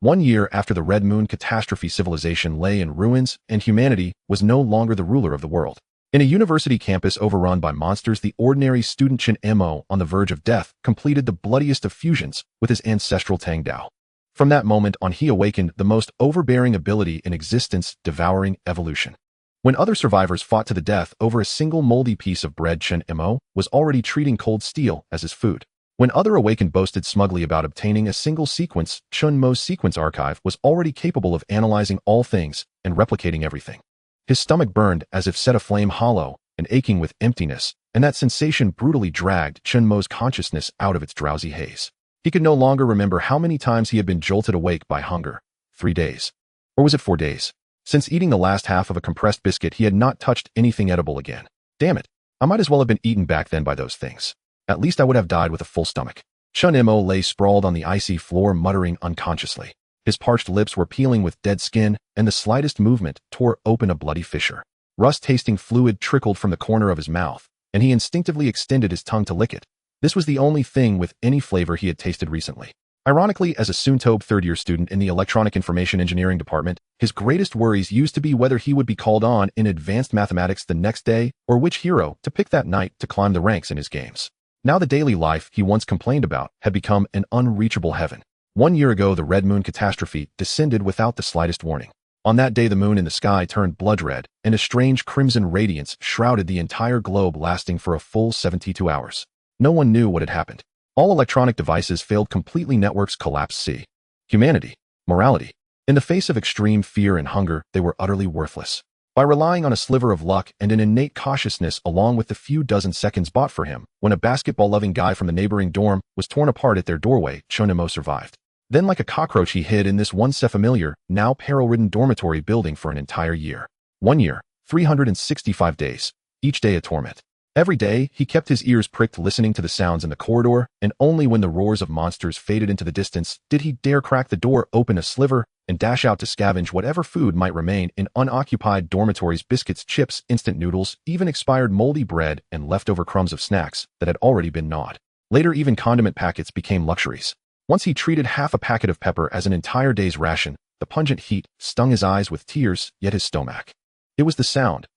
1 year after the Red Moon Catastrophe, civilization lay in ruins and humanity was no longer the ruler of the world. In a university campus overrun by monsters, the ordinary student Chen Mo, on the verge of death, completed the bloodiest of fusions with his ancestral Tang Dao. From that moment on, he awakened the most overbearing ability in existence, Devouring Evolution. When other survivors fought to the death over a single moldy piece of bread, Chen Mo was already treating cold steel as his food. When other awakened boasted smugly about obtaining a single sequence, Chen Mo's sequence archive was already capable of analyzing all things and replicating everything. His stomach burned as if set aflame, hollow and aching with emptiness, and that sensation brutally dragged Chen Mo's consciousness out of its drowsy haze. He could no longer remember how many times he had been jolted awake by hunger. 3 days. Or was it 4 days? Since eating the last half of a compressed biscuit, he had not touched anything edible again. Damn it. I might as well have been eaten back then by those things. At least I would have died with a full stomach. Chen Mo lay sprawled on the icy floor, muttering unconsciously. His parched lips were peeling with dead skin, and the slightest movement tore open a bloody fissure. Rust-tasting fluid trickled from the corner of his mouth, and he instinctively extended his tongue to lick it. This was the only thing with any flavor he had tasted recently. Ironically, as a soon-to be third-year student in the Electronic Information Engineering department, his greatest worries used to be whether he would be called on in advanced mathematics the next day or which hero to pick that night to climb the ranks in his games. Now the daily life he once complained about had become an unreachable heaven. 1 year ago, the Red Moon Catastrophe descended without the slightest warning. On that day, the moon in the sky turned blood red, and a strange crimson radiance shrouded the entire globe, lasting for a full 72 hours. No one knew what had happened. All electronic devices failed completely, networks collapsed. See. Humanity. Morality. In the face of extreme fear and hunger, they were utterly worthless. By relying on a sliver of luck and an innate cautiousness along with the few dozen seconds bought for him, when a basketball-loving guy from the neighboring dorm was torn apart at their doorway, Chen Mo survived. Then like a cockroach, he hid in this once familiar, now peril-ridden dormitory building for an entire year. 1 year, 365 days, each day a torment. Every day, he kept his ears pricked, listening to the sounds in the corridor, and only when the roars of monsters faded into the distance did he dare crack the door open a sliver and dash out to scavenge whatever food might remain in unoccupied dormitories: biscuits, chips, instant noodles, even expired moldy bread and leftover crumbs of snacks that had already been gnawed. Later, even condiment packets became luxuries. Once he treated half a packet of pepper as an entire day's ration. The pungent heat stung his eyes with tears, yet his stomach. It was the sound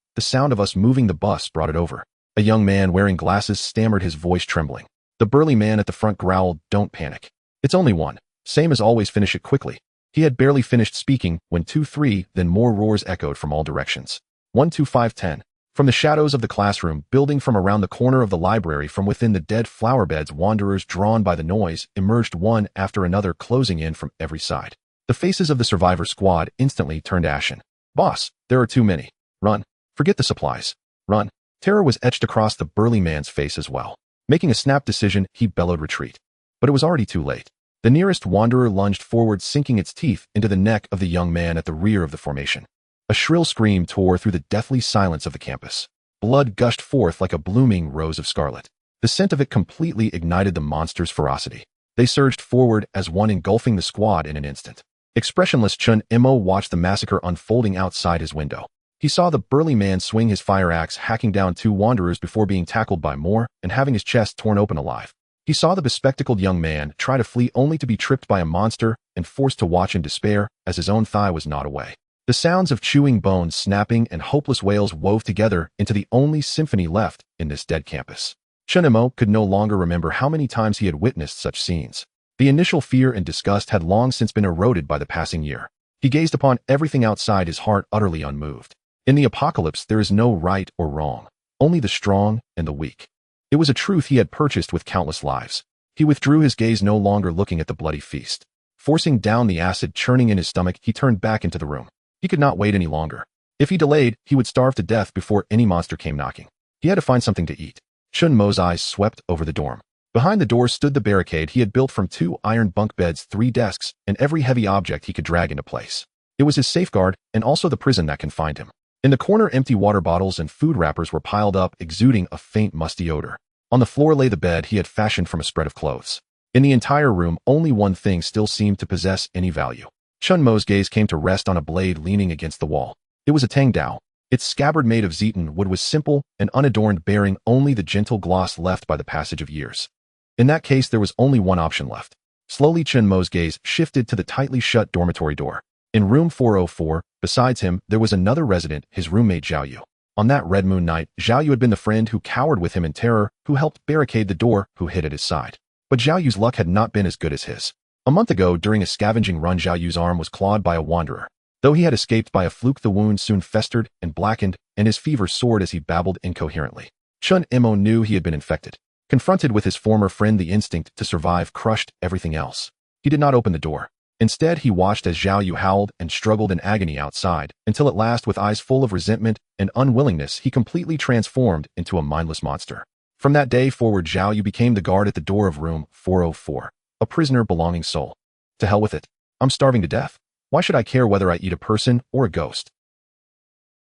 of us moving the bus brought it over. A young man wearing glasses stammered, his voice trembling. The burly man at the front growled, "Don't panic. It's only one. Same as always, finish it quickly." He had barely finished speaking when 2, 3, then more roars echoed from all directions. 1, 2, 5, 10. From the shadows of the classroom, building from around the corner of the library, from within the dead flower beds, wanderers drawn by the noise emerged one after another, closing in from every side. The faces of the survivor squad instantly turned ashen. "Boss, there are too many. Run. Forget the supplies. Run." Terror was etched across the burly man's face as well. Making a snap decision, he bellowed retreat. But it was already too late. The nearest wanderer lunged forward, sinking its teeth into the neck of the young man at the rear of the formation. A shrill scream tore through the deathly silence of the campus. Blood gushed forth like a blooming rose of scarlet. The scent of it completely ignited the monster's ferocity. They surged forward as one, engulfing the squad in an instant. Expressionless, Chen Mo watched the massacre unfolding outside his window. He saw the burly man swing his fire axe, hacking down 2 wanderers before being tackled by more and having his chest torn open alive. He saw the bespectacled young man try to flee, only to be tripped by a monster and forced to watch in despair as his own thigh was gnawed away. The sounds of chewing bones, snapping, and hopeless wails wove together into the only symphony left in this dead campus. Chen Mo could no longer remember how many times he had witnessed such scenes. The initial fear and disgust had long since been eroded by the passing year. He gazed upon everything outside, his heart utterly unmoved. In the apocalypse, there is no right or wrong, only the strong and the weak. It was a truth he had purchased with countless lives. He withdrew his gaze, no longer looking at the bloody feast. Forcing down the acid churning in his stomach, he turned back into the room. He could not wait any longer. If he delayed, he would starve to death before any monster came knocking. He had to find something to eat. Chen Mo's eyes swept over the dorm. Behind the door stood the barricade he had built from 2 iron bunk beds, 3 desks, and every heavy object he could drag into place. It was his safeguard and also the prison that confined him. In the corner, empty water bottles and food wrappers were piled up, exuding a faint musty odor. On the floor lay the bed he had fashioned from a spread of clothes. In the entire room, only one thing still seemed to possess any value. Chen Mo's gaze came to rest on a blade leaning against the wall. It was a Tang Dao. Its scabbard, made of zeton wood, was simple and unadorned, bearing only the gentle gloss left by the passage of years. In that case, there was only one option left. Slowly Chen Mo's gaze shifted to the tightly shut dormitory door. In room 404, besides him, there was another resident, his roommate Zhao Yu. On that Red Moon night, Zhao Yu had been the friend who cowered with him in terror, who helped barricade the door, who hid at his side. But Zhao Yu's luck had not been as good as his. A month ago, during a scavenging run, Zhao Yu's arm was clawed by a wanderer. Though he had escaped by a fluke, the wound soon festered and blackened, and his fever soared as he babbled incoherently. Chen Mo knew he had been infected. Confronted with his former friend, the instinct to survive crushed everything else. He did not open the door. Instead, he watched as Zhao Yu howled and struggled in agony outside, until at last, with eyes full of resentment and unwillingness, he completely transformed into a mindless monster. From that day forward, Zhao Yu became the guard at the door of room 404, a prisoner belonging soul. To hell with it. I'm starving to death. Why should I care whether I eat a person or a ghost?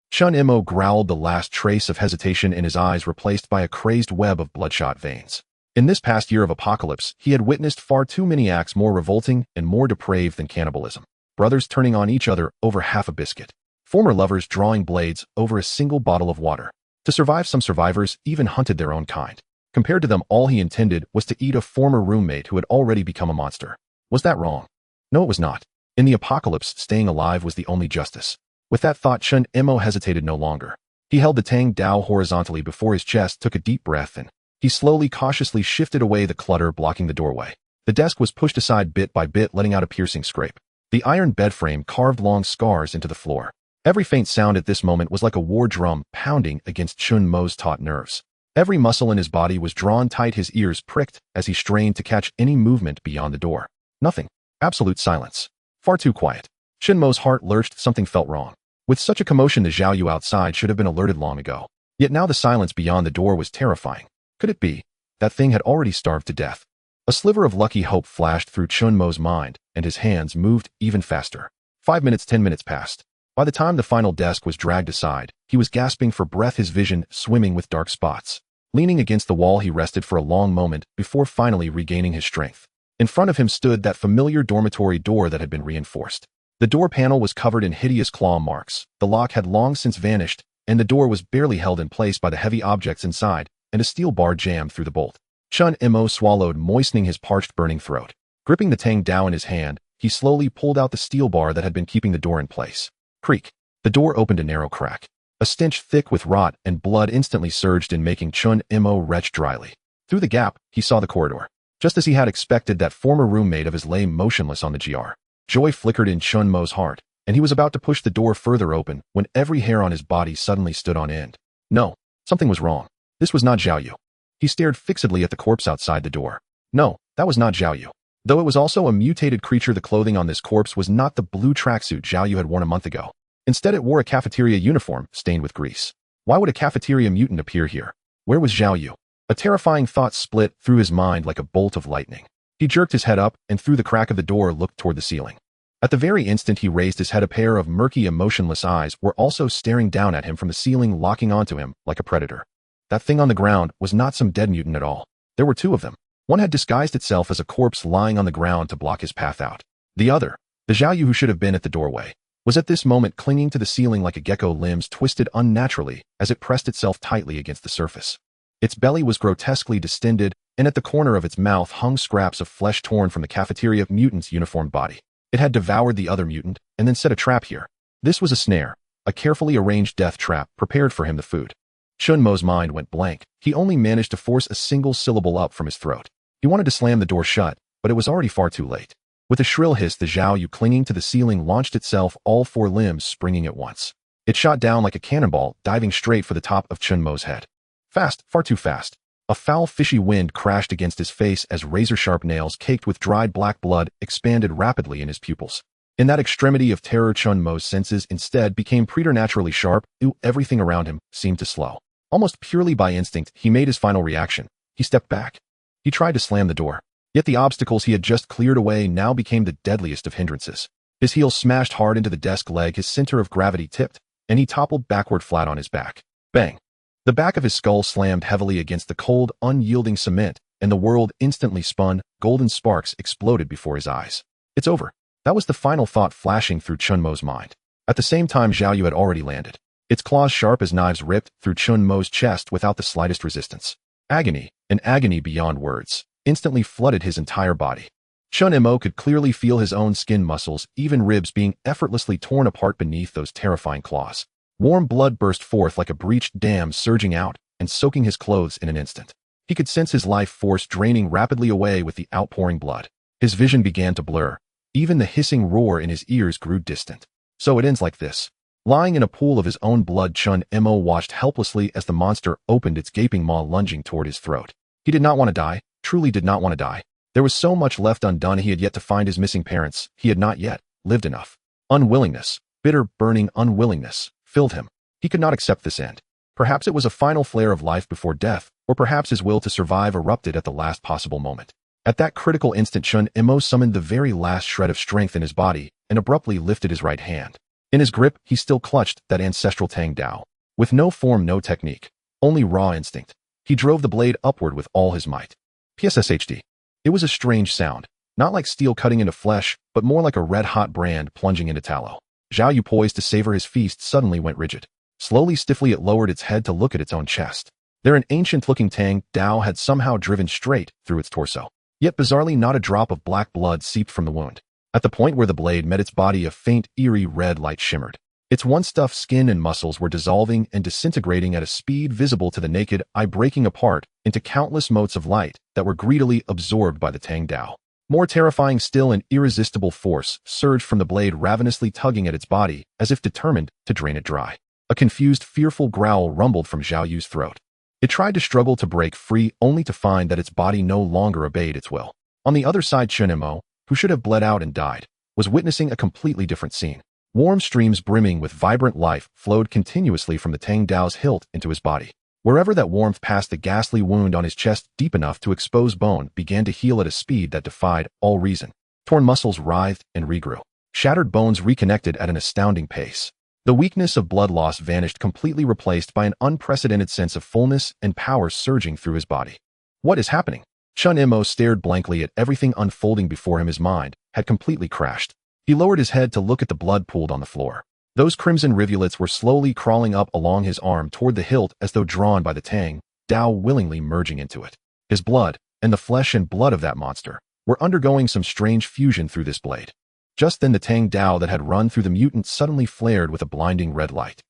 Chen Mo growled, the last trace of hesitation in his eyes replaced by a crazed web of bloodshot veins. In this past year of apocalypse, he had witnessed far too many acts more revolting and more depraved than cannibalism. Brothers turning on each other over half a biscuit. Former lovers drawing blades over a single bottle of water. To survive, some survivors even hunted their own kind. Compared to them, all he intended was to eat a former roommate who had already become a monster. Was that wrong? No, it was not. In the apocalypse, staying alive was the only justice. With that thought, Chen Mo hesitated no longer. He held the Tang Dao horizontally before his chest, took a deep breath, and he slowly, cautiously shifted away the clutter blocking the doorway. The desk was pushed aside bit by bit, letting out a piercing scrape. The iron bed frame carved long scars into the floor. Every faint sound at this moment was like a war drum pounding against Chen Mo's taut nerves. Every muscle in his body was drawn tight, his ears pricked as he strained to catch any movement beyond the door. Nothing. Absolute silence. Far too quiet. Chen Mo's heart lurched, something felt wrong. With such a commotion, the Zhao Yu outside should have been alerted long ago. Yet now the silence beyond the door was terrifying. Could it be? That thing had already starved to death. A sliver of lucky hope flashed through Chen Mo's mind, and his hands moved even faster. 5 minutes, 10 minutes passed. By the time the final desk was dragged aside, he was gasping for breath, his vision swimming with dark spots. Leaning against the wall, he rested for a long moment before finally regaining his strength. In front of him stood that familiar dormitory door that had been reinforced. The door panel was covered in hideous claw marks. The lock had long since vanished, and the door was barely held in place by the heavy objects inside, and a steel bar jammed through the bolt. Chen Mo swallowed, moistening his parched, burning throat. Gripping the Tang Dao in his hand, he slowly pulled out the steel bar that had been keeping the door in place. Creak. The door opened a narrow crack. A stench thick with rot and blood instantly surged in, making Chen Mo retch dryly. Through the gap, he saw the corridor. Just as he had expected, that former roommate of his lay motionless on the GR. Joy flickered in Chen Mo's heart, and he was about to push the door further open when every hair on his body suddenly stood on end. No, something was wrong. This was not Zhao Yu. He stared fixedly at the corpse outside the door. No, that was not Zhao Yu. Though it was also a mutated creature, the clothing on this corpse was not the blue tracksuit Zhao Yu had worn a month ago. Instead, it wore a cafeteria uniform stained with grease. Why would a cafeteria mutant appear here? Where was Zhao Yu? A terrifying thought split through his mind like a bolt of lightning. He jerked his head up and through the crack of the door looked toward the ceiling. At the very instant he raised his head, a pair of murky, emotionless eyes were also staring down at him from the ceiling, locking onto him like a predator. That thing on the ground was not some dead mutant at all. There were two of them. One had disguised itself as a corpse lying on the ground to block his path out. The other, the Zhao Yu who should have been at the doorway, was at this moment clinging to the ceiling like a gecko, limbs twisted unnaturally as it pressed itself tightly against the surface. Its belly was grotesquely distended, and at the corner of its mouth hung scraps of flesh torn from the cafeteria mutant's uniformed body. It had devoured the other mutant and then set a trap here. This was a snare, a carefully arranged death trap prepared for him, the food. Chen Mo's mind went blank. He only managed to force a single syllable up from his throat. He wanted to slam the door shut, but it was already far too late. With a shrill hiss, the Zhao Yu clinging to the ceiling launched itself, all four limbs springing at once. It shot down like a cannonball, diving straight for the top of Chen Mo's head. Fast, far too fast. A foul, fishy wind crashed against his face as razor-sharp nails caked with dried black blood expanded rapidly in his pupils. In that extremity of terror, Chen Mo's senses instead became preternaturally sharp. Everything around him seemed to slow. Almost purely by instinct, he made his final reaction. He stepped back. He tried to slam the door. Yet the obstacles he had just cleared away now became the deadliest of hindrances. His heel smashed hard into the desk leg, his center of gravity tipped, and he toppled backward flat on his back. Bang! The back of his skull slammed heavily against the cold, unyielding cement, and the world instantly spun. Golden sparks exploded before his eyes. It's over. That was the final thought flashing through Chen Mo's mind. At the same time, Zhao Yu had already landed. Its claws sharp as knives ripped through Chen Mo's chest without the slightest resistance. Agony, an agony beyond words, instantly flooded his entire body. Chen Mo could clearly feel his own skin muscles, even ribs, being effortlessly torn apart beneath those terrifying claws. Warm blood burst forth like a breached dam, surging out and soaking his clothes in an instant. He could sense his life force draining rapidly away with the outpouring blood. His vision began to blur. Even the hissing roar in his ears grew distant. So it ends like this. Lying in a pool of his own blood, Chen Mo watched helplessly as the monster opened its gaping maw, lunging toward his throat. He did not want to die, truly did not want to die. There was so much left undone. He had yet to find his missing parents. He had not yet lived enough. Unwillingness, bitter, burning unwillingness, filled him. He could not accept this end. Perhaps it was a final flare of life before death, or perhaps his will to survive erupted at the last possible moment. At that critical instant, Chen Mo summoned the very last shred of strength in his body and abruptly lifted his right hand. In his grip, he still clutched that ancestral Tang Dao. With no form, no technique, only raw instinct, he drove the blade upward with all his might. PSSHD. It was a strange sound, not like steel cutting into flesh, but more like a red-hot brand plunging into tallow. Zhao Yu, poised to savor his feast, suddenly went rigid. Slowly, stiffly, it lowered its head to look at its own chest. There, an ancient-looking Tang Dao had somehow driven straight through its torso. Yet bizarrely, not a drop of black blood seeped from the wound. At the point where the blade met its body, a faint, eerie red light shimmered. Its once tough skin and muscles were dissolving and disintegrating at a speed visible to the naked eye, breaking apart into countless motes of light that were greedily absorbed by the Tang Dao. More terrifying still, an irresistible force surged from the blade, ravenously tugging at its body, as if determined to drain it dry. A confused, fearful growl rumbled from Zhao Yu's throat. It tried to struggle to break free, only to find that its body no longer obeyed its will. On the other side, Chen Mo, who should have bled out and died, was witnessing a completely different scene. Warm streams brimming with vibrant life flowed continuously from the Tang Dao's hilt into his body. Wherever that warmth passed, the ghastly wound on his chest, deep enough to expose bone, began to heal at a speed that defied all reason. Torn muscles writhed and regrew. Shattered bones reconnected at an astounding pace. The weakness of blood loss vanished, completely replaced by an unprecedented sense of fullness and power surging through his body. What is happening? Chen Mo stared blankly at everything unfolding before him. His mind had completely crashed. He lowered his head to look at the blood pooled on the floor. Those crimson rivulets were slowly crawling up along his arm toward the hilt, as though drawn by the Tang Dao, willingly merging into it. His blood, and the flesh and blood of that monster, were undergoing some strange fusion through this blade. Just then, the Tang Dao that had run through the mutant suddenly flared with a blinding red light.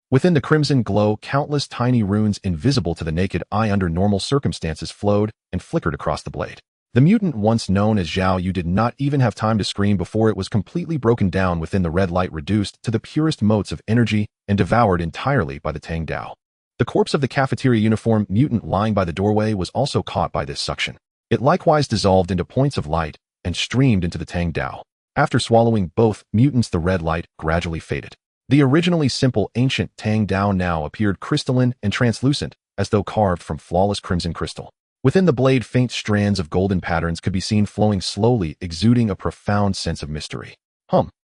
Within the crimson glow, countless tiny runes invisible to the naked eye under normal circumstances flowed and flickered across the blade. The mutant once known as Zhao Yu did not even have time to scream before it was completely broken down within the red light, reduced to the purest motes of energy and devoured entirely by the Tang Dao. The corpse of the cafeteria uniform mutant lying by the doorway was also caught by this suction. It likewise dissolved into points of light and streamed into the Tang Dao. After swallowing both mutants, the red light gradually faded. The originally simple ancient Tang Dao now appeared crystalline and translucent, as though carved from flawless crimson crystal. Within the blade, faint strands of golden patterns could be seen flowing slowly, exuding a profound sense of mystery.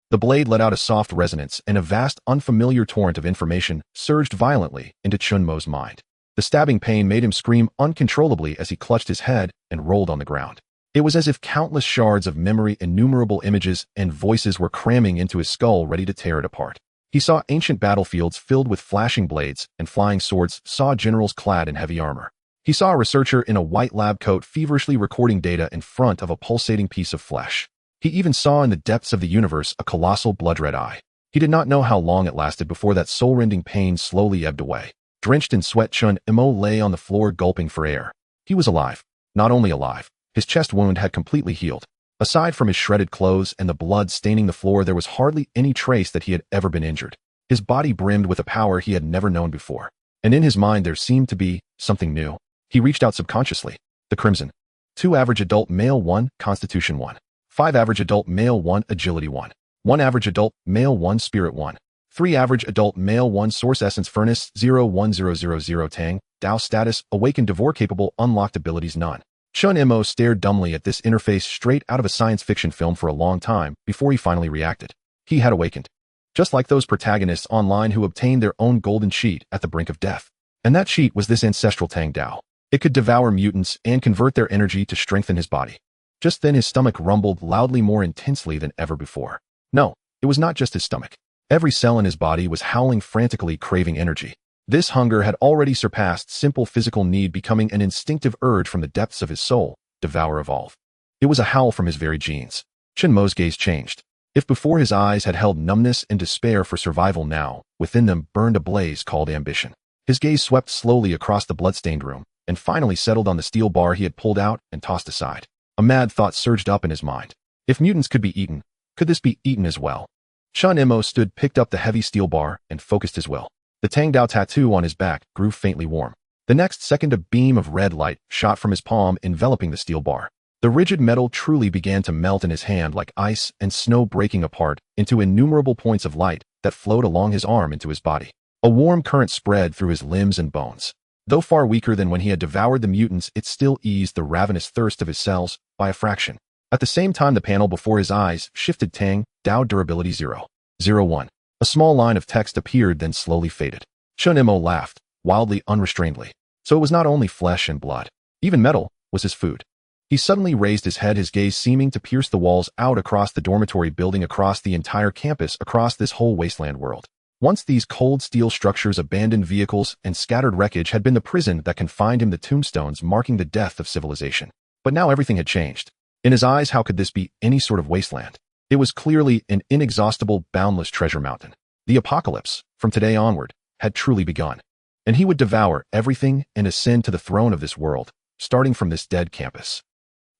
The blade let out a soft resonance, and a vast, unfamiliar torrent of information surged violently into Chen Mo's mind. The stabbing pain made him scream uncontrollably as he clutched his head and rolled on the ground. It was as if countless shards of memory, innumerable images, and voices were cramming into his skull, ready to tear it apart. He saw ancient battlefields filled with flashing blades and flying swords, saw generals clad in heavy armor. He saw a researcher in a white lab coat feverishly recording data in front of a pulsating piece of flesh. He even saw in the depths of the universe a colossal blood-red eye. He did not know how long it lasted before that soul-rending pain slowly ebbed away. Drenched in sweat, Chen Mo lay on the floor, gulping for air. He was alive. Not only alive, his chest wound had completely healed. Aside from his shredded clothes and the blood staining the floor, there was hardly any trace that he had ever been injured. His body brimmed with a power he had never known before. And in his mind there seemed to be something new. He reached out subconsciously. The Crimson. 2 average adult male 1, Constitution 1. 5 average adult male 1, Agility 1. 1 average adult male 1, Spirit 1. 3 average adult male 1, Source Essence Furnace 01000 Tang Dao Status Awakened Devour Capable Unlocked Abilities None. Chen Mo stared dumbly at this interface straight out of a science fiction film for a long time before he finally reacted. He had awakened. Just like those protagonists online who obtained their own golden sheet at the brink of death. And that sheet was this ancestral Tang Dao. It could devour mutants and convert their energy to strengthen his body. Just then his stomach rumbled loudly, more intensely than ever before. No, it was not just his stomach. Every cell in his body was howling frantically, craving energy. This hunger had already surpassed simple physical need, becoming an instinctive urge from the depths of his soul. Devour, evolve. It was a howl from his very genes. Chen Mo's gaze changed. If before his eyes had held numbness and despair for survival now, within them burned a blaze called ambition. His gaze swept slowly across the bloodstained room, and finally settled on the steel bar he had pulled out and tossed aside. A mad thought surged up in his mind. If mutants could be eaten, could this be eaten as well? Chen Mo picked up the heavy steel bar, and focused his will. The Tang Dao tattoo on his back grew faintly warm. The next second a beam of red light shot from his palm, enveloping the steel bar. The rigid metal truly began to melt in his hand like ice and snow, breaking apart into innumerable points of light that flowed along his arm into his body. A warm current spread through his limbs and bones. Though far weaker than when he had devoured the mutants, it still eased the ravenous thirst of his cells by a fraction. At the same time, the panel before his eyes shifted. Tang Dao durability 001. A small line of text appeared, then slowly faded. Chen Mo laughed, wildly, unrestrainedly. So it was not only flesh and blood. Even metal was his food. He suddenly raised his head, his gaze seeming to pierce the walls, out across the dormitory building, across the entire campus, across this whole wasteland world. Once these cold steel structures, abandoned vehicles, and scattered wreckage had been the prison that confined him, the tombstones marking the death of civilization. But now everything had changed. In his eyes, how could this be any sort of wasteland? It was clearly an inexhaustible, boundless treasure mountain. The apocalypse, from today onward, had truly begun. And he would devour everything and ascend to the throne of this world, starting from this dead campus.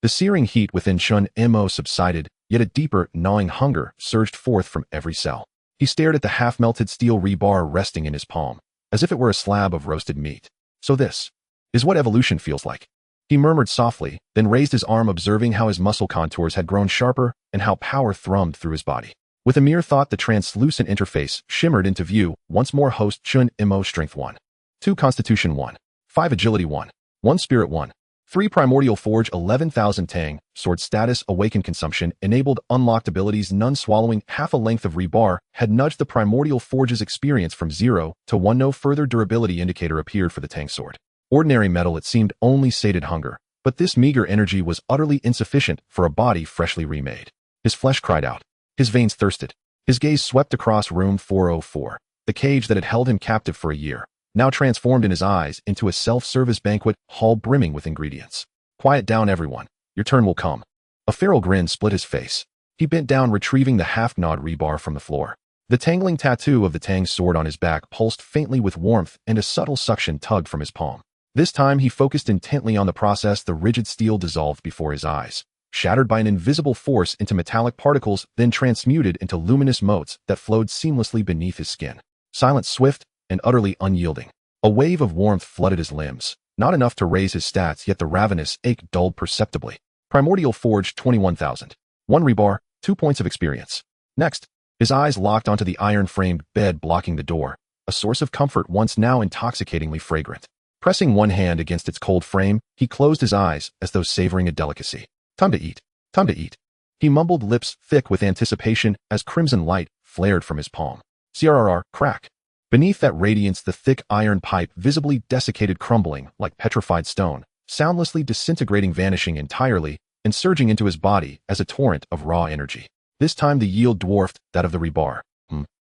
The searing heat within Chen Mo subsided, yet a deeper, gnawing hunger surged forth from every cell. He stared at the half-melted steel rebar resting in his palm, as if it were a slab of roasted meat. So this is what evolution feels like. He murmured softly, then raised his arm, observing how his muscle contours had grown sharper and how power thrummed through his body. With a mere thought, the translucent interface shimmered into view. Once more, host Chen Mo, strength 1. 2 constitution 1. 5 agility 1. 1 spirit 1. 3 primordial forge 11,000 Tang, sword status awakened consumption enabled unlocked abilities none swallowing half a length of rebar had nudged the primordial forge's experience from 0 to 1. No further durability indicator appeared for the Tang sword. Ordinary metal, it seemed, only sated hunger, but this meager energy was utterly insufficient for a body freshly remade. His flesh cried out. His veins thirsted. His gaze swept across room 404, the cage that had held him captive for a year, now transformed in his eyes into a self-service banquet hall brimming with ingredients. Quiet down, everyone. Your turn will come. A feral grin split his face. He bent down, retrieving the half-gnawed rebar from the floor. The tangling tattoo of the Tang sword on his back pulsed faintly with warmth, and a subtle suction tugged from his palm. This time he focused intently on the process. The rigid steel dissolved before his eyes, shattered by an invisible force into metallic particles, then transmuted into luminous motes that flowed seamlessly beneath his skin. Silent, swift, and utterly unyielding. A wave of warmth flooded his limbs, not enough to raise his stats, yet the ravenous ache dulled perceptibly. Primordial forge 21,000. 1 rebar, 2 points of experience. Next, his eyes locked onto the iron-framed bed blocking the door, a source of comfort once now intoxicatingly fragrant. Pressing one hand against its cold frame, he closed his eyes as though savoring a delicacy. Time to eat. Time to eat. He mumbled, lips thick with anticipation, as crimson light flared from his palm. CRRR, crack. Beneath that radiance, the thick iron pipe visibly desiccated, crumbling like petrified stone, soundlessly disintegrating, vanishing entirely, and surging into his body as a torrent of raw energy. This time the yield dwarfed that of the rebar.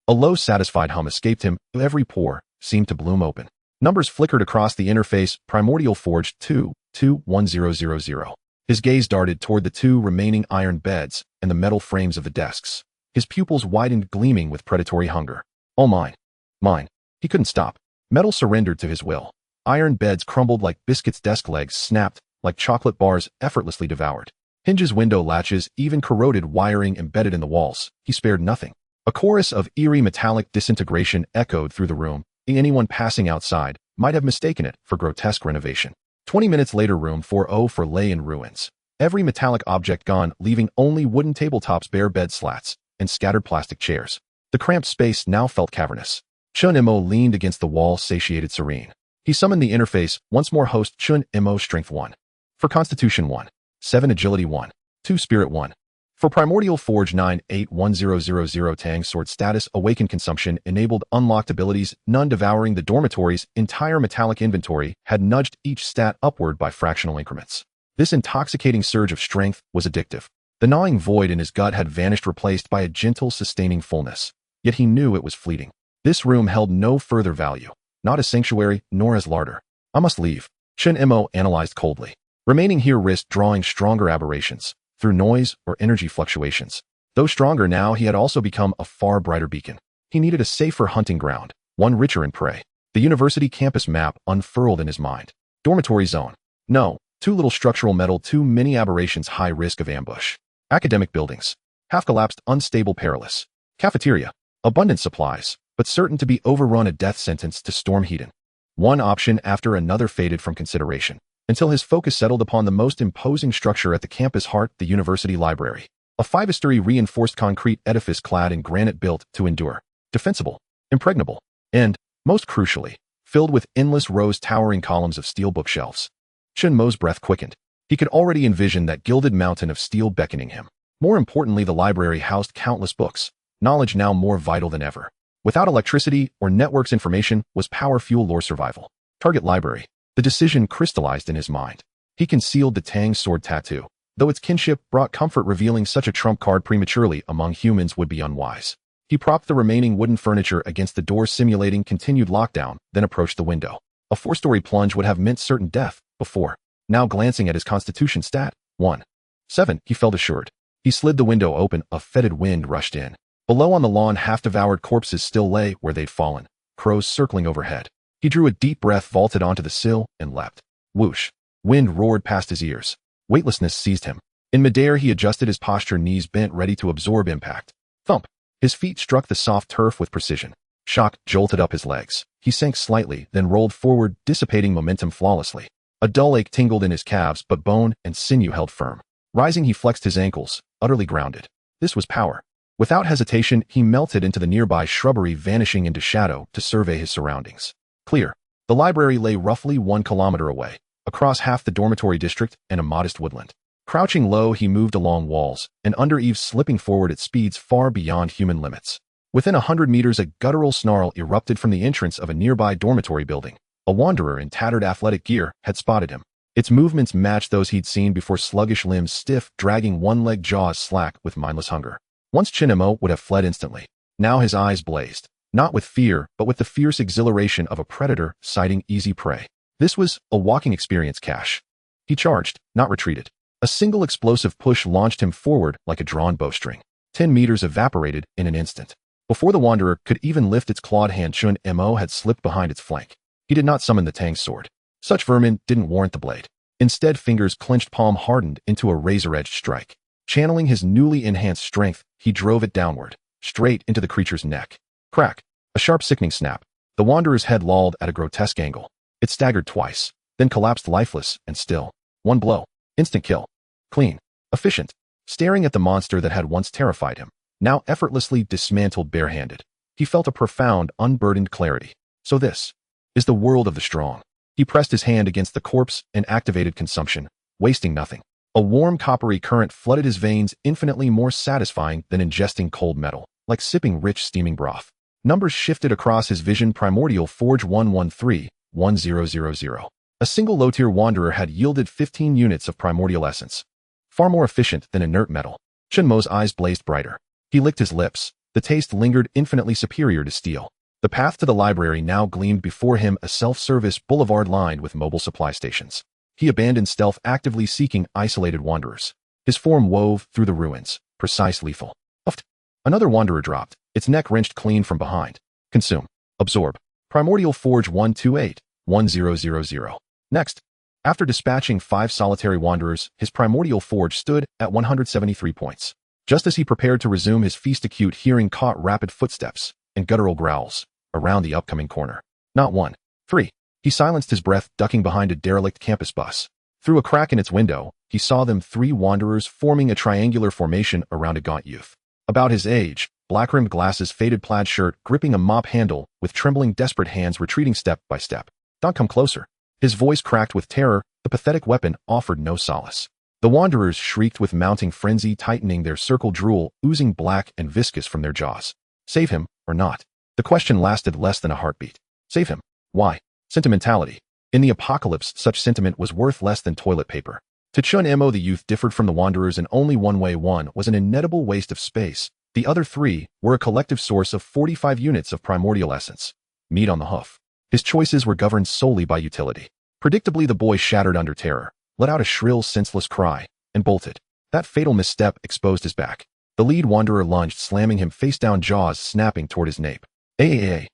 A low, satisfied hum escaped him. Every pore seemed to bloom open. Numbers flickered across the interface. Primordial forge 2210000. His gaze darted toward the 2 remaining iron beds and the metal frames of the desks. His pupils widened, gleaming with predatory hunger. All mine. Mine. He couldn't stop. Metal surrendered to his will. Iron beds crumbled like biscuits, desk legs snapped like chocolate bars, effortlessly devoured. Hinges, window latches, even corroded wiring embedded in the walls. He spared nothing. A chorus of eerie metallic disintegration echoed through the room. Anyone passing outside might have mistaken it for grotesque renovation. 20 minutes later, room 404 lay in ruins. Every metallic object gone, leaving only wooden tabletops, bare bed slats, and scattered plastic chairs. The cramped space now felt cavernous. Chen Mo leaned against the wall, satiated, serene. He summoned the interface. Once more, host Chen Mo, strength 1. For constitution 1. 7 agility 1. 2 spirit 1. For primordial forge 981000 Tang sword status awakened consumption enabled unlocked abilities none devouring. The dormitory's entire metallic inventory had nudged each stat upward by fractional increments. This intoxicating surge of strength was addictive. The gnawing void in his gut had vanished, replaced by a gentle, sustaining fullness. Yet he knew it was fleeting. This room held no further value, not as sanctuary nor as larder. I must leave. Chen Mo analyzed coldly. Remaining here risked drawing stronger aberrations, through noise or energy fluctuations. Though stronger now, he had also become a far brighter beacon. He needed a safer hunting ground, one richer in prey. The university campus map unfurled in his mind. Dormitory zone. No. Too little structural metal, too many aberrations, high risk of ambush. Academic buildings. Half-collapsed, unstable, perilous. Cafeteria. Abundant supplies, but certain to be overrun, a death sentence to storm Hedon. One option after another faded from consideration, until his focus settled upon the most imposing structure at the campus heart, the university library. A 5-story reinforced concrete edifice clad in granite, built to endure. Defensible, impregnable, and, most crucially, filled with endless rows, towering columns of steel bookshelves. Chen Mo's breath quickened. He could already envision that gilded mountain of steel beckoning him. More importantly, the library housed countless books, knowledge now more vital than ever. Without electricity or networks, information was power, fuel, or survival. Target library. The decision crystallized in his mind. He concealed the Tang sword tattoo, though its kinship brought comfort. Revealing such a trump card prematurely among humans would be unwise. He propped the remaining wooden furniture against the door, simulating continued lockdown, then approached the window. A 4-story plunge would have meant certain death before. Now, glancing at his constitution stat, 1-7, he felt assured. He slid the window open. A fetid wind rushed in. Below on the lawn, half-devoured corpses still lay where they'd fallen, crows circling overhead. He drew a deep breath, vaulted onto the sill, and leapt. Whoosh. Wind roared past his ears. Weightlessness seized him. In midair, he adjusted his posture, knees bent, ready to absorb impact. Thump. His feet struck the soft turf with precision. Shock jolted up his legs. He sank slightly, then rolled forward, dissipating momentum flawlessly. A dull ache tingled in his calves, but bone and sinew held firm. Rising, he flexed his ankles, utterly grounded. This was power. Without hesitation, he melted into the nearby shrubbery, vanishing into shadow to survey his surroundings. Clear. The library lay roughly 1 kilometer away, across half the dormitory district and a modest woodland. Crouching low, he moved along walls and under eaves, slipping forward at speeds far beyond human limits. Within 100 meters, a guttural snarl erupted from the entrance of a nearby dormitory building. A wanderer in tattered athletic gear had spotted him. Its movements matched those he'd seen before, sluggish limbs stiff, dragging one-legged jaws slack with mindless hunger. Once Chen Mo would have fled instantly. Now his eyes blazed, not with fear, but with the fierce exhilaration of a predator sighting easy prey. This was a walking experience cache. He charged, not retreated. A single explosive push launched him forward like a drawn bowstring. 10 meters evaporated in an instant. Before the wanderer could even lift its clawed hand, Chen Mo had slipped behind its flank. He did not summon the Tang sword. Such vermin didn't warrant the blade. Instead, fingers clenched, palm hardened into a razor-edged strike. Channeling his newly enhanced strength, he drove it downward, straight into the creature's neck. Crack. A sharp, sickening snap. The wanderer's head lolled at a grotesque angle. It staggered twice, then collapsed lifeless and still. One blow. Instant kill. Clean. Efficient. Staring at the monster that had once terrified him, now effortlessly dismantled barehanded, he felt a profound, unburdened clarity. So this is the world of the strong. He pressed his hand against the corpse and activated consumption, wasting nothing. A warm, coppery current flooded his veins, infinitely more satisfying than ingesting cold metal, like sipping rich, steaming broth. Numbers shifted across his vision. Primordial Forge 113-1000. A single low-tier wanderer had yielded 15 units of primordial essence. Far more efficient than inert metal. Chen Mo's eyes blazed brighter. He licked his lips. The taste lingered, infinitely superior to steel. The path to the library now gleamed before him, a self-service boulevard lined with mobile supply stations. He abandoned stealth, actively seeking isolated wanderers. His form wove through the ruins, precise, lethal. Uft. Another wanderer dropped, its neck wrenched clean from behind. Consume. Absorb. Primordial Forge 128-1000. Next. After dispatching 5 solitary wanderers, his primordial forge stood at 173 points. Just as he prepared to resume his feast, acute hearing caught rapid footsteps and guttural growls around the upcoming corner. Not 1, 3. He silenced his breath, ducking behind a derelict campus bus. Through a crack in its window, he saw them, 3 wanderers forming a triangular formation around a gaunt youth. About his age, black-rimmed glasses, faded plaid shirt, gripping a mop handle, with trembling, desperate hands, retreating step by step. Don't come closer. His voice cracked with terror. The pathetic weapon offered no solace. The wanderers shrieked with mounting frenzy, tightening their circle, drool oozing black and viscous from their jaws. Save him, or not? The question lasted less than a heartbeat. Save him. Why? Sentimentality. In the apocalypse, such sentiment was worth less than toilet paper. To Chen Mo, the youth differed from the wanderers in only one way. One was an inedible waste of space. The other 3 were a collective source of 45 units of primordial essence. Meat on the hoof. His choices were governed solely by utility. Predictably, the boy shattered under terror, let out a shrill, senseless cry, and bolted. That fatal misstep exposed his back. The lead wanderer lunged, slamming him face down, jaws snapping toward his nape. A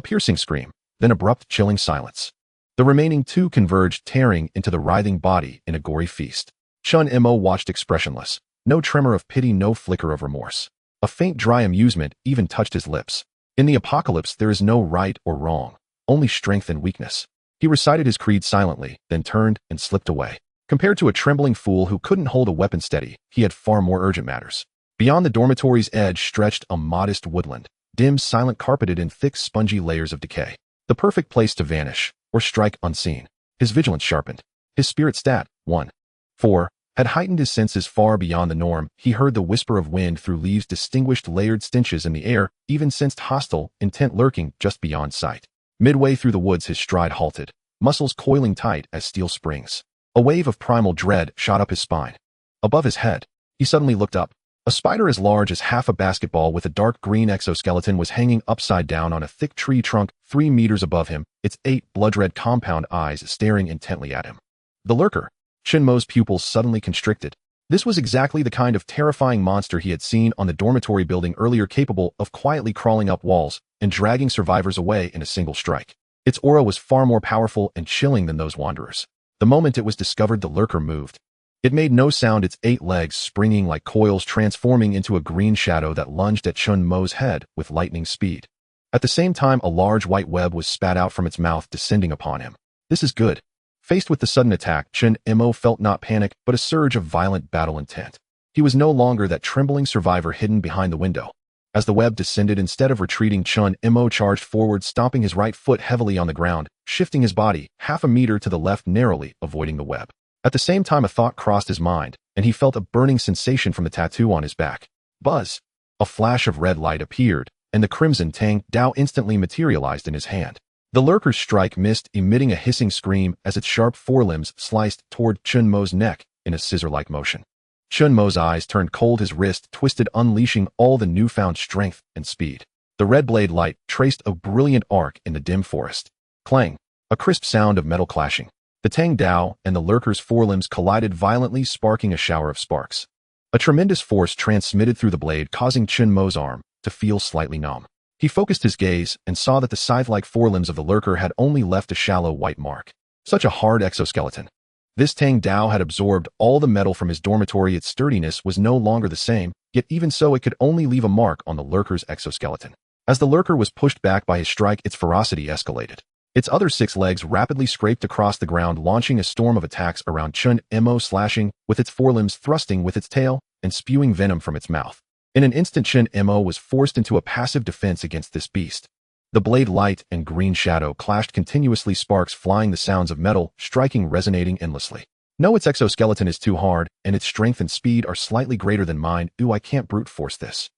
piercing scream, then abrupt, chilling silence. The remaining two converged, tearing into the writhing body in a gory feast. Chen Mo watched expressionless. No tremor of pity, no flicker of remorse. A faint, dry amusement even touched his lips. In the apocalypse, there is no right or wrong, only strength and weakness. He recited his creed silently, then turned and slipped away. Compared to a trembling fool who couldn't hold a weapon steady, he had far more urgent matters. Beyond the dormitory's edge stretched a modest woodland, dim, silent, carpeted in thick, spongy layers of decay. The perfect place to vanish, or strike unseen. His vigilance sharpened. His spirit stat, 1-4, had heightened his senses far beyond the norm. He heard the whisper of wind through leaves, distinguished layered stenches in the air, even sensed hostile intent lurking just beyond sight. Midway through the woods, his stride halted, muscles coiling tight as steel springs. A wave of primal dread shot up his spine. Above his head, he suddenly looked up. A spider as large as half a basketball with a dark green exoskeleton was hanging upside down on a thick tree trunk 3 meters above him, its 8 blood-red compound eyes staring intently at him. The lurker. Chen Mo's pupils suddenly constricted. This was exactly the kind of terrifying monster he had seen on the dormitory building earlier, capable of quietly crawling up walls and dragging survivors away in a single strike. Its aura was far more powerful and chilling than those wanderers. The moment it was discovered, the lurker moved. It made no sound, its 8 legs springing like coils, transforming into a green shadow that lunged at Chen Mo's head with lightning speed. At the same time, a large white web was spat out from its mouth, descending upon him. This is good. Faced with the sudden attack, Chen Mo felt not panic, but a surge of violent battle intent. He was no longer that trembling survivor hidden behind the window. As the web descended, instead of retreating, Chen Mo charged forward, stomping his right foot heavily on the ground, shifting his body half a meter to the left, narrowly avoiding the web. At the same time, a thought crossed his mind, and he felt a burning sensation from the tattoo on his back. Buzz! A flash of red light appeared, and the crimson Tang Dao instantly materialized in his hand. The lurker's strike missed, emitting a hissing scream as its sharp forelimbs sliced toward Chen Mo's neck in a scissor-like motion. Chen Mo's eyes turned cold, his wrist twisted, unleashing all the newfound strength and speed. The red blade light traced a brilliant arc in the dim forest. Clang! A crisp sound of metal clashing. The Tang Dao and the lurker's forelimbs collided violently, sparking a shower of sparks. A tremendous force transmitted through the blade, causing Chen Mo's arm to feel slightly numb. He focused his gaze and saw that the scythe-like forelimbs of the lurker had only left a shallow white mark. Such a hard exoskeleton. This Tang Dao had absorbed all the metal from his dormitory. Its sturdiness was no longer the same, yet even so it could only leave a mark on the lurker's exoskeleton. As the lurker was pushed back by his strike, its ferocity escalated. Its other 6 legs rapidly scraped across the ground, launching a storm of attacks around Chen Mo, slashing with its forelimbs, thrusting with its tail, and spewing venom from its mouth. In an instant, Chen Mo was forced into a passive defense against this beast. The blade light and green shadow clashed continuously, sparks flying, the sounds of metal striking resonating endlessly. No, its exoskeleton is too hard, and its strength and speed are slightly greater than mine. Ooh, I can't brute force this.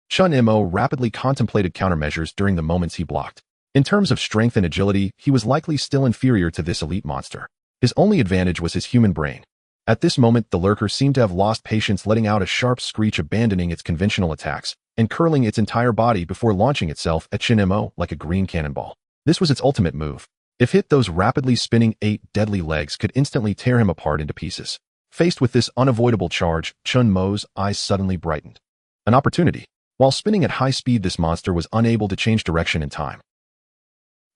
Chen Mo rapidly contemplated countermeasures during the moments he blocked. In terms of strength and agility, he was likely still inferior to this elite monster. His only advantage was his human brain. At this moment, the lurker seemed to have lost patience, letting out a sharp screech, abandoning its conventional attacks, and curling its entire body before launching itself at Chen Mo like a green cannonball. This was its ultimate move. If hit, those rapidly spinning 8 deadly legs could instantly tear him apart into pieces. Faced with this unavoidable charge, Chen Mo's eyes suddenly brightened. An opportunity. While spinning at high speed, this monster was unable to change direction in time.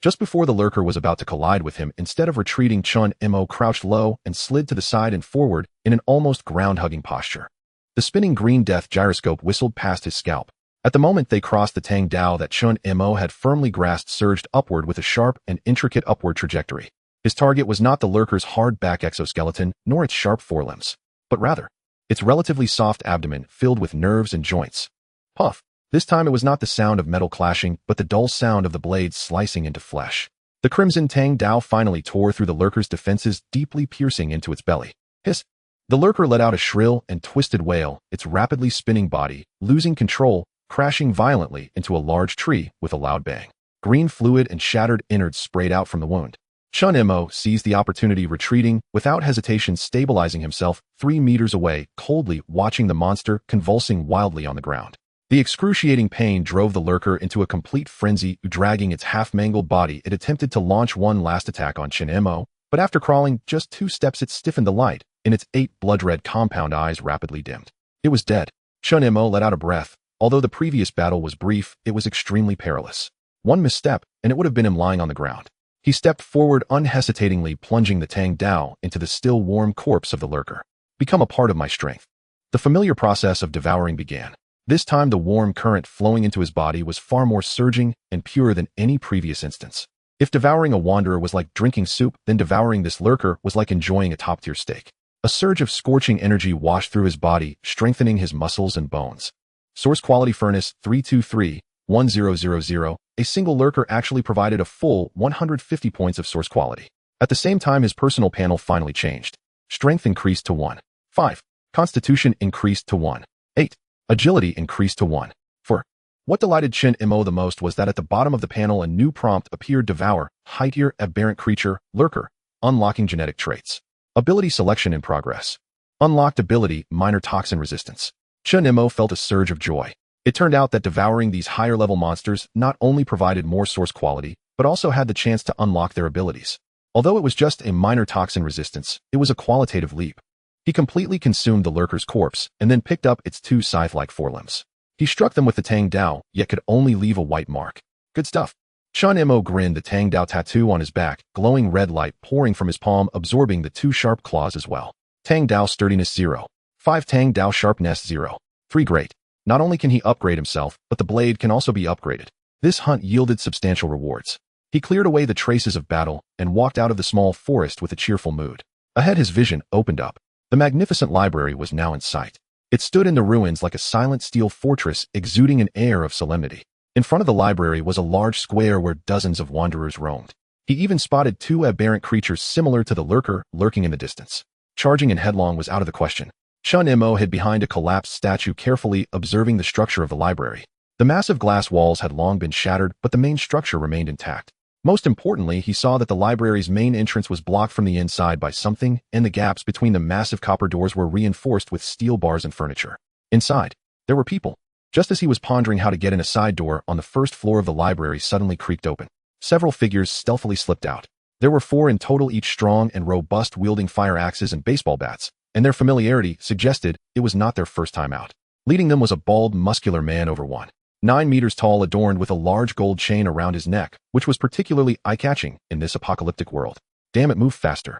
Just before the lurker was about to collide with him, instead of retreating, Chen Mo crouched low and slid to the side and forward in an almost ground-hugging posture. The spinning green death gyroscope whistled past his scalp. At the moment they crossed, the Tang Dao that Chen Mo had firmly grasped surged upward with a sharp and intricate upward trajectory. His target was not the lurker's hard back exoskeleton, nor its sharp forelimbs, but rather its relatively soft abdomen filled with nerves and joints. Puff! This time it was not the sound of metal clashing, but the dull sound of the blades slicing into flesh. The crimson Tang Dao finally tore through the lurker's defenses, deeply piercing into its belly. Hiss! The lurker let out a shrill and twisted wail, its rapidly spinning body, losing control, crashing violently into a large tree with a loud bang. Green fluid and shattered innards sprayed out from the wound. Chen Mo seized the opportunity, retreating, without hesitation, stabilizing himself 3 meters away, coldly watching the monster convulsing wildly on the ground. The excruciating pain drove the lurker into a complete frenzy, dragging its half-mangled body. It attempted to launch one last attack on Chen Mo, But after crawling just 2 steps, it stiffened the light, and its 8 blood-red compound eyes rapidly dimmed. It was dead. Chen Mo let out a breath. Although the previous battle was brief, it was extremely perilous. One misstep, and it would have been him lying on the ground. He stepped forward unhesitatingly, plunging the Tang Dao into the still warm corpse of the lurker. Become a part of my strength. The familiar process of devouring began. This time the warm current flowing into his body was far more surging and pure than any previous instance. If devouring a wanderer was like drinking soup, then devouring this lurker was like enjoying a top-tier steak. A surge of scorching energy washed through his body, strengthening his muscles and bones. Source quality furnace 323-1000. A single lurker actually provided a full 150 points of source quality. At the same time, his personal panel finally changed. Strength increased to 1. 5. Constitution increased to 1. 8. Agility increased to 1. 4. What delighted Chen Mo the most was that at the bottom of the panel a new prompt appeared: Devour, Heightier, Aberrant Creature, Lurker, Unlocking Genetic Traits. Ability selection in progress. Unlocked ability, Minor Toxin Resistance. Chen Mo felt a surge of joy. It turned out that devouring these higher-level monsters not only provided more source quality, but also had the chance to unlock their abilities. Although it was just a minor toxin resistance, it was a qualitative leap. He completely consumed the lurker's corpse, and then picked up its 2 scythe-like forelimbs. He struck them with the Tang Dao, yet could only leave a white mark. Good stuff. Chen Mo grinned, the Tang Dao tattoo on his back, glowing red light pouring from his palm, absorbing the 2 sharp claws as well. Tang Dao sturdiness 0. 5 Tang Dao sharpness 0. 3 great. Not only can he upgrade himself, but the blade can also be upgraded. This hunt yielded substantial rewards. He cleared away the traces of battle and walked out of the small forest with a cheerful mood. Ahead his vision opened up. The magnificent library was now in sight. It stood in the ruins like a silent steel fortress, exuding an air of solemnity. In front of the library was a large square where dozens of wanderers roamed. He even spotted 2 aberrant creatures similar to the lurker lurking in the distance. Charging in headlong was out of the question. Chen Mo hid behind a collapsed statue, carefully observing the structure of the library. The massive glass walls had long been shattered, but the main structure remained intact. Most importantly, he saw that the library's main entrance was blocked from the inside by something, and the gaps between the massive copper doors were reinforced with steel bars and furniture. Inside, there were people. Just as he was pondering how to get in, a side door on the first floor of the library suddenly creaked open. Several figures stealthily slipped out. There were 4 in total, each strong and robust, wielding fire axes and baseball bats, and their familiarity suggested it was not their first time out. Leading them was a bald, muscular man over 1.9 meters tall, adorned with a large gold chain around his neck, which was particularly eye-catching in this apocalyptic world. Damn it, move faster.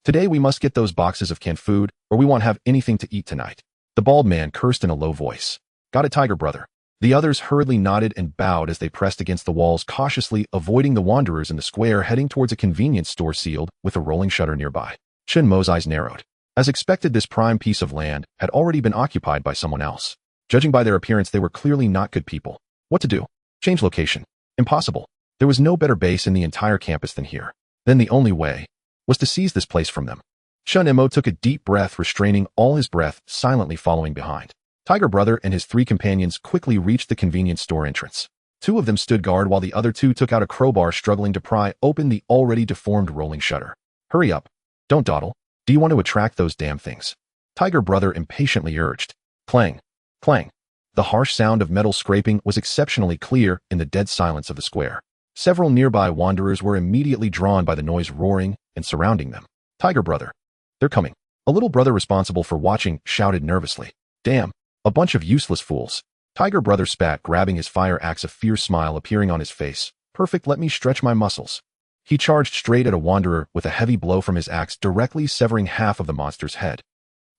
Today we must get those boxes of canned food, or we won't have anything to eat tonight. The bald man cursed in a low voice. Got it, tiger brother. The others hurriedly nodded and bowed as they pressed against the walls, cautiously avoiding the wanderers in the square, heading towards a convenience store sealed with a rolling shutter nearby. Chen Mo's eyes narrowed. As expected, this prime piece of land had already been occupied by someone else. Judging by their appearance, they were clearly not good people. What to do? Change location. Impossible. There was no better base in the entire campus than here. Then the only way was to seize this place from them. Chen Mo took a deep breath, restraining all his breath, silently following behind. Tiger Brother and his 3 companions quickly reached the convenience store entrance. 2 of them stood guard while the other 2 took out a crowbar, struggling to pry open the already deformed rolling shutter. Hurry up. Don't dawdle. Do you want to attract those damn things? Tiger Brother impatiently urged. Clang. Clang. The harsh sound of metal scraping was exceptionally clear in the dead silence of the square. Several nearby wanderers were immediately drawn by the noise roaring and surrounding them. Tiger Brother. They're coming. A little brother responsible for watching shouted nervously. Damn. A bunch of useless fools. Tiger Brother spat, grabbing his fire axe, a fierce smile appearing on his face. Perfect, let me stretch my muscles. He charged straight at a wanderer with a heavy blow from his axe, directly severing half of the monster's head.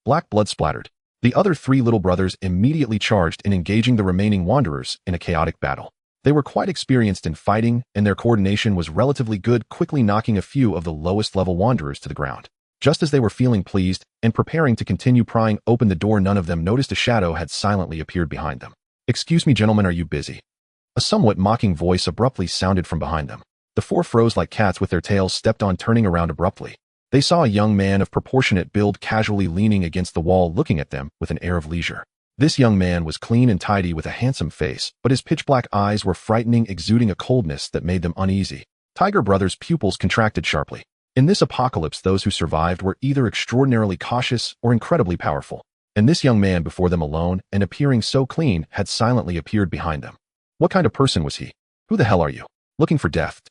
Black blood splattered. The other 3 little brothers immediately charged in, engaging the remaining wanderers in a chaotic battle. They were quite experienced in fighting, and their coordination was relatively good, quickly knocking a few of the lowest level wanderers to the ground. Just as they were feeling pleased and preparing to continue prying open the door, none of them noticed a shadow had silently appeared behind them. Excuse me, gentlemen, are you busy? A somewhat mocking voice abruptly sounded from behind them. The 4 froze like cats with their tails stepped on, turning around abruptly. They saw a young man of proportionate build casually leaning against the wall, looking at them with an air of leisure. This young man was clean and tidy with a handsome face, but his pitch-black eyes were frightening, exuding a coldness that made them uneasy. Tiger Brother's pupils contracted sharply. In this apocalypse, those who survived were either extraordinarily cautious or incredibly powerful. And this young man before them, alone and appearing so clean, had silently appeared behind them. What kind of person was he? Who the hell are you? Looking for death?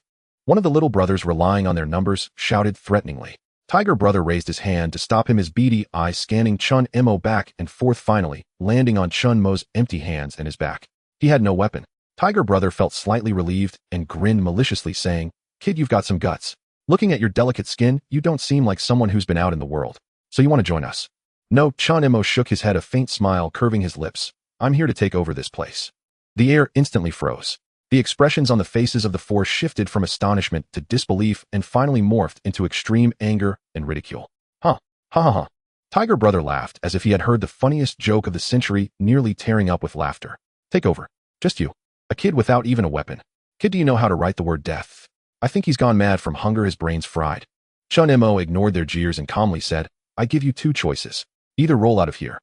One of the little brothers, relying on their numbers, shouted threateningly. Tiger Brother raised his hand to stop him, his beady eyes scanning Chen Mo back and forth, finally landing on Chen Mo's empty hands and his back. He had no weapon. Tiger Brother felt slightly relieved and grinned maliciously, saying, "Kid, you've got some guts. Looking at your delicate skin, you don't seem like someone who's been out in the world. So you want to join us?" "No," Chen Mo shook his head, a faint smile curving his lips. "I'm here to take over this place." The air instantly froze. The expressions on the faces of the four shifted from astonishment to disbelief and finally morphed into extreme anger and ridicule. "Huh. Ha ha ha." Tiger Brother laughed as if he had heard the funniest joke of the century, nearly tearing up with laughter. "Take over. Just you. A kid without even a weapon. Kid, do you know how to write the word death?" "I think he's gone mad from hunger, his brain's fried." Chen Mo ignored their jeers and calmly said, "I give you two choices. Either roll out of here."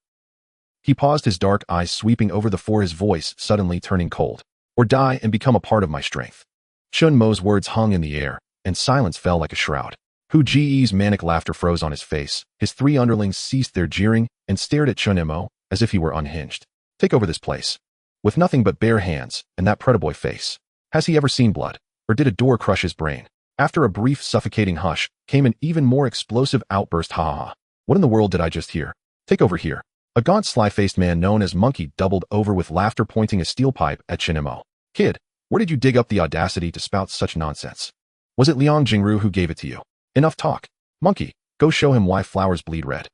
He paused, his dark eyes sweeping over the four, his voice suddenly turning cold. "Or die and become a part of my strength." Chen Mo's words hung in the air, and silence fell like a shroud. Hu Ji's manic laughter froze on his face. His three underlings ceased their jeering and stared at Chen Mo as if he were unhinged. "Take over this place. With nothing but bare hands and that predaboy face. Has he ever seen blood? Or did a door crush his brain?" After a brief suffocating hush, came an even more explosive outburst. "Ha ha ha. What in the world did I just hear? Take over here." A gaunt, sly-faced man known as Monkey doubled over with laughter, pointing a steel pipe at Chen Mo. "Kid, where did you dig up the audacity to spout such nonsense? Was it Liang Jingru who gave it to you? Enough talk. Monkey, go show him why flowers bleed red."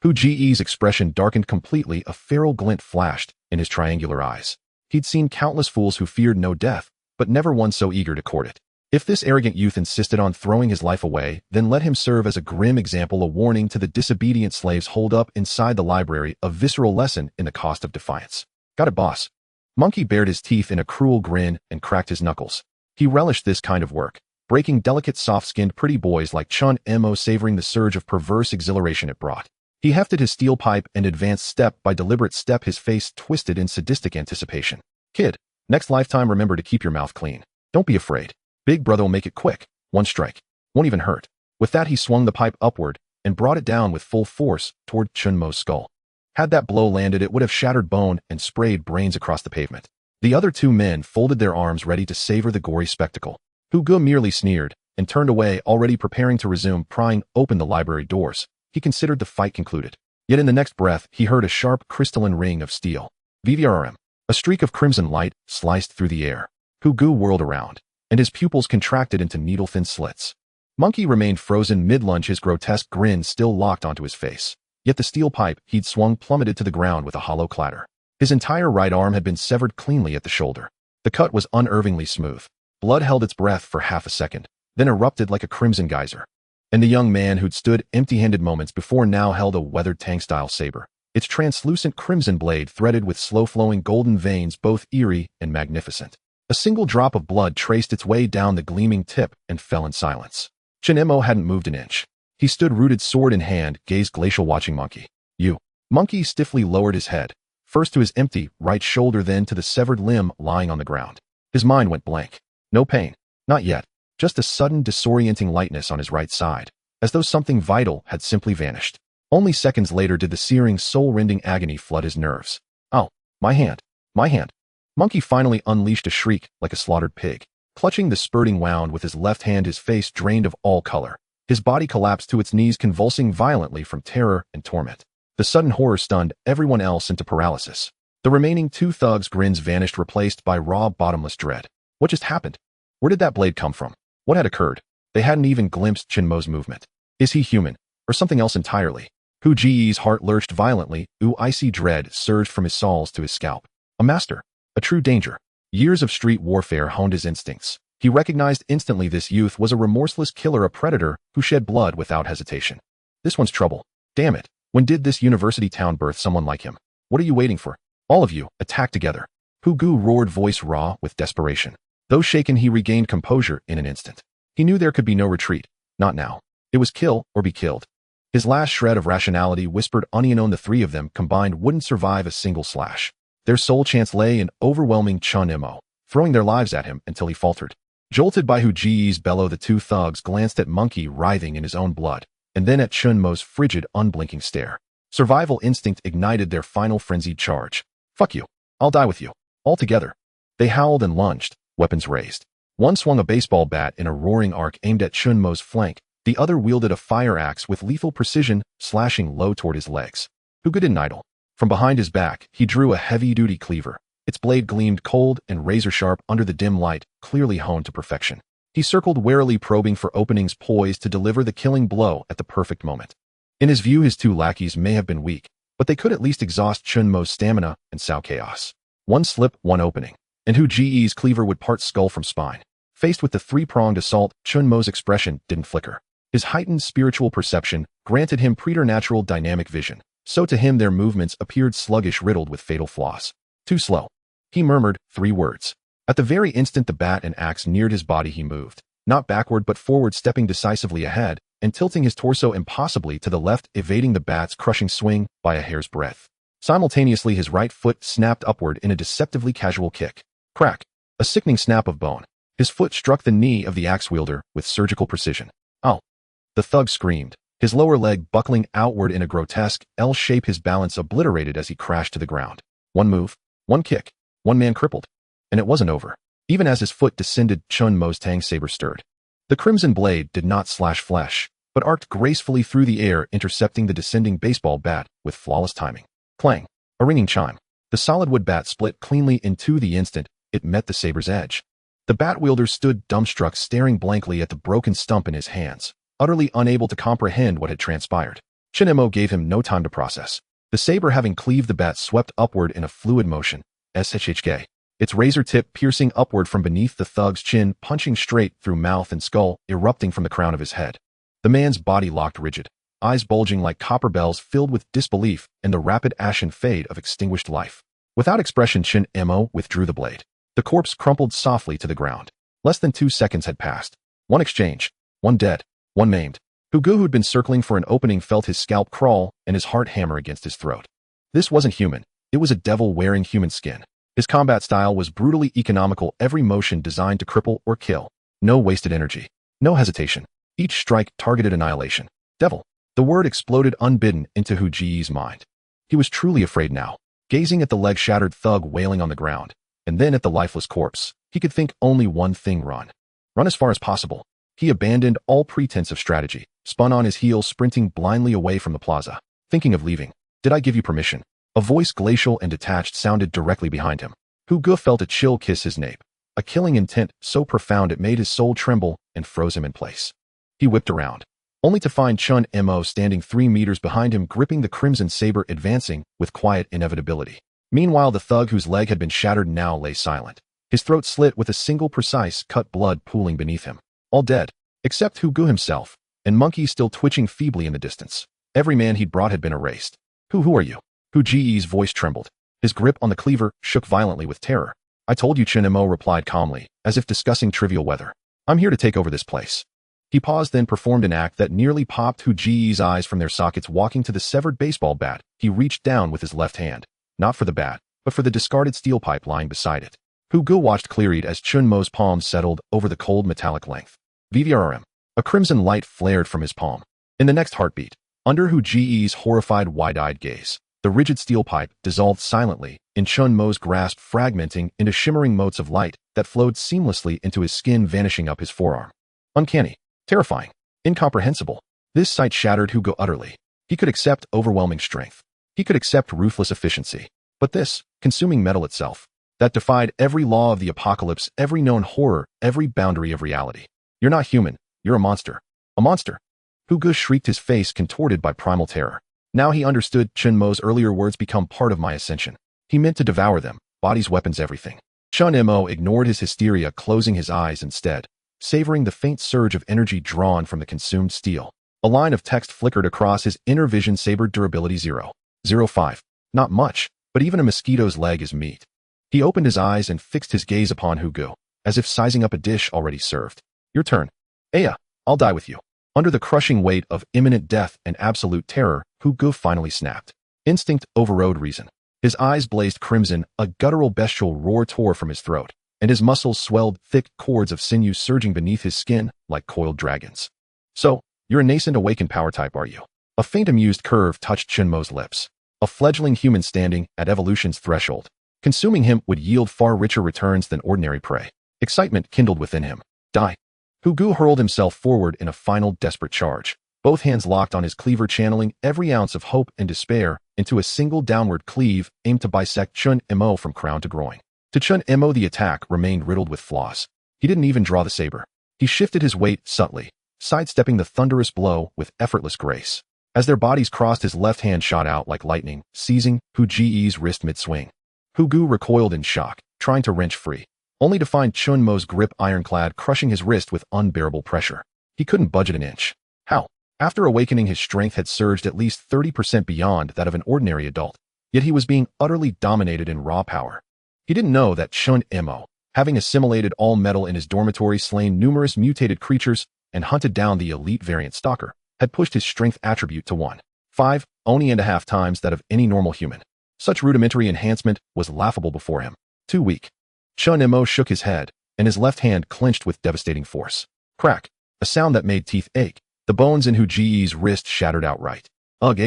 Hu Ji's expression darkened completely, a feral glint flashed in his triangular eyes. He'd seen countless fools who feared no death, but never one so eager to court it. If this arrogant youth insisted on throwing his life away, then let him serve as a grim example, a warning to the disobedient slaves holed up inside the library, a visceral lesson in the cost of defiance. "Got it, boss." Monkey bared his teeth in a cruel grin and cracked his knuckles. He relished this kind of work, breaking delicate, soft-skinned pretty boys like Chen Mo, savoring the surge of perverse exhilaration it brought. He hefted his steel pipe and advanced step by deliberate step, his face twisted in sadistic anticipation. "Kid, next lifetime remember to keep your mouth clean. Don't be afraid. Big Brother will make it quick. One strike. Won't even hurt." With that, he swung the pipe upward and brought it down with full force toward Chen Mo's skull. Had that blow landed, it would have shattered bone and sprayed brains across the pavement. The other two men folded their arms, ready to savor the gory spectacle. Hu Ge merely sneered and turned away, already preparing to resume prying open the library doors. He considered the fight concluded. Yet in the next breath, he heard a sharp crystalline ring of steel. VVRM. A streak of crimson light sliced through the air. Hu Ge whirled around, and his pupils contracted into needle-thin slits. Monkey remained frozen mid-lunge, his grotesque grin still locked onto his face. Yet the steel pipe he'd swung plummeted to the ground with a hollow clatter. His entire right arm had been severed cleanly at the shoulder. The cut was unervingly smooth. Blood held its breath for half a second, then erupted like a crimson geyser. And the young man who'd stood empty-handed moments before now held a weathered Tang-style saber, its translucent crimson blade threaded with slow-flowing golden veins, both eerie and magnificent. A single drop of blood traced its way down the gleaming tip and fell in silence. Chen Mo hadn't moved an inch. He stood rooted, sword in hand, gaze glacial, watching Monkey. "You." Monkey stiffly lowered his head, first to his empty right shoulder, then to the severed limb lying on the ground. His mind went blank. No pain. Not yet. Just a sudden disorienting lightness on his right side, as though something vital had simply vanished. Only seconds later did the searing, soul-rending agony flood his nerves. "Oh, my hand. My hand." Monkey finally unleashed a shriek like a slaughtered pig. Clutching the spurting wound with his left hand, his face drained of all color. His body collapsed to its knees, convulsing violently from terror and torment. The sudden horror stunned everyone else into paralysis. The remaining two thugs' grins vanished, replaced by raw, bottomless dread. What just happened? Where did that blade come from? What had occurred? They hadn't even glimpsed Chen Mo's movement. Is he human, or something else entirely? Hu Ji's heart lurched violently. Icy dread surged from his soles to his scalp. A master. A true danger. Years of street warfare honed his instincts. He recognized instantly this youth was a remorseless killer, a predator who shed blood without hesitation. This one's trouble. Damn it. When did this university town birth someone like him? What are you waiting for? All of you, attack together. Hu Ge roared, voice raw with desperation. Though shaken, he regained composure in an instant. He knew there could be no retreat. Not now. It was kill or be killed. His last shred of rationality whispered unknown the three of them combined wouldn't survive a single slash. Their sole chance lay in overwhelming Chen Mo, throwing their lives at him until he faltered. Jolted by Hu Ji's bellow, the two thugs glanced at Monkey writhing in his own blood, and then at Chen Mo's frigid, unblinking stare. Survival instinct ignited their final frenzied charge. "Fuck you. I'll die with you. All together." They howled and lunged, weapons raised. One swung a baseball bat in a roaring arc aimed at Chen Mo's flank, the other wielded a fire axe with lethal precision, slashing low toward his legs. Hu Ge didn't idle. From behind his back, he drew a heavy-duty cleaver. Its blade gleamed cold and razor-sharp under the dim light, clearly honed to perfection. He circled warily, probing for openings poised to deliver the killing blow at the perfect moment. In his view, his two lackeys may have been weak, but they could at least exhaust Chen Mo's stamina and sow chaos. One slip, one opening, and Hu Ge's cleaver would part skull from spine. Faced with the three-pronged assault, Chen Mo's expression didn't flicker. His heightened spiritual perception granted him preternatural dynamic vision, so to him their movements appeared sluggish, riddled with fatal flaws. Too slow. He murmured 3 words. At the very instant the bat and axe neared his body, he moved, not backward but forward, stepping decisively ahead and tilting his torso impossibly to the left, evading the bat's crushing swing by a hair's breadth. Simultaneously, his right foot snapped upward in a deceptively casual kick. Crack. A sickening snap of bone. His foot struck the knee of the axe wielder with surgical precision. Ow! The thug screamed, his lower leg buckling outward in a grotesque L shape, his balance obliterated as he crashed to the ground. One move, one kick, one man crippled. And it wasn't over. Even as his foot descended, Chen Mo's Tang saber stirred. The crimson blade did not slash flesh, but arced gracefully through the air, intercepting the descending baseball bat with flawless timing. Clang! A ringing chime. The solid wood bat split cleanly into the instant it met the saber's edge. The bat wielder stood dumbstruck, staring blankly at the broken stump in his hands, utterly unable to comprehend what had transpired. Chen Mo gave him no time to process. The saber, having cleaved the bat, swept upward in a fluid motion, shhk, its razor tip piercing upward from beneath the thug's chin, punching straight through mouth and skull, erupting from the crown of his head. The man's body locked rigid, eyes bulging like copper bells, filled with disbelief and the rapid ashen fade of extinguished life. Without expression, Chen Mo withdrew the blade. The corpse crumpled softly to the ground. Less than 2 seconds had passed. One exchange. One dead. One maimed. Hu Ge, who'd been circling for an opening, felt his scalp crawl and his heart hammer against his throat. This wasn't human. It was a devil wearing human skin. His combat style was brutally economical, every motion designed to cripple or kill. No wasted energy. No hesitation. Each strike targeted annihilation. Devil. The word exploded unbidden into Hu Ge's mind. He was truly afraid now. Gazing at the leg-shattered thug wailing on the ground, and then at the lifeless corpse, he could think only one thing: run. Run as far as possible. He abandoned all pretense of strategy, spun on his heels, sprinting blindly away from the plaza. Thinking of leaving. Did I give you permission? A voice, glacial and detached, sounded directly behind him. Hu Ge felt a chill kiss his nape, a killing intent so profound it made his soul tremble and froze him in place. He whipped around, only to find Chen Mo standing 3 meters behind him, gripping the crimson saber, advancing with quiet inevitability. Meanwhile, the thug whose leg had been shattered now lay silent, his throat slit with a single precise cut, blood pooling beneath him. All dead, except Hu Ge himself, and Monkey still twitching feebly in the distance. Every man he'd brought had been erased. Who are you? Hu Ge's voice trembled. His grip on the cleaver shook violently with terror. I told you, Chen Mo replied calmly, as if discussing trivial weather. I'm here to take over this place. He paused, then performed an act that nearly popped Hu Ge's eyes from their sockets. Walking to the severed baseball bat, he reached down with his left hand, not for the bat, but for the discarded steel pipe lying beside it. Hu Ge watched clear-eyed as Chen Mo's palm settled over the cold metallic length. VVRM. A crimson light flared from his palm. In the next heartbeat, under Hu Ge's horrified, wide-eyed gaze, the rigid steel pipe dissolved silently in Chen Mo's grasp, fragmenting into shimmering motes of light that flowed seamlessly into his skin, vanishing up his forearm. Uncanny. Terrifying. Incomprehensible. This sight shattered Hu Ge utterly. He could accept overwhelming strength. He could accept ruthless efficiency. But this, consuming metal itself, that defied every law of the apocalypse, every known horror, every boundary of reality. You're not human. You're a monster. A monster. Hu Ge shrieked, his face contorted by primal terror. Now he understood Chen Mo's earlier words: become part of my ascension. He meant to devour them, bodies, weapons, everything. Chen Mo ignored his hysteria, closing his eyes instead, savoring the faint surge of energy drawn from the consumed steel. A line of text flickered across his inner vision: saber durability 0.05. Not much, but even a mosquito's leg is meat. He opened his eyes and fixed his gaze upon Hu Ge, as if sizing up a dish already served. Your turn. Aya, I'll die with you. Under the crushing weight of imminent death and absolute terror, Hu Ge finally snapped. Instinct overrode reason. His eyes blazed crimson, a guttural bestial roar tore from his throat, and his muscles swelled, thick cords of sinew surging beneath his skin like coiled dragons. So, you're a nascent awakened power type, are you? A faint amused curve touched Chen Mo's lips. A fledgling human standing at evolution's threshold. Consuming him would yield far richer returns than ordinary prey. Excitement kindled within him. Die. Hu Gu hurled himself forward in a final desperate charge, both hands locked on his cleaver, channeling every ounce of hope and despair into a single downward cleave aimed to bisect Chen Mo from crown to groin. To Chen Mo, the attack remained riddled with flaws. He didn't even draw the saber. He shifted his weight subtly, sidestepping the thunderous blow with effortless grace. As their bodies crossed, his left hand shot out like lightning, seizing Hu Ji's wrist mid-swing. Hu Gu recoiled in shock, trying to wrench free, only to find Chen Mo's grip ironclad, crushing his wrist with unbearable pressure. He couldn't budge it an inch. How? After awakening, his strength had surged at least 30% beyond that of an ordinary adult, yet he was being utterly dominated in raw power. He didn't know that Chen Mo, having assimilated all metal in his dormitory, slain numerous mutated creatures, and hunted down the elite variant Stalker, had pushed his strength attribute to 1.5, only and a half times that of any normal human. Such rudimentary enhancement was laughable before him. Too weak. Chen Mo shook his head, and his left hand clenched with devastating force. Crack. A sound that made teeth ache. The bones in Hu Ji's wrist shattered outright. Ugh.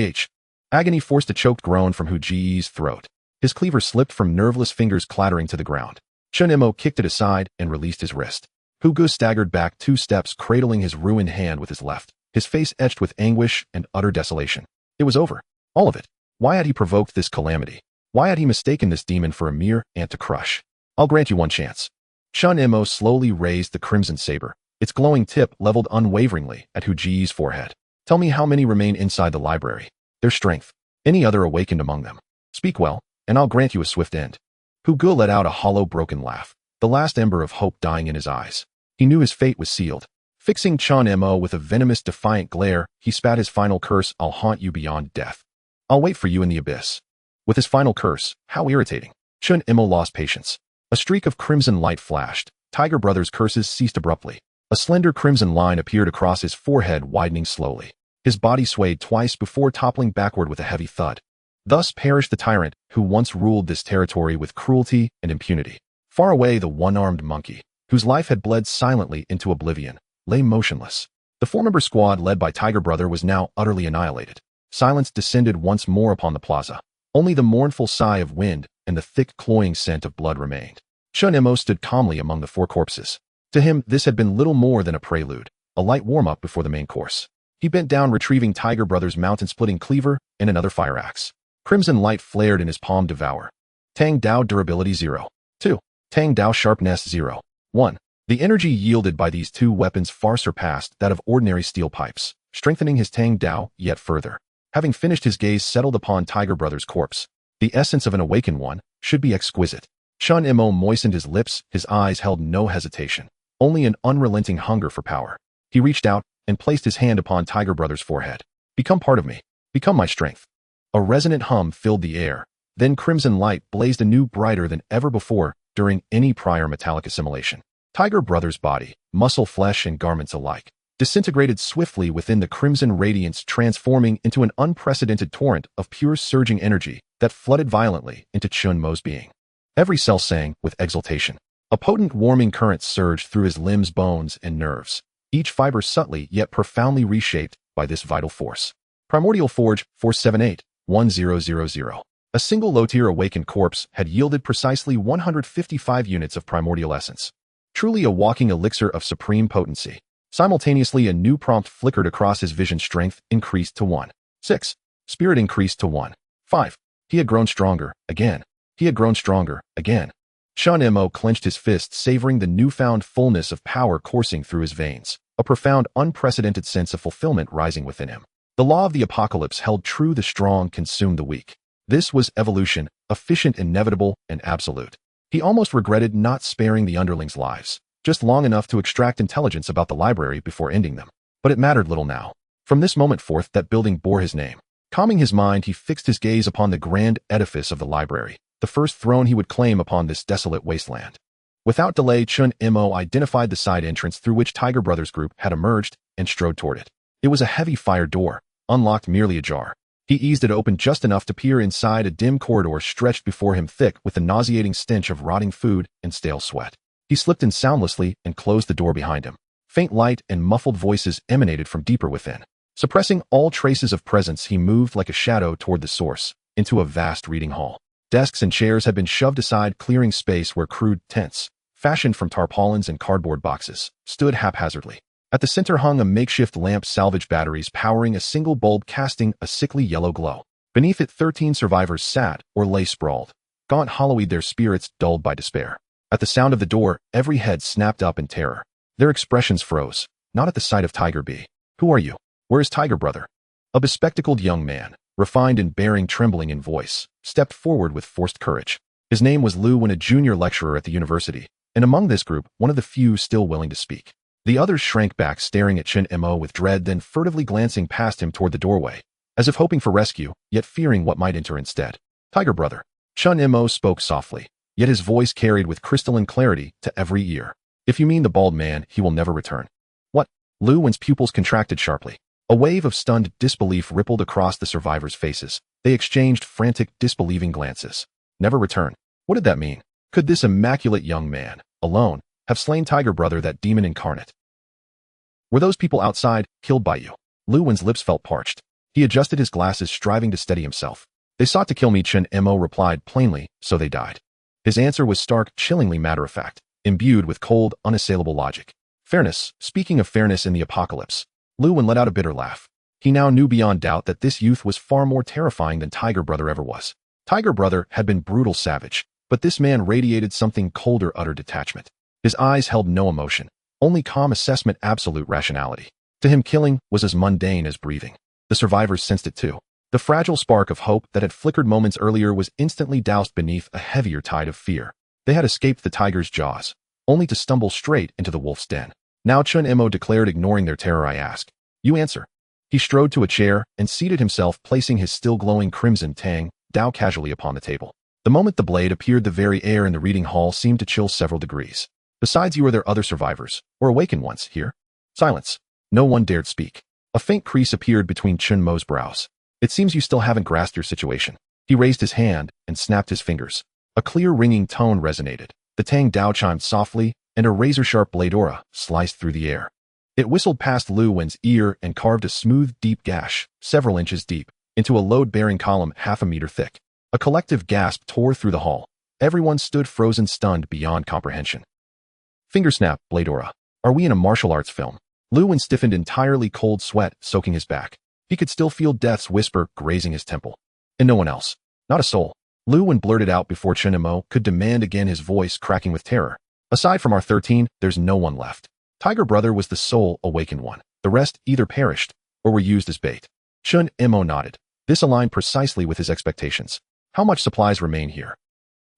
Agony forced a choked groan from Hu Ji's throat. His cleaver slipped from nerveless fingers, clattering to the ground. Chen Mo kicked it aside and released his wrist. Hu Gu staggered back 2 steps, cradling his ruined hand with his left, his face etched with anguish and utter desolation. It was over. All of it. Why had he provoked this calamity? Why had he mistaken this demon for a mere ant to crush? I'll grant you one chance. Chen Mo slowly raised the crimson saber, its glowing tip leveled unwaveringly at Hu Ji's forehead. Tell me how many remain inside the library. Their strength. Any other awakened among them. Speak well, and I'll grant you a swift end. Hu Gu let out a hollow, broken laugh, the last ember of hope dying in his eyes. He knew his fate was sealed. Fixing Chen Mo with a venomous, defiant glare, he spat his final curse, I'll haunt you beyond death. I'll wait for you in the abyss. With his final curse, how irritating. Chen Mo lost patience. A streak of crimson light flashed. Tiger Brother's curses ceased abruptly. A slender crimson line appeared across his forehead, widening slowly. His body swayed twice before toppling backward with a heavy thud. Thus perished the tyrant who once ruled this territory with cruelty and impunity. Far away, the one-armed monkey, whose life had bled silently into oblivion, lay motionless. The 4-member squad led by Tiger Brother was now utterly annihilated. Silence descended once more upon the plaza. Only the mournful sigh of wind and the thick, cloying scent of blood remained. Chen Mo stood calmly among the 4 corpses. To him, this had been little more than a prelude, a light warm-up before the main course. He bent down, retrieving Tiger Brother's mountain-splitting cleaver and another fire axe. Crimson light flared in his palm. Devour. Tang Dao durability 0. 2. Tang Dao sharpness 0. 1. The energy yielded by these 2 weapons far surpassed that of ordinary steel pipes, strengthening his Tang Dao yet further. Having finished, his gaze settled upon Tiger Brother's corpse. The essence of an awakened one should be exquisite. Chen Mo moistened his lips, his eyes held no hesitation, only an unrelenting hunger for power. He reached out and placed his hand upon Tiger Brother's forehead. Become part of me. Become my strength. A resonant hum filled the air. Then crimson light blazed anew, brighter than ever before during any prior metallic assimilation. Tiger Brother's body, muscle, flesh, and garments alike, disintegrated swiftly within the crimson radiance, transforming into an unprecedented torrent of pure surging energy that flooded violently into Chen Mo's being. Every cell sang with exultation. A potent warming current surged through his limbs, bones, and nerves, each fiber subtly yet profoundly reshaped by this vital force. Primordial Forge 478-1000. A single low-tier awakened corpse had yielded precisely 155 units of primordial essence. Truly a walking elixir of supreme potency. Simultaneously, a new prompt flickered across his vision. Strength increased to 1.6. Spirit increased to 1.5. He had grown stronger again. He had grown stronger again. Chen Mo clenched his fist, savoring the newfound fullness of power coursing through his veins, a profound, unprecedented sense of fulfillment rising within him. The law of the apocalypse held true: the strong consume the weak. This was evolution, efficient, inevitable, and absolute. He almost regretted not sparing the underlings' lives, just long enough to extract intelligence about the library before ending them. But it mattered little now. From this moment forth, that building bore his name. Calming his mind, he fixed his gaze upon the grand edifice of the library, the first throne he would claim upon this desolate wasteland. Without delay, Chen Mo identified the side entrance through which Tiger Brothers' group had emerged and strode toward it. It was a heavy fire door, unlocked merely ajar. He eased it open just enough to peer inside. A dim corridor stretched before him, thick with the nauseating stench of rotting food and stale sweat. He slipped in soundlessly and closed the door behind him. Faint light and muffled voices emanated from deeper within. Suppressing all traces of presence, he moved like a shadow toward the source, into a vast reading hall. Desks and chairs had been shoved aside, clearing space where crude, tense fashioned from tarpaulins and cardboard boxes, stood haphazardly. At the center hung a makeshift lamp, salvage batteries powering a single bulb casting a sickly yellow glow. Beneath it 13 survivors sat or lay sprawled, gaunt, hollow-eyed, their spirits dulled by despair. At the sound of the door, every head snapped up in terror. Their expressions froze, not at the sight of Tiger B. "Who are you? Where is Tiger Brother?" A bespectacled young man, refined in bearing, trembling in voice, stepped forward with forced courage. His name was Lu Wen, a junior lecturer at the university, and among this group, one of the few still willing to speak. The others shrank back, staring at Chen Mo with dread, then furtively glancing past him toward the doorway, as if hoping for rescue, yet fearing what might enter instead. "Tiger Brother." Chen Mo spoke softly, yet his voice carried with crystalline clarity to every ear. "If you mean the bald man, he will never return." "What?" Lu Wen's pupils contracted sharply. A wave of stunned disbelief rippled across the survivors' faces. They exchanged frantic, disbelieving glances. Never return. What did that mean? Could this immaculate young man, alone, have slain Tiger Brother, that demon incarnate? Were those people outside killed by you? Lu Wen's lips felt parched. He adjusted his glasses, striving to steady himself. "They sought to kill me," Chen Mo replied plainly, "so they died." His answer was stark, chillingly matter-of-fact, imbued with cold, unassailable logic. Fairness. Speaking of fairness in the apocalypse, Lu Wen let out a bitter laugh. He now knew beyond doubt that this youth was far more terrifying than Tiger Brother ever was. Tiger Brother had been brutal, savage, but this man radiated something colder, utter detachment. His eyes held no emotion, only calm assessment, absolute rationality. To him, killing was as mundane as breathing. The survivors sensed it too. The fragile spark of hope that had flickered moments earlier was instantly doused beneath a heavier tide of fear. They had escaped the tiger's jaws, only to stumble straight into the wolf's den. "Now," Chen Mo declared, ignoring their terror, "I ask. You answer." He strode to a chair and seated himself, placing his still glowing crimson Tang Dao casually upon the table. The moment the blade appeared, the very air in the reading hall seemed to chill several degrees. "Besides you, are there other survivors, or awakened ones, here?" Silence. No one dared speak. A faint crease appeared between Chen Mo's brows. "It seems you still haven't grasped your situation." He raised his hand and snapped his fingers. A clear, ringing tone resonated. The Tang Dao chimed softly, and a razor-sharp blade aura sliced through the air. It whistled past Lu Wen's ear and carved a smooth, deep gash, several inches deep, into a load-bearing column half a meter thick. A collective gasp tore through the hall. Everyone stood frozen, stunned beyond comprehension. Finger snap, blade aura. Are we in a martial arts film? Lu Wen stiffened, entirely, cold sweat soaking his back. He could still feel death's whisper grazing his temple. And no one else. Not a soul. Lu Wen blurted out before Chen Mo could demand again, his voice cracking with terror. "Aside from our 13, there's no one left. Tiger Brother was the sole awakened one. The rest either perished or were used as bait." Chen Mo nodded. This aligned precisely with his expectations. "How much supplies remain here?"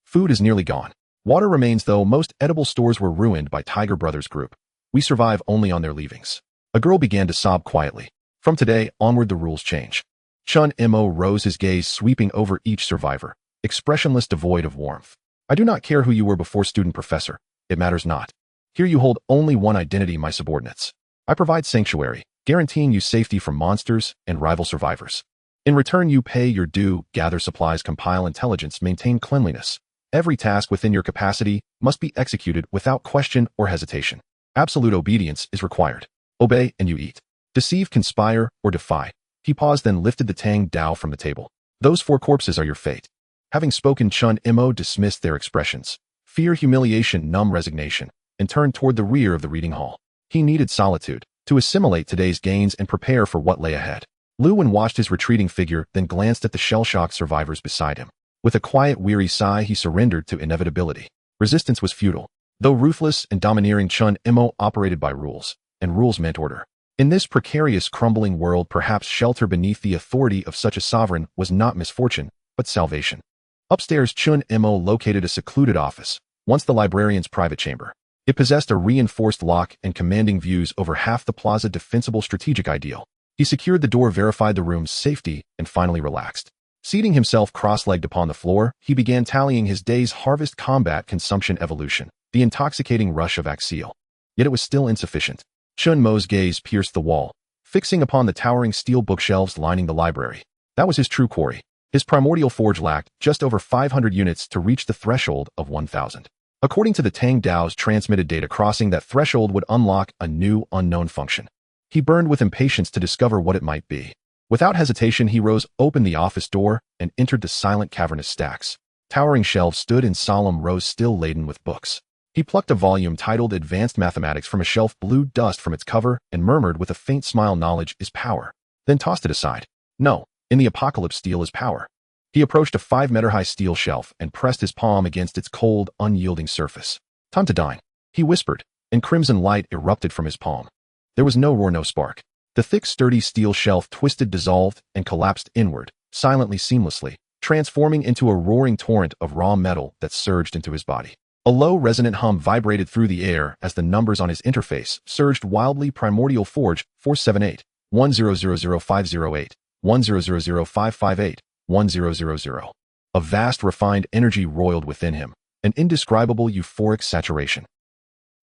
"Food is nearly gone. Water remains, though most edible stores were ruined by Tiger Brothers' group. We survive only on their leavings." A girl began to sob quietly. "From today onward, the rules change." Chen Mo rose, his gaze sweeping over each survivor, expressionless, devoid of warmth. "I do not care who you were before, student professor. It matters not. Here you hold only one identity, my subordinates. I provide sanctuary, guaranteeing you safety from monsters and rival survivors. In return, you pay your due, gather supplies, compile intelligence, maintain cleanliness. Every task within your capacity must be executed without question or hesitation. Absolute obedience is required. Obey and you eat. Deceive, conspire, or defy." He paused, then lifted the Tang Dao from the table. "Those 4 corpses are your fate." Having spoken, Chen Mo dismissed their expressions. Fear, humiliation, numb resignation, and turned toward the rear of the reading hall. He needed solitude to assimilate today's gains and prepare for what lay ahead. Lu Wen watched his retreating figure, then glanced at the shell-shocked survivors beside him. With a quiet, weary sigh, he surrendered to inevitability. Resistance was futile. Though ruthless and domineering, Chen Mo operated by rules, and rules meant order. In this precarious, crumbling world, perhaps shelter beneath the authority of such a sovereign was not misfortune, but salvation. Upstairs, Chen Mo located a secluded office, once the librarian's private chamber. It possessed a reinforced lock and commanding views over half the plaza, defensible strategic ideal. He secured the door, verified the room's safety, and finally relaxed. Seating himself cross-legged upon the floor, he began tallying his day's harvest, combat, consumption, evolution, the intoxicating rush of axial. Yet it was still insufficient. Chen Mo's gaze pierced the wall, fixing upon the towering steel bookshelves lining the library. That was his true quarry. His primordial forge lacked just over 500 units to reach the threshold of 1,000. According to the Tang Dao's transmitted data, crossing that threshold would unlock a new, unknown function. He burned with impatience to discover what it might be. Without hesitation, he rose, opened the office door, and entered the silent, cavernous stacks. Towering shelves stood in solemn rows, still laden with books. He plucked a volume titled Advanced Mathematics from a shelf, blew dust from its cover, and murmured with a faint smile, "Knowledge is power," then tossed it aside. No, in the apocalypse, steel is power. He approached a 5-meter-high steel shelf and pressed his palm against its cold, unyielding surface. "Time to dine," he whispered, and crimson light erupted from his palm. There was no roar, no spark. The thick, sturdy steel shelf twisted, dissolved, and collapsed inward, silently, seamlessly, transforming into a roaring torrent of raw metal that surged into his body. A low, resonant hum vibrated through the air as the numbers on his interface surged wildly. Primordial Forge 478, 10000508, 10000558, 1000. A vast, refined energy roiled within him, an indescribable euphoric saturation.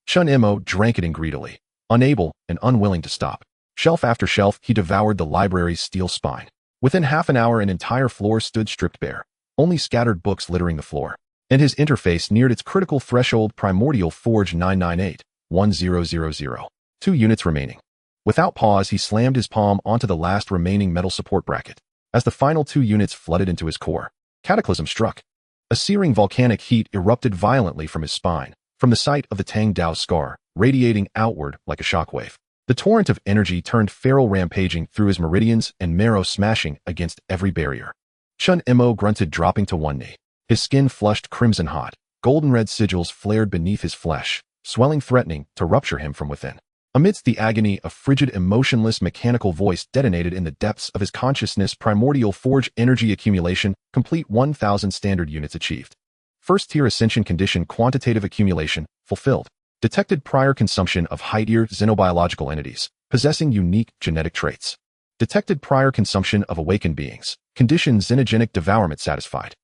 Chen Mo drank it in greedily, unable and unwilling to stop. Shelf after shelf, he devoured the library's steel spine. Within half an hour, an entire floor stood stripped bare, only scattered books littering the floor. And his interface neared its critical threshold. Primordial Forge 998, 1000. 2 units remaining. Without pause, he slammed his palm onto the last remaining metal support bracket. As the final 2 units flooded into his core, cataclysm struck. A searing volcanic heat erupted violently from his spine, from the site of the Tang Dao scar, radiating outward like a shockwave. The torrent of energy turned feral, rampaging through his meridians and marrow, smashing against every barrier. Chen Mo grunted, dropping to one knee. His skin flushed crimson hot. Golden red sigils flared beneath his flesh, swelling, threatening to rupture him from within. Amidst the agony, a frigid, emotionless, mechanical voice detonated in the depths of his consciousness. Primordial Forge energy accumulation complete. 1,000 standard units achieved. First-tier ascension condition quantitative accumulation fulfilled. Detected prior consumption of high-tier xenobiological entities possessing unique genetic traits. Detected prior consumption of awakened beings. Condition xenogenic devourment satisfied.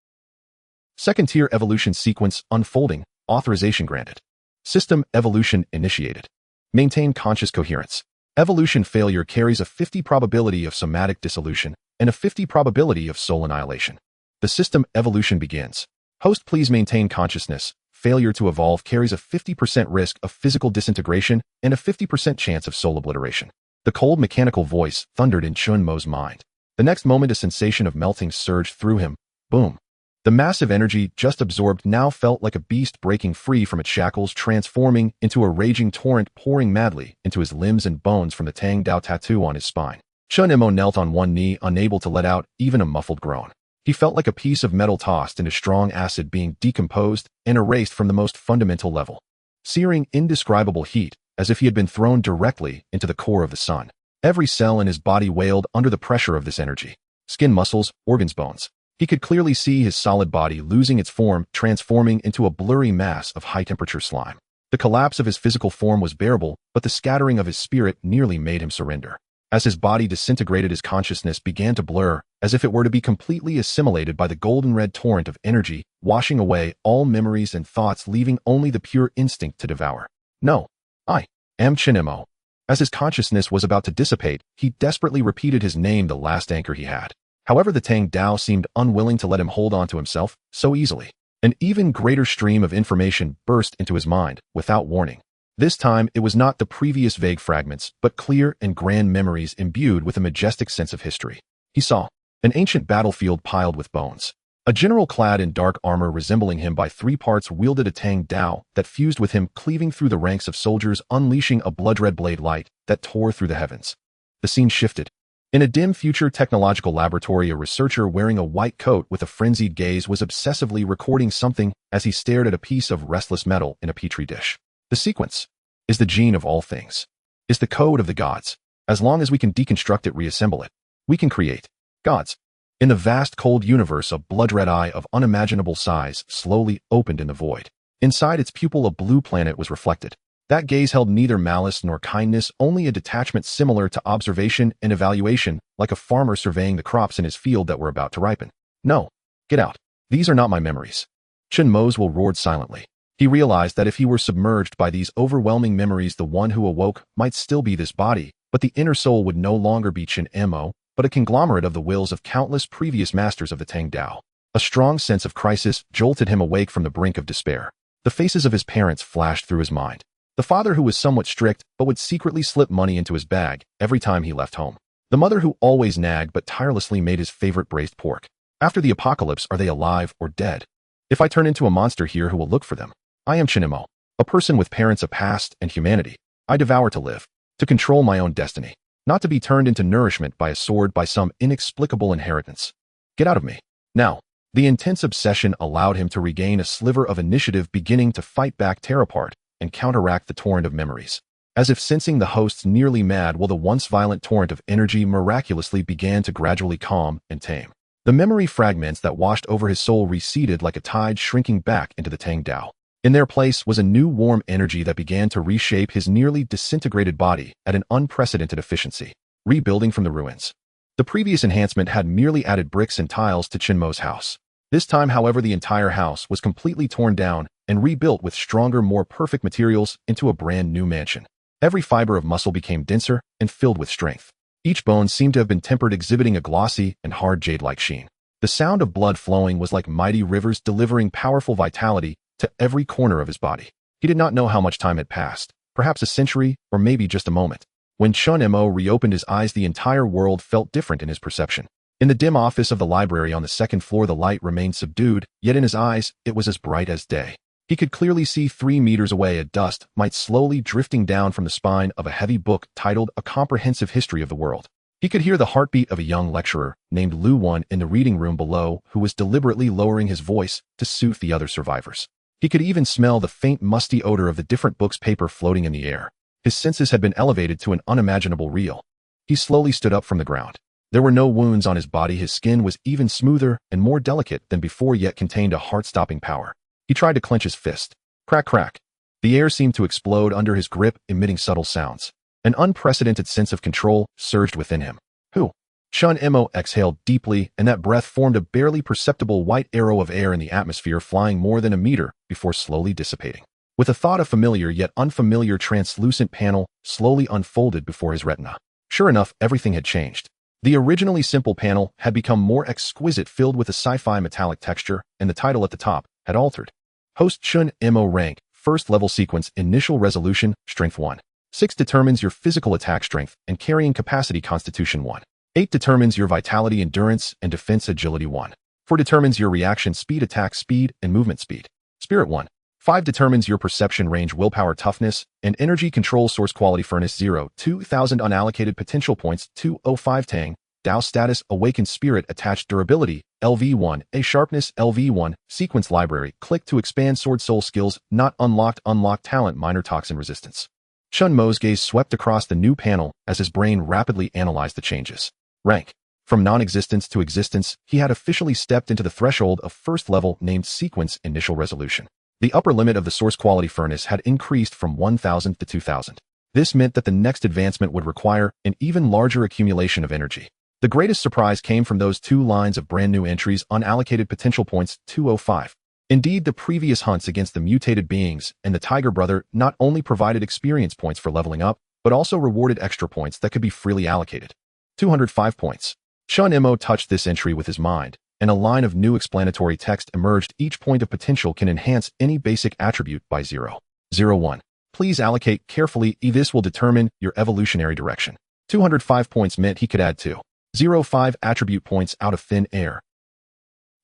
Second-tier evolution sequence unfolding. Authorization granted. System evolution initiated. Maintain conscious coherence. Evolution failure carries a 50 probability of somatic dissolution and a 50 probability of soul annihilation. The system evolution begins. Host, please maintain consciousness. Failure to evolve carries a 50% risk of physical disintegration and a 50% chance of soul obliteration. The cold, mechanical voice thundered in Chen Mo's mind. The next moment, a sensation of melting surged through him. Boom. The massive energy just absorbed now felt like a beast breaking free from its shackles, transforming into a raging torrent, pouring madly into his limbs and bones from the Tang Dao tattoo on his spine. Chen Mo knelt on one knee, unable to let out even a muffled groan. He felt like a piece of metal tossed into strong acid, being decomposed and erased from the most fundamental level. Searing, indescribable heat, as if he had been thrown directly into the core of the sun. Every cell in his body wailed under the pressure of this energy. Skin, muscles, organs, bones. He could clearly see his solid body losing its form, transforming into a blurry mass of high-temperature slime. The collapse of his physical form was bearable, but the scattering of his spirit nearly made him surrender. As his body disintegrated, his consciousness began to blur, as if it were to be completely assimilated by the golden red torrent of energy, washing away all memories and thoughts, leaving only the pure instinct to devour. No, I am Chen Mo. As his consciousness was about to dissipate, he desperately repeated his name, the last anchor he had. However, the Tang Dao seemed unwilling to let him hold on to himself so easily. An even greater stream of information burst into his mind, without warning. This time, it was not the previous vague fragments, but clear and grand memories imbued with a majestic sense of history. He saw an ancient battlefield piled with bones. A general clad in dark armor resembling him by 3 parts wielded a Tang Dao that fused with him, cleaving through the ranks of soldiers, unleashing a blood-red blade light that tore through the heavens. The scene shifted. In a dim future technological laboratory, a researcher wearing a white coat with a frenzied gaze was obsessively recording something as he stared at a piece of restless metal in a petri dish. The sequence is the gene of all things, is the code of the gods. As long as we can deconstruct it, reassemble it, we can create gods. In the vast cold universe, a blood-red eye of unimaginable size slowly opened in the void. Inside its pupil, a blue planet was reflected. That gaze held neither malice nor kindness, only a detachment similar to observation and evaluation, like a farmer surveying the crops in his field that were about to ripen. No, get out. These are not my memories. Chen Mo's will roared silently. He realized that if he were submerged by these overwhelming memories, the one who awoke might still be this body, but the inner soul would no longer be Chen Mo, but a conglomerate of the wills of countless previous masters of the Tang Dao. A strong sense of crisis jolted him awake from the brink of despair. The faces of his parents flashed through his mind. The father who was somewhat strict, but would secretly slip money into his bag every time he left home. The mother who always nagged but tirelessly made his favorite braised pork. After the apocalypse, are they alive or dead? If I turn into a monster here, who will look for them? I am Chen Mo. A person with parents of past and humanity. I devour to live, to control my own destiny, not to be turned into nourishment by a sword by some inexplicable inheritance. Get out of me. Now, the intense obsession allowed him to regain a sliver of initiative, beginning to fight back, tear apart, and counteract the torrent of memories. As if sensing the host's nearly mad will, the once violent torrent of energy miraculously began to gradually calm and tame. The memory fragments that washed over his soul receded like a tide, shrinking back into the Tang Dao. In their place was a new warm energy that began to reshape his nearly disintegrated body at an unprecedented efficiency, rebuilding from the ruins. The previous enhancement had merely added bricks and tiles to Chen Mo's house. This time, however, the entire house was completely torn down and rebuilt with stronger, more perfect materials into a brand new mansion. Every fiber of muscle became denser and filled with strength. Each bone seemed to have been tempered, exhibiting a glossy and hard jade-like sheen. The sound of blood flowing was like mighty rivers, delivering powerful vitality to every corner of his body. He did not know how much time had passed, perhaps a century or maybe just a moment. When Chen Mo reopened his eyes, the entire world felt different in his perception. In the dim office of the library on the second floor, the light remained subdued, yet in his eyes, it was as bright as day. He could clearly see 3 meters away a dust mite slowly drifting down from the spine of a heavy book titled A Comprehensive History of the World. He could hear the heartbeat of a young lecturer named Lu Wan in the reading room below, who was deliberately lowering his voice to soothe the other survivors. He could even smell the faint musty odor of the different books' paper floating in the air. His senses had been elevated to an unimaginable real. He slowly stood up from the ground. There were no wounds on his body. His skin was even smoother and more delicate than before, yet contained a heart-stopping power. He tried to clench his fist. Crack, crack. The air seemed to explode under his grip, emitting subtle sounds. An unprecedented sense of control surged within him. Who? Chen Mo exhaled deeply, and that breath formed a barely perceptible white arrow of air in the atmosphere, flying more than a meter before slowly dissipating. With a thought, a familiar yet unfamiliar translucent panel slowly unfolded before his retina. Sure enough, everything had changed. The originally simple panel had become more exquisite, filled with a sci-fi metallic texture, and the title at the top had altered. Host Chen Mo rank, first level sequence, initial resolution, strength 1. 6 determines your physical attack strength and carrying capacity, constitution 1. 8 determines your vitality, endurance, and defense, agility 1. 4 determines your reaction speed, attack speed, and movement speed, spirit 1. 5 determines your perception range, willpower, toughness, and energy control, source quality, furnace 0, 2,000 unallocated potential points, 205 Tang, Dao status, awakened spirit, attached durability, LV1, A sharpness, LV1, sequence library, click to expand sword soul skills, not unlocked, unlocked talent, minor toxin resistance. Chen Mo's gaze swept across the new panel as his brain rapidly analyzed the changes. Rank. From non-existence to existence, he had officially stepped into the threshold of first level, named sequence initial resolution. The upper limit of the source quality furnace had increased from 1,000 to 2,000. This meant that the next advancement would require an even larger accumulation of energy. The greatest surprise came from those 2 lines of brand new entries, unallocated potential points, 205. Indeed, the previous hunts against the mutated beings and the Tiger Brother not only provided experience points for leveling up, but also rewarded extra points that could be freely allocated. 205 points. Chen Mo touched this entry with his mind, and a line of new explanatory text emerged. Each point of potential can enhance any basic attribute by 0.01. Please allocate carefully. This will determine your evolutionary direction. 205 points meant he could add 2.05 attribute points out of thin air.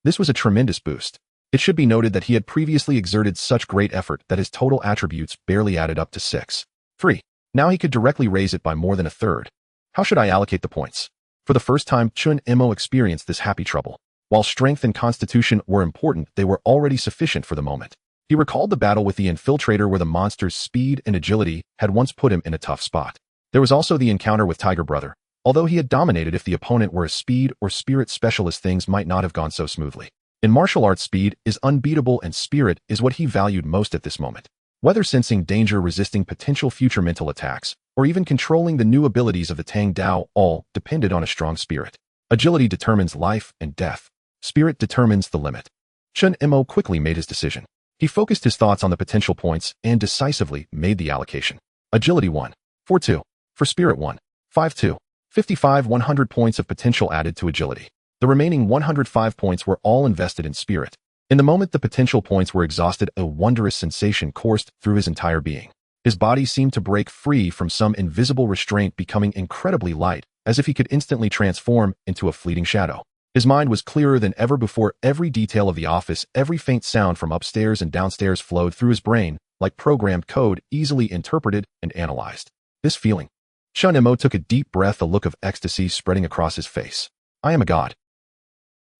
This was a tremendous boost. It should be noted that he had previously exerted such great effort that his total attributes barely added up to 6.3. Now he could directly raise it by more than a third. How should I allocate the points? For the first time, Chen Mo experienced this happy trouble. While strength and constitution were important, they were already sufficient for the moment. He recalled the battle with the infiltrator, where the monster's speed and agility had once put him in a tough spot. There was also the encounter with Tiger Brother. Although he had dominated, if the opponent were a speed or spirit specialist, things might not have gone so smoothly. In martial arts, speed is unbeatable, and spirit is what he valued most at this moment. Whether sensing danger, resisting potential future mental attacks, or even controlling the new abilities of the Tang Dao, all depended on a strong spirit. Agility determines life and death. Spirit determines the limit. Chen Mo quickly made his decision. He focused his thoughts on the potential points and decisively made the allocation. Agility 1. 4.2. For spirit 1. 5.2. 55 100 points of potential added to agility. The remaining 105 points were all invested in spirit. In the moment the potential points were exhausted, a wondrous sensation coursed through his entire being. His body seemed to break free from some invisible restraint, becoming incredibly light, as if he could instantly transform into a fleeting shadow. His mind was clearer than ever before. Every detail of the office, every faint sound from upstairs and downstairs flowed through his brain like programmed code, easily interpreted and analyzed. This feeling. Chen Mo took a deep breath, a look of ecstasy spreading across his face. I am a god.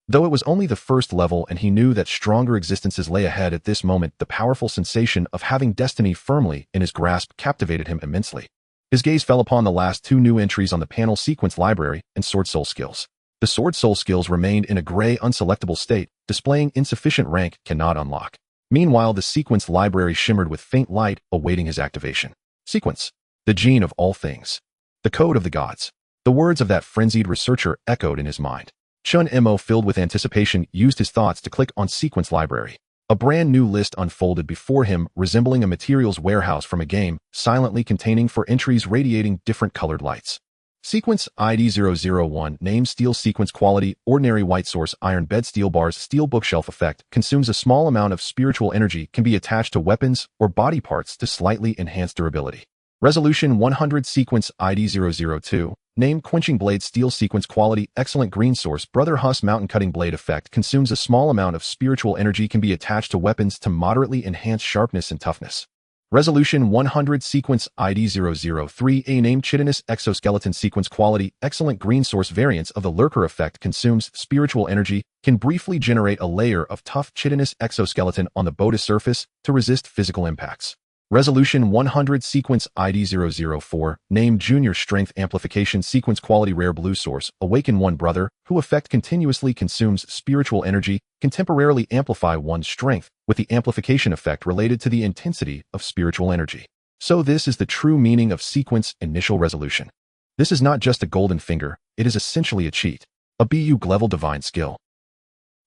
Though it was only the first level and he knew that stronger existences lay ahead at this moment, the powerful sensation of having destiny firmly in his grasp captivated him immensely. His gaze fell upon the last two new entries on the panel: sequence library and sword soul skills. The sword soul skills remained in a gray, unselectable state, displaying insufficient rank, cannot unlock. Meanwhile, the sequence library shimmered with faint light, awaiting his activation. Sequence. The gene of all things. The code of the gods. The words of that frenzied researcher echoed in his mind. Chen Mo, filled with anticipation, used his thoughts to click on sequence library. A brand new list unfolded before him, resembling a materials warehouse from a game, silently containing 4 entries radiating different colored lights. Sequence ID 001, name steel sequence quality, ordinary white source, iron bed, steel bars, steel bookshelf effect, consumes a small amount of spiritual energy, can be attached to weapons or body parts to slightly enhance durability. Resolution 100, sequence ID 002, name quenching blade, steel sequence quality, excellent green source, brother Huss mountain cutting blade effect, consumes a small amount of spiritual energy, can be attached to weapons to moderately enhance sharpness and toughness. Resolution 100, sequence ID 003, a name chitinous exoskeleton sequence quality, excellent green source, variants of the lurker effect, consumes spiritual energy, can briefly generate a layer of tough chitinous exoskeleton on the bodice surface to resist physical impacts. Resolution 100, sequence ID 004, name junior strength amplification sequence quality, rare blue source, awaken one brother, who effect continuously consumes spiritual energy, can temporarily amplify one's strength, with the amplification effect related to the intensity of spiritual energy. So this is the true meaning of sequence initial resolution. This is not just a golden finger, it is essentially a cheat. A BU level divine skill.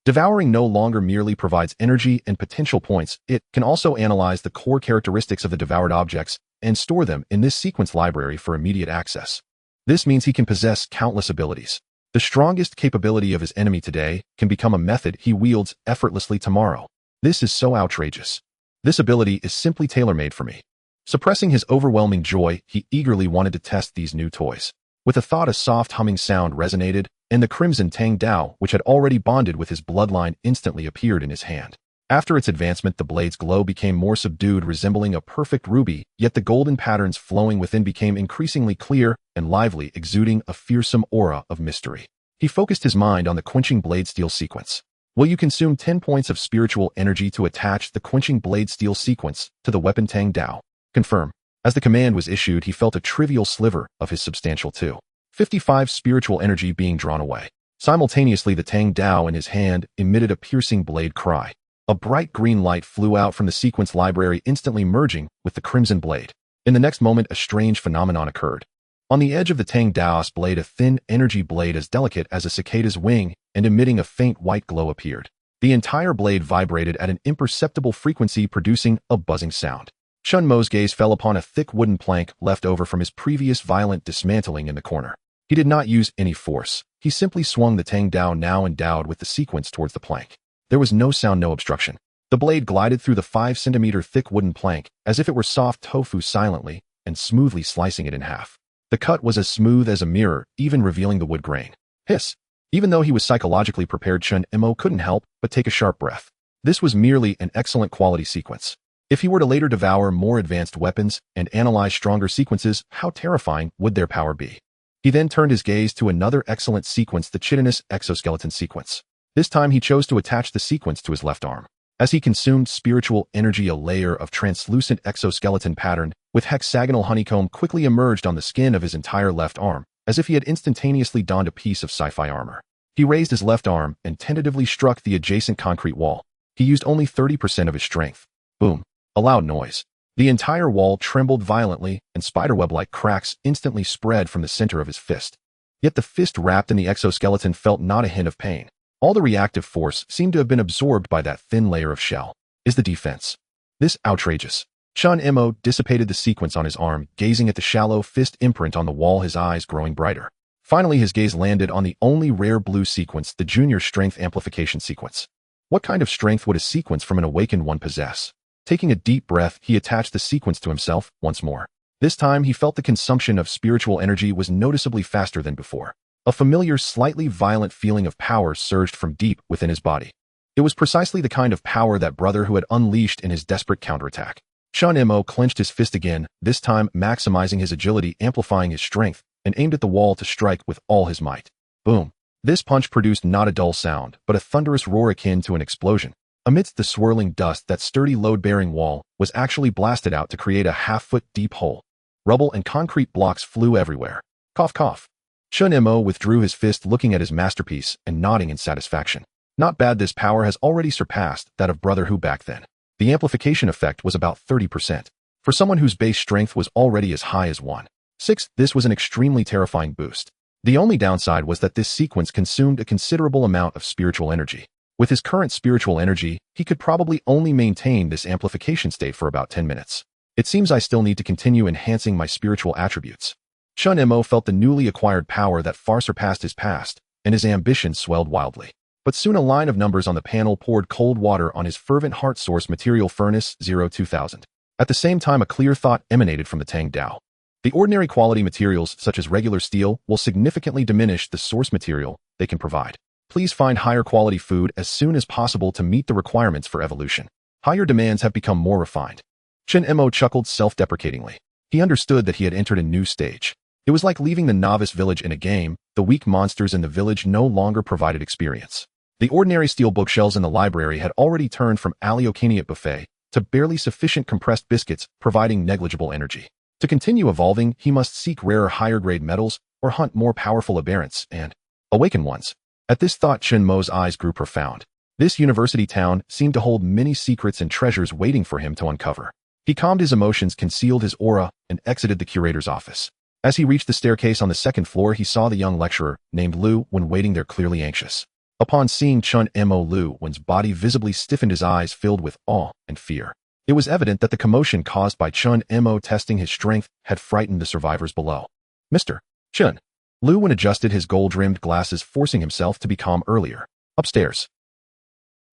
Devouring no longer merely provides energy and potential points, it can also analyze the core characteristics of the devoured objects and store them in this sequence library for immediate access. This means he can possess countless abilities. The strongest capability of his enemy today can become a method he wields effortlessly tomorrow. This is so outrageous. This ability is simply tailor-made for me. Suppressing his overwhelming joy, he eagerly wanted to test these new toys. With a thought, a soft humming sound resonated, and the crimson Tang Dao, which had already bonded with his bloodline, instantly appeared in his hand. After its advancement, the blade's glow became more subdued, resembling a perfect ruby, yet the golden patterns flowing within became increasingly clear and lively, exuding a fearsome aura of mystery. He focused his mind on the quenching blade steel sequence. Will you consume 10 points of spiritual energy to attach the quenching blade steel sequence to the weapon Tang Dao? Confirm. As the command was issued, he felt a trivial sliver of his substantial 255 spiritual energy being drawn away. Simultaneously, the Tang Dao in his hand emitted a piercing blade cry. A bright green light flew out from the sequence library, instantly merging with the crimson blade. In the next moment, a strange phenomenon occurred. On the edge of the Tang Dao's blade, a thin energy blade as delicate as a cicada's wing and emitting a faint white glow appeared. The entire blade vibrated at an imperceptible frequency, producing a buzzing sound. Chen Mo's gaze fell upon a thick wooden plank left over from his previous violent dismantling in the corner. He did not use any force. He simply swung the Tang Dao, now endowed with the sequence, towards the plank. There was no sound, no obstruction. The blade glided through the 5-centimeter thick wooden plank as if it were soft tofu, silently and smoothly slicing it in half. The cut was as smooth as a mirror, even revealing the wood grain. Hiss! Even though he was psychologically prepared, Chen Mo couldn't help but take a sharp breath. This was merely an excellent quality sequence. If he were to later devour more advanced weapons and analyze stronger sequences, how terrifying would their power be? He then turned his gaze to another excellent sequence, the chitinous exoskeleton sequence. This time he chose to attach the sequence to his left arm. As he consumed spiritual energy, a layer of translucent exoskeleton pattern with hexagonal honeycomb quickly emerged on the skin of his entire left arm, as if he had instantaneously donned a piece of sci-fi armor. He raised his left arm and tentatively struck the adjacent concrete wall. He used only 30% of his strength. Boom. A loud noise. The entire wall trembled violently, and spiderweb-like cracks instantly spread from the center of his fist. Yet the fist wrapped in the exoskeleton felt not a hint of pain. All the reactive force seemed to have been absorbed by that thin layer of shell. Is the defense this outrageous? Chen Mo dissipated the sequence on his arm, gazing at the shallow fist imprint on the wall, his eyes growing brighter. Finally, his gaze landed on the only rare blue sequence, the junior strength amplification sequence. What kind of strength would a sequence from an awakened one possess? Taking a deep breath, he attached the sequence to himself once more. This time, he felt the consumption of spiritual energy was noticeably faster than before. A familiar, slightly violent feeling of power surged from deep within his body. It was precisely the kind of power that brother who had unleashed in his desperate counterattack. Chen Mo clenched his fist again, this time maximizing his agility, amplifying his strength, and aimed at the wall to strike with all his might. Boom. This punch produced not a dull sound, but a thunderous roar akin to an explosion. Amidst the swirling dust, that sturdy load-bearing wall was actually blasted out to create a half-foot deep hole. Rubble and concrete blocks flew everywhere. Cough, cough. Chen Mo withdrew his fist, looking at his masterpiece and nodding in satisfaction. Not bad. This power has already surpassed that of Brother Who back then. The amplification effect was about 30%. For someone whose base strength was already as high as 1/6, this was an extremely terrifying boost. The only downside was that this sequence consumed a considerable amount of spiritual energy. With his current spiritual energy, he could probably only maintain this amplification state for about 10 minutes. It seems I still need to continue enhancing my spiritual attributes. Chen Mo felt the newly acquired power that far surpassed his past, and his ambition swelled wildly. But soon a line of numbers on the panel poured cold water on his fervent heart. Source material furnace 02000. At the same time, a clear thought emanated from the Tang Dao. The ordinary quality materials, such as regular steel, will significantly diminish the source material they can provide. Please find higher quality food as soon as possible to meet the requirements for evolution. Higher demands have become more refined. Chen Mo chuckled self-deprecatingly. He understood that he had entered a new stage. It was like leaving the novice village in a game. The weak monsters in the village no longer provided experience. The ordinary steel bookshelves in the library had already turned from Aleocaniate buffet to barely sufficient compressed biscuits, providing negligible energy. To continue evolving, he must seek rarer, higher-grade metals or hunt more powerful aberrants and awaken ones. At this thought, Chen Mo's eyes grew profound. This university town seemed to hold many secrets and treasures waiting for him to uncover. He calmed his emotions, concealed his aura, and exited the curator's office. As he reached the staircase on the second floor, he saw the young lecturer, named Lu Wen, waiting there, clearly anxious. Upon seeing Chen Mo, Lu Wen's body visibly stiffened, his eyes filled with awe and fear. It was evident that the commotion caused by Chen Mo testing his strength had frightened the survivors below. Mr. Chen. Lu Wen adjusted his gold-rimmed glasses, forcing himself to be calm. Earlier. Upstairs.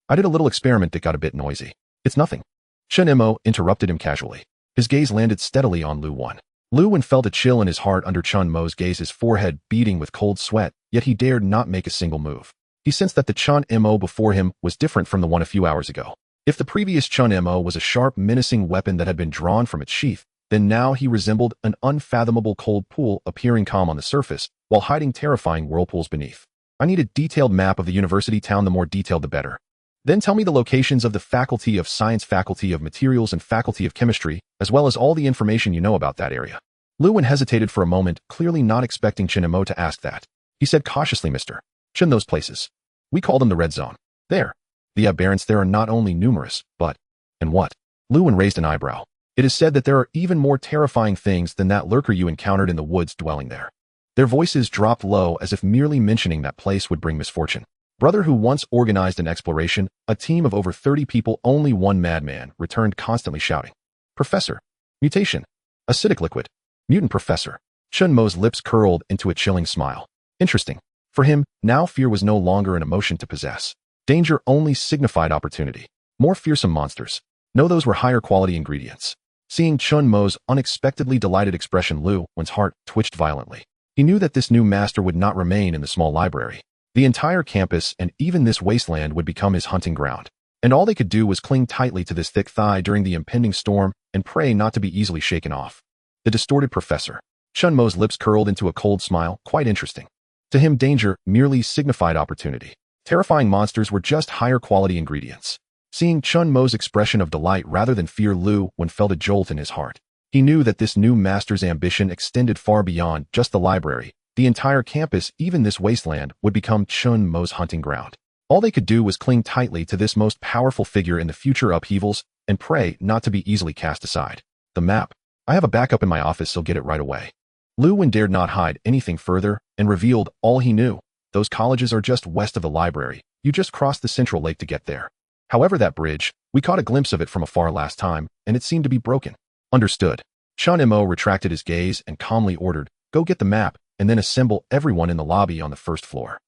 I did a little experiment that got a bit noisy. It's nothing. Chen Mo interrupted him casually. His gaze landed steadily on Lu Wen. Lu Wen felt a chill in his heart under Chen Mo's gaze, his forehead beating with cold sweat, yet he dared not make a single move. He sensed that the Chen Mo before him was different from the one a few hours ago. If the previous Chen Mo was a sharp, menacing weapon that had been drawn from its sheath, then now he resembled an unfathomable cold pool, appearing calm on the surface, while hiding terrifying whirlpools beneath. I need a detailed map of the university town, the more detailed the better. Then tell me the locations of the Faculty of Science, Faculty of Materials, and Faculty of Chemistry, as well as all the information you know about that area. Lu Wen hesitated for a moment, clearly not expecting Chen Mo to ask that. He said cautiously, Mr. Chen, those places. We call them the Red Zone. There. The aberrants there are not only numerous, but... And what? Lu Wen raised an eyebrow. It is said that there are even more terrifying things than that lurker you encountered in the woods dwelling there. Their voices dropped low, as if merely mentioning that place would bring misfortune. Brother Who once organized an exploration, a team of over 30 people, only one madman, returned constantly shouting. Professor. Mutation. Acidic liquid. Mutant professor. Chen Mo's lips curled into a chilling smile. Interesting. For him, now fear was no longer an emotion to possess. Danger only signified opportunity. More fearsome monsters. No, those were higher quality ingredients. Seeing Chen Mo's unexpectedly delighted expression, Lu Wen's heart twitched violently. He knew that this new master would not remain in the small library. The entire campus and even this wasteland would become his hunting ground. And all they could do was cling tightly to this thick thigh during the impending storm and pray not to be easily shaken off. The distorted professor. Chen Mo's lips curled into a cold smile, quite interesting. To him, danger merely signified opportunity. Terrifying monsters were just higher quality ingredients. Seeing Chen Mo's expression of delight rather than fear, Lu Wen felt a jolt in his heart. He knew that this new master's ambition extended far beyond just the library. The entire campus, even this wasteland, would become Chen Mo's hunting ground. All they could do was cling tightly to this most powerful figure in the future upheavals and pray not to be easily cast aside. The map. I have a backup in my office, so get it right away. Lu Wen dared not hide anything further and revealed all he knew. Those colleges are just west of the library. You just cross the central lake to get there. However, that bridge, we caught a glimpse of it from afar last time, and it seemed to be broken. Understood. Chen Mo retracted his gaze and calmly ordered, go get the map, and then assemble everyone in the lobby on the first floor.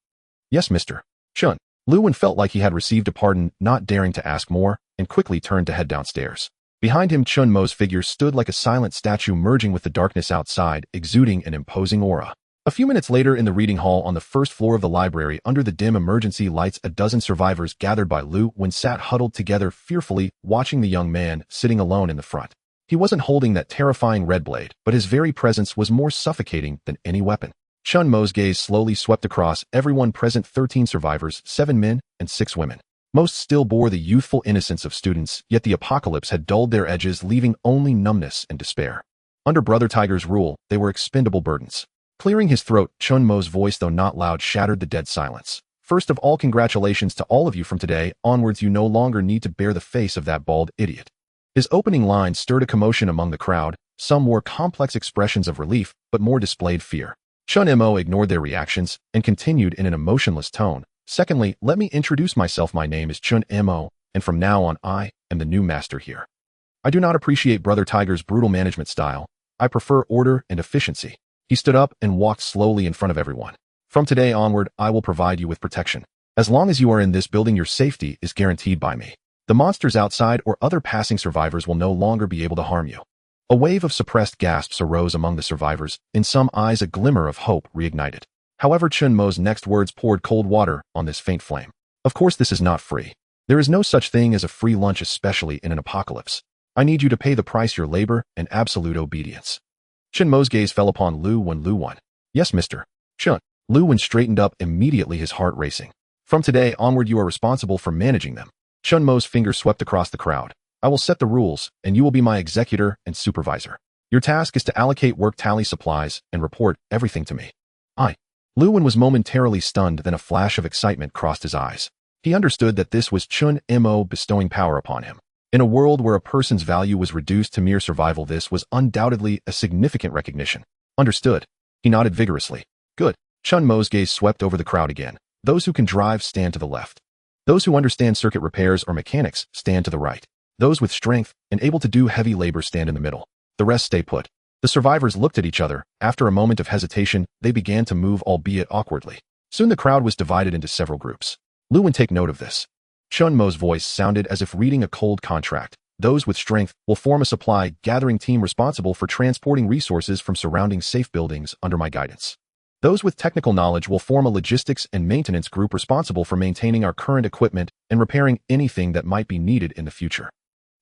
Yes, Mr. Chen. Lu Wen felt like he had received a pardon, not daring to ask more, and quickly turned to head downstairs. Behind him, Chen Mo's figure stood like a silent statue, merging with the darkness outside, exuding an imposing aura. A few minutes later, in the reading hall on the first floor of the library, under the dim emergency lights, a dozen survivors gathered by Lu Wen sat huddled together, fearfully watching the young man sitting alone in the front. He wasn't holding that terrifying red blade, but his very presence was more suffocating than any weapon. Chen Mo's gaze slowly swept across everyone present, 13 survivors, 7 men, and 6 women. Most still bore the youthful innocence of students, yet the apocalypse had dulled their edges, leaving only numbness and despair. Under Brother Tiger's rule, they were expendable burdens. Clearing his throat, Chen Mo's voice, though not loud, shattered the dead silence. First of all, congratulations to all of you. From today onwards, you no longer need to bear the face of that bald idiot. His opening line stirred a commotion among the crowd. Some wore complex expressions of relief, but more displayed fear. Chen Mo ignored their reactions and continued in an emotionless tone. Secondly, let me introduce myself. My name is Chen Mo, and from now on I am the new master here. I do not appreciate Brother Tiger's brutal management style. I prefer order and efficiency. He stood up and walked slowly in front of everyone. From today onward, I will provide you with protection. As long as you are in this building, your safety is guaranteed by me. The monsters outside or other passing survivors will no longer be able to harm you. A wave of suppressed gasps arose among the survivors. In some eyes, a glimmer of hope reignited. However, Chen Mo's next words poured cold water on this faint flame. Of course, this is not free. There is no such thing as a free lunch, especially in an apocalypse. I need you to pay the price: your labor and absolute obedience. Chen Mo's gaze fell upon Lu Wen. Yes, Mr. Chen. Lu Wen straightened up immediately, his heart racing. From today onward, you are responsible for managing them. Chen Mo's finger swept across the crowd. I will set the rules, and you will be my executor and supervisor. Your task is to allocate work, tally supplies, and report everything to me. Lu Wen was momentarily stunned, then a flash of excitement crossed his eyes. He understood that this was Chen Mo bestowing power upon him. In a world where a person's value was reduced to mere survival, this was undoubtedly a significant recognition. Understood. He nodded vigorously. Good. Chen Mo's gaze swept over the crowd again. Those who can drive stand to the left. Those who understand circuit repairs or mechanics stand to the right. Those with strength and able to do heavy labor stand in the middle. The rest stay put. The survivors looked at each other. After a moment of hesitation, they began to move, albeit awkwardly. Soon the crowd was divided into several groups. Lu Wen, take note of this. Chen Mo's voice sounded as if reading a cold contract. Those with strength will form a supply gathering team responsible for transporting resources from surrounding safe buildings under my guidance. Those with technical knowledge will form a logistics and maintenance group responsible for maintaining our current equipment and repairing anything that might be needed in the future.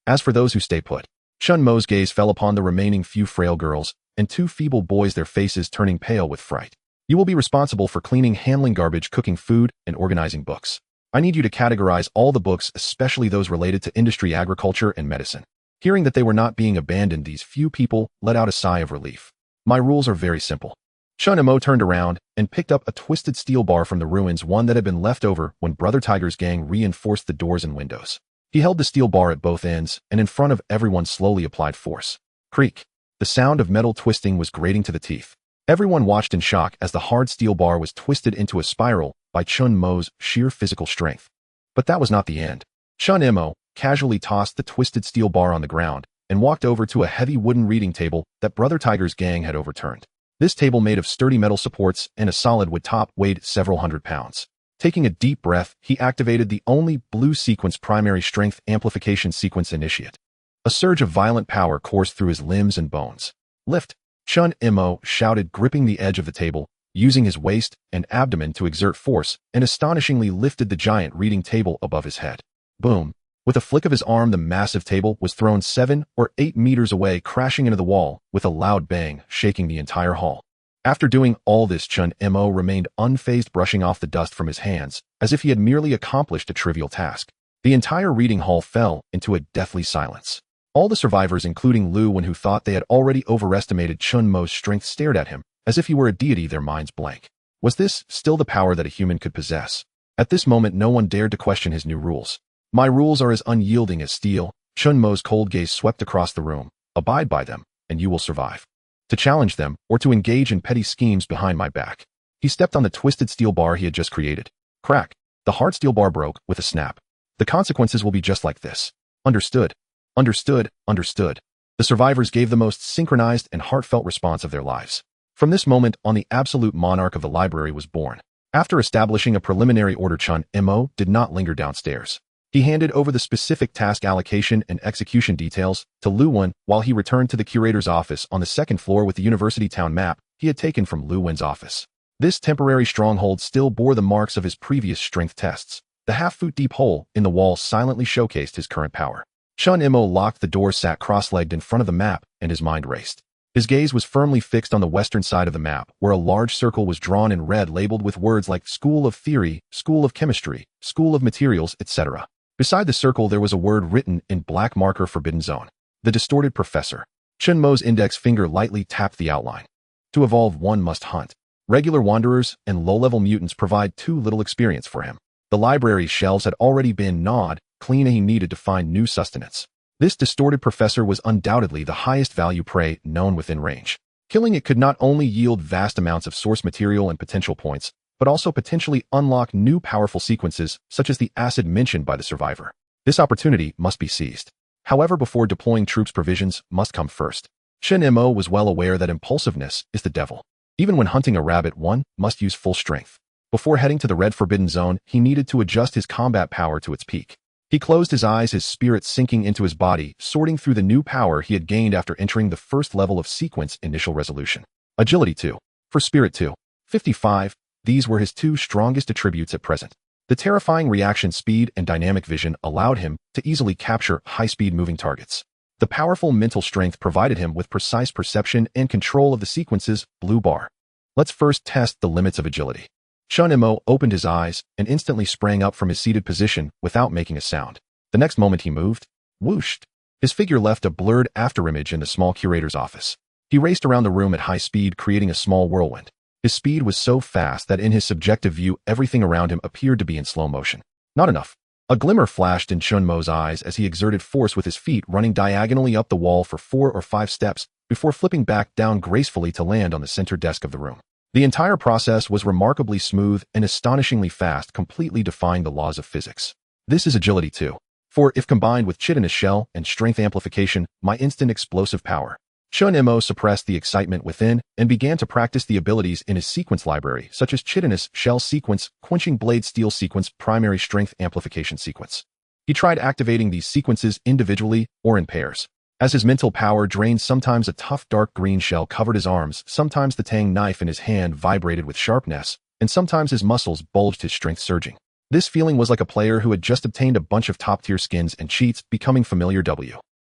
As for those who stay put, Chen Mo's gaze fell upon the remaining few frail girls and 2 feeble boys, their faces turning pale with fright. You will be responsible for cleaning, handling garbage, cooking food, and organizing books. I need you to categorize all the books, especially those related to industry, agriculture, and medicine. Hearing that they were not being abandoned, these few people let out a sigh of relief. My rules are very simple. Chen Mo turned around and picked up a twisted steel bar from the ruins, one that had been left over when Brother Tiger's gang reinforced the doors and windows. He held the steel bar at both ends and in front of everyone slowly applied force. Creak. The sound of metal twisting was grating to the teeth. Everyone watched in shock as the hard steel bar was twisted into a spiral by Chen Mo's sheer physical strength. But that was not the end. Chen Mo casually tossed the twisted steel bar on the ground and walked over to a heavy wooden reading table that Brother Tiger's gang had overturned. This table, made of sturdy metal supports and a solid wood top, weighed several hundred pounds. Taking a deep breath, he activated the only blue sequence primary strength amplification sequence initiate. A surge of violent power coursed through his limbs and bones. Lift! Chen Mo shouted, gripping the edge of the table, using his waist and abdomen to exert force, and astonishingly lifted the giant reading table above his head. Boom! With a flick of his arm, the massive table was thrown 7 or 8 meters away, crashing into the wall with a loud bang, shaking the entire hall. After doing all this, Chen Mo remained unfazed, brushing off the dust from his hands, as if he had merely accomplished a trivial task. The entire reading hall fell into a deathly silence. All the survivors, including Lu Wen, who thought they had already overestimated Chen Mo's strength, stared at him, as if he were a deity, their minds blank. Was this still the power that a human could possess? At this moment, no one dared to question his new rules. My rules are as unyielding as steel. Chen Mo's cold gaze swept across the room. Abide by them, and you will survive. To challenge them, or to engage in petty schemes behind my back. He stepped on the twisted steel bar he had just created. Crack! The hard steel bar broke with a snap. The consequences will be just like this. Understood. Understood. Understood. The survivors gave the most synchronized and heartfelt response of their lives. From this moment on, the absolute monarch of the library was born. After establishing a preliminary order, Chen Mo did not linger downstairs. He handed over the specific task allocation and execution details to Lu Wen while he returned to the curator's office on the second floor with the university town map he had taken from Lu Wen's office. This temporary stronghold still bore the marks of his previous strength tests. The half-foot deep hole in the wall silently showcased his current power. Chen Mo locked the door, sat cross-legged in front of the map, and his mind raced. His gaze was firmly fixed on the western side of the map, where a large circle was drawn in red labeled with words like School of Theory, School of Chemistry, School of Materials, etc. Beside the circle there was a word written in black marker: Forbidden Zone. The Distorted Professor. Chen Mo's index finger lightly tapped the outline. To evolve, one must hunt. Regular wanderers and low-level mutants provide too little experience for him. The library's shelves had already been gnawed clean and he needed to find new sustenance. This distorted professor was undoubtedly the highest value prey known within range. Killing it could not only yield vast amounts of source material and potential points, but also potentially unlock new powerful sequences such as the acid mentioned by the survivor. This opportunity must be seized. However, before deploying troops, provisions must come first. Chen Mo was well aware that impulsiveness is the devil. Even when hunting a rabbit, one must use full strength. Before heading to the Red Forbidden Zone, he needed to adjust his combat power to its peak. He closed his eyes, his spirit sinking into his body, sorting through the new power he had gained after entering the first level of sequence initial resolution. Agility 2. For Spirit 2. 55. These were his two strongest attributes at present. The terrifying reaction speed and dynamic vision allowed him to easily capture high-speed moving targets. The powerful mental strength provided him with precise perception and control of the sequence's blue bar. Let's first test the limits of agility. Chen Mo opened his eyes and instantly sprang up from his seated position without making a sound. The next moment he moved, whooshed. His figure left a blurred afterimage in the small curator's office. He raced around the room at high speed, creating a small whirlwind. His speed was so fast that in his subjective view, everything around him appeared to be in slow motion. Not enough. A glimmer flashed in Chen Mo's eyes as he exerted force with his feet, running diagonally up the wall for 4 or 5 steps before flipping back down gracefully to land on the center desk of the room. The entire process was remarkably smooth and astonishingly fast, completely defying the laws of physics. This is agility 2. For if combined with chitinous shell and strength amplification, my instant explosive power. Chen Mo suppressed the excitement within and began to practice the abilities in his sequence library, such as chitinous shell sequence, quenching blade steel sequence, primary strength amplification sequence. He tried activating these sequences individually or in pairs. As his mental power drained, sometimes a tough dark green shell covered his arms, sometimes the Tang knife in his hand vibrated with sharpness, and sometimes his muscles bulged, his strength surging. This feeling was like a player who had just obtained a bunch of top-tier skins and cheats becoming familiar.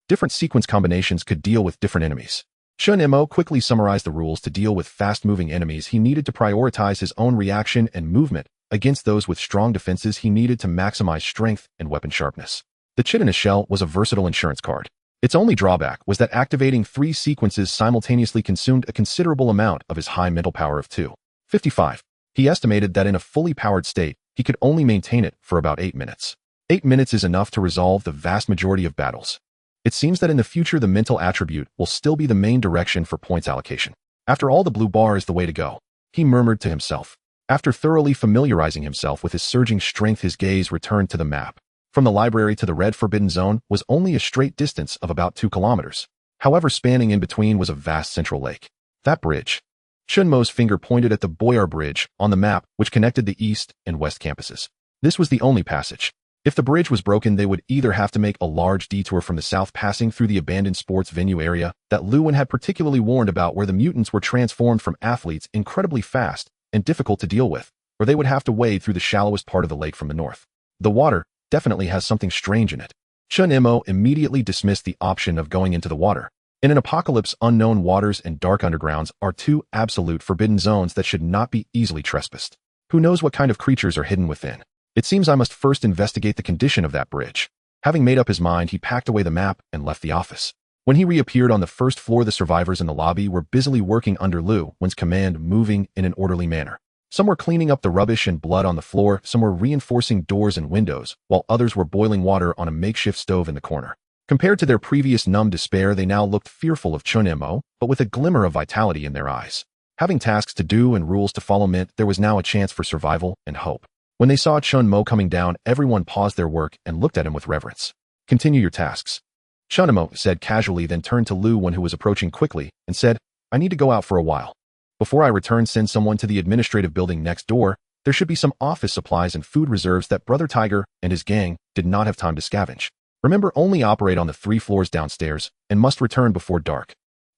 Different sequence combinations could deal with different enemies. Chen Mo quickly summarized the rules. To deal with fast-moving enemies, he needed to prioritize his own reaction and movement. Against those with strong defenses, he needed to maximize strength and weapon sharpness. The chitinous shell was a versatile insurance card. Its only drawback was that activating 3 sequences simultaneously consumed a considerable amount of his high mental power of 255. He estimated that in a fully powered state, he could only maintain it for about 8 minutes. 8 minutes is enough to resolve the vast majority of battles. It seems that in the future the mental attribute will still be the main direction for points allocation. After all, the blue bar is the way to go, he murmured to himself. After thoroughly familiarizing himself with his surging strength, his gaze returned to the map. From the library to the Red Forbidden Zone was only a straight distance of about 2 kilometers. However, spanning in between was a vast central lake. That bridge. Chen Mo's finger pointed at the Boyar Bridge on the map, which connected the east and west campuses. This was the only passage. If the bridge was broken, they would either have to make a large detour from the south, passing through the abandoned sports venue area that Lewin had particularly warned about, where the mutants were transformed from athletes incredibly fast and difficult to deal with, or they would have to wade through the shallowest part of the lake from the north. The water definitely has something strange in it. Chen Mo immediately dismissed the option of going into the water. In an apocalypse, unknown waters and dark undergrounds are 2 absolute forbidden zones that should not be easily trespassed. Who knows what kind of creatures are hidden within? It seems I must first investigate the condition of that bridge. Having made up his mind, he packed away the map and left the office. When he reappeared on the first floor, the survivors in the lobby were busily working under Lu Wen's command, moving in an orderly manner. Some were cleaning up the rubbish and blood on the floor, some were reinforcing doors and windows, while others were boiling water on a makeshift stove in the corner. Compared to their previous numb despair, they now looked fearful of Chen Mo, but with a glimmer of vitality in their eyes. Having tasks to do and rules to follow meant there was now a chance for survival and hope. When they saw Chen Mo coming down, everyone paused their work and looked at him with reverence. Continue your tasks, Chen Mo said casually, then turned to Lu Wen, who was approaching quickly, and said, I need to go out for a while. Before I return, send someone to the administrative building next door. There should be some office supplies and food reserves that Brother Tiger and his gang did not have time to scavenge. Remember, only operate on the 3 floors downstairs and must return before dark.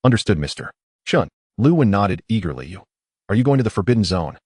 Understood, Mr. Chen. Lu Wen nodded eagerly. Are you going to the Forbidden Zone?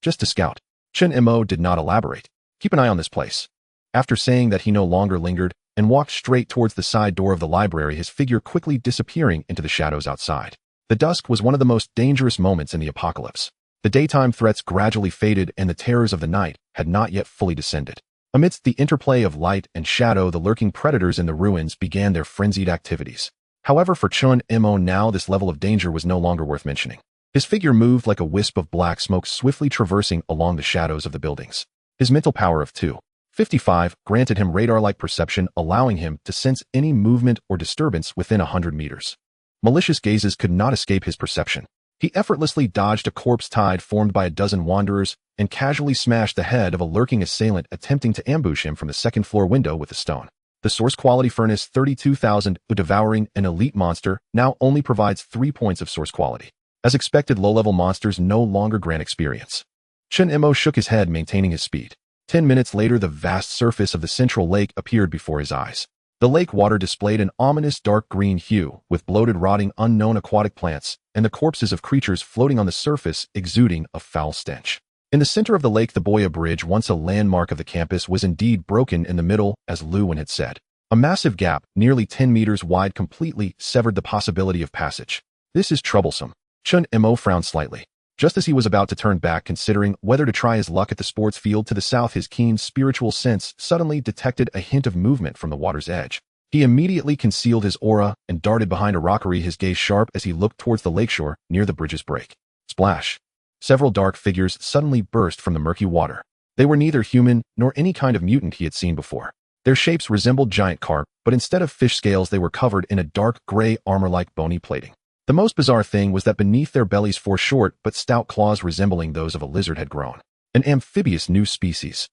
Just to scout. Chen Mo did not elaborate. Keep an eye on this place. After saying that, he no longer lingered and walked straight towards the side door of the library, his figure quickly disappearing into the shadows outside. The dusk was one of the most dangerous moments in the apocalypse. The daytime threats gradually faded and the terrors of the night had not yet fully descended. Amidst the interplay of light and shadow, the lurking predators in the ruins began their frenzied activities. However, for Chen Mo now, this level of danger was no longer worth mentioning. His figure moved like a wisp of black smoke, swiftly traversing along the shadows of the buildings. His mental power of 255 granted him radar-like perception, allowing him to sense any movement or disturbance within 100 meters. Malicious gazes could not escape his perception. He effortlessly dodged a corpse tide formed by a dozen wanderers and casually smashed the head of a lurking assailant attempting to ambush him from the second-floor window with a stone. The source quality furnace 32,000 Devouring, an elite monster, now only provides 3 points of source quality. As expected, low-level monsters no longer grant experience. Chen Mo shook his head, maintaining his speed. 10 minutes later, the vast surface of the central lake appeared before his eyes. The lake water displayed an ominous dark green hue, with bloated, rotting, unknown aquatic plants, and the corpses of creatures floating on the surface, exuding a foul stench. In the center of the lake, the Boya Bridge, once a landmark of the campus, was indeed broken in the middle, as Luwen had said. A massive gap, nearly 10 meters wide, completely severed the possibility of passage. This is troublesome. Chen Mo frowned slightly. Just as he was about to turn back, considering whether to try his luck at the sports field to the south, his keen spiritual sense suddenly detected a hint of movement from the water's edge. He immediately concealed his aura and darted behind a rockery, his gaze sharp as he looked towards the lakeshore near the bridge's break. Splash! Several dark figures suddenly burst from the murky water. They were neither human nor any kind of mutant he had seen before. Their shapes resembled giant carp, but instead of fish scales, they were covered in a dark gray armor-like bony plating. The most bizarre thing was that beneath their bellies, 4 short but stout claws resembling those of a lizard had grown. An amphibious new species.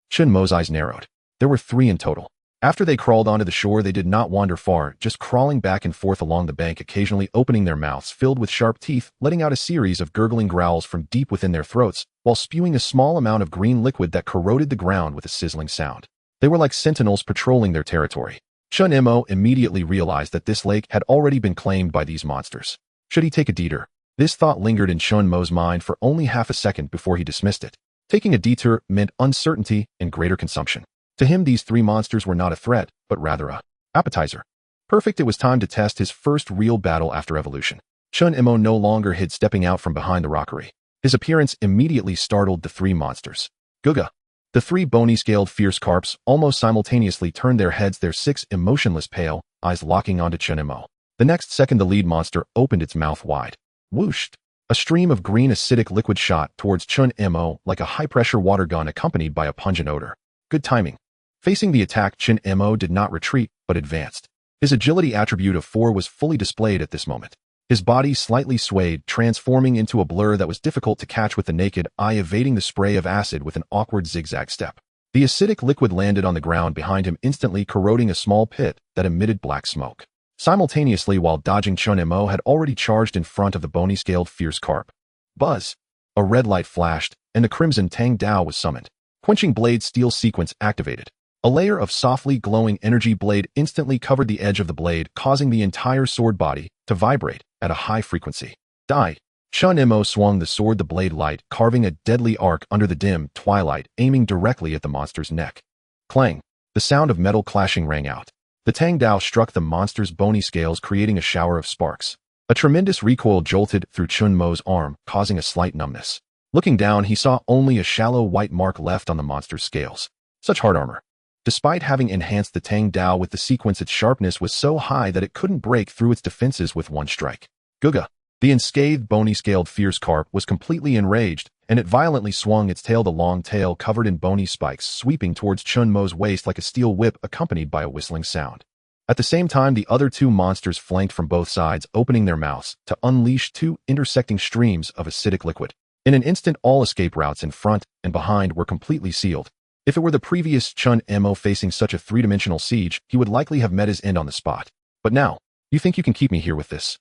Chen Mo's eyes narrowed. There were 3 in total. After they crawled onto the shore, they did not wander far, just crawling back and forth along the bank, occasionally opening their mouths filled with sharp teeth, letting out a series of gurgling growls from deep within their throats, while spewing a small amount of green liquid that corroded the ground with a sizzling sound. They were like sentinels patrolling their territory. Chen Mo immediately realized that this lake had already been claimed by these monsters. Should he take a detour? This thought lingered in Chen Mo's mind for only half a second before he dismissed it. Taking a detour meant uncertainty and greater consumption. To him, these 3 monsters were not a threat, but rather a appetizer. Perfect, it was time to test his first real battle after evolution. Chen Mo no longer hid, stepping out from behind the rockery. His appearance immediately startled the 3 monsters. Guga! The 3 bony-scaled fierce carps almost simultaneously turned their heads, their 6 emotionless pale eyes locking onto Chen Mo. The next second, the lead monster opened its mouth wide. Whooshed! A stream of green acidic liquid shot towards Chen Mo like a high-pressure water gun, accompanied by a pungent odor. Good timing. Facing the attack, Chen Mo did not retreat, but advanced. His agility attribute of 4 was fully displayed at this moment. His body slightly swayed, transforming into a blur that was difficult to catch with the naked eye, evading the spray of acid with an awkward zigzag step. The acidic liquid landed on the ground behind him, instantly corroding a small pit that emitted black smoke. Simultaneously, while dodging, Chen Mo had already charged in front of the bony-scaled fierce carp. Buzz! A red light flashed, and the crimson Tang Dao was summoned. Quenching Blade Steel sequence activated. A layer of softly glowing energy blade instantly covered the edge of the blade, causing the entire sword body to vibrate at a high frequency. Die! Chen Mo swung the sword, the blade light, carving a deadly arc under the dim twilight, aiming directly at the monster's neck. Clang! The sound of metal clashing rang out. The Tang Dao struck the monster's bony scales, creating a shower of sparks. A tremendous recoil jolted through Chen Mo's arm, causing a slight numbness. Looking down, he saw only a shallow white mark left on the monster's scales. Such hard armor. Despite having enhanced the Tang Dao with the sequence, its sharpness was so high that it couldn't break through its defenses with one strike. Guga! The unscathed, bony-scaled fierce carp was completely enraged, and it violently swung its tail, the long tail covered in bony spikes, sweeping towards Chen Mo's waist like a steel whip, accompanied by a whistling sound. At the same time, the other 2 monsters flanked from both sides, opening their mouths to unleash 2 intersecting streams of acidic liquid. In an instant, all escape routes in front and behind were completely sealed. If it were the previous Chen Mo facing such a 3-dimensional siege, he would likely have met his end on the spot. But now, you think you can keep me here with this?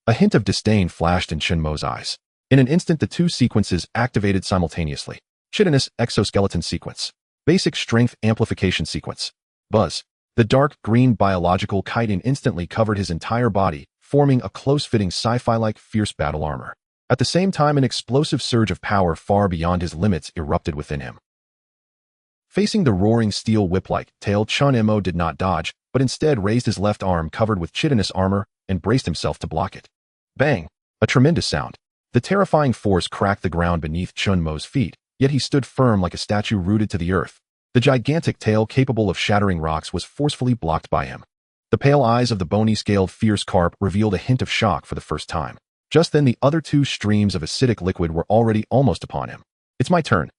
A hint of disdain flashed in Chen Mo's eyes. In an instant, the 2 sequences activated simultaneously. Chitinous exoskeleton sequence. Basic strength amplification sequence. Buzz! The dark green biological chitin instantly covered his entire body, forming a close-fitting sci-fi-like fierce battle armor. At the same time, an explosive surge of power far beyond his limits erupted within him. Facing the roaring steel whip-like tail, Chen Mo did not dodge, but instead raised his left arm covered with chitinous armor and braced himself to block it. Bang! A tremendous sound. The terrifying force cracked the ground beneath Chen Mo's feet, yet he stood firm like a statue rooted to the earth. The gigantic tail capable of shattering rocks was forcefully blocked by him. The pale eyes of the bony-scaled fierce carp revealed a hint of shock for the first time. Just then the other two streams of acidic liquid were already almost upon him. It's my turn.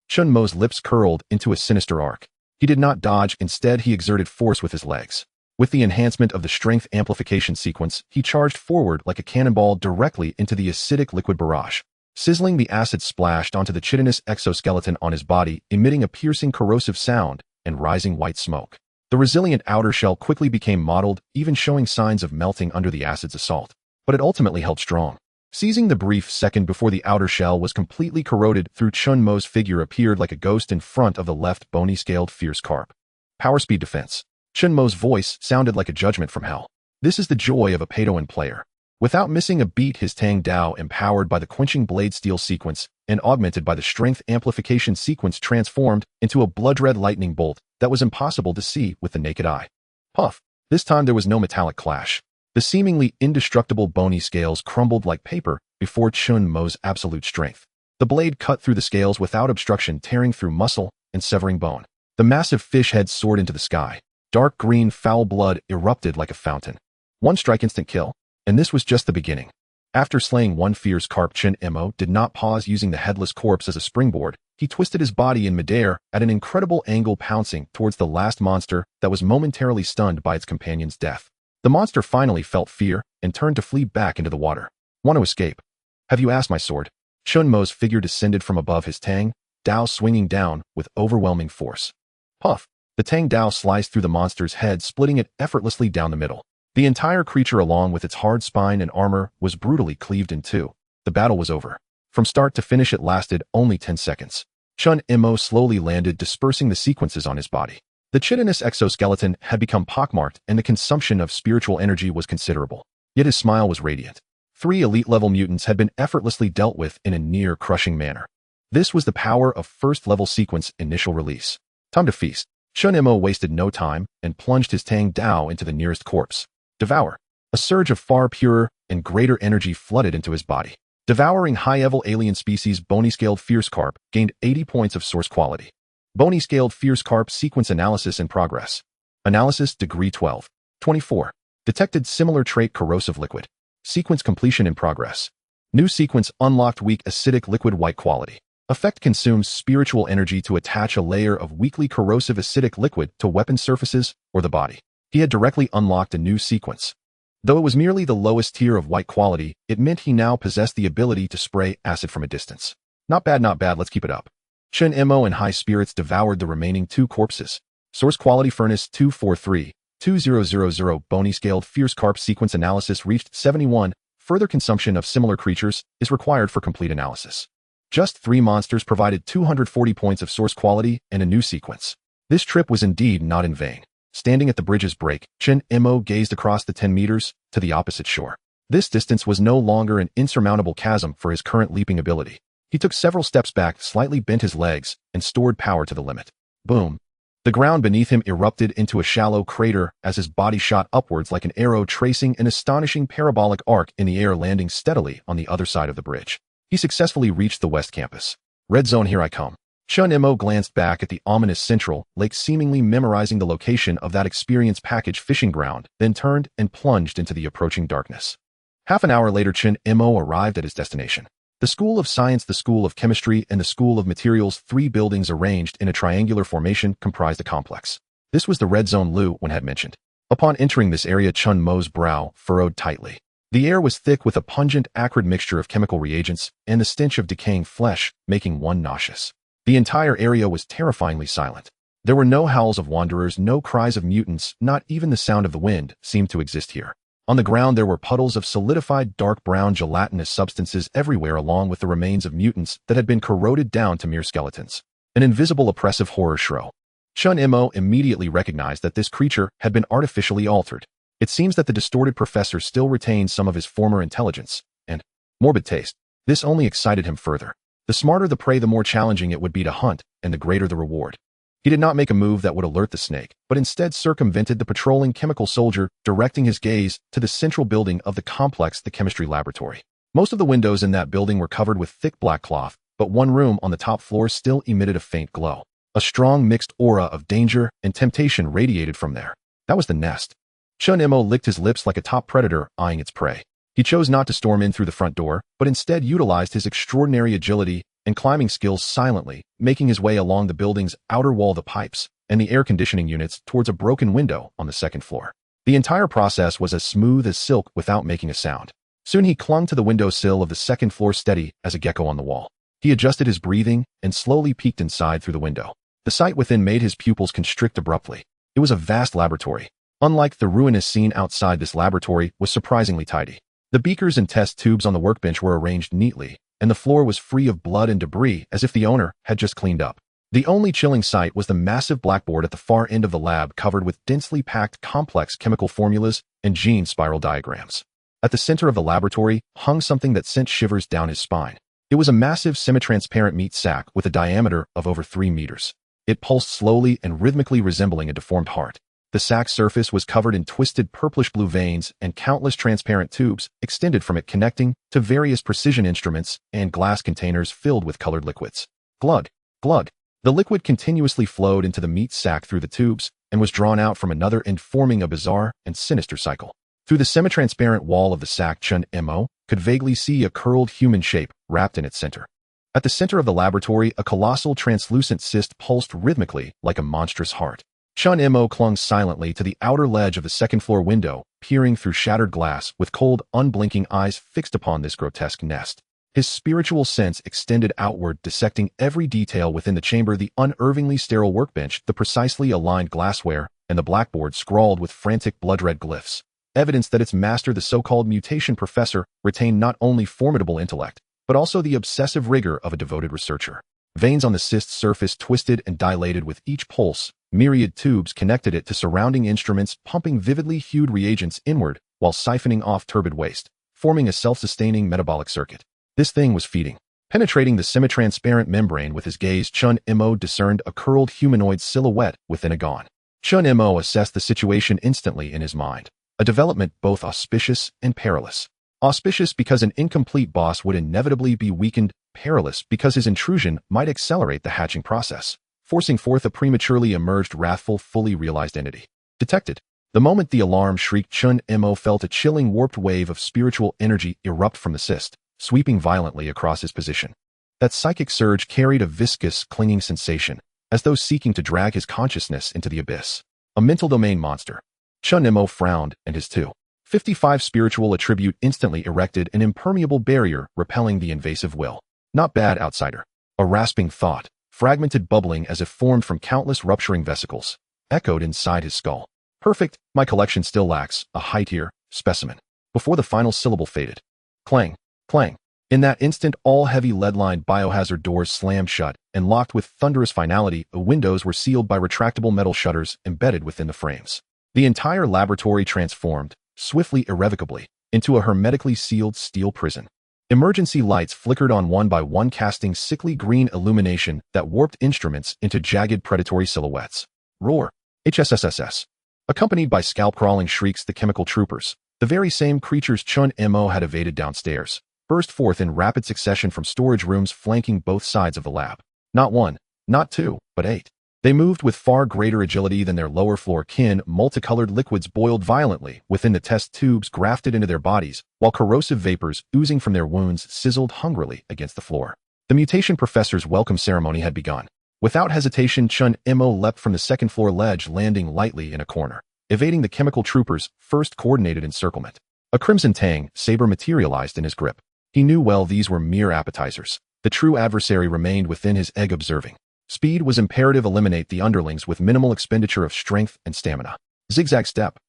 Chen Mo's lips curled into a sinister arc. He did not dodge, instead he exerted force with his legs. With the enhancement of the strength amplification sequence, he charged forward like a cannonball directly into the acidic liquid barrage. Sizzling, the acid splashed onto the chitinous exoskeleton on his body, emitting a piercing corrosive sound and rising white smoke. The resilient outer shell quickly became mottled, even showing signs of melting under the acid's assault. But it ultimately held strong. Seizing the brief second before the outer shell was completely corroded through, Chen Mo's figure appeared like a ghost in front of the left bony-scaled fierce carp. Power speed defense. Chen Mo's voice sounded like a judgment from hell. This is the joy of a Pei-Doan player. Without missing a beat, his Tang Dao, empowered by the quenching blade steel sequence and augmented by the strength amplification sequence, transformed into a blood-red lightning bolt that was impossible to see with the naked eye. Puff! This time there was no metallic clash. The seemingly indestructible bony scales crumbled like paper before Chen Mo's absolute strength. The blade cut through the scales without obstruction, tearing through muscle and severing bone. The massive fish head soared into the sky. Dark green foul blood erupted like a fountain. One strike, instant kill. And this was just the beginning. After slaying one fierce carp, Chen Mo did not pause, using the headless corpse as a springboard. He twisted his body in midair at an incredible angle, pouncing towards the last monster that was momentarily stunned by its companion's death. The monster finally felt fear and turned to flee back into the water. Want to escape? Have you asked my sword? Chen Mo's figure descended from above, his Tang Dao swinging down with overwhelming force. Puff! The Tang Dao sliced through the monster's head, splitting it effortlessly down the middle. The entire creature, along with its hard spine and armor, was brutally cleaved in two. The battle was over. From start to finish, it lasted only 10 seconds. Chen Mo slowly landed, dispersing the sequences on his body. The chitinous exoskeleton had become pockmarked, and the consumption of spiritual energy was considerable. Yet his smile was radiant. 3 elite-level mutants had been effortlessly dealt with in a near-crushing manner. This was the power of first-level sequence initial release. Time to feast. Chen Mo wasted no time and plunged his Tang Dao into the nearest corpse. Devour. A surge of far purer and greater energy flooded into his body. Devouring high-level alien species bony-scaled fierce carp gained 80 points of source quality. Bony-scaled fierce carp sequence analysis in progress. Analysis degree 12. 24. Detected similar trait corrosive liquid. Sequence completion in progress. New sequence unlocked weak acidic liquid white quality. Effect consumes spiritual energy to attach a layer of weakly corrosive acidic liquid to weapon surfaces or the body. He had directly unlocked a new sequence. Though it was merely the lowest tier of white quality, it meant he now possessed the ability to spray acid from a distance. Not bad, not bad, let's keep it up. Chen Mo in high spirits devoured the remaining 2 corpses. Source quality furnace 243-2000 bony-scaled fierce carp sequence analysis reached 71. Further consumption of similar creatures is required for complete analysis. Just 3 monsters provided 240 points of source quality and a new sequence. This trip was indeed not in vain. Standing at the bridge's break, Chen Mo gazed across the 10 meters to the opposite shore. This distance was no longer an insurmountable chasm for his current leaping ability. He took several steps back, slightly bent his legs, and stored power to the limit. Boom! The ground beneath him erupted into a shallow crater as his body shot upwards like an arrow, tracing an astonishing parabolic arc in the air, landing steadily on the other side of the bridge. He successfully reached the west campus. Red zone, here I come. Chen Mo glanced back at the ominous central lake, seemingly memorizing the location of that experience package fishing ground, then turned and plunged into the approaching darkness. Half an hour later, Chen Mo arrived at his destination. The School of Science, the School of Chemistry, and the School of Materials, 3 buildings arranged in a triangular formation, comprised a complex. This was the red zone Lu Wen had mentioned. Upon entering this area, Chen Mo's brow furrowed tightly. The air was thick with a pungent, acrid mixture of chemical reagents and the stench of decaying flesh, making one nauseous. The entire area was terrifyingly silent. There were no howls of wanderers, no cries of mutants, not even the sound of the wind seemed to exist here. On the ground there were puddles of solidified dark brown gelatinous substances everywhere, along with the remains of mutants that had been corroded down to mere skeletons. An invisible oppressive horror show. Chen Mo immediately recognized that this creature had been artificially altered. It seems that the distorted professor still retained some of his former intelligence and morbid taste. This only excited him further. The smarter the prey, the more challenging it would be to hunt, and the greater the reward. He did not make a move that would alert the snake, but instead circumvented the patrolling chemical soldier, directing his gaze to the central building of the complex, the chemistry laboratory. Most of the windows in that building were covered with thick black cloth, but one room on the top floor still emitted a faint glow. A strong mixed aura of danger and temptation radiated from there. That was the nest. Chen Mo licked his lips like a top predator eyeing its prey. He chose not to storm in through the front door, but instead utilized his extraordinary agility and climbing skills silently, making his way along the building's outer wall, the pipes, and the air conditioning units towards a broken window on the second floor. The entire process was as smooth as silk without making a sound. Soon he clung to the windowsill of the second floor, steady as a gecko on the wall. He adjusted his breathing and slowly peeked inside through the window. The sight within made his pupils constrict abruptly. It was a vast laboratory. Unlike the ruinous scene outside, this laboratory was surprisingly tidy. The beakers and test tubes on the workbench were arranged neatly, and the floor was free of blood and debris as if the owner had just cleaned up. The only chilling sight was the massive blackboard at the far end of the lab, covered with densely packed complex chemical formulas and gene spiral diagrams. At the center of the laboratory hung something that sent shivers down his spine. It was a massive semi-transparent meat sack with a diameter of over 3 meters. It pulsed slowly and rhythmically, resembling a deformed heart. The sack's surface was covered in twisted purplish-blue veins, and countless transparent tubes extended from it, connecting to various precision instruments and glass containers filled with colored liquids. Glug, glug. The liquid continuously flowed into the meat sack through the tubes and was drawn out from another end, forming a bizarre and sinister cycle. Through the semi-transparent wall of the sack, Chen Mo could vaguely see a curled human shape wrapped in its center. At the center of the laboratory, a colossal translucent cyst pulsed rhythmically like a monstrous heart. Chen Mo clung silently to the outer ledge of the second-floor window, peering through shattered glass with cold, unblinking eyes fixed upon this grotesque nest. His spiritual sense extended outward, dissecting every detail within the chamber: the unervingly sterile workbench, the precisely aligned glassware, and the blackboard scrawled with frantic blood-red glyphs. Evidence that its master, the so-called mutation professor, retained not only formidable intellect, but also the obsessive rigor of a devoted researcher. Veins on the cyst's surface twisted and dilated with each pulse. Myriad tubes connected it to surrounding instruments, pumping vividly hued reagents inward while siphoning off turbid waste, forming a self-sustaining metabolic circuit. This thing was feeding. Penetrating the semi-transparent membrane with his gaze, Chen Mo discerned a curled humanoid silhouette within a gon. Chen Mo assessed the situation instantly in his mind. A development both auspicious and perilous. Auspicious because an incomplete boss would inevitably be weakened, perilous because his intrusion might accelerate the hatching process, forcing forth a prematurely emerged, wrathful, fully realized entity. Detected. The moment the alarm shrieked, Chen Mo felt a chilling, warped wave of spiritual energy erupt from the cyst, sweeping violently across his position. That psychic surge carried a viscous, clinging sensation, as though seeking to drag his consciousness into the abyss. A mental domain monster. Chen Mo frowned, and his 255 spiritual attribute instantly erected an impermeable barrier, repelling the invasive will. Not bad, outsider. A rasping thought, fragmented, bubbling as if formed from countless rupturing vesicles, echoed inside his skull. Perfect, my collection still lacks a high-tier specimen. Before the final syllable faded. Clang, clang. In that instant, all heavy lead-lined biohazard doors slammed shut, and locked with thunderous finality, the windows were sealed by retractable metal shutters embedded within the frames. The entire laboratory transformed, swiftly, irrevocably, into a hermetically sealed steel prison. Emergency lights flickered on one by one, casting sickly green illumination that warped instruments into jagged predatory silhouettes. Roar. HSSSS. Accompanied by scalp-crawling shrieks, the chemical troopers, the very same creatures Chen Mo had evaded downstairs, burst forth in rapid succession from storage rooms flanking both sides of the lab. Not one, not two, but 8. They moved with far greater agility than their lower-floor kin. Multicolored liquids boiled violently within the test tubes grafted into their bodies, while corrosive vapors oozing from their wounds sizzled hungrily against the floor. The mutation professor's welcome ceremony had begun. Without hesitation, Chen Mo leapt from the second-floor ledge, landing lightly in a corner, evading the chemical troopers' first coordinated encirclement. A crimson Tang saber materialized in his grip. He knew well these were mere appetizers. The true adversary remained within his egg, observing. Speed was imperative. Eliminate the underlings with minimal expenditure of strength and stamina. Zigzag step.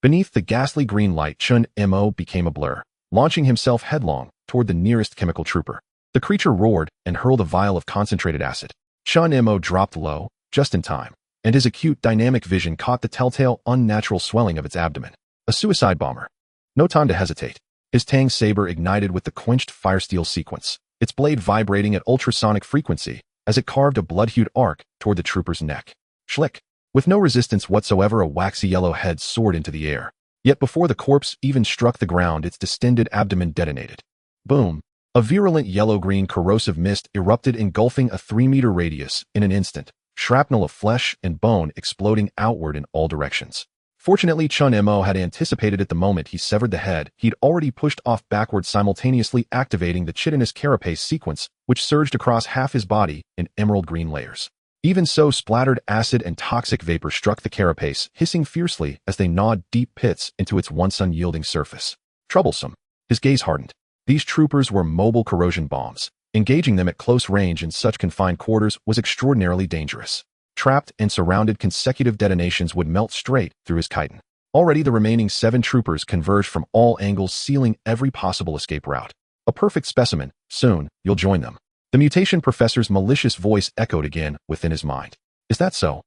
Beneath the ghastly green light, Chen Mo became a blur, launching himself headlong toward the nearest chemical trooper. The creature roared and hurled a vial of concentrated acid. Chen Mo dropped low, just in time, and his acute, dynamic vision caught the telltale, unnatural swelling of its abdomen. A suicide bomber. No time to hesitate. His Tang saber ignited with the quenched firesteel sequence, its blade vibrating at ultrasonic frequency as it carved a blood-hued arc toward the trooper's neck. Schlick. With no resistance whatsoever, a waxy yellow head soared into the air. Yet before the corpse even struck the ground, its distended abdomen detonated. Boom. A virulent yellow-green corrosive mist erupted, engulfing a 3-meter radius in an instant, shrapnel of flesh and bone exploding outward in all directions. Fortunately, Chen Mo had anticipated it. The moment he severed the head, he'd already pushed off backward, simultaneously activating the chitinous carapace sequence, which surged across half his body in emerald-green layers. Even so, splattered acid and toxic vapor struck the carapace, hissing fiercely as they gnawed deep pits into its once unyielding surface. Troublesome. His gaze hardened. These troopers were mobile corrosion bombs. Engaging them at close range in such confined quarters was extraordinarily dangerous. Trapped and surrounded, consecutive detonations would melt straight through his chitin. Already the remaining 7 troopers converged from all angles, sealing every possible escape route. A perfect specimen. Soon, you'll join them. The mutation professor's malicious voice echoed again within his mind. Is that so?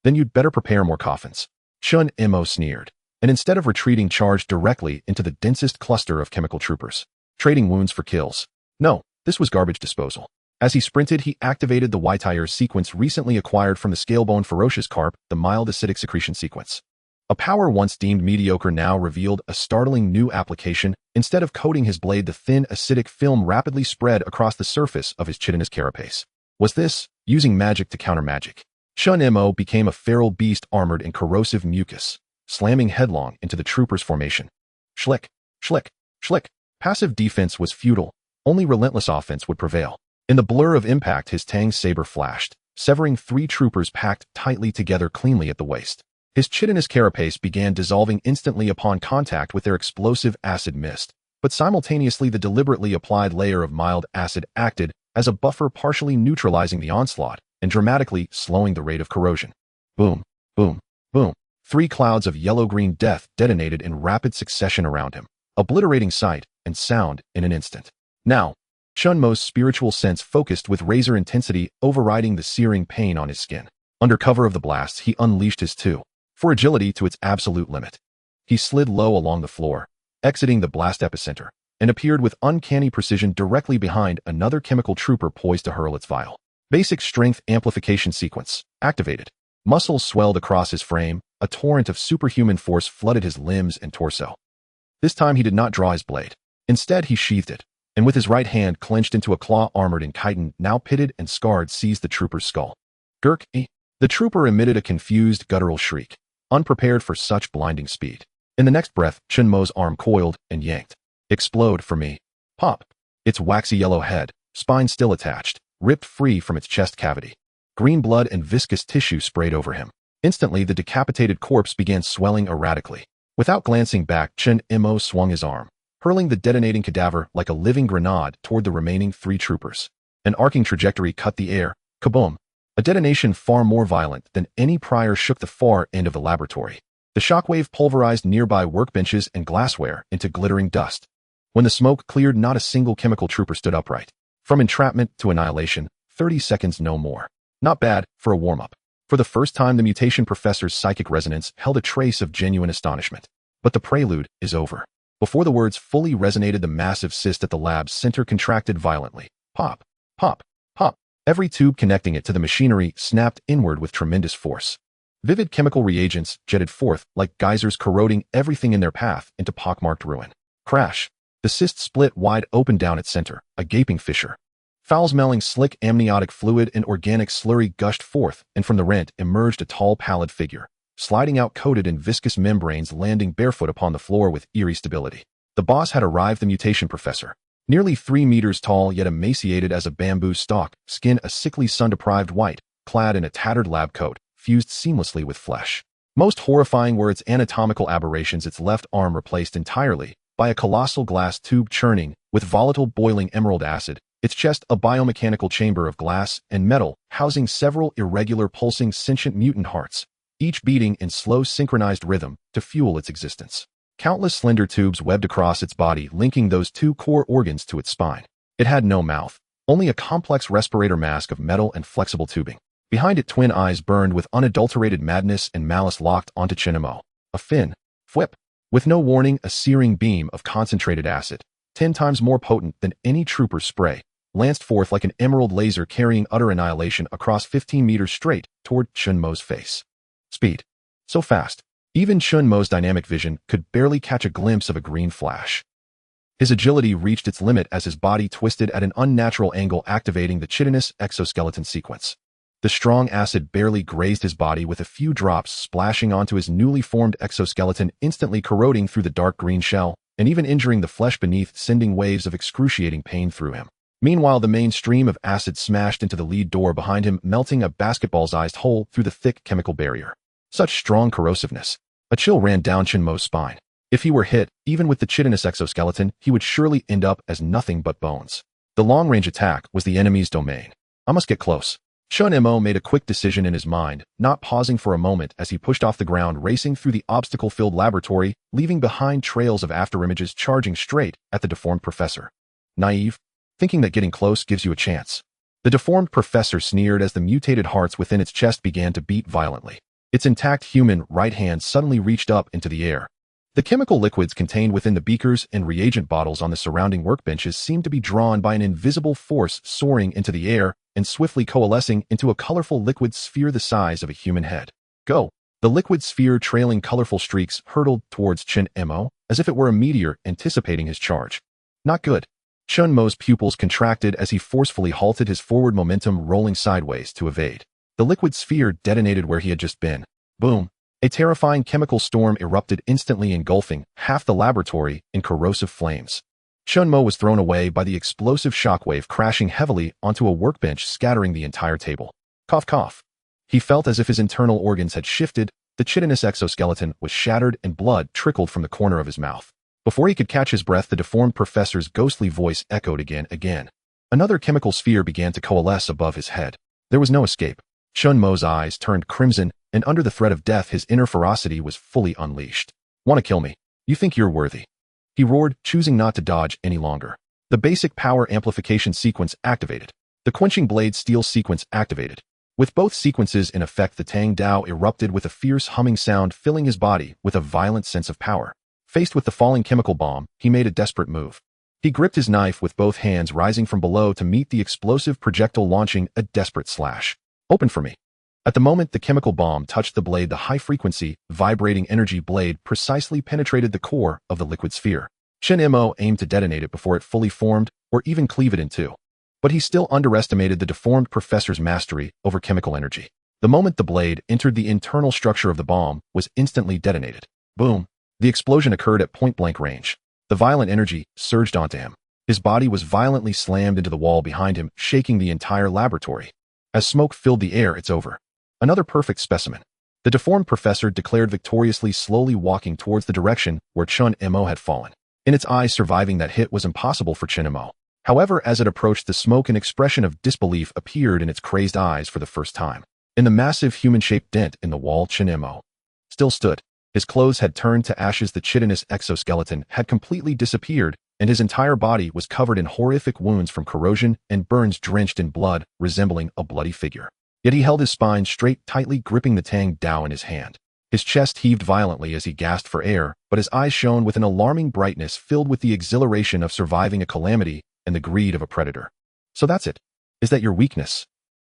Then you'd better prepare more coffins. Chen Mo sneered, and instead of retreating, charged directly into the densest cluster of chemical troopers, trading wounds for kills. No, this was garbage disposal. As he sprinted, he activated the Whitire sequence recently acquired from the scalebone ferocious carp, the mild acidic secretion sequence. A power once deemed mediocre now revealed a startling new application. Instead of coating his blade, the thin acidic film rapidly spread across the surface of his chitinous carapace. Was this using magic to counter magic? Chen Mo became a feral beast armored in corrosive mucus, slamming headlong into the troopers' formation. Schlick, schlick, schlick. Passive defense was futile. Only relentless offense would prevail. In the blur of impact, his Tang saber flashed, severing 3 troopers packed tightly together cleanly at the waist. His chitinous carapace began dissolving instantly upon contact with their explosive acid mist, but simultaneously the deliberately applied layer of mild acid acted as a buffer, partially neutralizing the onslaught and dramatically slowing the rate of corrosion. Boom, boom, boom. 3 clouds of yellow-green death detonated in rapid succession around him, obliterating sight and sound in an instant. Now, Chen Mo's spiritual sense focused with razor intensity, overriding the searing pain on his skin. Under cover of the blasts, he unleashed his for agility to its absolute limit. He slid low along the floor, exiting the blast epicenter, and appeared with uncanny precision directly behind another chemical trooper poised to hurl its vial. Basic strength amplification sequence activated. Muscles swelled across his frame, a torrent of superhuman force flooded his limbs and torso. This time he did not draw his blade. Instead, he sheathed it, and with his right hand clenched into a claw armored in chitin, now pitted and scarred, seized the trooper's skull. Gurk! The trooper emitted a confused, guttural shriek, unprepared for such blinding speed. In the next breath, Chen Mo's arm coiled and yanked. Explode for me. Pop. Its waxy yellow head, spine still attached, ripped free from its chest cavity. Green blood and viscous tissue sprayed over him. Instantly, the decapitated corpse began swelling erratically. Without glancing back, Chen Mo swung his arm, hurling the detonating cadaver like a living grenade toward the remaining 3 troopers. An arcing trajectory cut the air. Kaboom! A detonation far more violent than any prior shook the far end of the laboratory. The shockwave pulverized nearby workbenches and glassware into glittering dust. When the smoke cleared, not a single chemical trooper stood upright. From entrapment to annihilation, 30 seconds, no more. Not bad for a warm-up. For the first time, the mutation professor's psychic resonance held a trace of genuine astonishment. But the prelude is over. Before the words fully resonated, the massive cyst at the lab's center contracted violently. Pop, pop, pop. Every tube connecting it to the machinery snapped inward with tremendous force. Vivid chemical reagents jetted forth like geysers, corroding everything in their path into pockmarked ruin. Crash! The cyst split wide open down its center, a gaping fissure. Foul-smelling slick amniotic fluid and organic slurry gushed forth, and from the rent emerged a tall, pallid figure, sliding out coated in viscous membranes, landing barefoot upon the floor with eerie stability. The boss had arrived, the mutation professor. Nearly 3 meters tall, yet emaciated as a bamboo stalk, skin a sickly sun-deprived white, clad in a tattered lab coat, fused seamlessly with flesh. Most horrifying were its anatomical aberrations, its left arm replaced entirely by a colossal glass tube churning with volatile boiling emerald acid, its chest a biomechanical chamber of glass and metal housing several irregular pulsing sentient mutant hearts, each beating in slow synchronized rhythm to fuel its existence. Countless slender tubes webbed across its body, linking those 2 core organs to its spine. It had no mouth, only a complex respirator mask of metal and flexible tubing. Behind it, twin eyes burned with unadulterated madness and malice locked onto Chen Mo. A fin. Whip. With no warning, a searing beam of concentrated acid, 10 times more potent than any trooper's spray, lanced forth like an emerald laser carrying utter annihilation across 15 meters straight toward Chen Mo's face. Speed. So fast. Even Chen Mo's dynamic vision could barely catch a glimpse of a green flash. His agility reached its limit as his body twisted at an unnatural angle, activating the chitinous exoskeleton sequence. The strong acid barely grazed his body, with a few drops splashing onto his newly formed exoskeleton, instantly corroding through the dark green shell, and even injuring the flesh beneath, sending waves of excruciating pain through him. Meanwhile, the main stream of acid smashed into the lead door behind him, melting a basketball-sized hole through the thick chemical barrier. Such strong corrosiveness. A chill ran down Chen Mo's spine. If he were hit, even with the chitinous exoskeleton, he would surely end up as nothing but bones. The long-range attack was the enemy's domain. I must get close. Chen Mo made a quick decision in his mind, not pausing for a moment as he pushed off the ground, racing through the obstacle-filled laboratory, leaving behind trails of afterimages charging straight at the deformed professor. Naive? Thinking that getting close gives you a chance. The deformed professor sneered as the mutated hearts within its chest began to beat violently. Its intact human right hand suddenly reached up into the air. The chemical liquids contained within the beakers and reagent bottles on the surrounding workbenches seemed to be drawn by an invisible force, soaring into the air and swiftly coalescing into a colorful liquid sphere the size of a human head. Go! The liquid sphere, trailing colorful streaks, hurtled towards Chen Mo, as if it were a meteor anticipating his charge. Not good. Chen Mo's pupils contracted as he forcefully halted his forward momentum, rolling sideways to evade. The liquid sphere detonated where he had just been. Boom! A terrifying chemical storm erupted, instantly engulfing half the laboratory in corrosive flames. Chen Mo was thrown away by the explosive shockwave, crashing heavily onto a workbench, scattering the entire table. Cough, cough. He felt as if his internal organs had shifted, the chitinous exoskeleton was shattered, and blood trickled from the corner of his mouth. Before he could catch his breath, the deformed professor's ghostly voice echoed again. Another chemical sphere began to coalesce above his head. There was no escape. Chen Mo's eyes turned crimson, and under the threat of death, his inner ferocity was fully unleashed. Want to kill me? You think you're worthy? He roared, choosing not to dodge any longer. The basic power amplification sequence activated. The quenching blade steel sequence activated. With both sequences in effect, the Tang Dao erupted with a fierce humming sound, filling his body with a violent sense of power. Faced with the falling chemical bomb, he made a desperate move. He gripped his knife with both hands, rising from below to meet the explosive projectile, launching a desperate slash. Open for me. At the moment the chemical bomb touched the blade, the high-frequency, vibrating energy blade precisely penetrated the core of the liquid sphere. Chen Mo aimed to detonate it before it fully formed, or even cleave it in two. But he still underestimated the deformed professor's mastery over chemical energy. The moment the blade entered the internal structure of the bomb, was instantly detonated. Boom! The explosion occurred at point-blank range. The violent energy surged onto him. His body was violently slammed into the wall behind him, shaking the entire laboratory. As smoke filled the air, it's over. Another perfect specimen. The deformed professor declared victoriously, slowly walking towards the direction where Chen Mo had fallen. In its eyes, surviving that hit was impossible for Chen Mo. However, as it approached the smoke, an expression of disbelief appeared in its crazed eyes for the first time. In the massive human-shaped dent in the wall, Chen Mo still stood. His clothes had turned to ashes, the chitinous exoskeleton had completely disappeared, and his entire body was covered in horrific wounds from corrosion and burns drenched in blood, resembling a bloody figure. Yet he held his spine straight, tightly gripping the Tang Dao in his hand. His chest heaved violently as he gasped for air, but his eyes shone with an alarming brightness, filled with the exhilaration of surviving a calamity and the greed of a predator. So that's it. Is that your weakness?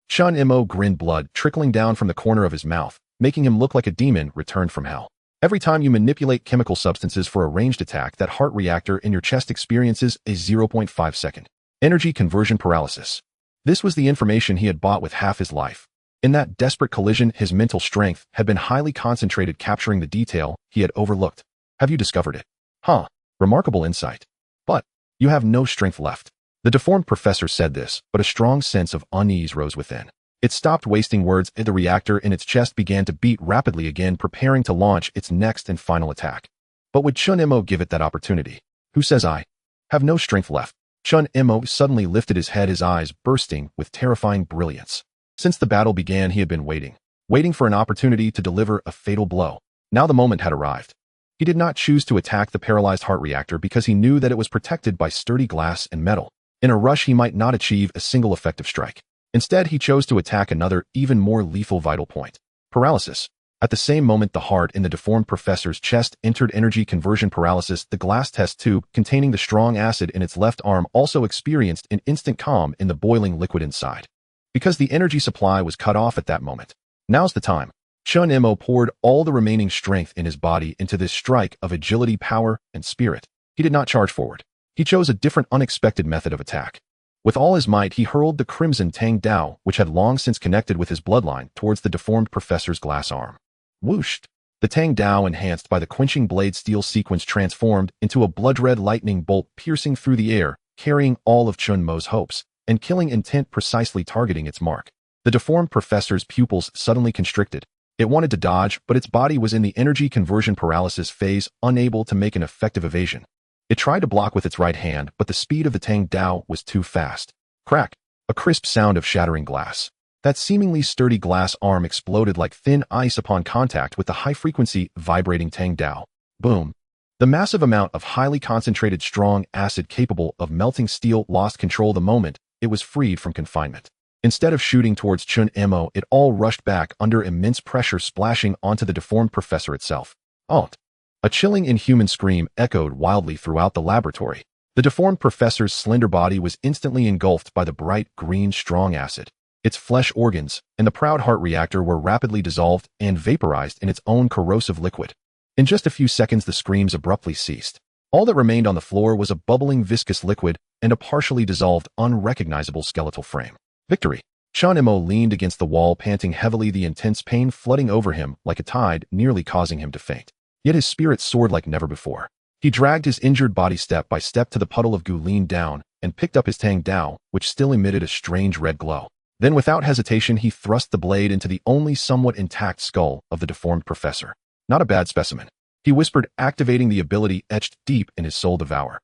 Chen Mo grinned, blood trickling down from the corner of his mouth, making him look like a demon returned from hell. Every time you manipulate chemical substances for a ranged attack, that heart reactor in your chest experiences a 0.5 second energy conversion paralysis. This was the information he had bought with half his life. In that desperate collision, his mental strength had been highly concentrated, capturing the detail he had overlooked. Have you discovered it? Huh. Remarkable insight. But you have no strength left. The deformed professor said this, but a strong sense of unease rose within. It stopped wasting words. The reactor in its chest began to beat rapidly again, preparing to launch its next and final attack. But would Chen Mo give it that opportunity? Who says I have no strength left? Chen Mo suddenly lifted his head, his eyes bursting with terrifying brilliance. Since the battle began, he had been waiting for an opportunity to deliver a fatal blow. Now the moment had arrived. He did not choose to attack the paralyzed heart reactor because he knew that it was protected by sturdy glass and metal. In a rush, he might not achieve a single effective strike. Instead, he chose to attack another, even more lethal vital point. Paralysis. At the same moment the heart in the deformed professor's chest entered energy conversion paralysis, the glass test tube containing the strong acid in its left arm also experienced an instant calm in the boiling liquid inside. Because the energy supply was cut off at that moment. Now's the time. Chen Mo poured all the remaining strength in his body into this strike of agility, power, and spirit. He did not charge forward. He chose a different, unexpected method of attack. With all his might, he hurled the crimson Tang Dao, which had long since connected with his bloodline, towards the deformed professor's glass arm. Whooshed! The Tang Dao, enhanced by the quenching blade steel sequence, transformed into a blood-red lightning bolt piercing through the air, carrying all of Chen Mo's hopes, and killing intent, precisely targeting its mark. The deformed professor's pupils suddenly constricted. It wanted to dodge, but its body was in the energy conversion paralysis phase, unable to make an effective evasion. It tried to block with its right hand, but the speed of the Tang Dao was too fast. Crack! A crisp sound of shattering glass. That seemingly sturdy glass arm exploded like thin ice upon contact with the high-frequency, vibrating Tang Dao. Boom! The massive amount of highly concentrated strong acid capable of melting steel lost control the moment it was freed from confinement. Instead of shooting towards Chen Mo, it all rushed back under immense pressure, splashing onto the deformed professor itself. Alt! A chilling, inhuman scream echoed wildly throughout the laboratory. The deformed professor's slender body was instantly engulfed by the bright green strong acid. Its flesh, organs, and the proud heart reactor were rapidly dissolved and vaporized in its own corrosive liquid. In just a few seconds, the screams abruptly ceased. All that remained on the floor was a bubbling viscous liquid and a partially dissolved, unrecognizable skeletal frame. Victory! Chen Mo leaned against the wall, panting heavily, the intense pain flooding over him like a tide, nearly causing him to faint. Yet his spirit soared like never before. He dragged his injured body step by step to the puddle of goo, leaned down, and picked up his Tang Dao, which still emitted a strange red glow. Then, without hesitation, he thrust the blade into the only somewhat intact skull of the deformed professor. Not a bad specimen, he whispered, activating the ability etched deep in his soul, Devour.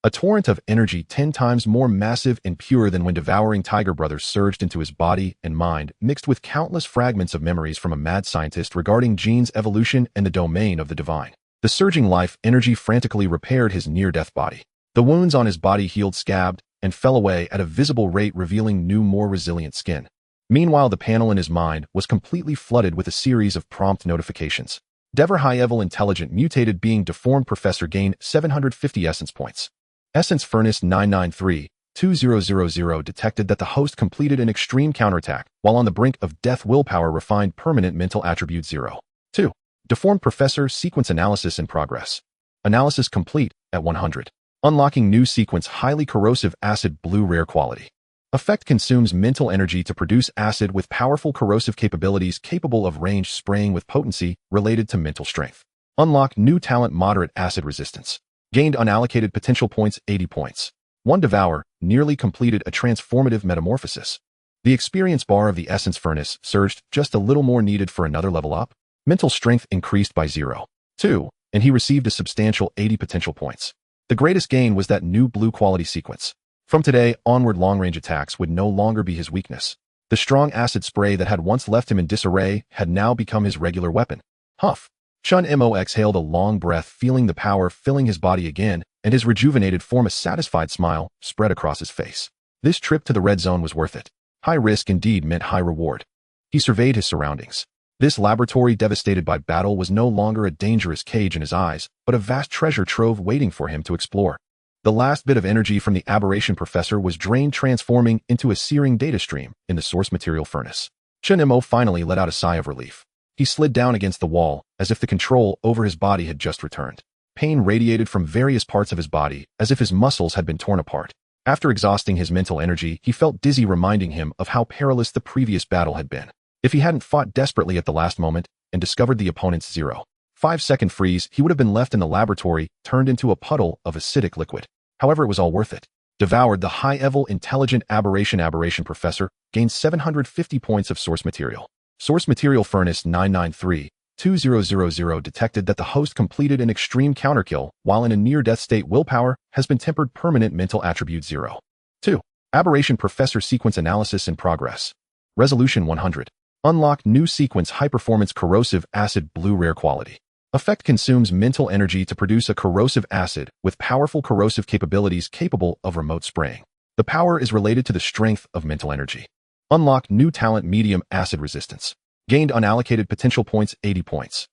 A torrent of energy 10 times more massive and pure than when devouring Tiger Brothers surged into his body and mind, mixed with countless fragments of memories from a mad scientist regarding genes, evolution, and the domain of the divine. The surging life energy frantically repaired his near-death body. The wounds on his body healed, scabbed, and fell away at a visible rate, revealing new, more resilient skin. Meanwhile, the panel in his mind was completely flooded with a series of prompt notifications. Devour high-level intelligent mutated being deformed professor gained 750 essence points. Essence Furnace 993-2000 detected that the host completed an extreme counterattack while on the brink of death. Willpower refined, permanent mental attribute 0. 2. Deformed Professor sequence analysis in progress. Analysis complete at 100. Unlocking new sequence, highly corrosive acid, blue, rare quality. Effect consumes mental energy to produce acid with powerful corrosive capabilities, capable of range spraying with potency related to mental strength. Unlock new talent, moderate acid resistance. Gained unallocated potential points 80 points. 1 Devour nearly completed a transformative metamorphosis. The experience bar of the Essence Furnace surged, just a little more needed for another level up. Mental strength increased by 0. 2, and he received a substantial 80 potential points. The greatest gain was that new blue quality sequence. From today onward, long-range attacks would no longer be his weakness. The strong acid spray that had once left him in disarray had now become his regular weapon. Huff! Chen Mo exhaled a long breath, feeling the power filling his body again, and his rejuvenated form, a satisfied smile, spread across his face. This trip to the red zone was worth it. High risk indeed meant high reward. He surveyed his surroundings. This laboratory, devastated by battle, was no longer a dangerous cage in his eyes, but a vast treasure trove waiting for him to explore. The last bit of energy from the aberration professor was drained, transforming into a searing data stream in the source material furnace. Chen Mo finally let out a sigh of relief. He slid down against the wall, as if the control over his body had just returned. Pain radiated from various parts of his body, as if his muscles had been torn apart. After exhausting his mental energy, he felt dizzy, reminding him of how perilous the previous battle had been. If he hadn't fought desperately at the last moment and discovered the opponent's 0.5-second freeze, he would have been left in the laboratory, turned into a puddle of acidic liquid. However, it was all worth it. Devoured, the high-level intelligent aberration professor, gained 750 points of source material. Source material furnace 993-2000 detected that the host completed an extreme counterkill while in a near-death state. Willpower has been tempered, permanent mental attribute 0. 2. Aberration professor sequence analysis in progress. Resolution 100. Unlock new sequence, high-performance corrosive acid, blue, rare quality. Effect consumes mental energy to produce a corrosive acid with powerful corrosive capabilities, capable of remote spraying. The power is related to the strength of mental energy. Unlock new talent, medium acid resistance. Gained unallocated potential points 80 points.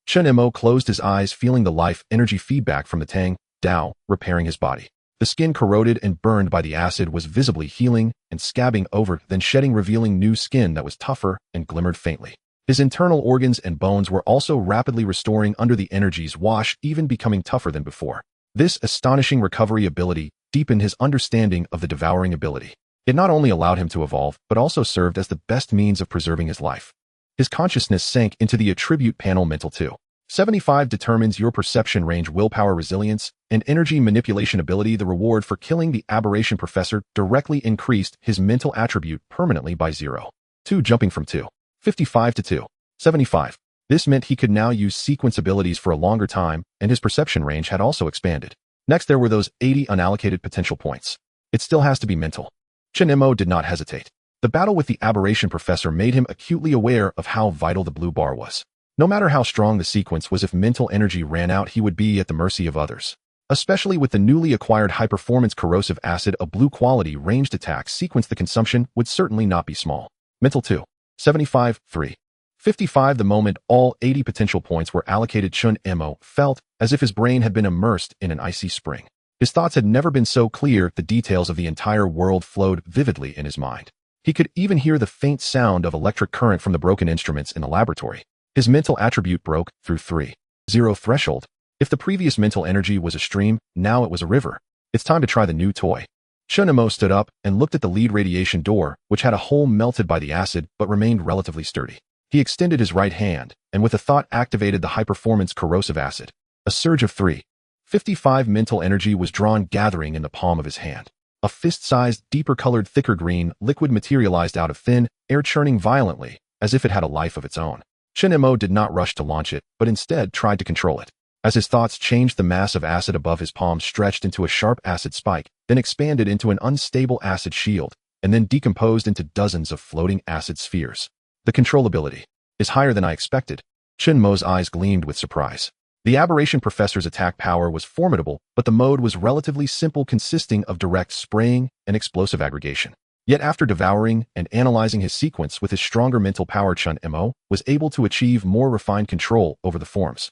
Chen Mo closed his eyes, feeling the life energy feedback from the Tang Dao repairing his body. The skin corroded and burned by the acid was visibly healing and scabbing over, then shedding, revealing new skin that was tougher and glimmered faintly. His internal organs and bones were also rapidly restoring under the energy's wash, even becoming tougher than before. This astonishing recovery ability deepened his understanding of the devouring ability. It not only allowed him to evolve, but also served as the best means of preserving his life. His consciousness sank into the attribute panel. Mental 2. 75 determines your perception range, willpower, resilience, and energy manipulation ability. The reward for killing the aberration professor directly increased his mental attribute permanently by 0. 2. Jumping from 255 to 275. This meant he could now use sequence abilities for a longer time, and his perception range had also expanded. Next, there were those 80 unallocated potential points. It still has to be mental. Chen Mo did not hesitate. The battle with the aberration professor made him acutely aware of how vital the blue bar was. No matter how strong the sequence was, if mental energy ran out, he would be at the mercy of others. Especially with the newly acquired high-performance corrosive acid, a blue-quality ranged attack sequence, the consumption would certainly not be small. Mental 2. 75, 3. 55. The moment all 80 potential points were allocated, Chen Mo felt as if his brain had been immersed in an icy spring. His thoughts had never been so clear. The details of the entire world flowed vividly in his mind. He could even hear the faint sound of electric current from the broken instruments in the laboratory. His mental attribute broke through 3.0 threshold. If the previous mental energy was a stream, now it was a river. It's time to try the new toy. Chen Mo stood up and looked at the lead radiation door, which had a hole melted by the acid but remained relatively sturdy. He extended his right hand, and with a thought activated the high-performance corrosive acid. A surge of 3.55 mental energy was drawn, gathering in the palm of his hand. A fist-sized, deeper-colored, thicker green liquid materialized out of thin air, churning violently, as if it had a life of its own. Chen Mo did not rush to launch it, but instead tried to control it. As his thoughts changed, the mass of acid above his palm stretched into a sharp acid spike, then expanded into an unstable acid shield, and then decomposed into dozens of floating acid spheres. The controllability is higher than I expected. Chen Mo's eyes gleamed with surprise. The aberration professor's attack power was formidable, but the mode was relatively simple, consisting of direct spraying and explosive aggregation. Yet after devouring and analyzing his sequence with his stronger mental power, Chen Mo was able to achieve more refined control over the forms.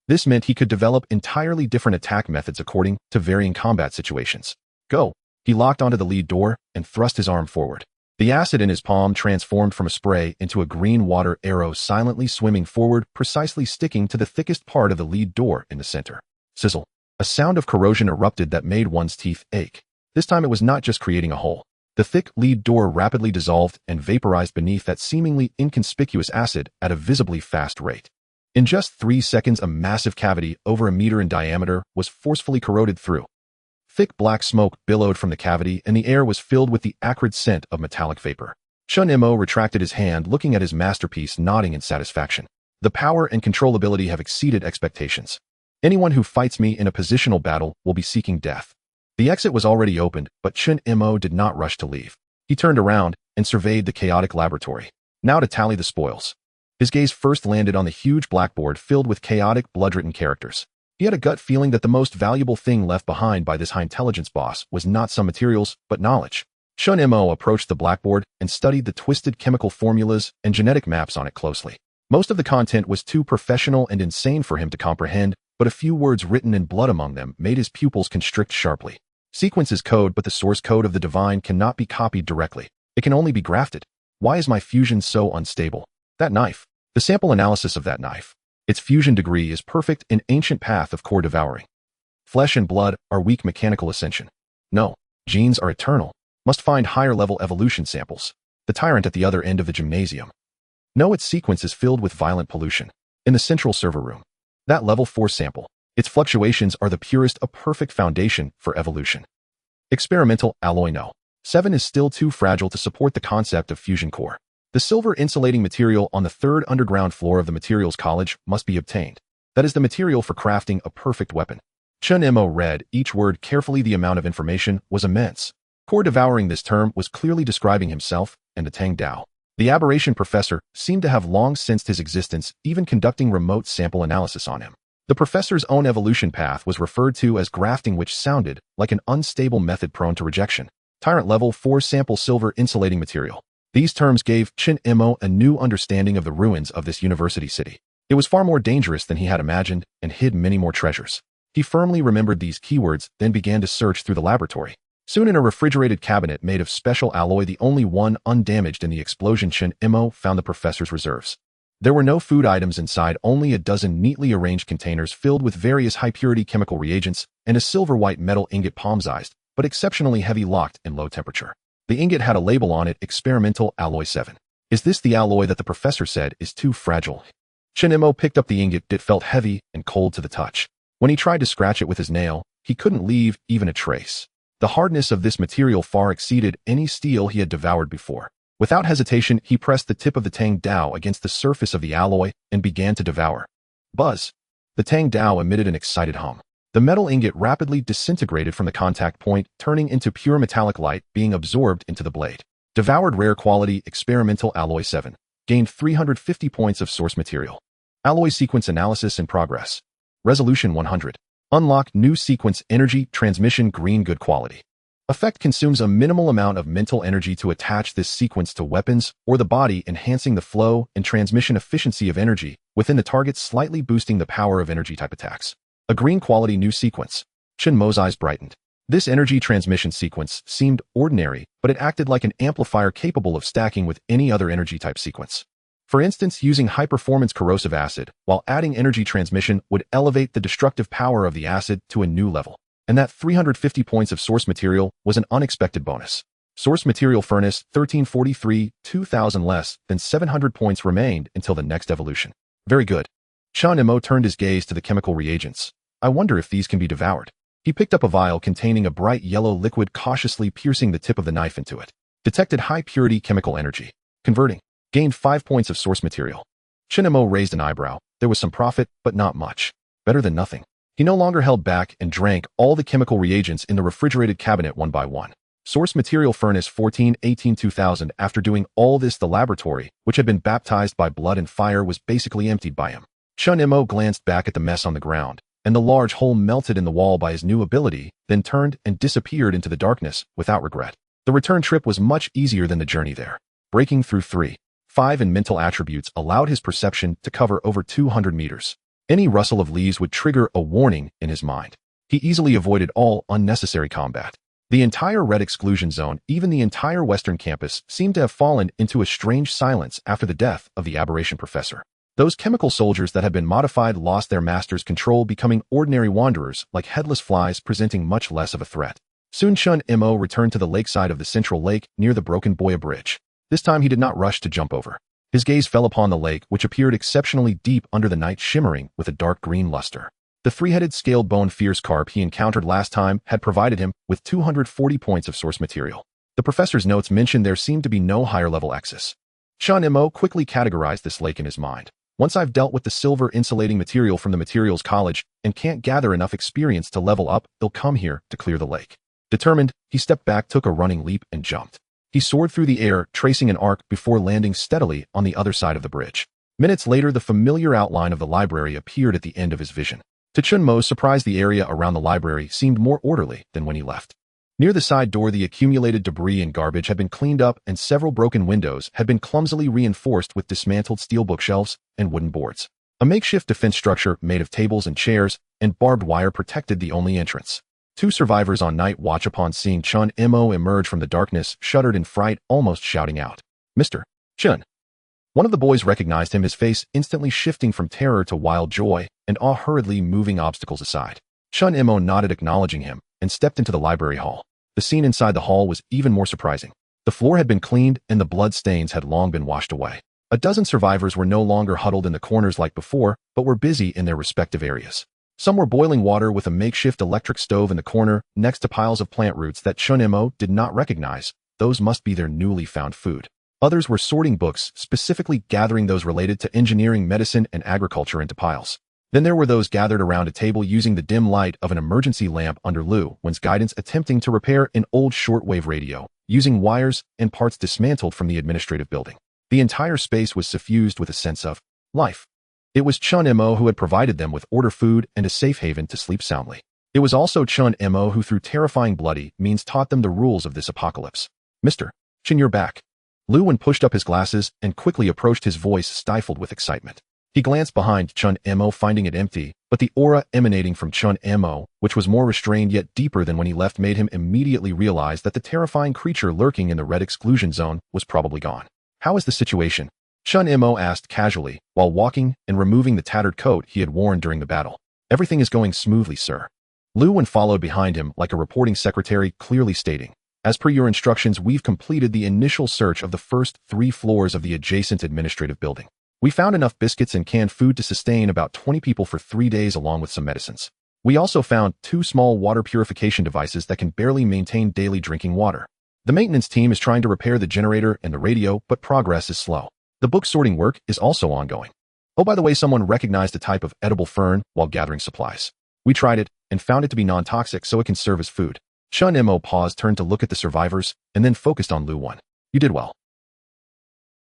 This meant he could develop entirely different attack methods according to varying combat situations. Go! He locked onto the lead door and thrust his arm forward. The acid in his palm transformed from a spray into a green water arrow, silently swimming forward, precisely sticking to the thickest part of the lead door in the center. Sizzle. A sound of corrosion erupted that made one's teeth ache. This time it was not just creating a hole. The thick lead door rapidly dissolved and vaporized beneath that seemingly inconspicuous acid at a visibly fast rate. In just 3 seconds, a massive cavity over a meter in diameter was forcefully corroded through. Thick black smoke billowed from the cavity, and the air was filled with the acrid scent of metallic vapor. Chen Mo retracted his hand, looking at his masterpiece, nodding in satisfaction. The power and controllability have exceeded expectations. Anyone who fights me in a positional battle will be seeking death. The exit was already opened, but Chen Mo did not rush to leave. He turned around and surveyed the chaotic laboratory. Now to tally the spoils. His gaze first landed on the huge blackboard filled with chaotic, blood-written characters. He had a gut feeling that the most valuable thing left behind by this high-intelligence boss was not some materials, but knowledge. Chen Mo approached the blackboard and studied the twisted chemical formulas and genetic maps on it closely. Most of the content was too professional and insane for him to comprehend, but a few words written in blood among them made his pupils constrict sharply. Sequence is code, but the source code of the divine cannot be copied directly. It can only be grafted. Why is my fusion so unstable? That knife. The sample analysis of that knife. Its fusion degree is perfect in ancient path of core devouring. Flesh and blood are weak mechanical ascension. No, genes are eternal. Must find higher level evolution samples. The tyrant at the other end of the gymnasium. No, its sequence is filled with violent pollution. In the central server room. That level 4 sample. Its fluctuations are the purest, a perfect foundation for evolution. Experimental alloy no. 7 is still too fragile to support the concept of fusion core. The silver insulating material on the 3rd underground floor of the materials college must be obtained. That is the material for crafting a perfect weapon. Chen Mo read each word carefully. The amount of information was immense. Core devouring, this term was clearly describing himself and the Tang Dao. The aberration professor seemed to have long sensed his existence, even conducting remote sample analysis on him. The professor's own evolution path was referred to as grafting, which sounded like an unstable method prone to rejection. Tyrant level 4 sample silver insulating material. These terms gave Chen Mo a new understanding of the ruins of this university city. It was far more dangerous than he had imagined and hid many more treasures. He firmly remembered these keywords, then began to search through the laboratory. Soon in a refrigerated cabinet made of special alloy, the only one undamaged in the explosion, Chen Mo found the professor's reserves. There were no food items inside, only a dozen neatly arranged containers filled with various high-purity chemical reagents and a silver-white metal ingot, palm-sized, but exceptionally heavy, locked in low temperature. The ingot had a label on it, experimental alloy 7. Is this the alloy that the professor said is too fragile? Chen Mo picked up the ingot. It felt heavy and cold to the touch. When he tried to scratch it with his nail, he couldn't leave even a trace. The hardness of this material far exceeded any steel he had devoured before. Without hesitation, he pressed the tip of the Tang Dao against the surface of the alloy and began to devour. Buzz! The Tang Dao emitted an excited hum. The metal ingot rapidly disintegrated from the contact point, turning into pure metallic light, being absorbed into the blade. Devoured rare quality experimental alloy 7. Gained 350 points of source material. Alloy sequence analysis in progress. Resolution 100. Unlock new sequence energy transmission green, good quality. Effect consumes a minimal amount of mental energy to attach this sequence to weapons or the body, enhancing the flow and transmission efficiency of energy within the target, slightly boosting the power of energy type attacks. A green quality new sequence. Chen Mo's eyes brightened. This energy transmission sequence seemed ordinary, but it acted like an amplifier capable of stacking with any other energy type sequence. For instance, using high-performance corrosive acid, while adding energy transmission would elevate the destructive power of the acid to a new level. And that 350 points of source material was an unexpected bonus. Source material furnace 1343, 2,000 less than 700 points remained until the next evolution. Very good. Chen Mo turned his gaze to the chemical reagents. I wonder if these can be devoured. He picked up a vial containing a bright yellow liquid, cautiously piercing the tip of the knife into it. Detected high-purity chemical energy. Converting. Gained 5 points of source material. Chen Mo raised an eyebrow. There was some profit, but not much. Better than nothing. He no longer held back and drank all the chemical reagents in the refrigerated cabinet one by one. Source material furnace 1418, 2000. After doing all this, the laboratory, which had been baptized by blood and fire, was basically emptied by him. Chen Mo glanced back at the mess on the ground, and the large hole melted in the wall by his new ability, then turned and disappeared into the darkness without regret. The return trip was much easier than the journey there. Breaking through 3, 5 and mental attributes allowed his perception to cover over 200 meters. Any rustle of leaves would trigger a warning in his mind. He easily avoided all unnecessary combat. The entire red exclusion zone, even the entire western campus, seemed to have fallen into a strange silence after the death of the aberration professor. Those chemical soldiers that had been modified lost their master's control, becoming ordinary wanderers like headless flies, presenting much less of a threat. Soon Chen Mo returned to the lakeside of the central lake near the broken Boya Bridge. This time he did not rush to jump over. His gaze fell upon the lake, which appeared exceptionally deep under the night, shimmering with a dark green luster. The three-headed scaled bone fierce carp he encountered last time had provided him with 240 points of source material. The professor's notes mentioned there seemed to be no higher level access. Chen Mo quickly categorized this lake in his mind. Once I've dealt with the silver insulating material from the materials college and can't gather enough experience to level up, they'll come here to clear the lake. Determined, he stepped back, took a running leap, and jumped. He soared through the air, tracing an arc before landing steadily on the other side of the bridge. Minutes later, the familiar outline of the library appeared at the end of his vision. To Chen Mo's surprise, the area around the library seemed more orderly than when he left. Near the side door, the accumulated debris and garbage had been cleaned up, and several broken windows had been clumsily reinforced with dismantled steel bookshelves and wooden boards. A makeshift defense structure made of tables and chairs and barbed wire protected the only entrance. 2 survivors on night watch, upon seeing Chen Mo emerge from the darkness, shuddered in fright, almost shouting out, "Mr. Chen." One of the boys recognized him, his face instantly shifting from terror to wild joy and awe, hurriedly moving obstacles aside. Chen Mo nodded, acknowledging him, and stepped into the library hall. The scene inside the hall was even more surprising. The floor had been cleaned, and the blood stains had long been washed away. A dozen survivors were no longer huddled in the corners like before, but were busy in their respective areas. Some were boiling water with a makeshift electric stove in the corner, next to piles of plant roots that Chen Mo did not recognize. Those must be their newly found food. Others were sorting books, specifically gathering those related to engineering, medicine, and agriculture into piles. Then there were those gathered around a table using the dim light of an emergency lamp under Lu Wen's guidance, attempting to repair an old shortwave radio, using wires and parts dismantled from the administrative building. The entire space was suffused with a sense of life. It was Chen Mo who had provided them with order, food, and a safe haven to sleep soundly. It was also Chen Mo who, through terrifying bloody means, taught them the rules of this apocalypse. "Mr. Chen, you're back." Luwen pushed up his glasses and quickly approached, his voice stifled with excitement. He glanced behind Chen Mo, finding it empty, but the aura emanating from Chen Mo, which was more restrained yet deeper than when he left, made him immediately realize that the terrifying creature lurking in the red exclusion zone was probably gone. "How is the situation?" Chen Mo asked casually, while walking and removing the tattered coat he had worn during the battle. "Everything is going smoothly, sir." Luwen followed behind him like a reporting secretary, clearly stating, "As per your instructions, we've completed the initial search of the first 3 floors of the adjacent administrative building. We found enough biscuits and canned food to sustain about 20 people for 3 days, along with some medicines. We also found 2 small water purification devices that can barely maintain daily drinking water. The maintenance team is trying to repair the generator and the radio, but progress is slow. The book sorting work is also ongoing. Oh, by the way, someone recognized a type of edible fern while gathering supplies. We tried it and found it to be non-toxic, so it can serve as food." Chen Mo paused, turned to look at the survivors, and then focused on Luwen. "You did well."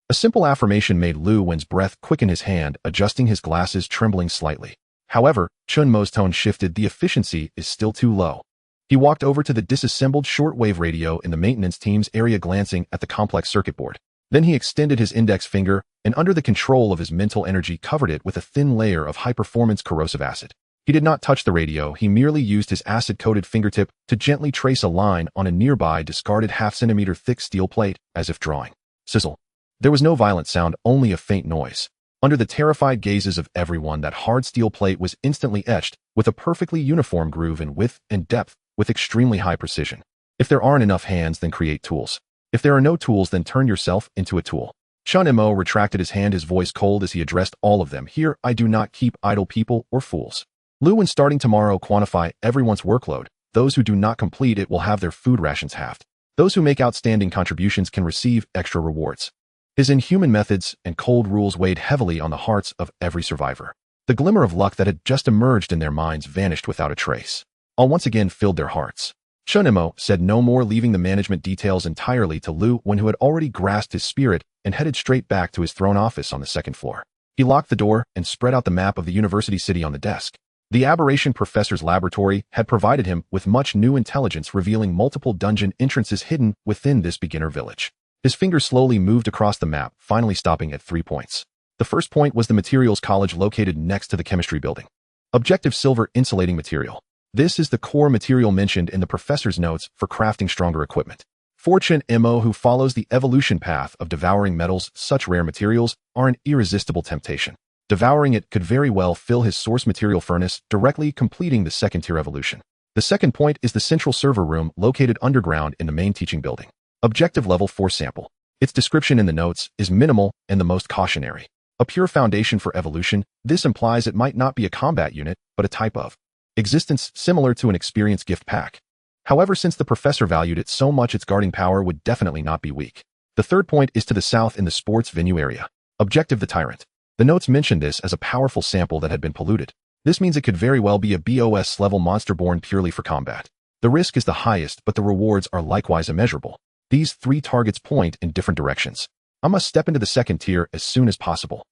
A simple affirmation made Luwen's breath quicken, his hand adjusting his glasses, trembling slightly. However, Chen Mo's tone shifted. "The efficiency is still too low." He walked over to the disassembled shortwave radio in the maintenance team's area, glancing at the complex circuit board. Then he extended his index finger and, under the control of his mental energy, covered it with a thin layer of high-performance corrosive acid. He did not touch the radio, he merely used his acid-coated fingertip to gently trace a line on a nearby discarded half-centimeter thick steel plate, as if drawing. Sizzle. There was no violent sound, only a faint noise. Under the terrified gazes of everyone, that hard steel plate was instantly etched with a perfectly uniform groove in width and depth with extremely high precision. If there aren't enough hands, then create tools. If there are no tools, then turn yourself into a tool. Chen Mo retracted his hand, his voice cold as he addressed all of them. "Here, I do not keep idle people or fools. Luwen, starting tomorrow, quantify everyone's workload. Those who do not complete it will have their food rations halved. Those who make outstanding contributions can receive extra rewards." His inhuman methods and cold rules weighed heavily on the hearts of every survivor. The glimmer of luck that had just emerged in their minds vanished without a trace. All once again filled their hearts. Chen Mo said no more, leaving the management details entirely to Luwen, who had already grasped his spirit and headed straight back to his throne office on the 2nd floor. He locked the door and spread out the map of the university city on the desk. The aberration professor's laboratory had provided him with much new intelligence, revealing multiple dungeon entrances hidden within this beginner village. His finger slowly moved across the map, finally stopping at 3 points. The first point was the materials college located next to the chemistry building. Objective: silver insulating material. This is the core material mentioned in the professor's notes for crafting stronger equipment. For Chen Mo, who follows the evolution path of devouring metals, such rare materials are an irresistible temptation. Devouring it could very well fill his source material furnace, directly completing the 2nd-tier evolution. The second point is the central server room located underground in the main teaching building. Objective: level 4 sample. Its description in the notes is minimal and the most cautionary. A pure foundation for evolution, this implies it might not be a combat unit, but a type of existence similar to an experience gift pack. However, since the professor valued it so much, its guarding power would definitely not be weak. The third point is to the south in the sports venue area. Objective: the tyrant. The notes mentioned this as a powerful sample that had been polluted. This means it could very well be a BOS-level monster born purely for combat. The risk is the highest, but the rewards are likewise immeasurable. These 3 targets point in different directions. I must step into the 2nd tier as soon as possible.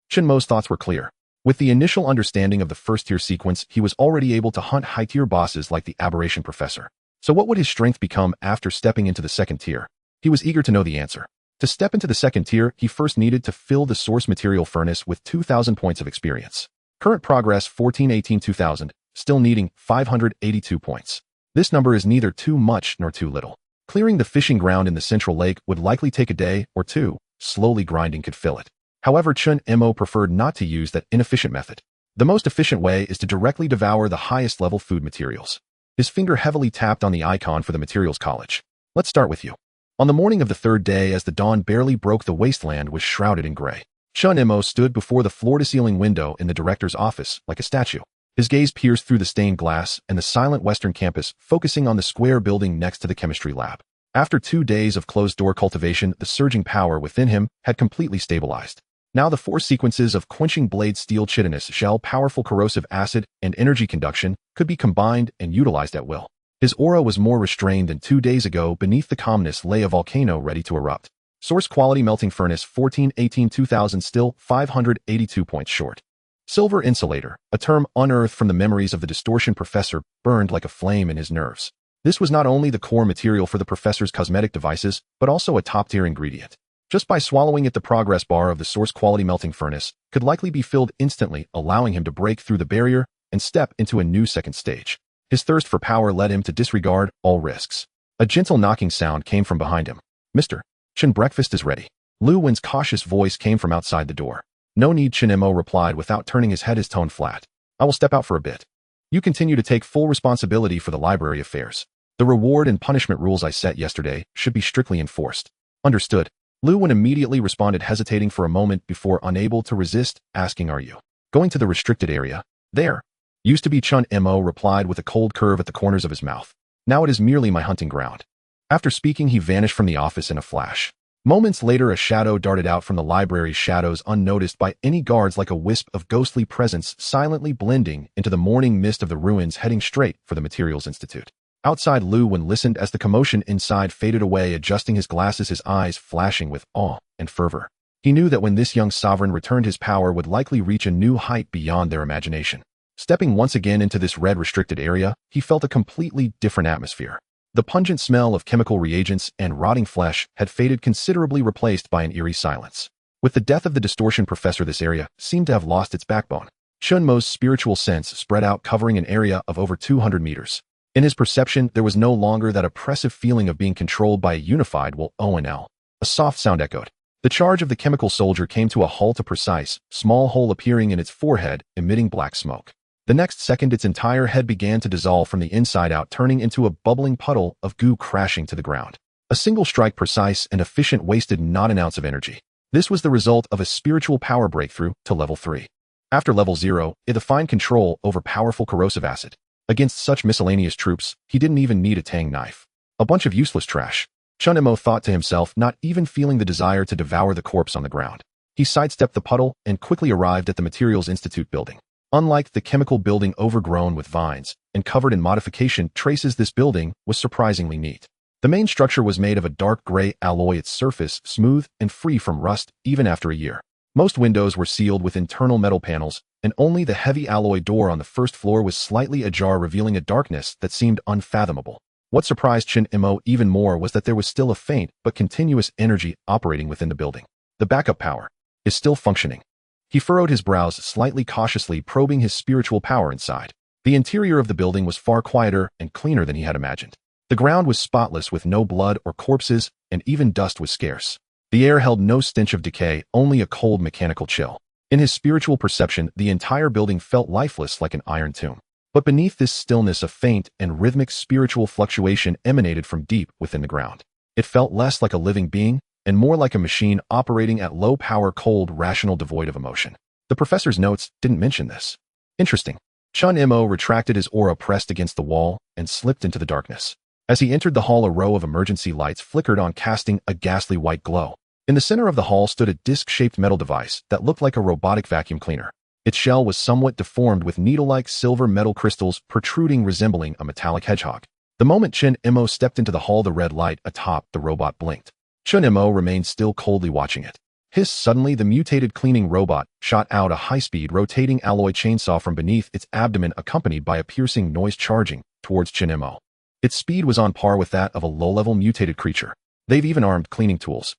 Chen Mo's thoughts were clear. With the initial understanding of the 1st-tier sequence, he was already able to hunt high-tier bosses like the aberration professor. So what would his strength become after stepping into the 2nd tier? He was eager to know the answer. To step into the 2nd tier, he first needed to fill the source material furnace with 2,000 points of experience. Current progress 1418-2000, still needing 582 points. This number is neither too much nor too little. Clearing the fishing ground in the central lake would likely take a day or 2, slowly grinding could fill it. However, Chen Mo preferred not to use that inefficient method. The most efficient way is to directly devour the highest level food materials. His finger heavily tapped on the icon for the materials college. Let's start with you. On the morning of the 3rd day, as the dawn barely broke, the wasteland was shrouded in gray. Chen Mo stood before the floor-to-ceiling window in the director's office like a statue. His gaze pierced through the stained glass and the silent western campus, focusing on the square building next to the chemistry lab. After 2 days of closed-door cultivation, the surging power within him had completely stabilized. Now the 4 sequences of quenching blade, steel chitinous shell, powerful corrosive acid, and energy conduction could be combined and utilized at will. His aura was more restrained than 2 days ago. Beneath the calmness lay a volcano ready to erupt. Source quality melting furnace 1418-2000, still 582 points short. Silver insulator, a term unearthed from the memories of the distortion professor, burned like a flame in his nerves. This was not only the core material for the professor's cosmetic devices, but also a top-tier ingredient. Just by swallowing it, the progress bar of the source quality melting furnace could likely be filled instantly, allowing him to break through the barrier and step into a new second stage. His thirst for power led him to disregard all risks. A gentle knocking sound came from behind him. "Mr. Chen, breakfast is ready." Lu Wen's cautious voice came from outside the door. "No need," Chen Mo replied without turning his head, his tone flat. "I will step out for a bit. You continue to take full responsibility for the library affairs. The reward and punishment rules I set yesterday should be strictly enforced." "Understood." Lu Wen immediately responded, hesitating for a moment before, unable to resist, asking, "Are you going to the restricted area?" "There used to be," Chen Mo replied with a cold curve at the corners of his mouth. "Now it is merely my hunting ground." After speaking, he vanished from the office in a flash. Moments later, a shadow darted out from the library's shadows, unnoticed by any guards, like a wisp of ghostly presence, silently blending into the morning mist of the ruins, heading straight for the Materials Institute. Outside, Lu Wen listened as the commotion inside faded away, adjusting his glasses, his eyes flashing with awe and fervor. He knew that when this young sovereign returned, his power would likely reach a new height beyond their imagination. Stepping once again into this red restricted area, he felt a completely different atmosphere. The pungent smell of chemical reagents and rotting flesh had faded, considerably replaced by an eerie silence. With the death of the distortion professor, this area seemed to have lost its backbone. Chen Mo's spiritual sense spread out, covering an area of over 200 meters. In his perception, there was no longer that oppressive feeling of being controlled by a unified will. ONL. A soft sound echoed. The charge of the chemical soldier came to a halt, a precise, small hole appearing in its forehead, emitting black smoke. The next second, its entire head began to dissolve from the inside out, turning into a bubbling puddle of goo, crashing to the ground. A single strike, precise and efficient, wasted not an ounce of energy. This was the result of a spiritual power breakthrough to level 3. After level 0, it defined control over powerful corrosive acid. Against such miscellaneous troops, he didn't even need a tang knife. A bunch of useless trash. Chen Mo thought to himself, not even feeling the desire to devour the corpse on the ground. He sidestepped the puddle and quickly arrived at the Materials Institute building. Unlike the chemical building overgrown with vines and covered in modification traces, this building was surprisingly neat. The main structure was made of a dark gray alloy, its surface smooth and free from rust even after a year. Most windows were sealed with internal metal panels, and only the heavy alloy door on the first floor was slightly ajar, revealing a darkness that seemed unfathomable. What surprised Chen Mo even more was that there was still a faint but continuous energy operating within the building. The backup power is still functioning. He furrowed his brows slightly, cautiously probing his spiritual power inside. The interior of the building was far quieter and cleaner than he had imagined. The ground was spotless, with no blood or corpses, and even dust was scarce. The air held no stench of decay, only a cold mechanical chill. In his spiritual perception, the entire building felt lifeless, like an iron tomb. But beneath this stillness, a faint and rhythmic spiritual fluctuation emanated from deep within the ground. It felt less like a living being and more like a machine operating at low power, cold, rational, devoid of emotion. The professor's notes didn't mention this. Interesting. Chen Mo retracted, his aura pressed against the wall, and slipped into the darkness. As he entered the hall, a row of emergency lights flickered on, casting a ghastly white glow. In the center of the hall stood a disc-shaped metal device that looked like a robotic vacuum cleaner. Its shell was somewhat deformed, with needle-like silver metal crystals protruding, resembling a metallic hedgehog. The moment Chen Mo stepped into the hall, the red light atop the robot blinked. Chen Mo remained still, coldly watching it. Suddenly, the mutated cleaning robot shot out a high-speed rotating alloy chainsaw from beneath its abdomen, accompanied by a piercing noise, charging towards Chen Mo. Its speed was on par with that of a low-level mutated creature. They've even armed cleaning tools.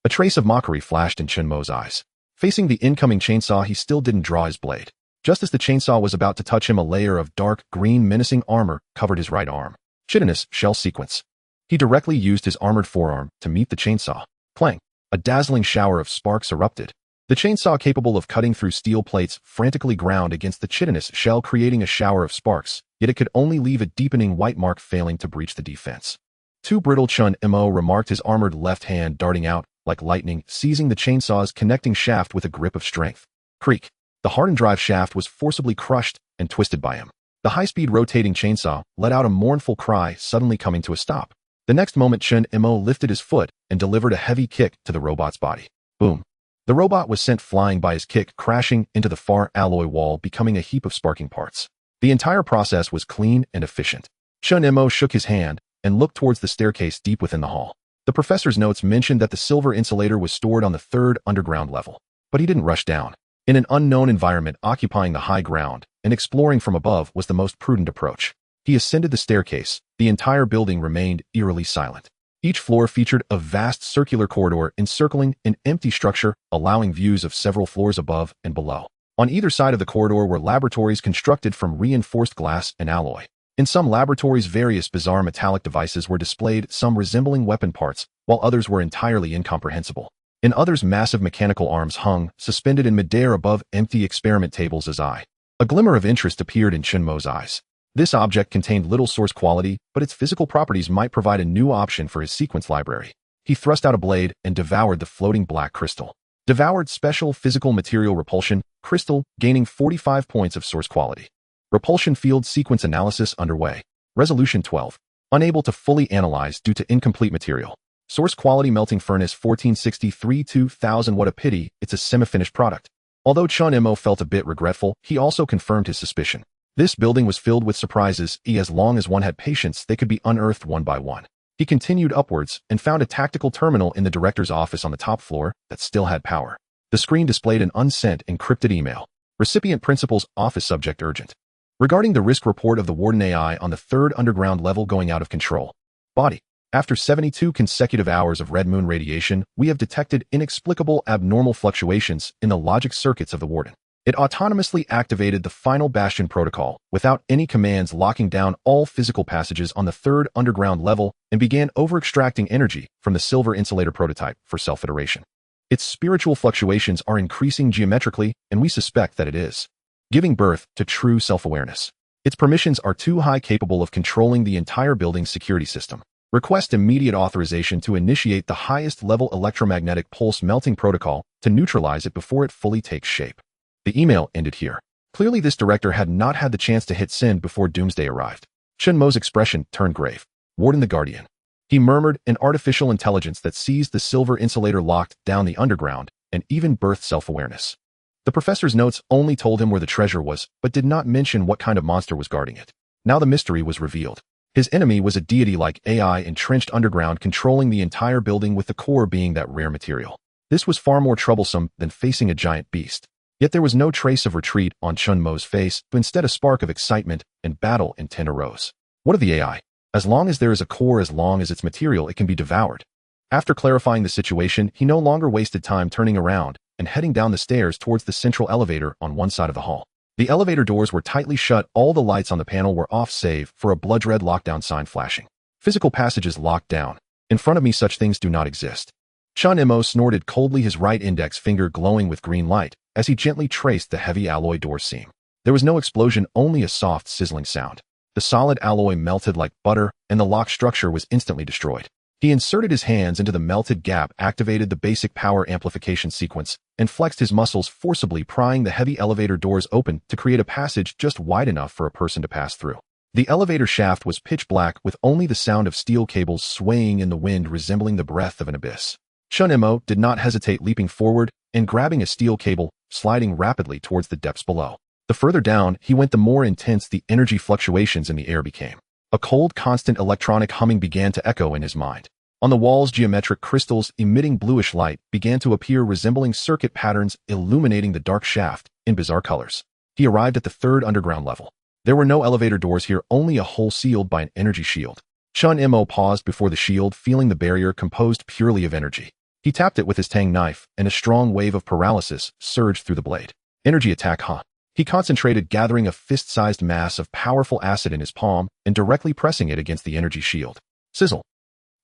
A trace of mockery flashed in Chen Mo's eyes. Facing the incoming chainsaw, he still didn't draw his blade. Just as the chainsaw was about to touch him, a layer of dark green menacing armor covered his right arm. Chitinous shell sequence. He directly used his armored forearm to meet the chainsaw. Clang! A dazzling shower of sparks erupted. The chainsaw, capable of cutting through steel plates, frantically ground against the chitinous shell, creating a shower of sparks, yet it could only leave a deepening white mark, failing to breach the defense. Too brittle, Chen Mo remarked, his armored left hand darting out like lightning, seizing the chainsaw's connecting shaft with a grip of strength. Creak! The hardened drive shaft was forcibly crushed and twisted by him. The high-speed rotating chainsaw let out a mournful cry, suddenly coming to a stop. The next moment, Chen Mo lifted his foot and delivered a heavy kick to the robot's body. Boom! The robot was sent flying by his kick, crashing into the far alloy wall, becoming a heap of sparking parts. The entire process was clean and efficient. Chen Mo shook his hand and looked towards the staircase deep within the hall. The professor's notes mentioned that the silver insulator was stored on the 3rd underground level. But he didn't rush down. In an unknown environment, occupying the high ground and exploring from above was the most prudent approach. He ascended the staircase. The entire building remained eerily silent. Each floor featured a vast circular corridor encircling an empty structure, allowing views of several floors above and below. On either side of the corridor were laboratories constructed from reinforced glass and alloy. In some laboratories, various bizarre metallic devices were displayed, some resembling weapon parts, while others were entirely incomprehensible. In others, massive mechanical arms hung, suspended in midair above empty experiment tables as I. A glimmer of interest appeared in Chen Mo's eyes. This object contained little source quality, but its physical properties might provide a new option for his sequence library. He thrust out a blade and devoured the floating black crystal. Devoured special physical material repulsion, crystal, gaining 45 points of source quality. Repulsion field sequence analysis underway. Resolution 12. Unable to fully analyze due to incomplete material. Source quality melting furnace 1463 2000. What a pity, it's a semi-finished product. Although Chen Mo felt a bit regretful, he also confirmed his suspicion. This building was filled with surprises, as long as one had patience, they could be unearthed one by one. He continued upwards and found a tactical terminal in the director's office on the top floor that still had power. The screen displayed an unsent encrypted email. Recipient principal's office, subject urgent. Regarding the risk report of the Warden AI on the 3rd underground level going out of control. Body. After 72 consecutive hours of red moon radiation, we have detected inexplicable abnormal fluctuations in the logic circuits of the Warden. It autonomously activated the final Bastion protocol without any commands, locking down all physical passages on the 3rd underground level and began over-extracting energy from the silver insulator prototype for self-iteration. Its spiritual fluctuations are increasing geometrically, and we suspect that it is giving birth to true self-awareness. Its permissions are too high, capable of controlling the entire building's security system. Request immediate authorization to initiate the highest level electromagnetic pulse melting protocol to neutralize it before it fully takes shape. The email ended here. Clearly this director had not had the chance to hit send before doomsday arrived. Chen Mo's expression turned grave. Warden the Guardian. He murmured, an artificial intelligence that seized the silver insulator, locked down the underground, and even birthed self-awareness. The professor's notes only told him where the treasure was, but did not mention what kind of monster was guarding it. Now the mystery was revealed. His enemy was a deity-like AI entrenched underground, controlling the entire building, with the core being that rare material. This was far more troublesome than facing a giant beast. Yet there was no trace of retreat on Chen Mo's face, but instead a spark of excitement and battle intent arose. What of the AI? As long as there is a core, as long as it's material, it can be devoured. After clarifying the situation, he no longer wasted time turning around and heading down the stairs towards the central elevator on one side of the hall. The elevator doors were tightly shut, all the lights on the panel were off save for a blood-red lockdown sign flashing. Physical passages locked down. In front of me such things do not exist. Chen Mo snorted coldly, his right index finger glowing with green light, as he gently traced the heavy alloy door seam. There was no explosion, only a soft sizzling sound. The solid alloy melted like butter, and the lock structure was instantly destroyed. He inserted his hands into the melted gap, activated the basic power amplification sequence, and flexed his muscles, forcibly prying the heavy elevator doors open to create a passage just wide enough for a person to pass through. The elevator shaft was pitch black, with only the sound of steel cables swaying in the wind, resembling the breath of an abyss. Chen Mo did not hesitate, leaping forward and grabbing a steel cable, sliding rapidly towards the depths below. The further down he went, the more intense the energy fluctuations in the air became. A cold, constant electronic humming began to echo in his mind. On the walls, geometric crystals emitting bluish light began to appear, resembling circuit patterns illuminating the dark shaft in bizarre colors. He arrived at the 3rd underground level. There were no elevator doors here, only a hole sealed by an energy shield. Chen Mo paused before the shield, feeling the barrier composed purely of energy. He tapped it with his tang knife, and a strong wave of paralysis surged through the blade. Energy attack, huh? He concentrated, gathering a fist-sized mass of powerful acid in his palm and directly pressing it against the energy shield. Sizzle.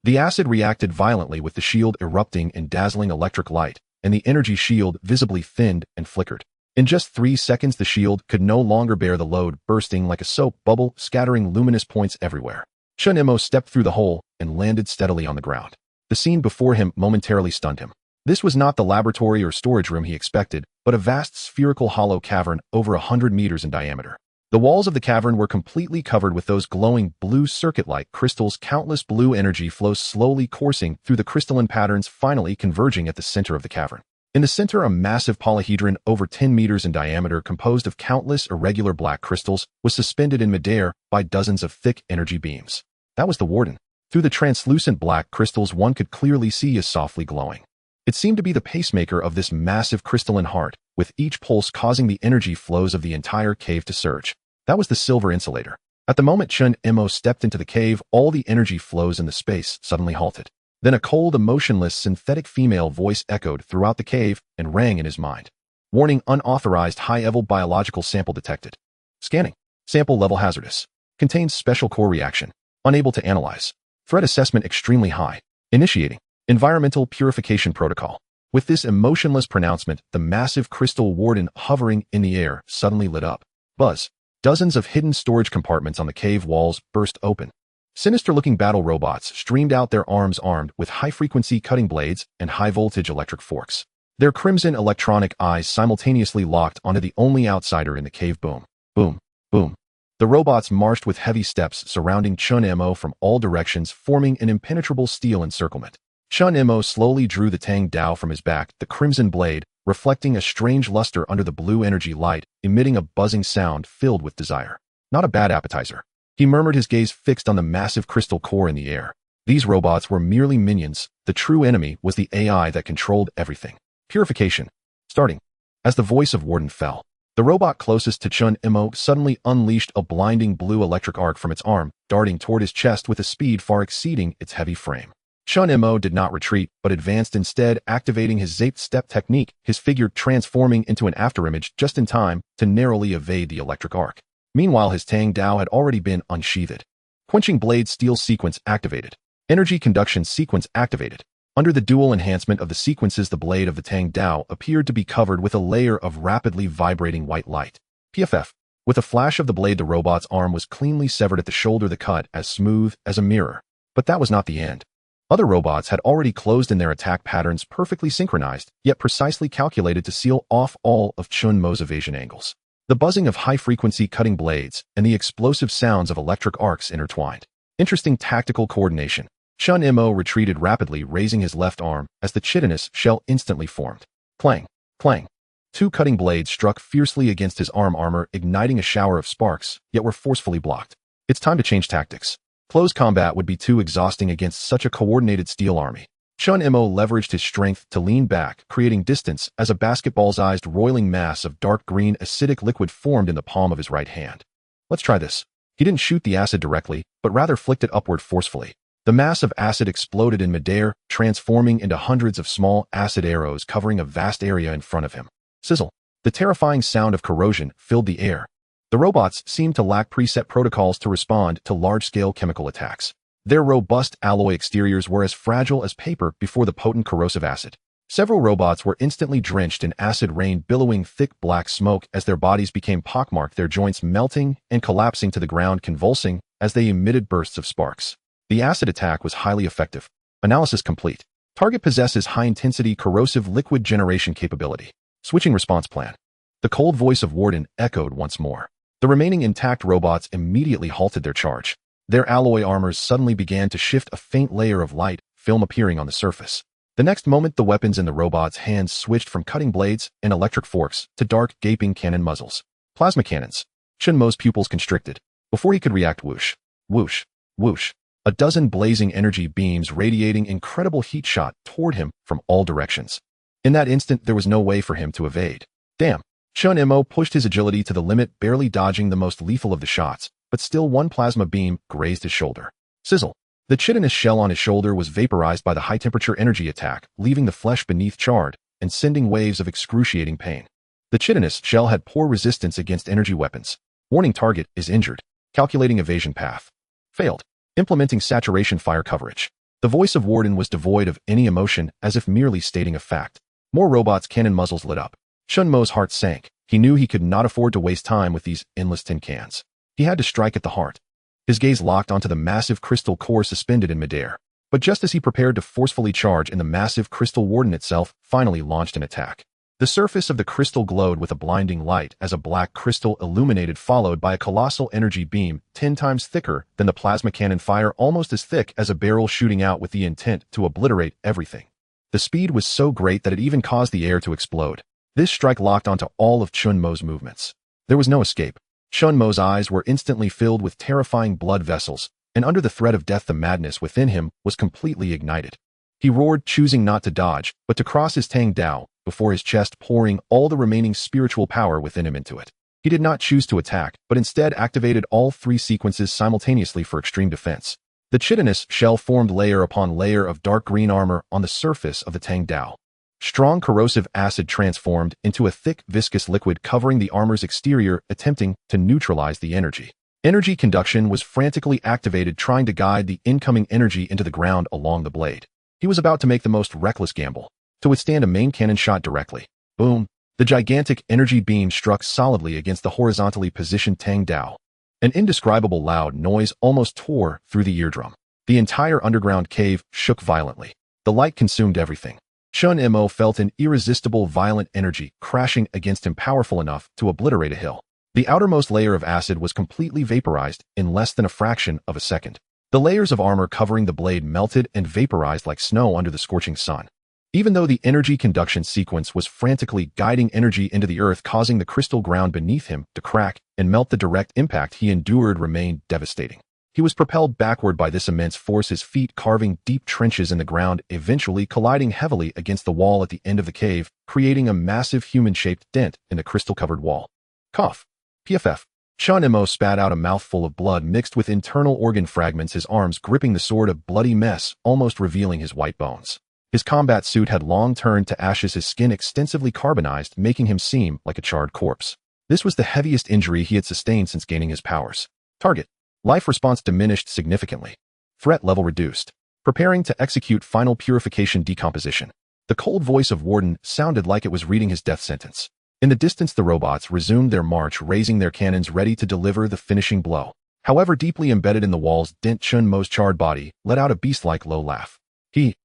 The acid reacted violently, with the shield erupting in dazzling electric light, and the energy shield visibly thinned and flickered. In just 3 seconds, the shield could no longer bear the load, bursting like a soap bubble, scattering luminous points everywhere. Chen Mo stepped through the hole and landed steadily on the ground. The scene before him momentarily stunned him. This was not the laboratory or storage room he expected, but a vast spherical hollow cavern over 100 meters in diameter. The walls of the cavern were completely covered with those glowing blue circuit-like crystals. Countless blue energy flows slowly coursing through the crystalline patterns, finally converging at the center of the cavern. In the center, a massive polyhedron over 10 meters in diameter, composed of countless irregular black crystals, was suspended in midair by dozens of thick energy beams. That was the Warden. Through the translucent black crystals, one could clearly see is softly glowing. It seemed to be the pacemaker of this massive crystalline heart, with each pulse causing the energy flows of the entire cave to surge. That was the silver insulator. At the moment Chen Mo stepped into the cave, all the energy flows in the space suddenly halted. Then a cold, emotionless, synthetic female voice echoed throughout the cave and rang in his mind. Warning: unauthorized high-level biological sample detected. Scanning. Sample level hazardous. Contains special core reaction. Unable to analyze. Threat assessment extremely high. Initiating. Environmental purification protocol. With this emotionless pronouncement, the massive crystal warden hovering in the air suddenly lit up. Buzz. Dozens of hidden storage compartments on the cave walls burst open. Sinister-looking battle robots streamed out, their arms armed with high-frequency cutting blades and high-voltage electric forks. Their crimson electronic eyes simultaneously locked onto the only outsider in the cave. Boom, boom, boom. The robots marched with heavy steps, surrounding Chen Mo from all directions, forming an impenetrable steel encirclement. Chen Mo slowly drew the Tang Dao from his back, the crimson blade, reflecting a strange luster under the blue energy light, emitting a buzzing sound filled with desire. Not a bad appetizer. He murmured, his gaze fixed on the massive crystal core in the air. These robots were merely minions. The true enemy was the AI that controlled everything. Purification. Starting. As the voice of Warden fell, the robot closest to Chen Mo suddenly unleashed a blinding blue electric arc from its arm, darting toward his chest with a speed far exceeding its heavy frame. Chen Mo did not retreat, but advanced instead, activating his Zaped step technique, his figure transforming into an afterimage just in time to narrowly evade the electric arc. Meanwhile, his Tang Dao had already been unsheathed. Quenching blade steel sequence activated. Energy conduction sequence activated. Under the dual enhancement of the sequences, the blade of the Tang Dao appeared to be covered with a layer of rapidly vibrating white light. PFF. With a flash of the blade, the robot's arm was cleanly severed at the shoulder, the cut as smooth as a mirror. But that was not the end. Other robots had already closed in, their attack patterns perfectly synchronized, yet precisely calculated to seal off all of Chen Mo's evasion angles. The buzzing of high-frequency cutting blades and the explosive sounds of electric arcs intertwined. Interesting tactical coordination. Chen Mo retreated rapidly, raising his left arm as the chitinous shell instantly formed. Clang, clang. Two cutting blades struck fiercely against his arm armor, igniting a shower of sparks, yet were forcefully blocked. It's time to change tactics. Close combat would be too exhausting against such a coordinated steel army. Chen Mo leveraged his strength to lean back, creating distance as a basketball-sized roiling mass of dark green acidic liquid formed in the palm of his right hand. Let's try this. He didn't shoot the acid directly, but rather flicked it upward forcefully. The mass of acid exploded in midair, transforming into hundreds of small acid arrows covering a vast area in front of him. Sizzle. The terrifying sound of corrosion filled the air. The robots seemed to lack preset protocols to respond to large-scale chemical attacks. Their robust alloy exteriors were as fragile as paper before the potent corrosive acid. Several robots were instantly drenched in acid rain, billowing thick black smoke as their bodies became pockmarked, their joints melting and collapsing to the ground, convulsing as they emitted bursts of sparks. The acid attack was highly effective. Analysis complete. Target possesses high-intensity corrosive liquid generation capability. Switching response plan. The cold voice of Warden echoed once more. The remaining intact robots immediately halted their charge. Their alloy armors suddenly began to shift, a faint layer of light film appearing on the surface. The next moment, the weapons in the robots' hands switched from cutting blades and electric forks to dark, gaping cannon muzzles. Plasma cannons. Chen Mo's pupils constricted. Before he could react, whoosh, whoosh, whoosh. A dozen blazing energy beams radiating incredible heat shot toward him from all directions. In that instant, there was no way for him to evade. Damn. Chen Mo pushed his agility to the limit, barely dodging the most lethal of the shots, but still one plasma beam grazed his shoulder. Sizzle. The chitinous shell on his shoulder was vaporized by the high-temperature energy attack, leaving the flesh beneath charred and sending waves of excruciating pain. The chitinous shell had poor resistance against energy weapons. Warning: target is injured. Calculating evasion path. Failed. Implementing saturation fire coverage. The voice of Warden was devoid of any emotion, as if merely stating a fact. More robots' cannon muzzles lit up. Chen Mo's heart sank. He knew he could not afford to waste time with these endless tin cans. He had to strike at the heart. His gaze locked onto the massive crystal core suspended in midair. But just as he prepared to forcefully charge in, the massive crystal warden itself finally launched an attack. The surface of the crystal glowed with a blinding light as a black crystal illuminated, followed by a colossal energy beam 10 times thicker than the plasma cannon fire, almost as thick as a barrel, shooting out with the intent to obliterate everything. The speed was so great that it even caused the air to explode. This strike locked onto all of Chen Mo's movements. There was no escape. Chen Mo's eyes were instantly filled with terrifying blood vessels, and under the threat of death, the madness within him was completely ignited. He roared, choosing not to dodge, but to cross his Tang Dao before his chest, pouring all the remaining spiritual power within him into it. He did not choose to attack, but instead activated all three sequences simultaneously for extreme defense. The chitinous shell formed layer upon layer of dark green armor on the surface of the Tang Dao. Strong corrosive acid transformed into a thick, viscous liquid covering the armor's exterior, attempting to neutralize the energy. Energy conduction was frantically activated, trying to guide the incoming energy into the ground along the blade. He was about to make the most reckless gamble, to withstand a main cannon shot directly. Boom! The gigantic energy beam struck solidly against the horizontally positioned Tang Dao. An indescribable loud noise almost tore through the eardrum. The entire underground cave shook violently. The light consumed everything. Chen Mo felt an irresistible violent energy crashing against him, powerful enough to obliterate a hill. The outermost layer of acid was completely vaporized in less than a fraction of a second. The layers of armor covering the blade melted and vaporized like snow under the scorching sun. Even though the energy conduction sequence was frantically guiding energy into the earth, causing the crystal ground beneath him to crack and melt, the direct impact he endured remained devastating. He was propelled backward by this immense force, his feet carving deep trenches in the ground, eventually colliding heavily against the wall at the end of the cave, creating a massive human-shaped dent in the crystal-covered wall. Cough. PFF. Chen Mo spat out a mouthful of blood mixed with internal organ fragments, his arms gripping the sword, a bloody mess, almost revealing his white bones. His combat suit had long turned to ashes, his skin extensively carbonized, making him seem like a charred corpse. This was the heaviest injury he had sustained since gaining his powers. Target. Life response diminished significantly. Threat level reduced. Preparing to execute final purification decomposition. The cold voice of Warden sounded like it was reading his death sentence. In the distance, the robots resumed their march, raising their cannons ready to deliver the finishing blow. However, deeply embedded in the walls, Chen Mo's charred body let out a beast-like low laugh. He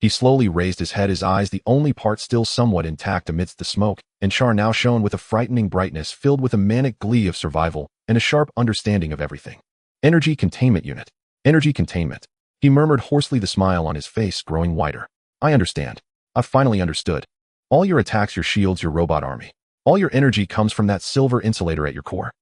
slowly raised his head, his eyes the only part still somewhat intact amidst the smoke, and Char now shone with a frightening brightness filled with a manic glee of survival and a sharp understanding of everything. Energy containment unit. Energy containment. He murmured hoarsely, the smile on his face growing wider. I understand. I've finally understood. All your attacks, your shields, your robot army. All your energy comes from that silver insulator at your core.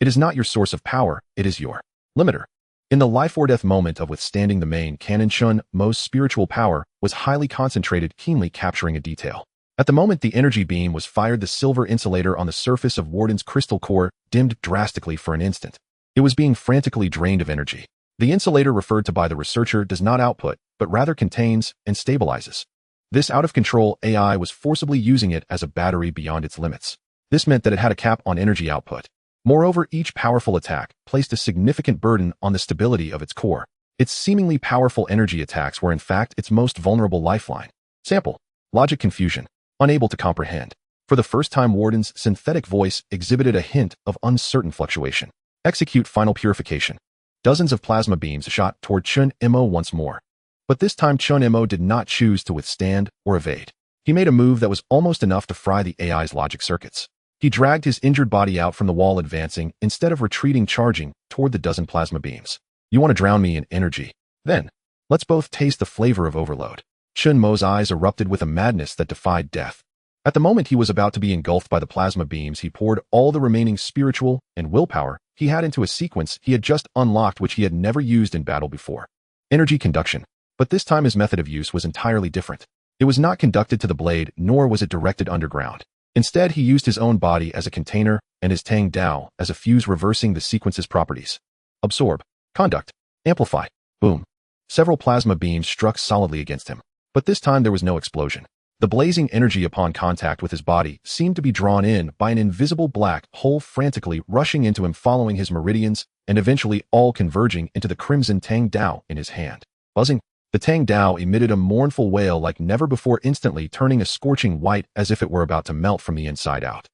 It is not your source of power, it is your limiter. In the life-or-death moment of withstanding the main cannon, Chen Mo's spiritual power was highly concentrated, keenly capturing a detail. At the moment the energy beam was fired, the silver insulator on the surface of Warden's crystal core dimmed drastically for an instant. It was being frantically drained of energy. The insulator referred to by the researcher does not output, but rather contains and stabilizes. This out-of-control AI was forcibly using it as a battery beyond its limits. This meant that it had a cap on energy output. Moreover, each powerful attack placed a significant burden on the stability of its core. Its seemingly powerful energy attacks were in fact its most vulnerable lifeline. Sample. Logic confusion. Unable to comprehend. For the first time, Warden's synthetic voice exhibited a hint of uncertain fluctuation. Execute final purification. Dozens of plasma beams shot toward Chen Mo once more. But this time Chen Mo did not choose to withstand or evade. He made a move that was almost enough to fry the AI's logic circuits. He dragged his injured body out from the wall, advancing, instead of retreating, charging toward the dozen plasma beams. You want to drown me in energy? Then, let's both taste the flavor of overload. Chen Mo's eyes erupted with a madness that defied death. At the moment he was about to be engulfed by the plasma beams, he poured all the remaining spiritual and willpower he had into a sequence he had just unlocked, which he had never used in battle before. Energy conduction. But this time his method of use was entirely different. It was not conducted to the blade, nor was it directed underground. Instead, he used his own body as a container and his Tang Dao as a fuse, reversing the sequence's properties. Absorb. Conduct. Amplify. Boom. Several plasma beams struck solidly against him. But this time there was no explosion. The blazing energy upon contact with his body seemed to be drawn in by an invisible black hole, frantically rushing into him, following his meridians, and eventually all converging into the crimson Tang Dao in his hand. Buzzing. The Tang Dao emitted a mournful wail like never before, instantly turning a scorching white as if it were about to melt from the inside out.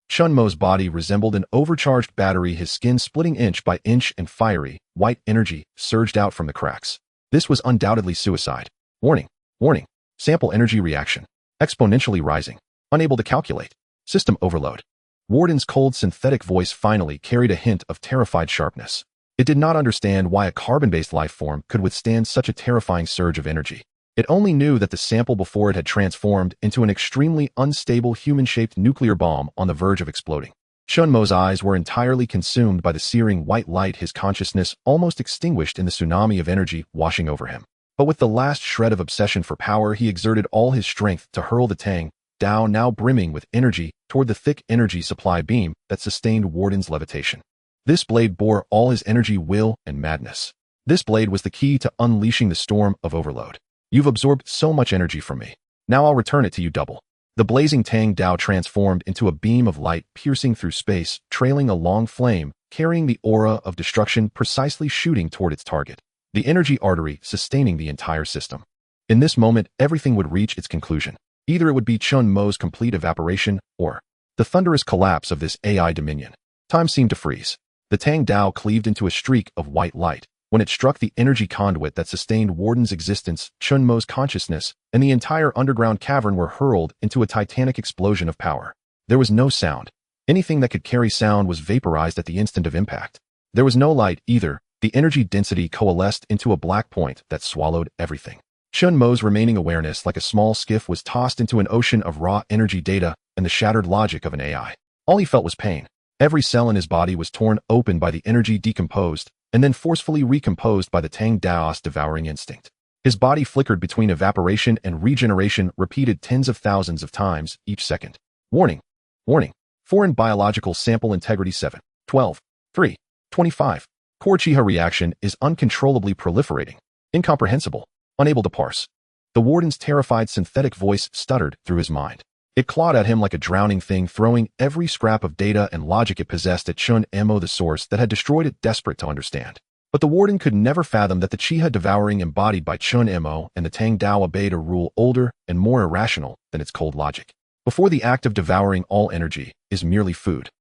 Chen Mo's body resembled an overcharged battery, his skin splitting inch by inch, and fiery, white energy surged out from the cracks. This was undoubtedly suicide. Warning. Warning. Sample energy reaction. Exponentially rising. Unable to calculate. System overload. Warden's cold synthetic voice finally carried a hint of terrified sharpness. It did not understand why a carbon-based life form could withstand such a terrifying surge of energy. It only knew that the sample before it had transformed into an extremely unstable human-shaped nuclear bomb on the verge of exploding. Chen Mo's eyes were entirely consumed by the searing white light, his consciousness almost extinguished in the tsunami of energy washing over him. But with the last shred of obsession for power, he exerted all his strength to hurl the Tang Dao now brimming with energy toward the thick energy supply beam that sustained Warden's levitation. This blade bore all his energy, will, and madness. This blade was the key to unleashing the storm of overload. You've absorbed so much energy from me. Now I'll return it to you double. The blazing Tang Dao transformed into a beam of light piercing through space, trailing a long flame, carrying the aura of destruction precisely shooting toward its target. The energy artery sustaining the entire system. In this moment, everything would reach its conclusion. Either it would be Chen Mo's complete evaporation, or the thunderous collapse of this AI dominion. Time seemed to freeze. The Tang Dao cleaved into a streak of white light. When it struck the energy conduit that sustained Warden's existence, Chen Mo's consciousness and the entire underground cavern were hurled into a titanic explosion of power. There was no sound. Anything that could carry sound was vaporized at the instant of impact. There was no light either. The energy density coalesced into a black point that swallowed everything. Chen Mo's remaining awareness, like a small skiff, was tossed into an ocean of raw energy data and the shattered logic of an AI. All he felt was pain. Every cell in his body was torn open by the energy, decomposed, and then forcefully recomposed by the Tang Dao's devouring instinct. His body flickered between evaporation and regeneration, repeated tens of thousands of times each second. Warning. Warning. Foreign biological sample integrity 7. 12. 3. 25. Core Chiha reaction is uncontrollably proliferating. Incomprehensible. Unable to parse. The Warden's terrified synthetic voice stuttered through his mind. It clawed at him like a drowning thing, throwing every scrap of data and logic it possessed at Chen Mo, the source that had destroyed it, desperate to understand. But the Warden could never fathom that the Chiha devouring embodied by Chen Mo and the Tang Dao obeyed a rule older and more irrational than its cold logic. Before the act of devouring, all energy is merely food.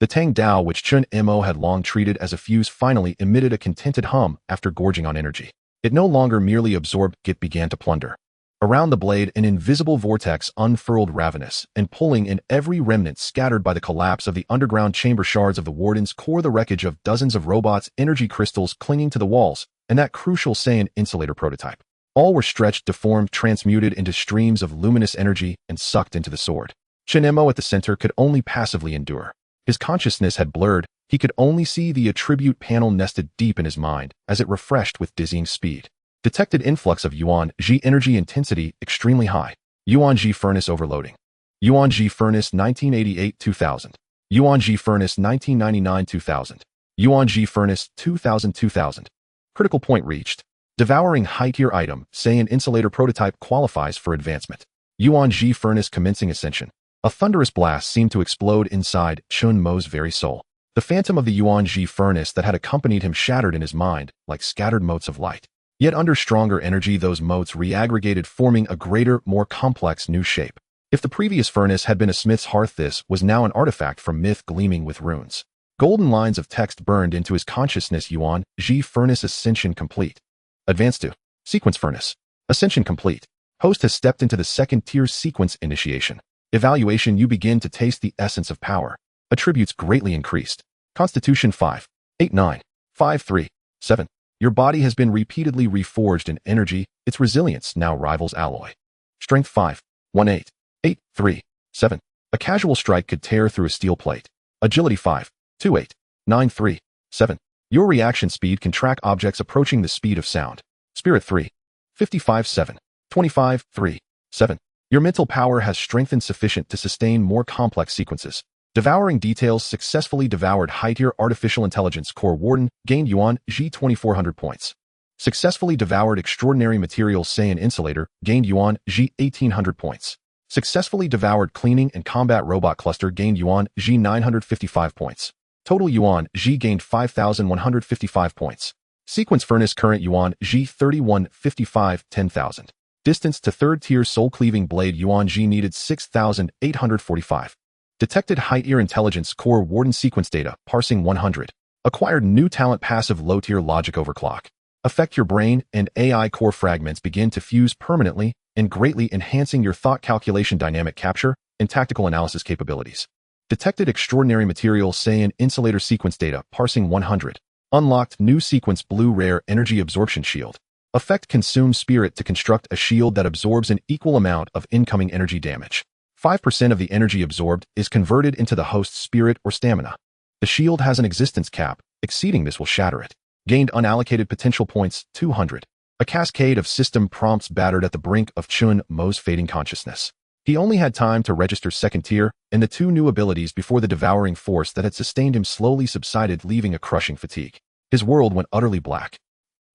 The Tang Dao, which Chen Mo had long treated as a fuse, finally emitted a contented hum after gorging on energy. It no longer merely absorbed, it began to plunder. Around the blade, an invisible vortex unfurled, ravenous, and pulling in every remnant scattered by the collapse of the underground chamber. Shards of the Warden's core, the wreckage of dozens of robots, energy crystals clinging to the walls, and that crucial Saiyan insulator prototype. All were stretched, deformed, transmuted into streams of luminous energy, and sucked into the sword. Chen Mo at the center could only passively endure. His consciousness had blurred. He could only see the attribute panel nested deep in his mind as it refreshed with dizzying speed. Detected influx of Yuan Ji energy intensity extremely high. Yuan Ji furnace overloading. Yuan Ji furnace 1988-2000. Yuan Ji furnace 1999-2000. Yuan Ji furnace 2000-2000. Critical point reached. Devouring high tier item, Saiyan insulator prototype qualifies for advancement. Yuan Ji furnace commencing ascension. A thunderous blast seemed to explode inside Chen Mo's very soul. The phantom of the Yuan Ji furnace that had accompanied him shattered in his mind like scattered motes of light. Yet under stronger energy, those motes reaggregated, forming a greater, more complex new shape. If the previous furnace had been a smith's hearth, this was now an artifact from myth gleaming with runes. Golden lines of text burned into his consciousness. Yuan Ji furnace ascension complete. Advanced to sequence furnace. Ascension complete. Host has stepped into the second tier sequence initiation. Evaluation. You begin to taste the essence of power. Attributes greatly increased. Constitution 5. 8 9. 5 3. 7. Your body has been repeatedly reforged in energy. Its resilience now rivals alloy. Strength 5. 1 8. 8 3. 7. A casual strike could tear through a steel plate. Agility 5. 2 8. 9 3. 7. Your reaction speed can track objects approaching the speed of sound. Spirit 3. 55 7. 25 3. 7. Your mental power has strengthened sufficient to sustain more complex sequences. Devouring details successfully devoured high-tier artificial intelligence core. Warden gained Yuan Ji 2400 points. Successfully devoured extraordinary materials Saiyan insulator gained Yuan Ji 1800 points. Successfully devoured cleaning and combat robot cluster gained Yuan Ji 955 points. Total Yuan Ji gained 5155 points. Sequence furnace current Yuan Ji 3155 10,000. Distance to third tier soul cleaving blade Yuan Ji needed 6,845. Detected high-tier intelligence core. Warden sequence data parsing 100. Acquired new talent passive low-tier logic overclock. Affect your brain and AI core fragments begin to fuse permanently and greatly enhancing your thought calculation, dynamic capture, and tactical analysis capabilities. Detected extraordinary material Saiyan insulator sequence data parsing 100. Unlocked new sequence blue rare energy absorption shield. Effect consume spirit to construct a shield that absorbs an equal amount of incoming energy damage. 5% of the energy absorbed is converted into the host's spirit or stamina. The shield has an existence cap. Exceeding this will shatter it. Gained unallocated potential points 200. A cascade of system prompts battered at the brink of Chen Mo's fading consciousness. He only had time to register second tier, and the two new abilities before the devouring force that had sustained him slowly subsided, leaving a crushing fatigue. His world went utterly black.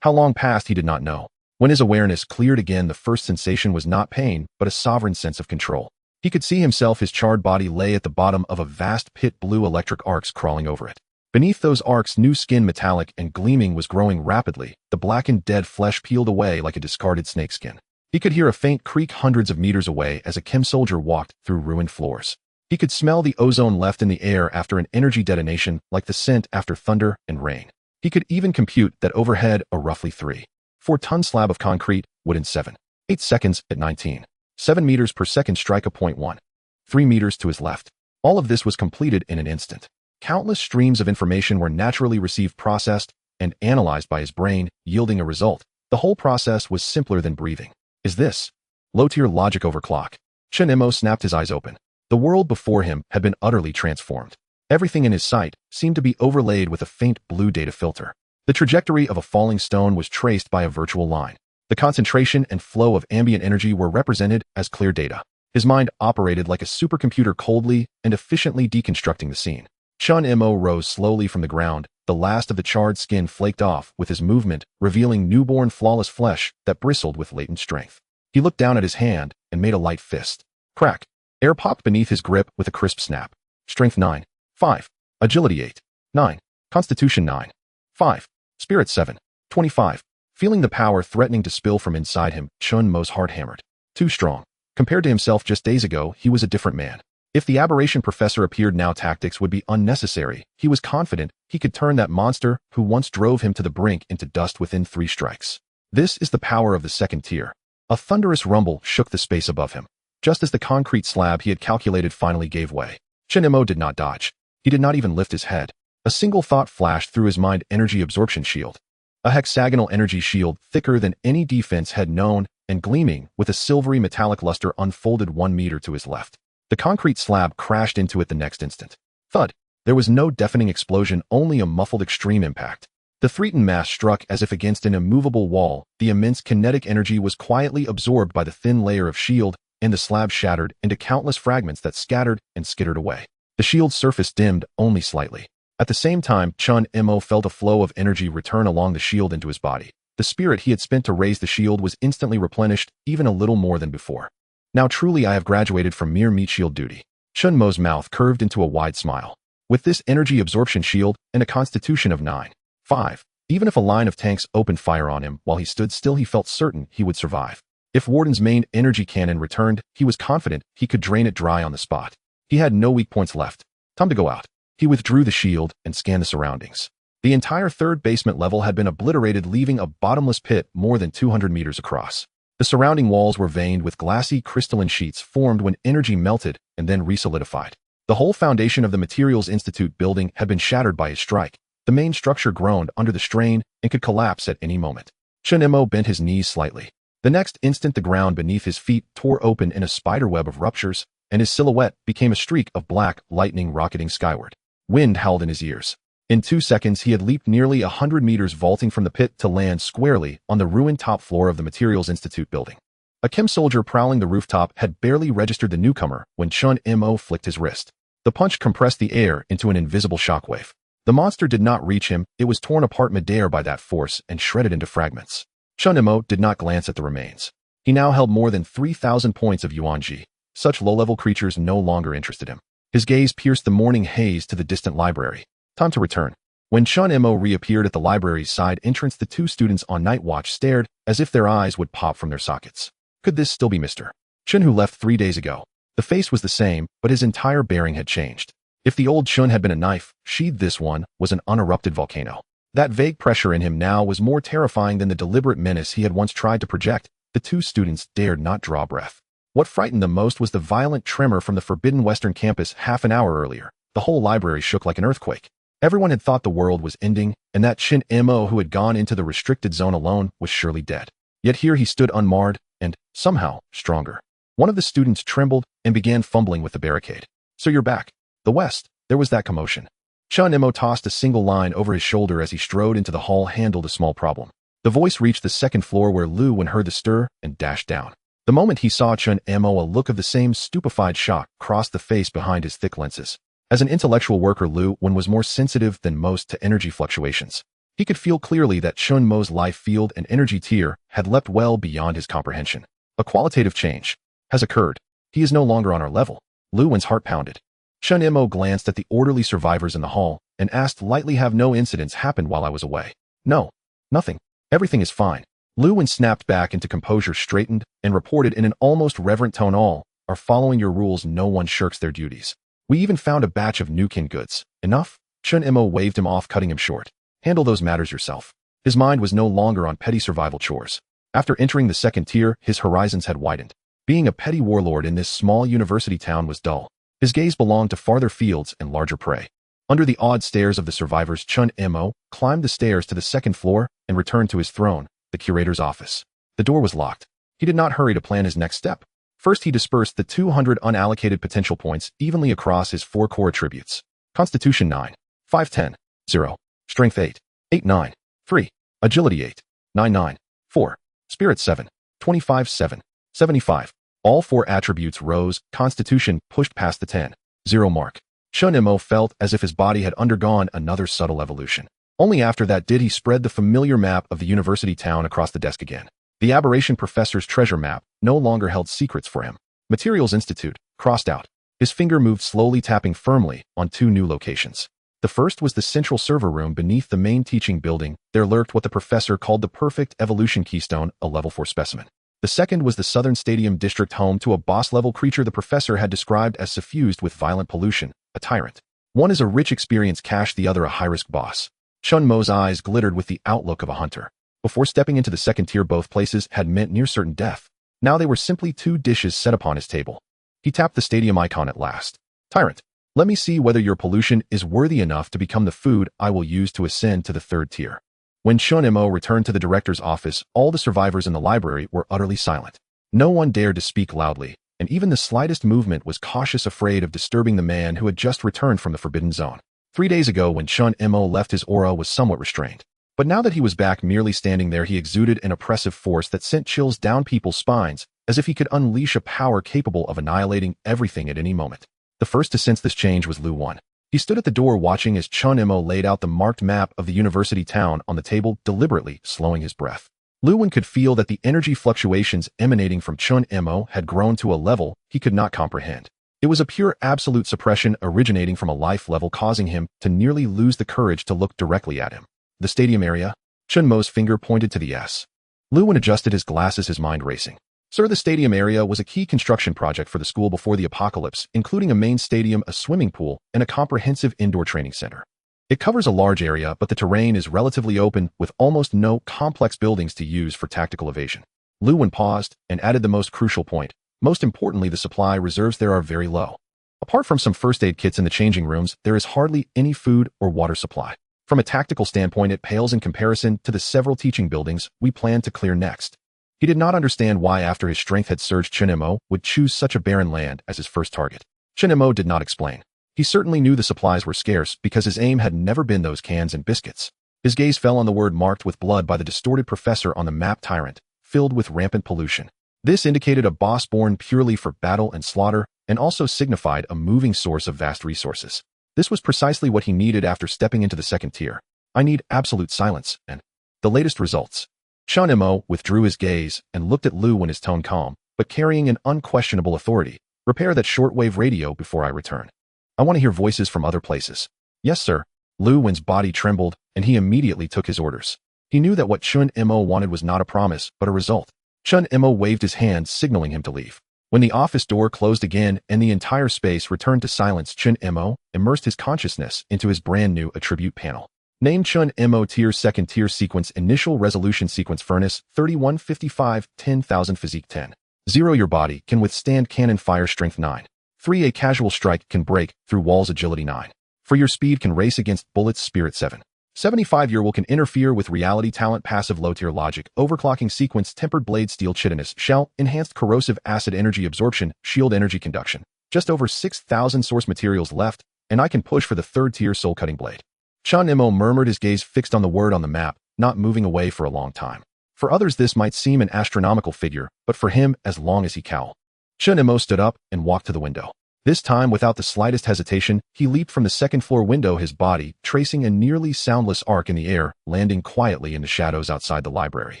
How long passed he did not know. When his awareness cleared again, the first sensation was not pain, but a sovereign sense of control. He could see himself. His charred body lay at the bottom of a vast pit, blue electric arcs crawling over it. Beneath those arcs, new skin, metallic and gleaming, was growing rapidly. The blackened dead flesh peeled away like a discarded snakeskin. He could hear a faint creak hundreds of meters away as a chem soldier walked through ruined floors. He could smell the ozone left in the air after an energy detonation, like the scent after thunder and rain. He could even compute that overhead a roughly 3-4-ton slab of concrete would in 7-8 seconds at 19.7 meters per second strike a 0.13 meters to his left. All of this was completed in an instant. Countless streams of information were naturally received, processed, and analyzed by his brain, yielding a result. The whole process was simpler than breathing. Is this low-tier logic overclock? Chen Mo snapped his eyes open. The world before him had been utterly transformed. Everything in his sight seemed to be overlaid with a faint blue data filter. The trajectory of a falling stone was traced by a virtual line. The concentration and flow of ambient energy were represented as clear data. His mind operated like a supercomputer, coldly and efficiently deconstructing the scene. Chen Mo rose slowly from the ground. The last of the charred skin flaked off with his movement, revealing newborn flawless flesh that bristled with latent strength. He looked down at his hand and made a light fist. Crack. Air popped beneath his grip with a crisp snap. Strength 9. 5. Agility 8. 9. Constitution 9. 5. Spirit 7. 25. Feeling the power threatening to spill from inside him, Chen Mo's heart hammered. Too strong. Compared to himself just days ago, he was a different man. If the aberration professor appeared now, tactics would be unnecessary. He was confident he could turn that monster who once drove him to the brink into dust within 3 strikes. This is the power of the second tier. A thunderous rumble shook the space above him. Just as the concrete slab he had calculated finally gave way, Chen Mo did not dodge. He did not even lift his head. A single thought flashed through his mind: energy absorption shield. A hexagonal energy shield thicker than any defense had known and gleaming with a silvery metallic luster unfolded 1 meter to his left. The concrete slab crashed into it the next instant. Thud. There was no deafening explosion, only a muffled extreme impact. The threatened mass struck as if against an immovable wall. The immense kinetic energy was quietly absorbed by the thin layer of shield, and the slab shattered into countless fragments that scattered and skittered away. The shield's surface dimmed only slightly. At the same time, Chen Mo felt a flow of energy return along the shield into his body. The spirit he had spent to raise the shield was instantly replenished, even a little more than before. Now truly I have graduated from mere meat shield duty. Chen Mo's mouth curved into a wide smile. With this energy absorption shield and a constitution of 9.5, even if a line of tanks opened fire on him while he stood still, he felt certain he would survive. If Warden's main energy cannon returned, he was confident he could drain it dry on the spot. He had no weak points left. Time to go out. He withdrew the shield and scanned the surroundings. The entire third basement level had been obliterated, leaving a bottomless pit more than 200 meters across. The surrounding walls were veined with glassy crystalline sheets formed when energy melted and then resolidified. The whole foundation of the Materials Institute building had been shattered by his strike. The main structure groaned under the strain and could collapse at any moment. Chen Mo bent his knees slightly. The next instant, the ground beneath his feet tore open in a spiderweb of ruptures, and his silhouette became a streak of black lightning rocketing skyward. Wind howled in his ears. In 2 seconds, he had leaped nearly 100 meters, vaulting from the pit to land squarely on the ruined top floor of the Materials Institute building. A chem soldier prowling the rooftop had barely registered the newcomer when Chen Mo flicked his wrist. The punch compressed the air into an invisible shockwave. The monster did not reach him. It was torn apart midair by that force and shredded into fragments. Chen Mo did not glance at the remains. He now held more than 3,000 points of yuanji. Such low-level creatures no longer interested him. His gaze pierced the morning haze to the distant library. Time to return. When Chen Mo reappeared at the library's side entrance, the 2 students on night watch stared as if their eyes would pop from their sockets. Could this still be Mr. Chen who left 3 days ago? The face was the same, but his entire bearing had changed. If the old Chen had been a knife sheathed, this one was an unerupted volcano. That vague pressure in him now was more terrifying than the deliberate menace he had once tried to project. The 2 students dared not draw breath. What frightened them most was the violent tremor from the forbidden western campus half an hour earlier. The whole library shook like an earthquake. Everyone had thought the world was ending, and that Chen Mo who had gone into the restricted zone alone was surely dead. Yet here he stood unmarred, and, somehow, stronger. One of the students trembled and began fumbling with the barricade. So you're back. The West. There was that commotion. Chen Mo tossed a single line over his shoulder as he strode into the hall. Handled a small problem. The voice reached the second floor where Lu Wen heard the stir and dashed down. The moment he saw Chen Mo, a look of the same stupefied shock crossed the face behind his thick lenses. As an intellectual worker, Lu Wen was more sensitive than most to energy fluctuations. He could feel clearly that Chen Mo's life field and energy tier had leapt well beyond his comprehension. A qualitative change has occurred. He is no longer on our level. Lu Wen's heart pounded. Chen Mo glanced at the orderly survivors in the hall and asked lightly, "Have no incidents happened while I was away?" "No. Nothing. Everything is fine." Lu Wen snapped back into composure, straightened, and reported in an almost reverent tone, "All are following your rules. No one shirks their duties. We even found a batch of new kin goods." "Enough?" Chen Mo waved him off, cutting him short. "Handle those matters yourself." His mind was no longer on petty survival chores. After entering the second tier, his horizons had widened. Being a petty warlord in this small university town was dull. His gaze belonged to farther fields and larger prey. Under the awed stares of the survivors, Chen Mo climbed the stairs to the second floor and returned to his throne, the curator's office. The door was locked. He did not hurry to plan his next step. First, he dispersed the 200 unallocated potential points evenly across his 4 core attributes. Constitution 9, 510, 0, Strength 8, 89, 3, Agility 8, 99, 4, Spirit 7, 25, 7, 75. All 4 attributes rose. Constitution pushed past the 10-0 mark. Chen Mo felt as if his body had undergone another subtle evolution. Only after that did he spread the familiar map of the university town across the desk again. The aberration professor's treasure map no longer held secrets for him. Materials Institute, crossed out. His finger moved slowly, tapping firmly on 2 new locations. The first was the central server room beneath the main teaching building. There lurked what the professor called the perfect evolution keystone, a level 4 specimen. The second was the Southern Stadium district, home to a boss-level creature the professor had described as suffused with violent pollution, a tyrant. One is a rich experience cache, the other a high-risk boss. Chen Mo's eyes glittered with the outlook of a hunter. Before stepping into the second tier, both places had meant near certain death. Now they were simply 2 dishes set upon his table. He tapped the stadium icon at last. "Tyrant, let me see whether your pollution is worthy enough to become the food I will use to ascend to the 3rd tier." When Chen Mo returned to the director's office, all the survivors in the library were utterly silent. No one dared to speak loudly, and even the slightest movement was cautious, afraid of disturbing the man who had just returned from the forbidden zone. 3 days ago, when Chen Mo left, his aura was somewhat restrained. But now that he was back, merely standing there, he exuded an oppressive force that sent chills down people's spines, as if he could unleash a power capable of annihilating everything at any moment. The first to sense this change was Lu Wen. He stood at the door watching as Chen Mo laid out the marked map of the university town on the table, deliberately slowing his breath. Lu Wen could feel that the energy fluctuations emanating from Chen Mo had grown to a level he could not comprehend. It was a pure absolute suppression originating from a life level, causing him to nearly lose the courage to look directly at him. The stadium area? Chen Mo's finger pointed to the S. Lu Wen adjusted his glasses, his mind racing. "Sir, the stadium area was a key construction project for the school before the apocalypse, including a main stadium, a swimming pool, and a comprehensive indoor training center. It covers a large area, but the terrain is relatively open, with almost no complex buildings to use for tactical evasion." Lu Wen paused and added the most crucial point. "Most importantly, the supply reserves there are very low. Apart from some first aid kits in the changing rooms, there is hardly any food or water supply. From a tactical standpoint, it pales in comparison to the several teaching buildings we plan to clear next." He did not understand why, after his strength had surged, Chen Mo would choose such a barren land as his first target. Chen Mo did not explain. He certainly knew the supplies were scarce, because his aim had never been those cans and biscuits. His gaze fell on the word marked with blood by the distorted professor on the map: tyrant, filled with rampant pollution. This indicated a boss born purely for battle and slaughter, and also signified a moving source of vast resources. This was precisely what he needed after stepping into the second tier. "I need absolute silence, and the latest results." Chen Mo withdrew his gaze and looked at Lu Wen, his tone calm, but carrying an unquestionable authority. "Repair that shortwave radio before I return. I want to hear voices from other places." "Yes, sir." Lu Wen's body trembled, and he immediately took his orders. He knew that what Chen Mo wanted was not a promise, but a result. Chen Mo waved his hand, signaling him to leave. When the office door closed again and the entire space returned to silence, Chen Mo immersed his consciousness into his brand new attribute panel. Name: Chen Mo, tier, second tier, sequence, initial resolution sequence, furnace, 3155, 10,000, physique 10. 0. Your body can withstand cannon fire, strength 9. 3. A casual strike can break through walls, agility 9. For your speed can race against bullets, spirit 7. 75. Your will can interfere with reality, talent, passive, low tier, logic, overclocking sequence, tempered blade, steel, chitinous, shell, enhanced corrosive acid, energy absorption, shield, energy conduction. Just over 6,000 source materials left, and I can push for the 3rd tier, soul cutting blade. Chen Mo murmured, his gaze fixed on the word on the map, not moving away for a long time. For others this might seem an astronomical figure, but for him, as long as he cowl. Chen Mo stood up and walked to the window. This time, without the slightest hesitation, he leaped from the second-floor window, his body tracing a nearly soundless arc in the air, landing quietly in the shadows outside the library.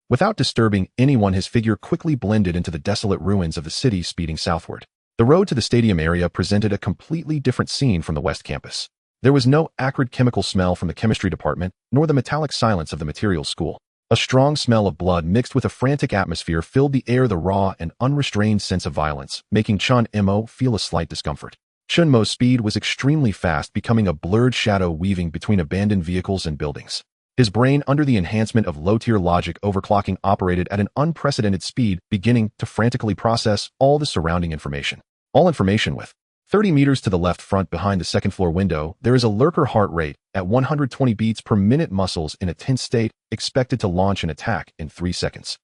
Without disturbing anyone, his figure quickly blended into the desolate ruins of the city speeding southward. The road to the stadium area presented a completely different scene from the West Campus. There was no acrid chemical smell from the chemistry department, nor the metallic silence of the materials school. A strong smell of blood mixed with a frantic atmosphere filled the air, the raw and unrestrained sense of violence, making Chen Mo feel a slight discomfort. Chen Mo's speed was extremely fast, becoming a blurred shadow weaving between abandoned vehicles and buildings. His brain, under the enhancement of low-tier logic overclocking, operated at an unprecedented speed, beginning to frantically process all the surrounding information. All information with 30 meters to the left front behind the second-floor window, there is a lurker, heart rate at 120 beats per minute, muscles in a tense state, expected to launch an attack in 3 seconds.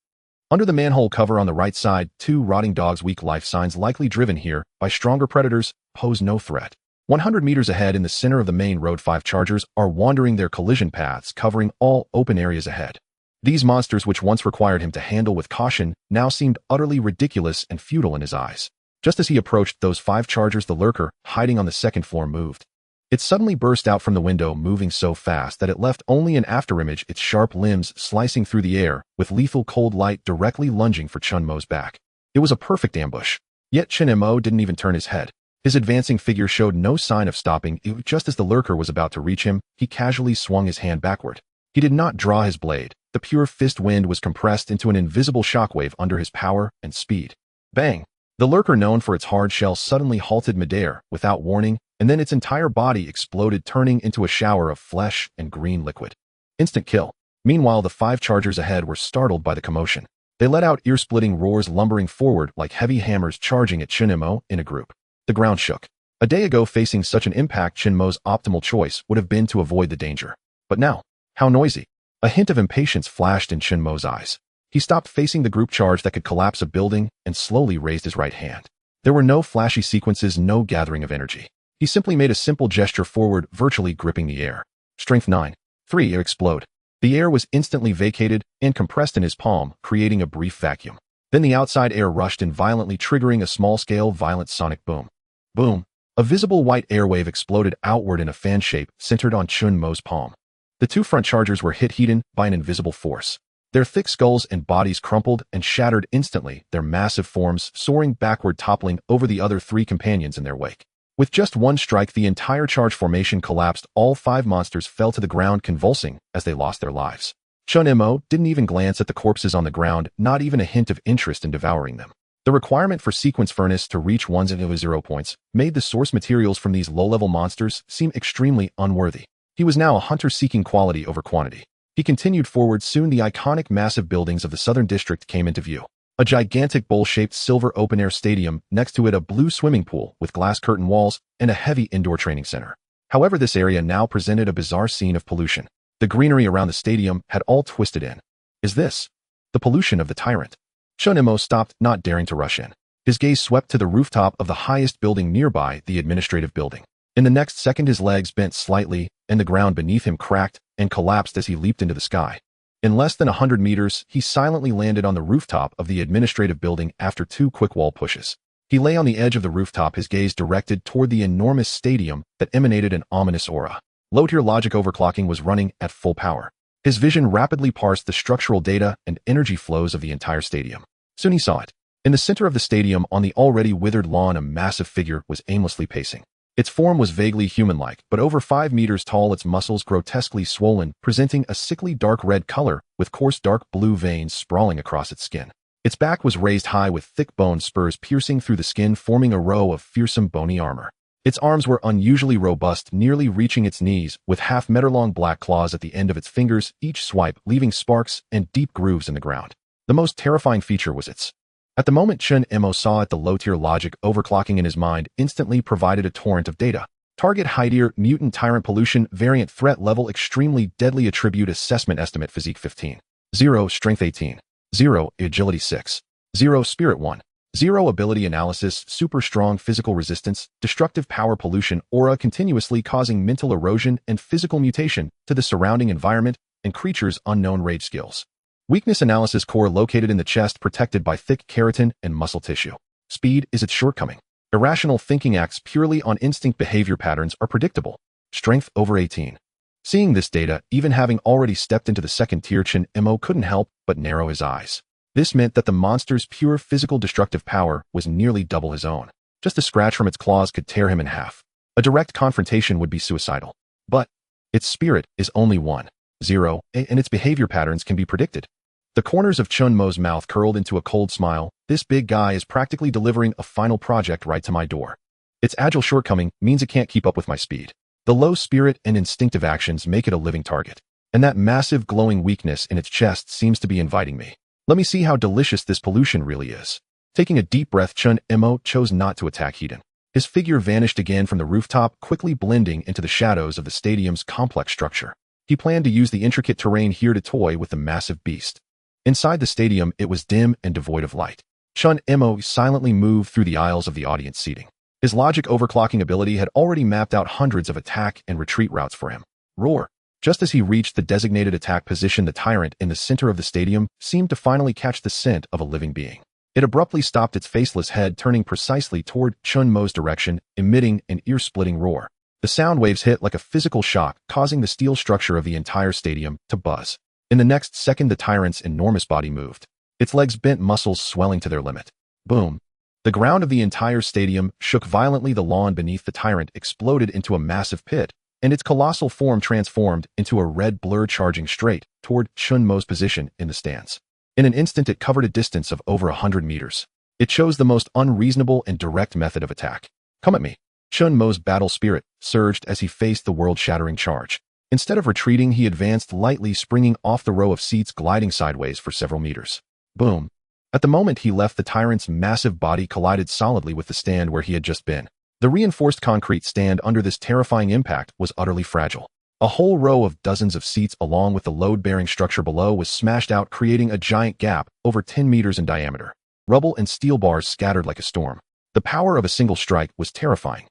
Under the manhole cover on the right side, 2 rotting dogs, weak life signs likely driven here by stronger predators, pose no threat. 100 meters ahead in the center of the main road, 5 chargers are wandering their collision paths, covering all open areas ahead. These monsters, which once required him to handle with caution, now seemed utterly ridiculous and futile in his eyes. Just as he approached those 5 chargers, the lurker, hiding on the second floor, moved. It suddenly burst out from the window, moving so fast that it left only an afterimage, its sharp limbs slicing through the air, with lethal cold light directly lunging for Chen Mo's back. It was a perfect ambush. Yet Chen Mo didn't even turn his head. His advancing figure showed no sign of stopping. Just as the lurker was about to reach him, he casually swung his hand backward. He did not draw his blade. The pure fist wind was compressed into an invisible shockwave under his power and speed. Bang! The lurker, known for its hard shell, suddenly halted midair, without warning, and then its entire body exploded, turning into a shower of flesh and green liquid. Instant kill. Meanwhile, the 5 chargers ahead were startled by the commotion. They let out ear-splitting roars, lumbering forward like heavy hammers charging at Chen Mo in a group. The ground shook. A day ago, facing such an impact, Chen Mo's optimal choice would have been to avoid the danger. But now, how noisy! A hint of impatience flashed in Chen Mo's eyes. He stopped facing the group charge that could collapse a building and slowly raised his right hand. There were no flashy sequences, no gathering of energy. He simply made a simple gesture forward, virtually gripping the air. Strength 9. 3. Explode. The air was instantly vacated and compressed in his palm, creating a brief vacuum. Then the outside air rushed in violently, triggering a small-scale, violent sonic boom. Boom. A visible white airwave exploded outward in a fan shape, centered on Chen Mo's palm. The 2 front chargers were hit by an invisible force. Their thick skulls and bodies crumpled and shattered instantly, their massive forms soaring backward, toppling over the other 3 companions in their wake. With just one strike, the entire charge formation collapsed. All 5 monsters fell to the ground, convulsing as they lost their lives. Chen Mo didn't even glance at the corpses on the ground, not even a hint of interest in devouring them. The requirement for sequence furnace to reach 100 points made the source materials from these low-level monsters seem extremely unworthy. He was now a hunter seeking quality over quantity. He continued forward. Soon the iconic massive buildings of the Southern District came into view. A gigantic bowl-shaped silver open-air stadium, next to it a blue swimming pool with glass curtain walls and a heavy indoor training center. However, this area now presented a bizarre scene of pollution. The greenery around the stadium had all twisted in. Is this the pollution of the tyrant? Chen Mo stopped, not daring to rush in. His gaze swept to the rooftop of the highest building nearby, the administrative building. In the next second, his legs bent slightly, and the ground beneath him cracked and collapsed as he leaped into the sky. In less than 100 meters, he silently landed on the rooftop of the administrative building after 2 quick wall pushes. He lay on the edge of the rooftop, his gaze directed toward the enormous stadium that emanated an ominous aura. Low-tier logic overclocking was running at full power. His vision rapidly parsed the structural data and energy flows of the entire stadium. Soon he saw it. In the center of the stadium, on the already withered lawn, a massive figure was aimlessly pacing. Its form was vaguely human-like, but over 5 meters tall, its muscles grotesquely swollen, presenting a sickly dark red color with coarse dark blue veins sprawling across its skin. Its back was raised high with thick bone spurs piercing through the skin, forming a row of fearsome bony armor. Its arms were unusually robust, nearly reaching its knees, with half-meter-long black claws at the end of its fingers, each swipe leaving sparks and deep grooves in the ground. The most terrifying feature was its. At the moment Chen Mo saw it, the low-tier logic overclocking in his mind instantly provided a torrent of data. Target: high-tier, mutant, tyrant, pollution, variant, threat level, extremely deadly, attribute, assessment, estimate, physique 15. 0, strength 18. 0, agility 6. 0, spirit 1. 0, ability analysis, super strong physical resistance, destructive power, pollution, aura, continuously causing mental erosion and physical mutation to the surrounding environment and creatures, unknown rage skills. Weakness analysis core located in the chest protected by thick keratin and muscle tissue. Speed is its shortcoming. Irrational thinking acts purely on instinct behavior patterns are predictable. Strength over 18. Seeing this data, even having already stepped into the second tier, Chen Mo couldn't help but narrow his eyes. This meant that the monster's pure physical destructive power was nearly double his own. Just a scratch from its claws could tear him in half. A direct confrontation would be suicidal. But its spirit is only 1, 0, and its behavior patterns can be predicted. The corners of Chen Mo's mouth curled into a cold smile. This big guy is practically delivering a final project right to my door. Its agile shortcoming means it can't keep up with my speed. The low spirit and instinctive actions make it a living target. And that massive glowing weakness in its chest seems to be inviting me. Let me see how delicious this pollution really is. Taking a deep breath, Chen Mo chose not to attack Hedon. His figure vanished again from the rooftop, quickly blending into the shadows of the stadium's complex structure. He planned to use the intricate terrain here to toy with the massive beast. Inside the stadium, it was dim and devoid of light. Chen Mo silently moved through the aisles of the audience seating. His logic overclocking ability had already mapped out hundreds of attack and retreat routes for him. Roar! Just as he reached the designated attack position, the tyrant in the center of the stadium seemed to finally catch the scent of a living being. It abruptly stopped its faceless head, turning precisely toward Chen Mo's direction, emitting an ear-splitting roar. The sound waves hit like a physical shock, causing the steel structure of the entire stadium to buzz. In the next second, the tyrant's enormous body moved, its legs bent, muscles swelling to their limit. Boom! The ground of the entire stadium shook violently. The lawn beneath the tyrant exploded into a massive pit, and its colossal form transformed into a red blur charging straight toward Chen Mo's position in the stands. In an instant, it covered a distance of over 100 meters. It chose the most unreasonable and direct method of attack. Come at me. Chen Mo's battle spirit surged as he faced the world-shattering charge. Instead of retreating, he advanced lightly, springing off the row of seats, gliding sideways for several meters. Boom. At the moment he left, the tyrant's massive body collided solidly with the stand where he had just been. The reinforced concrete stand under this terrifying impact was utterly fragile. A whole row of dozens of seats along with the load-bearing structure below was smashed out, creating a giant gap over 10 meters in diameter. Rubble and steel bars scattered like a storm. The power of a single strike was terrifying.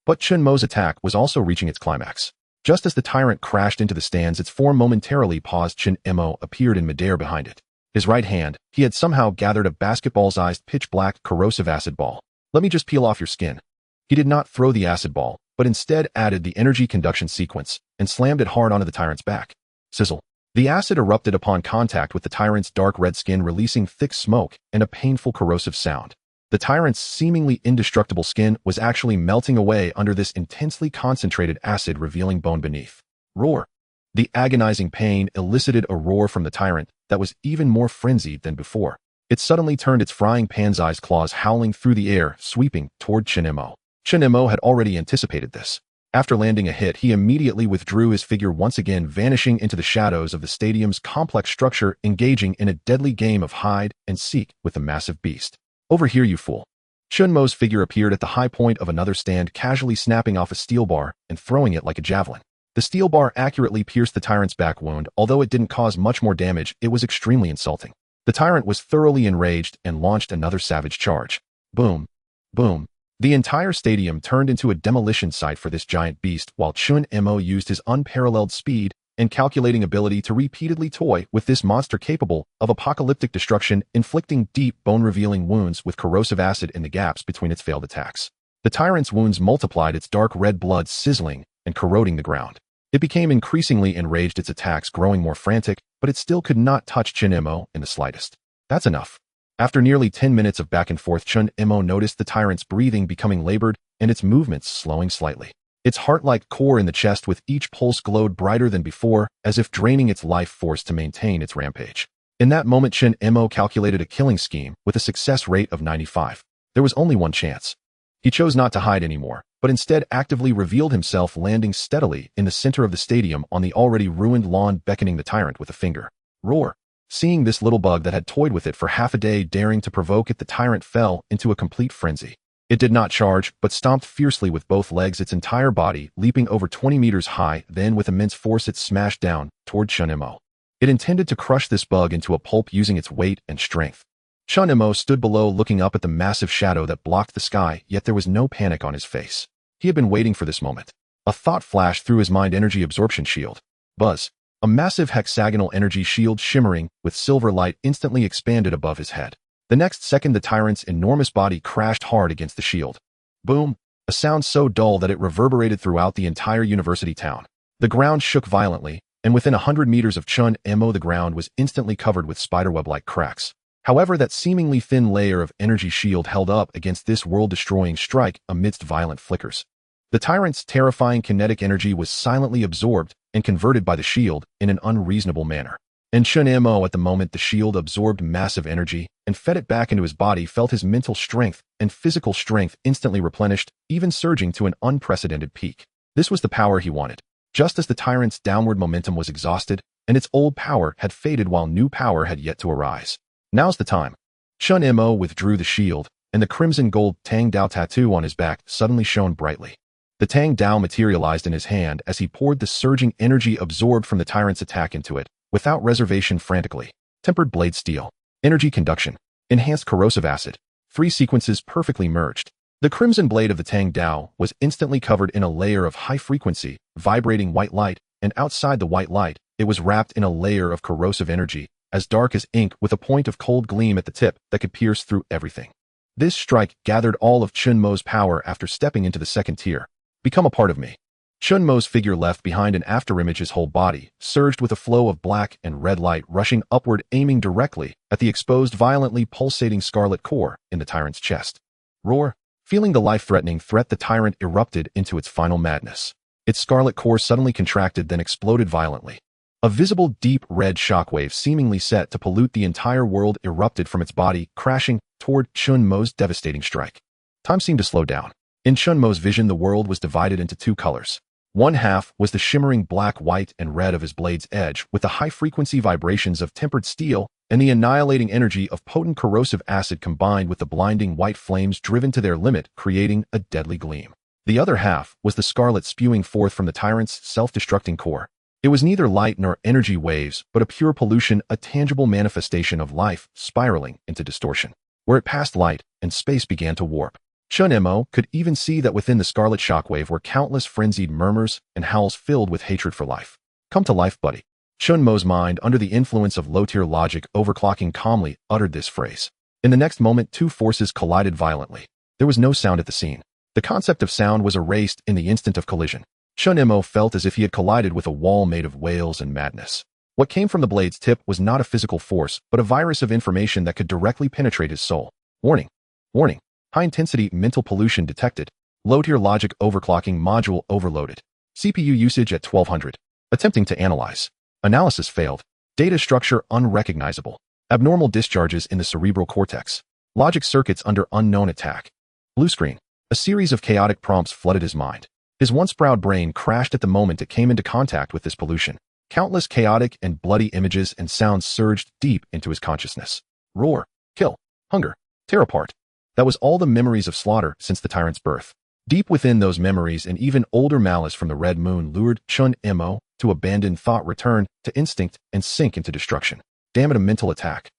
But Chen Mo's attack was also reaching its climax. Just as the tyrant crashed into the stands, its form momentarily paused. Chen Mo appeared in midair behind it. His right hand, he had somehow gathered a basketball-sized pitch-black corrosive acid ball. Let me just peel off your skin. He did not throw the acid ball, but instead added the energy conduction sequence and slammed it hard onto the tyrant's back. Sizzle. The acid erupted upon contact with the tyrant's dark red skin, releasing thick smoke and a painful corrosive sound. The tyrant's seemingly indestructible skin was actually melting away under this intensely concentrated acid, revealing bone beneath. Roar. The agonizing pain elicited a roar from the tyrant that was even more frenzied than before. It suddenly turned its frying pan-sized claws, howling through the air, sweeping toward Chen Mo. Chen Mo had already anticipated this. After landing a hit, he immediately withdrew, his figure once again vanishing into the shadows of the stadium's complex structure, engaging in a deadly game of hide and seek with the massive beast. Over here, you fool. Chen Mo's figure appeared at the high point of another stand, casually snapping off a steel bar and throwing it like a javelin. The steel bar accurately pierced the tyrant's back wound. Although it didn't cause much more damage, it was extremely insulting. The tyrant was thoroughly enraged and launched another savage charge. Boom. Boom. The entire stadium turned into a demolition site for this giant beast, while Chen Mo used his unparalleled speed and calculating ability to repeatedly toy with this monster capable of apocalyptic destruction, inflicting deep, bone-revealing wounds with corrosive acid in the gaps between its failed attacks. The tyrant's wounds multiplied, its dark red blood sizzling and corroding the ground. It became increasingly enraged, its attacks growing more frantic, but it still could not touch Chen Mo in the slightest. That's enough. After nearly 10 minutes of back and forth, Chen Mo noticed the tyrant's breathing becoming labored and its movements slowing slightly. Its heart-like core in the chest with each pulse glowed brighter than before, as if draining its life force to maintain its rampage. In that moment, Chen Mo calculated a killing scheme with a success rate of 95. There was only one chance. He chose not to hide anymore, but instead actively revealed himself, landing steadily in the center of the stadium on the already ruined lawn, beckoning the tyrant with a finger. Roar. Seeing this little bug that had toyed with it for half a day, daring to provoke it, the tyrant fell into a complete frenzy. It did not charge, but stomped fiercely with both legs, its entire body leaping over 20 meters high. Then with immense force it smashed down toward Chen Mo. It intended to crush this bug into a pulp using its weight and strength. Chen Mo stood below, looking up at the massive shadow that blocked the sky, yet there was no panic on his face. He had been waiting for this moment. A thought flashed through his mind: energy absorption shield. Buzz. A massive hexagonal energy shield shimmering with silver light instantly expanded above his head. The next second, the tyrant's enormous body crashed hard against the shield. Boom! A sound so dull that it reverberated throughout the entire university town. The ground shook violently, and within 100 meters of Chen Mo, the ground was instantly covered with spiderweb-like cracks. However, that seemingly thin layer of energy shield held up against this world-destroying strike amidst violent flickers. The tyrant's terrifying kinetic energy was silently absorbed and converted by the shield in an unreasonable manner. And Chen Mo, at the moment the shield absorbed massive energy and fed it back into his body, felt his mental strength and physical strength instantly replenished, even surging to an unprecedented peak. This was the power he wanted. Just as the tyrant's downward momentum was exhausted, and its old power had faded while new power had yet to arise. Now's the time. Chen Mo withdrew the shield, and the crimson gold Tang Dao tattoo on his back suddenly shone brightly. The Tang Dao materialized in his hand as he poured the surging energy absorbed from the tyrant's attack into it, without reservation frantically. Tempered blade steel. Energy conduction. Enhanced corrosive acid. 3 sequences perfectly merged. The crimson blade of the Tang Dao was instantly covered in a layer of high-frequency, vibrating white light, and outside the white light, it was wrapped in a layer of corrosive energy, as dark as ink with a point of cold gleam at the tip that could pierce through everything. This strike gathered all of Chen Mo's power after stepping into the second tier. Become a part of me. Chen Mo's figure left behind an afterimage. His whole body surged with a flow of black and red light rushing upward, aiming directly at the exposed, violently pulsating scarlet core in the tyrant's chest. Roar! Feeling the life-threatening threat, the tyrant erupted into its final madness. Its scarlet core suddenly contracted, then exploded violently. A visible deep red shockwave seemingly set to pollute the entire world erupted from its body, crashing toward Chen Mo's devastating strike. Time seemed to slow down. In Chen Mo's vision, the world was divided into 2 colors. One half was the shimmering black, white, and red of his blade's edge, with the high-frequency vibrations of tempered steel and the annihilating energy of potent corrosive acid combined with the blinding white flames driven to their limit, creating a deadly gleam. The other half was the scarlet spewing forth from the tyrant's self-destructing core. It was neither light nor energy waves, but a pure pollution, a tangible manifestation of life, spiraling into distortion. Where it passed, light and space began to warp. Chen Mo could even see that within the scarlet shockwave were countless frenzied murmurs and howls filled with hatred for life. Come to life, buddy. Chen Mo's mind, under the influence of low-tier logic overclocking, calmly uttered this phrase. In the next moment, 2 forces collided violently. There was no sound at the scene. The concept of sound was erased in the instant of collision. Chen Mo felt as if he had collided with a wall made of wails and madness. What came from the blade's tip was not a physical force, but a virus of information that could directly penetrate his soul. Warning! Warning! High-intensity mental pollution detected. Low-tier logic overclocking module overloaded. CPU usage at 1200. Attempting to analyze. Analysis failed. Data structure unrecognizable. Abnormal discharges in the cerebral cortex. Logic circuits under unknown attack. Blue screen. A series of chaotic prompts flooded his mind. His once proud brain crashed at the moment it came into contact with this pollution. Countless chaotic and bloody images and sounds surged deep into his consciousness. Roar. Kill. Hunger. Tear apart. That was all the memories of slaughter since the tyrant's birth. Deep within those memories, an even older malice from the Red Moon lured Chen Mo to abandon thought, return to instinct, and sink into destruction. Damn it, a mental attack.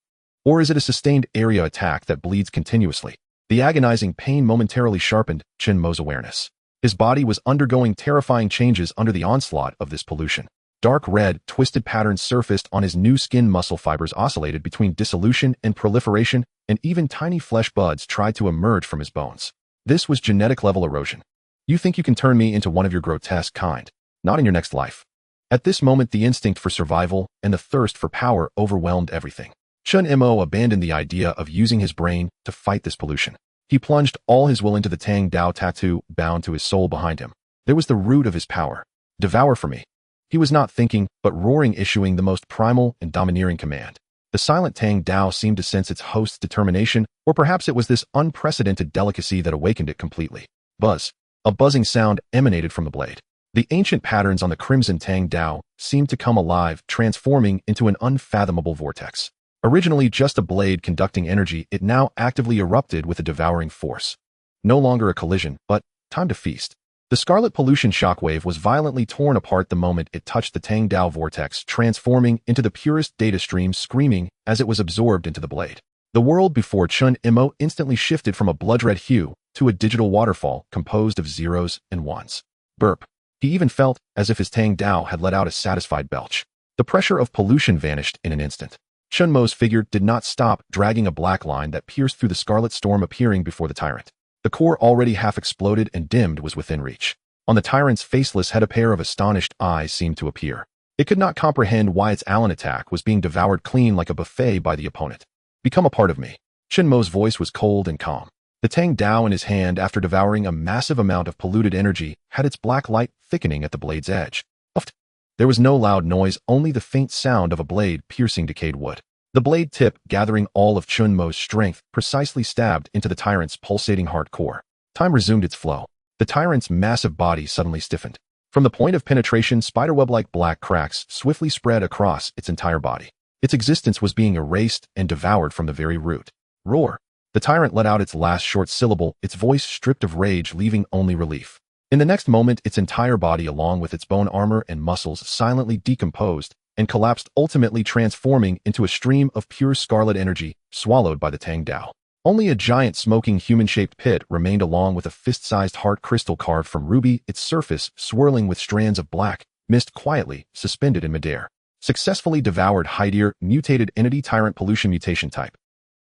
Or is it a sustained area attack that bleeds continuously? The agonizing pain momentarily sharpened Chen Mo's awareness. His body was undergoing terrifying changes under the onslaught of this pollution. Dark red, twisted patterns surfaced on his new skin. Muscle fibers oscillated between dissolution and proliferation, and even tiny flesh buds tried to emerge from his bones. This was genetic-level erosion. You think you can turn me into one of your grotesque kind? Not in your next life. At this moment, the instinct for survival and the thirst for power overwhelmed everything. Chen Mo abandoned the idea of using his brain to fight this pollution. He plunged all his will into the Tang Dao tattoo bound to his soul behind him. There was the root of his power. Devour for me. He was not thinking, but roaring, issuing the most primal and domineering command. The silent Tang Dao seemed to sense its host's determination, or perhaps it was this unprecedented delicacy that awakened it completely. Buzz. A buzzing sound emanated from the blade. The ancient patterns on the crimson Tang Dao seemed to come alive, transforming into an unfathomable vortex. Originally just a blade conducting energy, it now actively erupted with a devouring force. No longer a collision, but time to feast. The scarlet pollution shockwave was violently torn apart the moment it touched the Tang Dao vortex, transforming into the purest data stream, screaming as it was absorbed into the blade. The world before Chen Mo instantly shifted from a blood-red hue to a digital waterfall composed of zeros and ones. Burp. He even felt as if his Tang Dao had let out a satisfied belch. The pressure of pollution vanished in an instant. Chen Mo's figure did not stop, dragging a black line that pierced through the scarlet storm appearing before the tyrant. The core already half exploded and dimmed was within reach. On the tyrant's faceless head a pair of astonished eyes seemed to appear. It could not comprehend why its Allen attack was being devoured clean like a buffet by the opponent. Become a part of me. Chen Mo's voice was cold and calm. The Tang Dao in his hand, after devouring a massive amount of polluted energy, had its black light thickening at the blade's edge. Puffed. There was no loud noise, only the faint sound of a blade piercing decayed wood. The blade tip, gathering all of Chen Mo's strength, precisely stabbed into the tyrant's pulsating heart core. Time resumed its flow. The tyrant's massive body suddenly stiffened. From the point of penetration, spiderweb-like black cracks swiftly spread across its entire body. Its existence was being erased and devoured from the very root. Roar. The tyrant let out its last short syllable, its voice stripped of rage, leaving only relief. In the next moment, its entire body, along with its bone armor and muscles, silently decomposed and collapsed, ultimately transforming into a stream of pure scarlet energy, swallowed by the Tang Dao. Only a giant smoking human-shaped pit remained, along with a fist-sized heart crystal carved from ruby, its surface swirling with strands of black mist quietly suspended in midair. Successfully devoured. Hideer, mutated entity, tyrant pollution mutation type.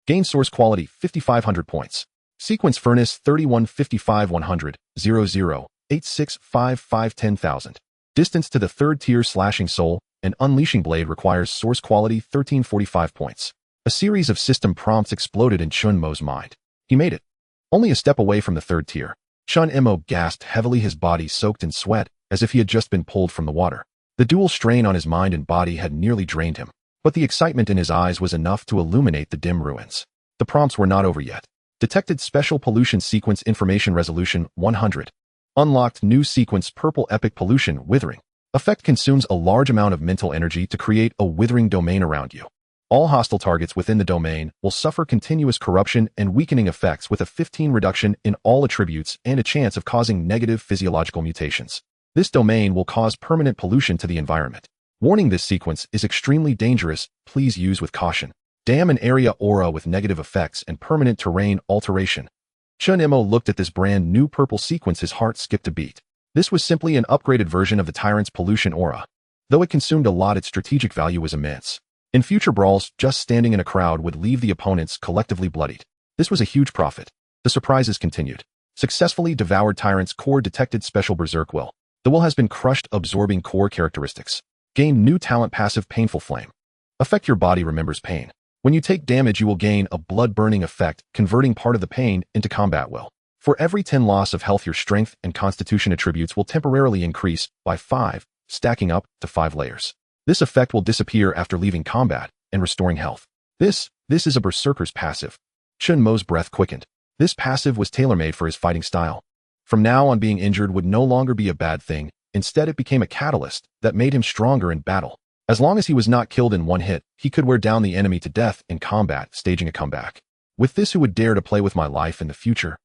Gain source quality 5500 points. Sequence furnace 3155 100 00 8655 10,000. Distance to the third tier slashing soul and unleashing blade requires source quality 1345 points. A series of system prompts exploded in Chen Mo's mind. He made it. Only a step away from the third tier. Chen Mo gasped heavily, his body soaked in sweat, as if he had just been pulled from the water. The dual strain on his mind and body had nearly drained him, but the excitement in his eyes was enough to illuminate the dim ruins. The prompts were not over yet. Detected special pollution sequence information resolution 100. Unlocked new sequence purple epic pollution withering. Effect consumes a large amount of mental energy to create a withering domain around you. All hostile targets within the domain will suffer continuous corruption and weakening effects with a 15 reduction in all attributes and a chance of causing negative physiological mutations. This domain will cause permanent pollution to the environment. Warning: this sequence is extremely dangerous, please use with caution. Damn an area aura with negative effects and permanent terrain alteration. Chen Mo looked at this brand new purple sequence, his heart skipped a beat. This was simply an upgraded version of the tyrant's pollution aura. Though it consumed a lot, its strategic value was immense. In future brawls, just standing in a crowd would leave the opponents collectively bloodied. This was a huge profit. The surprises continued. Successfully devoured tyrant's core, detected special berserk will. The will has been crushed, absorbing core characteristics. Gain new talent passive painful flame. Affect your body remembers pain. When you take damage, you will gain a blood-burning effect, converting part of the pain into combat will. For every 10 loss of health, your strength and constitution attributes will temporarily increase by 5, stacking up to 5 layers. This effect will disappear after leaving combat and restoring health. This is a berserker's passive. Chen Mo's breath quickened. This passive was tailor-made for his fighting style. From now on, being injured would no longer be a bad thing. Instead, it became a catalyst that made him stronger in battle. As long as he was not killed in one hit, he could wear down the enemy to death in combat, staging a comeback. With this, who would dare to play with my life in the future?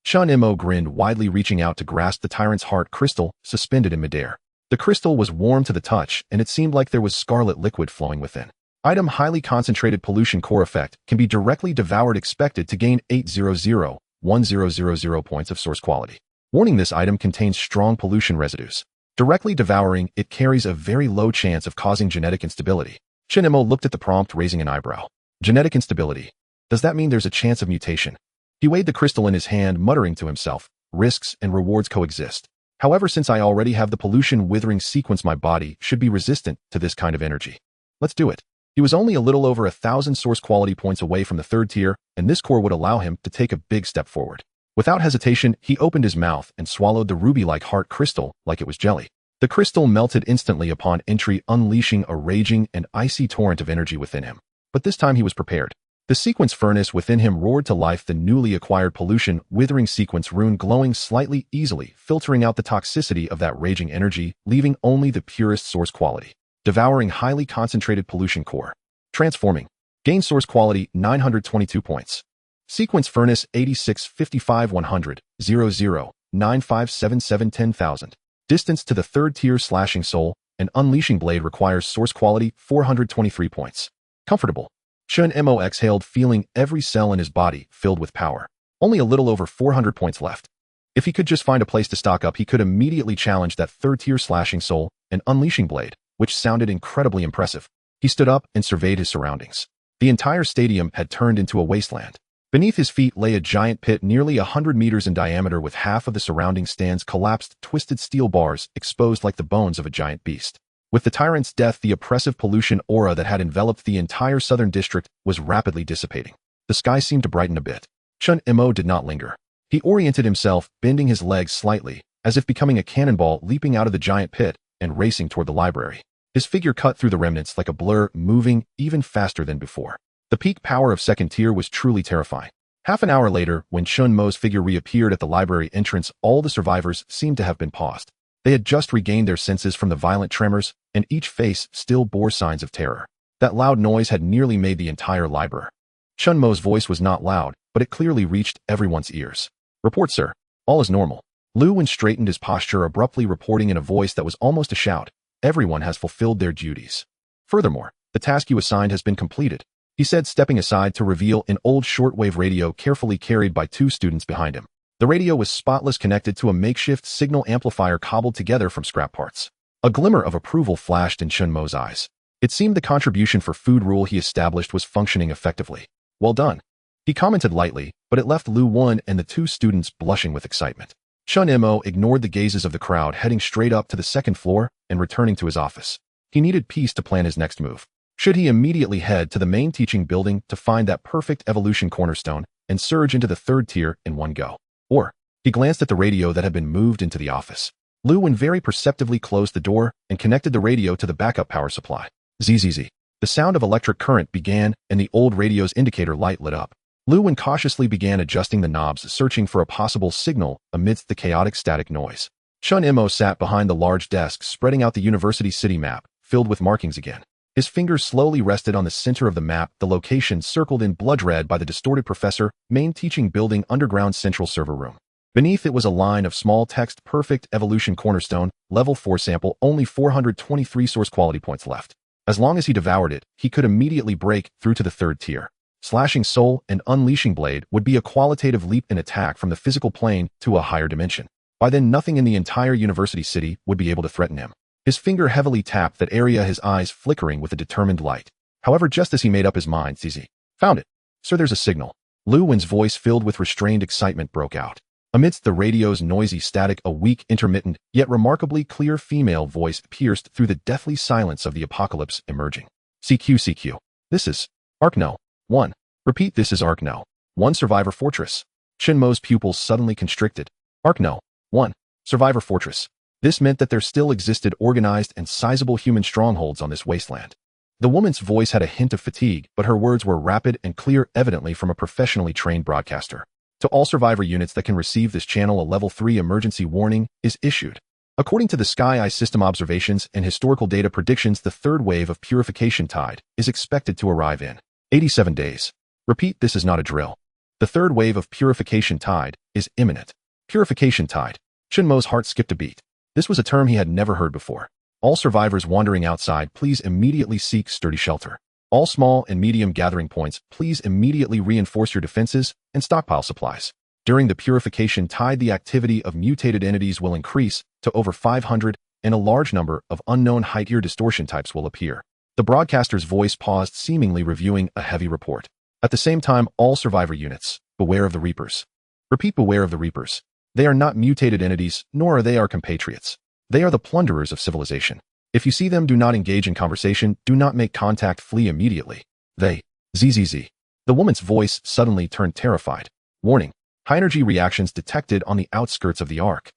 Chen Mo grinned widely, reaching out to grasp the tyrant's heart crystal suspended in midair. The crystal was warm to the touch, and it seemed like there was scarlet liquid flowing within. Item: highly concentrated pollution core effect, can be directly devoured, expected to gain 800-1000 points of source quality. Warning: this item contains strong pollution residues. Directly devouring it carries a very low chance of causing genetic instability. Chen Mo looked at the prompt, raising an eyebrow. Genetic instability. Does that mean there's a chance of mutation? He weighed the crystal in his hand, muttering to himself, risks and rewards coexist. However, since I already have the pollution withering sequence, my body should be resistant to this kind of energy. Let's do it. He was only a little over 1,000 source quality points away from the third tier, and this core would allow him to take a big step forward. Without hesitation, he opened his mouth and swallowed the ruby-like heart crystal like it was jelly. The crystal melted instantly upon entry, unleashing a raging and icy torrent of energy within him. But this time he was prepared. The sequence furnace within him roared to life, the newly acquired pollution withering sequence rune glowing slightly, easily filtering out the toxicity of that raging energy, leaving only the purest source quality. Devouring highly concentrated pollution core. Transforming. Gain source quality 922 points. Sequence furnace 8655 100 00 9577 10,000. Distance to the third tier slashing soul and unleashing blade requires source quality 423 points. Comfortable. Chen Mo exhaled, feeling every cell in his body filled with power. Only a little over 400 points left. If he could just find a place to stock up, he could immediately challenge that third tier slashing soul and unleashing blade. which sounded incredibly impressive. He stood up and surveyed his surroundings. The entire stadium had turned into a wasteland. Beneath his feet lay a giant pit nearly 100 meters in diameter with half of the surrounding stands collapsed, twisted steel bars exposed like the bones of a giant beast. With the tyrant's death, the oppressive pollution aura that had enveloped the entire southern district was rapidly dissipating. The sky seemed to brighten a bit. Chen Mo did not linger. He oriented himself, bending his legs slightly, as if becoming a cannonball leaping out of the giant pit and racing toward the library. His figure cut through the remnants like a blur, moving even faster than before. The peak power of second tier was truly terrifying. Half an hour later, when Chen Mo's figure reappeared at the library entrance, all the survivors seemed to have been paused. They had just regained their senses from the violent tremors, and each face still bore signs of terror. That loud noise had nearly made the entire library. Chen Mo's voice was not loud, but it clearly reached everyone's ears. "Report, sir. All is normal." Lu Wen straightened his posture, abruptly reporting in a voice that was almost a shout. "Everyone has fulfilled their duties. Furthermore, the task you assigned has been completed," he said, stepping aside to reveal an old shortwave radio carefully carried by two students behind him. The radio was spotless, connected to a makeshift signal amplifier cobbled together from scrap parts. A glimmer of approval flashed in Chen Mo's eyes. It seemed the contribution for food rule he established was functioning effectively. "Well done," he commented lightly, but it left Lu Wen and the two students blushing with excitement. Chen Mo ignored the gazes of the crowd, heading straight up to the second floor and returning to his office. He needed peace to plan his next move. Should he immediately head to the main teaching building to find that perfect evolution cornerstone and surge into the third tier in one go? Or, he glanced at the radio that had been moved into the office. Lu Wen very perceptively closed the door and connected the radio to the backup power supply. Zzz. The sound of electric current began, and the old radio's indicator light lit up. Lu Wen cautiously began adjusting the knobs, searching for a possible signal amidst the chaotic static noise. Chen Mo sat behind the large desk, spreading out the university city map, filled with markings again. His fingers slowly rested on the center of the map, the location circled in blood red by the distorted professor, main teaching building, underground central server room. Beneath it was a line of small text: perfect evolution cornerstone, level 4 sample, only 423 source quality points left. As long as he devoured it, he could immediately break through to the third tier. Slashing soul and unleashing blade would be a qualitative leap in attack from the physical plane to a higher dimension. By then, nothing in the entire university city would be able to threaten him. His finger heavily tapped that area, his eyes flickering with a determined light. However, just as he made up his mind, "Zizi, found it. Sir, there's a signal." Lu Wen's voice, filled with restrained excitement, broke out. Amidst the radio's noisy static, a weak, intermittent, yet remarkably clear female voice pierced through the deathly silence of the apocalypse, emerging. CQ. This is Arkno 1. Repeat, this is Arkno 1 Survivor Fortress. Chen Mo's pupils suddenly constricted. Arkno 1 Survivor Fortress. This meant that there still existed organized and sizable human strongholds on this wasteland. The woman's voice had a hint of fatigue, but her words were rapid and clear, evidently from a professionally trained broadcaster. To all survivor units that can receive this channel, a level 3 emergency warning is issued. According to the Sky Eye system observations and historical data predictions, the third wave of purification tide is expected to arrive in 87 days. Repeat, this is not a drill. The third wave of purification tide is imminent. Purification tide. Chen Mo's heart skipped a beat. This was a term he had never heard before. All survivors wandering outside, please immediately seek sturdy shelter. All small and medium gathering points, please immediately reinforce your defenses and stockpile supplies. During the purification tide, the activity of mutated entities will increase to over 500, and a large number of unknown height ear distortion types will appear. The broadcaster's voice paused, seemingly reviewing a heavy report. At the same time, all survivor units, beware of the Reapers. Repeat, beware of the Reapers. They are not mutated entities, nor are they our compatriots. They are the plunderers of civilization. If you see them, do not engage in conversation, do not make contact, flee immediately. They, zzz. The woman's voice suddenly turned terrified. Warning, high-energy reactions detected on the outskirts of the Ark.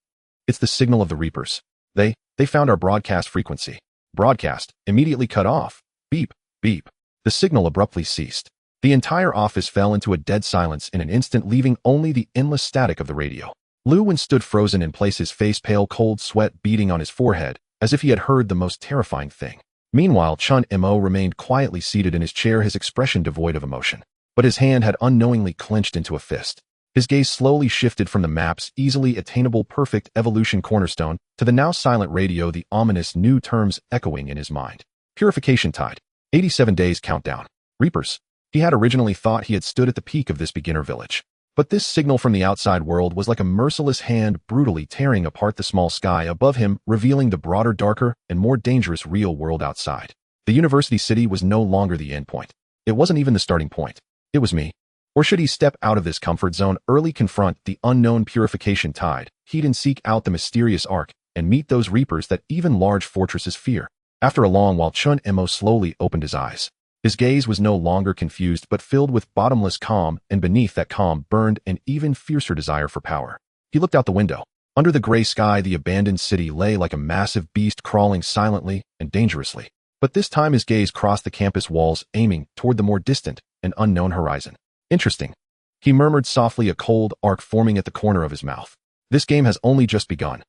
It's the signal of the Reapers. They found our broadcast frequency. Broadcast, immediately cut off. Beep, beep. The signal abruptly ceased. The entire office fell into a dead silence in an instant, leaving only the endless static of the radio. Lu Wen stood frozen in place, his face pale, cold sweat beading on his forehead, as if he had heard the most terrifying thing. Meanwhile, Chen Mo remained quietly seated in his chair, his expression devoid of emotion. But his hand had unknowingly clenched into a fist. His gaze slowly shifted from the map's easily attainable perfect evolution cornerstone to the now silent radio, the ominous new terms echoing in his mind. Purification tide. 87 days countdown. Reapers. He had originally thought he had stood at the peak of this beginner village. But this signal from the outside world was like a merciless hand brutally tearing apart the small sky above him, revealing the broader, darker, and more dangerous real world outside. The university city was no longer the endpoint. It wasn't even the starting point. It was me. Or should he step out of this comfort zone, early confront the unknown purification tide, heed and seek out the mysterious arc, and meet those reapers that even large fortresses fear? After a long while, Chen Mo slowly opened his eyes. His gaze was no longer confused but filled with bottomless calm, and beneath that calm burned an even fiercer desire for power. He looked out the window. Under the gray sky, the abandoned city lay like a massive beast crawling silently and dangerously. But this time his gaze crossed the campus walls, aiming toward the more distant and unknown horizon. Interesting. He murmured softly, a cold arc forming at the corner of his mouth. This game has only just begun.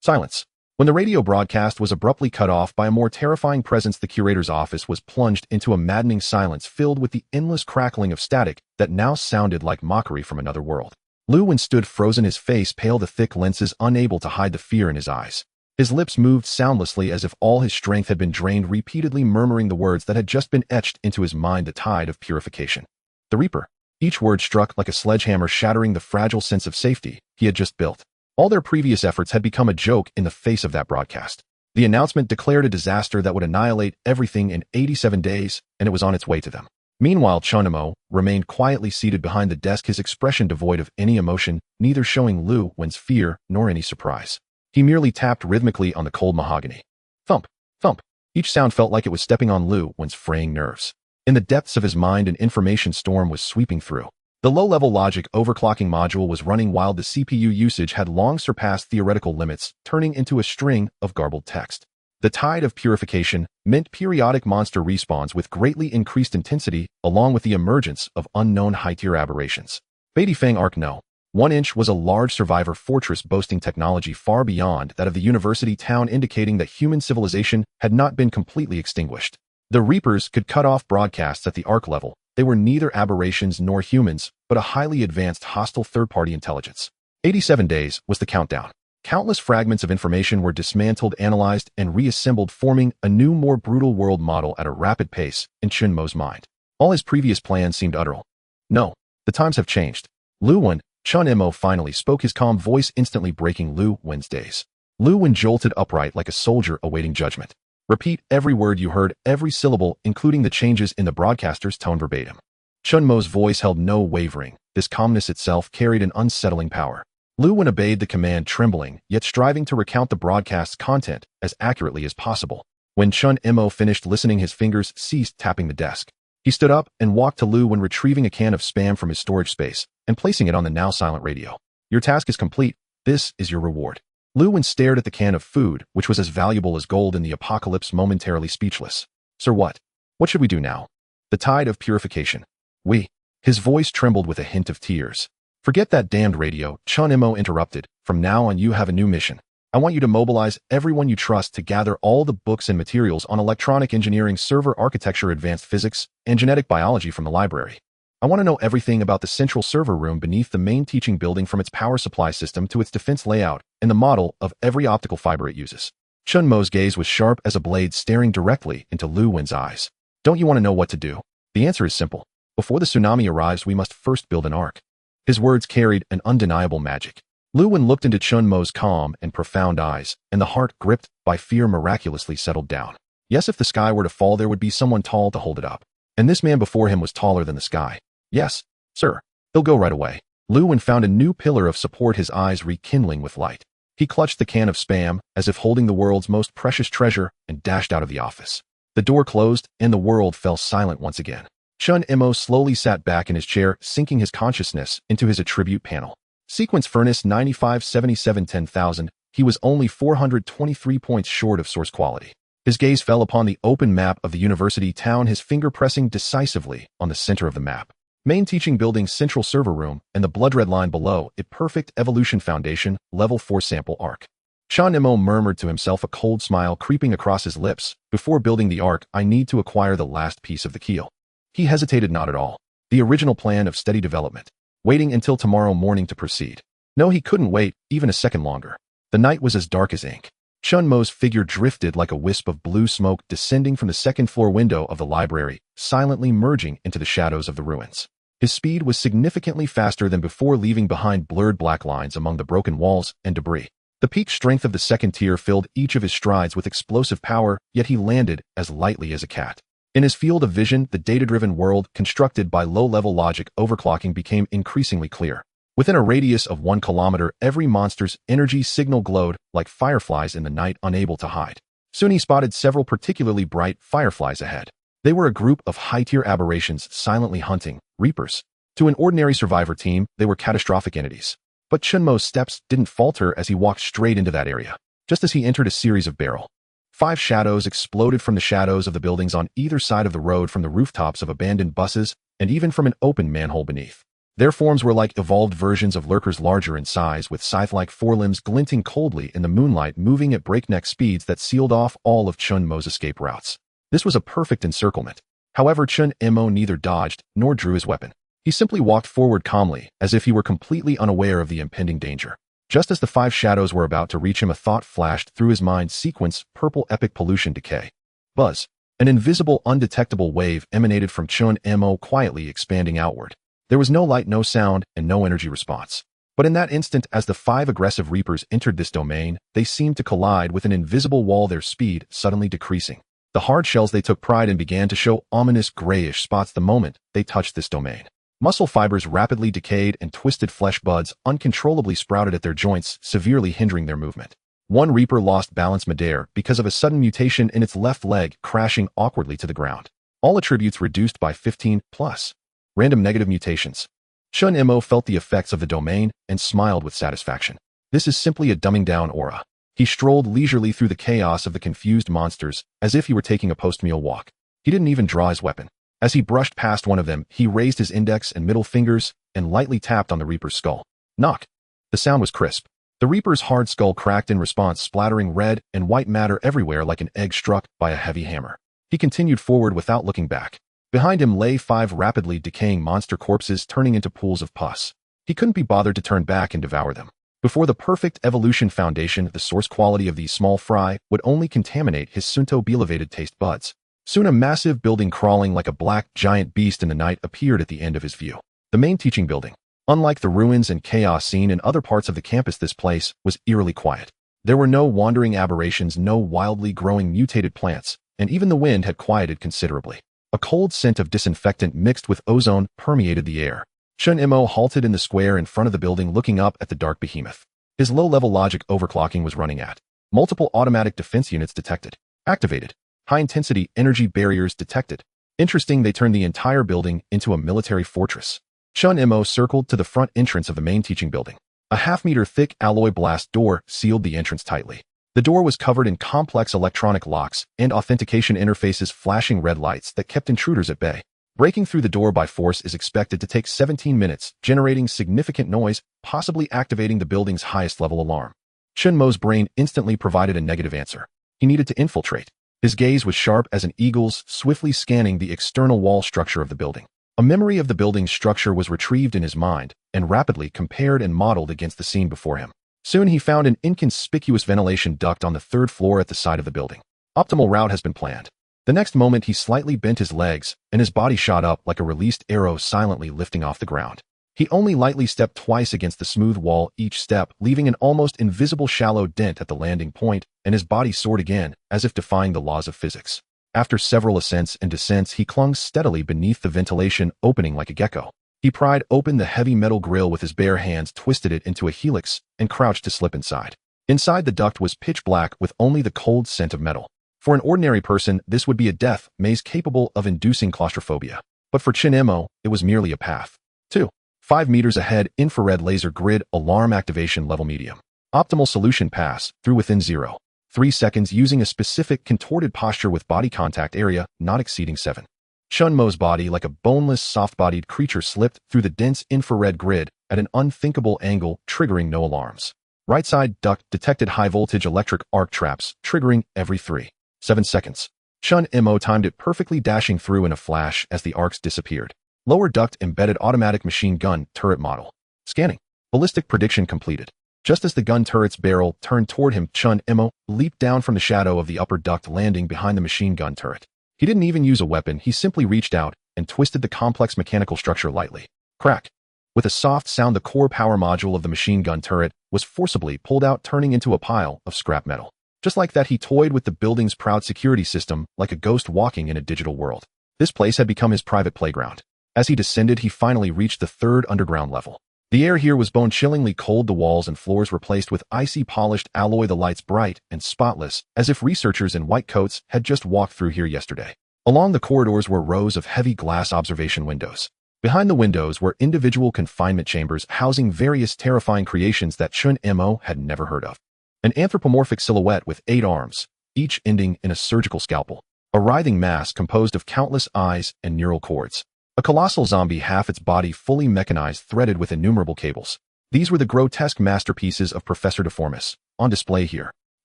Silence. When the radio broadcast was abruptly cut off by a more terrifying presence, the curator's office was plunged into a maddening silence filled with the endless crackling of static that now sounded like mockery from another world. Lu Wen stood frozen, his face pale, the thick lenses unable to hide the fear in his eyes. His lips moved soundlessly as if all his strength had been drained, repeatedly murmuring the words that had just been etched into his mind, the tide of purification. The Reaper. Each word struck like a sledgehammer, shattering the fragile sense of safety he had just built. All their previous efforts had become a joke in the face of that broadcast. The announcement declared a disaster that would annihilate everything in 87 days, and it was on its way to them. Meanwhile, Chen Mo remained quietly seated behind the desk, his expression devoid of any emotion, neither showing Lu Wen's fear nor any surprise. He merely tapped rhythmically on the cold mahogany. Thump, thump. Each sound felt like it was stepping on Lu Wen's fraying nerves. In the depths of his mind, an information storm was sweeping through. The low-level logic overclocking module was running while the CPU usage had long surpassed theoretical limits, turning into a string of garbled text. The tide of purification meant periodic monster respawns with greatly increased intensity, along with the emergence of unknown high-tier aberrations. Beatty Fang Arc No. 1 Inch was a large survivor fortress boasting technology far beyond that of the university town, indicating that human civilization had not been completely extinguished. The Reapers could cut off broadcasts at the Arc level. They were neither aberrations nor humans, but a highly advanced hostile third-party intelligence. 87 days was the countdown. Countless fragments of information were dismantled, analyzed, and reassembled, forming a new, more brutal world model at a rapid pace in Chen Mo's mind. All his previous plans seemed utterly. No, the times have changed. Lu Wen. Chen Mo finally spoke, his calm voice instantly breaking Lu Wen's daze. Lu Wen jolted upright like a soldier awaiting judgment. Repeat every word you heard, every syllable, including the changes in the broadcaster's tone verbatim. Chen Mo's voice held no wavering. This calmness itself carried an unsettling power. Lu Wen obeyed the command, trembling, yet striving to recount the broadcast's content as accurately as possible. When Chen Mo finished listening, his fingers ceased tapping the desk. He stood up and walked to Lu Wen, retrieving a can of spam from his storage space and placing it on the now silent radio. Your task is complete. This is your reward. Lu Wen stared at the can of food, which was as valuable as gold in the apocalypse, momentarily speechless. Sir, what? What should we do now? The tide of purification. We. His voice trembled with a hint of tears. Forget that damned radio, Chen Mo interrupted. From now on you have a new mission. I want you to mobilize everyone you trust to gather all the books and materials on electronic engineering, server architecture, advanced physics, and genetic biology from the library. I want to know everything about the central server room beneath the main teaching building, from its power supply system to its defense layout, and the model of every optical fiber it uses. Chen Mo's gaze was sharp as a blade, staring directly into Lu Wen's eyes. Don't you want to know what to do? The answer is simple. Before the tsunami arrives, we must first build an ark. His words carried an undeniable magic. Lu Wen looked into Chen Mo's calm and profound eyes, and the heart gripped by fear miraculously settled down. Yes, if the sky were to fall, there would be someone tall to hold it up. And this man before him was taller than the sky. Yes, sir. He'll go right away. Lu Wen found a new pillar of support, his eyes rekindling with light. He clutched the can of spam, as if holding the world's most precious treasure, and dashed out of the office. The door closed, and the world fell silent once again. Chen Mo slowly sat back in his chair, sinking his consciousness into his attribute panel. Sequence furnace 9577 10,000. He was only 423 points short of source quality. His gaze fell upon the open map of the university town, his finger pressing decisively on the center of the map. Main teaching building, central server room, and the blood red line below it, perfect evolution foundation, level 4 sample arc. Chen Mo murmured to himself, a cold smile creeping across his lips. Before building the arc, I need to acquire the last piece of the keel. He hesitated not at all. The original plan of steady development. Waiting until tomorrow morning to proceed. No, he couldn't wait even a second longer. The night was as dark as ink. Chen Mo's figure drifted like a wisp of blue smoke descending from the second-floor window of the library, silently merging into the shadows of the ruins. His speed was significantly faster than before, leaving behind blurred black lines among the broken walls and debris. The peak strength of the second tier filled each of his strides with explosive power, yet he landed as lightly as a cat. In his field of vision, the data-driven world constructed by low-level logic overclocking became increasingly clear. Within a radius of 1 kilometer, every monster's energy signal glowed like fireflies in the night, unable to hide. Soon he spotted several particularly bright fireflies ahead. They were a group of high-tier aberrations silently hunting reapers. To an ordinary survivor team, they were catastrophic entities. But Chen Mo's steps didn't falter as he walked straight into that area. Just as he entered a series of barrel 5 shadows exploded from the shadows of the buildings on either side of the road, from the rooftops of abandoned buses, and even from an open manhole beneath. Their forms were like evolved versions of lurkers, larger in size, with scythe-like forelimbs glinting coldly in the moonlight, moving at breakneck speeds that sealed off all of Chen Mo's escape routes. This was a perfect encirclement. However, Chen Mo neither dodged nor drew his weapon. He simply walked forward calmly, as if he were completely unaware of the impending danger. Just as the 5 shadows were about to reach him, a thought flashed through his mind: sequence, purple epic pollution decay. Buzz. An invisible, undetectable wave emanated from Chen Mo, quietly expanding outward. There was no light, no sound, and no energy response. But in that instant, as the 5 aggressive reapers entered this domain, they seemed to collide with an invisible wall, their speed suddenly decreasing. The hard shells they took pride in began to show ominous grayish spots the moment they touched this domain. Muscle fibers rapidly decayed, and twisted flesh buds uncontrollably sprouted at their joints, severely hindering their movement. One reaper lost balance midair because of a sudden mutation in its left leg, crashing awkwardly to the ground. All attributes reduced by 15+. Random negative mutations. Chen Mo felt the effects of the domain and smiled with satisfaction. This is simply a dumbing down aura. He strolled leisurely through the chaos of the confused monsters, as if he were taking a post-meal walk. He didn't even draw his weapon. As he brushed past one of them, he raised his index and middle fingers and lightly tapped on the reaper's skull. Knock. The sound was crisp. The reaper's hard skull cracked in response, splattering red and white matter everywhere like an egg struck by a heavy hammer. He continued forward without looking back. Behind him lay 5 rapidly decaying monster corpses, turning into pools of pus. He couldn't be bothered to turn back and devour them. Before the perfect evolution foundation, the source quality of these small fry would only contaminate his sunto-elevated taste buds. Soon a massive building crawling like a black giant beast in the night appeared at the end of his view. The main teaching building. Unlike the ruins and chaos seen in other parts of the campus, this place was eerily quiet. There were no wandering aberrations, no wildly growing mutated plants, and even the wind had quieted considerably. A cold scent of disinfectant mixed with ozone permeated the air. Chen Mo halted in the square in front of the building, looking up at the dark behemoth. His low-level logic overclocking was running at. Multiple automatic defense units detected. Activated. High-intensity energy barriers detected. Interesting, they turned the entire building into a military fortress. Chen Mo circled to the front entrance of the main teaching building. A half-meter-thick alloy blast door sealed the entrance tightly. The door was covered in complex electronic locks and authentication interfaces, flashing red lights that kept intruders at bay. Breaking through the door by force is expected to take 17 minutes, generating significant noise, possibly activating the building's highest-level alarm. Chen Mo's brain instantly provided a negative answer. He needed to infiltrate. His gaze was sharp as an eagle's, swiftly scanning the external wall structure of the building. A memory of the building's structure was retrieved in his mind and rapidly compared and modeled against the scene before him. Soon he found an inconspicuous ventilation duct on the 3rd floor at the side of the building. Optimal route has been planned. The next moment he slightly bent his legs, and his body shot up like a released arrow, silently lifting off the ground. He only lightly stepped twice against the smooth wall each step, leaving an almost invisible shallow dent at the landing point, and his body soared again, as if defying the laws of physics. After several ascents and descents, he clung steadily beneath the ventilation opening like a gecko. He pried open the heavy metal grill with his bare hands, twisted it into a helix, and crouched to slip inside. Inside, the duct was pitch black with only the cold scent of metal. For an ordinary person, this would be a death maze capable of inducing claustrophobia. But for Chen Mo, it was merely a path. 2. 5 meters ahead, infrared laser grid, alarm activation level medium. Optimal solution pass through within 0.3 seconds using a specific contorted posture with body contact area not exceeding 7. Chen Mo's body, like a boneless, soft-bodied creature, slipped through the dense infrared grid at an unthinkable angle, triggering no alarms. Right side duct detected high-voltage electric arc traps, triggering every 3.7 seconds. Chen Mo timed it perfectly, dashing through in a flash as the arcs disappeared. Lower duct embedded automatic machine gun turret model. Scanning. Ballistic prediction completed. Just as the gun turret's barrel turned toward him, Chen Mo leaped down from the shadow of the upper duct, landing behind the machine gun turret. He didn't even use a weapon, he simply reached out and twisted the complex mechanical structure lightly. Crack. With a soft sound, the core power module of the machine gun turret was forcibly pulled out, turning into a pile of scrap metal. Just like that, he toyed with the building's proud security system like a ghost walking in a digital world. This place had become his private playground. As he descended, he finally reached the third underground level. The air here was bone-chillingly cold, the walls and floors replaced with icy polished alloy, the lights bright and spotless, as if researchers in white coats had just walked through here yesterday. Along the corridors were rows of heavy glass observation windows. Behind the windows were individual confinement chambers housing various terrifying creations that Chen Mo had never heard of. An anthropomorphic silhouette with 8 arms, each ending in a surgical scalpel. A writhing mass composed of countless eyes and neural cords. A colossal zombie, half its body fully mechanized, threaded with innumerable cables. These were the grotesque masterpieces of Professor Deformis, on display here.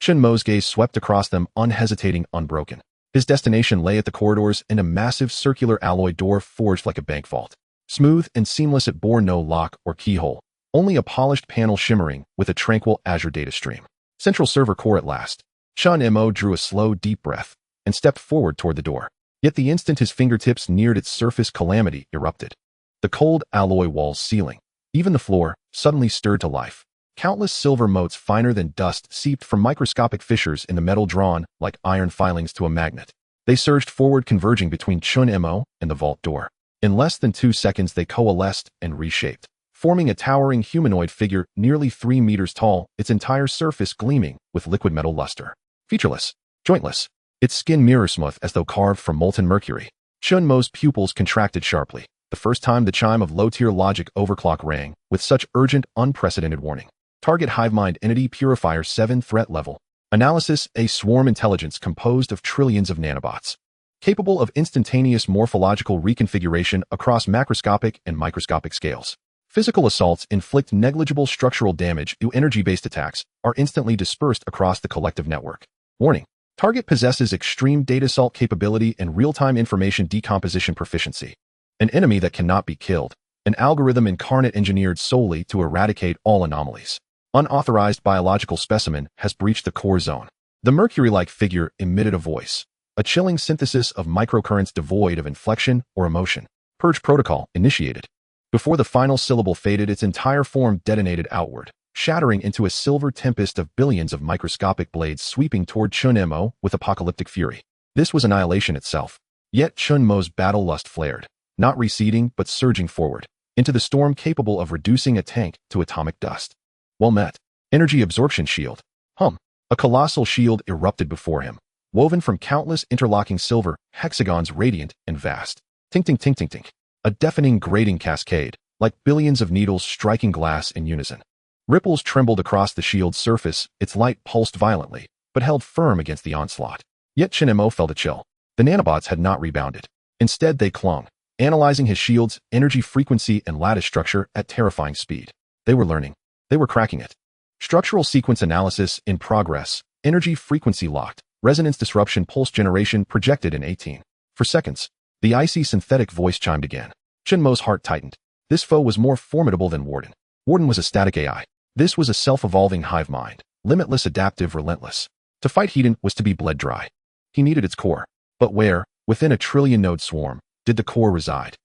Chen Mo's gaze swept across them, unhesitating, unbroken. His destination lay at the corridors in a massive circular alloy door forged like a bank vault. Smooth and seamless, it bore no lock or keyhole, only a polished panel shimmering with a tranquil azure data stream. Central server core at last. Chen Mo drew a slow, deep breath and stepped forward toward the door. Yet the instant his fingertips neared its surface, calamity erupted. The cold alloy walls, ceiling, even the floor, suddenly stirred to life. Countless silver motes finer than dust seeped from microscopic fissures in the metal, drawn like iron filings to a magnet. They surged forward, converging between Chen Mo and the vault door. In less than 2 seconds, they coalesced and reshaped, forming a towering humanoid figure nearly 3 meters tall, its entire surface gleaming with liquid metal luster. Featureless, jointless, its skin mirror-smooth as though carved from molten mercury. Chen Mo's pupils contracted sharply, the first time the chime of low-tier logic overclock rang with such urgent, unprecedented warning. Target Hivemind Entity Purifier 7 threat level. Analysis: a swarm intelligence composed of trillions of nanobots, capable of instantaneous morphological reconfiguration across macroscopic and microscopic scales. Physical assaults inflict negligible structural damage. Energy-based attacks are instantly dispersed across the collective network. Warning: target possesses extreme data assault capability and real-time information decomposition proficiency. An enemy that cannot be killed. An algorithm incarnate engineered solely to eradicate all anomalies. Unauthorized biological specimen has breached the core zone. The mercury-like figure emitted a voice, a chilling synthesis of microcurrents devoid of inflection or emotion. Purge protocol initiated. Before the final syllable faded, its entire form detonated outward, shattering into a silver tempest of billions of microscopic blades sweeping toward Chen Mo with apocalyptic fury. This was annihilation itself. Yet Chen Mo's battle lust flared, not receding but surging forward, into the storm, capable of reducing a tank to atomic dust. Well met. Energy absorption shield. A colossal shield erupted before him, woven from countless interlocking silver hexagons, radiant and vast. Tink tink tink tink tink. A deafening grating cascade, like billions of needles striking glass in unison. Ripples trembled across the shield's surface, its light pulsed violently, but held firm against the onslaught. Yet Chen Mo felt a chill. The nanobots had not rebounded. Instead, they clung, analyzing his shield's energy frequency and lattice structure at terrifying speed. They were learning. They were cracking it. Structural sequence analysis in progress. Energy frequency locked. Resonance disruption pulse generation projected in 18. For seconds, the icy synthetic voice chimed again. Chen Mo's heart tightened. This foe was more formidable than Warden. Warden was a static AI. This was a self-evolving hive mind. Limitless, adaptive, relentless. To fight Hedon was to be bled dry. He needed its core. But where, within a trillion-node swarm, did the core reside?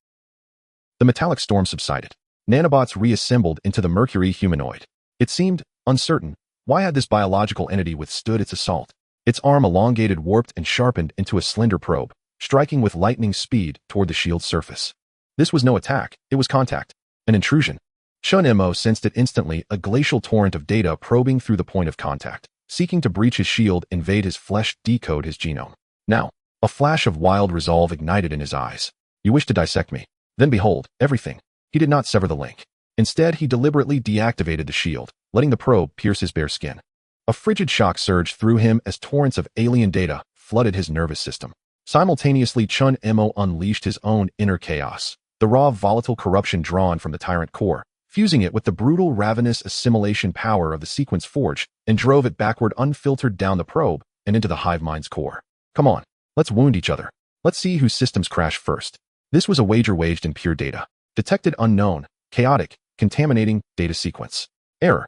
The metallic storm subsided. Nanobots reassembled into the Mercury humanoid. It seemed uncertain. Why had this biological entity withstood its assault? Its arm elongated, warped, and sharpened into a slender probe, striking with lightning speed toward the shield's surface. This was no attack, it was contact. An intrusion. Chen Mo sensed it instantly, a glacial torrent of data probing through the point of contact, seeking to breach his shield, invade his flesh, decode his genome. Now, a flash of wild resolve ignited in his eyes. You wish to dissect me? Then behold, everything. He did not sever the link. Instead, he deliberately deactivated the shield, letting the probe pierce his bare skin. A frigid shock surged through him as torrents of alien data flooded his nervous system. Simultaneously, Chen Mo unleashed his own inner chaos, the raw, volatile corruption drawn from the tyrant core, fusing it with the brutal, ravenous assimilation power of the sequence forge, and drove it backward, unfiltered, down the probe and into the hive mind's core. Come on, let's wound each other. Let's see whose systems crash first. This was a wager waged in pure data. Detected unknown, chaotic, contaminating data sequence. Error.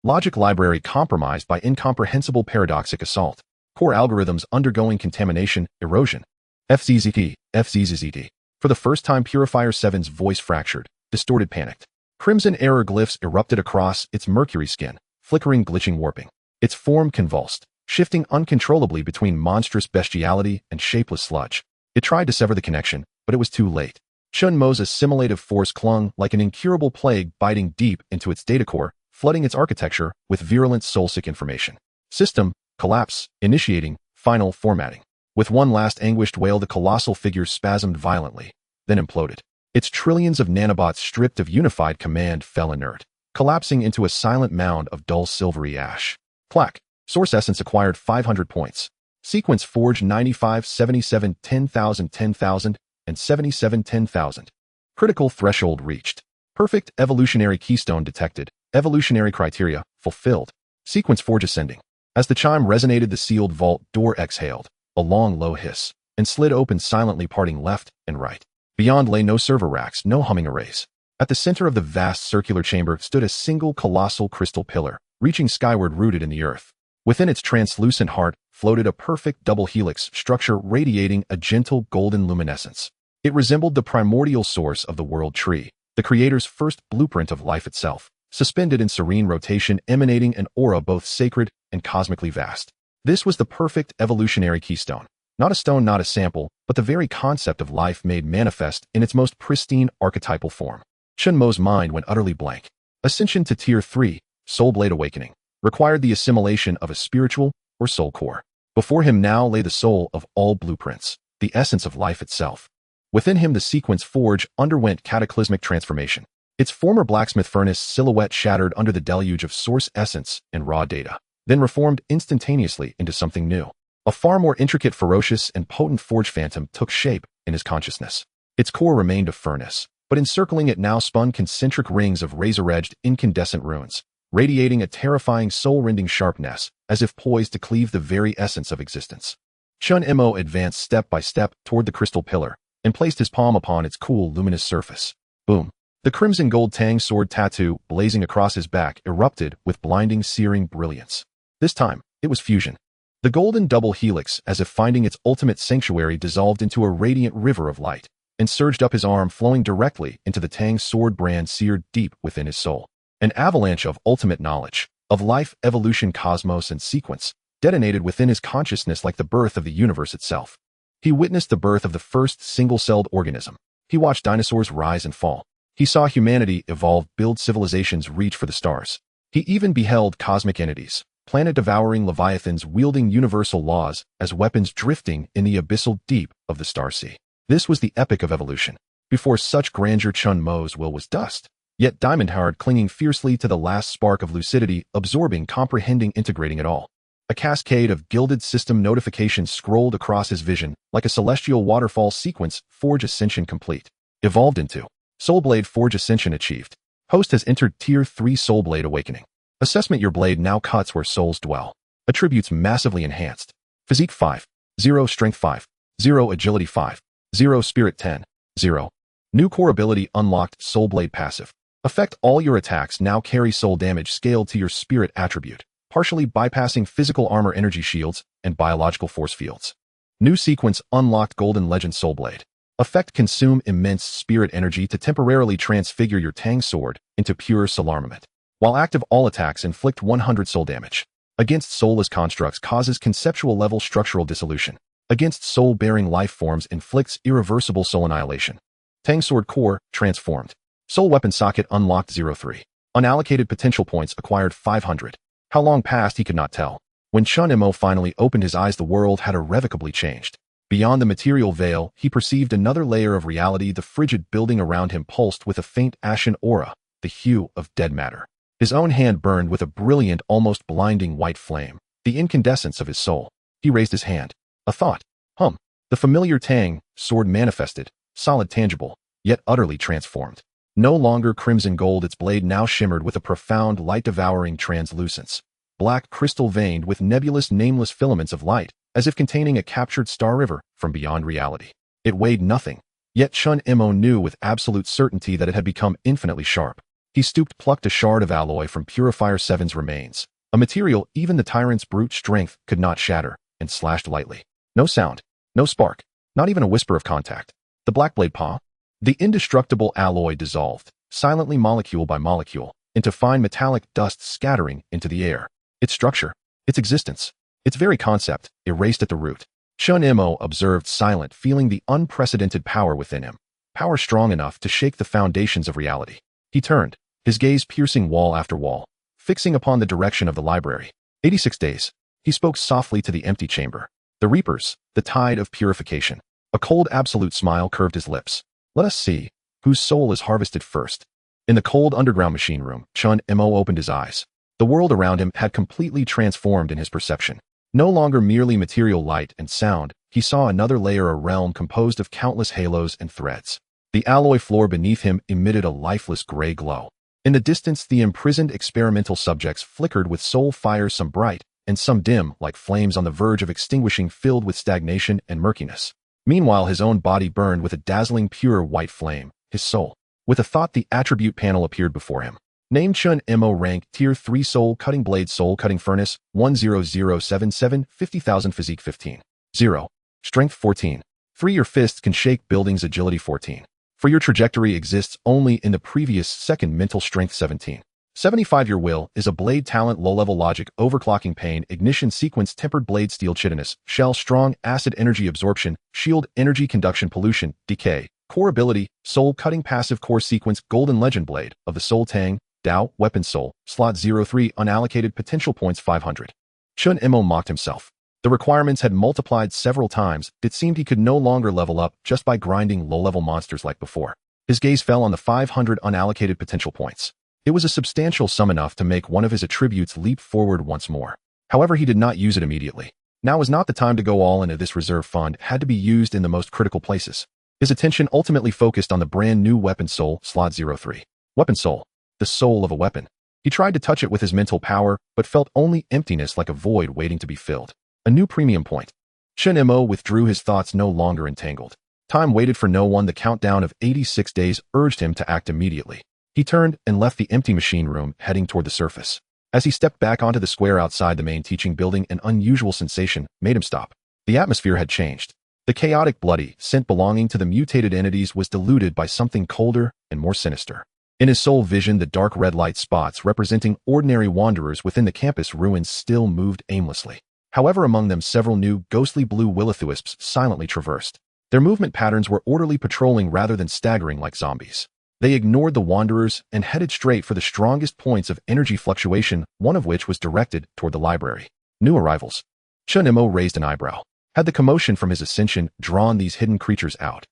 Logic library compromised by incomprehensible paradoxic assault. Core algorithms undergoing contamination, erosion. FZZT. For the first time, Purifier 7's voice fractured, distorted, panicked. Crimson error glyphs erupted across its mercury skin, flickering, glitching, warping. Its form convulsed, shifting uncontrollably between monstrous bestiality and shapeless sludge. It tried to sever the connection, but it was too late. Chen Mo's assimilative force clung like an incurable plague, biting deep into its data core, flooding its architecture with virulent soul-sick information. System collapse, initiating, final formatting. With one last anguished wail, the colossal figure spasmed violently, then imploded. Its trillions of nanobots stripped of unified command fell inert, collapsing into a silent mound of dull silvery ash. Clack. Source essence acquired 500 points. Sequence forged 95, 77, 10,000, 10,000, and 77, 10,000. Critical threshold reached. Perfect evolutionary keystone detected. Evolutionary criteria fulfilled. Sequence forge ascending. As the chime resonated, the sealed vault door exhaled, a long, low hiss, and slid open silently, parting left and right. Beyond lay no server racks, no humming arrays. At the center of the vast circular chamber stood a single colossal crystal pillar, reaching skyward, rooted in the earth. Within its translucent heart floated a perfect double helix structure radiating a gentle golden luminescence. It resembled the primordial source of the world tree, the creator's first blueprint of life itself, suspended in serene rotation, emanating an aura both sacred and cosmically vast. This was the perfect evolutionary keystone. Not a stone, not a sample, but the very concept of life made manifest in its most pristine archetypal form. Chen Mo's mind went utterly blank. Ascension to Tier 3, Soul Blade Awakening, required the assimilation of a spiritual or soul core. Before him now lay the soul of all blueprints, the essence of life itself. Within him the sequence forge underwent cataclysmic transformation. Its former blacksmith furnace silhouette shattered under the deluge of source essence and raw data, then reformed instantaneously into something new. A far more intricate, ferocious, and potent forge phantom took shape in his consciousness. Its core remained a furnace, but encircling it now spun concentric rings of razor-edged, incandescent runes, radiating a terrifying, soul-rending sharpness, as if poised to cleave the very essence of existence. Chen Mo advanced step by step toward the crystal pillar, and placed his palm upon its cool, luminous surface. Boom! The crimson gold Tang sword tattoo blazing across his back erupted with blinding, searing brilliance. This time, it was fusion. The golden double helix, as if finding its ultimate sanctuary, dissolved into a radiant river of light, and surged up his arm, flowing directly into the Tang sword brand seared deep within his soul. An avalanche of ultimate knowledge, of life, evolution, cosmos, and sequence, detonated within his consciousness like the birth of the universe itself. He witnessed the birth of the first single-celled organism. He watched dinosaurs rise and fall. He saw humanity evolve, build civilizations, reach for the stars. He even beheld cosmic entities, planet-devouring leviathans wielding universal laws as weapons, drifting in the abyssal deep of the star sea. This was the epic of evolution. Before such grandeur, Chen Mo's will was dust, yet diamond-hard, clinging fiercely to the last spark of lucidity, absorbing, comprehending, integrating it all. A cascade of gilded system notifications scrolled across his vision like a celestial waterfall. Sequence forge ascension complete. Evolved into Soul Blade forge ascension achieved. Host has entered Tier 3 Soul Blade Awakening. Assessment: your blade now cuts where souls dwell. Attributes massively enhanced. Physique 5. 0 Strength 5. 0 Agility 5. 0 Spirit 10. 0. New core ability unlocked. Soul Blade passive. Effect: all your attacks now carry soul damage scaled to your spirit attribute, partially bypassing physical armor, energy shields, and biological force fields. New sequence unlocked. Golden Legend Soul Blade. Effect: consume immense spirit energy to temporarily transfigure your Tang sword into pure soul armament. While active, all attacks inflict 100 soul damage. Against soulless constructs causes conceptual level structural dissolution. Against soul-bearing life forms inflicts irreversible soul annihilation. Tang sword core transformed. Soul weapon socket unlocked 03. Unallocated potential points acquired 500. How long passed he could not tell. When Chen Mo finally opened his eyes, the world had irrevocably changed. Beyond the material veil, he perceived another layer of reality. The frigid building around him pulsed with a faint ashen aura, the hue of dead matter. His own hand burned with a brilliant, almost blinding white flame, the incandescence of his soul. He raised his hand. A thought. The familiar Tang sword manifested, solid, tangible, yet utterly transformed. No longer crimson gold, its blade now shimmered with a profound, light-devouring translucence. Black crystal veined with nebulous, nameless filaments of light, as if containing a captured star river from beyond reality. It weighed nothing, yet Chen Mo knew with absolute certainty that it had become infinitely sharp. He stooped, plucked a shard of alloy from Purifier 7's remains, a material even the tyrant's brute strength could not shatter, and slashed lightly. No sound, no spark, not even a whisper of contact. The black blade paw. The indestructible alloy dissolved, silently molecule by molecule, into fine metallic dust scattering into the air. Its structure, its existence, its very concept, erased at the root. Chen Mo observed silent, feeling the unprecedented power within him, power strong enough to shake the foundations of reality. He turned, his gaze piercing wall after wall, fixing upon the direction of the library. 86 days. He spoke softly to the empty chamber. The reapers, the tide of purification. A cold absolute smile curved his lips. Let us see, whose soul is harvested first. In the cold underground machine room, Chen Mo opened his eyes. The world around him had completely transformed in his perception. No longer merely material light and sound, he saw another layer, a realm composed of countless halos and threads. The alloy floor beneath him emitted a lifeless gray glow. In the distance, the imprisoned experimental subjects flickered with soul fires, some bright, and some dim, like flames on the verge of extinguishing, filled with stagnation and murkiness. Meanwhile, his own body burned with a dazzling pure white flame, his soul. With a thought, the attribute panel appeared before him. Name: Chen Mo, rank Tier 3, Soul Cutting Blade, Soul Cutting Furnace 10077, 50,000, Physique 15. 0. Strength 14. 3. Your fists can shake buildings, Agility 14. For your trajectory exists only in the previous second, Mental Strength 17. 75. Your will is a blade talent, low-level logic, overclocking, pain, ignition sequence, tempered blade, steel, chitinous, shell, strong, acid, energy absorption, shield, energy conduction, pollution, decay, core ability, soul cutting, passive core sequence, golden legend blade of the soul, Tang, Dao, weapon soul, slot 03, unallocated potential points 500. Chen Mo mocked himself. The requirements had multiplied several times. It seemed he could no longer level up just by grinding low-level monsters like before. His gaze fell on the 500 unallocated potential points. It was a substantial sum, enough to make one of his attributes leap forward once more. However, he did not use it immediately. Now was not the time to go all into. This reserve fund had to be used in the most critical places. His attention ultimately focused on the brand new weapon soul, slot 03. Weapon soul. The soul of a weapon. He tried to touch it with his mental power, but felt only emptiness, like a void waiting to be filled. A new premium point. Chen Mo withdrew, his thoughts no longer entangled. Time waited for no one. The countdown of 86 days urged him to act immediately. He turned and left the empty machine room, heading toward the surface. As he stepped back onto the square outside the main teaching building, an unusual sensation made him stop. The atmosphere had changed. The chaotic, bloody scent belonging to the mutated entities was diluted by something colder and more sinister. In his soul vision, the dark red light spots representing ordinary wanderers within the campus ruins still moved aimlessly. However, among them several new, ghostly blue will-o'-the-wisps silently traversed. Their movement patterns were orderly, patrolling rather than staggering like zombies. They ignored the wanderers and headed straight for the strongest points of energy fluctuation, one of which was directed toward the library. New arrivals. Chen Mo raised an eyebrow. Had the commotion from his ascension drawn these hidden creatures out?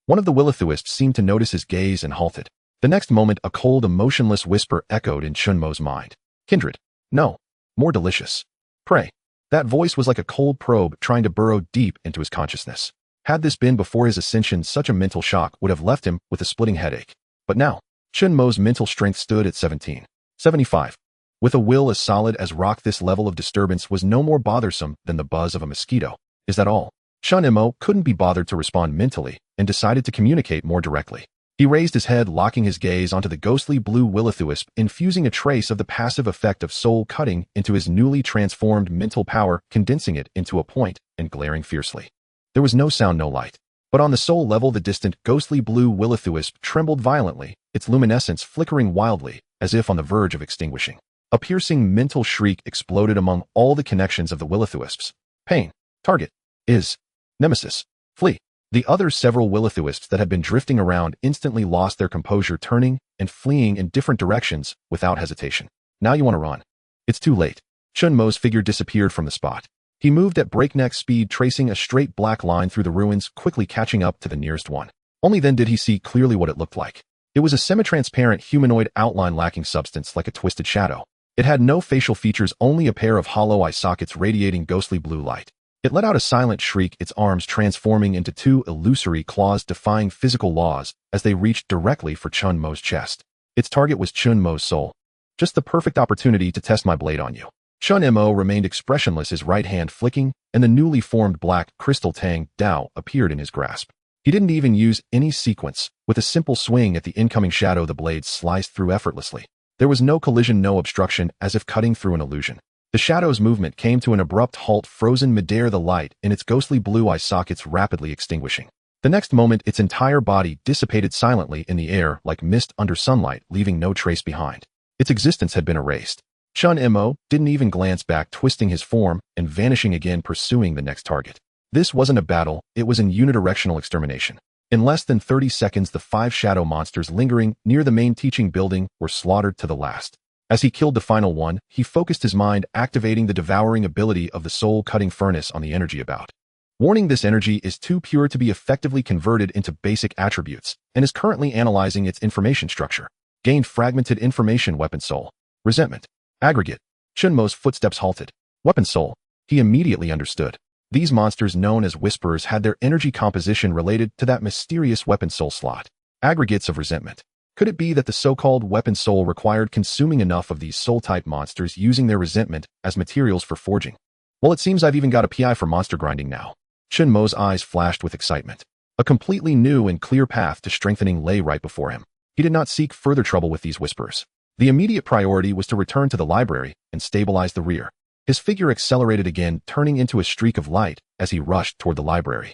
One of the will-o'-the-wisps seemed to notice his gaze and halted. The next moment, a cold, emotionless whisper echoed in Chen Mo's mind. Kindred. No. More delicious. Prey. That voice was like a cold probe trying to burrow deep into his consciousness. Had this been before his ascension, such a mental shock would have left him with a splitting headache. But now, Chen Mo's mental strength stood at 1775. With a will as solid as rock, this level of disturbance was no more bothersome than the buzz of a mosquito. Is that all? Chen Mo couldn't be bothered to respond mentally and decided to communicate more directly. He raised his head, locking his gaze onto the ghostly blue will-o'-the-wisp, infusing a trace of the passive effect of soul cutting into his newly transformed mental power, condensing it into a point and glaring fiercely. There was no sound, no light. But on the soul level, the distant, ghostly blue will-o'-the-wisp trembled violently, its luminescence flickering wildly, as if on the verge of extinguishing. A piercing mental shriek exploded among all the connections of the will-o'-the-wisps. Pain. Target. Is. Nemesis. Flee. The other several will-o'-the-wisps that had been drifting around instantly lost their composure, turning and fleeing in different directions without hesitation. Now you want to run. It's too late. Chen Mo's figure disappeared from the spot. He moved at breakneck speed, tracing a straight black line through the ruins, quickly catching up to the nearest one. Only then did he see clearly what it looked like. It was a semi-transparent humanoid outline lacking substance, like a twisted shadow. It had no facial features, only a pair of hollow eye sockets radiating ghostly blue light. It let out a silent shriek, its arms transforming into two illusory claws, defying physical laws as they reached directly for Chen Mo's chest. Its target was Chen Mo's soul. Just the perfect opportunity to test my blade on you. Chen Mo remained expressionless, his right hand flicking, and the newly formed black crystal Tang Dao appeared in his grasp. He didn't even use any sequence. With a simple swing at the incoming shadow, the blade sliced through effortlessly. There was no collision, no obstruction, as if cutting through an illusion. The shadow's movement came to an abrupt halt, frozen midair, the light in its ghostly blue eye sockets rapidly extinguishing. The next moment, its entire body dissipated silently in the air like mist under sunlight, leaving no trace behind. Its existence had been erased. Chen Mo didn't even glance back, twisting his form and vanishing again, pursuing the next target. This wasn't a battle, it was an unidirectional extermination. In less than 30 seconds, the 5 shadow monsters lingering near the main teaching building were slaughtered to the last. As he killed the final one, he focused his mind, activating the devouring ability of the soul-cutting furnace on the energy about. Warning: this energy is too pure to be effectively converted into basic attributes, and is currently analyzing its information structure. Gained fragmented information. Weapon soul. Resentment. Aggregate. Chen Mo's footsteps halted. Weapon soul. He immediately understood. These monsters, known as whisperers, had their energy composition related to that mysterious weapon soul slot. Aggregates of resentment. Could it be that the so-called weapon soul required consuming enough of these soul-type monsters, using their resentment as materials for forging? Well, it seems I've even got a PI for monster grinding now. Chen Mo's eyes flashed with excitement. A completely new and clear path to strengthening lay right before him. He did not seek further trouble with these whisperers. The immediate priority was to return to the library and stabilize the rear. His figure accelerated again, turning into a streak of light as he rushed toward the library.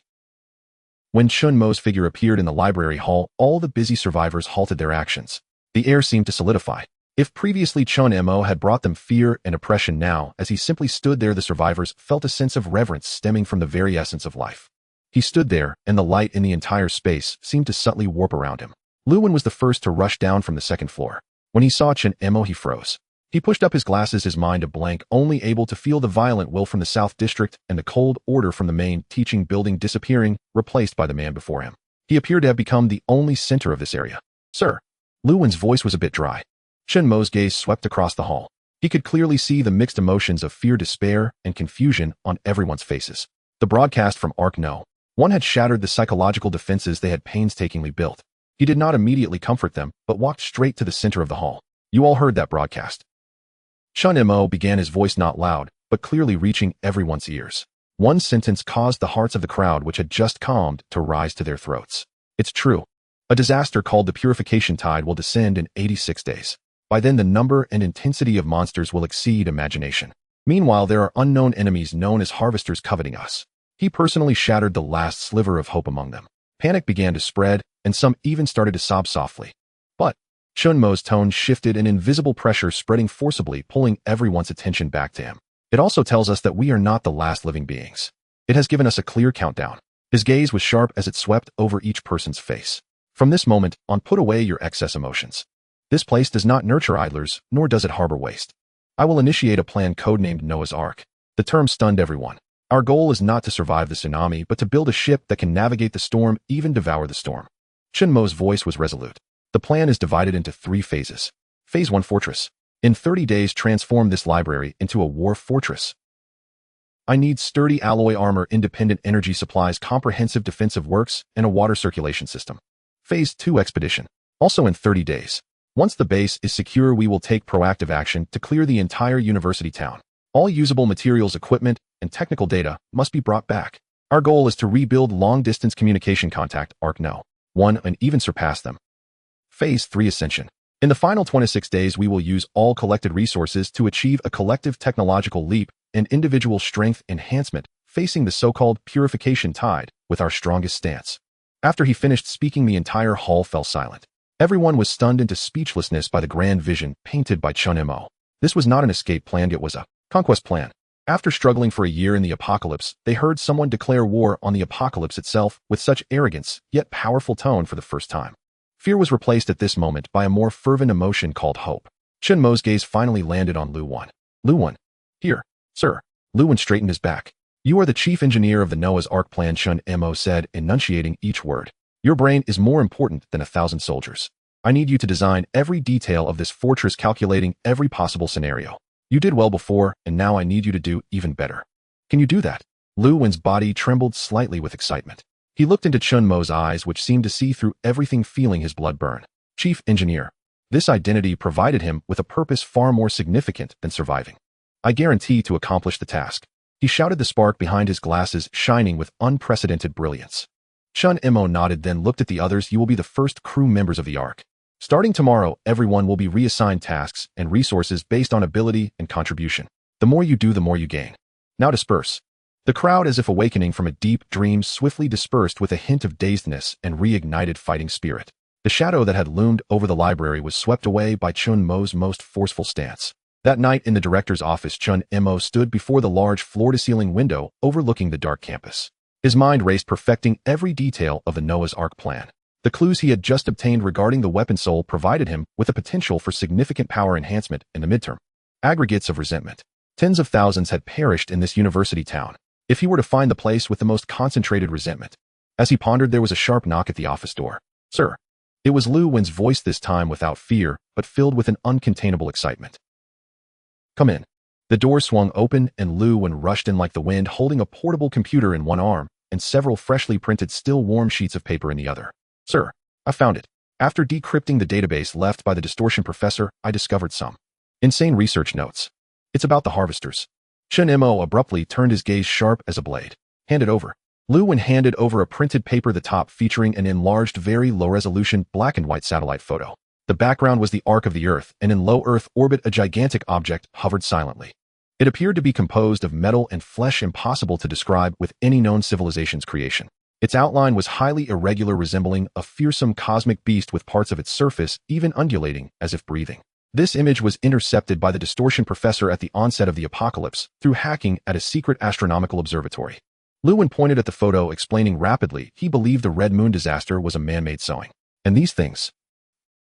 When Chen Mo's figure appeared in the library hall, all the busy survivors halted their actions. The air seemed to solidify. If previously Chen Mo had brought them fear and oppression, now, as he simply stood there, the survivors felt a sense of reverence stemming from the very essence of life. He stood there, and the light in the entire space seemed to subtly warp around him. Luwen was the first to rush down from the second floor. When he saw Chen Mo, he froze. He pushed up his glasses, his mind a blank, only able to feel the violent will from the South District and the cold order from the main teaching building disappearing, replaced by the man before him. He appeared to have become the only center of this area. Sir. Luwen's voice was a bit dry. Chen Mo's gaze swept across the hall. He could clearly see the mixed emotions of fear, despair, and confusion on everyone's faces. The broadcast from Arc No. 1 had shattered the psychological defenses they had painstakingly built. He did not immediately comfort them, but walked straight to the center of the hall. You all heard that broadcast. Chen Mo began, his voice not loud, but clearly reaching everyone's ears. One sentence caused the hearts of the crowd, which had just calmed, to rise to their throats. It's true. A disaster called the purification tide will descend in 86 days. By then, the number and intensity of monsters will exceed imagination. Meanwhile, there are unknown enemies known as harvesters coveting us. He personally shattered the last sliver of hope among them. Panic began to spread, and some even started to sob softly. But Chen Mo's tone shifted, an invisible pressure spreading forcibly, pulling everyone's attention back to him. It also tells us that we are not the last living beings. It has given us a clear countdown. His gaze was sharp as it swept over each person's face. From this moment on, put away your excess emotions. This place does not nurture idlers, nor does it harbor waste. I will initiate a plan codenamed Noah's Ark. The term stunned everyone. Our goal is not to survive the tsunami, but to build a ship that can navigate the storm, even devour the storm. Chen Mo's voice was resolute. The plan is divided into 3 phases. Phase 1: Fortress. In 30 days, transform this library into a war fortress. I need sturdy alloy armor, independent energy supplies, comprehensive defensive works, and a water circulation system. Phase 2: Expedition. Also in 30 days. Once the base is secure, we will take proactive action to clear the entire university town. All usable materials, equipment, and technical data must be brought back. Our goal is to rebuild long-distance communication contact, Arc No. 1, and even surpass them. Phase 3: Ascension. In the final 26 days, we will use all collected resources to achieve a collective technological leap and individual strength enhancement, facing the so-called purification tide with our strongest stance. After he finished speaking, the entire hall fell silent. Everyone was stunned into speechlessness by the grand vision painted by Chen Mo. This was not an escape plan, it was a conquest plan. After struggling for a year in the apocalypse, they heard someone declare war on the apocalypse itself with such arrogance, yet powerful tone for the first time. Fear was replaced at this moment by a more fervent emotion called hope. Chen Mo's gaze finally landed on Luwen. Luwen. Here, sir. Luwen straightened his back. You are the chief engineer of the Noah's Ark plan, Chen Mo said, enunciating each word. Your brain is more important than 1,000 soldiers. I need you to design every detail of this fortress, calculating every possible scenario. You did well before, and now I need you to do even better. Can you do that? Luwen's body trembled slightly with excitement. He looked into Chen Mo's eyes, which seemed to see through everything, feeling his blood burn. Chief Engineer. This identity provided him with a purpose far more significant than surviving. I guarantee to accomplish the task. He shouted, the spark behind his glasses shining with unprecedented brilliance. Chen Mo nodded, then looked at the others. You will be the first crew members of the Ark. Starting tomorrow, everyone will be reassigned tasks and resources based on ability and contribution. The more you do, the more you gain. Now disperse. The crowd, as if awakening from a deep dream, swiftly dispersed with a hint of dazedness and reignited fighting spirit. The shadow that had loomed over the library was swept away by Chen Mo's most forceful stance. That night in the director's office, Chen Mo stood before the large floor-to-ceiling window overlooking the dark campus. His mind raced, perfecting every detail of the Noah's Ark plan. The clues he had just obtained regarding the weapon soul provided him with the potential for significant power enhancement in the midterm. Aggregates of resentment. Tens of thousands had perished in this university town. If he were to find the place with the most concentrated resentment. As he pondered, there was a sharp knock at the office door. "Sir." It was Lu Wen's voice, this time without fear, but filled with an uncontainable excitement. "Come in." The door swung open and Lu Wen rushed in like the wind, holding a portable computer in one arm and several freshly printed, still warm sheets of paper in the other. "Sir, I found it. After decrypting the database left by the distortion professor, I discovered some insane research notes. It's about the harvesters." Chen Mo abruptly turned, his gaze sharp as a blade. "Hand it over." Lu Wen handed over a printed paper, the top featuring an enlarged, very low-resolution black and white satellite photo. The background was the arc of the Earth, and in low Earth orbit a gigantic object hovered silently. It appeared to be composed of metal and flesh, impossible to describe with any known civilization's creation. Its outline was highly irregular, resembling a fearsome cosmic beast with parts of its surface even undulating as if breathing. This image was intercepted by the distortion professor at the onset of the apocalypse through hacking at a secret astronomical observatory. Lu Wen pointed at the photo, explaining rapidly he believed the Red Moon disaster was a man-made sowing. "And these things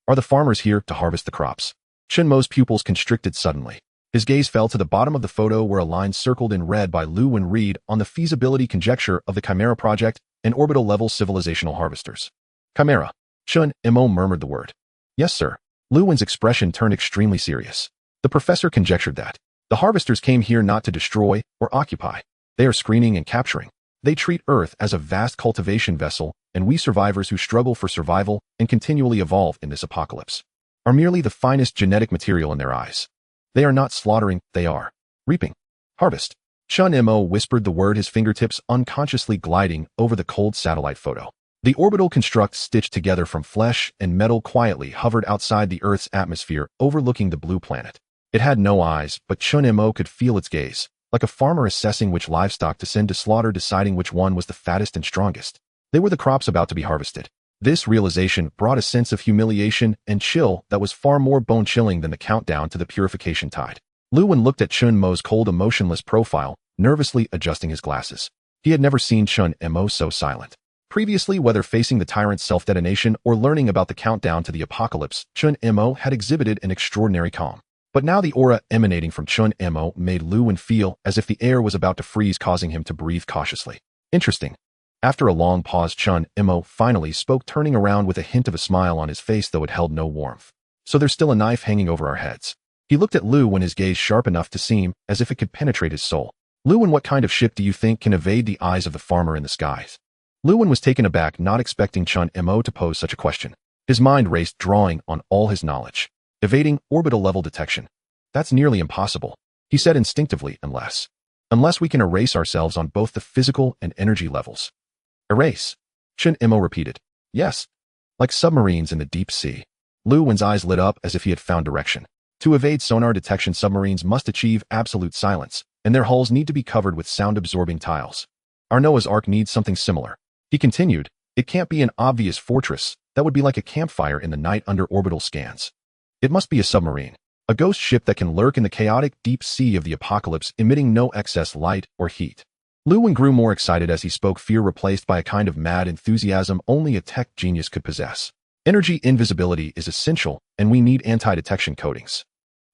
are the farmers here to harvest the crops." Chen Mo's pupils constricted suddenly. His gaze fell to the bottom of the photo, where a line circled in red by Lu Wen read on the feasibility conjecture of the Chimera project and orbital-level civilizational harvesters. "Chimera." Chen Mo murmured the word. "Yes, sir." Lu Wen's expression turned extremely serious. The professor conjectured that the harvesters came here not to destroy or occupy. They are screening and capturing. They treat Earth as a vast cultivation vessel, and we survivors who struggle for survival and continually evolve in this apocalypse are merely the finest genetic material in their eyes. They are not slaughtering, they are reaping. "Harvest." Chen Mo whispered the word, his fingertips unconsciously gliding over the cold satellite photo. The orbital construct, stitched together from flesh and metal, quietly hovered outside the Earth's atmosphere, overlooking the blue planet. It had no eyes, but Chen Mo could feel its gaze, like a farmer assessing which livestock to send to slaughter, deciding which one was the fattest and strongest. They were the crops about to be harvested. This realization brought a sense of humiliation and chill that was far more bone-chilling than the countdown to the purification tide. Lu Wen looked at Chen Mo's cold, emotionless profile, nervously adjusting his glasses. He had never seen Chen Mo so silent. Previously, whether facing the tyrant's self-detonation or learning about the countdown to the apocalypse, Chen Mo had exhibited an extraordinary calm. But now the aura emanating from Chen Mo made Lu Wen feel as if the air was about to freeze, causing him to breathe cautiously. "Interesting." After a long pause, Chen Mo finally spoke, turning around with a hint of a smile on his face, though it held no warmth. "So there's still a knife hanging over our heads." He looked at Lu Wen, his gaze sharp enough to seem as if it could penetrate his soul. "Lu Wen, what kind of ship do you think can evade the eyes of the farmer in the skies?" Lu Wen was taken aback, not expecting Chen Mo to pose such a question. His mind raced, drawing on all his knowledge. Evading orbital-level detection. "That's nearly impossible," he said instinctively, unless we can erase ourselves on both the physical and energy levels." "Erase?" Chen Mo repeated. "Yes. Like submarines in the deep sea." Lu Wen's eyes lit up as if he had found direction. To evade sonar detection, submarines must achieve absolute silence, and their hulls need to be covered with sound-absorbing tiles. Our Noah's Ark needs something similar. He continued, "It can't be an obvious fortress. That would be like a campfire in the night under orbital scans. It must be a submarine. A ghost ship that can lurk in the chaotic deep sea of the apocalypse, emitting no excess light or heat." Lu Wen grew more excited as he spoke, fear replaced by a kind of mad enthusiasm only a tech genius could possess. "Energy invisibility is essential, and we need anti-detection coatings.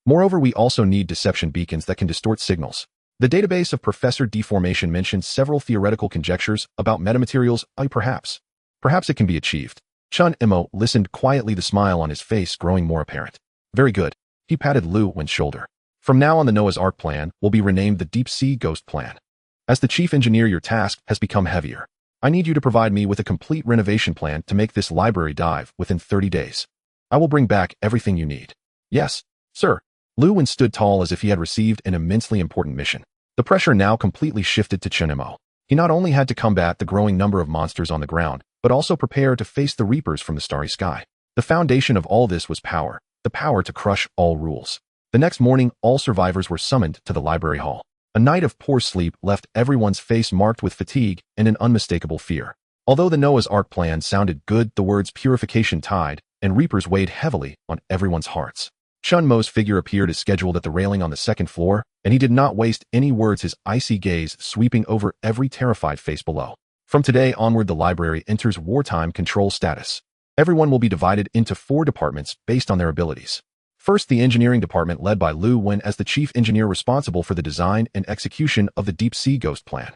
Moreover, we also need deception beacons that can distort signals. The database of Professor Deformation mentions several theoretical conjectures about metamaterials. Perhaps it can be achieved." Chen Mo listened quietly, the smile on his face growing more apparent. "Very good." He patted Lu Wen's shoulder. "From now on, the Noah's Ark plan will be renamed the Deep Sea Ghost Plan. As the chief engineer, your task has become heavier. I need you to provide me with a complete renovation plan to make this library dive within 30 days. I will bring back everything you need." "Yes, sir." Lu Wen stood tall as if he had received an immensely important mission. The pressure now completely shifted to Chen Mo. He not only had to combat the growing number of monsters on the ground, but also prepare to face the reapers from the starry sky. The foundation of all this was power, the power to crush all rules. The next morning, all survivors were summoned to the library hall. A night of poor sleep left everyone's face marked with fatigue and an unmistakable fear. Although the Noah's Ark plan sounded good, the words purification tide and reapers weighed heavily on everyone's hearts. Chen Mo's figure appeared as scheduled at the railing on the second floor, and he did not waste any words, his icy gaze sweeping over every terrified face below. From today onward, the library enters wartime control status. Everyone will be divided into 4 departments based on their abilities. First, the engineering department led by Lu Wen as the chief engineer responsible for the design and execution of the deep-sea ghost plan.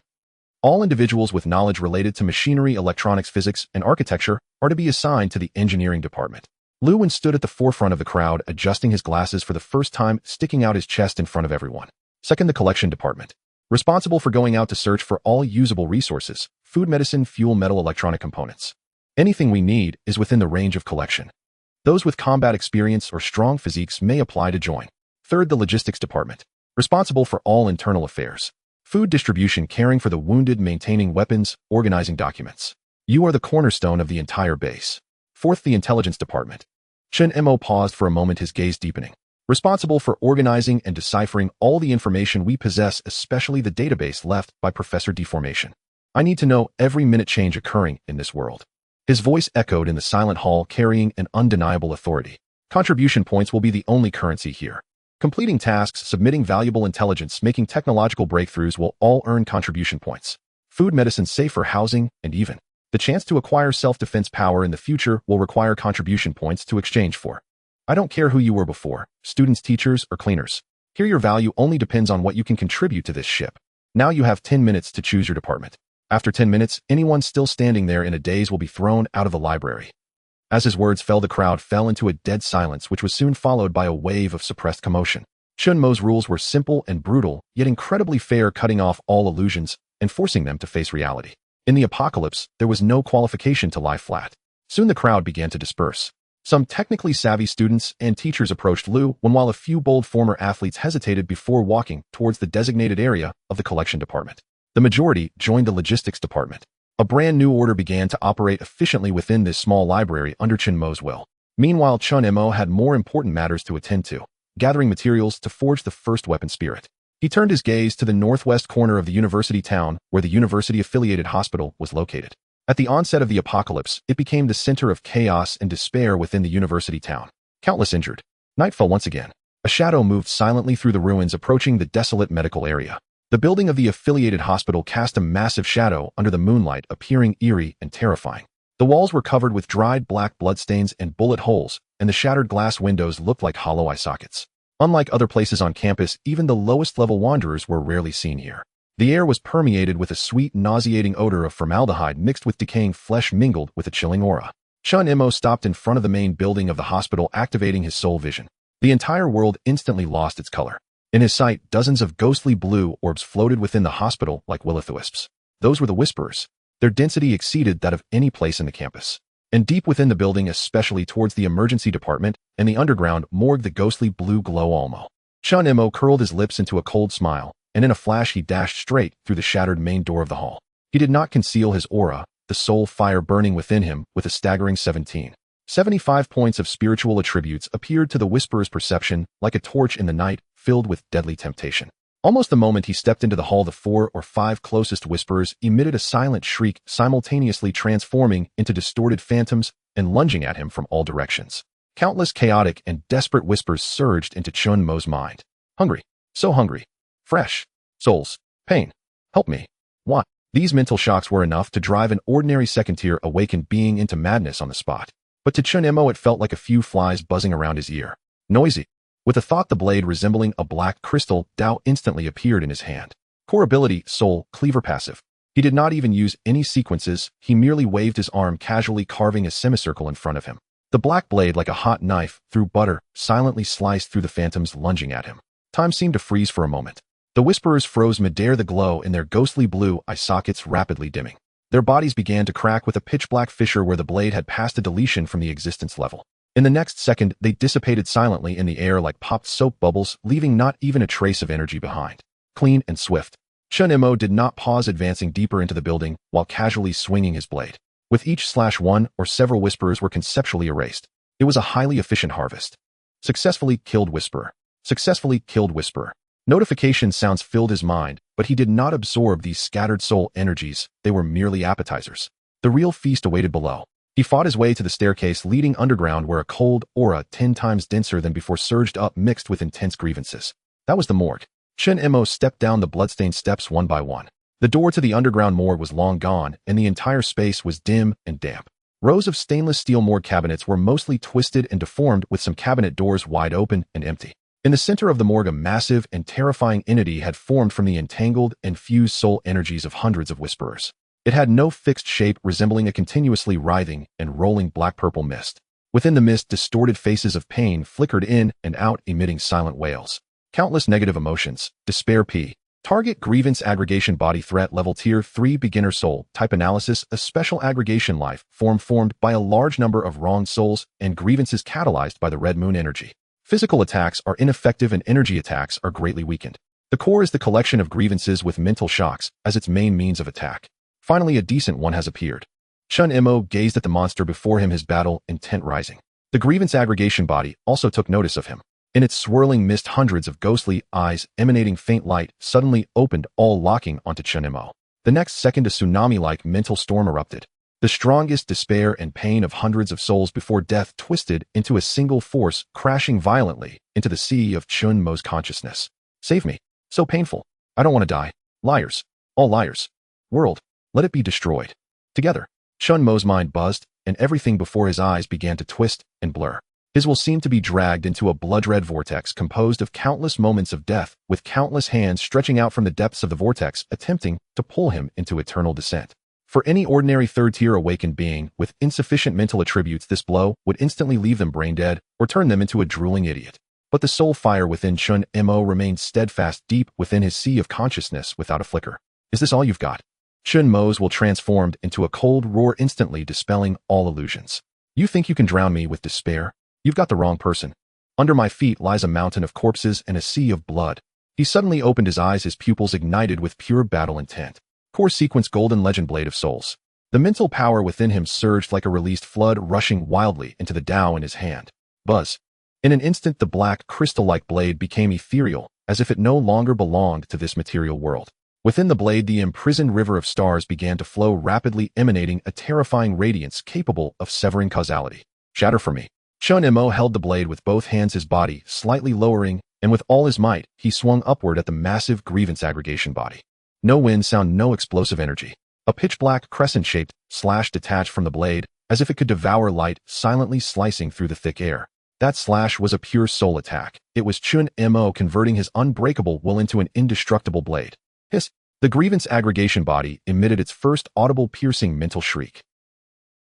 All individuals with knowledge related to machinery, electronics, physics, and architecture are to be assigned to the engineering department. Lu Wen stood at the forefront of the crowd, adjusting his glasses for the first time, sticking out his chest in front of everyone. Second, the collection department, responsible for going out to search for all usable resources, food, medicine, fuel, metal, electronic components. Anything we need is within the range of collection. Those with combat experience or strong physiques may apply to join. Third, the logistics department, responsible for all internal affairs. Food distribution, caring for the wounded, maintaining weapons, organizing documents. You are the cornerstone of the entire base. Fourth, the intelligence department. Chen Mo paused for a moment, his gaze deepening. Responsible for organizing and deciphering all the information we possess, especially the database left by Professor Deformation. I need to know every minute change occurring in this world. His voice echoed in the silent hall, carrying an undeniable authority. Contribution points will be the only currency here. Completing tasks, submitting valuable intelligence, making technological breakthroughs will all earn contribution points. Food, medicine, safer housing, and even the chance to acquire self-defense power in the future will require contribution points to exchange for. I don't care who you were before, students, teachers, or cleaners. Here your value only depends on what you can contribute to this ship. Now you have 10 minutes to choose your department. After 10 minutes, anyone still standing there in a daze will be thrown out of the library. As his words fell, the crowd fell into a dead silence, which was soon followed by a wave of suppressed commotion. Chen Mo's rules were simple and brutal, yet incredibly fair, cutting off all illusions and forcing them to face reality. In the apocalypse, there was no qualification to lie flat. Soon the crowd began to disperse. Some technically savvy students and teachers approached Lu Wen, while a few bold former athletes hesitated before walking towards the designated area of the collection department. The majority joined the logistics department. A brand new order began to operate efficiently within this small library under Chen Mo's will. Meanwhile, Chen Mo had more important matters to attend to, gathering materials to forge the first weapon spirit. He turned his gaze to the northwest corner of the university town, where the university-affiliated hospital was located. At the onset of the apocalypse, it became the center of chaos and despair within the university town. Countless injured. Night fell once again. A shadow moved silently through the ruins, approaching the desolate medical area. The building of the affiliated hospital cast a massive shadow under the moonlight, appearing eerie and terrifying. The walls were covered with dried black bloodstains and bullet holes, and the shattered glass windows looked like hollow eye sockets. Unlike other places on campus, even the lowest-level wanderers were rarely seen here. The air was permeated with a sweet, nauseating odor of formaldehyde mixed with decaying flesh, mingled with a chilling aura. Chen Mo stopped in front of the main building of the hospital, activating his soul vision. The entire world instantly lost its color. In his sight, dozens of ghostly blue orbs floated within the hospital like will-o'-the-wisps. Those were the Whisperers. Their density exceeded that of any place in the campus. And deep within the building, especially towards the emergency department and the underground morgue, the ghostly blue glow almo. Chen Mo curled his lips into a cold smile, and in a flash he dashed straight through the shattered main door of the hall. He did not conceal his aura, the soul fire burning within him with a staggering 75 points of spiritual attributes appeared to the Whisperer's perception like a torch in the night, filled with deadly temptation. Almost the moment he stepped into the hall, the 4 or 5 closest Whisperers emitted a silent shriek, simultaneously transforming into distorted phantoms and lunging at him from all directions. Countless chaotic and desperate whispers surged into Chen Mo's mind. Hungry. So hungry. Fresh. Souls. Pain. Help me. Why? These mental shocks were enough to drive an ordinary second-tier awakened being into madness on the spot. But to Chen Mo it felt like a few flies buzzing around his ear. Noisy. With a thought, the blade resembling a black crystal Dao instantly appeared in his hand. Core ability, Soul, Cleaver passive. He did not even use any sequences, he merely waved his arm, casually carving a semicircle in front of him. The black blade, like a hot knife through butter, silently sliced through the phantoms lunging at him. Time seemed to freeze for a moment. The Whisperers froze midair, the glow in their ghostly blue eye sockets rapidly dimming. Their bodies began to crack with a pitch-black fissure where the blade had passed a deletion from the existence level. In the next second, they dissipated silently in the air like popped soap bubbles, leaving not even a trace of energy behind. Clean and swift. Chen Mo did not pause, advancing deeper into the building while casually swinging his blade. With each slash, one or several Whisperers were conceptually erased. It was a highly efficient harvest. Successfully killed Whisperer. Successfully killed Whisperer. Notification sounds filled his mind, but he did not absorb these scattered soul energies. They were merely appetizers. The real feast awaited below. He fought his way to the staircase leading underground where a cold aura 10 times denser than before surged up mixed with intense grievances. That was the morgue. Chen Mo stepped down the bloodstained steps one by one. The door to the underground morgue was long gone, and the entire space was dim and damp. Rows of stainless steel morgue cabinets were mostly twisted and deformed, with some cabinet doors wide open and empty. In the center of the morgue, a massive and terrifying entity had formed from the entangled and fused soul energies of hundreds of whisperers. It had no fixed shape, resembling a continuously writhing and rolling black-purple mist. Within the mist, distorted faces of pain flickered in and out, emitting silent wails. Countless negative emotions. Despair P. Target grievance aggregation body threat level tier 3 beginner soul type analysis. A special aggregation life formed by a large number of wronged souls and grievances catalyzed by the Red Moon energy. Physical attacks are ineffective and energy attacks are greatly weakened. The core is the collection of grievances with mental shocks as its main means of attack. Finally, a decent one has appeared. Chen Mo gazed at the monster before him, his battle intent rising. The grievance aggregation body also took notice of him. In its swirling mist, hundreds of ghostly eyes emanating faint light suddenly opened, all locking onto Chen Mo. The next second, a tsunami-like mental storm erupted. The strongest despair and pain of hundreds of souls before death twisted into a single force, crashing violently into the sea of Chen Mo's consciousness. Save me. So painful. I don't want to die. Liars. All liars. World. Let it be destroyed. Together. Chen Mo's mind buzzed, and everything before his eyes began to twist and blur. His will seemed to be dragged into a blood-red vortex composed of countless moments of death, with countless hands stretching out from the depths of the vortex, attempting to pull him into eternal descent. For any ordinary third-tier awakened being with insufficient mental attributes, this blow would instantly leave them brain-dead or turn them into a drooling idiot. But the soul fire within Chen Mo remained steadfast deep within his sea of consciousness without a flicker. Is this all you've got? Chen Mo's will transformed into a cold roar, instantly dispelling all illusions. You think you can drown me with despair? You've got the wrong person. Under my feet lies a mountain of corpses and a sea of blood. He suddenly opened his eyes, his pupils ignited with pure battle intent. Core sequence golden legend blade of souls. The mental power within him surged like a released flood, rushing wildly into the Tao in his hand. Buzz. In an instant, the black, crystal-like blade became ethereal, as if it no longer belonged to this material world. Within the blade, the imprisoned river of stars began to flow rapidly, emanating a terrifying radiance capable of severing causality. Shatter for me. Chen Mo held the blade with both hands, his body slightly lowering, and with all his might, he swung upward at the massive grievance aggregation body. No wind sound, no explosive energy. A pitch-black crescent-shaped slash detached from the blade, as if it could devour light, silently slicing through the thick air. That slash was a pure soul attack. It was Chen Mo converting his unbreakable will into an indestructible blade. Hiss! The grievance aggregation body emitted its first audible piercing mental shriek.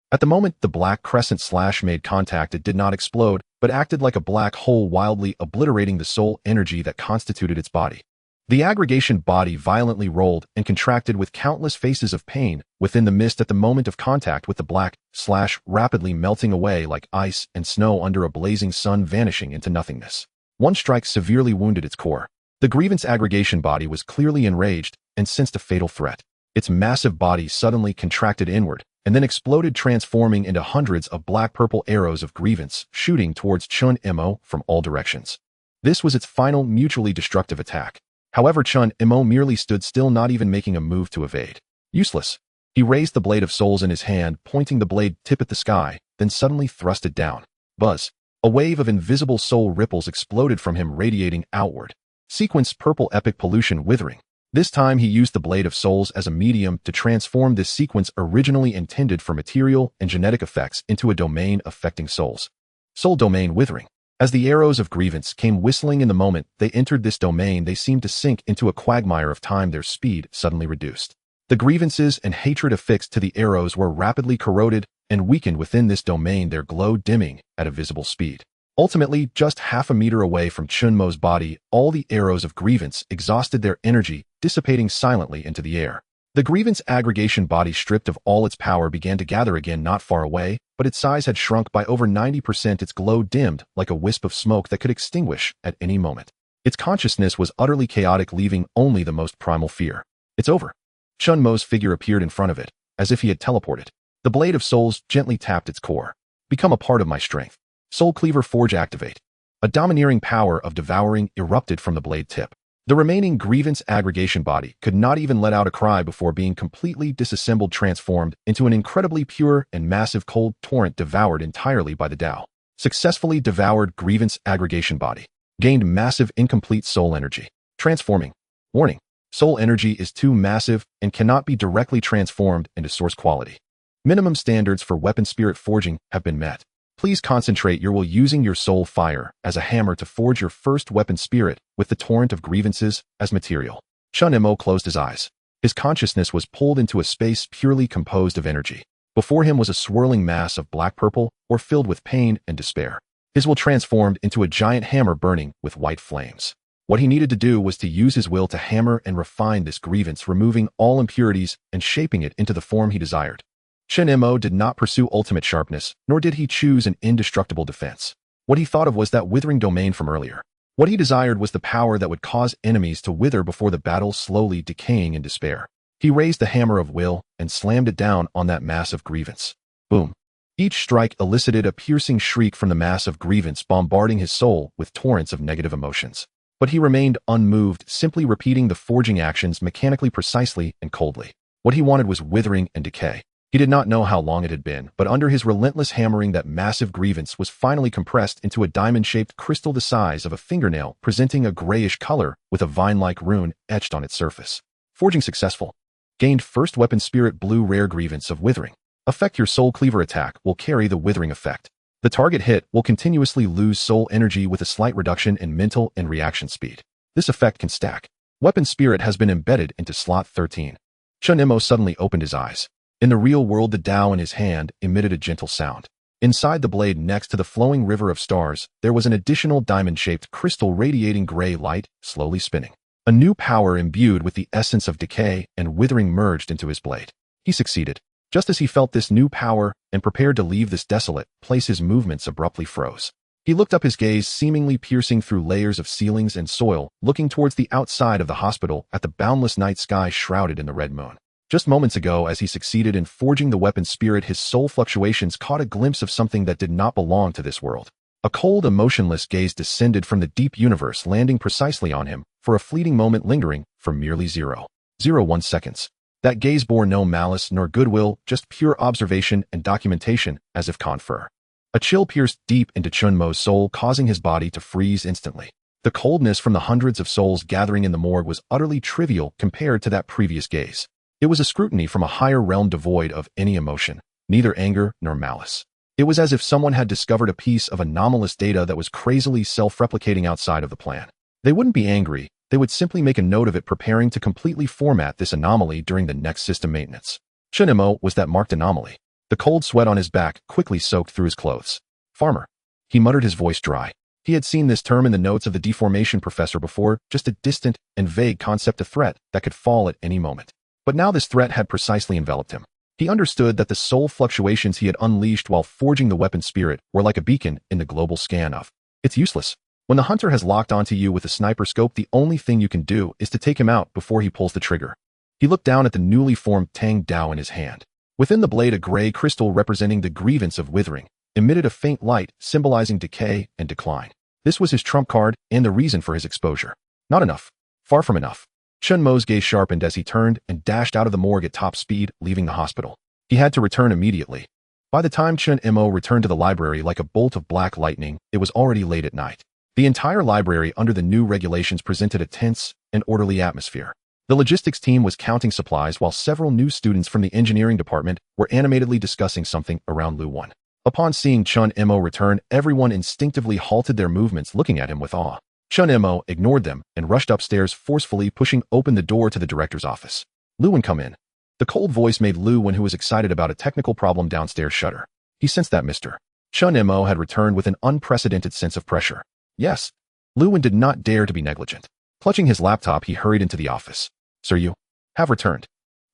At the moment the black crescent slash made contact, it did not explode, but acted like a black hole, wildly obliterating the soul energy that constituted its body. The aggregation body violently rolled and contracted with countless faces of pain within the mist at the moment of contact with the black slash, rapidly melting away like ice and snow under a blazing sun, vanishing into nothingness. One strike severely wounded its core. The grievance aggregation body was clearly enraged and sensed a fatal threat. Its massive body suddenly contracted inward and then exploded, transforming into hundreds of black-purple arrows of grievance shooting towards Chen Mo from all directions. This was its final mutually destructive attack. However, Chen Mo merely stood still, not even making a move to evade. Useless. He raised the blade of souls in his hand, pointing the blade tip at the sky, then suddenly thrust it down. Buzz. A wave of invisible soul ripples exploded from him, radiating outward. Sequence purple epic pollution withering. This time he used the blade of souls as a medium to transform this sequence, originally intended for material and genetic effects, into a domain affecting souls. Soul domain withering. As the arrows of grievance came whistling in the moment they entered this domain, they seemed to sink into a quagmire of time, their speed suddenly reduced. The grievances and hatred affixed to the arrows were rapidly corroded and weakened within this domain, their glow dimming at a visible speed. Ultimately, just half a meter away from Chen Mo's body, all the arrows of grievance exhausted their energy, dissipating silently into the air. The grievance aggregation body, stripped of all its power, began to gather again not far away, but its size had shrunk by over 90%, its glow dimmed like a wisp of smoke that could extinguish at any moment. Its consciousness was utterly chaotic, leaving only the most primal fear. It's over. Chen Mo's figure appeared in front of it, as if he had teleported. The blade of souls gently tapped its core. Become a part of my strength. Soul Cleaver Forge activate. A domineering power of devouring erupted from the blade tip. The remaining grievance aggregation body could not even let out a cry before being completely disassembled, transformed into an incredibly pure and massive cold torrent devoured entirely by the Tao. Successfully devoured grievance aggregation body. Gained massive incomplete soul energy. Transforming. Warning. Soul energy is too massive and cannot be directly transformed into source quality. Minimum standards for weapon spirit forging have been met. Please concentrate your will using your soul fire as a hammer to forge your first weapon spirit with the torrent of grievances as material. Chen Mo closed his eyes. His consciousness was pulled into a space purely composed of energy. Before him was a swirling mass of black-purple or filled with pain and despair. His will transformed into a giant hammer burning with white flames. What he needed to do was to use his will to hammer and refine this grievance, removing all impurities and shaping it into the form he desired. Chen Mo did not pursue ultimate sharpness, nor did he choose an indestructible defense. What he thought of was that withering domain from earlier. What he desired was the power that would cause enemies to wither before the battle, slowly decaying in despair. He raised the hammer of will and slammed it down on that mass of grievance. Boom. Each strike elicited a piercing shriek from the mass of grievance, bombarding his soul with torrents of negative emotions. But he remained unmoved, simply repeating the forging actions mechanically, precisely, and coldly. What he wanted was withering and decay. He did not know how long it had been, but under his relentless hammering, that massive grievance was finally compressed into a diamond-shaped crystal the size of a fingernail, presenting a grayish color with a vine-like rune etched on its surface. Forging successful. Gained first weapon spirit blue rare grievance of withering. Effect: your soul cleaver attack will carry the withering effect. The target hit will continuously lose soul energy with a slight reduction in mental and reaction speed. This effect can stack. Weapon spirit has been embedded into slot 13. Chen Mo suddenly opened his eyes. In the real world, the Tao in his hand emitted a gentle sound. Inside the blade, next to the flowing river of stars, there was an additional diamond-shaped crystal radiating gray light, slowly spinning. A new power imbued with the essence of decay and withering merged into his blade. He succeeded. Just as he felt this new power and prepared to leave this desolate place, his movements abruptly froze. He looked up, his gaze seemingly piercing through layers of ceilings and soil, looking towards the outside of the hospital at the boundless night sky shrouded in the red moon. Just moments ago, as he succeeded in forging the weapon spirit, his soul fluctuations caught a glimpse of something that did not belong to this world. A cold, emotionless gaze descended from the deep universe, landing precisely on him, for a fleeting moment, lingering for merely 0.01 seconds. That gaze bore no malice nor goodwill, just pure observation and documentation, as if confer. A chill pierced deep into Chen Mo's soul, causing his body to freeze instantly. The coldness from the hundreds of souls gathering in the morgue was utterly trivial compared to that previous gaze. It was a scrutiny from a higher realm devoid of any emotion, neither anger nor malice. It was as if someone had discovered a piece of anomalous data that was crazily self-replicating outside of the plan. They wouldn't be angry, they would simply make a note of it, preparing to completely format this anomaly during the next system maintenance. Chen Mo was that marked anomaly. The cold sweat on his back quickly soaked through his clothes. Farmer. He muttered, his voice dry. He had seen this term in the notes of the deformation professor before, just a distant and vague concept, a threat that could fall at any moment. But now this threat had precisely enveloped him. He understood that the soul fluctuations he had unleashed while forging the weapon spirit were like a beacon in the global scan of, it's useless. When the hunter has locked onto you with a sniper scope, the only thing you can do is to take him out before he pulls the trigger. He looked down at the newly formed Tang Dao in his hand. Within the blade, a gray crystal representing the grievance of withering emitted a faint light, symbolizing decay and decline. This was his trump card and the reason for his exposure. Not enough. Far from enough. Chen Mo's gaze sharpened as he turned and dashed out of the morgue at top speed, leaving the hospital. He had to return immediately. By the time Chen Mo returned to the library like a bolt of black lightning, it was already late at night. The entire library, under the new regulations, presented a tense and orderly atmosphere. The logistics team was counting supplies while several new students from the engineering department were animatedly discussing something around Lu Wan. Upon seeing Chen Mo return, everyone instinctively halted their movements, looking at him with awe. Chen Mo ignored them and rushed upstairs, forcefully pushing open the door to the director's office. Lu Wan, come in. The cold voice made Lu Wan, who was excited about a technical problem downstairs, shudder. He sensed that Mr. Chen Mo had returned with an unprecedented sense of pressure. Yes. Lu Wan did not dare to be negligent. Clutching his laptop, he hurried into the office. Sir, you have returned.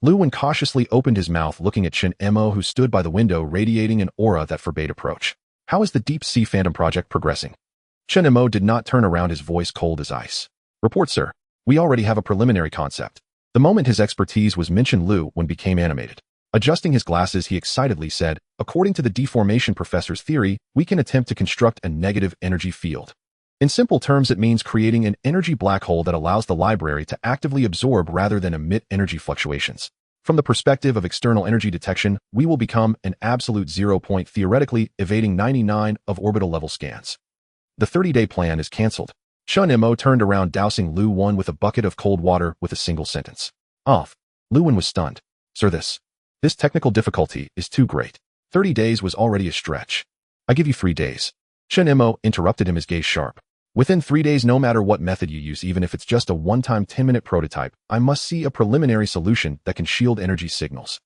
Lu Wan cautiously opened his mouth, looking at Chen Mo, who stood by the window, radiating an aura that forbade approach. How is the Deep Sea Phantom project progressing? Chen Mo did not turn around, his voice cold as ice. Report, sir. We already have a preliminary concept. The moment his expertise was mentioned, Lu Wan became animated. Adjusting his glasses, he excitedly said, according to the deformation professor's theory, we can attempt to construct a negative energy field. In simple terms, it means creating an energy black hole that allows the library to actively absorb rather than emit energy fluctuations. From the perspective of external energy detection, we will become an absolute 0 point, theoretically evading 99 of orbital level scans. The 30-day plan is cancelled. Chen Mo turned around, dousing Lu Wen with a bucket of cold water with a single sentence. Off. Lu Wen was stunned. Sir, this technical difficulty is too great. 30 days was already a stretch. I give you 3 days. Chen Mo interrupted him, his gaze sharp. Within 3 days, no matter what method you use, even if it's just a one-time 10-minute prototype, I must see a preliminary solution that can shield energy signals.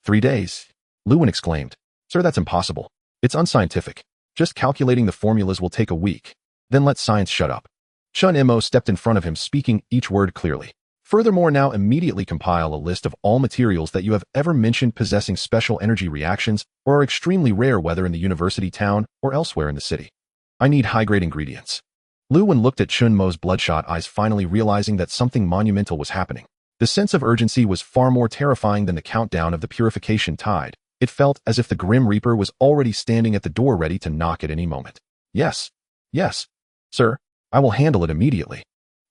3 days? Lu Wen exclaimed. Sir, that's impossible. It's unscientific. Just calculating the formulas will take a week. Then let science shut up. Chen Mo stepped in front of him, speaking each word clearly. Furthermore, now immediately compile a list of all materials that you have ever mentioned possessing special energy reactions or are extremely rare, whether in the university town or elsewhere in the city. I need high-grade ingredients. Lu Wen looked at Chen Mo's bloodshot eyes, finally realizing that something monumental was happening. The sense of urgency was far more terrifying than the countdown of the purification tide. It felt as if the Grim Reaper was already standing at the door, ready to knock at any moment. Yes, sir, I will handle it immediately.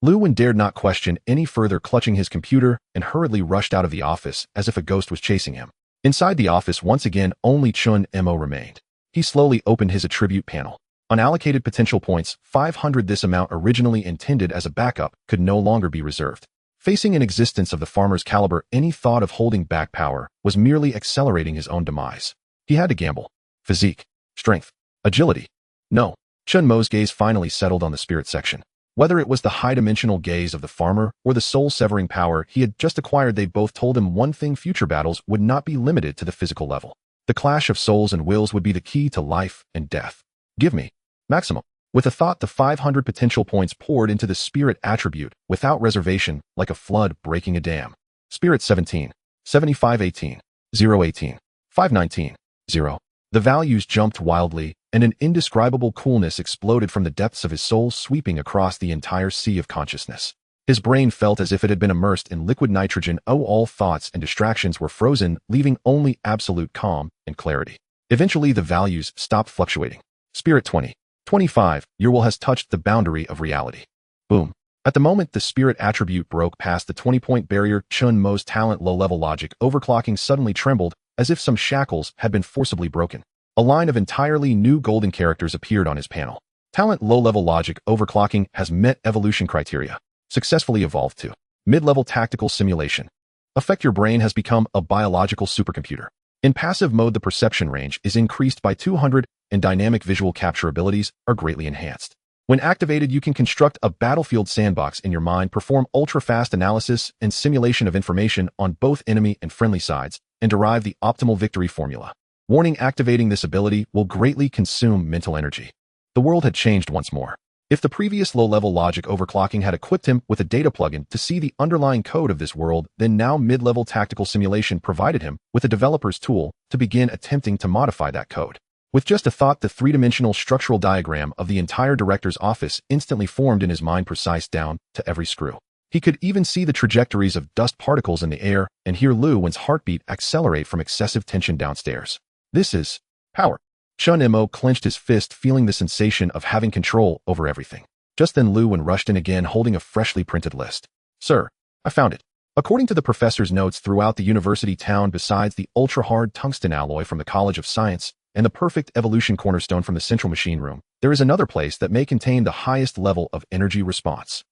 Lu Wen dared not question any further, clutching his computer, and hurriedly rushed out of the office as if a ghost was chasing him. Inside the office, once again, only Chen Mo remained. He slowly opened his attribute panel. Unallocated potential points, 500. This amount, originally intended as a backup, could no longer be reserved. Facing an existence of the farmer's caliber, any thought of holding back power was merely accelerating his own demise. He had to gamble. Physique, strength, agility. No. Chen Mo's gaze finally settled on the spirit section. Whether it was the high-dimensional gaze of the farmer or the soul-severing power he had just acquired, they both told him one thing: future battles would not be limited to the physical level. The clash of souls and wills would be the key to life and death. Give me maximum. With a thought, the 500 potential points poured into the spirit attribute without reservation, like a flood breaking a dam. Spirit 17, 75, 18, 0, 18, 519, 0. The values jumped wildly, and an indescribable coolness exploded from the depths of his soul, sweeping across the entire sea of consciousness. His brain felt as if it had been immersed in liquid nitrogen. All thoughts and distractions were frozen, leaving only absolute calm and clarity. Eventually, the values stopped fluctuating. Spirit 20, 25, your will has touched the boundary of reality. Boom. At the moment the spirit attribute broke past the 20-point barrier, Chen Mo's talent low-level logic overclocking suddenly trembled, as if some shackles had been forcibly broken. A line of entirely new golden characters appeared on his panel. Talent low-level logic overclocking has met evolution criteria. Successfully evolved to mid-level tactical simulation. Affect your brain has become a biological supercomputer. In passive mode, the perception range is increased by 200, and dynamic visual capture abilities are greatly enhanced. When activated, you can construct a battlefield sandbox in your mind, perform ultra-fast analysis and simulation of information on both enemy and friendly sides, and derive the optimal victory formula. Warning: activating this ability will greatly consume mental energy. The world had changed once more. If the previous low-level logic overclocking had equipped him with a data plugin to see the underlying code of this world, then now mid-level tactical simulation provided him with a developer's tool to begin attempting to modify that code. With just a thought, the three-dimensional structural diagram of the entire director's office instantly formed in his mind, precise down to every screw. He could even see the trajectories of dust particles in the air and hear Lu Wen's heartbeat accelerate from excessive tension downstairs. This is power. Chen Mo clenched his fist, feeling the sensation of having control over everything. Just then Lu Wen rushed in again, holding a freshly printed list. Sir, I found it. According to the professor's notes, throughout the university town, besides the ultra-hard tungsten alloy from the College of Science and the perfect evolution cornerstone from the central machine room, there is another place that may contain the highest level of energy response.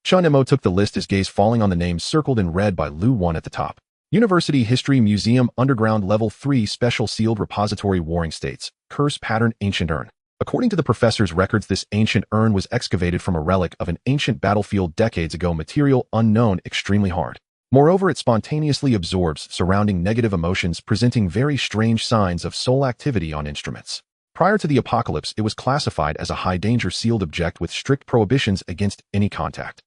Chen Mo took the list, his gaze falling on the names circled in red by Lu Wen at the top. University History Museum, Underground Level 3, Special Sealed Repository, Warring States, Curse Pattern, Ancient Urn. According to the professor's records, this ancient urn was excavated from a relic of an ancient battlefield decades ago, material unknown, extremely hard. Moreover, it spontaneously absorbs surrounding negative emotions, presenting very strange signs of soul activity on instruments. Prior to the apocalypse, it was classified as a high-danger sealed object with strict prohibitions against any contact.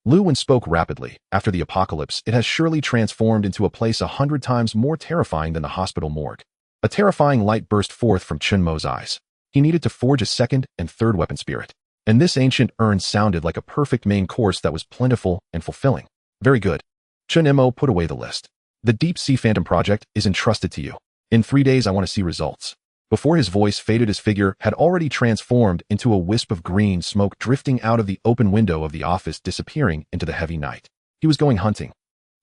Lu Wen spoke rapidly. After the apocalypse, it has surely transformed into a place 100 times more terrifying than the hospital morgue. A terrifying light burst forth from Chen Mo's eyes. He needed to forge a second and third weapon spirit. And this ancient urn sounded like a perfect main course that was plentiful and fulfilling. Very good. Chen Mo put away the list. The Deep Sea Phantom project is entrusted to you. In 3 days, I want to see results. Before his voice faded, his figure had already transformed into a wisp of green smoke drifting out of the open window of the office, disappearing into the heavy night. He was going hunting.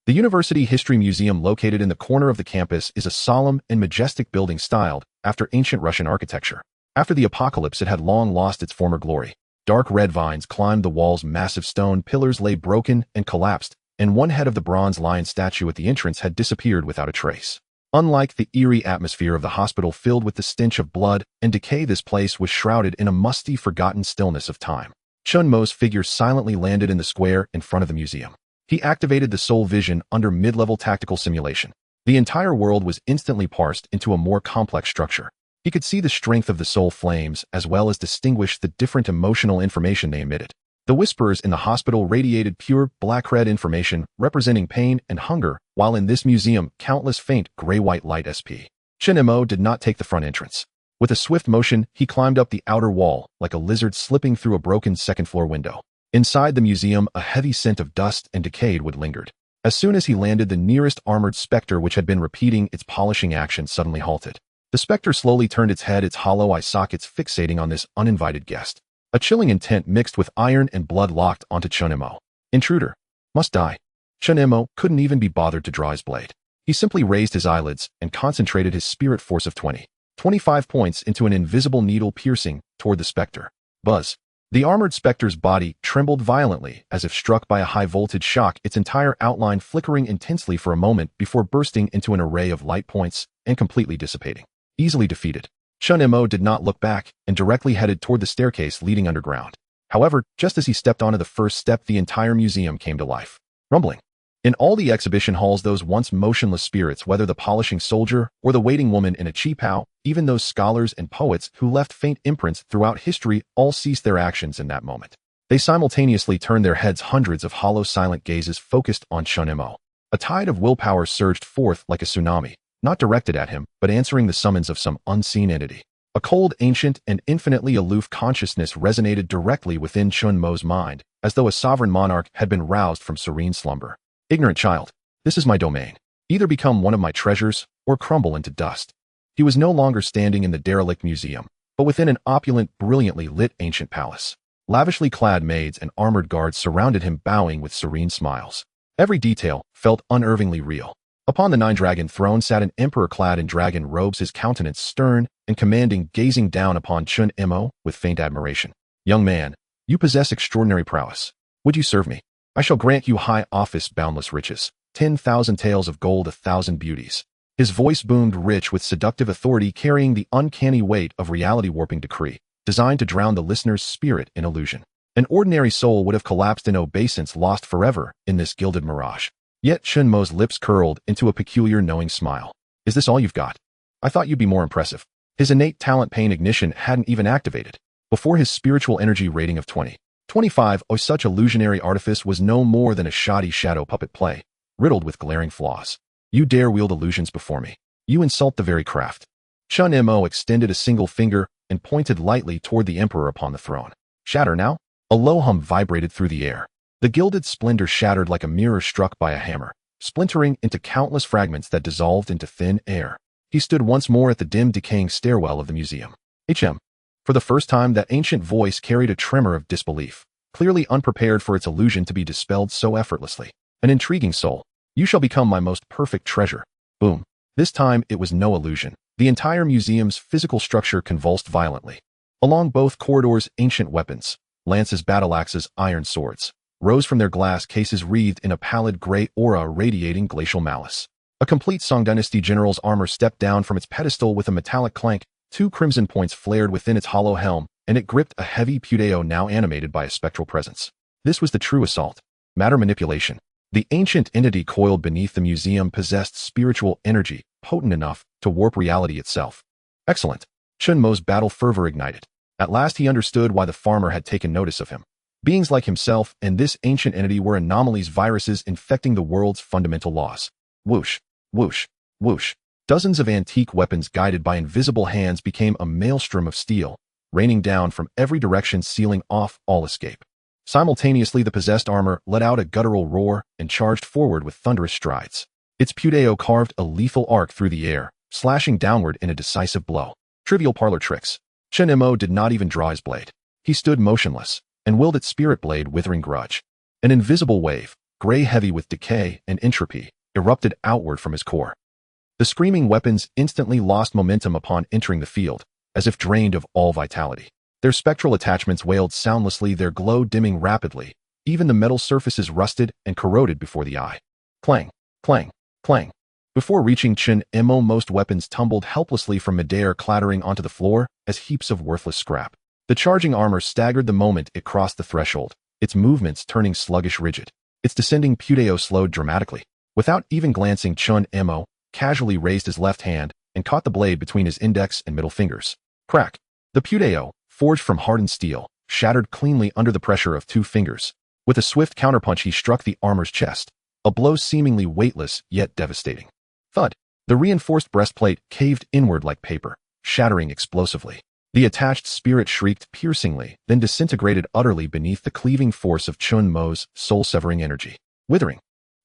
The University History Museum, located in the corner of the campus, is a solemn and majestic building styled after ancient Russian architecture. After the apocalypse, it had long lost its former glory. Dark red vines climbed the walls, massive stone pillars lay broken and collapsed, and one head of the bronze lion statue at the entrance had disappeared without a trace. Unlike the eerie atmosphere of the hospital filled with the stench of blood and decay, this place was shrouded in a musty, forgotten stillness of time. Chen Mo's figure silently landed in the square in front of the museum. He activated the soul vision under mid-level tactical simulation. The entire world was instantly parsed into a more complex structure. He could see the strength of the soul flames as well as distinguish the different emotional information they emitted. The whisperers in the hospital radiated pure black-red information representing pain and hunger, while in this museum, countless faint gray-white light SP. Chen Mo did not take the front entrance. With a swift motion, he climbed up the outer wall like a lizard slipping through a broken second-floor window. Inside the museum, a heavy scent of dust and decayed wood lingered. As soon as he landed, the nearest armored specter, which had been repeating its polishing action, suddenly halted. The specter slowly turned its head, its hollow eye sockets fixating on this uninvited guest. A chilling intent mixed with iron and blood locked onto Chen Mo. Intruder. Must die. Chen Mo couldn't even be bothered to draw his blade. He simply raised his eyelids and concentrated his spirit force of 25 points into an invisible needle piercing toward the specter. Buzz. The armored specter's body trembled violently as if struck by a high-voltage shock, its entire outline flickering intensely for a moment before bursting into an array of light points and completely dissipating. Easily defeated. Chen Mo did not look back and directly headed toward the staircase leading underground. However, just as he stepped onto the first step, the entire museum came to life. Rumbling. In all the exhibition halls, those once motionless spirits, whether the polishing soldier or the waiting woman in a cheapao, even those scholars and poets who left faint imprints throughout history, all ceased their actions in that moment. They simultaneously turned their heads, hundreds of hollow silent gazes focused on Chen Mo. A tide of willpower surged forth like a tsunami, not directed at him, but answering the summons of some unseen entity. A cold, ancient, and infinitely aloof consciousness resonated directly within Chen Mo's mind, as though a sovereign monarch had been roused from serene slumber. Ignorant child, this is my domain. Either become one of my treasures or crumble into dust. He was no longer standing in the derelict museum, but within an opulent, brilliantly lit ancient palace. Lavishly clad maids and armored guards surrounded him, bowing with serene smiles. Every detail felt unervingly real. Upon the nine-dragon throne sat an emperor clad in dragon robes, his countenance stern and commanding, gazing down upon Chen Mo with faint admiration. Young man, you possess extraordinary prowess. Would you serve me? I shall grant you high office, boundless riches, 10,000 taels of gold, 1,000 beauties. His voice boomed, rich with seductive authority, carrying the uncanny weight of reality-warping decree, designed to drown the listener's spirit in illusion. An ordinary soul would have collapsed in obeisance, lost forever in this gilded mirage. Yet Chen Mo's lips curled into a peculiar knowing smile. Is this all you've got? I thought you'd be more impressive. His innate talent pain ignition hadn't even activated. Before his spiritual energy rating of 25, such illusionary artifice was no more than a shoddy shadow puppet play, riddled with glaring flaws. You dare wield illusions before me. You insult the very craft. Chen Mo extended a single finger and pointed lightly toward the emperor upon the throne. Shatter now? A low hum vibrated through the air. The gilded splendor shattered like a mirror struck by a hammer, splintering into countless fragments that dissolved into thin air. He stood once more at the dim, decaying stairwell of the museum. HM. For the first time, that ancient voice carried a tremor of disbelief, clearly unprepared for its illusion to be dispelled so effortlessly. An intriguing soul. You shall become my most perfect treasure. Boom. This time, it was no illusion. The entire museum's physical structure convulsed violently. Along both corridors, ancient weapons, lances, battle axes, iron swords, rose from their glass cases wreathed in a pallid gray aura radiating glacial malice. A complete Song Dynasty general's armor stepped down from its pedestal with a metallic clank. 2 crimson points flared within its hollow helm, and it gripped a heavy pudeo now animated by a spectral presence. This was the true assault. Matter manipulation. The ancient entity coiled beneath the museum possessed spiritual energy, potent enough to warp reality itself. Excellent. Chen Mo's battle fervor ignited. At last he understood why the farmer had taken notice of him. Beings like himself and this ancient entity were anomalies, viruses infecting the world's fundamental laws. Whoosh, whoosh, whoosh. Dozens of antique weapons guided by invisible hands became a maelstrom of steel, raining down from every direction, sealing off all escape. Simultaneously, the possessed armor let out a guttural roar and charged forward with thunderous strides. Its pudeo carved a lethal arc through the air, slashing downward in a decisive blow. Trivial parlor tricks. Chen Mo did not even draw his blade. He stood motionless and willed its spirit blade withering grudge. An invisible wave, gray heavy with decay and entropy, erupted outward from his core. The screaming weapons instantly lost momentum upon entering the field, as if drained of all vitality. Their spectral attachments wailed soundlessly, their glow dimming rapidly. Even the metal surfaces rusted and corroded before the eye. Clang, clang, clang. Before reaching Chen Mo, most weapons tumbled helplessly from midair, clattering onto the floor as heaps of worthless scrap. The charging armor staggered the moment it crossed the threshold, its movements turning sluggish rigid. Its descending puteo slowed dramatically. Without even glancing, Chen Mo casually raised his left hand and caught the blade between his index and middle fingers. Crack! The puteo, forged from hardened steel, shattered cleanly under the pressure of 2 fingers. With a swift counterpunch, he struck the armor's chest, a blow seemingly weightless yet devastating. Thud! The reinforced breastplate caved inward like paper, shattering explosively. The attached spirit shrieked piercingly, then disintegrated utterly beneath the cleaving force of Chen Mo's soul-severing energy. Withering.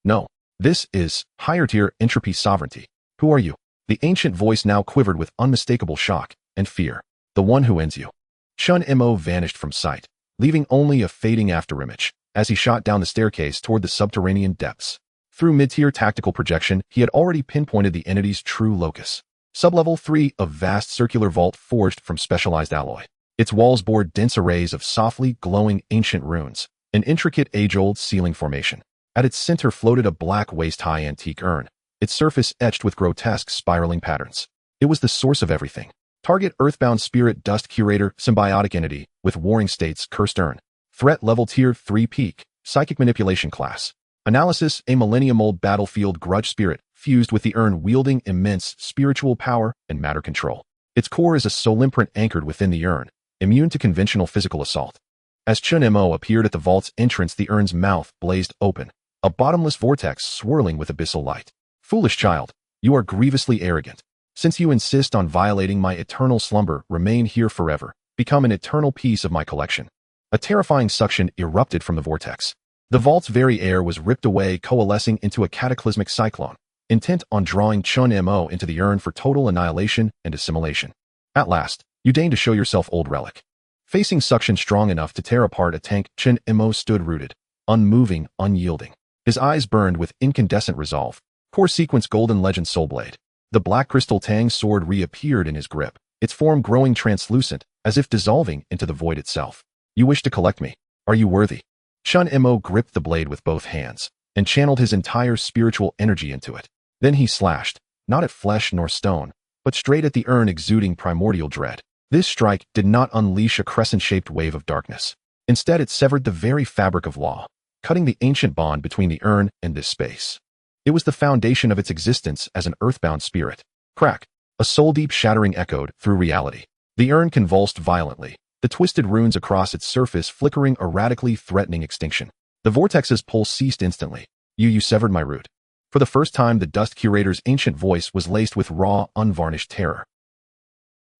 No. This is higher-tier entropy sovereignty. Who are you? The ancient voice now quivered with unmistakable shock and fear. The one who ends you. Chen Mo vanished from sight, leaving only a fading afterimage as he shot down the staircase toward the subterranean depths. Through mid-tier tactical projection, he had already pinpointed the entity's true locus. Sublevel 3, a vast circular vault forged from specialized alloy. Its walls bore dense arrays of softly glowing ancient runes, an intricate age-old ceiling formation. At its center floated a black waist-high antique urn, its surface etched with grotesque spiraling patterns. It was the source of everything. Target Earthbound Spirit Dust Curator Symbiotic Entity with Warring States Cursed Urn. Threat Level Tier 3 Peak, Psychic Manipulation Class. Analysis, a millennium-old battlefield grudge spirit, fused with the urn wielding immense spiritual power and matter control. Its core is a soul imprint anchored within the urn, immune to conventional physical assault. As Chen Mo appeared at the vault's entrance, the urn's mouth blazed open, a bottomless vortex swirling with abyssal light. Foolish child, you are grievously arrogant. Since you insist on violating my eternal slumber, remain here forever, become an eternal piece of my collection. A terrifying suction erupted from the vortex. The vault's very air was ripped away, coalescing into a cataclysmic cyclone, intent on drawing Chen Mo into the urn for total annihilation and assimilation. At last, you deign to show yourself, old relic. Facing suction strong enough to tear apart a tank, Chen Mo stood rooted, unmoving, unyielding. His eyes burned with incandescent resolve. Core sequence Golden Legend Soul Blade. The black crystal Tang sword reappeared in his grip, its form growing translucent, as if dissolving into the void itself. You wish to collect me. Are you worthy? Chen Mo gripped the blade with both hands and channeled his entire spiritual energy into it. Then he slashed, not at flesh nor stone, but straight at the urn, exuding primordial dread. This strike did not unleash a crescent-shaped wave of darkness. Instead, it severed the very fabric of law, cutting the ancient bond between the urn and this space. It was the foundation of its existence as an earthbound spirit. Crack! A soul-deep shattering echoed through reality. The urn convulsed violently, the twisted runes across its surface flickering erratically, threatening extinction. The vortex's pulse ceased instantly. You severed my root. For the first time, the Dust Curator's ancient voice was laced with raw, unvarnished terror.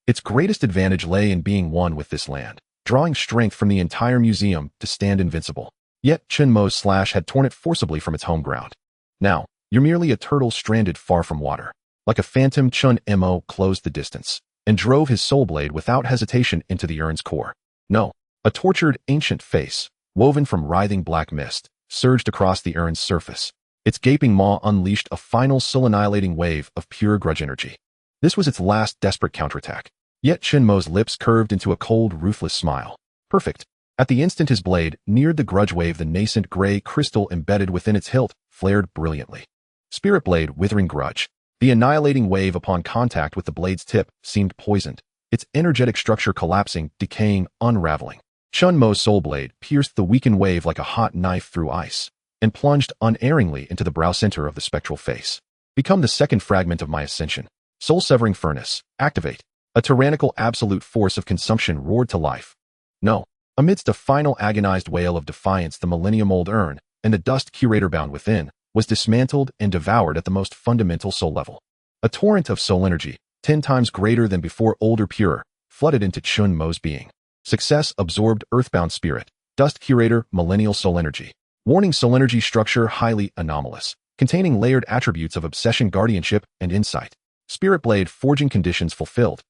Its greatest advantage lay in being one with this land, drawing strength from the entire museum to stand invincible. Yet Chen Mo's slash had torn it forcibly from its home ground. Now, you're merely a turtle stranded far from water. Like a phantom, Chen Mo closed the distance and drove his soul blade without hesitation into the urn's core. No, a tortured, ancient face, woven from writhing black mist, surged across the urn's surface. Its gaping maw unleashed a final soul-annihilating wave of pure grudge energy. This was its last desperate counterattack. Yet Chen Mo's lips curved into a cold, ruthless smile. Perfect. At the instant his blade neared the grudge wave, the nascent gray crystal embedded within its hilt flared brilliantly. Spirit Blade, Withering Grudge. The annihilating wave upon contact with the blade's tip seemed poisoned, its energetic structure collapsing, decaying, unraveling. Chen Mo's soul blade pierced the weakened wave like a hot knife through ice, and plunged unerringly into the brow center of the spectral face. Become the second fragment of my ascension. Soul-severing furnace, activate. A tyrannical absolute force of consumption roared to life. No. Amidst a final agonized wail of defiance, the millennium-old urn, and the Dust Curator bound within, was dismantled and devoured at the most fundamental soul level. A torrent of soul energy, 10 times greater than before, older, purer, flooded into Chen Mo's being. Success absorbed earthbound spirit, Dust Curator, millennial soul energy. Warning, soul energy structure highly anomalous, containing layered attributes of obsession, guardianship, and insight. Spirit Blade, forging conditions fulfilled.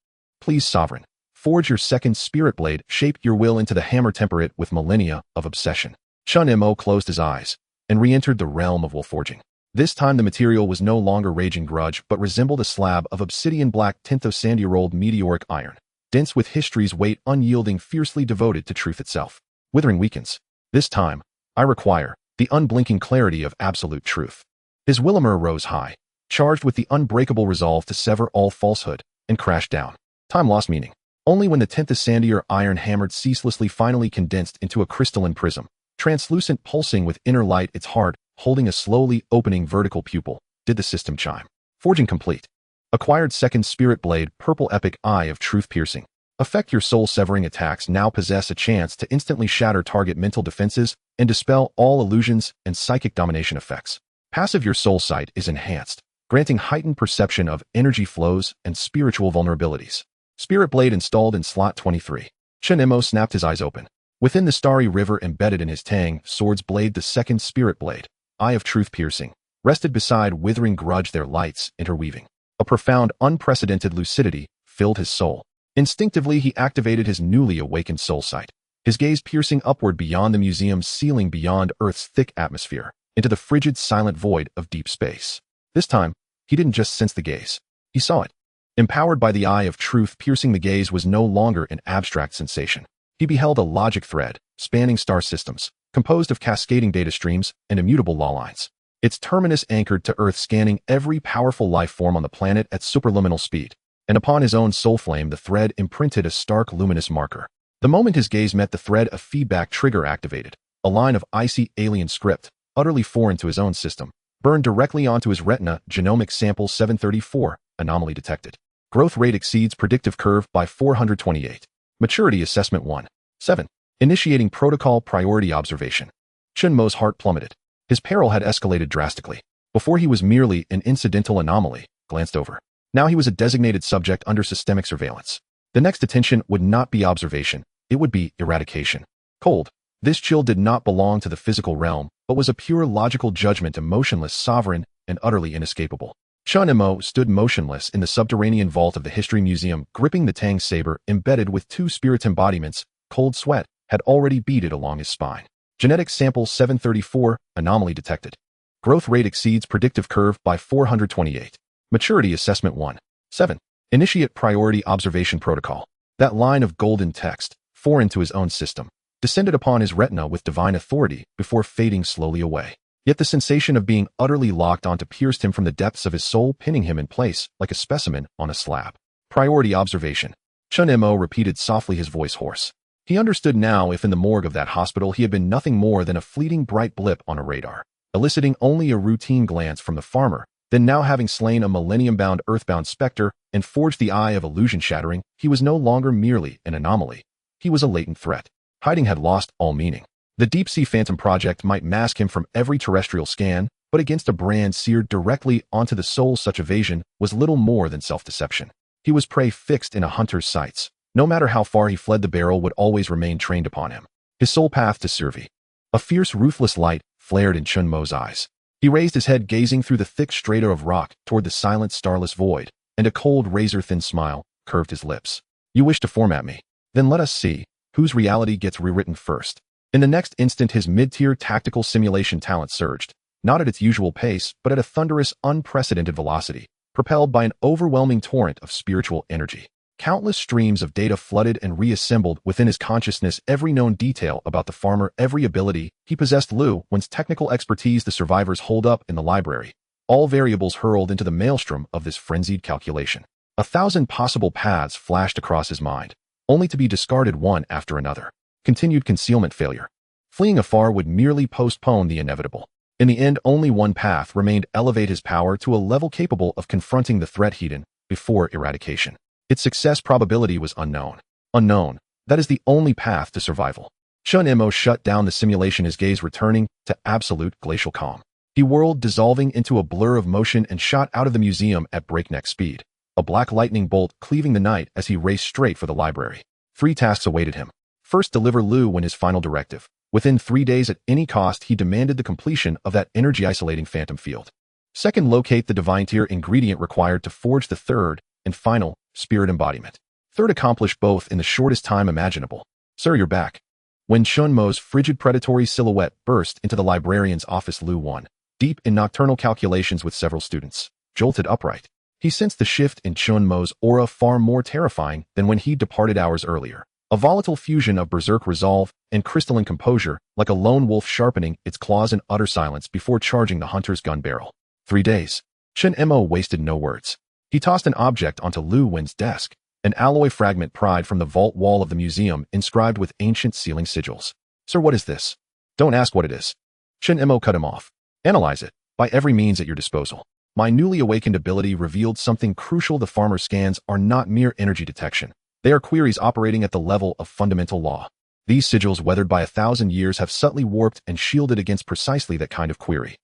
Please, Sovereign, forge your second spirit blade, shape your will into the hammer, temper it with millennia of obsession. Chen Mo closed his eyes and re-entered the realm of will forging. This time the material was no longer raging grudge, but resembled a slab of obsidian black tint of sandy-rolled meteoric iron, dense with history's weight, unyielding, fiercely devoted to truth itself. Withering weakens. This time, I require the unblinking clarity of absolute truth. His Willimer rose high, charged with the unbreakable resolve to sever all falsehood, and crashed down. Time lost meaning. Only when the 10th sandier iron hammered ceaselessly finally condensed into a crystalline prism, translucent, pulsing with inner light, its heart holding a slowly opening vertical pupil, did the system chime. Forging complete. Acquired second spirit blade, purple epic eye of truth piercing. Affect your soul-severing attacks now possess a chance to instantly shatter target mental defenses and dispel all illusions and psychic domination effects. Passive your soul sight is enhanced, granting heightened perception of energy flows and spiritual vulnerabilities. Spirit blade installed in slot 23. Chen Mo snapped his eyes open. Within the starry river embedded in his Tang sword's blade, the second spirit blade, eye of truth piercing, rested beside withering grudge, their lights interweaving. A profound, unprecedented lucidity filled his soul. Instinctively, he activated his newly awakened soul sight, his gaze piercing upward beyond the museum's ceiling, beyond Earth's thick atmosphere, into the frigid, silent void of deep space. This time, he didn't just sense the gaze. He saw it. Empowered by the eye of truth piercing, the gaze was no longer an abstract sensation. He beheld a logic thread, spanning star systems, composed of cascading data streams and immutable law lines. Its terminus anchored to Earth, scanning every powerful life form on the planet at superluminal speed. And upon his own soul flame, the thread imprinted a stark, luminous marker. The moment his gaze met the thread, a feedback trigger activated. A line of icy, alien script, utterly foreign to his own system, burned directly onto his retina. Genomic sample 734, anomaly detected. Growth rate exceeds predictive curve by 428. Maturity assessment 1. 7. Initiating protocol priority observation. Chen Mo's heart plummeted. His peril had escalated drastically. Before, he was merely an incidental anomaly, glanced over. Now he was a designated subject under systemic surveillance. The next attention would not be observation, it would be eradication. Cold. This chill did not belong to the physical realm, but was a pure logical judgment, emotionless, sovereign, and utterly inescapable. Chen Mo stood motionless in the subterranean vault of the History Museum, gripping the Tang saber embedded with two spirit embodiments. Cold sweat had already beaded along his spine. Genetic sample 734, anomaly detected. Growth rate exceeds predictive curve by 428. Maturity assessment 1. 7. Initiate priority observation protocol. That line of golden text, foreign to his own system, descended upon his retina with divine authority before fading slowly away. Yet the sensation of being utterly locked onto pierced him from the depths of his soul, pinning him in place like a specimen on a slab. Priority observation. Chen Mo repeated softly, his voice hoarse. He understood now, if in the morgue of that hospital he had been nothing more than a fleeting bright blip on a radar, eliciting only a routine glance from the farmer, then now having slain a millennium-bound earthbound specter and forged the eye of illusion shattering, he was no longer merely an anomaly. He was a latent threat. Hiding had lost all meaning. The deep-sea phantom project might mask him from every terrestrial scan, but against a brand seared directly onto the soul, such evasion was little more than self-deception. He was prey fixed in a hunter's sights. No matter how far he fled, the barrel would always remain trained upon him. His sole path to Servi. A fierce, ruthless light flared in Chen Mo's eyes. He raised his head, gazing through the thick strata of rock toward the silent, starless void, and a cold, razor-thin smile curved his lips. You wish to format me? Then let us see whose reality gets rewritten first. In the next instant, his mid-tier tactical simulation talent surged, not at its usual pace, but at a thunderous, unprecedented velocity, propelled by an overwhelming torrent of spiritual energy. Countless streams of data flooded and reassembled within his consciousness, every known detail about the farmer, every ability he possessed, Lu Wen's technical expertise, the survivors holed up in the library, all variables hurled into the maelstrom of this frenzied calculation. 1,000 possible paths flashed across his mind, only to be discarded one after another. Continued concealment failure. Fleeing afar would merely postpone the inevitable. In the end, only one path remained: elevate his power to a level capable of confronting the threat hidden before eradication. Its success probability was unknown. Unknown. That is the only path to survival. Chen Mo shut down the simulation, his gaze returning to absolute glacial calm. He whirled, dissolving into a blur of motion, and shot out of the museum at breakneck speed, a black lightning bolt cleaving the night as he raced straight for the library. 3 tasks awaited him. First, deliver Lu Wen his final directive. Within 3 days, at any cost, he demanded the completion of that energy-isolating phantom field. Second, locate the divine tier ingredient required to forge the third and final spirit embodiment. third accomplished both in the shortest time imaginable. Sir, you're back. When Chen Mo's frigid predatory silhouette burst into the librarian's office, Lu Wan, deep in nocturnal calculations with several students, jolted upright. He sensed the shift in Chen Mo's aura far more terrifying than when he departed hours earlier. A volatile fusion of berserk resolve and crystalline composure, like a lone wolf sharpening its claws in utter silence before charging the hunter's gun barrel. 3 days. Chen Mo wasted no words. He tossed an object onto Lu Wen's desk, an alloy fragment pried from the vault wall of the museum inscribed with ancient sealing sigils. Sir, what is this? Don't ask what it is. Chen Mo cut him off. Analyze it, by every means at your disposal. My newly awakened ability revealed something crucial. The farmer scans are not mere energy detection. They are queries operating at the level of fundamental law. These sigils, weathered by 1,000 years, have subtly warped and shielded against precisely that kind of query.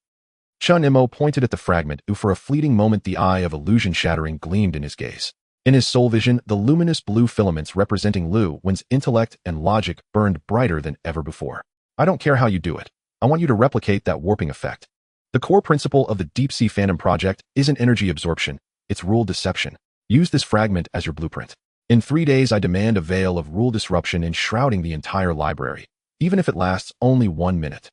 Chen Mo pointed at the fragment, who for a fleeting moment the eye of illusion shattering gleamed in his gaze. In his soul vision, the luminous blue filaments representing Lu Wen's intellect and logic burned brighter than ever before. I don't care how you do it. I want you to replicate that warping effect. The core principle of the Deep-Sea Phantom Project isn't energy absorption, it's rule deception. Use this fragment as your blueprint. In 3 days, I demand a veil of rule disruption enshrouding the entire library, even if it lasts only 1 minute.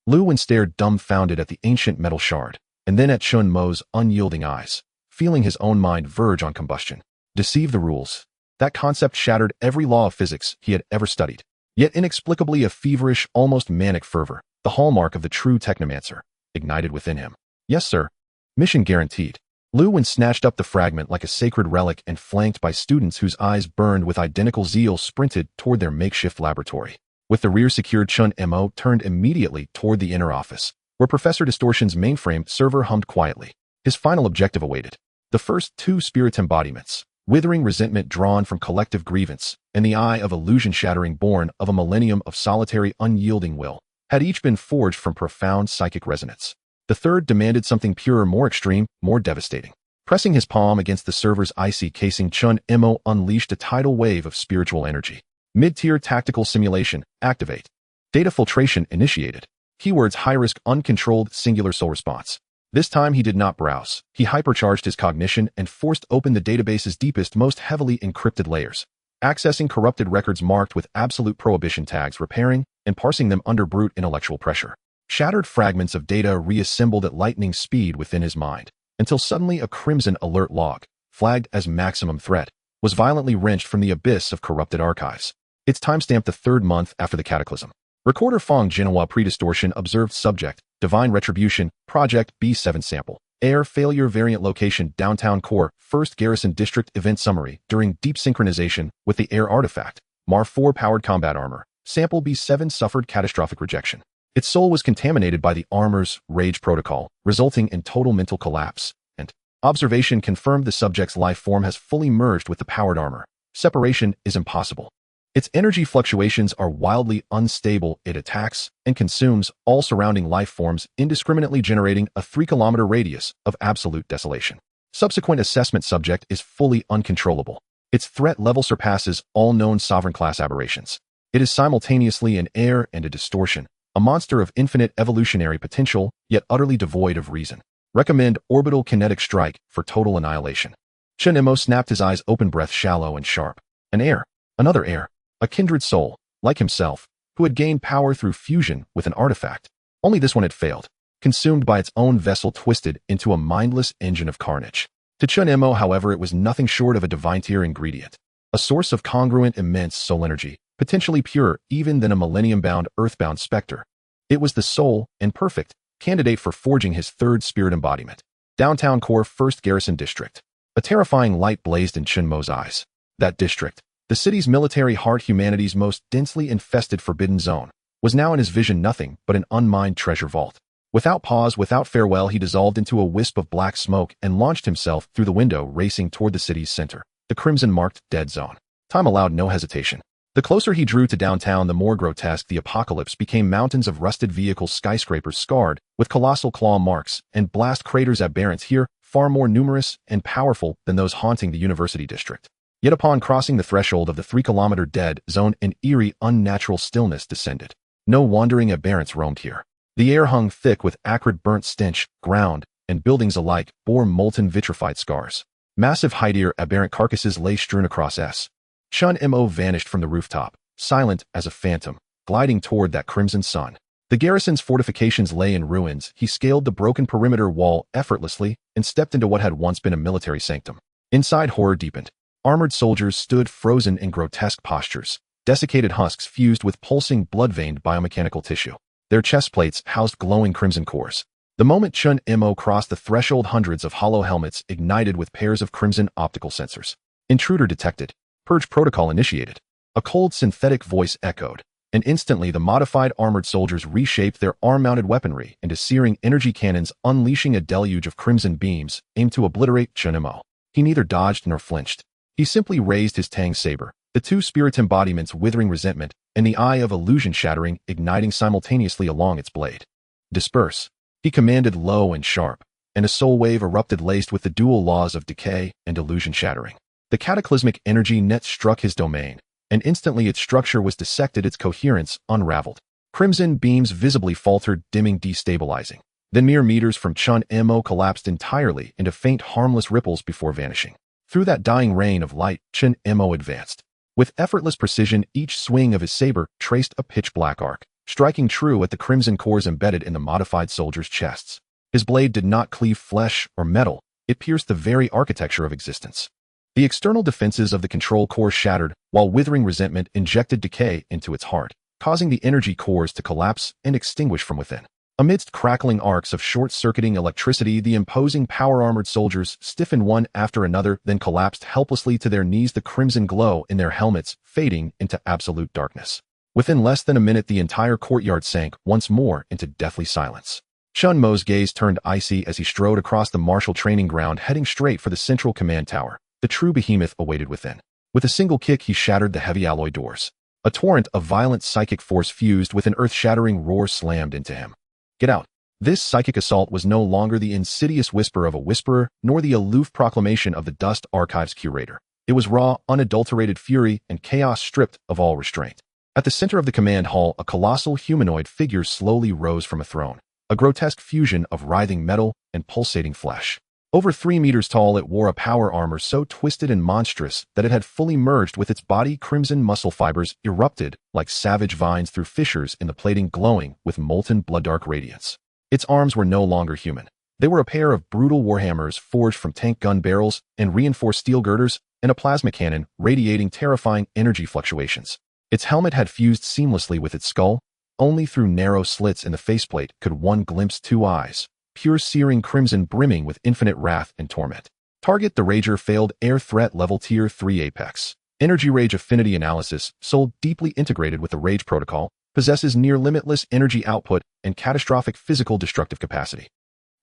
Lu Wen stared dumbfounded at the ancient metal shard, and then at Chen Mo's unyielding eyes, feeling his own mind verge on combustion. Deceive the rules. That concept shattered every law of physics he had ever studied. Yet inexplicably a feverish, almost manic fervor, the hallmark of the true technomancer, ignited within him. Yes, sir. Mission guaranteed. Lu Wen snatched up the fragment like a sacred relic and, flanked by students whose eyes burned with identical zeal, sprinted toward their makeshift laboratory. With the rear secured, Chen Mo turned immediately toward the inner office, where Professor Distortion's mainframe server hummed quietly. His final objective awaited. The first 2 spirit embodiments, withering resentment drawn from collective grievance, and the eye of illusion shattering born of a millennium of solitary unyielding will, had each been forged from profound psychic resonance. The third demanded something purer, more extreme, more devastating. Pressing his palm against the server's icy casing, Chen Mo unleashed a tidal wave of spiritual energy. Mid-tier tactical simulation, activate. Data filtration initiated. Keywords: high-risk, uncontrolled, singular soul response. This time he did not browse. He hypercharged his cognition and forced open the database's deepest, most heavily encrypted layers, accessing corrupted records marked with absolute prohibition tags, repairing and parsing them under brute intellectual pressure. Shattered fragments of data reassembled at lightning speed within his mind, until suddenly a crimson alert log, flagged as maximum threat, was violently wrenched from the abyss of corrupted archives. Its timestamp the 3rd month after the cataclysm. Recorder Fong Genoa Predistortion observed subject, Divine Retribution, Project B7 sample. Air failure variant location downtown core, 1st Garrison District event summary during deep synchronization with the air artifact. Mar 4 powered combat armor. Sample B7 suffered catastrophic rejection. Its soul was contaminated by the armor's rage protocol, resulting in total mental collapse, and observation confirmed the subject's life form has fully merged with the powered armor. Separation is impossible. Its energy fluctuations are wildly unstable. It attacks and consumes all surrounding life forms, indiscriminately generating a 3-kilometer radius of absolute desolation. Subsequent assessment: subject is fully uncontrollable. Its threat level surpasses all known sovereign-class aberrations. It is simultaneously an air and a distortion, a monster of infinite evolutionary potential, yet utterly devoid of reason. Recommend orbital kinetic strike for total annihilation. Chen Mo snapped his eyes open, breath shallow and sharp. An air. Another air. A kindred soul, like himself, who had gained power through fusion with an artifact. Only this one had failed, consumed by its own vessel, twisted into a mindless engine of carnage. To Chen Mo, however, it was nothing short of a divine tier ingredient, a source of congruent immense soul energy, potentially purer even than a millennium-bound earthbound specter. It was the sole and perfect candidate for forging his 3rd spirit embodiment. Downtown core, 1st Garrison District. A terrifying light blazed in Chen Mo's eyes. That district, the city's military heart, humanity's most densely infested forbidden zone, was now in his vision nothing but an unmined treasure vault. Without pause, without farewell, he dissolved into a wisp of black smoke and launched himself through the window, racing toward the city's center, the crimson-marked dead zone. Time allowed no hesitation. The closer he drew to downtown, the more grotesque the apocalypse became. Mountains of rusted vehicles, skyscrapers scarred with colossal claw marks, and blast craters aberrant here, far more numerous and powerful than those haunting the University District. Yet upon crossing the threshold of the 3-kilometer dead zone, an eerie, unnatural stillness descended. No wandering aberrants roamed here. The air hung thick with acrid burnt stench. Ground and buildings alike bore molten vitrified scars. Massive hide-ear aberrant carcasses lay strewn across Chen Mo vanished from the rooftop, silent as a phantom, gliding toward that crimson sun. The garrison's fortifications lay in ruins. He scaled the broken perimeter wall effortlessly and stepped into what had once been a military sanctum. Inside, horror deepened. Armored soldiers stood frozen in grotesque postures, desiccated husks fused with pulsing blood-veined biomechanical tissue. Their chest plates housed glowing crimson cores. The moment Chen Mo crossed the threshold, hundreds of hollow helmets ignited with pairs of crimson optical sensors. Intruder detected. Purge protocol initiated. A cold synthetic voice echoed, and instantly the modified armored soldiers reshaped their arm-mounted weaponry into searing energy cannons, unleashing a deluge of crimson beams aimed to obliterate Chen Mo. He neither dodged nor flinched. He simply raised his Tang saber, the two spirit embodiments withering resentment, and the eye of illusion shattering, igniting simultaneously along its blade. Disperse, he commanded low and sharp, and a soul wave erupted laced with the dual laws of decay and illusion shattering. The cataclysmic energy net struck his domain, and instantly its structure was dissected, its coherence unraveled. Crimson beams visibly faltered, dimming, destabilizing. Then mere meters from Chen Mo collapsed entirely into faint, harmless ripples before vanishing. Through that dying rain of light, Chen Mo advanced. With effortless precision, each swing of his saber traced a pitch-black arc, striking true at the crimson cores embedded in the modified soldiers' chests. His blade did not cleave flesh or metal, it pierced the very architecture of existence. The external defenses of the control core shattered, while withering resentment injected decay into its heart, causing the energy cores to collapse and extinguish from within. Amidst crackling arcs of short-circuiting electricity, the imposing power-armored soldiers stiffened one after another, then collapsed helplessly to their knees, the crimson glow in their helmets fading into absolute darkness. Within less than a minute, the entire courtyard sank once more into deathly silence. Chen Mo's gaze turned icy as he strode across the martial training ground, heading straight for the central command tower. The true behemoth awaited within. With a single kick, he shattered the heavy alloy doors. A torrent of violent psychic force fused with an earth-shattering roar slammed into him. Get out. This psychic assault was no longer the insidious whisper of a whisperer, nor the aloof proclamation of the Dust Archives curator. It was raw, unadulterated fury and chaos stripped of all restraint. At the center of the command hall, a colossal humanoid figure slowly rose from a throne, a grotesque fusion of writhing metal and pulsating flesh. Over 3 meters tall, it wore a power armor so twisted and monstrous that it had fully merged with its body. Crimson muscle fibers erupted like savage vines through fissures in the plating, glowing with molten blood-dark radiance. Its arms were no longer human. They were a pair of brutal warhammers forged from tank gun barrels and reinforced steel girders, and a plasma cannon radiating terrifying energy fluctuations. Its helmet had fused seamlessly with its skull. Only through narrow slits in the faceplate could one glimpse 2 eyes. Pure searing crimson, brimming with infinite wrath and torment. Target: the Rager failed air threat level tier 3 apex. Energy rage affinity analysis, soul deeply integrated with the rage protocol, possesses near limitless energy output and catastrophic physical destructive capacity.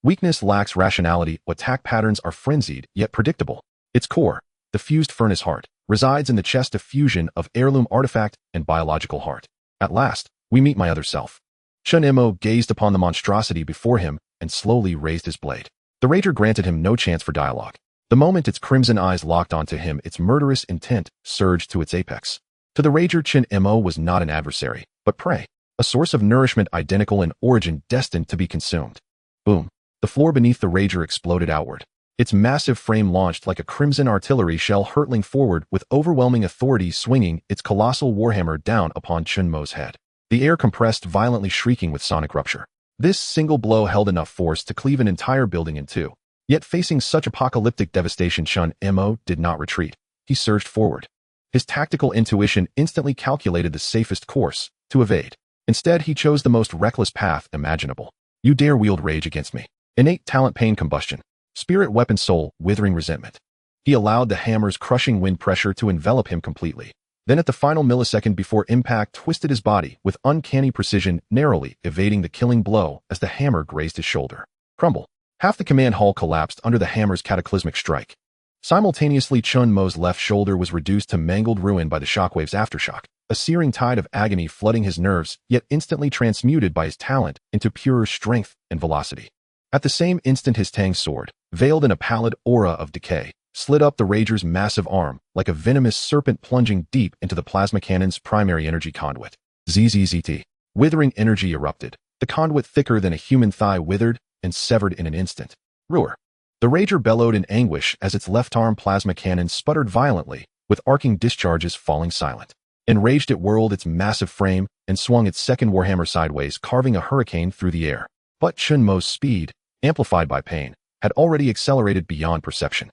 Weakness: lacks rationality, attack patterns are frenzied yet predictable. Its core, the fused furnace heart, resides in the chest, a fusion of heirloom artifact and biological heart. At last, we meet my other self. Chen Mo gazed upon the monstrosity before him and slowly raised his blade. The Rager granted him no chance for dialogue. The moment its crimson eyes locked onto him, its murderous intent surged to its apex. To the Rager, Chen Mo was not an adversary, but prey, a source of nourishment identical in origin, destined to be consumed. Boom. The floor beneath the Rager exploded outward. Its massive frame launched like a crimson artillery shell, hurtling forward with overwhelming authority, swinging its colossal warhammer down upon Chen Mo's head. The air compressed violently, shrieking with sonic rupture. This single blow held enough force to cleave an entire building in two. Yet facing such apocalyptic devastation, Chen Mo did not retreat. He surged forward. His tactical intuition instantly calculated the safest course: to evade. Instead, he chose the most reckless path imaginable. You dare wield rage against me? Innate talent: pain combustion. Spirit weapon: soul withering resentment. He allowed the hammer's crushing wind pressure to envelop him completely. Then at the final millisecond before impact, twisted his body with uncanny precision, narrowly evading the killing blow as the hammer grazed his shoulder. Crumble. Half the command hall collapsed under the hammer's cataclysmic strike. Simultaneously, Chen Mo's left shoulder was reduced to mangled ruin by the shockwave's aftershock, a searing tide of agony flooding his nerves, yet instantly transmuted by his talent into purer strength and velocity. At the same instant, his Tang sword, veiled in a pallid aura of decay, slid up the Rager's massive arm like a venomous serpent, plunging deep into the plasma cannon's primary energy conduit. ZZZT. Withering energy erupted. The conduit, thicker than a human thigh, withered and severed in an instant. Roar. The Rager bellowed in anguish as its left arm plasma cannon sputtered violently, with arcing discharges falling silent. Enraged, it whirled its massive frame and swung its second warhammer sideways, carving a hurricane through the air. But Chen Mo's speed, amplified by pain, had already accelerated beyond perception.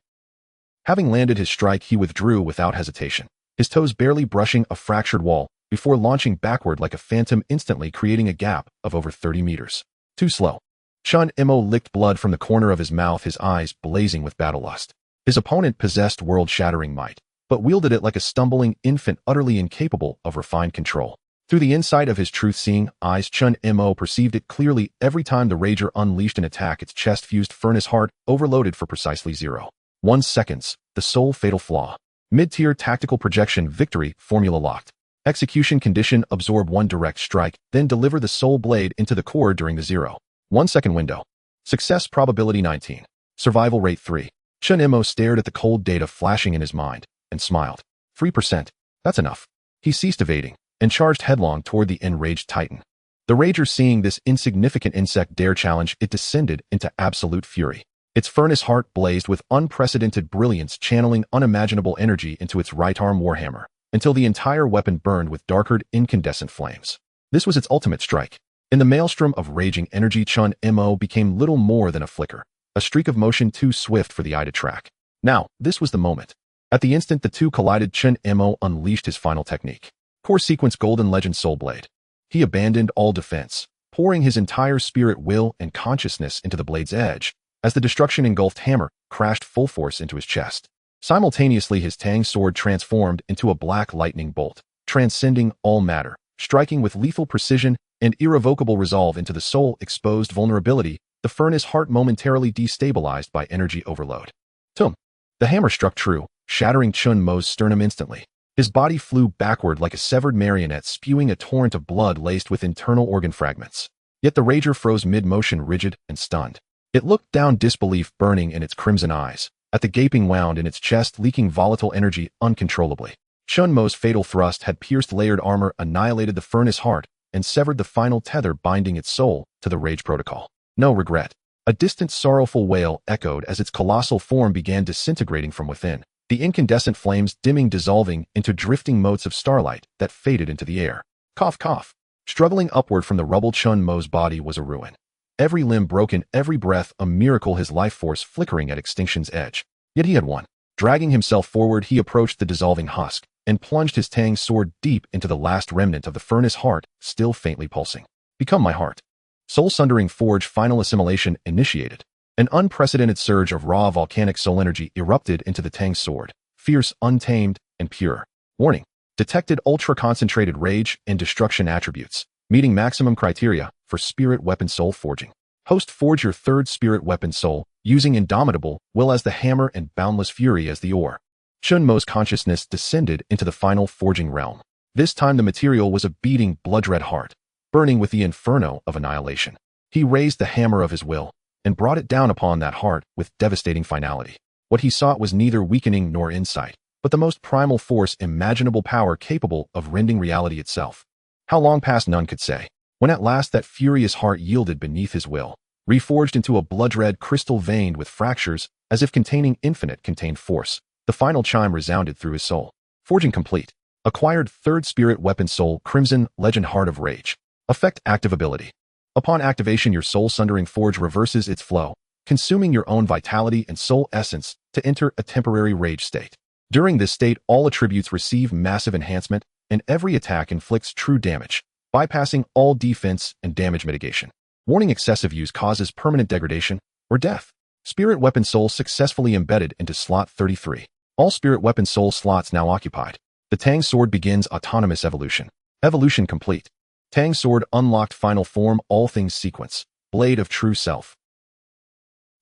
Having landed his strike, he withdrew without hesitation, his toes barely brushing a fractured wall before launching backward like a phantom, instantly creating a gap of over 30 meters. Too slow. Chen Mo licked blood from the corner of his mouth, his eyes blazing with battle lust. His opponent possessed world-shattering might, but wielded it like a stumbling infant, utterly incapable of refined control. Through the insight of his truth-seeing eyes, Chen Mo perceived it clearly. Every time the Rager unleashed an attack, its chest-fused furnace heart overloaded for precisely 0.1 seconds, the sole fatal flaw. Mid-tier tactical projection victory formula locked. Execution condition: absorb one direct strike, then deliver the soul blade into the core during the 0.1 second window. Success probability 19. Survival rate 3. Chen Mo stared at the cold data flashing in his mind and smiled. 3%. That's enough. He ceased evading and charged headlong toward the enraged titan. The Rager, seeing this insignificant insect dare challenge, it descended into absolute fury. Its furnace heart blazed with unprecedented brilliance, channeling unimaginable energy into its right arm warhammer, until the entire weapon burned with darker, incandescent flames. This was its ultimate strike. In the maelstrom of raging energy, Chen Mo became little more than a flicker, a streak of motion too swift for the eye to track. Now, this was the moment. At the instant the two collided, Chen Mo unleashed his final technique. Core sequence Golden Legend Soul Blade. He abandoned all defense, pouring his entire spirit, will, and consciousness into the blade's edge, as the destruction-engulfed hammer crashed full force into his chest. Simultaneously, his Tang sword transformed into a black lightning bolt, transcending all matter, striking with lethal precision and irrevocable resolve into the soul-exposed vulnerability, the furnace heart momentarily destabilized by energy overload. Tum! The hammer struck true, shattering Chen Mo's sternum instantly. His body flew backward like a severed marionette, spewing a torrent of blood laced with internal organ fragments. Yet the Rager froze mid-motion, rigid and stunned. It looked down, disbelief burning in its crimson eyes, at the gaping wound in its chest, leaking volatile energy uncontrollably. Chen Mo's fatal thrust had pierced layered armor, annihilated the furnace heart, and severed the final tether binding its soul to the rage protocol. No regret. A distant, sorrowful wail echoed as its colossal form began disintegrating from within, the incandescent flames dimming, dissolving into drifting motes of starlight that faded into the air. Cough, cough. Struggling upward from the rubble, Chen Mo's body was a ruin. Every limb broken, every breath a miracle, his life force flickering at extinction's edge. Yet he had won. Dragging himself forward, he approached the dissolving husk and plunged his Tang sword deep into the last remnant of the furnace heart, still faintly pulsing. Become my heart. Soul-sundering forge final assimilation initiated. An unprecedented surge of raw volcanic soul energy erupted into the Tang sword, fierce, untamed, and pure. Warning. Detected ultra-concentrated rage and destruction attributes, meeting maximum criteria for spirit weapon soul forging. Host, forge your third spirit weapon soul, using indomitable will as the hammer and boundless fury as the ore. Chen Mo's consciousness descended into the final forging realm. This time the material was a beating, blood-red heart, burning with the inferno of annihilation. He raised the hammer of his will and brought it down upon that heart with devastating finality. What he sought was neither weakening nor insight, but the most primal force, imaginable power capable of rending reality itself. How long passed none could say, when at last that furious heart yielded beneath his will, reforged into a blood-red crystal veined with fractures as if containing infinite contained force. The final chime resounded through his soul. Forging complete. Acquired third spirit weapon soul, Crimson Legend Heart of Rage. Effect active ability. Upon activation, your soul-sundering forge reverses its flow, consuming your own vitality and soul essence to enter a temporary rage state. During this state, all attributes receive massive enhancement, and every attack inflicts true damage, bypassing all defense and damage mitigation. Warning: excessive use causes permanent degradation or death. Spirit weapon soul successfully embedded into slot 33. All spirit weapon soul slots now occupied. The Tang sword begins autonomous evolution. Evolution complete. Tang sword unlocked final form, all things sequence. Blade of true self.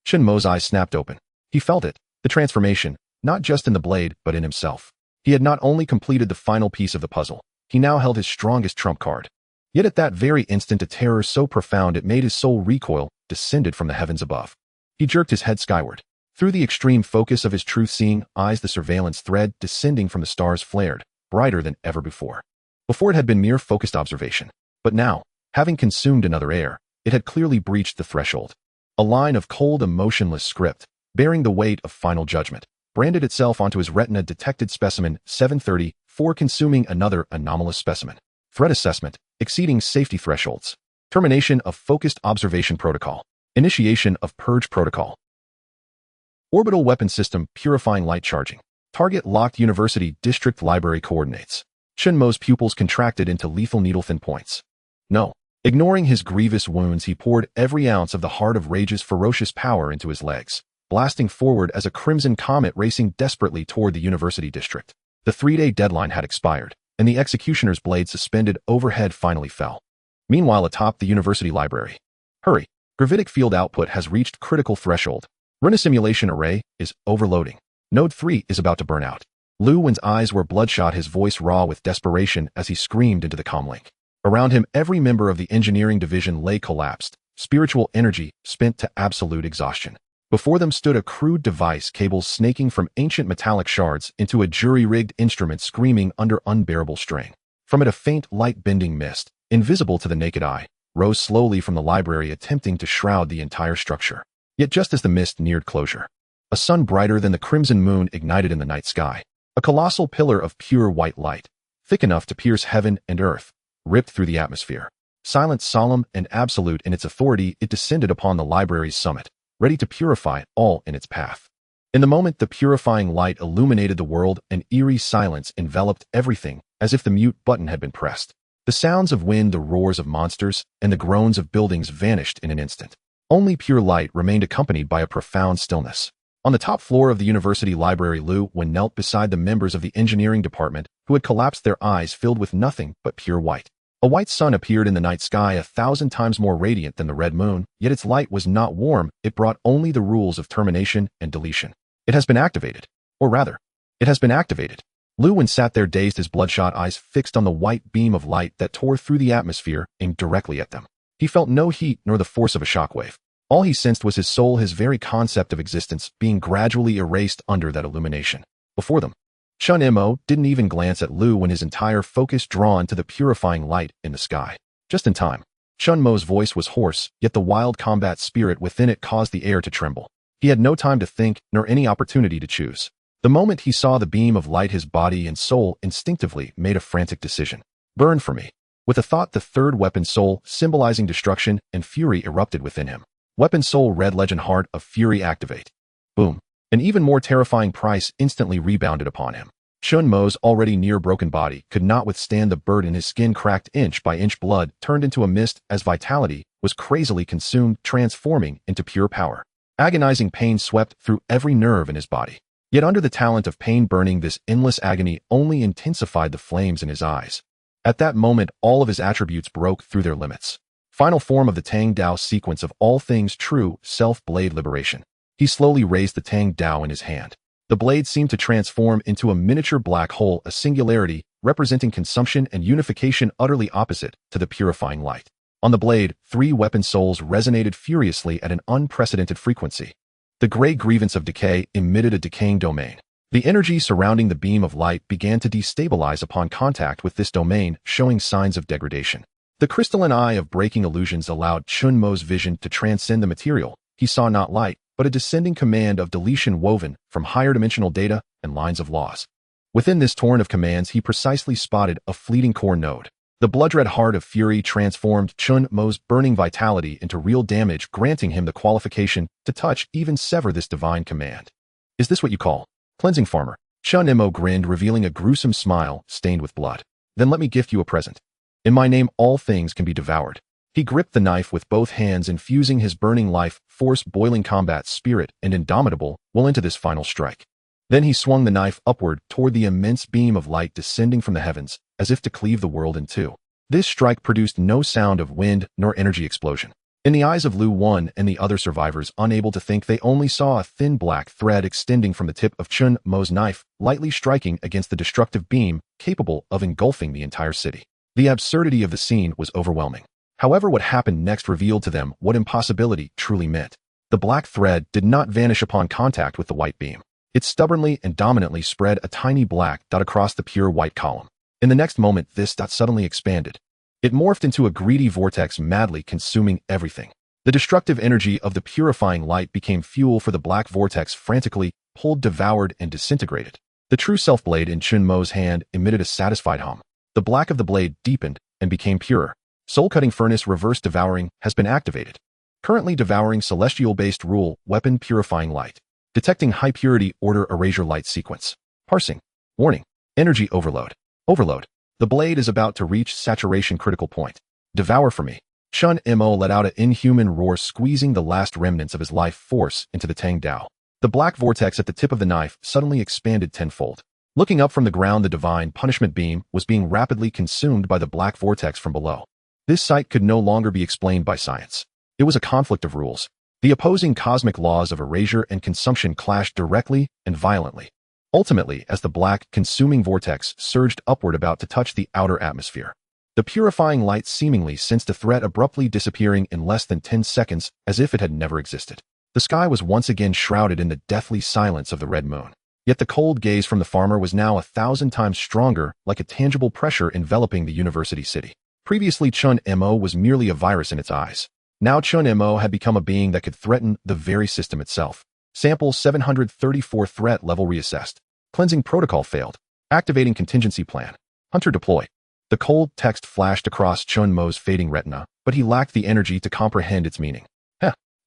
Chen Mo's eyes snapped open. He felt it, the transformation, not just in the blade, but in himself. He had not only completed the final piece of the puzzle, he now held his strongest trump card. Yet at that very instant, a terror so profound it made his soul recoil descended from the heavens above. He jerked his head skyward. Through the extreme focus of his truth-seeing eyes, the surveillance thread descending from the stars flared, brighter than ever before. Before it had been mere focused observation. But now, having consumed another air, it had clearly breached the threshold. A line of cold, emotionless script, bearing the weight of final judgment. branded itself onto his retina. Detected specimen 730, 4 consuming another anomalous specimen. Threat assessment, exceeding safety thresholds. Termination of focused observation protocol. Initiation of purge protocol. Orbital weapon system purifying light charging. Target locked. University district library coordinates. Chen Mo's pupils contracted into lethal needle-thin points. No. Ignoring his grievous wounds, he poured every ounce of the heart of rage's ferocious power into his legs, blasting forward as a crimson comet racing desperately toward the university district. The 3-day deadline had expired, and the executioner's blade suspended overhead finally fell. Meanwhile, atop the university library. Hurry! Gravitic field output has reached critical threshold. Runa simulation array is overloading. Node 3 is about to burn out. Lu Wen's eyes were bloodshot, his voice raw with desperation as he screamed into the comlink. Around him, every member of the engineering division lay collapsed, spiritual energy spent to absolute exhaustion. Before them stood a crude device, cables snaking from ancient metallic shards into a jury-rigged instrument screaming under unbearable strain. From it, a faint, light-bending mist, invisible to the naked eye, rose slowly from the library, attempting to shroud the entire structure. Yet just as the mist neared closure, a sun brighter than the crimson moon ignited in the night sky. A colossal pillar of pure white light, thick enough to pierce heaven and earth, ripped through the atmosphere. Silent, solemn, and absolute in its authority, it descended upon the library's summit, ready to purify all in its path. In the moment the purifying light illuminated the world, an eerie silence enveloped everything, as if the mute button had been pressed. The sounds of wind, the roars of monsters, and the groans of buildings vanished in an instant. Only pure light remained, accompanied by a profound stillness. On the top floor of the university library, Lu Wen knelt beside the members of the engineering department, who had collapsed, their eyes filled with nothing but pure white. A white sun appeared in the night sky, 1,000 times more radiant than the red moon, yet its light was not warm. It brought only the rules of termination and deletion. It has been activated. Or rather, it has been activated. Lu Wen sat there dazed, his bloodshot eyes fixed on the white beam of light that tore through the atmosphere, aimed directly at them. He felt no heat nor the force of a shockwave. All he sensed was his soul, his very concept of existence, being gradually erased under that illumination. Before them, Chen Mo didn't even glance at Lu Wen, his entire focus drawn to the purifying light in the sky. Just in time. Chen Mo's voice was hoarse, yet the wild combat spirit within it caused the air to tremble. He had no time to think, nor any opportunity to choose. The moment he saw the beam of light, his body and soul instinctively made a frantic decision. Burn for me. With a thought, the third weapon soul, symbolizing destruction and fury, erupted within him. Weapon soul red legend heart of fury activate. Boom. An even more terrifying price instantly rebounded upon him. Chen Mo's already near broken body could not withstand the burden. His skin cracked inch by inch, blood turned into a mist as vitality was crazily consumed, transforming into pure power. Agonizing pain swept through every nerve in his body. Yet under the talent of pain burning, this endless agony only intensified the flames in his eyes. At that moment, all of his attributes broke through their limits. Final form of the Tang Dao sequence of all things true, self-blade liberation. He slowly raised the Tang Dao in his hand. The blade seemed to transform into a miniature black hole, a singularity representing consumption and unification, utterly opposite to the purifying light. On the blade, 3 weapon souls resonated furiously at an unprecedented frequency. The gray grievance of decay emitted a decaying domain. The energy surrounding the beam of light began to destabilize upon contact with this domain, showing signs of degradation. The crystalline eye of breaking illusions allowed Chen Mo's vision to transcend the material. He saw not light, but a descending command of deletion woven from higher dimensional data and lines of laws. Within this torrent of commands, he precisely spotted a fleeting core node. The blood-red heart of fury transformed Chen Mo's burning vitality into real damage, granting him the qualification to touch, even sever this divine command. Is this what you call cleansing, farmer? Chen Mo grinned, revealing a gruesome smile stained with blood. Then let me gift you a present. In my name, all things can be devoured. He gripped the knife with both hands, infusing his burning life, force, boiling combat spirit, and indomitable will into this final strike. Then he swung the knife upward toward the immense beam of light descending from the heavens, as if to cleave the world in two. This strike produced no sound of wind nor energy explosion. In the eyes of Lu Wen and the other survivors, unable to think, they only saw a thin black thread extending from the tip of Chen Mo's knife, lightly striking against the destructive beam, capable of engulfing the entire city. The absurdity of the scene was overwhelming. However, what happened next revealed to them what impossibility truly meant. The black thread did not vanish upon contact with the white beam. It stubbornly and dominantly spread a tiny black dot across the pure white column. In the next moment, this dot suddenly expanded. It morphed into a greedy vortex, madly consuming everything. The destructive energy of the purifying light became fuel for the black vortex, frantically pulled, devoured, and disintegrated. The true self blade in Chen Mo's hand emitted a satisfied hum. The black of the blade deepened and became purer. Soul-cutting furnace reverse devouring has been activated. Currently devouring celestial-based rule, weapon purifying light. Detecting high purity order erasure light sequence. Parsing. Warning. Energy overload. Overload. The blade is about to reach saturation critical point. Devour for me. Chen Mo let out an inhuman roar, squeezing the last remnants of his life force into the Tang Dao. The black vortex at the tip of the knife suddenly expanded tenfold. Looking up from the ground, the divine punishment beam was being rapidly consumed by the black vortex from below. This sight could no longer be explained by science. It was a conflict of rules. The opposing cosmic laws of erasure and consumption clashed directly and violently. Ultimately, as the black, consuming vortex surged upward about to touch the outer atmosphere, the purifying light seemingly sensed a threat, abruptly disappearing in less than 10 seconds as if it had never existed. The sky was once again shrouded in the deathly silence of the red moon. Yet the cold gaze from the farmer was now 1,000 times stronger, like a tangible pressure enveloping the university city. Previously, Chen Mo was merely a virus in its eyes. Now Chen Mo had become a being that could threaten the very system itself. Sample 734 threat level reassessed. Cleansing protocol failed. Activating contingency plan. Hunter deploy. The cold text flashed across Chen Mo's fading retina, but he lacked the energy to comprehend its meaning.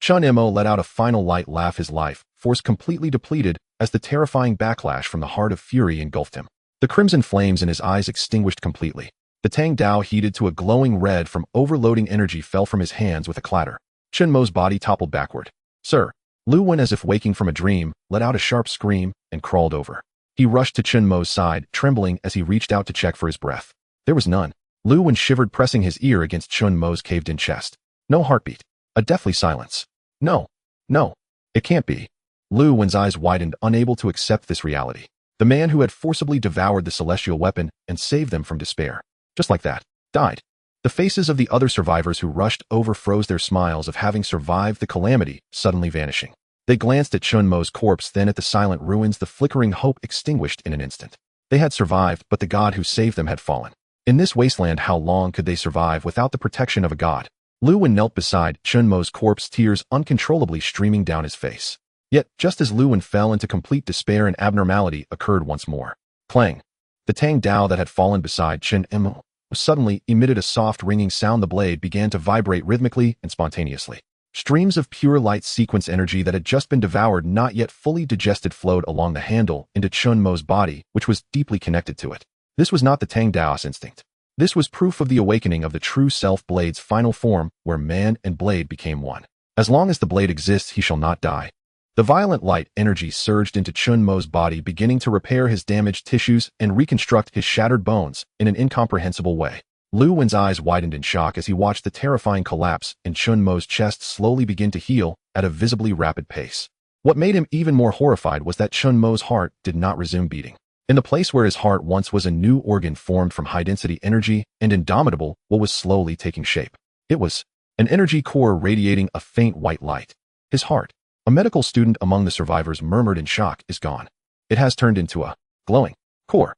Chen Mo let out a final light laugh, his life force completely depleted as the terrifying backlash from the heart of fury engulfed him. The crimson flames in his eyes extinguished completely. The Tang Dao, heated to a glowing red from overloading energy, fell from his hands with a clatter. Chen Mo's body toppled backward. Sir. Lu Wen, as if waking from a dream, let out a sharp scream and crawled over. He rushed to Chen Mo's side, trembling as he reached out to check for his breath. There was none. Lu Wen shivered, pressing his ear against Chen Mo's caved-in chest. No heartbeat. A deathly silence. No. No. It can't be. Lu Wen's eyes widened, unable to accept this reality. The man who had forcibly devoured the celestial weapon and saved them from despair, just like that, died. The faces of the other survivors who rushed over froze, their smiles of having survived the calamity suddenly vanishing. They glanced at Chen Mo's corpse, then at the silent ruins, the flickering hope extinguished in an instant. They had survived, but the god who saved them had fallen. In this wasteland, how long could they survive without the protection of a god? Lu Wen knelt beside Chen Mo's corpse, tears uncontrollably streaming down his face. Yet, just as Lu Wen fell into complete despair, an abnormality occurred once more. Clang. The Tang Dao that had fallen beside Chen Mo suddenly emitted a soft ringing sound. The blade began to vibrate rhythmically and spontaneously. Streams of pure light sequence energy that had just been devoured, not yet fully digested, flowed along the handle into Chen Mo's body, which was deeply connected to it. This was not the Tang Dao's instinct. This was proof of the awakening of the true self, Blade's final form, where man and blade became one. As long as the blade exists, he shall not die. The violent light energy surged into Chen Mo's body, beginning to repair his damaged tissues and reconstruct his shattered bones in an incomprehensible way. Lu Wen's eyes widened in shock as he watched the terrifying collapse in Chen Mo's chest slowly begin to heal at a visibly rapid pace. What made him even more horrified was that Chen Mo's heart did not resume beating. In the place where his heart once was, a new organ formed from high-density energy and indomitable what was slowly taking shape. It was an energy core radiating a faint white light. His heart, a medical student among the survivors murmured in shock, is gone. It has turned into a glowing core.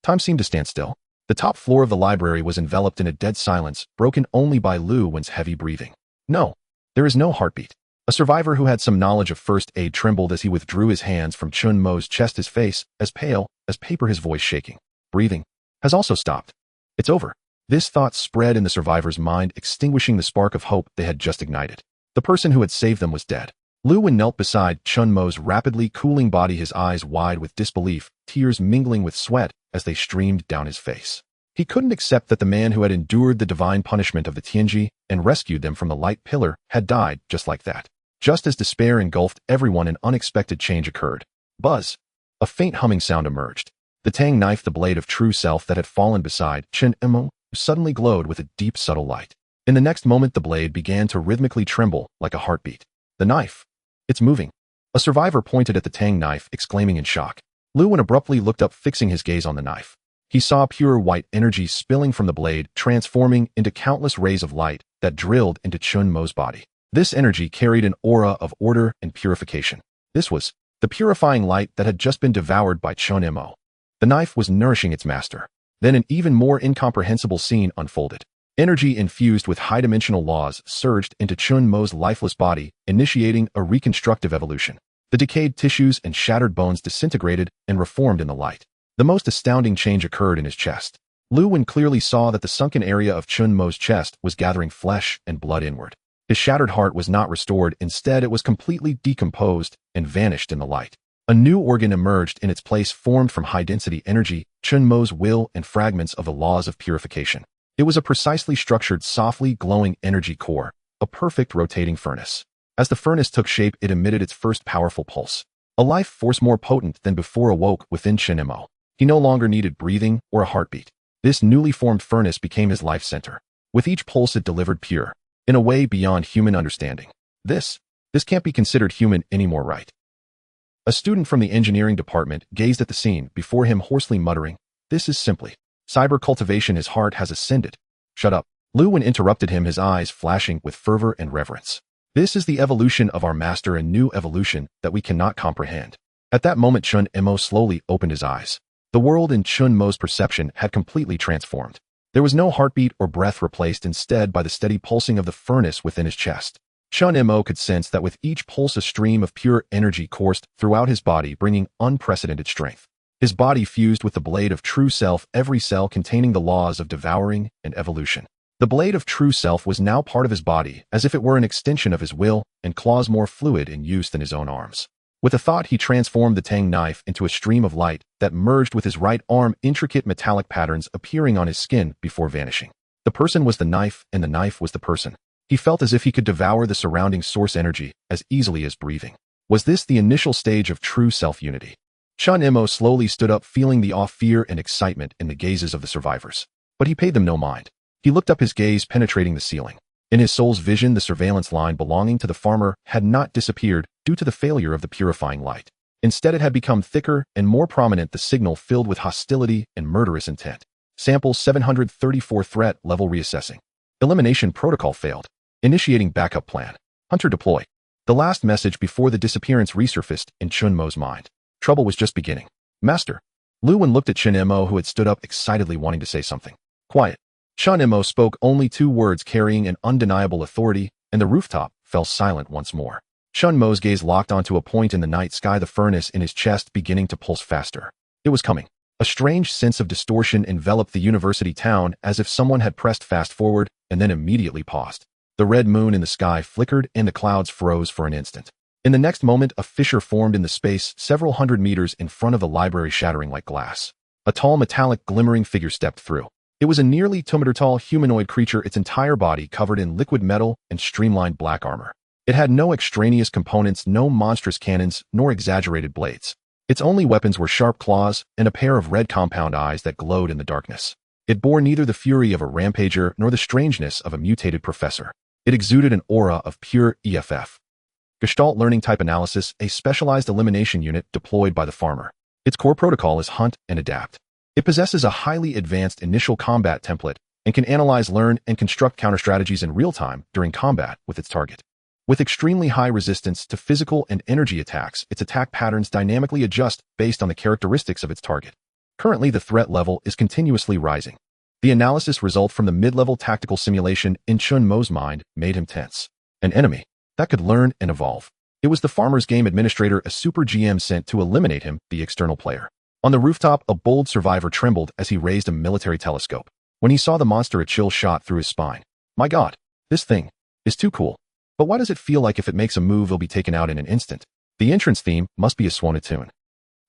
Time seemed to stand still. The top floor of the library was enveloped in a dead silence, broken only by Lu Wen's heavy breathing. No, there is no heartbeat. A survivor who had some knowledge of first aid trembled as he withdrew his hands from Chen Mo's chest, his face as pale as paper, his voice shaking. Breathing has also stopped. It's over. This thought spread in the survivor's mind, extinguishing the spark of hope they had just ignited. The person who had saved them was dead. Lu Wen knelt beside Chen Mo's rapidly cooling body, his eyes wide with disbelief, tears mingling with sweat as they streamed down his face. He couldn't accept that the man who had endured the divine punishment of the Tianji and rescued them from the light pillar had died just like that. Just as despair engulfed everyone, an unexpected change occurred. Buzz. A faint humming sound emerged. The Tang knife, the blade of true self that had fallen beside Chen Mo, suddenly glowed with a deep, subtle light. In the next moment, the blade began to rhythmically tremble like a heartbeat. The knife. It's moving. A survivor pointed at the Tang knife, exclaiming in shock. Lu Wen abruptly looked up, fixing his gaze on the knife. He saw pure white energy spilling from the blade, transforming into countless rays of light that drilled into Chen Mo's body. This energy carried an aura of order and purification. This was the purifying light that had just been devoured by Chen Mo. The knife was nourishing its master. Then an even more incomprehensible scene unfolded. Energy infused with high-dimensional laws surged into Chen Mo's lifeless body, initiating a reconstructive evolution. The decayed tissues and shattered bones disintegrated and reformed in the light. The most astounding change occurred in his chest. Lu Wen clearly saw that the sunken area of Chen Mo's chest was gathering flesh and blood inward. His shattered heart was not restored, instead it was completely decomposed and vanished in the light. A new organ emerged in its place, formed from high-density energy, Chen Mo's will and fragments of the laws of purification. It was a precisely structured, softly glowing energy core, a perfect rotating furnace. As the furnace took shape, it emitted its first powerful pulse. A life force more potent than before awoke within Chen Mo. He no longer needed breathing or a heartbeat. This newly formed furnace became his life center. With each pulse it delivered pure, in a way beyond human understanding. This can't be considered human anymore, right? A student from the engineering department gazed at the scene before him, hoarsely muttering, "This is simply cyber cultivation. His heart has ascended." "Shut up." Lu Wen interrupted him, his eyes flashing with fervor and reverence. "This is the evolution of our master, a new evolution that we cannot comprehend." At that moment, Chen Mo slowly opened his eyes. The world in Chen Mo's perception had completely transformed. There was no heartbeat or breath, replaced instead by the steady pulsing of the furnace within his chest. Chen Mo could sense that with each pulse a stream of pure energy coursed throughout his body, bringing unprecedented strength. His body fused with the blade of true self, every cell containing the laws of devouring and evolution. The blade of true self was now part of his body, as if it were an extension of his will and claws, more fluid in use than his own arms. With a thought, he transformed the Tang knife into a stream of light that merged with his right arm, intricate metallic patterns appearing on his skin before vanishing. The person was the knife, and the knife was the person. He felt as if he could devour the surrounding source energy as easily as breathing. Was this the initial stage of true self-unity? Chen Mo slowly stood up, feeling the awe, fear, and excitement in the gazes of the survivors. But he paid them no mind. He looked up, his gaze penetrating the ceiling. In his soul's vision, the surveillance line belonging to the farmer had not disappeared due to the failure of the purifying light. Instead, it had become thicker and more prominent, the signal filled with hostility and murderous intent. Sample 734, threat level reassessing. Elimination protocol failed. Initiating backup plan. Hunter deploy. The last message before the disappearance resurfaced in Chen Mo's mind. Trouble was just beginning. "Master." Lu Wen looked at Chen Mo, who had stood up, excitedly wanting to say something. "Quiet." Chen Mo spoke only two words, carrying an undeniable authority, and the rooftop fell silent once more. Chen Mo's gaze locked onto a point in the night sky, the furnace in his chest beginning to pulse faster. It was coming. A strange sense of distortion enveloped the university town, as if someone had pressed fast forward and then immediately paused. The red moon in the sky flickered and the clouds froze for an instant. In the next moment, a fissure formed in the space several hundred meters in front of the library, shattering like glass. A tall, metallic, glimmering figure stepped through. It was a nearly 2-meter-tall humanoid creature, its entire body covered in liquid metal and streamlined black armor. It had no extraneous components, no monstrous cannons, nor exaggerated blades. Its only weapons were sharp claws and a pair of red compound eyes that glowed in the darkness. It bore neither the fury of a rampager nor the strangeness of a mutated professor. It exuded an aura of pure EFF. Gestalt Learning Type Analysis, a specialized elimination unit deployed by the farmer. Its core protocol is Hunt and Adapt. It possesses a highly advanced initial combat template and can analyze, learn, and construct counter-strategies in real time during combat with its target. With extremely high resistance to physical and energy attacks, its attack patterns dynamically adjust based on the characteristics of its target. Currently, the threat level is continuously rising. The analysis result from the mid-level tactical simulation in Chen Mo's mind made him tense. An enemy that could learn and evolve. It was the farmer's game administrator, a super GM sent to eliminate him, the external player. On the rooftop, a bold survivor trembled as he raised a military telescope. When he saw the monster, a chill shot through his spine. "My God, this thing is too cool. But why does it feel like if it makes a move, it'll be taken out in an instant? The entrance theme must be a Swanatoon."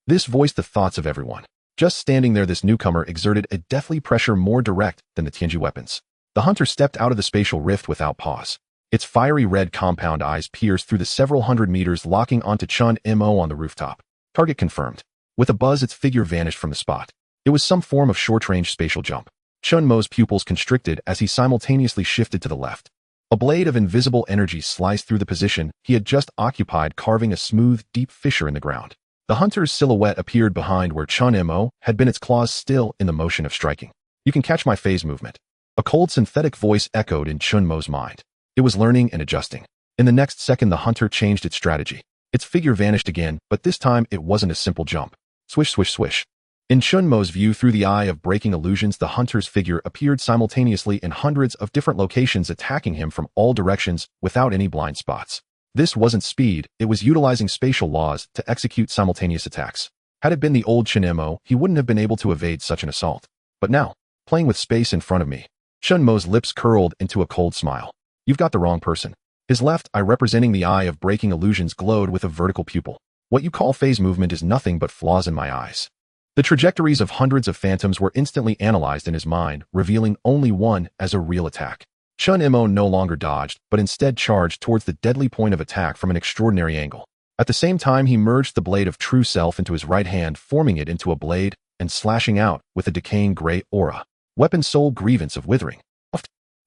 This voiced the thoughts of everyone. Just standing there, this newcomer exerted a deathly pressure more direct than the Tianji weapons. The hunter stepped out of the spatial rift without pause. Its fiery red compound eyes pierced through the several hundred meters, locking onto Chen Mo on the rooftop. Target confirmed. With a buzz, its figure vanished from the spot. It was some form of short-range spatial jump. Chen Mo's pupils constricted as he simultaneously shifted to the left. A blade of invisible energy sliced through the position he had just occupied, carving a smooth, deep fissure in the ground. The hunter's silhouette appeared behind where Chen Mo had been, its claws still in the motion of striking. "You can catch my phase movement." A cold, synthetic voice echoed in Chen Mo's mind. It was learning and adjusting. In the next second, the hunter changed its strategy. Its figure vanished again, but this time it wasn't a simple jump. Swish, swish, swish. In Chen Mo's view, through the eye of breaking illusions, the hunter's figure appeared simultaneously in hundreds of different locations, attacking him from all directions without any blind spots. This wasn't speed, it was utilizing spatial laws to execute simultaneous attacks. Had it been the old Chen Mo, he wouldn't have been able to evade such an assault. But now, playing with space in front of me. Chen Mo's lips curled into a cold smile. You've got the wrong person. His left eye, representing the eye of breaking illusions, glowed with a vertical pupil. What you call phase movement is nothing but flaws in my eyes. The trajectories of hundreds of phantoms were instantly analyzed in his mind, revealing only one as a real attack. Chen Mo no longer dodged, but instead charged towards the deadly point of attack from an extraordinary angle. At the same time, he merged the blade of true self into his right hand, forming it into a blade and slashing out with a decaying gray aura. Weapon sole grievance of withering.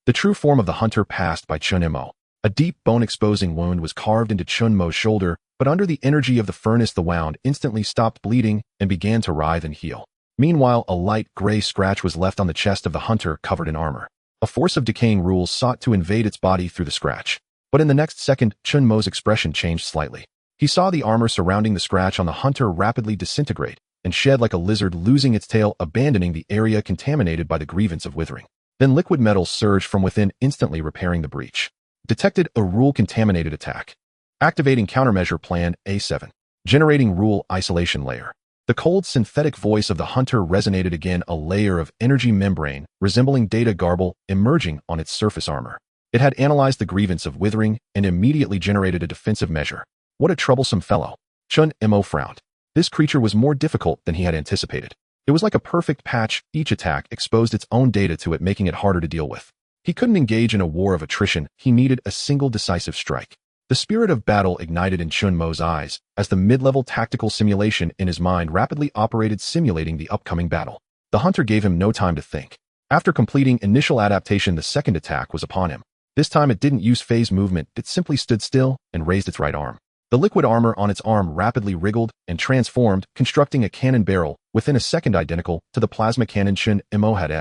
The true form of the hunter passed by Chen Mo. A deep bone-exposing wound was carved into Chen Mo's shoulder, but under the energy of the furnace the wound instantly stopped bleeding and began to writhe and heal. Meanwhile, a light gray scratch was left on the chest of the hunter covered in armor. A force of decaying rules sought to invade its body through the scratch. But in the next second, Chen Mo's expression changed slightly. He saw the armor surrounding the scratch on the hunter rapidly disintegrate and shed like a lizard, losing its tail, abandoning the area contaminated by the grievance of withering. Then liquid metal surged from within, instantly repairing the breach. Detected a rule-contaminated attack. Activating countermeasure plan A7. Generating rule isolation layer. The cold synthetic voice of the hunter resonated again, a layer of energy membrane, resembling data garble, emerging on its surface armor. It had analyzed the grievance of withering and immediately generated a defensive measure. What a troublesome fellow. Chen Mo frowned. This creature was more difficult than he had anticipated. It was like a perfect patch. Each attack exposed its own data to it, making it harder to deal with. He couldn't engage in a war of attrition. He needed a single decisive strike. The spirit of battle ignited in Chen Mo's eyes as the mid-level tactical simulation in his mind rapidly operated, simulating the upcoming battle. The hunter gave him no time to think. After completing initial adaptation, the second attack was upon him. This time it didn't use phase movement, it simply stood still and raised its right arm. The liquid armor on its arm rapidly wriggled and transformed, constructing a cannon barrel within a second identical to the plasma cannon Chen Mo had.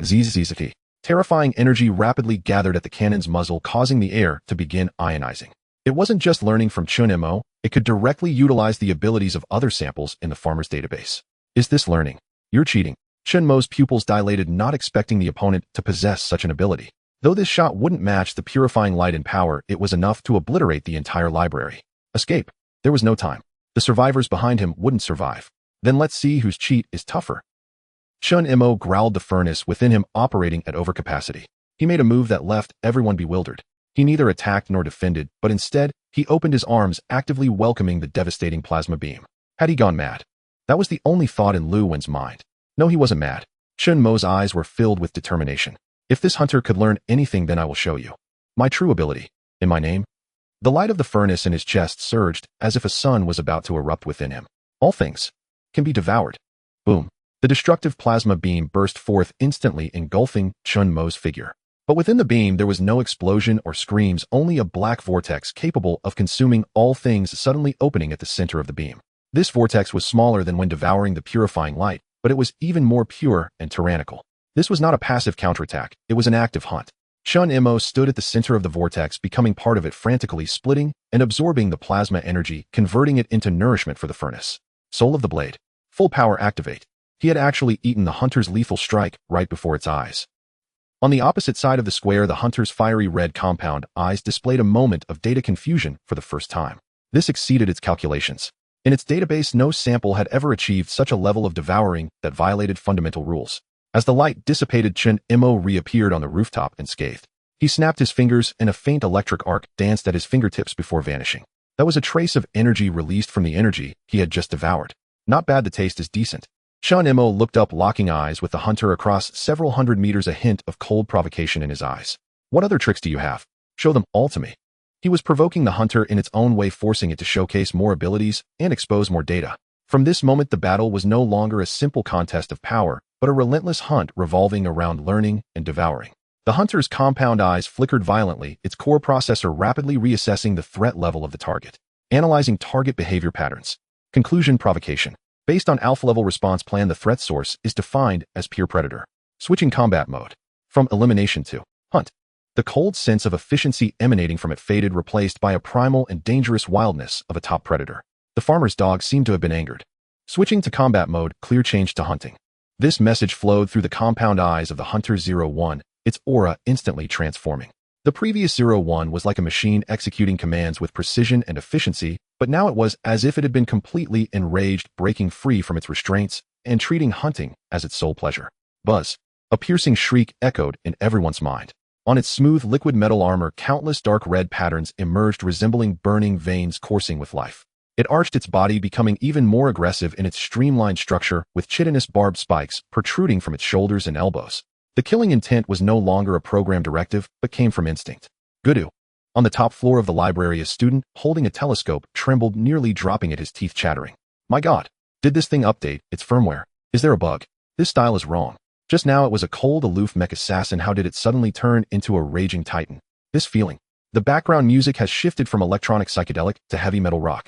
Zzz. Terrifying energy rapidly gathered at the cannon's muzzle, causing the air to begin ionizing. It wasn't just learning from Chen Mo, it could directly utilize the abilities of other samples in the farmer's database. Is this learning? You're cheating. Chen Mo's pupils dilated, not expecting the opponent to possess such an ability. Though this shot wouldn't match the purifying light and power, it was enough to obliterate the entire library. Escape. There was no time. The survivors behind him wouldn't survive. Then let's see whose cheat is tougher. Chen Mo growled, the furnace within him operating at overcapacity. He made a move that left everyone bewildered. He neither attacked nor defended, but instead, he opened his arms, actively welcoming the devastating plasma beam. Had he gone mad? That was the only thought in Lu Wen's mind. No, he wasn't mad. Chen Mo's eyes were filled with determination. If this hunter could learn anything, then I will show you. My true ability. In my name. The light of the furnace in his chest surged, as if a sun was about to erupt within him. All things can be devoured. Boom. The destructive plasma beam burst forth, instantly engulfing Chen Mo's figure. But within the beam there was no explosion or screams, only a black vortex capable of consuming all things, suddenly opening at the center of the beam. This vortex was smaller than when devouring the purifying light, but it was even more pure and tyrannical. This was not a passive counterattack, it was an active hunt. Chen Mo stood at the center of the vortex, becoming part of it, frantically splitting and absorbing the plasma energy, converting it into nourishment for the furnace. Soul of the blade. Full power activate. He had actually eaten the hunter's lethal strike right before its eyes. On the opposite side of the square, the hunter's fiery red compound eyes displayed a moment of data confusion for the first time. This exceeded its calculations. In its database, no sample had ever achieved such a level of devouring that violated fundamental rules. As the light dissipated, Chen Mo reappeared on the rooftop and scathed. He snapped his fingers and a faint electric arc danced at his fingertips before vanishing. That was a trace of energy released from the energy he had just devoured. Not bad, the taste is decent. Chen Mo looked up, locking eyes with the hunter across several hundred meters, a hint of cold provocation in his eyes. What other tricks do you have? Show them all to me. He was provoking the hunter in its own way, forcing it to showcase more abilities and expose more data. From this moment, the battle was no longer a simple contest of power, but a relentless hunt revolving around learning and devouring. The hunter's compound eyes flickered violently, its core processor rapidly reassessing the threat level of the target. Analyzing target behavior patterns. Conclusion: provocation. Based on alpha-level response plan, the threat source is defined as peer predator. Switching combat mode. From elimination to hunt. The cold sense of efficiency emanating from it faded, replaced by a primal and dangerous wildness of a top predator. The farmer's dog seemed to have been angered. Switching to combat mode, clear change to hunting. This message flowed through the compound eyes of the Hunter 01, its aura instantly transforming. The previous 01 was like a machine executing commands with precision and efficiency, but now it was as if it had been completely enraged, breaking free from its restraints and treating hunting as its sole pleasure. Buzz. A piercing shriek echoed in everyone's mind. On its smooth liquid metal armor, countless dark red patterns emerged resembling burning veins coursing with life. It arched its body, becoming even more aggressive in its streamlined structure, with chitinous barbed spikes protruding from its shoulders and elbows. The killing intent was no longer a program directive, but came from instinct. Gudu. On the top floor of the library, a student, holding a telescope, trembled, nearly dropping it, his teeth chattering. My God! Did this thing update its firmware? Is there a bug? This style is wrong. Just now it was a cold, aloof mech assassin. How did it suddenly turn into a raging titan? This feeling. The background music has shifted from electronic psychedelic to heavy metal rock.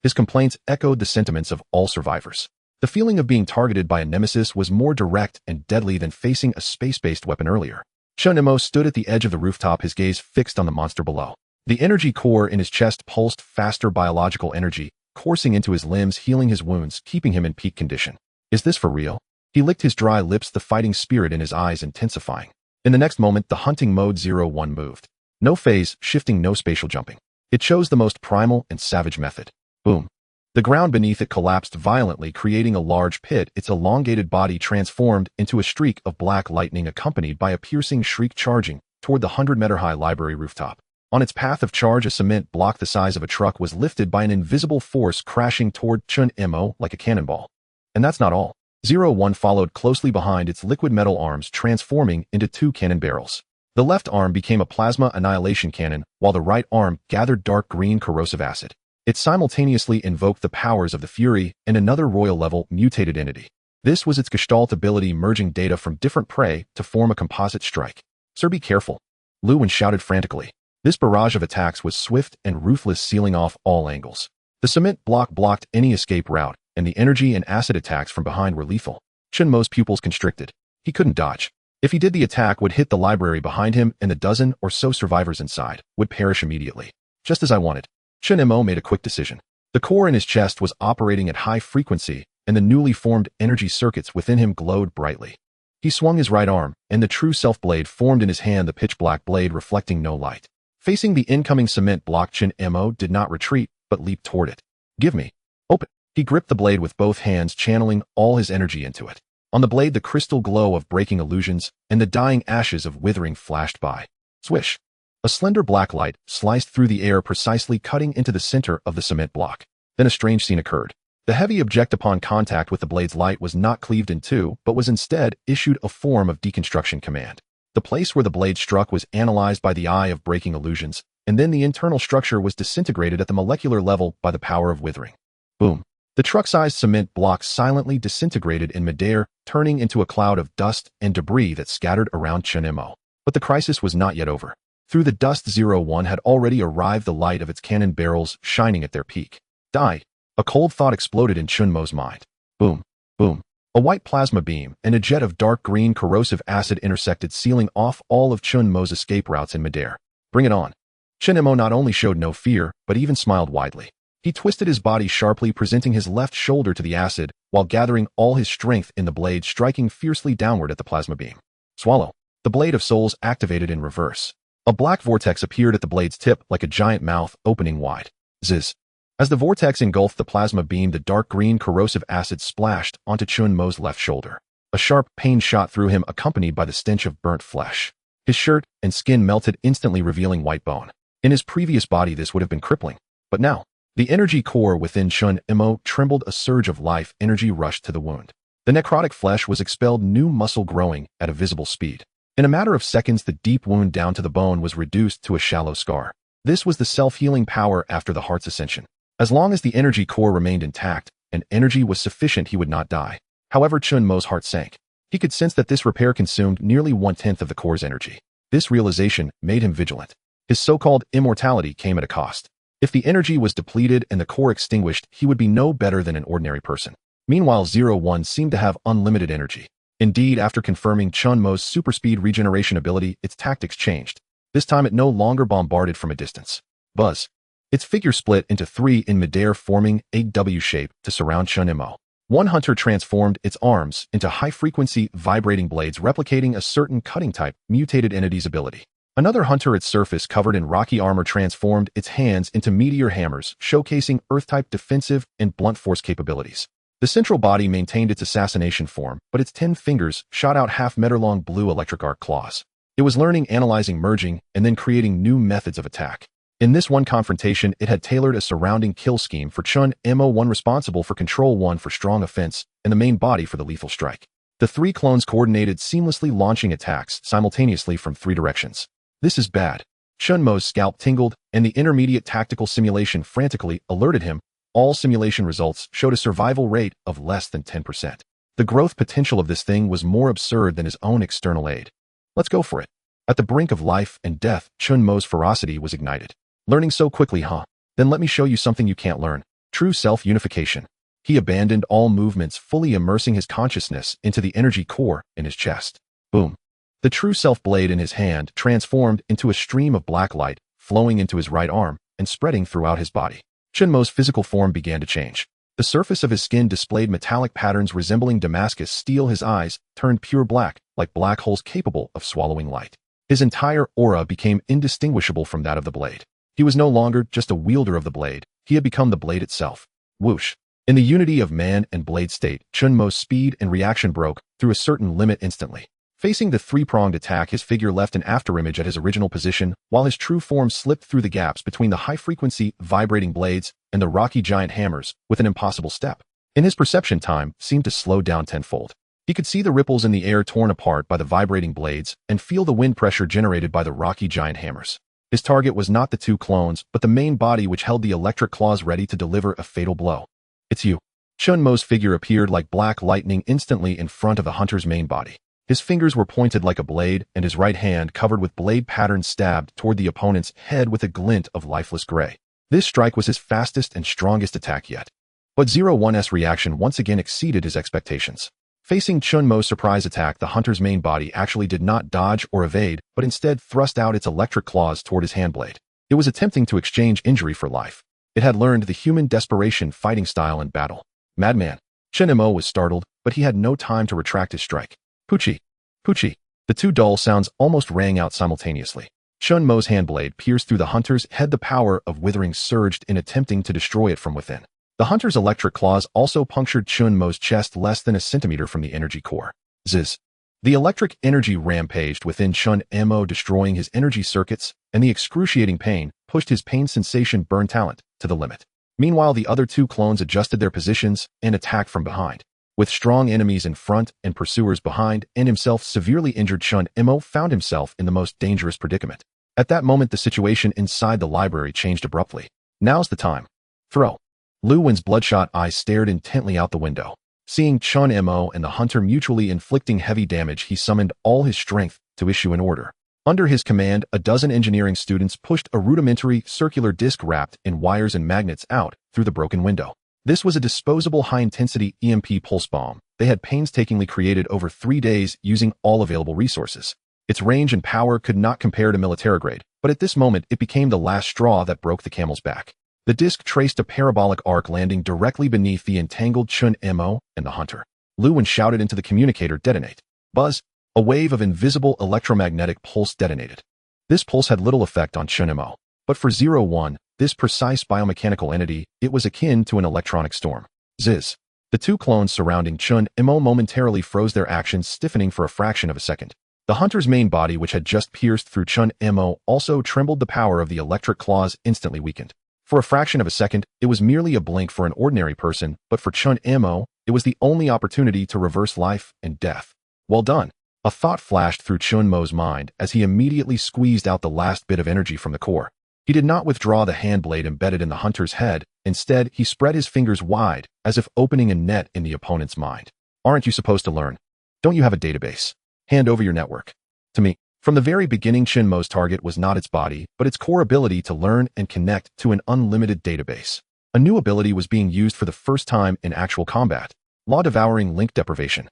His complaints echoed the sentiments of all survivors. The feeling of being targeted by a nemesis was more direct and deadly than facing a space-based weapon earlier. Chen Mo stood at the edge of the rooftop, his gaze fixed on the monster below. The energy core in his chest pulsed faster, biological energy coursing into his limbs, healing his wounds, keeping him in peak condition. Is this for real? He licked his dry lips, the fighting spirit in his eyes intensifying. In the next moment, the hunting mode 01 moved. No phase shifting, no spatial jumping. It chose the most primal and savage method. Boom. The ground beneath it collapsed violently, creating a large pit. Its elongated body transformed into a streak of black lightning, accompanied by a piercing shriek, charging toward the 100-meter-high library rooftop. On its path of charge, a cement block the size of a truck was lifted by an invisible force, crashing toward Chen Mo like a cannonball. And that's not all. 01 followed closely behind, its liquid metal arms transforming into two cannon barrels. The left arm became a plasma annihilation cannon, while the right arm gathered dark green corrosive acid. It simultaneously invoked the powers of the Fury and another royal-level mutated entity. This was its Gestalt ability, merging data from different prey to form a composite strike. Sir, be careful, Luwen shouted frantically. This barrage of attacks was swift and ruthless, sealing off all angles. The cement block blocked any escape route, and the energy and acid attacks from behind were lethal. Chen Mo's pupils constricted. He couldn't dodge. If he did, the attack would hit the library behind him, and the dozen or so survivors inside would perish immediately. Just as I wanted. Chen Mo made a quick decision. The core in his chest was operating at high frequency, and the newly formed energy circuits within him glowed brightly. He swung his right arm, and the true self blade formed in his hand, the pitch-black blade reflecting no light. Facing the incoming cement block, Chen Mo did not retreat, but leaped toward it. Give me. Open. He gripped the blade with both hands, channeling all his energy into it. On the blade, the crystal glow of breaking illusions and the dying ashes of withering flashed by. Swish. A slender black light sliced through the air, precisely cutting into the center of the cement block. Then a strange scene occurred. The heavy object, upon contact with the blade's light, was not cleaved in two, but was instead issued a form of deconstruction command. The place where the blade struck was analyzed by the eye of breaking illusions, and then the internal structure was disintegrated at the molecular level by the power of withering. Boom. The truck-sized cement block silently disintegrated in midair, turning into a cloud of dust and debris that scattered around Chen Mo. But the crisis was not yet over. Through the dust, 01 had already arrived, the light of its cannon barrels shining at their peak. Die. A cold thought exploded in Chen Mo's mind. Boom. Boom. A white plasma beam and a jet of dark green corrosive acid intersected, sealing off all of Chen Mo's escape routes in midair. Bring it on. Chen Mo not only showed no fear, but even smiled widely. He twisted his body sharply, presenting his left shoulder to the acid, while gathering all his strength in the blade, striking fiercely downward at the plasma beam. Swallow. The blade of souls activated in reverse. A black vortex appeared at the blade's tip, like a giant mouth opening wide. Zzz. As the vortex engulfed the plasma beam, the dark green corrosive acid splashed onto Chen Mo's left shoulder. A sharp pain shot through him, accompanied by the stench of burnt flesh. His shirt and skin melted, instantly revealing white bone. In his previous body, this would have been crippling. But now, the energy core within Chen Mo trembled, a surge of life energy rushed to the wound. The necrotic flesh was expelled, new muscle growing at a visible speed. In a matter of seconds, the deep wound down to the bone was reduced to a shallow scar. This was the self-healing power after the heart's ascension. As long as the energy core remained intact, and energy was sufficient, he would not die. However, Chen Mo's heart sank. He could sense that this repair consumed nearly 1/10 of the core's energy. This realization made him vigilant. His so-called immortality came at a cost. If the energy was depleted and the core extinguished, he would be no better than an ordinary person. Meanwhile, 01 seemed to have unlimited energy. Indeed, after confirming Chen Mo's superspeed regeneration ability, its tactics changed. This time it no longer bombarded from a distance. Buzz. Its figure split into three in midair, forming a W shape to surround Chen Mo. One hunter transformed its arms into high-frequency vibrating blades, replicating a certain cutting type mutated entity's ability. Another hunter, its surface covered in rocky armor, transformed its hands into meteor hammers, showcasing Earth-type defensive and blunt force capabilities. The central body maintained its assassination form, but its 10 fingers shot out half-meter-long blue electric arc claws. It was learning, analyzing, merging, and then creating new methods of attack. In this one confrontation, it had tailored a surrounding kill scheme for Chen Mo, one responsible for control, one for strong offense, and the main body for the lethal strike. The 3 clones coordinated, seamlessly launching attacks simultaneously from 3 directions. This is bad. Chen Mo's scalp tingled, and the intermediate tactical simulation frantically alerted him. All simulation results showed a survival rate of less than 10%. The growth potential of this thing was more absurd than his own external aid. Let's go for it. At the brink of life and death, Chen Mo's ferocity was ignited. Learning so quickly, huh? Then let me show you something you can't learn. True self-unification. He abandoned all movements, fully immersing his consciousness into the energy core in his chest. Boom. The true self-blade in his hand transformed into a stream of black light, flowing into his right arm and spreading throughout his body. Chen Mo's physical form began to change. The surface of his skin displayed metallic patterns resembling Damascus steel. His eyes turned pure black, like black holes capable of swallowing light. His entire aura became indistinguishable from that of the blade. He was no longer just a wielder of the blade. He had become the blade itself. Whoosh. In the unity of man and blade state, Chen Mo's speed and reaction broke through a certain limit instantly. Facing the 3-pronged attack, his figure left an afterimage at his original position, while his true form slipped through the gaps between the high-frequency, vibrating blades and the rocky giant hammers with an impossible step. In his perception, time seemed to slow down tenfold. He could see the ripples in the air torn apart by the vibrating blades and feel the wind pressure generated by the rocky giant hammers. His target was not the 2 clones, but the main body which held the electric claws ready to deliver a fatal blow. It's you. Chen Mo's figure appeared like black lightning instantly in front of the hunter's main body. His fingers were pointed like a blade, and his right hand, covered with blade patterns, stabbed toward the opponent's head with a glint of lifeless gray. This strike was his fastest and strongest attack yet. But 01's reaction once again exceeded his expectations. Facing Chen Mo's surprise attack, the hunter's main body actually did not dodge or evade, but instead thrust out its electric claws toward his handblade. It was attempting to exchange injury for life. It had learned the human desperation fighting style in battle. Madman. Chen Mo was startled, but he had no time to retract his strike. Poochie. Poochie. The 2 dull sounds almost rang out simultaneously. Chen Mo's handblade pierced through the hunter's head. The power of withering surged in attempting to destroy it from within. The hunter's electric claws also punctured Chen Mo's chest less than a centimeter from the energy core. Zzz. The electric energy rampaged within Chen Mo, destroying his energy circuits, and the excruciating pain pushed his pain sensation burn talent to the limit. Meanwhile, the other 2 clones adjusted their positions and attacked from behind. With strong enemies in front and pursuers behind, and himself severely injured, Chen Mo found himself in the most dangerous predicament. At that moment, the situation inside the library changed abruptly. Now's the time. Throw. Lu Wen's bloodshot eyes stared intently out the window. Seeing Chen Mo and the hunter mutually inflicting heavy damage, he summoned all his strength to issue an order. Under his command, a dozen engineering students pushed a rudimentary circular disc wrapped in wires and magnets out through the broken window. This was a disposable high-intensity EMP pulse bomb they had painstakingly created over 3 days using all available resources. Its range and power could not compare to military grade, but at this moment it became the last straw that broke the camel's back. The disc traced a parabolic arc, landing directly beneath the entangled Chen Mo and the hunter. Lu Wen shouted into the communicator, "Detonate." Buzz. A wave of invisible electromagnetic pulse detonated. This pulse had little effect on Chen Mo, but for 01, this precise biomechanical entity, it was akin to an electronic storm. Zzz. The 2 clones surrounding Chen Mo momentarily froze, their actions stiffening for a fraction of a second. The hunter's main body, which had just pierced through Chen Mo, also trembled. The power of the electric claws instantly weakened. For a fraction of a second, it was merely a blink for an ordinary person, but for Chen Mo, it was the only opportunity to reverse life and death. Well done. A thought flashed through Chen Mo's mind as he immediately squeezed out the last bit of energy from the core. He did not withdraw the handblade embedded in the hunter's head. Instead, he spread his fingers wide, as if opening a net in the opponent's mind. Aren't you supposed to learn? Don't you have a database? Hand over your network. To me. From the very beginning, Chen Mo's target was not its body, but its core ability to learn and connect to an unlimited database. A new ability was being used for the first time in actual combat. Devouring link deprivation.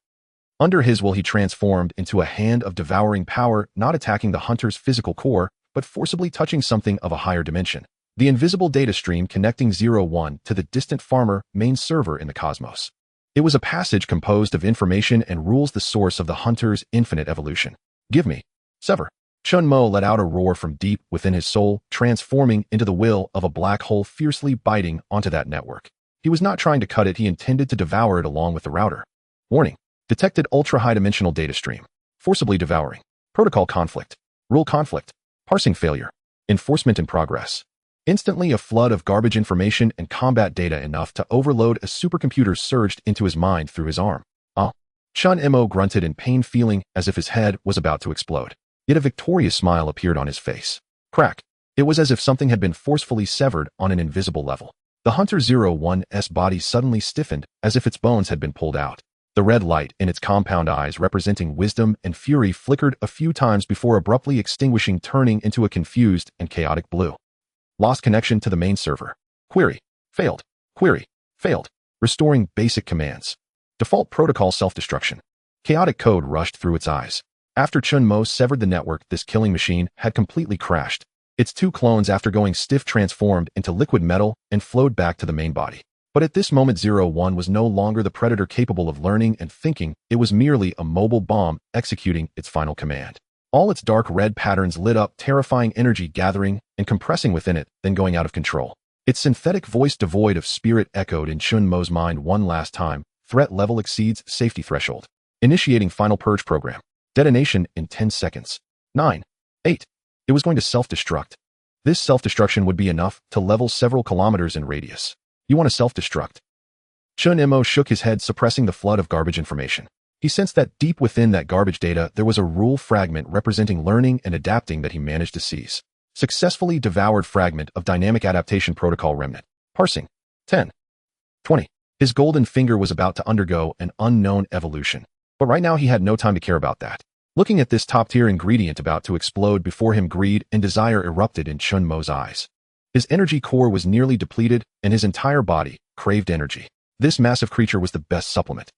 Under his will, he transformed into a hand of devouring power, not attacking the hunter's physical core, but forcibly touching something of a higher dimension. The invisible data stream connecting 01 to the distant farmer main server in the cosmos. It was a passage composed of information and rules, the source of the hunter's infinite evolution. Give me. Sever. Chen Mo let out a roar from deep within his soul, transforming into the will of a black hole fiercely biting onto that network. He was not trying to cut it, he intended to devour it along with the router. Warning. Detected ultra-high-dimensional data stream. Forcibly devouring. Protocol conflict. Rule conflict. Parsing failure. Enforcement in progress. Instantly, a flood of garbage information and combat data enough to overload a supercomputer surged into his mind through his arm. Chen Mo grunted in pain, feeling as if his head was about to explode. Yet a victorious smile appeared on his face. Crack. It was as if something had been forcefully severed on an invisible level. The Hunter 01's body suddenly stiffened as if its bones had been pulled out. The red light in its compound eyes representing wisdom and fury flickered a few times before abruptly extinguishing, turning into a confused and chaotic blue. Lost connection to the main server. Query. Failed. Query. Failed. Restoring basic commands. Default protocol self-destruction. Chaotic code rushed through its eyes. After Chen Mo severed the network, this killing machine had completely crashed. Its two clones, after going stiff, transformed into liquid metal and flowed back to the main body. But at this moment, 01 was no longer the predator capable of learning and thinking. It was merely a mobile bomb executing its final command. All its dark red patterns lit up, terrifying energy gathering and compressing within it, then going out of control. Its synthetic voice, devoid of spirit, echoed in Chen Mo's mind one last time. Threat level exceeds safety threshold. Initiating final purge program. Detonation in 10 seconds. 9. 8. It was going to self-destruct. This self-destruction would be enough to level several kilometers in radius. You want to self-destruct? Chen Mo shook his head, suppressing the flood of garbage information. He sensed that deep within that garbage data, there was a rule fragment representing learning and adapting that he managed to seize. Successfully devoured fragment of dynamic adaptation protocol remnant. Parsing. 10. 20. His golden finger was about to undergo an unknown evolution. But right now he had no time to care about that. Looking at this top-tier ingredient about to explode before him, greed and desire erupted in Chen Mo's eyes. His energy core was nearly depleted, and his entire body craved energy. This massive creature was the best supplement.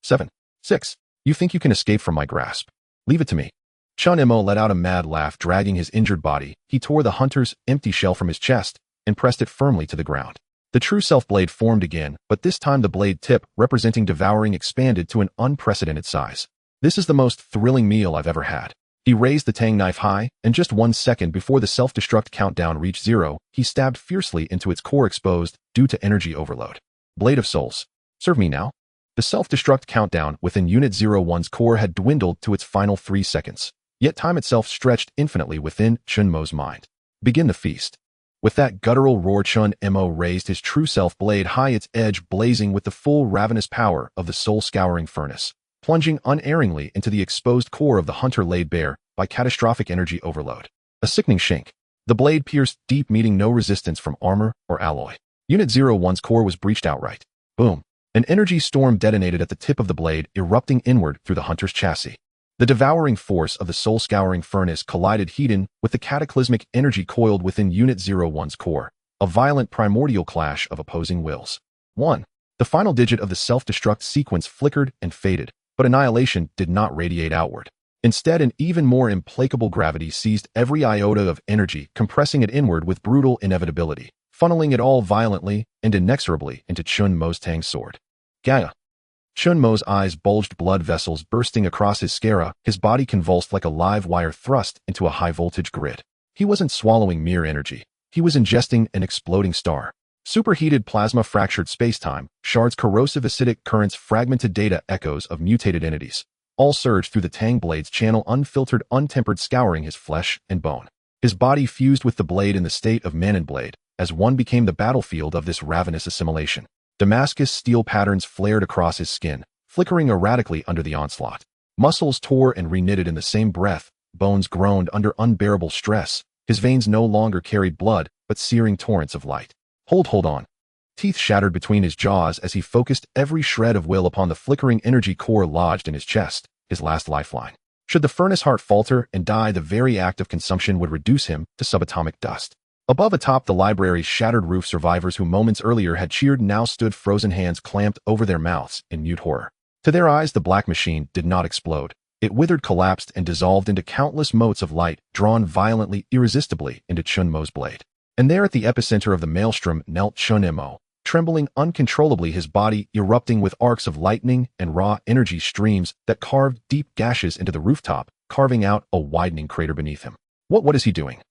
7. 6. You think you can escape from my grasp? Leave it to me. Chen Mo let out a mad laugh, dragging his injured body. He tore the hunter's empty shell from his chest and pressed it firmly to the ground. The true self blade formed again, but this time the blade tip, representing devouring, expanded to an unprecedented size. This is the most thrilling meal I've ever had. He raised the Tang knife high, and just 1 second before the self-destruct countdown reached 0, he stabbed fiercely into its core, exposed due to energy overload. Blade of Souls. Serve me now. The self-destruct countdown within Unit 01's core had dwindled to its final 3 seconds. Yet time itself stretched infinitely within Chen Mo's mind. Begin the feast. With that guttural roar, Chen Mo raised his true self blade high, its edge blazing with the full ravenous power of the soul-scouring furnace, plunging unerringly into the exposed core of the hunter laid bare by catastrophic energy overload. A sickening shink. The blade pierced deep, meeting no resistance from armor or alloy. Unit 01's core was breached outright. Boom. An energy storm detonated at the tip of the blade, erupting inward through the hunter's chassis. The devouring force of the soul-scouring furnace collided heat-in with the cataclysmic energy coiled within Unit 01's core, a violent primordial clash of opposing wills. 1. The final digit of the self-destruct sequence flickered and faded, but annihilation did not radiate outward. Instead, an even more implacable gravity seized every iota of energy, compressing it inward with brutal inevitability, funneling it all violently and inexorably into Chen Mo's Tang sword. Gaia. Chen Mo's eyes bulged, blood vessels bursting across his sclera, his body convulsed like a live wire thrust into a high-voltage grid. He wasn't swallowing mere energy. He was ingesting an exploding star. Superheated plasma, fractured space-time, shards, corrosive acidic currents, fragmented data, echoes of mutated entities, all surged through the Tang Blade's channel, unfiltered, untempered, scouring his flesh and bone. His body fused with the blade in the state of man and blade, as one became the battlefield of this ravenous assimilation. Damascus steel patterns flared across his skin, flickering erratically under the onslaught. Muscles tore and reknitted in the same breath, bones groaned under unbearable stress. His veins no longer carried blood, but searing torrents of light. Hold on. Teeth shattered between his jaws as he focused every shred of will upon the flickering energy core lodged in his chest, his last lifeline. Should the furnace heart falter and die, the very act of consumption would reduce him to subatomic dust. Above atop the library's shattered roof, survivors who moments earlier had cheered now stood, frozen hands clamped over their mouths in mute horror. To their eyes, the black machine did not explode. It withered, collapsed, and dissolved into countless motes of light, drawn violently, irresistibly into Chen Mo's blade. And there at the epicenter of the maelstrom knelt Chen Mo, trembling uncontrollably, his body erupting with arcs of lightning and raw energy streams that carved deep gashes into the rooftop, carving out a widening crater beneath him. What is he doing?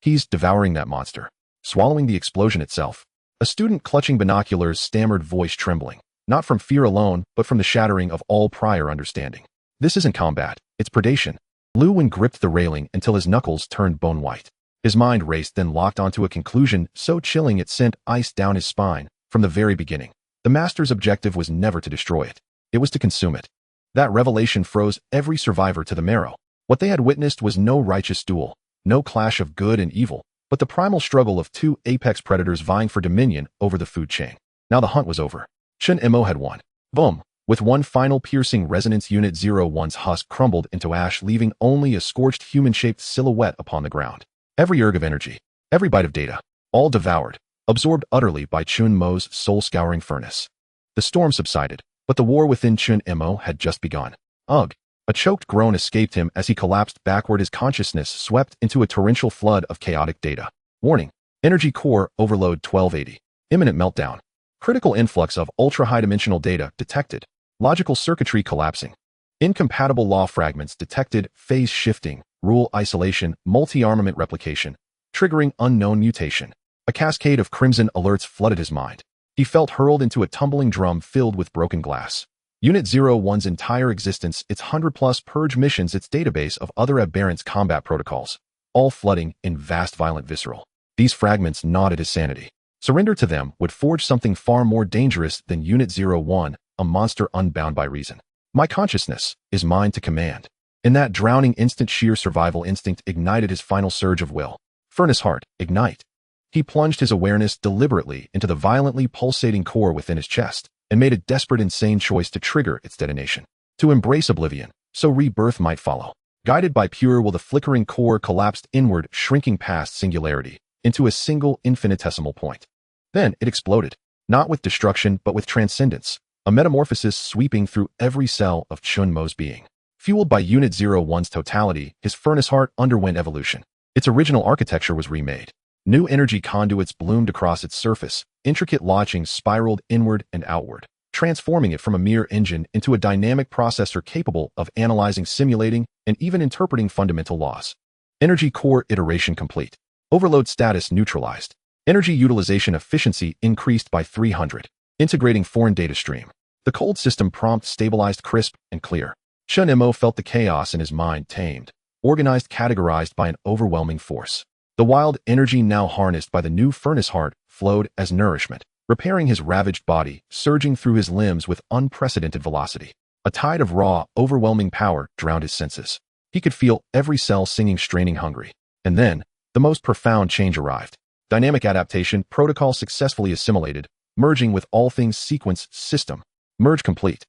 He's devouring that monster. Swallowing the explosion itself. A student clutching binoculars, stammered voice trembling, not from fear alone, but from the shattering of all prior understanding. This isn't combat, it's predation. Lu Wen gripped the railing until his knuckles turned bone white. His mind raced, then locked onto a conclusion so chilling it sent ice down his spine. From the very beginning, the master's objective was never to destroy it. It was to consume it. That revelation froze every survivor to the marrow. What they had witnessed was no righteous duel, no clash of good and evil, but the primal struggle of two apex predators vying for dominion over the food chain. Now the hunt was over. Chen Mo had won. Boom! With one final piercing resonance, Unit 01's husk crumbled into ash, leaving only a scorched human-shaped silhouette upon the ground. Every erg of energy, every byte of data, all devoured, absorbed utterly by Chen Mo's soul-scouring furnace. The storm subsided, but the war within Chen Mo had just begun. Ugh! A choked groan escaped him as he collapsed backward, his consciousness swept into a torrential flood of chaotic data. Warning. Energy core overload 1280. Imminent meltdown. Critical influx of ultra-high-dimensional data detected. Logical circuitry collapsing. Incompatible law fragments detected. Phase shifting. Rule isolation. Multi-armament replication. Triggering unknown mutation. A cascade of crimson alerts flooded his mind. He felt hurled into a tumbling drum filled with broken glass. Unit 01's entire existence, its 100-plus purge missions, its database of other aberrant combat protocols, all flooding in vast violent visceral. These fragments gnawed at his sanity. Surrender to them would forge something far more dangerous than Unit 01, a monster unbound by reason. My consciousness is mine to command. In that drowning instant, sheer survival instinct ignited his final surge of will. Furnace heart, ignite. He plunged his awareness deliberately into the violently pulsating core within his chest, and made a desperate, insane choice to trigger its detonation. To embrace oblivion, so rebirth might follow. Guided by pure will, the flickering core collapsed inward, shrinking past singularity, into a single infinitesimal point. Then it exploded, not with destruction but with transcendence, a metamorphosis sweeping through every cell of Chen Mo's being. Fueled by Unit 01's totality, his furnace heart underwent evolution. Its original architecture was remade. New energy conduits bloomed across its surface, intricate launchings spiraled inward and outward, transforming it from a mere engine into a dynamic processor capable of analyzing, simulating, and even interpreting fundamental laws. Energy core iteration complete. Overload status neutralized. Energy utilization efficiency increased by 300. Integrating foreign data stream. The cold system prompt stabilized, crisp and clear. Chen Mo felt the chaos in his mind tamed, organized, categorized by an overwhelming force. The wild energy now harnessed by the new furnace heart flowed as nourishment, repairing his ravaged body, surging through his limbs with unprecedented velocity. A tide of raw, overwhelming power drowned his senses. He could feel every cell singing, straining, hungry. And then, the most profound change arrived. Dynamic adaptation protocol successfully assimilated, merging with all things sequence system. Merge complete.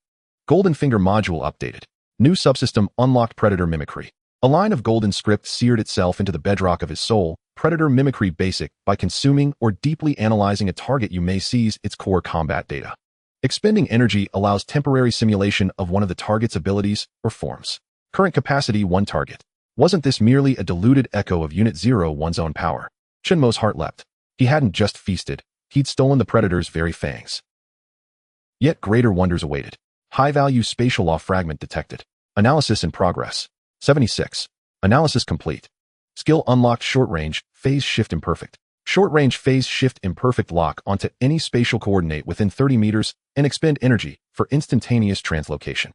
Golden Finger module updated. New subsystem unlocked. Predator mimicry. A line of golden script seared itself into the bedrock of his soul. Predator mimicry basic. By consuming or deeply analyzing a target, you may seize its core combat data. Expending energy allows temporary simulation of one of the target's abilities or forms. Current capacity 1 target. Wasn't this merely a diluted echo of Unit 01's own power? Chen Mo's heart leapt. He hadn't just feasted, he'd stolen the Predator's very fangs. Yet greater wonders awaited. High-value spatial law fragment detected. Analysis in progress. 76. Analysis complete. Skill unlocked. Short-range, phase shift imperfect. Short-range phase shift imperfect. Lock onto any spatial coordinate within 30 meters and expend energy for instantaneous translocation.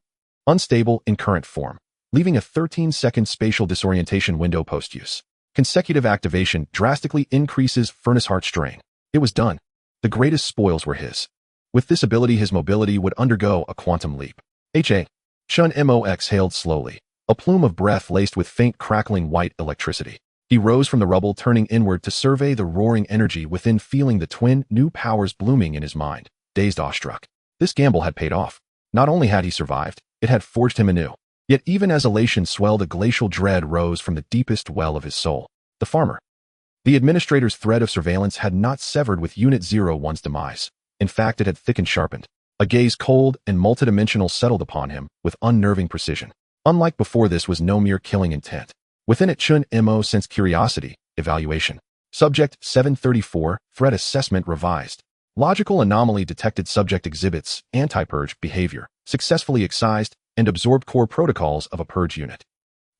Unstable in current form, leaving a 13-second spatial disorientation window post-use. Consecutive activation drastically increases furnace heart strain. It was done. The greatest spoils were his. With this ability, his mobility would undergo a quantum leap. Chen Mo exhaled slowly, a plume of breath laced with faint crackling white electricity. He rose from the rubble, turning inward to survey the roaring energy within, feeling the twin new powers blooming in his mind, dazed, awestruck. This gamble had paid off. Not only had he survived, it had forged him anew. Yet even as elation swelled, a glacial dread rose from the deepest well of his soul. The farmer. The administrator's thread of surveillance had not severed with Unit 01's demise. In fact, it had thickened, sharpened. A gaze cold and multidimensional settled upon him with unnerving precision. Unlike before, this was no mere killing intent. Within it, Chen Mo sensed curiosity, evaluation. Subject 734, threat assessment revised. Logical anomaly detected. Subject exhibits anti-purge behavior, successfully excised and absorbed core protocols of a purge unit.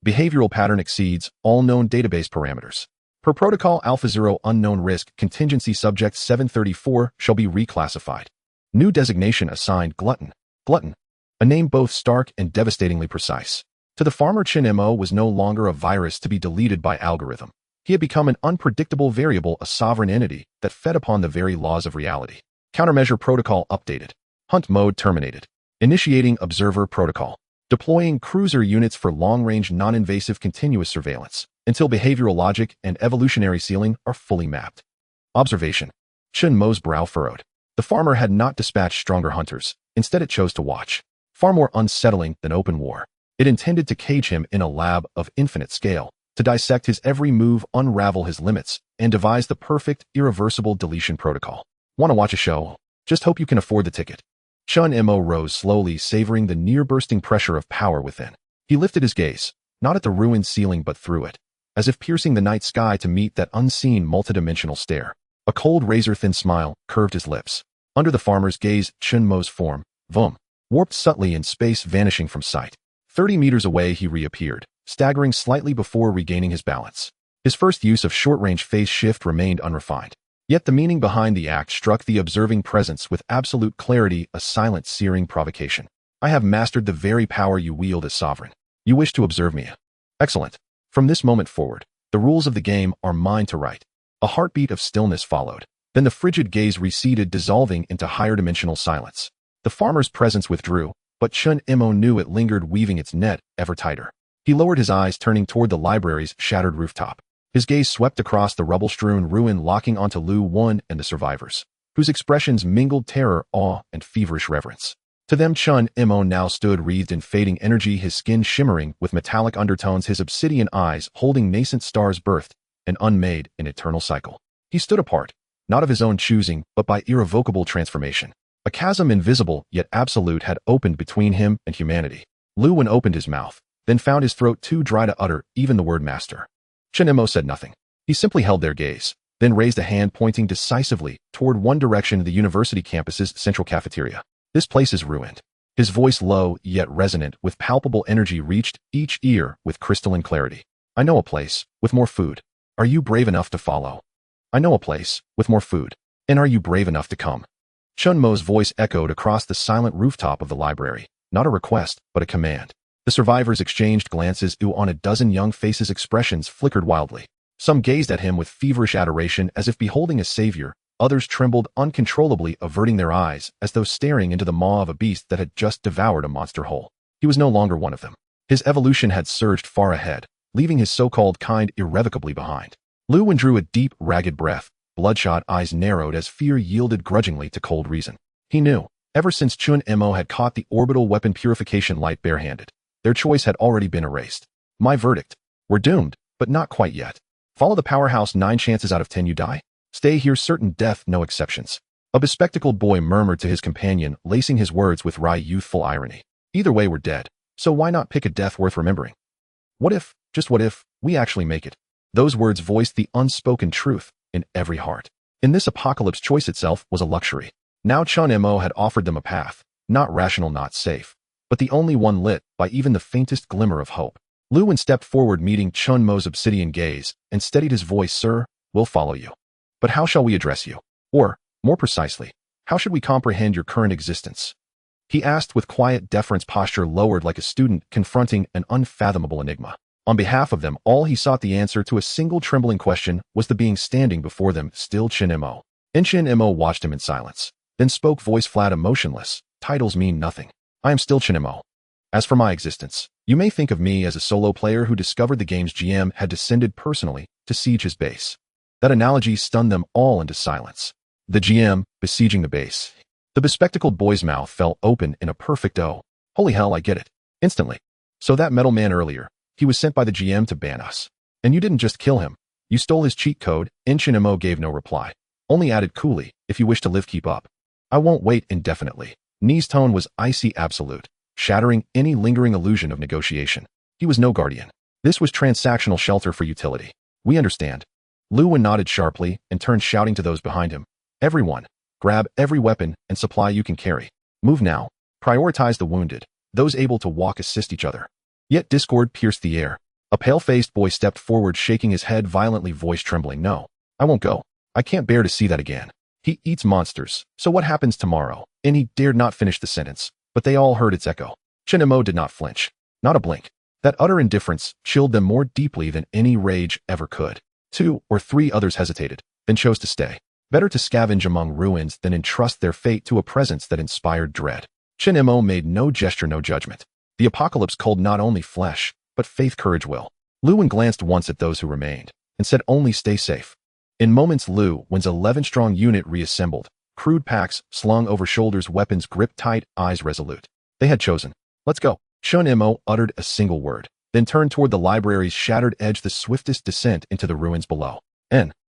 Behavioral pattern exceeds all known database parameters. Per protocol Alpha 0 unknown risk contingency subject 734 shall be reclassified. New designation assigned glutton. Glutton. A name both stark and devastatingly precise. To the farmer, Chen Mo was no longer a virus to be deleted by algorithm. He had become an unpredictable variable, a sovereign entity that fed upon the very laws of reality. Countermeasure protocol updated. Hunt mode terminated. Initiating observer protocol. Deploying cruiser units for long-range non-invasive continuous surveillance until behavioral logic and evolutionary ceiling are fully mapped. Observation. Chen Mo's brow furrowed. The farmer had not dispatched stronger hunters. Instead, it chose to watch. Far more unsettling than open war. It intended to cage him in a lab of infinite scale, to dissect his every move, unravel his limits, and devise the perfect, irreversible deletion protocol. Want to watch a show? Just hope you can afford the ticket. Chen Mo rose slowly, savoring the near-bursting pressure of power within. He lifted his gaze, not at the ruined ceiling but through it, as if piercing the night sky to meet that unseen multidimensional stare. A cold, razor-thin smile curved his lips. Under the farmer's gaze, Chen Mo's form, Vum, warped subtly in space, vanishing from sight. 30 meters away he reappeared, staggering slightly before regaining his balance. His first use of short-range phase shift remained unrefined. Yet the meaning behind the act struck the observing presence with absolute clarity, a silent, searing provocation. I have mastered the very power you wield as sovereign. You wish to observe me? Excellent. From this moment forward, the rules of the game are mine to write. A heartbeat of stillness followed. Then the frigid gaze receded, dissolving into higher dimensional silence. The farmer's presence withdrew, but Chen Mo knew it lingered, weaving its net ever tighter. He lowered his eyes, turning toward the library's shattered rooftop. His gaze swept across the rubble-strewn ruin, locking onto Lu Wan and the survivors, whose expressions mingled terror, awe, and feverish reverence. To them, Chen Mo now stood wreathed in fading energy, his skin shimmering with metallic undertones, his obsidian eyes holding nascent stars birthed and unmade in eternal cycle. He stood apart, not of his own choosing, but by irrevocable transformation. A chasm invisible yet absolute had opened between him and humanity. Lu Wan opened his mouth, then found his throat too dry to utter even the word master. Chen Mo said nothing. He simply held their gaze, then raised a hand pointing decisively toward one direction, the university campus's central cafeteria. This place is ruined. His voice, low yet resonant with palpable energy, reached each ear with crystalline clarity. I know a place with more food. Are you brave enough to follow? I know a place with more food. And are you brave enough to come? Chen Mo's voice echoed across the silent rooftop of the library. Not a request, but a command. The survivors exchanged glances. On a dozen young faces, expressions flickered wildly. Some gazed at him with feverish adoration as if beholding a savior. Others trembled uncontrollably, averting their eyes as though staring into the maw of a beast that had just devoured a monster whole. He was no longer one of them. His evolution had surged far ahead, leaving his so-called kind irrevocably behind. Lu Wan drew a deep, ragged breath, bloodshot eyes narrowed as fear yielded grudgingly to cold reason. He knew, ever since Chen Mo had caught the orbital weapon purification light barehanded, their choice had already been erased. My verdict. We're doomed, but not quite yet. Follow the powerhouse, 9 chances out of 10 you die. Stay here, certain death, no exceptions. A bespectacled boy murmured to his companion, lacing his words with wry youthful irony. Either way, we're dead, so why not pick a death worth remembering? What if, just what if, we actually make it? Those words voiced the unspoken truth in every heart. In this apocalypse, choice itself was a luxury. Now Chen Mo had offered them a path, not rational, not safe, but the only one lit by even the faintest glimmer of hope. Lu Wan stepped forward, meeting Chen Mo's obsidian gaze, and steadied his voice. Sir, we'll follow you. But how shall we address you? Or, more precisely, how should we comprehend your current existence? He asked with quiet deference, posture lowered like a student confronting an unfathomable enigma. On behalf of them all, he sought the answer to a single trembling question. Was the being standing before them still Chen Mo? And Chen Mo watched him in silence, then spoke, voice flat, emotionless. Titles mean nothing. I am still Chen Mo. As for my existence, you may think of me as a solo player who discovered the game's GM had descended personally to siege his base. That analogy stunned them all into silence. The GM besieging the base. The bespectacled boy's mouth fell open in a perfect O. Holy hell, I get it. Instantly. So that metal man earlier, he was sent by the GM to ban us. And you didn't just kill him. You stole his cheat code. Chen Mo gave no reply. Only added coolly, if you wish to live, keep up. I won't wait indefinitely. Ni's tone was icy absolute, shattering any lingering illusion of negotiation. He was no guardian. This was transactional shelter for utility. We understand. Lu Wan nodded sharply and turned, shouting to those behind him. Everyone, grab every weapon and supply you can carry. Move now. Prioritize the wounded. Those able to walk assist each other. Yet discord pierced the air. A pale-faced boy stepped forward, shaking his head violently, voice trembling. No, I won't go. I can't bear to see that again. He eats monsters, so what happens tomorrow? And he dared not finish the sentence, but they all heard its echo. Chen Mo did not flinch. Not a blink. That utter indifference chilled them more deeply than any rage ever could. 2 or 3 others hesitated, then chose to stay. Better to scavenge among ruins than entrust their fate to a presence that inspired dread. Chen Mo made no gesture, no judgment. The apocalypse culled not only flesh, but faith, courage, will. Lu glanced once at those who remained, and said only stay safe. In moments Lu Wen's 11-strong unit reassembled, crude packs slung over shoulders, weapons gripped tight, eyes resolute. They had chosen. Let's go. Chen Mo uttered a single word, then turned toward the library's shattered edge, the swiftest descent into the ruins below.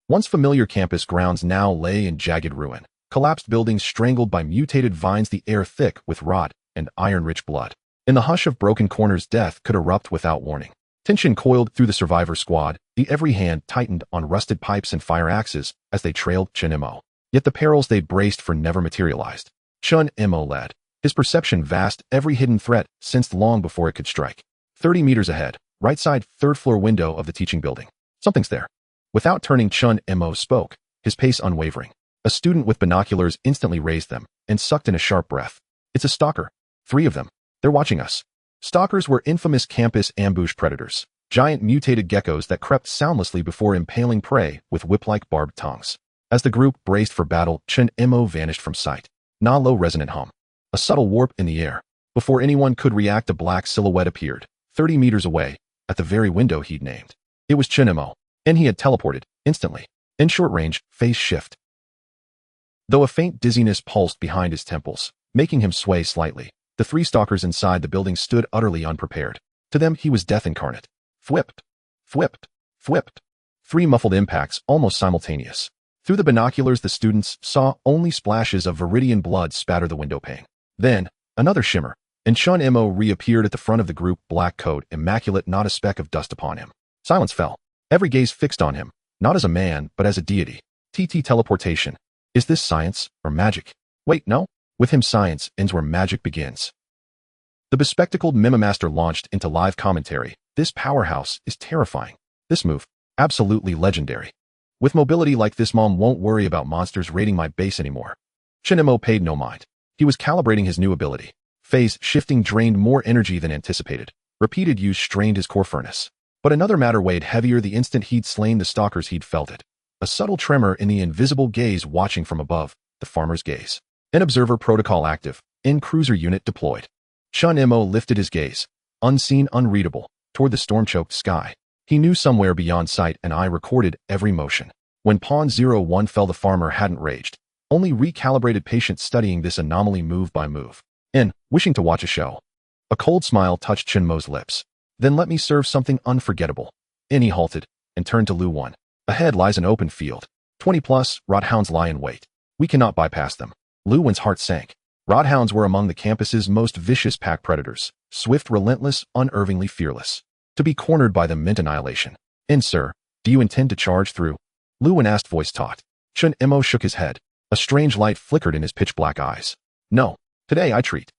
Once familiar campus grounds now lay in jagged ruin. Collapsed buildings strangled by mutated vines, the air thick with rot and iron-rich blood. In the hush of broken corners, death could erupt without warning. Tension coiled through the survivor squad, the every hand tightened on rusted pipes and fire axes as they trailed Chen Mo. Yet the perils they'd braced for never materialized. Chen Mo led, his perception vast, every hidden threat sensed long before it could strike. 30 meters ahead, right side, 3rd floor window of the teaching building. Something's there. Without turning, Chen Mo spoke, his pace unwavering. A student with binoculars instantly raised them and sucked in a sharp breath. It's a stalker. 3 of them. They're watching us. Stalkers were infamous campus ambush predators, giant mutated geckos that crept soundlessly before impaling prey with whip-like barbed tongues. As the group braced for battle, Chen Mo vanished from sight. Na low resonant hum. A subtle warp in the air. Before anyone could react, a black silhouette appeared, 30 meters away, at the very window he'd named. It was Chen Mo, and he had teleported, instantly. In short range, phase shift. Though a faint dizziness pulsed behind his temples, making him sway slightly, the 3 stalkers inside the building stood utterly unprepared. To them, he was death incarnate. Thwipped, thwipped, thwipped. 3 muffled impacts, almost simultaneous. Through the binoculars, the students saw only splashes of viridian blood spatter the window pane. Then, another shimmer, and Chen Mo reappeared at the front of the group, black coat, immaculate, not a speck of dust upon him. Silence fell. Every gaze fixed on him, not as a man, but as a deity. Teleportation. Is this science or magic? Wait, no. With him, science ends where magic begins. The bespectacled Mimamaster launched into live commentary. This powerhouse is terrifying. This move, absolutely legendary. With mobility like this, Mom won't worry about monsters raiding my base anymore. Chen Mo paid no mind. He was calibrating his new ability. Phase shifting drained more energy than anticipated. Repeated use strained his core furnace. But another matter weighed heavier the instant he'd slain the stalkers. He'd felt it. A subtle tremor in the invisible gaze watching from above, the farmer's gaze. An observer protocol active, in cruiser unit deployed. Chen Mo lifted his gaze, unseen, unreadable, toward the storm-choked sky. He knew somewhere beyond sight and eye recorded every motion. When Pawn 01 fell, the farmer hadn't raged, only recalibrated, patient, studying this anomaly move by move. Wishing to watch a show. A cold smile touched Chen Mo's lips. Then let me serve something unforgettable. He halted and turned to Lu Wen. Ahead lies an open field. 20+ rothounds lie in wait. We cannot bypass them. Lu Wen's heart sank. Rothounds were among the campus's most vicious pack predators, swift, relentless, unervingly fearless. To be cornered by them meant annihilation. Sir, do you intend to charge through? Lu Wen asked, voice taut. Chen Mo shook his head. A strange light flickered in his pitch-black eyes. No, today I treat.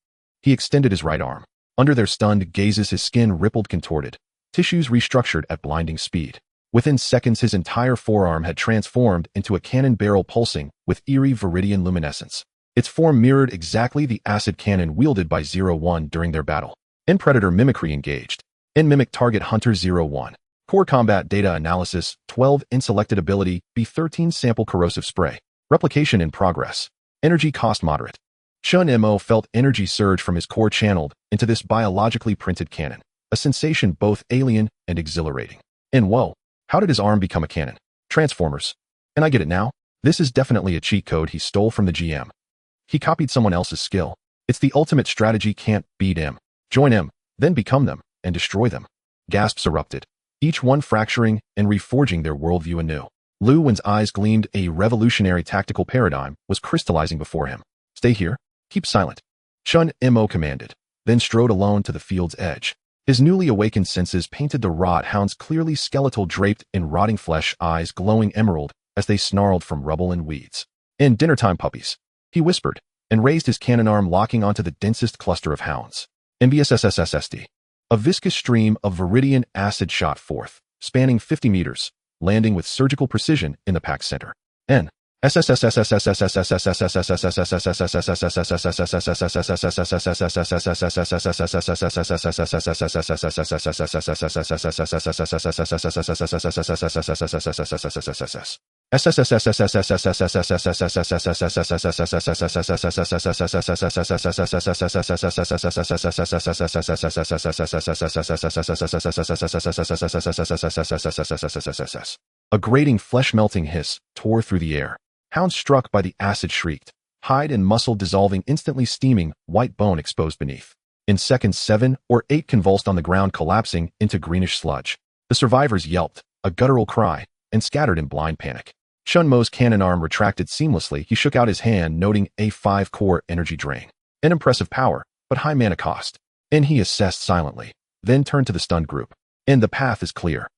He extended his right arm. Under their stunned gazes, his skin rippled, contorted. Tissues restructured at blinding speed. Within seconds, his entire forearm had transformed into a cannon barrel pulsing with eerie viridian luminescence. Its form mirrored exactly the acid cannon wielded by 01 during their battle. Predator mimicry engaged. Mimic target Hunter 01. Core combat data analysis, 12 selected ability, B13 sample corrosive spray. Replication in progress. Energy cost moderate. Chen Mo felt energy surge from his core channeled into this biologically printed cannon, a sensation both alien and exhilarating. Whoa, how did his arm become a cannon? Transformers. And I get it now. This is definitely a cheat code he stole from the GM. He copied someone else's skill. It's the ultimate strategy. Can't beat him. Join him, then become them, and destroy them. Gasps erupted, each one fracturing and reforging their worldview anew. Lu Wen's eyes gleamed. A revolutionary tactical paradigm was crystallizing before him. Stay here. Keep silent. Chen Mo commanded, then strode alone to the field's edge. His newly awakened senses painted the rot hounds clearly, skeletal, draped in rotting flesh, eyes glowing emerald as they snarled from rubble and weeds. Dinnertime, puppies. He whispered, and raised his cannon arm, locking onto the densest cluster of hounds. MVSSSSD. A viscous stream of viridian acid shot forth, spanning 50 meters, landing with surgical precision in the pack's center. N. A grating flesh-melting hiss tore through the air. Hounds struck by the acid shrieked. Hide and muscle dissolving, instantly steaming, white bone exposed beneath. In seconds 7 or 8 convulsed on the ground, collapsing into greenish sludge. The survivors yelped, a guttural cry, and scattered in blind panic. Chen Mo's cannon arm retracted seamlessly. He shook out his hand, noting a 5-core energy drain. An impressive power, but high mana cost. And he assessed silently, then turned to the stunned group. And the path is clear.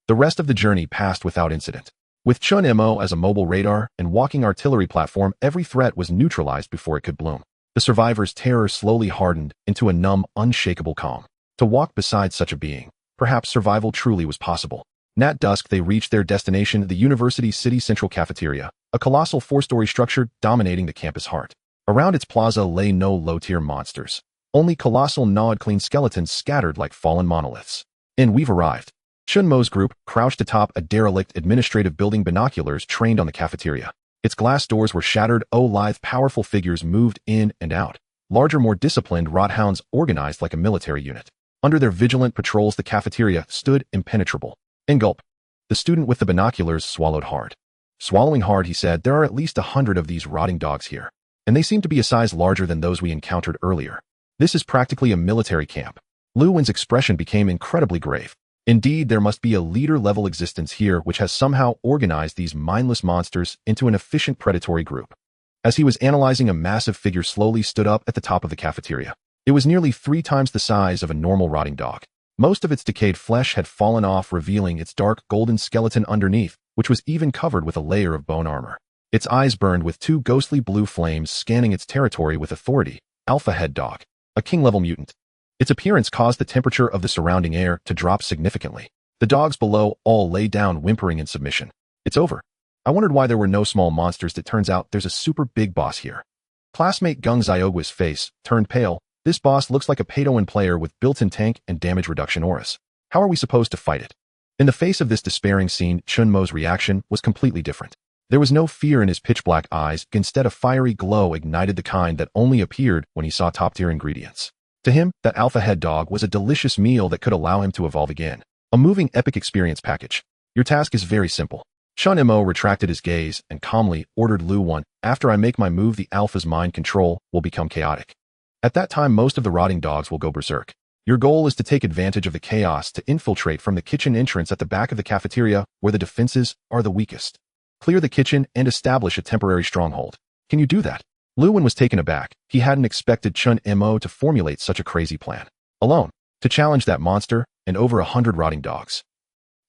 The rest of the journey passed without incident. With Chen Mo as a mobile radar and walking artillery platform, every threat was neutralized before it could bloom. The survivors' terror slowly hardened into a numb, unshakable calm. To walk beside such a being, perhaps survival truly was possible. At dusk, they reached their destination, the University City Central Cafeteria, a colossal 4-story structure dominating the campus heart. Around its plaza lay no low-tier monsters, only colossal gnawed-clean skeletons scattered like fallen monoliths. And we've arrived. Chen Mo's group crouched atop a derelict administrative building, binoculars trained on the cafeteria. Its glass doors were shattered. Lithe, powerful figures moved in and out. Larger, more disciplined rothounds organized like a military unit. Under their vigilant patrols, the cafeteria stood impenetrable. Gulp. The student with the binoculars swallowed hard. Swallowing hard, he said, there are at least 100 of these rotting dogs here, and they seem to be a size larger than those we encountered earlier. This is practically a military camp. Lu Wen's expression became incredibly grave. Indeed, there must be a leader-level existence here which has somehow organized these mindless monsters into an efficient predatory group. As he was analyzing, a massive figure slowly stood up at the top of the cafeteria. It was nearly 3 times the size of a normal rotting dog. Most of its decayed flesh had fallen off, revealing its dark golden skeleton underneath, which was even covered with a layer of bone armor. Its eyes burned with 2 ghostly blue flames, scanning its territory with authority. Alpha head dog. A king-level mutant. Its appearance caused the temperature of the surrounding air to drop significantly. The dogs below all lay down, whimpering in submission. It's over. I wondered why there were no small monsters. It turns out there's a super big boss here. Classmate Gung Xiaogui's face turned pale. This boss looks like a pay-to-win player with built-in tank and damage reduction auras. How are we supposed to fight it? In the face of this despairing scene, Chen Mo's reaction was completely different. There was no fear in his pitch-black eyes. Instead, a fiery glow ignited, the kind that only appeared when he saw top-tier ingredients. To him, that alpha head dog was a delicious meal that could allow him to evolve again. A moving epic experience package. Your task is very simple. Chen Mo retracted his gaze and calmly ordered Lu Wen, after I make my move, the alpha's mind control will become chaotic. At that time, most of the rotting dogs will go berserk. Your goal is to take advantage of the chaos to infiltrate from the kitchen entrance at the back of the cafeteria, where the defenses are the weakest. Clear the kitchen and establish a temporary stronghold. Can you do that? Lu Wen was taken aback. He hadn't expected Chen Mo to formulate such a crazy plan. Alone, to challenge that monster and over 100 rotting dogs.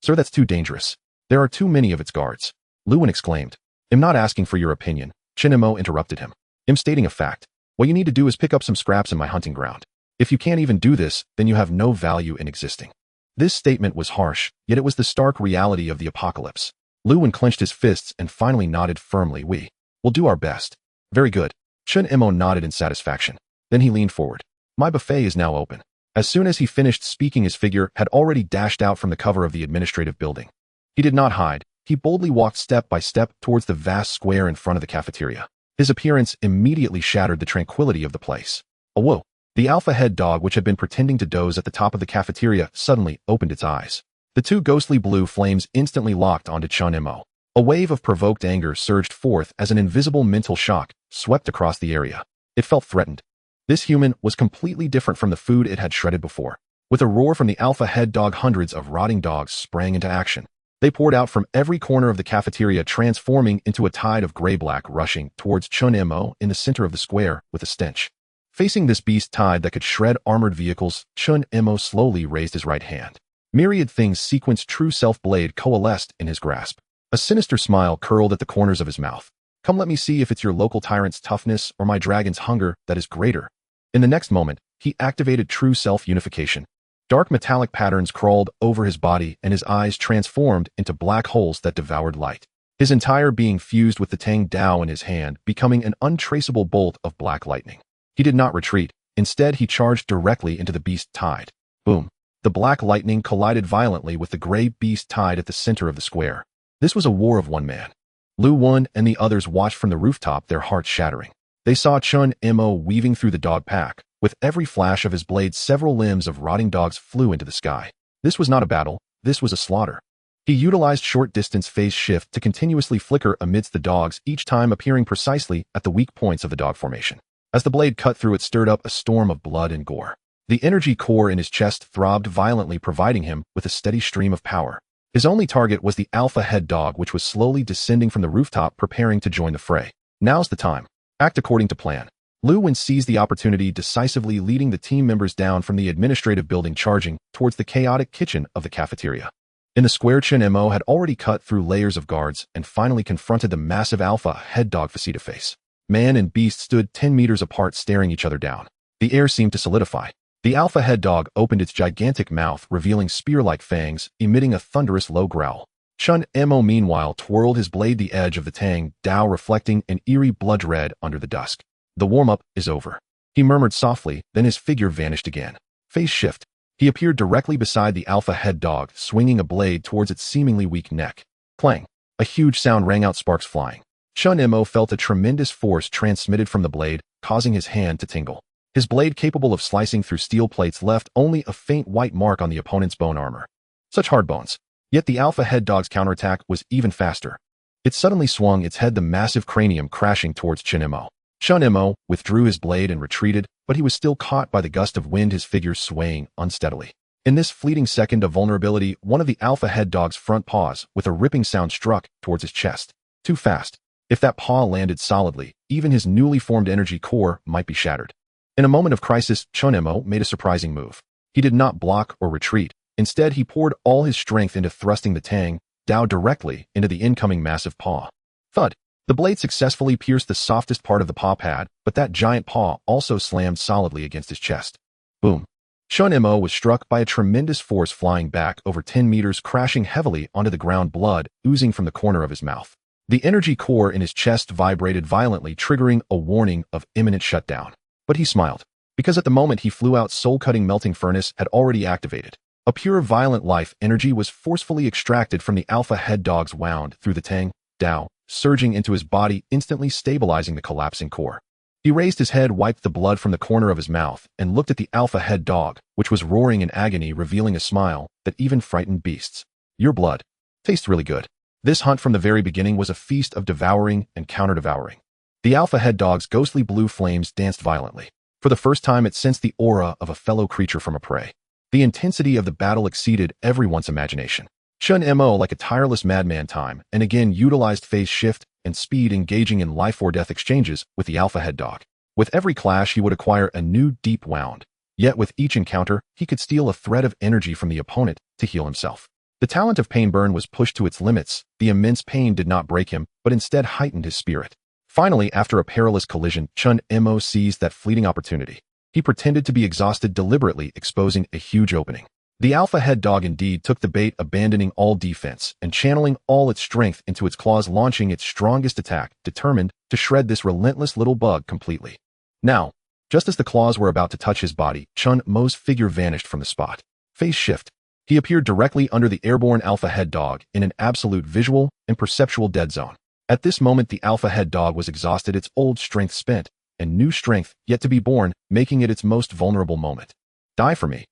Sir, that's too dangerous. There are too many of its guards. Lu Wen exclaimed. I'm not asking for your opinion. Chen Mo interrupted him. I'm stating a fact. What you need to do is pick up some scraps in my hunting ground. If you can't even do this, then you have no value in existing. This statement was harsh, yet it was the stark reality of the apocalypse. Lu Wen clenched his fists and finally nodded firmly. We will do our best. Very good. Chen Mo nodded in satisfaction. Then he leaned forward. My buffet is now open. As soon as he finished speaking, his figure had already dashed out from the cover of the administrative building. He did not hide. He boldly walked step by step towards the vast square in front of the cafeteria. His appearance immediately shattered the tranquility of the place. Whoa! The alpha head dog, which had been pretending to doze at the top of the cafeteria, suddenly opened its eyes. The 2 ghostly blue flames instantly locked onto Chen Mo. A wave of provoked anger surged forth as an invisible mental shock swept across the area. It felt threatened. This human was completely different from the food it had shredded before. With a roar from the alpha head dog, hundreds of rotting dogs sprang into action. They poured out from every corner of the cafeteria, transforming into a tide of gray-black, rushing towards Chen Mo in the center of the square with a stench. Facing this beast tide that could shred armored vehicles, Chen Mo slowly raised his right hand. Myriad things sequenced true self-blade coalesced in his grasp. A sinister smile curled at the corners of his mouth. Come, let me see if it's your local tyrant's toughness or my dragon's hunger that is greater. In the next moment, he activated true self-unification. Dark metallic patterns crawled over his body and his eyes transformed into black holes that devoured light. His entire being fused with the Tang Dao in his hand, becoming an untraceable bolt of black lightning. He did not retreat. Instead, he charged directly into the beast tide. Boom. The black lightning collided violently with the gray beast tide at the center of the square. This was a war of one man. Lu Wen and the others watched from the rooftop, their hearts shattering. They saw Chen Mo weaving through the dog pack. With every flash of his blade, several limbs of rotting dogs flew into the sky. This was not a battle, this was a slaughter. He utilized short-distance phase shift to continuously flicker amidst the dogs, each time appearing precisely at the weak points of the dog formation. As the blade cut through, it stirred up a storm of blood and gore. The energy core in his chest throbbed violently, providing him with a steady stream of power. His only target was the alpha head dog, which was slowly descending from the rooftop, preparing to join the fray. Now's the time. Act according to plan. Lu Wen seized the opportunity, decisively leading the team members down from the administrative building, charging towards the chaotic kitchen of the cafeteria. In the square, Chen Mo had already cut through layers of guards and finally confronted the massive alpha head dog face-to-face. Man and beast stood 10 meters apart, staring each other down. The air seemed to solidify. The alpha head dog opened its gigantic mouth, revealing spear-like fangs, emitting a thunderous low growl. Chen Mo meanwhile twirled his blade, the edge of the Tang Dao reflecting an eerie blood red under the dusk. The warm-up is over. He murmured softly, then his figure vanished again. Phase shift. He appeared directly beside the alpha head dog, swinging a blade towards its seemingly weak neck. Clang. A huge sound rang out, sparks flying. Chen Mo felt a tremendous force transmitted from the blade, causing his hand to tingle. His blade, capable of slicing through steel plates, left only a faint white mark on the opponent's bone armor. Such hard bones. Yet the alpha head dog's counterattack was even faster. It suddenly swung its head, the massive cranium crashing towards Chen Mo. Chen Mo withdrew his blade and retreated, but he was still caught by the gust of wind, his figure swaying unsteadily. In this fleeting second of vulnerability, one of the alpha head dog's front paws, with a ripping sound, struck towards his chest. Too fast. If that paw landed solidly, even his newly formed energy core might be shattered. In a moment of crisis, Chen Mo made a surprising move. He did not block or retreat. Instead, he poured all his strength into thrusting the Tang Dao directly into the incoming massive paw. Thud. The blade successfully pierced the softest part of the paw pad, but that giant paw also slammed solidly against his chest. Boom. Chen Mo was struck by a tremendous force, flying back over 10 meters, crashing heavily onto the ground, blood oozing from the corner of his mouth. The energy core in his chest vibrated violently, triggering a warning of imminent shutdown. But he smiled, because at the moment he flew out, soul-cutting melting furnace had already activated. A pure violent life energy was forcefully extracted from the alpha head dog's wound through the Tang Dao, surging into his body, instantly stabilizing the collapsing core. He raised his head, wiped the blood from the corner of his mouth, and looked at the alpha head dog, which was roaring in agony, revealing a smile that even frightened beasts. Your blood tastes really good. This hunt from the very beginning was a feast of devouring and counter-devouring. The alpha head dog's ghostly blue flames danced violently. For the first time, it sensed the aura of a fellow creature from a prey. The intensity of the battle exceeded everyone's imagination. Chen Mo, like a tireless madman, time and again utilized phase shift and speed, engaging in life or death exchanges with the alpha head dog. With every clash, he would acquire a new deep wound. Yet with each encounter, he could steal a thread of energy from the opponent to heal himself. The talent of pain burn was pushed to its limits. The immense pain did not break him, but instead heightened his spirit. Finally, after a perilous collision, Chen Mo seized that fleeting opportunity. He pretended to be exhausted, deliberately exposing a huge opening. The alpha head dog indeed took the bait, abandoning all defense and channeling all its strength into its claws, launching its strongest attack, determined to shred this relentless little bug completely. Now, just as the claws were about to touch his body, Chen Mo's figure vanished from the spot. Phase shift. He appeared directly under the airborne alpha head dog in an absolute visual and perceptual dead zone. At this moment, the alpha head dog was exhausted, its old strength spent, and new strength yet to be born, making it its most vulnerable moment. Die for me.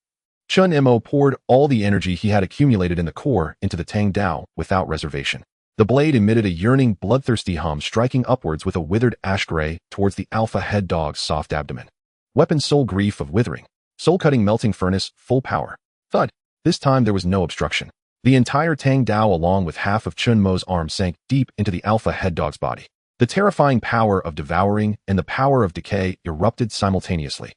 Chen Mo poured all the energy he had accumulated in the core into the Tang Dao without reservation. The blade emitted a yearning, bloodthirsty hum, striking upwards with a withered ash gray towards the alpha head dog's soft abdomen. Weapon soul grief of withering. Soul-cutting melting furnace, full power. Thud. This time there was no obstruction. The entire Tang Dao, along with half of Chen Mo's arm, sank deep into the alpha head dog's body. The terrifying power of devouring and the power of decay erupted simultaneously.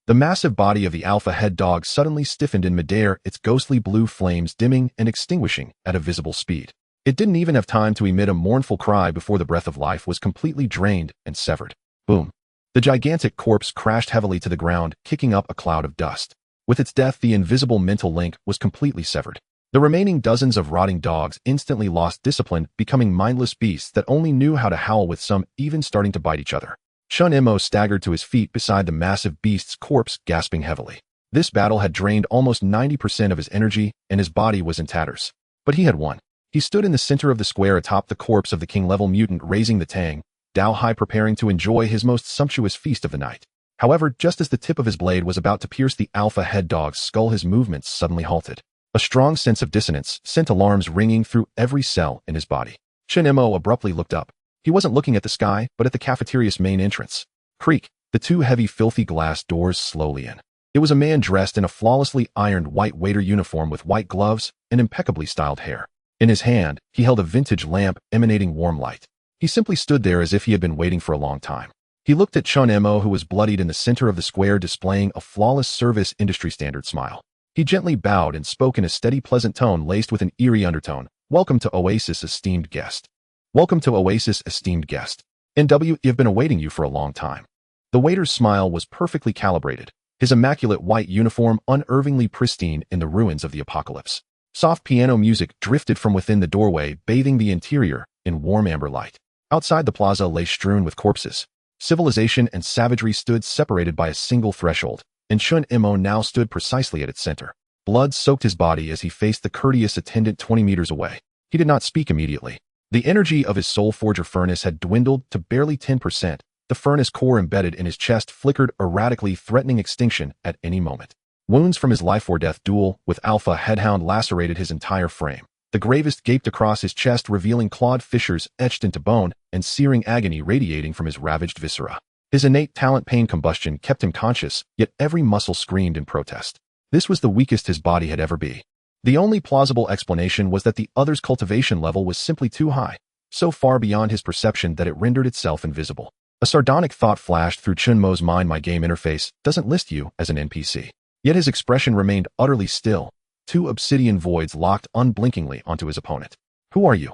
The massive body of the alpha head dog suddenly stiffened in midair, its ghostly blue flames dimming and extinguishing at a visible speed. It didn't even have time to emit a mournful cry before the breath of life was completely drained and severed. Boom. The gigantic corpse crashed heavily to the ground, kicking up a cloud of dust. With its death, the invisible mental link was completely severed. The remaining dozens of rotting dogs instantly lost discipline, becoming mindless beasts that only knew how to howl, with some even starting to bite each other. Chen Mo staggered to his feet beside the massive beast's corpse, gasping heavily. This battle had drained almost 90% of his energy, and his body was in tatters. But he had won. He stood in the center of the square atop the corpse of the king-level mutant, raising the Tang Blade, preparing to enjoy his most sumptuous feast of the night. However, just as the tip of his blade was about to pierce the alpha head dog's skull, his movements suddenly halted. A strong sense of dissonance sent alarms ringing through every cell in his body. Chen Mo abruptly looked up. He wasn't looking at the sky, but at the cafeteria's main entrance. Creak, the two heavy, filthy glass doors slowly in. It was a man dressed in a flawlessly ironed white waiter uniform with white gloves and impeccably styled hair. In his hand, he held a vintage lamp emanating warm light. He simply stood there as if he had been waiting for a long time. He looked at Chen Mo, who was bloodied in the center of the square, displaying a flawless service industry standard smile. He gently bowed and spoke in a steady, pleasant tone laced with an eerie undertone. "Welcome to Oasis, esteemed guest. Welcome to Oasis, esteemed guest. You've been awaiting you for a long time." The waiter's smile was perfectly calibrated, his immaculate white uniform unerringly pristine in the ruins of the apocalypse. Soft piano music drifted from within the doorway, bathing the interior in warm amber light. Outside, the plaza lay strewn with corpses. Civilization and savagery stood separated by a single threshold, and Chen Mo now stood precisely at its center. Blood soaked his body as he faced the courteous attendant 20 meters away. He did not speak immediately. The energy of his soul forger furnace had dwindled to barely 10%. The furnace core embedded in his chest flickered erratically, threatening extinction at any moment. Wounds from his life-or-death duel with Alpha Headhound lacerated his entire frame. The gravest gaped across his chest, revealing clawed fissures etched into bone and searing agony radiating from his ravaged viscera. His innate talent, pain combustion, kept him conscious, yet every muscle screamed in protest. This was the weakest his body had ever been. The only plausible explanation was that the other's cultivation level was simply too high, so far beyond his perception that it rendered itself invisible. A sardonic thought flashed through Chen Mo's mind: my game interface doesn't list you as an NPC. Yet his expression remained utterly still. Two obsidian voids locked unblinkingly onto his opponent. "Who are you?"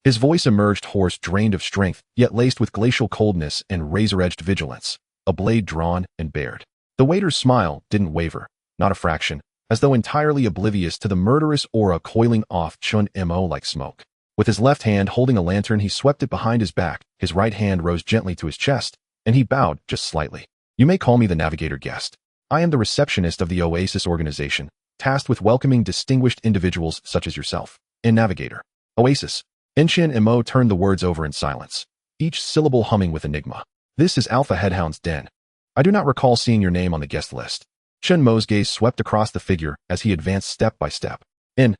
His voice emerged hoarse, drained of strength, yet laced with glacial coldness and razor-edged vigilance, a blade drawn and bared. The waiter's smile didn't waver, not a fraction, as though entirely oblivious to the murderous aura coiling off Chen Mo like smoke. With his left hand holding a lantern, he swept it behind his back, his right hand rose gently to his chest, and he bowed just slightly. "You may call me the Navigator, guest. I am the receptionist of the Oasis organization, tasked with welcoming distinguished individuals such as yourself." "In Navigator. Oasis." Chen Mo turned the words over in silence, each syllable humming with enigma. "This is Alpha Headhound's den. I do not recall seeing your name on the guest list." Chen Mo's gaze swept across the figure as he advanced step by step. The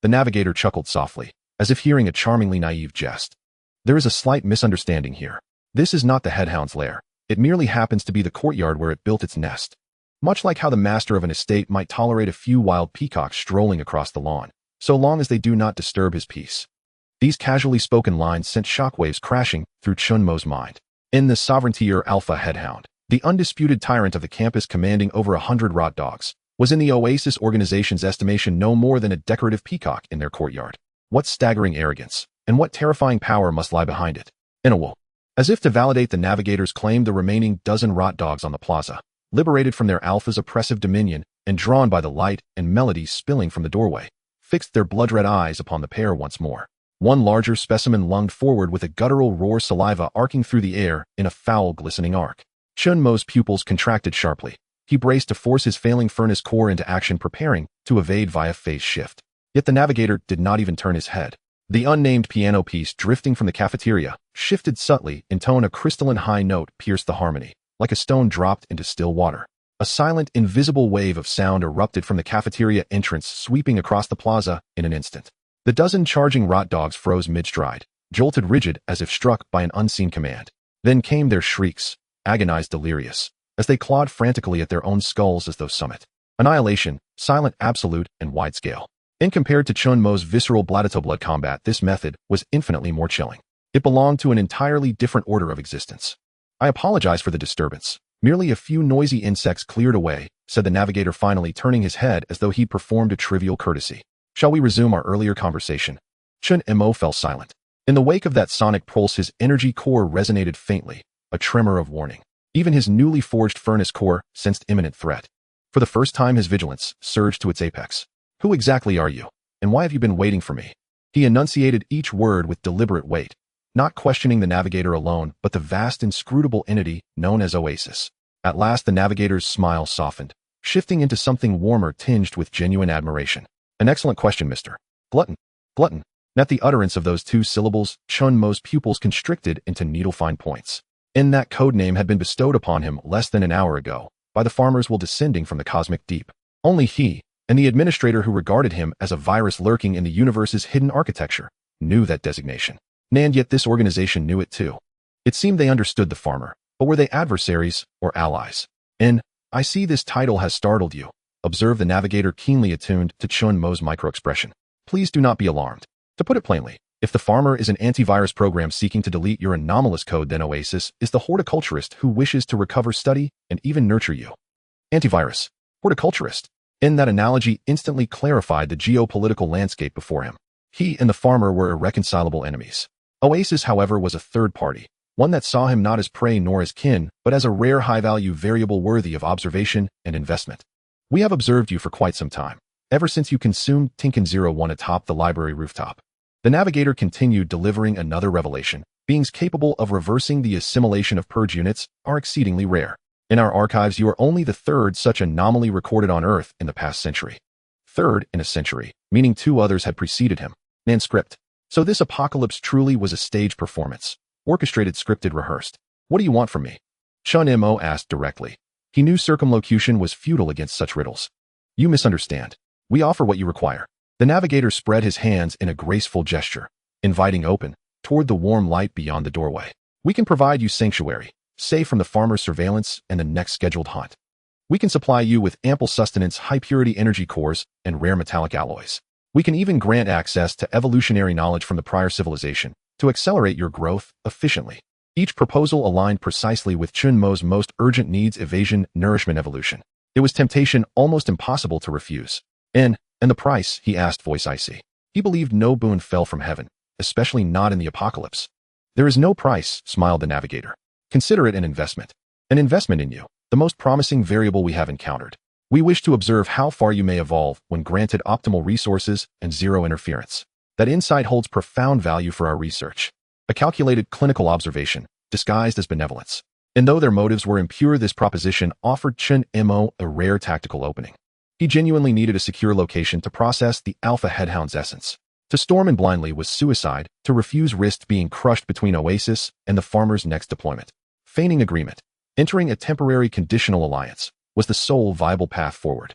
Navigator chuckled softly, as if hearing a charmingly naive jest. "There is a slight misunderstanding here. This is not the Headhound's lair. It merely happens to be the courtyard where it built its nest. Much like how the master of an estate might tolerate a few wild peacocks strolling across the lawn, so long as they do not disturb his peace." These casually spoken lines sent shockwaves crashing through Chen Mo's mind. In the sovereigntier Alpha Headhound, the undisputed tyrant of the campus commanding over 100 rot dogs, was in the Oasis organization's estimation no more than a decorative peacock in their courtyard. What staggering arrogance, and what terrifying power must lie behind it? As if to validate the Navigator's claim, the remaining dozen rot dogs on the plaza, liberated from their alpha's oppressive dominion and drawn by the light and melody spilling from the doorway, fixed their blood-red eyes upon the pair once more. One larger specimen lunged forward with a guttural roar, saliva arcing through the air in a foul, glistening arc. Chen Mo's pupils contracted sharply. He braced to force his failing furnace core into action, preparing to evade via phase shift. Yet the Navigator did not even turn his head. The unnamed piano piece drifting from the cafeteria shifted subtly in tone. A crystalline high note pierced the harmony, like a stone dropped into still water. A silent, invisible wave of sound erupted from the cafeteria entrance, sweeping across the plaza in an instant. The dozen charging rot dogs froze mid-stride, jolted rigid as if struck by an unseen command. Then came their shrieks, agonized, delirious, as they clawed frantically at their own skulls as though summit. Annihilation, silent, absolute, and wide-scale. In compared to Chen Mo's visceral blood combat, this method was infinitely more chilling. It belonged to an entirely different order of existence. "I apologize for the disturbance. Merely a few noisy insects cleared away," said the Navigator, finally turning his head as though he performed a trivial courtesy. "Shall we resume our earlier conversation?" Chen Mo fell silent. In the wake of that sonic pulse, his energy core resonated faintly, a tremor of warning. Even his newly forged furnace core sensed imminent threat. For the first time, his vigilance surged to its apex. Who exactly are you? And why have you been waiting for me? He enunciated each word with deliberate weight, not questioning the navigator alone, but the vast inscrutable entity known as Oasis. At last, the navigator's smile softened, shifting into something warmer tinged with genuine admiration. An excellent question, Mr. Glutton. Glutton. At the utterance of those two syllables, Chen Mo's pupils constricted into needle-fine points. That code name had been bestowed upon him less than an hour ago by the farmers while descending from the cosmic deep. Only he, and the administrator who regarded him as a virus lurking in the universe's hidden architecture, knew that designation. And yet this organization knew it too. It seemed they understood the farmer, but were they adversaries or allies? I see this title has startled you, observed the navigator, keenly attuned to Chen Mo's microexpression. Please do not be alarmed. To put it plainly, if the farmer is an antivirus program seeking to delete your anomalous code, then Oasis is the horticulturist who wishes to recover, study, and even nurture you. Antivirus. Horticulturist. That analogy instantly clarified the geopolitical landscape before him. He and the farmer were irreconcilable enemies. Oasis, however, was a third party, one that saw him not as prey nor as kin, but as a rare high-value variable worthy of observation and investment. We have observed you for quite some time, ever since you consumed Tinkin-01 atop the library rooftop. The navigator continued, delivering another revelation. Beings capable of reversing the assimilation of purge units are exceedingly rare. In our archives, you are only the third such anomaly recorded on Earth in the past century. Third in a century, meaning two others had preceded him. Script. So this apocalypse truly was a stage performance. Orchestrated, scripted, rehearsed. What do you want from me? Chen Mo asked directly. He knew circumlocution was futile against such riddles. You misunderstand. We offer what you require. The navigator spread his hands in a graceful gesture, inviting open, toward the warm light beyond the doorway. We can provide you sanctuary, safe from the farmer's surveillance and the next scheduled hunt. We can supply you with ample sustenance, high-purity energy cores, and rare metallic alloys. We can even grant access to evolutionary knowledge from the prior civilization to accelerate your growth efficiently. Each proposal aligned precisely with Chen Mo's most urgent needs: evasion, nourishment, evolution. It was temptation almost impossible to refuse. And the price? He asked, voice icy. He believed no boon fell from heaven, especially not in the apocalypse. There is no price, smiled the navigator. Consider it an investment. An investment in you, the most promising variable we have encountered. We wish to observe how far you may evolve when granted optimal resources and zero interference. That insight holds profound value for our research. A calculated clinical observation, disguised as benevolence. And though their motives were impure, this proposition offered Chen Mo a rare tactical opening. He genuinely needed a secure location to process the Alpha Headhound's essence. To storm in blindly was suicide. To refuse risked being crushed between Oasis and the farmer's next deployment. Feigning agreement, entering a temporary conditional alliance, was the sole viable path forward.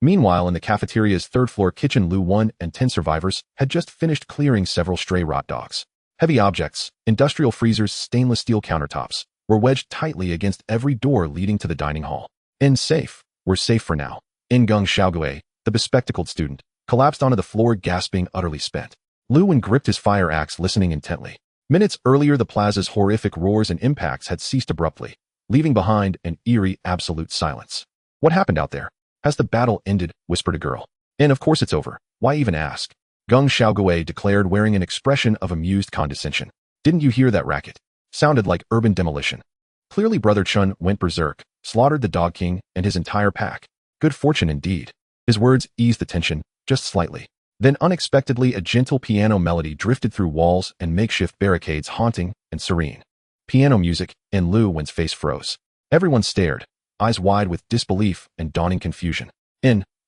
Meanwhile, in the cafeteria's third-floor kitchen, Lu 1 and 10 survivors had just finished clearing several stray rot dogs. Heavy objects, industrial freezers, stainless steel countertops, were wedged tightly against every door leading to the dining hall. Safe. We're safe for now. Geng Xiaogui, the bespectacled student, collapsed onto the floor, gasping, utterly spent. Lu Wen gripped his fire axe, listening intently. Minutes earlier, the plaza's horrific roars and impacts had ceased abruptly, leaving behind an eerie, absolute silence. What happened out there? Has the battle ended? Whispered a girl. Of course it's over. Why even ask? Geng Xiaogui declared, wearing an expression of amused condescension. Didn't you hear that racket? Sounded like urban demolition. Clearly Brother Chen went berserk, slaughtered the Dog King and his entire pack. Good fortune indeed. His words eased the tension, just slightly. Then unexpectedly, a gentle piano melody drifted through walls and makeshift barricades, haunting and serene. Piano music, and Lu Wen's face froze. Everyone stared, eyes wide with disbelief and dawning confusion.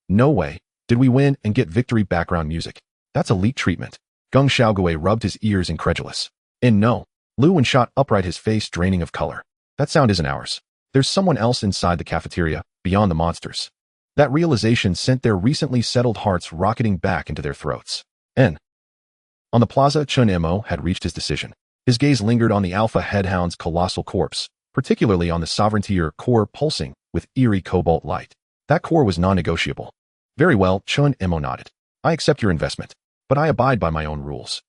No way, did we win and get victory? Background music. That's elite treatment. Geng Xiaogui rubbed his ears, incredulous. No. Lu Wen shot upright, his face draining of color. That sound isn't ours. There's someone else inside the cafeteria, beyond the monsters. That realization sent their recently settled hearts rocketing back into their throats. On the plaza, Chen Mo had reached his decision. His gaze lingered on the Alpha Headhound's colossal corpse, particularly on the sovereigntier core pulsing with eerie cobalt light. That core was non-negotiable. Very well, Chen Mo nodded. I accept your investment, but I abide by my own rules.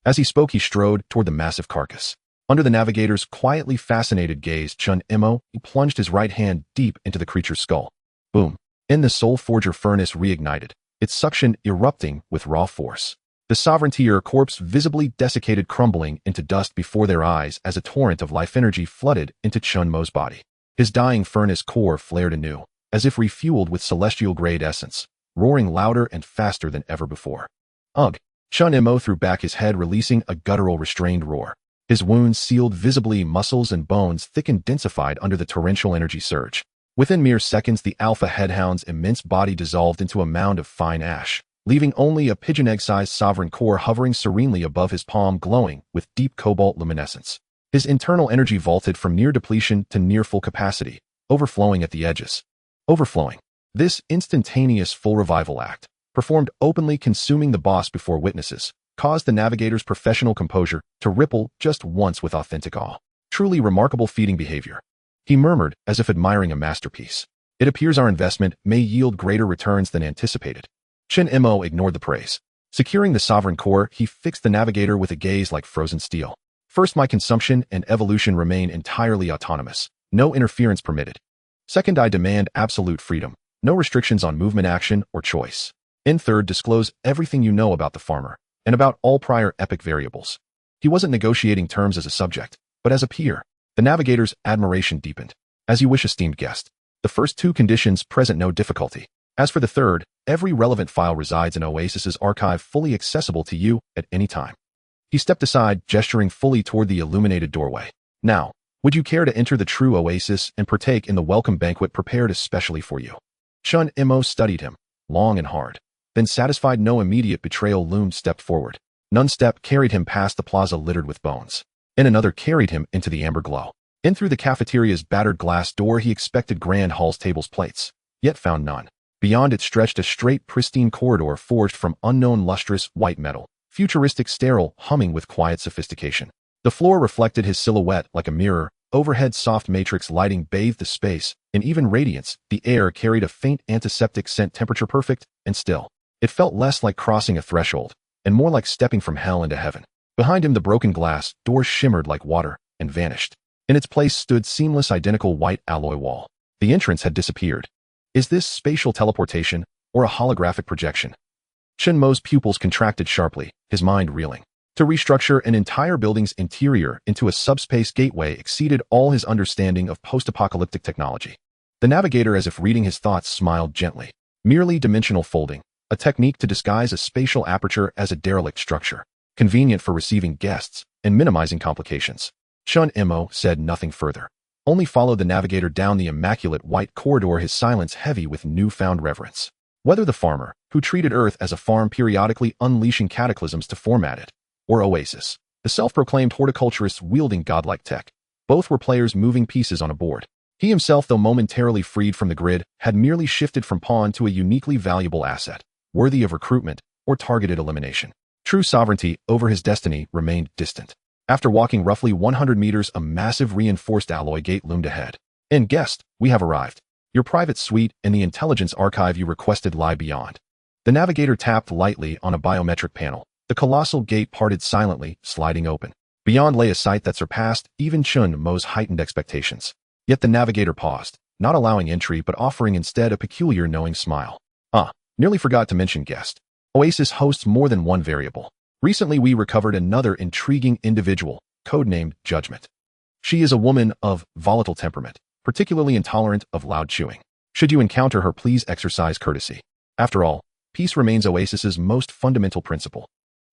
As he spoke, he strode toward the massive carcass. Under the navigator's quietly fascinated gaze, Chen Mo plunged his right hand deep into the creature's skull. Boom. The soul forger furnace reignited, its suction erupting with raw force. The sovereigntier corpse visibly desiccated, crumbling into dust before their eyes as a torrent of life energy flooded into Chen Mo's body. His dying furnace core flared anew, as if refueled with celestial-grade essence, roaring louder and faster than ever before. Ugh! Chen Mo threw back his head, releasing a guttural, restrained roar. His wounds sealed visibly, muscles and bones thick and densified under the torrential energy surge. Within mere seconds, the alpha headhound's immense body dissolved into a mound of fine ash, leaving only a pigeon egg-sized sovereign core hovering serenely above his palm, glowing with deep cobalt luminescence. His internal energy vaulted from near depletion to near full capacity, overflowing at the edges. Overflowing. This instantaneous full revival act, performed openly, consuming the boss before witnesses, caused the navigator's professional composure to ripple just once with authentic awe. Truly remarkable feeding behavior. He murmured, as if admiring a masterpiece. It appears our investment may yield greater returns than anticipated. Chen Mo ignored the praise. Securing the sovereign core, he fixed the navigator with a gaze like frozen steel. First, my consumption and evolution remain entirely autonomous. No interference permitted. Second, I demand absolute freedom. No restrictions on movement, action, or choice. And third, disclose everything you know about the farmer, and about all prior epic variables. He wasn't negotiating terms as a subject, but as a peer. The navigator's admiration deepened. As you wish, esteemed guest. The first two conditions present no difficulty. As for the third, every relevant file resides in Oasis's archive, fully accessible to you at any time. He stepped aside, gesturing fully toward the illuminated doorway. Now, would you care to enter the true oasis and partake in the welcome banquet prepared especially for you? Chen Mo studied him, long and hard. Then, satisfied no immediate betrayal loomed, stepped forward. One step carried him past the plaza littered with bones, and another carried him into the amber glow. In through the cafeteria's battered glass door he expected grand halls, tables, plates, yet found none. Beyond it stretched a straight, pristine corridor forged from unknown lustrous white metal, futuristic, sterile, humming with quiet sophistication. The floor reflected his silhouette like a mirror. Overhead soft matrix lighting bathed the space in even radiance. The air carried a faint antiseptic scent, temperature perfect and still. It felt less like crossing a threshold, and more like stepping from hell into heaven. Behind him the broken glass door shimmered like water and vanished. In its place stood seamless, identical white alloy wall. The entrance had disappeared. Is this spatial teleportation, or a holographic projection? Chen Mo's pupils contracted sharply, his mind reeling. To restructure an entire building's interior into a subspace gateway exceeded all his understanding of post-apocalyptic technology. The navigator, as if reading his thoughts, smiled gently. Merely dimensional folding, a technique to disguise a spatial aperture as a derelict structure, convenient for receiving guests and minimizing complications. Chen Mo said nothing further, only followed the navigator down the immaculate white corridor, his silence heavy with newfound reverence. Whether the farmer, who treated Earth as a farm, periodically unleashing cataclysms to format it, or Oasis, the self-proclaimed horticulturist wielding godlike tech, both were players moving pieces on a board. He himself, though momentarily freed from the grid, had merely shifted from pawn to a uniquely valuable asset, worthy of recruitment or targeted elimination. True sovereignty over his destiny remained distant. After walking roughly 100 meters, a massive reinforced alloy gate loomed ahead. And guest, we have arrived. Your private suite and the intelligence archive you requested lie beyond. The navigator tapped lightly on a biometric panel. The colossal gate parted silently, sliding open. Beyond lay a sight that surpassed even Chen Mo's heightened expectations. Yet the navigator paused, not allowing entry but offering instead a peculiar knowing smile. Nearly forgot to mention, guest. Oasis hosts more than one variable. Recently we recovered another intriguing individual, codenamed Judgment. She is a woman of volatile temperament, particularly intolerant of loud chewing. Should you encounter her, please exercise courtesy. After all, peace remains Oasis's most fundamental principle.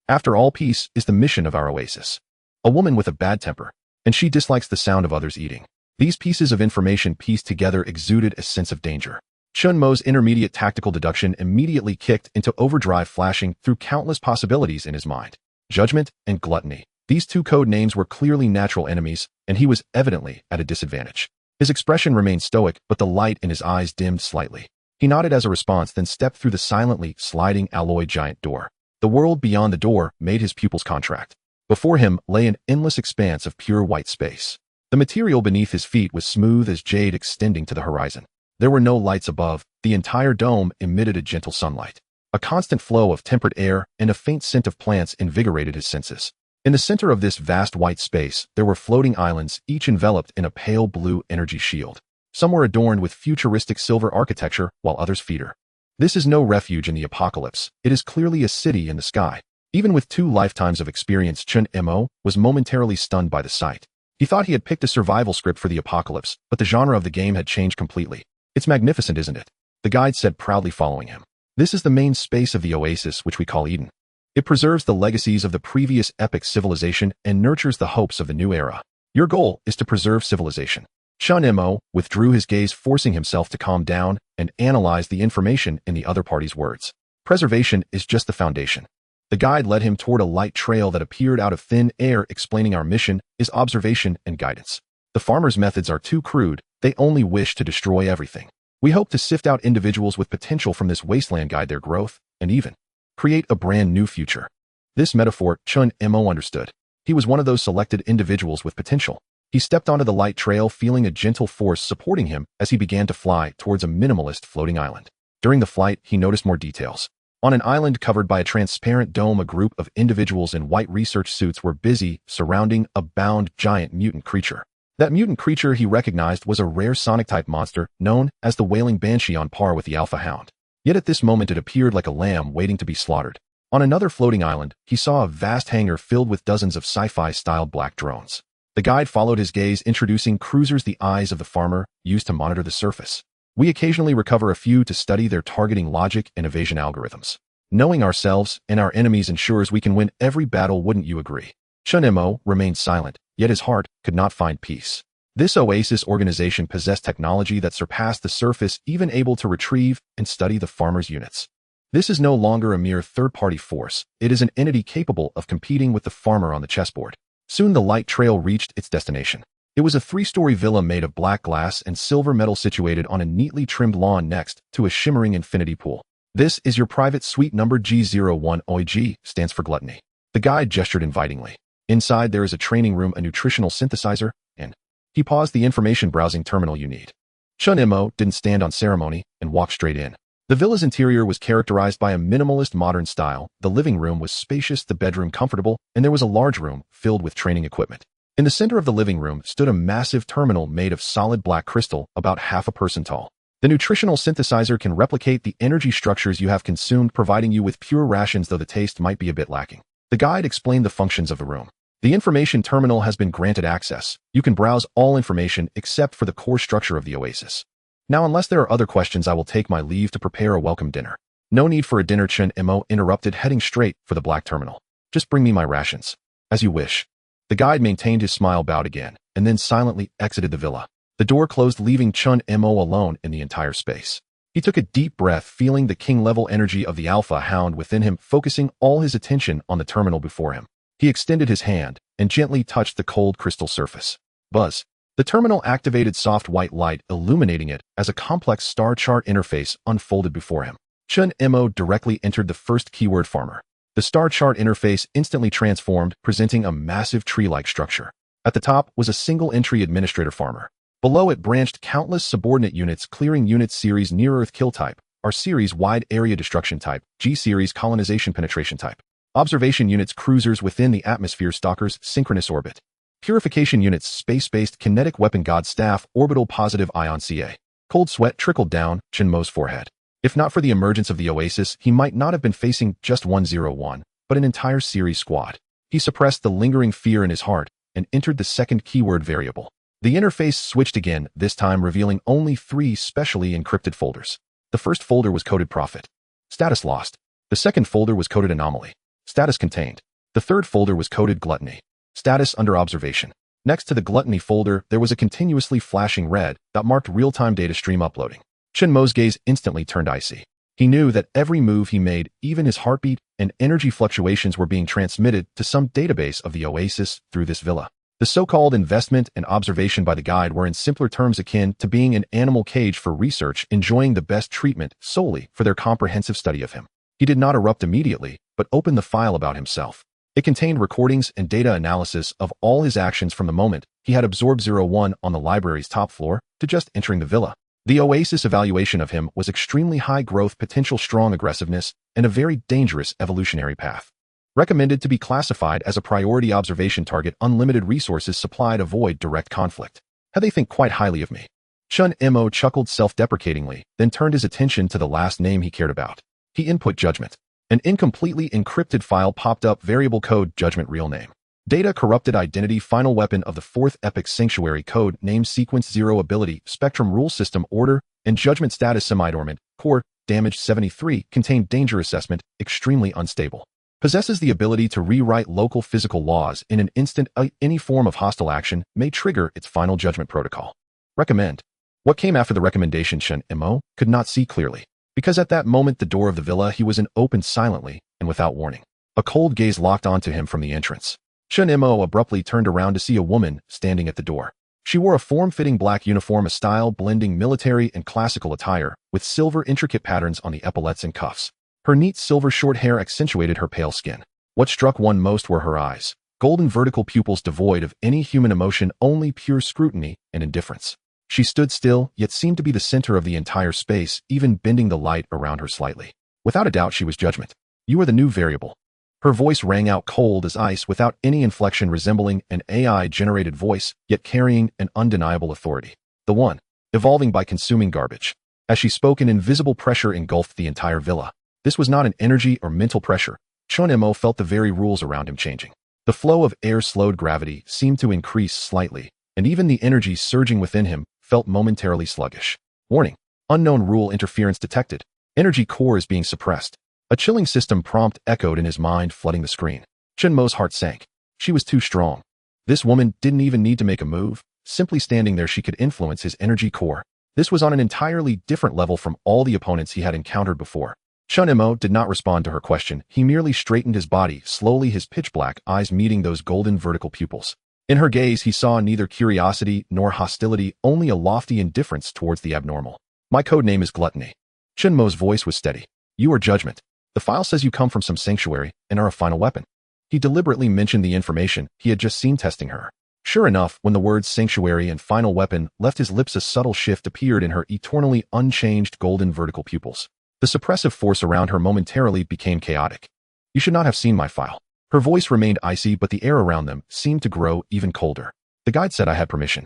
After all, peace is the mission of our Oasis. A woman with a bad temper, and she dislikes the sound of others eating. These pieces of information pieced together exuded a sense of danger. Chen Mo's intermediate tactical deduction immediately kicked into overdrive, flashing through countless possibilities in his mind. Judgment and gluttony. These two code names were clearly natural enemies, and he was evidently at a disadvantage. His expression remained stoic, but the light in his eyes dimmed slightly. He nodded as a response, then stepped through the silently sliding alloy giant door. The world beyond the door made his pupils contract. Before him lay an endless expanse of pure white space. The material beneath his feet was smooth as jade, extending to the horizon. There were no lights above. The entire dome emitted a gentle sunlight. A constant flow of tempered air and a faint scent of plants invigorated his senses. In the center of this vast white space, there were floating islands, each enveloped in a pale blue energy shield. Some were adorned with futuristic silver architecture, while others feeder. This is no refuge in the apocalypse. It is clearly a city in the sky. Even with 2 lifetimes of experience, Chen Mo was momentarily stunned by the sight. He thought he had picked a survival script for the apocalypse, but the genre of the game had changed completely. It's magnificent, isn't it? The guide said, proudly following him. This is the main space of the oasis, which we call Eden. It preserves the legacies of the previous epic civilization and nurtures the hopes of the new era. Your goal is to preserve civilization. Chen Mo withdrew his gaze, forcing himself to calm down and analyze the information in the other party's words. Preservation is just the foundation. The guide led him toward a light trail that appeared out of thin air, explaining our mission is observation and guidance. The farmers' methods are too crude, they only wish to destroy everything. We hope to sift out individuals with potential from this wasteland, guide their growth, and even create a brand new future. This metaphor Chen Mo understood. He was one of those selected individuals with potential. He stepped onto the light trail, feeling a gentle force supporting him as he began to fly towards a minimalist floating island. During the flight, he noticed more details. On an island covered by a transparent dome, a group of individuals in white research suits were busy surrounding a bound giant mutant creature. That mutant creature he recognized was a rare Sonic-type monster known as the Wailing Banshee, on par with the Alpha Hound. Yet at this moment it appeared like a lamb waiting to be slaughtered. On another floating island, he saw a vast hangar filled with dozens of sci-fi-styled black drones. The guide followed his gaze, introducing cruisers, the eyes of the farmer, used to monitor the surface. We occasionally recover a few to study their targeting logic and evasion algorithms. Knowing ourselves and our enemies ensures we can win every battle, wouldn't you agree? Chen Mo remained silent, yet his heart could not find peace. This Oasis organization possessed technology that surpassed the surface, even able to retrieve and study the farmers' units. This is no longer a mere third-party force. It is an entity capable of competing with the farmer on the chessboard. Soon the light trail reached its destination. It was a 3-story villa made of black glass and silver metal, situated on a neatly trimmed lawn next to a shimmering infinity pool. This is your private suite number G01. OIG stands for gluttony. The guide gestured invitingly. Inside there is a training room, a nutritional synthesizer, and he paused, the information browsing terminal you need. Chen Mo didn't stand on ceremony and walked straight in. The villa's interior was characterized by a minimalist modern style. The living room was spacious, the bedroom comfortable, and there was a large room filled with training equipment. In the center of the living room stood a massive terminal made of solid black crystal, about half a person tall. The nutritional synthesizer can replicate the energy structures you have consumed, providing you with pure rations, though the taste might be a bit lacking. The guide explained the functions of the room. The information terminal has been granted access. You can browse all information except for the core structure of the Oasis. Now, unless there are other questions, I will take my leave to prepare a welcome dinner. No need for a dinner, Chen Mo interrupted, heading straight for the black terminal. Just bring me my rations. As you wish. The guide maintained his smile, bowed again, and then silently exited the villa. The door closed, leaving Chen Mo alone in the entire space. He took a deep breath, feeling the king-level energy of the Alpha Hound within him, focusing all his attention on the terminal before him. He extended his hand and gently touched the cold crystal surface. Buzz. The terminal activated soft white light, illuminating it as a complex star chart interface unfolded before him. Chen Mo directly entered the first keyword, farmer. The star chart interface instantly transformed, presenting a massive tree-like structure. At the top was a single-entry administrator, farmer. Below it branched countless subordinate units: clearing units series near-Earth kill type, R series wide area destruction type, G series colonization penetration type. Observation units: cruisers within the atmosphere, stalkers, synchronous orbit. Purification units: space-based kinetic weapon, god staff, orbital positive ion CA. Cold sweat trickled down Chen Mo's forehead. If not for the emergence of the Oasis, he might not have been facing just 101, but an entire series squad. He suppressed the lingering fear in his heart and entered the second keyword variable. The interface switched again, this time revealing only 3 specially encrypted folders. The first folder was coded profit. Status lost. The second folder was coded anomaly. Status contained. The third folder was coded gluttony. Status under observation. Next to the gluttony folder, there was a continuously flashing red that marked real-time data stream uploading. Chen Mo's gaze instantly turned icy. He knew that every move he made, even his heartbeat and energy fluctuations, were being transmitted to some database of the Oasis through this villa. The so-called investment and observation by the guide were in simpler terms akin to being an animal cage for research, enjoying the best treatment solely for their comprehensive study of him. He did not erupt immediately, but opened the file about himself. It contained recordings and data analysis of all his actions from the moment he had absorbed 01 on the library's top floor to just entering the villa. The Oasis evaluation of him was extremely high growth potential, strong aggressiveness, and a very dangerous evolutionary path. Recommended to be classified as a priority observation target, unlimited resources supplied, avoid direct conflict. How they think quite highly of me. Chen Mo chuckled self-deprecatingly, then turned his attention to the last name he cared about. He input judgment. An incompletely encrypted file popped up, variable code, judgment, real name. Data corrupted identity final weapon of the 4th epic sanctuary code name sequence 0 ability spectrum rule system order and judgment status semi-dormant core damage 73 contained danger assessment extremely unstable. Possesses the ability to rewrite local physical laws in an instant. Any form of hostile action may trigger its final judgment protocol. Recommend. What came after the recommendation Chen Mo could not see clearly, because at that moment the door of the villa he was in opened silently and without warning. A cold gaze locked onto him from the entrance. Chen Mo abruptly turned around to see a woman standing at the door. She wore a form-fitting black uniform, a style blending military and classical attire, with silver intricate patterns on the epaulets and cuffs. Her neat silver short hair accentuated her pale skin. What struck one most were her eyes, golden vertical pupils devoid of any human emotion, only pure scrutiny and indifference. She stood still, yet seemed to be the center of the entire space, even bending the light around her slightly. Without a doubt she was judgment. You are the new variable. Her voice rang out cold as ice without any inflection, resembling an AI-generated voice, yet carrying an undeniable authority. The one, evolving by consuming garbage. As she spoke, an invisible pressure engulfed the entire villa. This was not an energy or mental pressure. Chen Mo felt the very rules around him changing. The flow of air slowed, gravity seemed to increase slightly, and even the energy surging within him felt momentarily sluggish. Warning. Unknown rule interference detected. Energy core is being suppressed. A chilling system prompt echoed in his mind, flooding the screen. Chen Mo's heart sank. She was too strong. This woman didn't even need to make a move. Simply standing there she could influence his energy core. This was on an entirely different level from all the opponents he had encountered before. Chen Mo did not respond to her question. He merely straightened his body, slowly, his pitch-black eyes meeting those golden vertical pupils. In her gaze he saw neither curiosity nor hostility, only a lofty indifference towards the abnormal. My code name is Gluttony. Chen Mo's voice was steady. You are judgment. The file says you come from some sanctuary and are a final weapon. He deliberately mentioned the information he had just seen testing her. Sure enough, when the words sanctuary and final weapon left his lips, a subtle shift appeared in her eternally unchanged golden vertical pupils. The suppressive force around her momentarily became chaotic. You should not have seen my file. Her voice remained icy, but the air around them seemed to grow even colder. The guide said I had permission.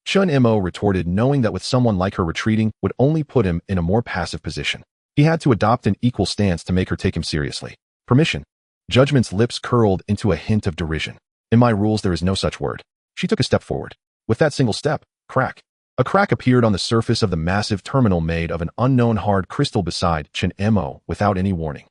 Chen Mo retorted, knowing that with someone like her retreating would only put him in a more passive position. He had to adopt an equal stance to make her take him seriously. Permission. Judgment's lips curled into a hint of derision. In my rules there is no such word. She took a step forward. With that single step, crack. A crack appeared on the surface of the massive terminal made of an unknown hard crystal beside Chen Mo without any warning.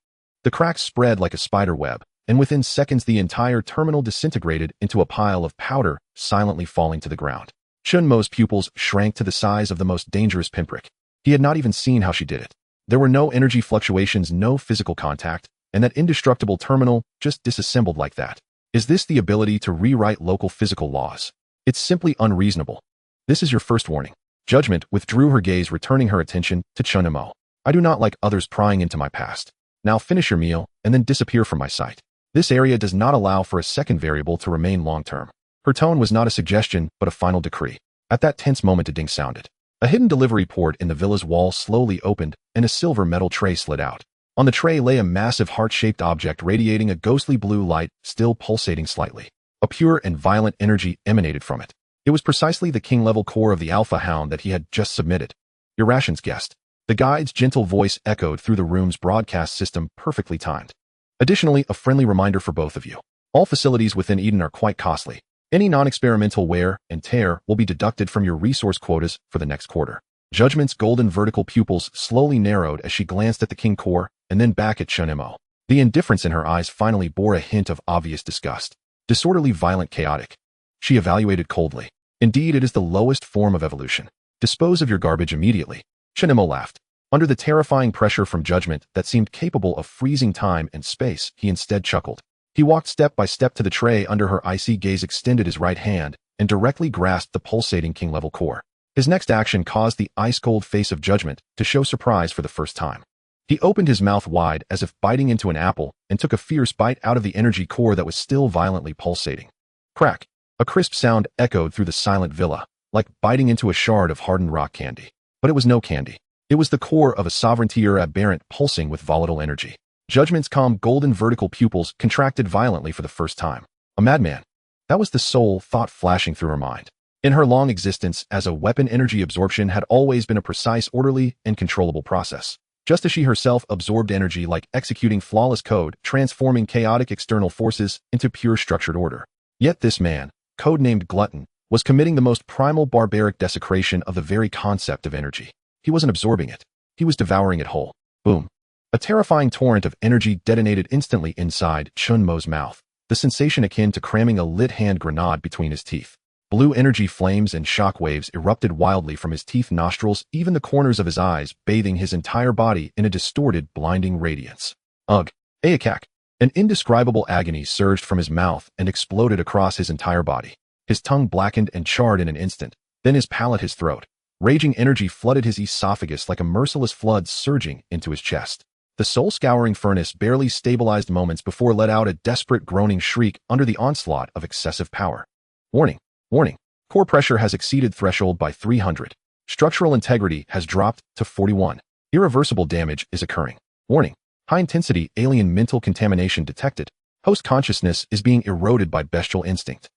The crack spread like a spider web, and within seconds the entire terminal disintegrated into a pile of powder, silently falling to the ground. Chen Mo's pupils shrank to the size of the most dangerous pinprick. He had not even seen how she did it. There were no energy fluctuations, no physical contact, and that indestructible terminal just disassembled like that. Is this the ability to rewrite local physical laws? It's simply unreasonable. This is your first warning. Judgment withdrew her gaze, returning her attention to Chen Mo. I do not like others prying into my past. Now finish your meal and then disappear from my sight. This area does not allow for a second variable to remain long-term. Her tone was not a suggestion, but a final decree. At that tense moment a ding sounded. A hidden delivery port in the villa's wall slowly opened, and a silver metal tray slid out. On the tray lay a massive heart-shaped object radiating a ghostly blue light, still pulsating slightly. A pure and violent energy emanated from it. It was precisely the king-level core of the Alpha Hound that he had just submitted. Your rations, guest. The guide's gentle voice echoed through the room's broadcast system, perfectly timed. Additionally, a friendly reminder for both of you. All facilities within Eden are quite costly. Any non-experimental wear and tear will be deducted from your resource quotas for the next quarter. Judgment's golden vertical pupils slowly narrowed as she glanced at the king core and then back at Chen Mo. The indifference in her eyes finally bore a hint of obvious disgust. Disorderly, violent, chaotic. She evaluated coldly. Indeed, it is the lowest form of evolution. Dispose of your garbage immediately. Chen Mo laughed. Under the terrifying pressure from judgment that seemed capable of freezing time and space, he instead chuckled. He walked step by step to the tray under her icy gaze, extended his right hand, and directly grasped the pulsating king-level core. His next action caused the ice-cold face of judgment to show surprise for the first time. He opened his mouth wide as if biting into an apple and took a fierce bite out of the energy core that was still violently pulsating. Crack! A crisp sound echoed through the silent villa, like biting into a shard of hardened rock candy. But it was no candy. It was the core of a sovereigntier aberrant pulsing with volatile energy. Judgment's calm golden vertical pupils contracted violently for the first time. A madman. That was the sole thought flashing through her mind. In her long existence as a weapon, energy absorption had always been a precise, orderly, and controllable process. Just as she herself absorbed energy, like executing flawless code, transforming chaotic external forces into pure structured order. Yet this man, codenamed Glutton, was committing the most primal barbaric desecration of the very concept of energy. He wasn't absorbing it. He was devouring it whole. Boom. A terrifying torrent of energy detonated instantly inside Chen Mo's mouth, the sensation akin to cramming a lit hand grenade between his teeth. Blue energy flames and shock waves erupted wildly from his teeth, nostrils, even the corners of his eyes, bathing his entire body in a distorted, blinding radiance. Ugh. Ayakak. An indescribable agony surged from his mouth and exploded across his entire body. His tongue blackened and charred in an instant, then his palate, his throat. Raging energy flooded his esophagus like a merciless flood surging into his chest. The soul-scouring furnace barely stabilized moments before let out a desperate groaning shriek under the onslaught of excessive power. Warning. Warning. Core pressure has exceeded threshold by 300. Structural integrity has dropped to 41. Irreversible damage is occurring. Warning. High-intensity alien mental contamination detected. Host consciousness is being eroded by bestial instinct.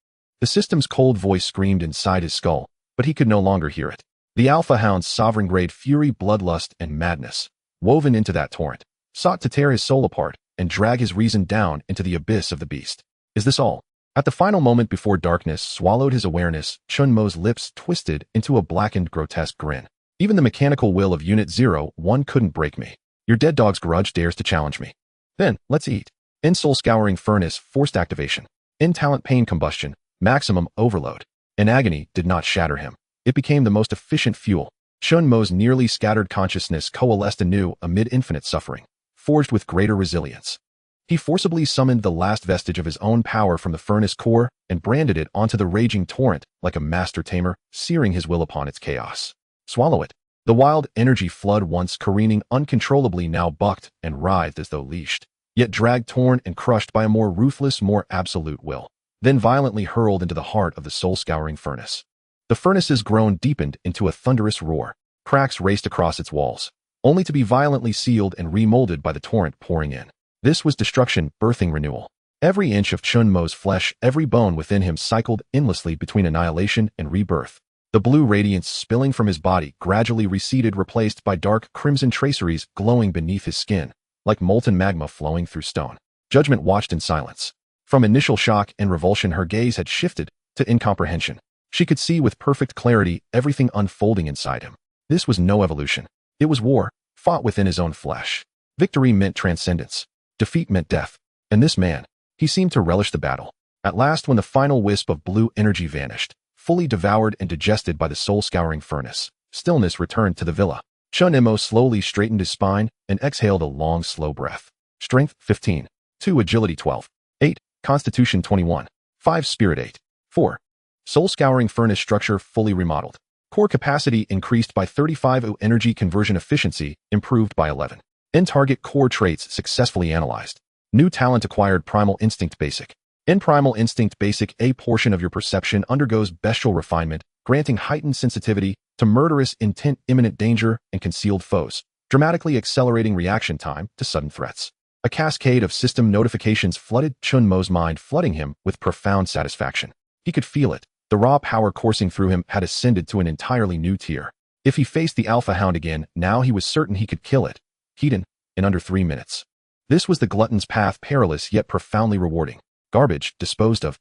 The system's cold voice screamed inside his skull, but he could no longer hear it. The Alpha Hound's sovereign-grade fury, bloodlust, and madness, woven into that torrent, sought to tear his soul apart and drag his reason down into the abyss of the beast. Is this all? At the final moment before darkness swallowed his awareness, Chen Mo's lips twisted into a blackened, grotesque grin. Even the mechanical will of Unit 01 couldn't break me. Your dead dog's grudge dares to challenge me. Then, let's eat. In soul-scouring furnace, forced activation. In talent pain combustion, maximum overload. In agony did not shatter him. It became the most efficient fuel. Chen Mo's nearly scattered consciousness coalesced anew amid infinite suffering, forged with greater resilience. He forcibly summoned the last vestige of his own power from the furnace core and branded it onto the raging torrent like a master tamer, searing his will upon its chaos. Swallow it. The wild energy flood, once careening uncontrollably, now bucked and writhed as though leashed, yet dragged, torn, and crushed by a more ruthless, more absolute will, then violently hurled into the heart of the soul-scouring furnace. The furnace's groan deepened into a thunderous roar. Cracks raced across its walls, only to be violently sealed and remolded by the torrent pouring in. This was destruction birthing renewal. Every inch of Chen Mo's flesh, every bone within him cycled endlessly between annihilation and rebirth. The blue radiance spilling from his body gradually receded, replaced by dark crimson traceries glowing beneath his skin, like molten magma flowing through stone. Judgment watched in silence. From initial shock and revulsion, her gaze had shifted to incomprehension. She could see with perfect clarity everything unfolding inside him. This was no evolution. It was war, fought within his own flesh. Victory meant transcendence. Defeat meant death. And this man, he seemed to relish the battle. At last, when the final wisp of blue energy vanished, fully devoured and digested by the soul-scouring furnace, stillness returned to the villa. Chen Mo slowly straightened his spine and exhaled a long, slow breath. Strength 15. 2 Agility 12. 8 Constitution 21. 5 Spirit 8. 4. Soul-scouring furnace structure fully remodeled. Core capacity increased by 35. Energy conversion efficiency improved by 11. In-target core traits successfully analyzed. New talent acquired. Primal Instinct Basic. In Primal Instinct Basic, a portion of your perception undergoes bestial refinement, granting heightened sensitivity to murderous intent, imminent danger, and concealed foes, dramatically accelerating reaction time to sudden threats. A cascade of system notifications flooded Chen Mo's mind, flooding him with profound satisfaction. He could feel it. The raw power coursing through him had ascended to an entirely new tier. If he faced the Alpha Hound again, now he was certain he could kill it. Heaton, in under 3 minutes. This was the glutton's path, perilous yet profoundly rewarding. Garbage, disposed of.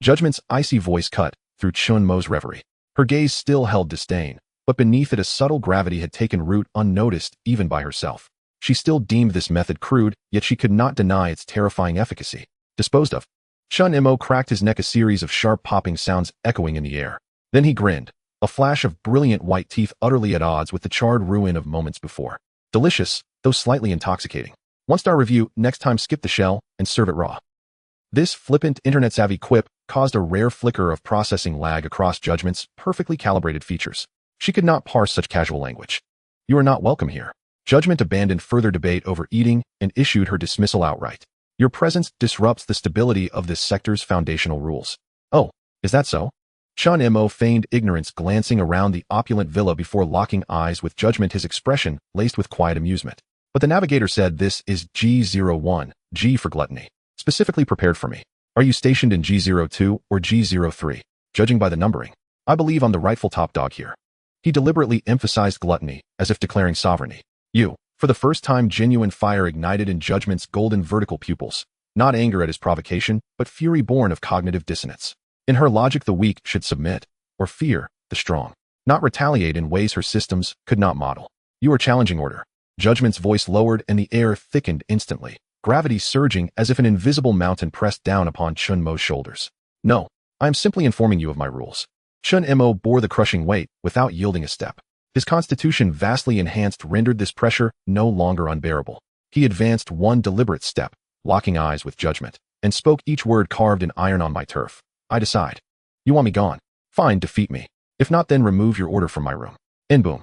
Judgment's icy voice cut through Chen Mo's reverie. Her gaze still held disdain, but beneath it a subtle gravity had taken root, unnoticed even by herself. She still deemed this method crude, yet she could not deny its terrifying efficacy. Disposed of. Chen Mo cracked his neck, a series of sharp popping sounds echoing in the air. Then he grinned, a flash of brilliant white teeth utterly at odds with the charred ruin of moments before. Delicious, though slightly intoxicating. 1-star review. Next time skip the shell and serve it raw. This flippant, internet-savvy quip caused a rare flicker of processing lag across Judgment's perfectly calibrated features. She could not parse such casual language. You are not welcome here. Judgment abandoned further debate over eating and issued her dismissal outright. Your presence disrupts the stability of this sector's foundational rules. Oh, is that so? Chen Mo feigned ignorance, glancing around the opulent villa before locking eyes with Judgment, his expression laced with quiet amusement. But the navigator said, this is G01, G for gluttony, specifically prepared for me. Are you stationed in G02 or G03? Judging by the numbering, I believe I'm the rightful top dog here. He deliberately emphasized gluttony, as if declaring sovereignty. You. For the first time, genuine fire ignited in Judgment's golden vertical pupils. not anger at his provocation, but fury born of cognitive dissonance. In her logic, the weak should submit, or fear the strong, not retaliate in ways her systems could not model. You are challenging order. Judgment's voice lowered and the air thickened instantly, gravity surging as if an invisible mountain pressed down upon Chen Mo's shoulders. No, I am simply informing you of my rules. Chen Mo bore the crushing weight without yielding a step. His constitution, vastly enhanced, rendered this pressure no longer unbearable. He advanced one deliberate step, locking eyes with judgment, and spoke each word carved in iron on my turf. I decide. You want me gone? Fine, defeat me. If not, then remove your order from my room. And boom.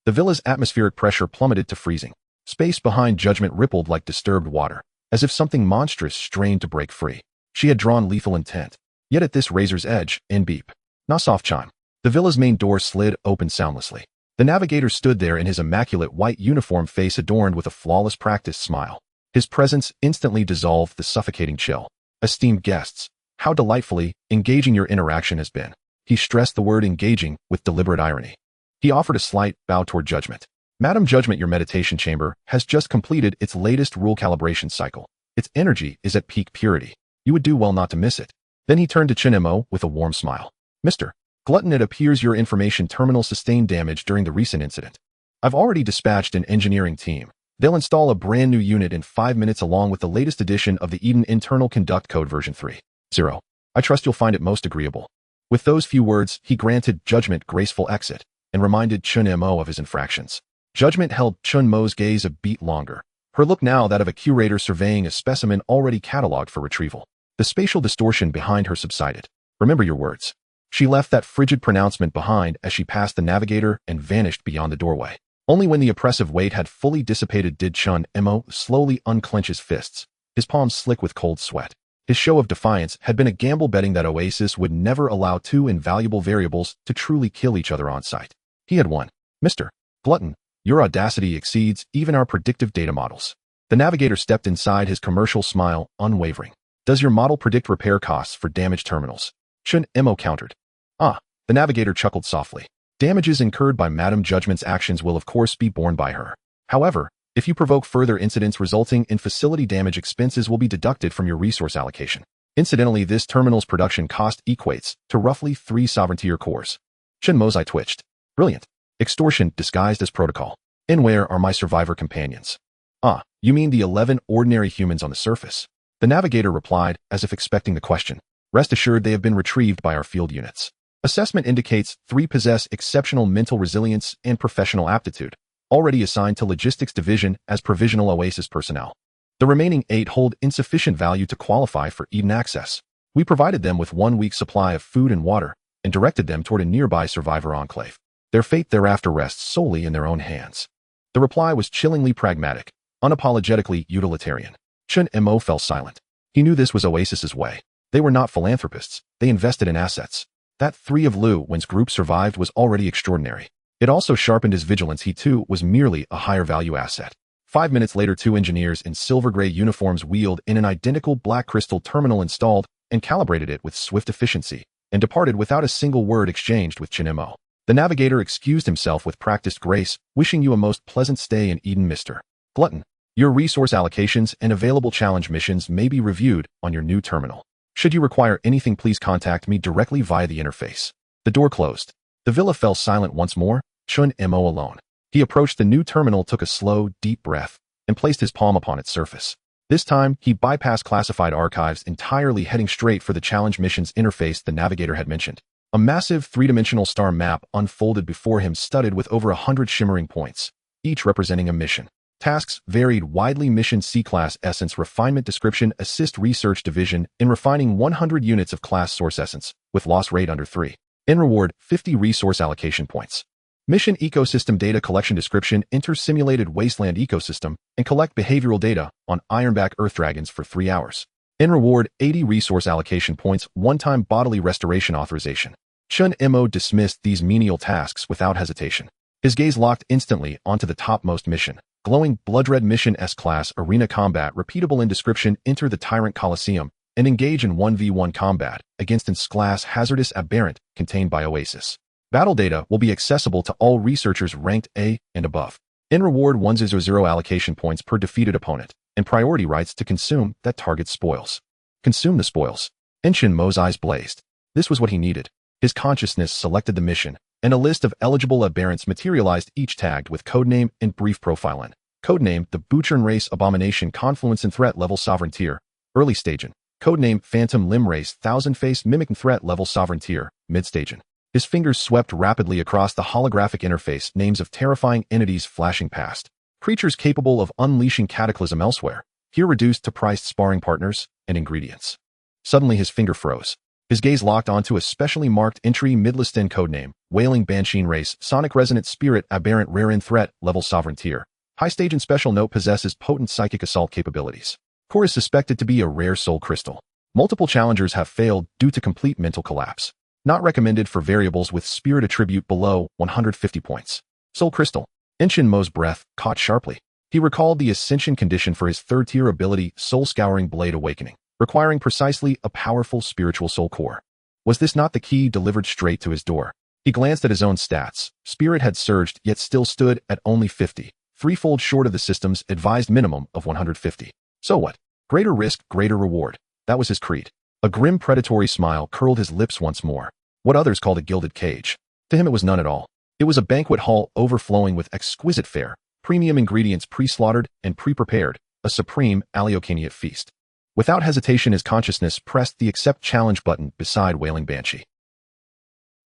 The villa's atmospheric pressure plummeted to freezing. Space behind judgment rippled like disturbed water, as if something monstrous strained to break free. She had drawn lethal intent. Yet at this razor's edge, in beep. Not soft chime. The villa's main door slid open soundlessly. The navigator stood there in his immaculate white uniform, face adorned with a flawless practiced smile. His presence instantly dissolved the suffocating chill. Esteemed guests, how delightfully engaging your interaction has been. He stressed the word engaging with deliberate irony. He offered a slight bow toward Judgment. Madam Judgment, your meditation chamber has just completed its latest rule calibration cycle. Its energy is at peak purity. You would do well not to miss it. Then he turned to Chen Mo with a warm smile. Mr. Glutton, it appears your information terminal sustained damage during the recent incident. I've already dispatched an engineering team. They'll install a brand new unit in 5 minutes along with the latest edition of the Eden Internal Conduct Code version 3.0. I trust you'll find it most agreeable. With those few words, he granted Judgment graceful exit and reminded Chen Mo of his infractions. Judgment held Chen Mo's gaze a beat longer, her look now that of a curator surveying a specimen already cataloged for retrieval. The spatial distortion behind her subsided. Remember your words. She left that frigid pronouncement behind as she passed the navigator and vanished beyond the doorway. Only when the oppressive weight had fully dissipated did Chen Mo slowly unclench his fists, his palms slick with cold sweat. His show of defiance had been a gamble, betting that Oasis would never allow two invaluable variables to truly kill each other on sight. He had won. Mr. Glutton, your audacity exceeds even our predictive data models. The navigator stepped inside, his commercial smile unwavering. Does your model predict repair costs for damaged terminals? Chen Mo countered. Ah, the navigator chuckled softly. Damages incurred by Madam Judgment's actions will of course be borne by her. However, if you provoke further incidents resulting in facility damage, expenses will be deducted from your resource allocation. Incidentally, this terminal's production cost equates to roughly 3 sovereign-tier cores. Chen Mo's eye twitched. Brilliant. Extortion disguised as protocol. And where are my survivor companions? Ah, you mean the 11 ordinary humans on the surface? The navigator replied, as if expecting the question. Rest assured, they have been retrieved by our field units. Assessment indicates 3 possess exceptional mental resilience and professional aptitude, already assigned to Logistics Division as provisional Oasis personnel. The remaining 8 hold insufficient value to qualify for Eden access. We provided them with 1 week's supply of food and water and directed them toward a nearby survivor enclave. Their fate thereafter rests solely in their own hands. The reply was chillingly pragmatic, unapologetically utilitarian. Chen Mo fell silent. He knew this was Oasis's way. They were not philanthropists. They invested in assets. That 3 of Lu Wen's group survived was already extraordinary. It also sharpened his vigilance. He too was merely a higher value asset. 5 minutes later, 2 engineers in silver-gray uniforms wheeled in an identical black crystal terminal, installed and calibrated it with swift efficiency, and departed without a single word exchanged with Chen Mo. The navigator excused himself with practiced grace, wishing you a most pleasant stay in Eden, Mr. Glutton. Your resource allocations and available challenge missions may be reviewed on your new terminal. Should you require anything, please contact me directly via the interface. The door closed. The villa fell silent once more, Chen Mo alone. He approached the new terminal, took a slow, deep breath, and placed his palm upon its surface. This time, he bypassed classified archives entirely, heading straight for the challenge missions interface the navigator had mentioned. A massive 3-dimensional star map unfolded before him, studded with over 100 shimmering points, each representing a mission. Tasks varied widely. Mission C-Class Essence Refinement Description: Assist Research Division in refining 100 units of Class Source Essence, with loss rate under 3. In reward, 50 resource allocation points. Mission Ecosystem Data Collection Description: Enter simulated wasteland ecosystem and collect behavioral data on ironback earth dragons for 3 hours. In reward, 80 resource allocation points, one-time bodily restoration authorization. Chen Mo dismissed these menial tasks without hesitation. His gaze locked instantly onto the topmost mission. Glowing blood-red mission: S-Class Arena Combat. Repeatable in description: Enter the Tyrant Coliseum and engage in 1v1 combat against an S-Class hazardous aberrant contained by Oasis. Battle data will be accessible to all researchers ranked A and above. In reward, 100 allocation points per defeated opponent. and priority rights to consume that target's spoils. Consume the spoils. Chen Mo's eyes blazed. This was what he needed. His consciousness selected the mission, and a list of eligible aberrants materialized, each tagged with codename and brief profile in. Codename, the Butchern Race Abomination Confluence and Threat Level Sovereign Tier, Early Stagin. Codename, Phantom Limb Race Thousand Face Mimic and Threat Level Sovereign Tier, Mid Stagin. His fingers swept rapidly across the holographic interface, names of terrifying entities flashing past. Creatures capable of unleashing cataclysm elsewhere, here reduced to priced sparring partners and ingredients. Suddenly his finger froze. His gaze locked onto a specially marked entry, Midlistin codename, Wailing Banshee Race, Sonic Resonant Spirit, Aberrant Rare in Threat, Level Sovereign Tier. High Stage and Special Note, possesses potent psychic assault capabilities. Core is suspected to be a rare soul crystal. Multiple challengers have failed due to complete mental collapse. Not recommended for variables with spirit attribute below 150 points. Soul crystal. Chen Mo's breath caught sharply. He recalled the ascension condition for his third-tier ability, Soul Scouring Blade Awakening, requiring precisely a powerful spiritual soul core. Was this not the key delivered straight to his door? He glanced at his own stats. Spirit had surged, yet still stood at only 50, threefold short of the system's advised minimum of 150. So what? Greater risk, greater reward. That was his creed. A grim predatory smile curled his lips once more. What others called a gilded cage. To him it was none at all. It was a banquet hall overflowing with exquisite fare, premium ingredients pre-slaughtered and pre-prepared, a supreme Aleocaniate feast. Without hesitation, his consciousness pressed the accept challenge button beside Wailing Banshee.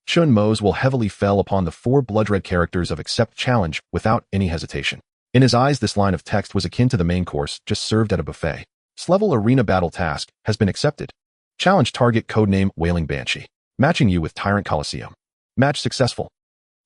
Chen Mo's will heavily fell upon the 4 blood-red characters of accept challenge without any hesitation. In his eyes, this line of text was akin to the main course just served at a buffet. S-level arena battle task has been accepted. Challenge target codename Wailing Banshee. Matching you with Tyrant Coliseum. Match successful.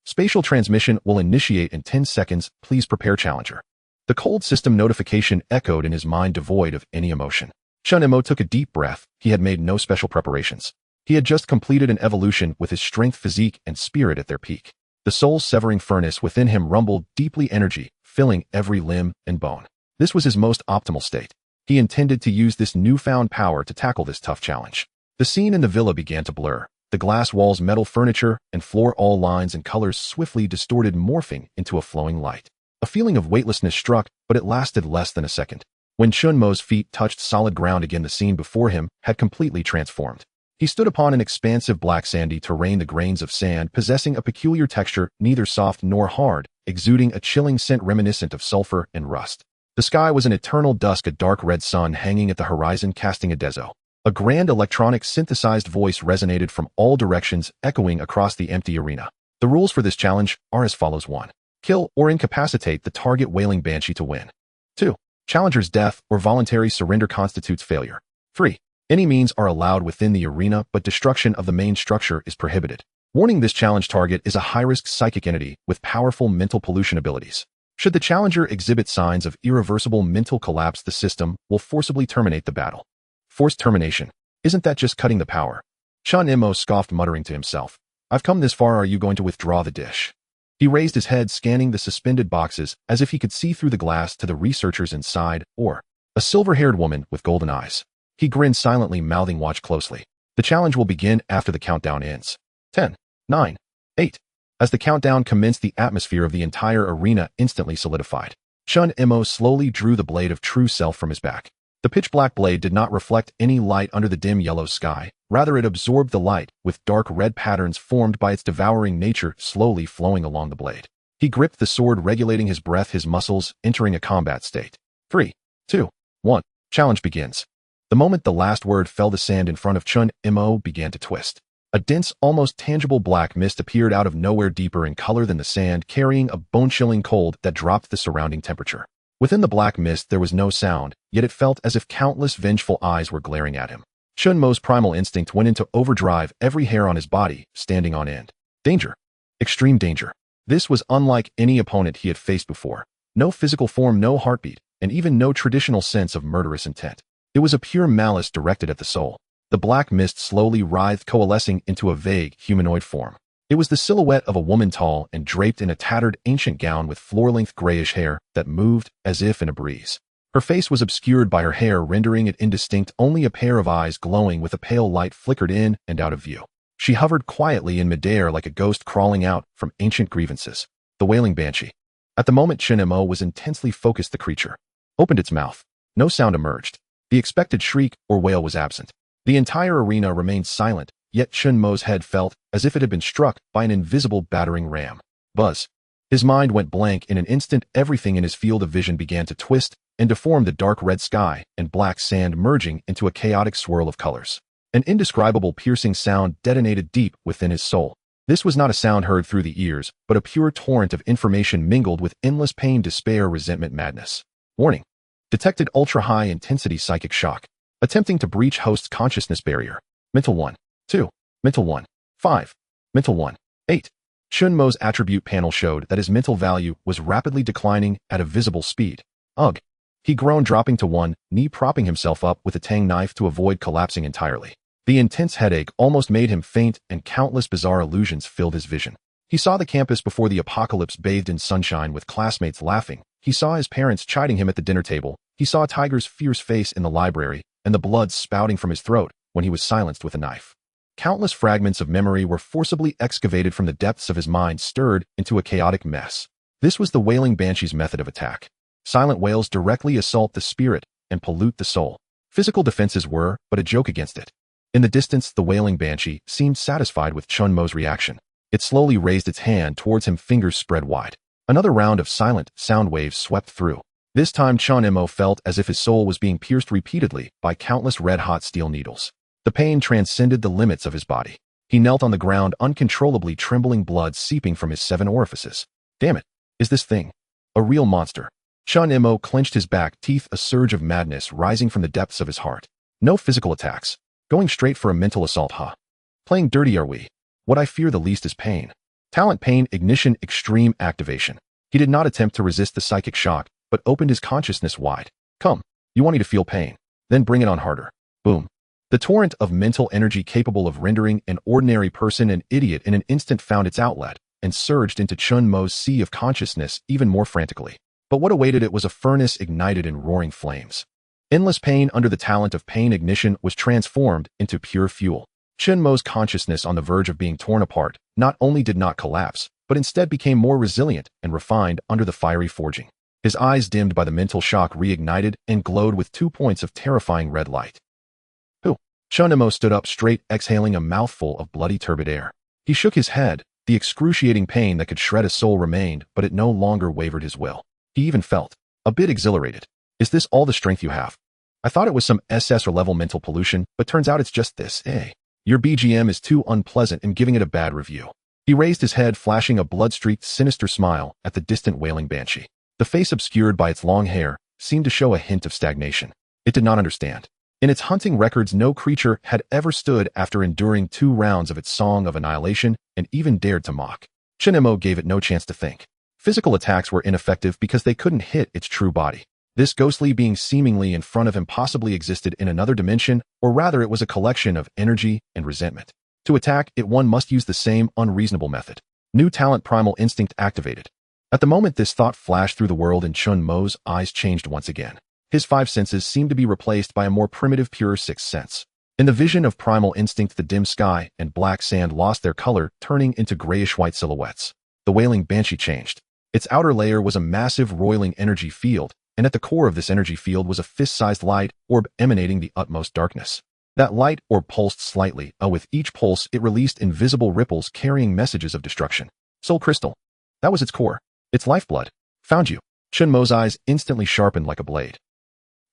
Spatial transmission will initiate in 10 seconds. Please prepare challenger. The cold system notification echoed in his mind, devoid of any emotion. Chen Mo took a deep breath. He had made no special preparations. He had just completed an evolution with his strength, physique, and spirit at their peak. The soul-severing furnace within him rumbled deeply, energy filling every limb and bone. This was his most optimal state. He intended to use this newfound power to tackle this tough challenge. The scene in the villa began to blur. The glass walls, metal furniture, and floor, all lines and colors swiftly distorted, morphing into a flowing light. A feeling of weightlessness struck, but it lasted less than a second. When Chen Mo's feet touched solid ground again, the scene before him had completely transformed. He stood upon an expansive black sandy terrain, the grains of sand possessing a peculiar texture, neither soft nor hard, exuding a chilling scent reminiscent of sulfur and rust. The sky was an eternal dusk, a dark red sun hanging at the horizon casting a deso. A grand electronic synthesized voice resonated from all directions, echoing across the empty arena. The rules for this challenge are as follows. 1. Kill or incapacitate the target Wailing Banshee to win. 2. Challenger's death or voluntary surrender constitutes failure. 3. Any means are allowed within the arena, but destruction of the main structure is prohibited. Warning: this challenge target is a high-risk psychic entity with powerful mental pollution abilities. Should the challenger exhibit signs of irreversible mental collapse, the system will forcibly terminate the battle. Forced termination. Isn't that just cutting the power? Chen Mo scoffed, muttering to himself. I've come this far, are you going to withdraw the dish? He raised his head, scanning the suspended boxes as if he could see through the glass to the researchers inside, or a silver-haired woman with golden eyes. He grinned silently, mouthing, watch closely. The challenge will begin after the countdown ends. 10, 9, 8. As the countdown commenced, the atmosphere of the entire arena instantly solidified. Chen Mo slowly drew the blade of true self from his back. The pitch-black blade did not reflect any light under the dim yellow sky. Rather, it absorbed the light, with dark red patterns formed by its devouring nature slowly flowing along the blade. He gripped the sword, regulating his breath, his muscles entering a combat state. 3, 2, 1. Challenge begins. The moment the last word fell, the sand in front of Chen Mo began to twist. A dense, almost tangible black mist appeared out of nowhere, deeper in color than the sand, carrying a bone-chilling cold that dropped the surrounding temperature. Within the black mist there was no sound, yet it felt as if countless vengeful eyes were glaring at him. Chen Mo's primal instinct went into overdrive, every hair on his body standing on end. Danger. Extreme danger. This was unlike any opponent he had faced before. No physical form, no heartbeat, and even no traditional sense of murderous intent. It was a pure malice directed at the soul. The black mist slowly writhed, coalescing into a vague humanoid form. It was the silhouette of a woman, tall and draped in a tattered ancient gown with floor-length grayish hair that moved as if in a breeze. Her face was obscured by her hair, rendering it indistinct. Only a pair of eyes glowing with a pale light flickered in and out of view. She hovered quietly in midair like a ghost crawling out from ancient grievances. The Wailing Banshee. At the moment Chen Mo was intensely focused, the creature opened its mouth. No sound emerged. The expected shriek or wail was absent. The entire arena remained silent, yet Chen Mo's head felt as if it had been struck by an invisible battering ram. Buzz. His mind went blank in an instant. Everything in his field of vision began to twist and deform, the dark red sky and black sand merging into a chaotic swirl of colors. An indescribable piercing sound detonated deep within his soul. This was not a sound heard through the ears, but a pure torrent of information mingled with endless pain, despair, resentment, madness. Warning. Detected ultra-high intensity psychic shock. Attempting to breach host's consciousness barrier. Mental 1. 2. Mental 1. 5. Mental 1. 8. Chen Mo's attribute panel showed that his mental value was rapidly declining at a visible speed. Ugh. He groaned, dropping to one knee, propping himself up with a tang knife to avoid collapsing entirely. The intense headache almost made him faint, and countless bizarre illusions filled his vision. He saw the campus before the apocalypse bathed in sunshine, with classmates laughing. He saw his parents chiding him at the dinner table. He saw a tiger's fierce face in the library, and the blood spouting from his throat when he was silenced with a knife. Countless fragments of memory were forcibly excavated from the depths of his mind, stirred into a chaotic mess. This was the wailing banshee's method of attack. Silent wails directly assault the spirit and pollute the soul. Physical defenses were but a joke against it. In the distance, the wailing banshee seemed satisfied with Chen Mo's reaction. It slowly raised its hand towards him, fingers spread wide. Another round of silent sound waves swept through. This time Chen Mo felt as if his soul was being pierced repeatedly by countless red-hot steel needles. The pain transcended the limits of his body. He knelt on the ground, uncontrollably trembling, blood seeping from his 7 orifices. Damn it! Is this thing a real monster? Chen Mo clenched his back teeth, a surge of madness rising from the depths of his heart. No physical attacks. Going straight for a mental assault, huh? Playing dirty, are we? What I fear the least is pain. Talent pain ignition extreme activation. He did not attempt to resist the psychic shock, but opened his consciousness wide. Come, you want me to feel pain? Then bring it on harder. Boom. The torrent of mental energy capable of rendering an ordinary person an idiot in an instant found its outlet and surged into Chen Mo's sea of consciousness even more frantically. But what awaited it was a furnace ignited in roaring flames. Endless pain under the talent of pain ignition was transformed into pure fuel. Chen Mo's consciousness, on the verge of being torn apart, not only did not collapse, but instead became more resilient and refined under the fiery forging. His eyes, dimmed by the mental shock, reignited and glowed with 2 points of terrifying red light. Who? Chen Mo stood up straight, exhaling a mouthful of bloody turbid air. He shook his head. The excruciating pain that could shred a soul remained, but it no longer wavered his will. He even felt a bit exhilarated. Is this all the strength you have? I thought it was some ancestral level mental pollution, but turns out it's just this, eh? Your BGM is too unpleasant and giving it a bad review. He raised his head, flashing a blood-streaked, sinister smile at the distant wailing banshee. The face, obscured by its long hair, seemed to show a hint of stagnation. It did not understand. In its hunting records, no creature had ever stood after enduring 2 rounds of its song of annihilation and even dared to mock. Chen Mo gave it no chance to think. Physical attacks were ineffective because they couldn't hit its true body. This ghostly being seemingly in front of him possibly existed in another dimension, or rather it was a collection of energy and resentment. To attack it, one must use the same unreasonable method. New talent, primal instinct activated. At the moment this thought flashed through the world, and Chen Mo's eyes changed once again. His 5 senses seemed to be replaced by a more primitive, pure 6th sense. In the vision of primal instinct, the dim sky and black sand lost their color, turning into grayish-white silhouettes. The wailing banshee changed. Its outer layer was a massive, roiling energy field, and at the core of this energy field was a fist-sized light orb emanating the utmost darkness. That light orb pulsed slightly, with each pulse it released invisible ripples carrying messages of destruction. Soul crystal. That was its core. Its lifeblood. Found you. Chen Mo's eyes instantly sharpened like a blade.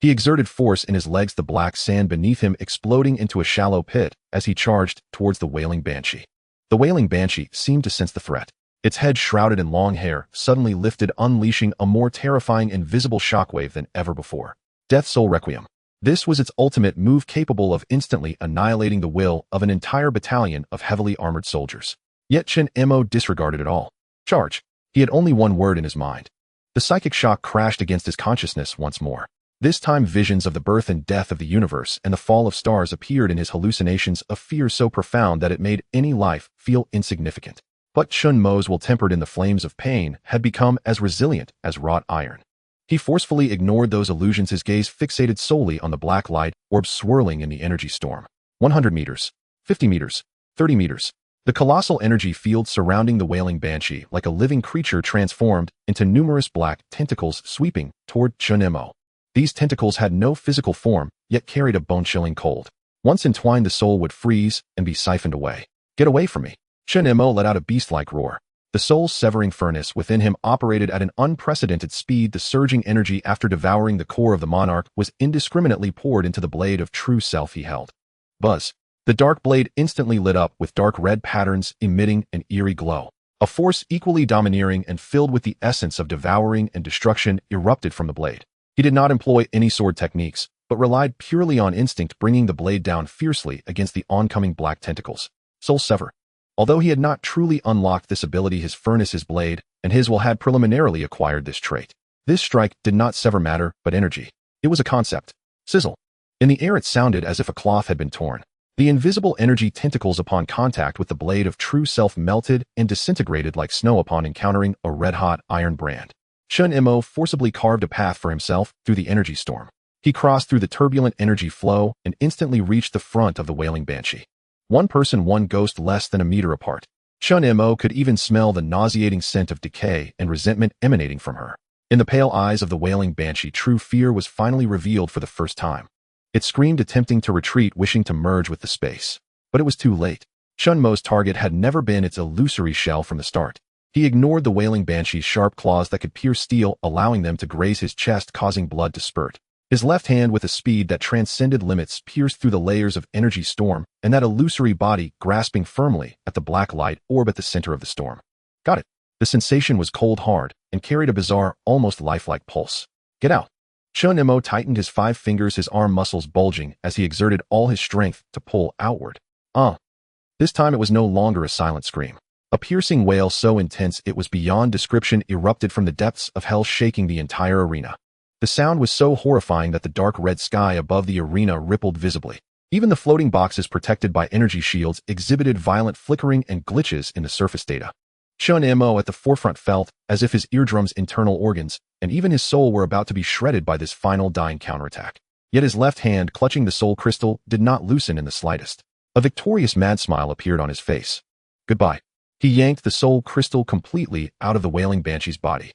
He exerted force in his legs, the black sand beneath him exploding into a shallow pit as he charged towards the wailing banshee. The wailing banshee seemed to sense the threat. Its head, shrouded in long hair, suddenly lifted, unleashing a more terrifying invisible shockwave than ever before. Death Soul Requiem. This was its ultimate move, capable of instantly annihilating the will of an entire battalion of heavily armored soldiers. Yet Chen Mo disregarded it all. Charge. He had only one word in his mind. The psychic shock crashed against his consciousness once more. This time visions of the birth and death of the universe and the fall of stars appeared in his hallucinations, a fear so profound that it made any life feel insignificant. But Chen Mo's will, tempered in the flames of pain, had become as resilient as wrought iron. He forcefully ignored those illusions, his gaze fixated solely on the black light orb swirling in the energy storm. 100 meters, 50 meters, 30 meters. The colossal energy field surrounding the wailing banshee, like a living creature, transformed into numerous black tentacles sweeping toward Chen Mo. These tentacles had no physical form, yet carried a bone-chilling cold. Once entwined, the soul would freeze and be siphoned away. "Get away from me!" Chen Mo let out a beast-like roar. The soul-severing furnace within him operated at an unprecedented speed. The surging energy after devouring the core of the monarch was indiscriminately poured into the blade of true self he held. Buzz. The dark blade instantly lit up with dark red patterns emitting an eerie glow. A force equally domineering and filled with the essence of devouring and destruction erupted from the blade. He did not employ any sword techniques, but relied purely on instinct, bringing the blade down fiercely against the oncoming black tentacles. Soul Sever. Although he had not truly unlocked this ability, his furnace's blade and his will had preliminarily acquired this trait. This strike did not sever matter, but energy. It was a concept. Sizzle. In the air it sounded as if a cloth had been torn. The invisible energy tentacles upon contact with the blade of true self melted and disintegrated like snow upon encountering a red-hot iron brand. Chen Mo forcibly carved a path for himself through the energy storm. He crossed through the turbulent energy flow and instantly reached the front of the wailing banshee. One person, one ghost, less than a meter apart. Chen Mo could even smell the nauseating scent of decay and resentment emanating from her. In the pale eyes of the wailing banshee, true fear was finally revealed for the first time. It screamed, attempting to retreat, wishing to merge with the space. But it was too late. Chen Mo's target had never been its illusory shell from the start. He ignored the wailing banshee's sharp claws that could pierce steel, allowing them to graze his chest, causing blood to spurt. His left hand, with a speed that transcended limits, pierced through the layers of energy storm, and that illusory body grasping firmly at the black light orb at the center of the storm. Got it. The sensation was cold hard and carried a bizarre, almost lifelike pulse. Get out. Chen Mo tightened his 5 fingers, his arm muscles bulging as he exerted all his strength to pull outward. This time it was no longer a silent scream. A piercing wail so intense it was beyond description erupted from the depths of hell, shaking the entire arena. The sound was so horrifying that the dark red sky above the arena rippled visibly. Even the floating boxes protected by energy shields exhibited violent flickering and glitches in the surface data. Chen Mo at the forefront felt as if his eardrums, internal organs, and even his soul were about to be shredded by this final dying counterattack. Yet his left hand, clutching the soul crystal, did not loosen in the slightest. A victorious mad smile appeared on his face. Goodbye. He yanked the soul crystal completely out of the wailing banshee's body.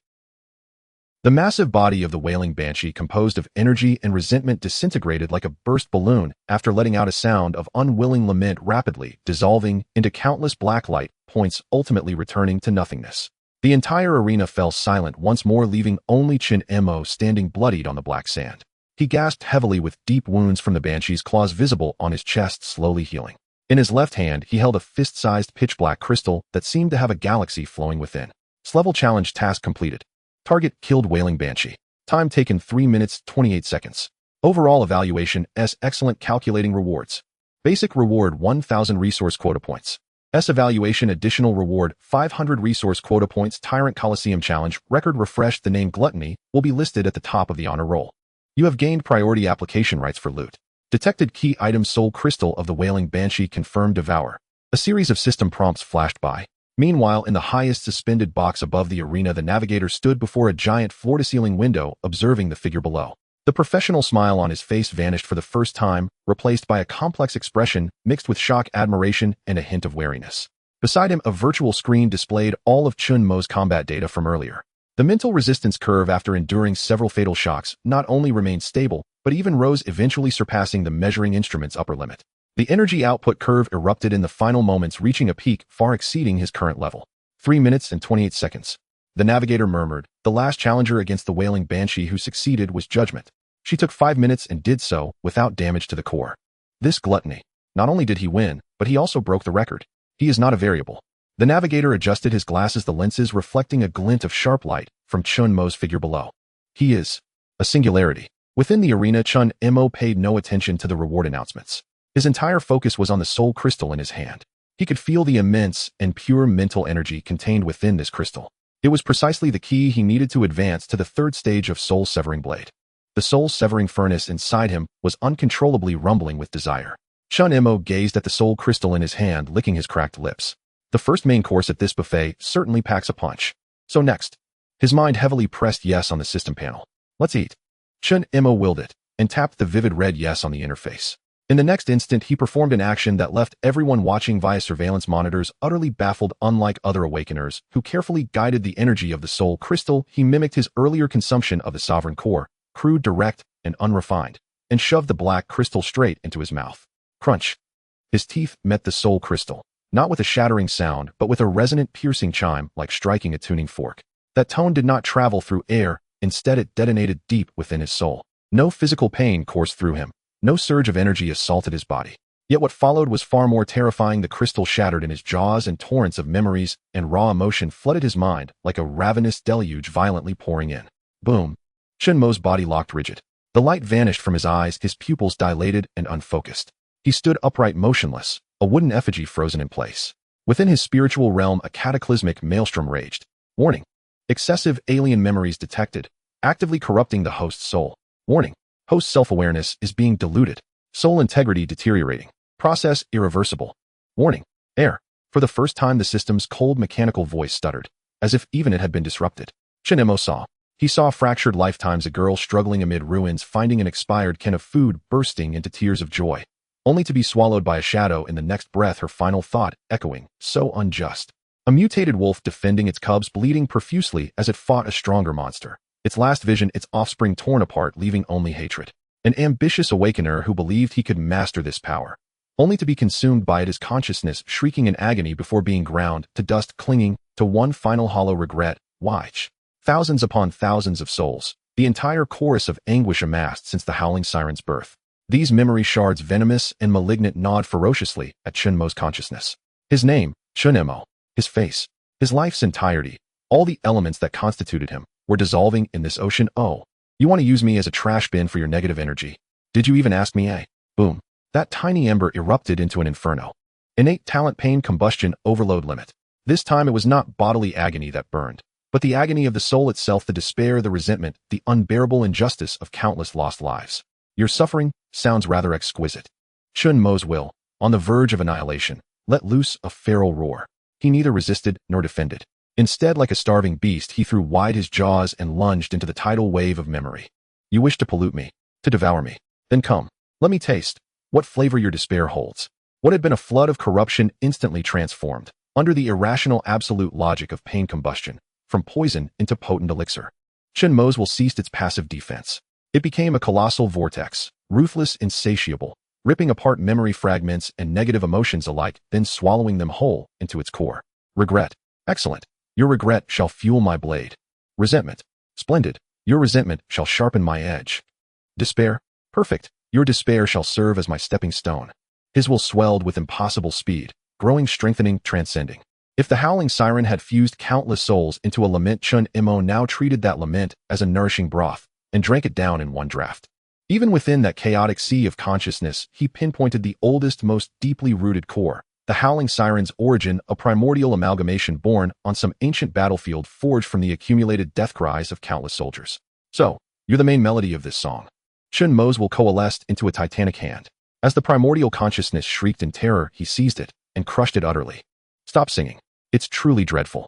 The massive body of the wailing banshee, composed of energy and resentment, disintegrated like a burst balloon after letting out a sound of unwilling lament, rapidly dissolving into countless black light points, ultimately returning to nothingness. The entire arena fell silent once more, leaving only Chen Mo standing bloodied on the black sand. He gasped heavily, with deep wounds from the banshee's claws visible on his chest slowly healing. In his left hand, he held a fist-sized pitch-black crystal that seemed to have a galaxy flowing within. S-level challenge task completed. Target killed wailing banshee. Time taken 3 minutes 28 seconds. Overall evaluation S. Excellent. Calculating rewards. Basic reward 1000 resource quota points. S. Evaluation additional reward 500 resource quota points. Tyrant Coliseum challenge record refreshed. The name Gluttony will be listed at the top of the honor roll. You have gained priority application rights for loot. Detected key item soul crystal of the wailing banshee, confirmed Devourer. A series of system prompts flashed by. Meanwhile, in the highest suspended box above the arena, the navigator stood before a giant floor-to-ceiling window, observing the figure below. The professional smile on his face vanished for the first time, replaced by a complex expression mixed with shock, admiration, and a hint of wariness. Beside him, a virtual screen displayed all of Chen Mo's combat data from earlier. The mental resistance curve, after enduring several fatal shocks, not only remained stable, but even rose, eventually surpassing the measuring instrument's upper limit. The energy output curve erupted in the final moments, reaching a peak far exceeding his current level. 3 minutes and 28 seconds. The navigator murmured. The last challenger against the wailing banshee who succeeded was Judgment. She took 5 minutes and did so without damage to the core. This Gluttony. Not only did he win, but he also broke the record. He is not a variable. The navigator adjusted his glasses, the lenses reflecting a glint of sharp light from Chen Mo's figure below. He is a singularity. Within the arena, Chen Mo paid no attention to the reward announcements. His entire focus was on the soul crystal in his hand. He could feel the immense and pure mental energy contained within this crystal. It was precisely the key he needed to advance to the third stage of soul-severing blade. The soul-severing furnace inside him was uncontrollably rumbling with desire. Chen Mo gazed at the soul crystal in his hand, licking his cracked lips. The first main course at this buffet certainly packs a punch. So next. His mind heavily pressed yes on the system panel. Let's eat. Chen Mo willed it, and tapped the vivid red yes on the interface. In the next instant, he performed an action that left everyone watching via surveillance monitors utterly baffled. Unlike other awakeners, who carefully guided the energy of the soul crystal, he mimicked his earlier consumption of the sovereign core, crude, direct, and unrefined, and shoved the black crystal straight into his mouth. Crunch. His teeth met the soul crystal, not with a shattering sound, but with a resonant, piercing chime like striking a tuning fork. That tone did not travel through air, instead it detonated deep within his soul. No physical pain coursed through him, no surge of energy assaulted his body. Yet what followed was far more terrifying. The crystal shattered in his jaws, and torrents of memories and raw emotion flooded his mind like a ravenous deluge violently pouring in. Boom. Chen Mo's body locked rigid. The light vanished from his eyes, his pupils dilated and unfocused. He stood upright, motionless, a wooden effigy frozen in place. Within his spiritual realm, a cataclysmic maelstrom raged. Warning. Excessive alien memories detected, actively corrupting the host's soul. Warning. Host self-awareness is being diluted. Soul integrity deteriorating. Process irreversible. Warning. Error. For the first time, the system's cold mechanical voice stuttered, as if even it had been disrupted. Chen Mo saw. He saw fractured lifetimes, a girl struggling amid ruins, finding an expired can of food, bursting into tears of joy, only to be swallowed by a shadow in the next breath, her final thought echoing, so unjust. A mutated wolf defending its cubs, bleeding profusely as it fought a stronger monster. Its last vision, its offspring torn apart, leaving only hatred. An ambitious awakener who believed he could master this power, only to be consumed by it, his consciousness shrieking in agony before being ground to dust, clinging to one final hollow regret. Watch. Thousands upon thousands of souls, the entire chorus of anguish amassed since the howling siren's birth. These memory shards, venomous and malignant, gnawed ferociously at Chen Mo's consciousness. His name, Chen Mo, his face, his life's entirety, all the elements that constituted him, were dissolving in this ocean. Oh, you want to use me as a trash bin for your negative energy? Did you even ask me, eh? Boom. That tiny ember erupted into an inferno. Innate talent, pain, combustion, overload limit. This time it was not bodily agony that burned, but the agony of the soul itself, the despair, the resentment, the unbearable injustice of countless lost lives. Your suffering sounds rather exquisite. Chen Mo's will, on the verge of annihilation, let loose a feral roar. He neither resisted nor defended. Instead, like a starving beast, he threw wide his jaws and lunged into the tidal wave of memory. You wish to pollute me, to devour me. Then come, let me taste what flavor your despair holds. What had been a flood of corruption instantly transformed, under the irrational absolute logic of pain combustion, from poison into potent elixir. Chen Mo's will ceased its passive defense. It became a colossal vortex, ruthless, insatiable, ripping apart memory fragments and negative emotions alike, then swallowing them whole into its core. Regret. Excellent. Your regret shall fuel my blade. Resentment. Splendid. Your resentment shall sharpen my edge. Despair. Perfect. Your despair shall serve as my stepping stone. His will swelled with impossible speed, growing, strengthening, transcending. If the howling siren had fused countless souls into a lament, Chen Mo now treated that lament as a nourishing broth, and drank it down in one draught. Even within that chaotic sea of consciousness, he pinpointed the oldest, most deeply rooted core, the howling siren's origin, a primordial amalgamation born on some ancient battlefield, forged from the accumulated death cries of countless soldiers. So, you're the main melody of this song. Chen Mo's will coalesced into a titanic hand. As the primordial consciousness shrieked in terror, he seized it and crushed it utterly. Stop singing. It's truly dreadful.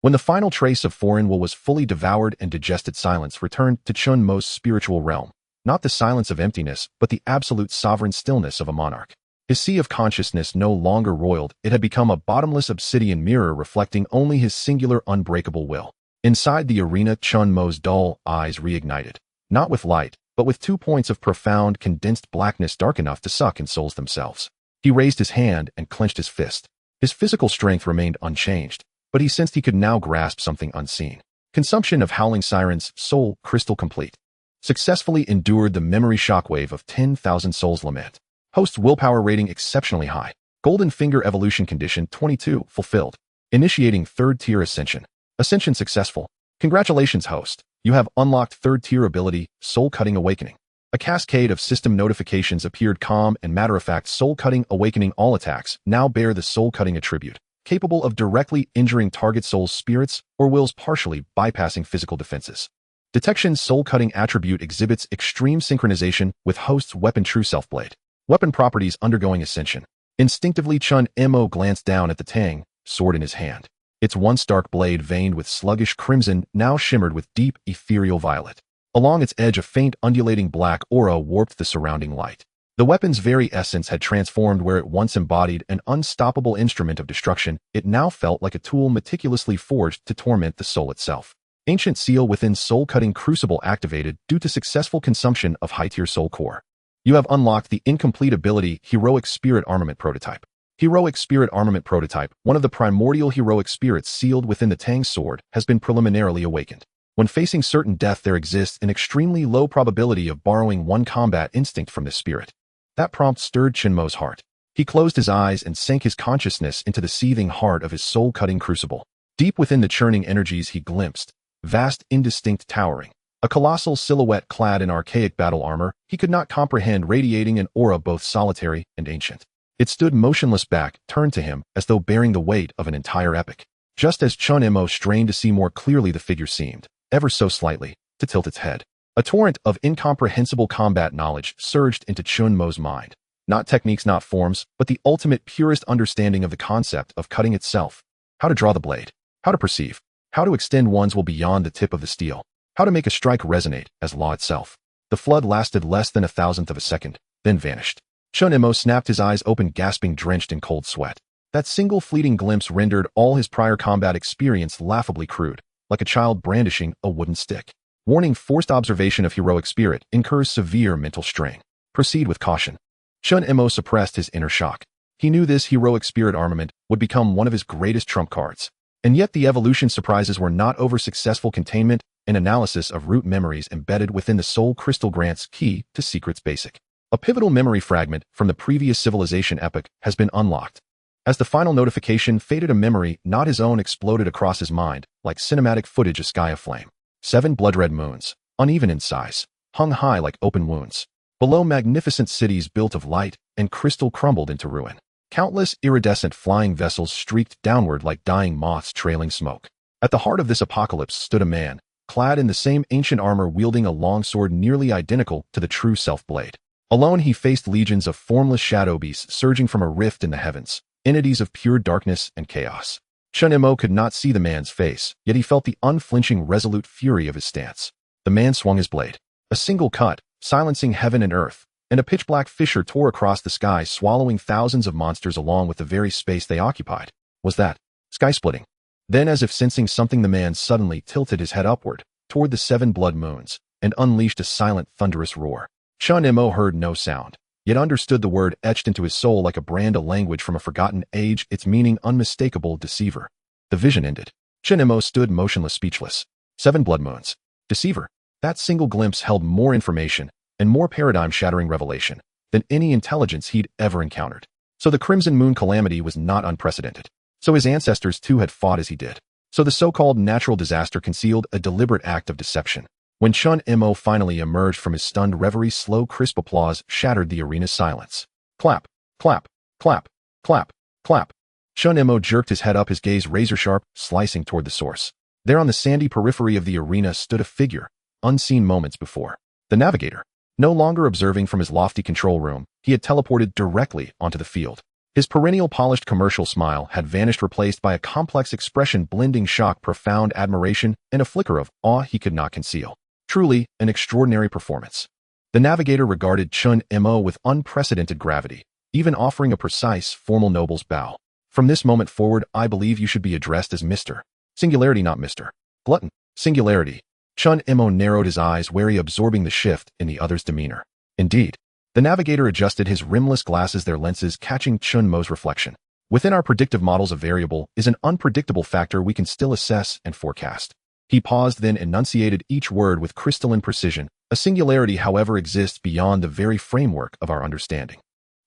When the final trace of foreign will was fully devoured and digested, silence returned to Chen Mo's spiritual realm. Not the silence of emptiness, but the absolute sovereign stillness of a monarch. His sea of consciousness no longer roiled, it had become a bottomless obsidian mirror reflecting only his singular unbreakable will. Inside the arena, Chen Mo's dull eyes reignited, not with light, but with 2 points of profound, condensed blackness dark enough to suck in souls themselves. He raised his hand and clenched his fist. His physical strength remained unchanged, but he sensed he could now grasp something unseen. Consumption of howling siren's soul crystal complete. Successfully endured the memory shockwave of 10,000 souls lament. Host's willpower rating exceptionally high. Golden finger evolution condition 22 fulfilled. Initiating 3rd tier ascension. Ascension successful. Congratulations, host. You have unlocked 3rd tier ability, Soul Cutting Awakening. A cascade of system notifications appeared, calm and matter-of-fact. Soul Cutting Awakening. All attacks now bear the Soul Cutting attribute, capable of directly injuring target soul's spirits or wills, partially bypassing physical defenses. Detection. Soul Cutting attribute exhibits extreme synchronization with host's weapon, True Self Blade. Weapon properties undergoing ascension. Instinctively, Chen Mo glanced down at the Tang sword in his hand. Its one stark blade, veined with sluggish crimson, now shimmered with deep, ethereal violet. Along its edge, a faint, undulating black aura warped the surrounding light. The weapon's very essence had transformed. Where it once embodied an unstoppable instrument of destruction, it now felt like a tool meticulously forged to torment the soul itself. Ancient seal within soul-cutting crucible activated due to successful consumption of high-tier soul core. You have unlocked the incomplete ability Heroic Spirit Armament Prototype. Heroic Spirit Armament Prototype, one of the primordial heroic spirits sealed within the Tang sword, has been preliminarily awakened. When facing certain death, there exists an extremely low probability of borrowing one combat instinct from this spirit. That prompt stirred Chen Mo's heart. He closed his eyes and sank his consciousness into the seething heart of his soul-cutting crucible. Deep within the churning energies he glimpsed, vast, indistinct, towering. A colossal silhouette clad in archaic battle armor, he could not comprehend, radiating an aura both solitary and ancient. It stood motionless back, turned to him, as though bearing the weight of an entire epic. Just as Chen Mo strained to see more clearly, the figure seemed, ever so slightly, to tilt its head. A torrent of incomprehensible combat knowledge surged into Chen Mo's mind. Not techniques, not forms, but the ultimate, purest understanding of the concept of cutting itself. How to draw the blade. How to perceive. How to extend one's will beyond the tip of the steel. How to make a strike resonate as law itself. The flood lasted less than 1,000th of a second, then vanished. Chen Mo snapped his eyes open, gasping, drenched in cold sweat. That single fleeting glimpse rendered all his prior combat experience laughably crude, like a child brandishing a wooden stick. Warning: forced observation of heroic spirit incurs severe mental strain. Proceed with caution. Chen Mo suppressed his inner shock. He knew this heroic spirit armament would become one of his greatest trump cards. And yet the evolution surprises were not over. Successful containment and analysis of root memories embedded within the soul crystal grants key to secrets basic. A pivotal memory fragment from the previous civilization epoch has been unlocked. As the final notification faded, a memory not his own exploded across his mind, like cinematic footage, a sky aflame. 7 blood-red moons, uneven in size, hung high like open wounds. Below, magnificent cities built of light and crystal crumbled into ruin. Countless iridescent flying vessels streaked downward like dying moths trailing smoke. At the heart of this apocalypse stood a man, clad in the same ancient armor, wielding a long sword nearly identical to the true self-blade. Alone, he faced legions of formless shadow beasts surging from a rift in the heavens, entities of pure darkness and chaos. Chen Mo could not see the man's face, yet he felt the unflinching, resolute fury of his stance. The man swung his blade. A single cut, silencing heaven and earth, and a pitch-black fissure tore across the sky, swallowing thousands of monsters along with the very space they occupied. Was that sky-splitting? Then, as if sensing something, the man suddenly tilted his head upward, toward the 7 blood moons, and unleashed a silent, thunderous roar. Chen Mo heard no sound, yet understood the word etched into his soul like a brand, a language from a forgotten age, its meaning unmistakable: deceiver. The vision ended. Chen Mo stood motionless, speechless. 7 blood moons. Deceiver. That single glimpse held more information, and more paradigm-shattering revelation, than any intelligence he'd ever encountered. So the Crimson Moon calamity was not unprecedented. So his ancestors too had fought as he did. So the so-called natural disaster concealed a deliberate act of deception. When Chen Mo finally emerged from his stunned reverie, slow, crisp applause shattered the arena's silence. Clap, clap, clap, clap, clap. Chen Mo jerked his head up, his gaze razor-sharp, slicing toward the source. There on the sandy periphery of the arena stood a figure, unseen moments before. The navigator. No longer observing from his lofty control room, he had teleported directly onto the field. His perennial polished commercial smile had vanished, replaced by a complex expression blending shock, profound admiration, and a flicker of awe he could not conceal. Truly, an extraordinary performance. The navigator regarded Chen Mo with unprecedented gravity, even offering a precise, formal noble's bow. From this moment forward, I believe you should be addressed as Mr. Singularity, not Mr. Glutton. Singularity. Chen Mo narrowed his eyes, wary, absorbing the shift in the other's demeanor. Indeed. The navigator adjusted his rimless glasses, their lenses catching Chen Mo's reflection. Within our predictive models, a variable is an unpredictable factor we can still assess and forecast. He paused, then enunciated each word with crystalline precision. A singularity, however, exists beyond the very framework of our understanding.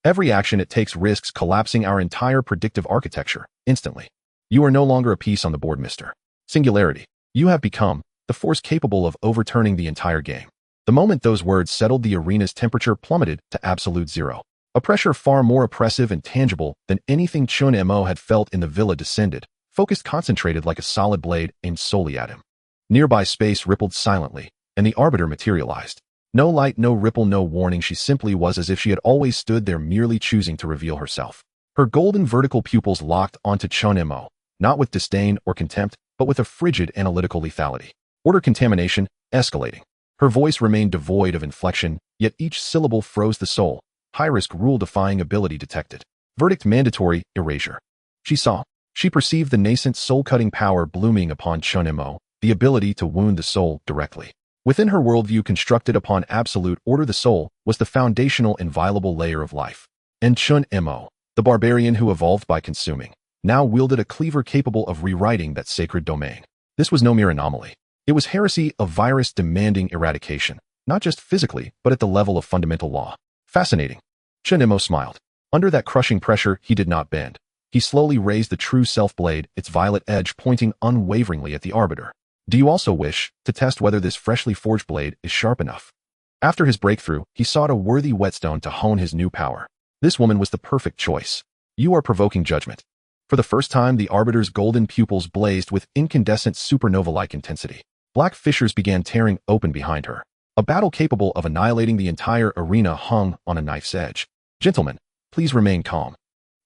Every action it takes risks collapsing our entire predictive architecture, instantly. You are no longer a piece on the board, Mr. Singularity. You have become the force capable of overturning the entire game. The moment those words settled, the arena's temperature plummeted to absolute zero. A pressure far more oppressive and tangible than anything Chen Mo had felt in the villa descended, focused, concentrated like a solid blade aimed solely at him. Nearby space rippled silently, and the arbiter materialized. No light, no ripple, no warning. She simply was, as if she had always stood there, merely choosing to reveal herself. Her golden vertical pupils locked onto Chen Mo, not with disdain or contempt, but with a frigid analytical lethality. Order contamination, escalating. Her voice remained devoid of inflection, yet each syllable froze the soul. High-risk, rule-defying ability detected. Verdict: mandatory erasure. She saw. She perceived the nascent soul-cutting power blooming upon Chen Mo, the ability to wound the soul directly. Within her worldview constructed upon absolute order, the soul was the foundational inviolable layer of life. And Chen Mo, the barbarian who evolved by consuming, now wielded a cleaver capable of rewriting that sacred domain. This was no mere anomaly. It was heresy, a virus demanding eradication, not just physically, but at the level of fundamental law. Fascinating. Chen Mo smiled. Under that crushing pressure, he did not bend. He slowly raised the true self blade, its violet edge pointing unwaveringly at the arbiter. Do you also wish to test whether this freshly forged blade is sharp enough? After his breakthrough, he sought a worthy whetstone to hone his new power. This woman was the perfect choice. You are provoking judgment. For the first time, the arbiter's golden pupils blazed with incandescent supernova-like intensity. Black fissures began tearing open behind her. A battle capable of annihilating the entire arena hung on a knife's edge. Gentlemen, please remain calm.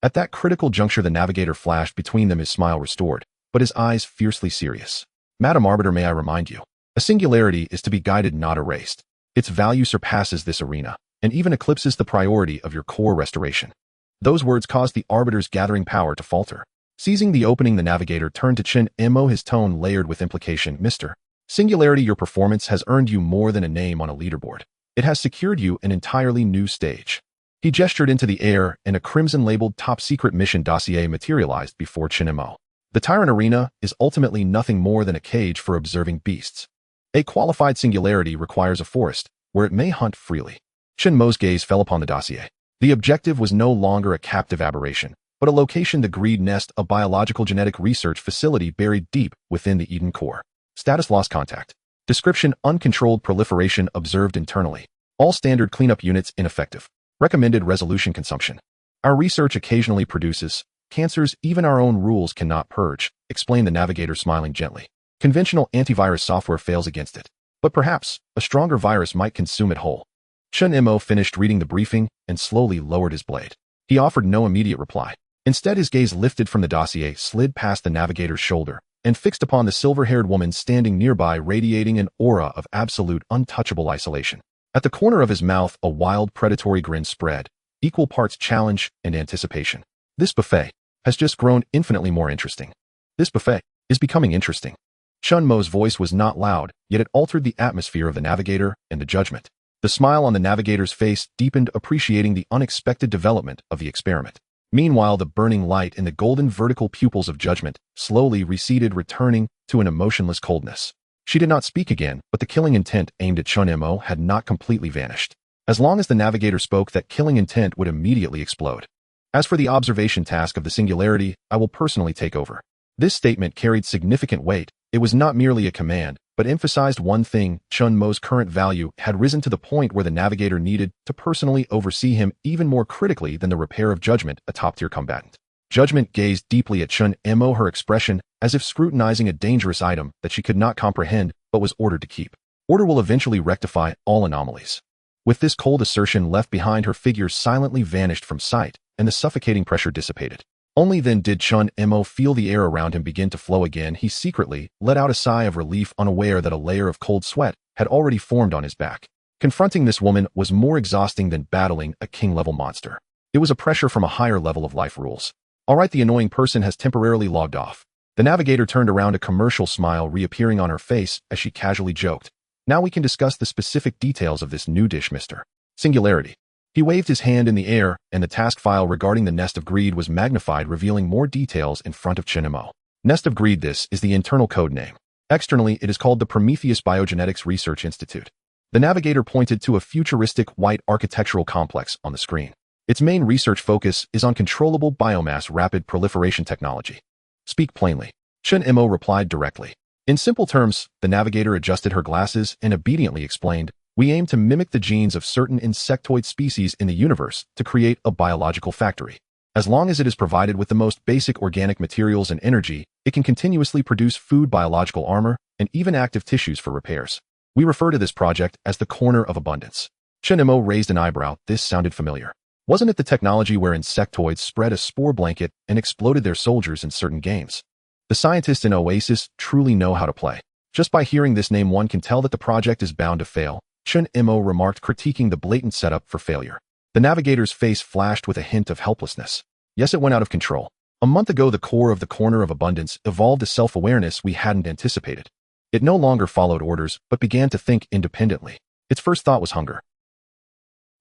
At that critical juncture, the navigator flashed between them, his smile restored, but his eyes fiercely serious. Madam Arbiter, may I remind you, a singularity is to be guided, not erased. Its value surpasses this arena, and even eclipses the priority of your core restoration. Those words caused the arbiter's gathering power to falter. Seizing the opening, the navigator turned to Chen Mo, his tone layered with implication. Mr. Singularity, your performance has earned you more than a name on a leaderboard. It has secured you an entirely new stage. He gestured into the air, and a crimson-labeled top-secret mission dossier materialized before Chen Mo. The Tyrant Arena is ultimately nothing more than a cage for observing beasts. A qualified singularity requires a forest, where it may hunt freely. Chen Mo's gaze fell upon the dossier. The objective was no longer a captive aberration, but a location, the Greed Nest, a biological genetic research facility buried deep within the Eden core. Status: lost contact. Description: uncontrolled proliferation observed internally. All standard cleanup units ineffective. Recommended resolution: consumption. Our research occasionally produces cancers even our own rules cannot purge, explained the navigator, smiling gently. Conventional antivirus software fails against it, but perhaps a stronger virus might consume it whole. Chen Mo finished reading the briefing and slowly lowered his blade. He offered no immediate reply. Instead, his gaze lifted from the dossier, slid past the navigator's shoulder, and fixed upon the silver-haired woman standing nearby, radiating an aura of absolute, untouchable isolation. At the corner of his mouth, a wild, predatory grin spread, equal parts challenge and anticipation. This buffet has just grown infinitely more interesting. This buffet is becoming interesting. Chen Mo's voice was not loud, yet it altered the atmosphere of the navigator and the judgment. The smile on the navigator's face deepened, appreciating the unexpected development of the experiment. Meanwhile, the burning light in the golden vertical pupils of judgment slowly receded, returning to an emotionless coldness. She did not speak again, but the killing intent aimed at Chen Mo had not completely vanished. As long as the navigator spoke, that killing intent would immediately explode. As for the observation task of the singularity, I will personally take over. This statement carried significant weight. It was not merely a command, but emphasized one thing: Chen Mo's current value had risen to the point where the navigator needed to personally oversee him even more critically than the repair of Judgment, a top-tier combatant. Judgment gazed deeply at Chen Mo, her expression as if scrutinizing a dangerous item that she could not comprehend but was ordered to keep. Order will eventually rectify all anomalies. With this cold assertion left behind, her figure silently vanished from sight, and the suffocating pressure dissipated. Only then did Chen Mo feel the air around him begin to flow again. He secretly let out a sigh of relief, unaware that a layer of cold sweat had already formed on his back. Confronting this woman was more exhausting than battling a king-level monster. It was a pressure from a higher level of life rules. All right, the annoying person has temporarily logged off. The navigator turned around, a commercial smile reappearing on her face as she casually joked. Now we can discuss the specific details of this new dish, Mr. Singularity. He waved his hand in the air, and the task file regarding the Nest of Greed was magnified, revealing more details in front of Chen Mo. Nest of Greed, this is the internal code name. Externally, it is called the Prometheus Biogenetics Research Institute. The navigator pointed to a futuristic white architectural complex on the screen. Its main research focus is on controllable biomass rapid proliferation technology. Speak plainly. Chen Mo replied directly. In simple terms, the navigator adjusted her glasses and obediently explained, we aim to mimic the genes of certain insectoid species in the universe to create a biological factory. As long as it is provided with the most basic organic materials and energy, it can continuously produce food, biological armor, and even active tissues for repairs. We refer to this project as the Corner of Abundance. Chen Mo raised an eyebrow. This sounded familiar. Wasn't it the technology where insectoids spread a spore blanket and exploded their soldiers in certain games? The scientists in Oasis truly know how to play. Just by hearing this name, one can tell that the project is bound to fail, Chen Mo remarked, critiquing the blatant setup for failure. The navigator's face flashed with a hint of helplessness. Yes, it went out of control. A month ago, the core of the Corner of Abundance evolved a self-awareness we hadn't anticipated. It no longer followed orders, but began to think independently. Its first thought was hunger.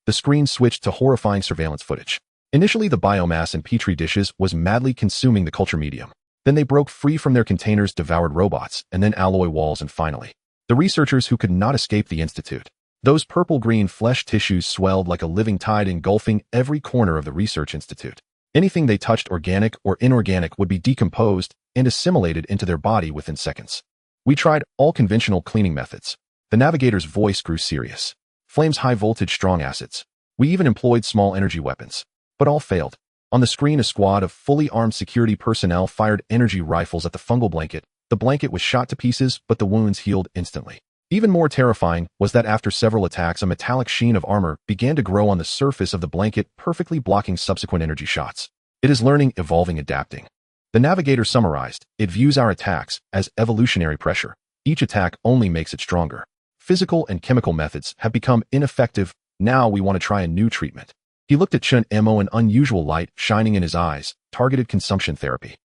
The screen switched to horrifying surveillance footage. Initially, the biomass in petri dishes was madly consuming the culture medium. Then they broke free from their containers, devoured robots, and then alloy walls, and finally, the researchers who could not escape the institute. Those purple-green flesh tissues swelled like a living tide, engulfing every corner of the research institute. Anything they touched, organic or inorganic, would be decomposed and assimilated into their body within seconds. We tried all conventional cleaning methods. The navigator's voice grew serious. Flames, high-voltage strong acids. We even employed small energy weapons. But all failed. On the screen, a squad of fully armed security personnel fired energy rifles at the fungal blanket. The blanket was shot to pieces, but the wounds healed instantly. Even more terrifying was that after several attacks, a metallic sheen of armor began to grow on the surface of the blanket, perfectly blocking subsequent energy shots. It is learning, evolving, adapting. The navigator summarized, it views our attacks as evolutionary pressure. Each attack only makes it stronger. Physical and chemical methods have become ineffective. Now we want to try a new treatment. He looked at Chen Mo, an unusual light shining in his eyes. Targeted consumption therapy.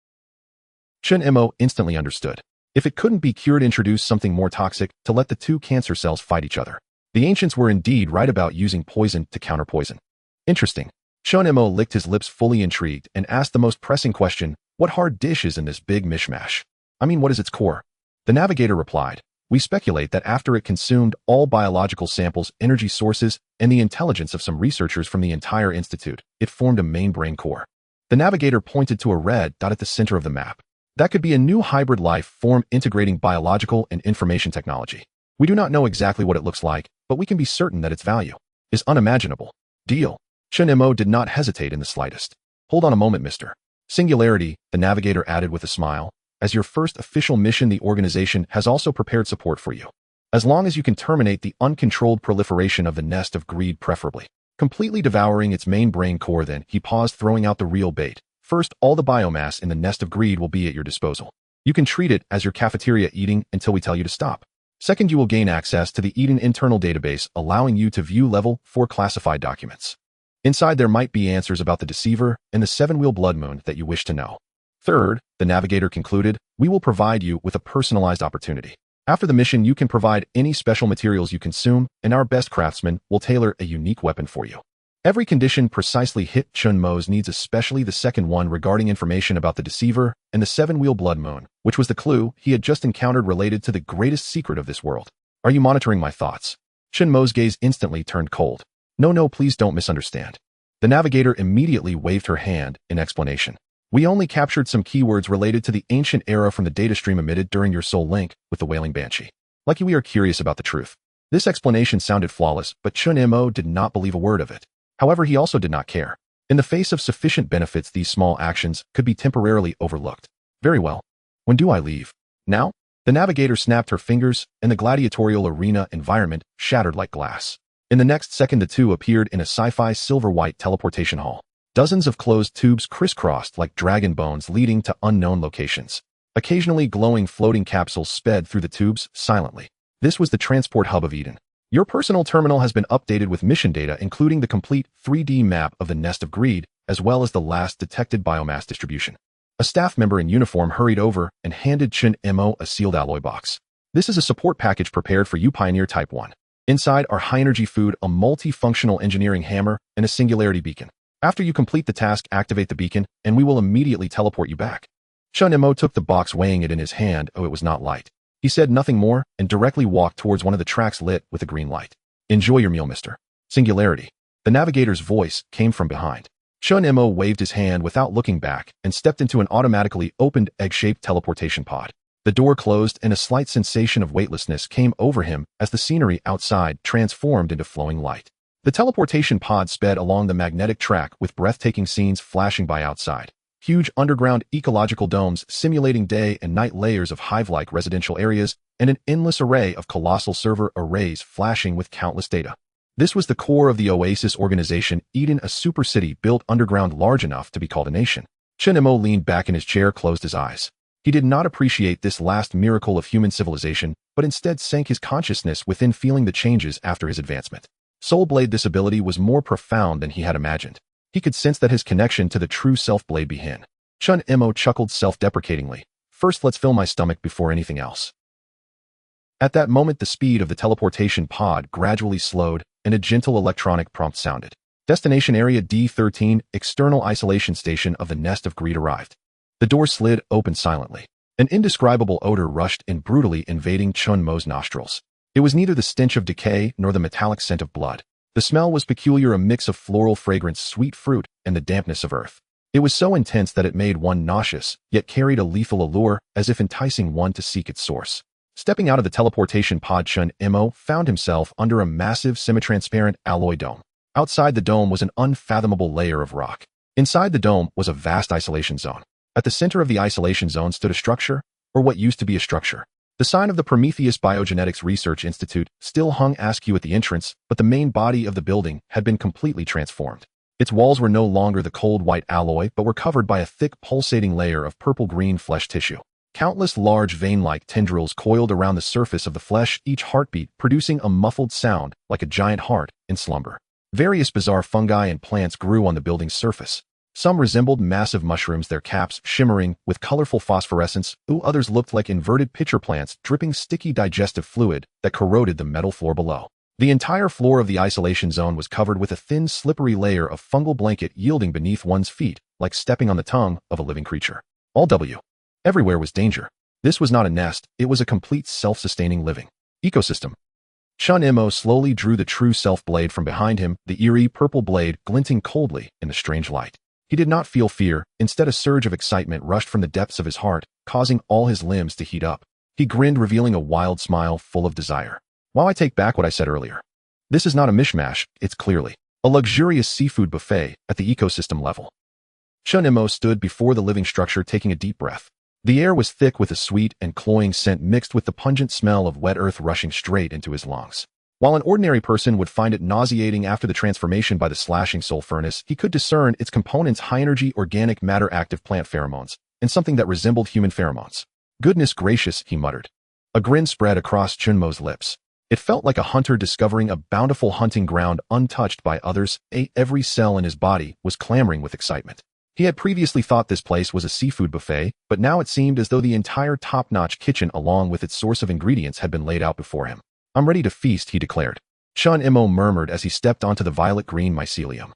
Chen Mo instantly understood. If it couldn't be cured, introduce something more toxic to let the two cancer cells fight each other. The ancients were indeed right about using poison to counter poison. Interesting. Chen Mo licked his lips, fully intrigued, and asked the most pressing question, what hard dish is in this big mishmash? I mean, what is its core? The navigator replied, we speculate that after it consumed all biological samples, energy sources, and the intelligence of some researchers from the entire institute, it formed a main brain core. The navigator pointed to a red dot at the center of the map. That could be a new hybrid life form integrating biological and information technology. We do not know exactly what it looks like, but we can be certain that its value is unimaginable. Deal. Chen Mo did not hesitate in the slightest. Hold on a moment, Mr. Singularity, the navigator added with a smile. As your first official mission, the organization has also prepared support for you. As long as you can terminate the uncontrolled proliferation of the nest of greed, preferably completely devouring its main brain core. Then he paused, throwing out the real bait. First, all the biomass in the nest of greed will be at your disposal. You can treat it as your cafeteria eating until we tell you to stop. Second, you will gain access to the Eden internal database, allowing you to view level 4 classified documents. Inside there might be answers about the deceiver and the 7-wheel blood moon that you wish to know. Third, the navigator concluded, we will provide you with a personalized opportunity. After the mission, you can provide any special materials you consume, and our best craftsmen will tailor a unique weapon for you. Every condition precisely hit Chen Mo's needs, especially the second one regarding information about the deceiver and the 7-wheel blood moon, which was the clue he had just encountered related to the greatest secret of this world. Are you monitoring my thoughts? Chen Mo's gaze instantly turned cold. No, please don't misunderstand. The navigator immediately waved her hand in explanation. We only captured some keywords related to the ancient era from the data stream emitted during your soul link with the wailing banshee. Lucky we are curious about the truth. This explanation sounded flawless, but Chen Mo did not believe a word of it. However, he also did not care. In the face of sufficient benefits, these small actions could be temporarily overlooked. Very well. When do I leave? Now? The navigator snapped her fingers, and the gladiatorial arena environment shattered like glass. In the next second, the two appeared in a sci-fi silver-white teleportation hall. Dozens of closed tubes crisscrossed like dragon bones, leading to unknown locations. Occasionally glowing floating capsules sped through the tubes silently. This was the transport hub of Eden. Your personal terminal has been updated with mission data, including the complete 3D map of the nest of greed, as well as the last detected biomass distribution. A staff member in uniform hurried over and handed Chen Mo a sealed alloy box. This is a support package prepared for you, Pioneer Type 1. Inside are high-energy food, a multifunctional engineering hammer, and a singularity beacon. After you complete the task, activate the beacon, and we will immediately teleport you back. Chen Mo took the box, weighing it in his hand. Oh, it was not light. He said nothing more and directly walked towards one of the tracks lit with a green light. Enjoy your meal, Mr. Singularity. The navigator's voice came from behind. Chen Mo waved his hand without looking back and stepped into an automatically opened egg-shaped teleportation pod. The door closed and a slight sensation of weightlessness came over him as the scenery outside transformed into flowing light. The teleportation pod sped along the magnetic track with breathtaking scenes flashing by outside. Huge underground ecological domes simulating day and night, layers of hive-like residential areas, and an endless array of colossal server arrays flashing with countless data. This was the core of the Oasis organization, Eden, a super city built underground large enough to be called a nation. Chen Mo leaned back in his chair, closed his eyes. He did not appreciate this last miracle of human civilization, but instead sank his consciousness within, feeling the changes after his advancement. Soul Blade, this ability was more profound than he had imagined. He could sense that his connection to the true self Blade began. Chen Mo chuckled self-deprecatingly. First, let's fill my stomach before anything else. At that moment, the speed of the teleportation pod gradually slowed, and a gentle electronic prompt sounded. Destination Area D13, External Isolation Station of the Nest of Greed arrived. The door slid open silently. An indescribable odor rushed in, brutally invading Chen Mo's nostrils. It was neither the stench of decay nor the metallic scent of blood. The smell was peculiar, a mix of floral fragrance, sweet fruit, and the dampness of earth. It was so intense that it made one nauseous, yet carried a lethal allure, as if enticing one to seek its source. Stepping out of the teleportation pod, Chen Mo found himself under a massive semi-transparent alloy dome. Outside the dome was an unfathomable layer of rock. Inside the dome was a vast isolation zone. At the center of the isolation zone stood a structure, or what used to be a structure. The sign of the Prometheus Biogenetics Research Institute still hung askew at the entrance, but the main body of the building had been completely transformed. Its walls were no longer the cold white alloy, but were covered by a thick pulsating layer of purple-green flesh tissue. Countless large vein-like tendrils coiled around the surface of the flesh, each heartbeat producing a muffled sound like a giant heart in slumber. Various bizarre fungi and plants grew on the building's surface. Some resembled massive mushrooms, their caps shimmering with colorful phosphorescence, while others looked like inverted pitcher plants dripping sticky digestive fluid that corroded the metal floor below. The entire floor of the isolation zone was covered with a thin, slippery layer of fungal blanket yielding beneath one's feet, like stepping on the tongue of a living creature. Everywhere was danger. This was not a nest, it was a complete self-sustaining living ecosystem. Chen Mo slowly drew the true self blade from behind him, the eerie purple blade glinting coldly in the strange light. He did not feel fear, instead a surge of excitement rushed from the depths of his heart, causing all his limbs to heat up. He grinned, revealing a wild smile full of desire. While I take back what I said earlier, this is not a mishmash, it's clearly a luxurious seafood buffet at the ecosystem level. Chen Mo stood before the living structure, taking a deep breath. The air was thick with a sweet and cloying scent mixed with the pungent smell of wet earth rushing straight into his lungs. While an ordinary person would find it nauseating after the transformation by the slashing soul furnace, he could discern its components: high-energy organic matter, active plant pheromones, and something that resembled human pheromones. Goodness gracious, he muttered. A grin spread across Chen Mo's lips. It felt like a hunter discovering a bountiful hunting ground untouched by others. Every cell in his body was clamoring with excitement. He had previously thought this place was a seafood buffet, but now it seemed as though the entire top-notch kitchen along with its source of ingredients had been laid out before him. I'm ready to feast, he declared. Chen Mo murmured as he stepped onto the violet-green mycelium.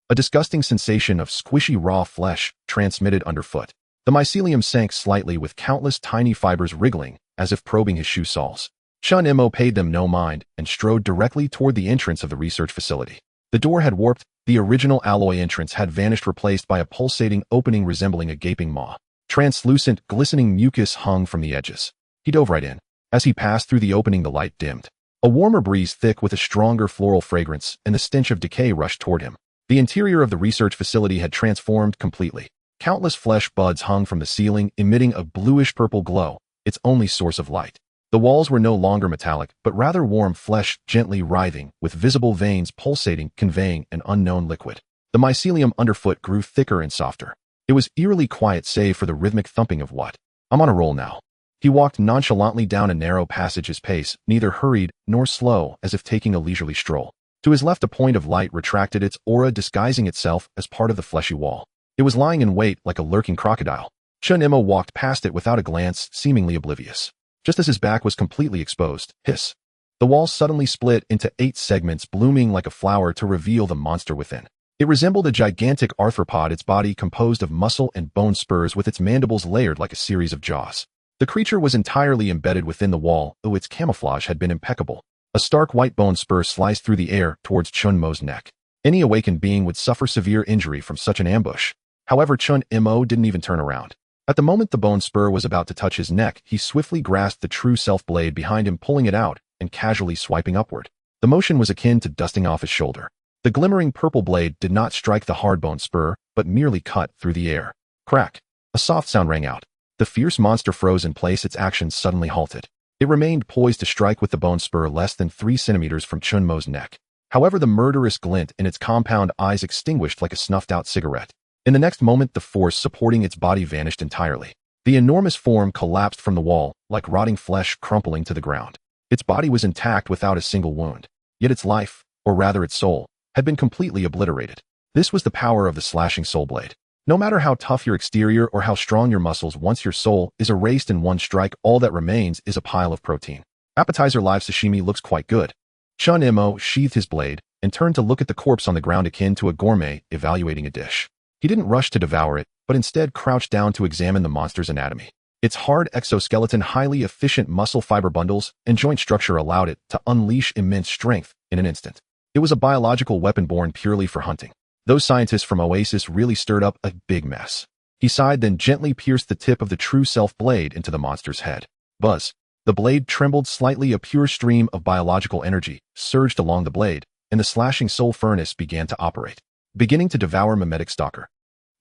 A disgusting sensation of squishy raw flesh transmitted underfoot. The mycelium sank slightly with countless tiny fibers wriggling as if probing his shoe soles. Chen Mo paid them no mind and strode directly toward the entrance of the research facility. The door had warped. The original alloy entrance had vanished, replaced by a pulsating opening resembling a gaping maw. Translucent, glistening mucus hung from the edges. He dove right in. As he passed through the opening, the light dimmed. A warmer breeze thick with a stronger floral fragrance and the stench of decay rushed toward him. The interior of the research facility had transformed completely. Countless flesh buds hung from the ceiling, emitting a bluish-purple glow, its only source of light. The walls were no longer metallic, but rather warm flesh, gently writhing, with visible veins pulsating, conveying an unknown liquid. The mycelium underfoot grew thicker and softer. It was eerily quiet save for the rhythmic thumping of what? I'm on a roll now. He walked nonchalantly down a narrow passage, his pace neither hurried nor slow, as if taking a leisurely stroll. To his left, a point of light retracted, its aura disguising itself as part of the fleshy wall. It was lying in wait like a lurking crocodile. Chen Mo walked past it without a glance, seemingly oblivious. Just as his back was completely exposed, hiss. The wall suddenly split into 8 segments, blooming like a flower to reveal the monster within. It resembled a gigantic arthropod, its body composed of muscle and bone spurs with its mandibles layered like a series of jaws. The creature was entirely embedded within the wall, though its camouflage had been impeccable. A stark white bone spur sliced through the air towards Chen Mo's neck. Any awakened being would suffer severe injury from such an ambush. However, Chen Mo didn't even turn around. At the moment the bone spur was about to touch his neck, he swiftly grasped the true self blade behind him, pulling it out and casually swiping upward. The motion was akin to dusting off his shoulder. The glimmering purple blade did not strike the hard bone spur, but merely cut through the air. Crack! A soft sound rang out. The fierce monster froze in place, its action suddenly halted. It remained poised to strike with the bone spur less than 3 centimeters from Chen Mo's neck. However, the murderous glint in its compound eyes extinguished like a snuffed-out cigarette. In the next moment, the force supporting its body vanished entirely. The enormous form collapsed from the wall, like rotting flesh crumpling to the ground. Its body was intact without a single wound. Yet its life, or rather its soul, had been completely obliterated. This was the power of the slashing soul blade. No matter how tough your exterior or how strong your muscles, once your soul is erased in one strike, all that remains is a pile of protein. Appetizer live sashimi looks quite good. Chen Mo sheathed his blade and turned to look at the corpse on the ground akin to a gourmet evaluating a dish. He didn't rush to devour it, but instead crouched down to examine the monster's anatomy. Its hard exoskeleton, highly efficient muscle fiber bundles, and joint structure allowed it to unleash immense strength in an instant. It was a biological weapon born purely for hunting. Those scientists from Oasis really stirred up a big mess. He sighed, then gently pierced the tip of the true self blade into the monster's head. Buzz. The blade trembled slightly, a pure stream of biological energy surged along the blade, and the slashing soul furnace began to operate. Beginning to devour mimetic stalker.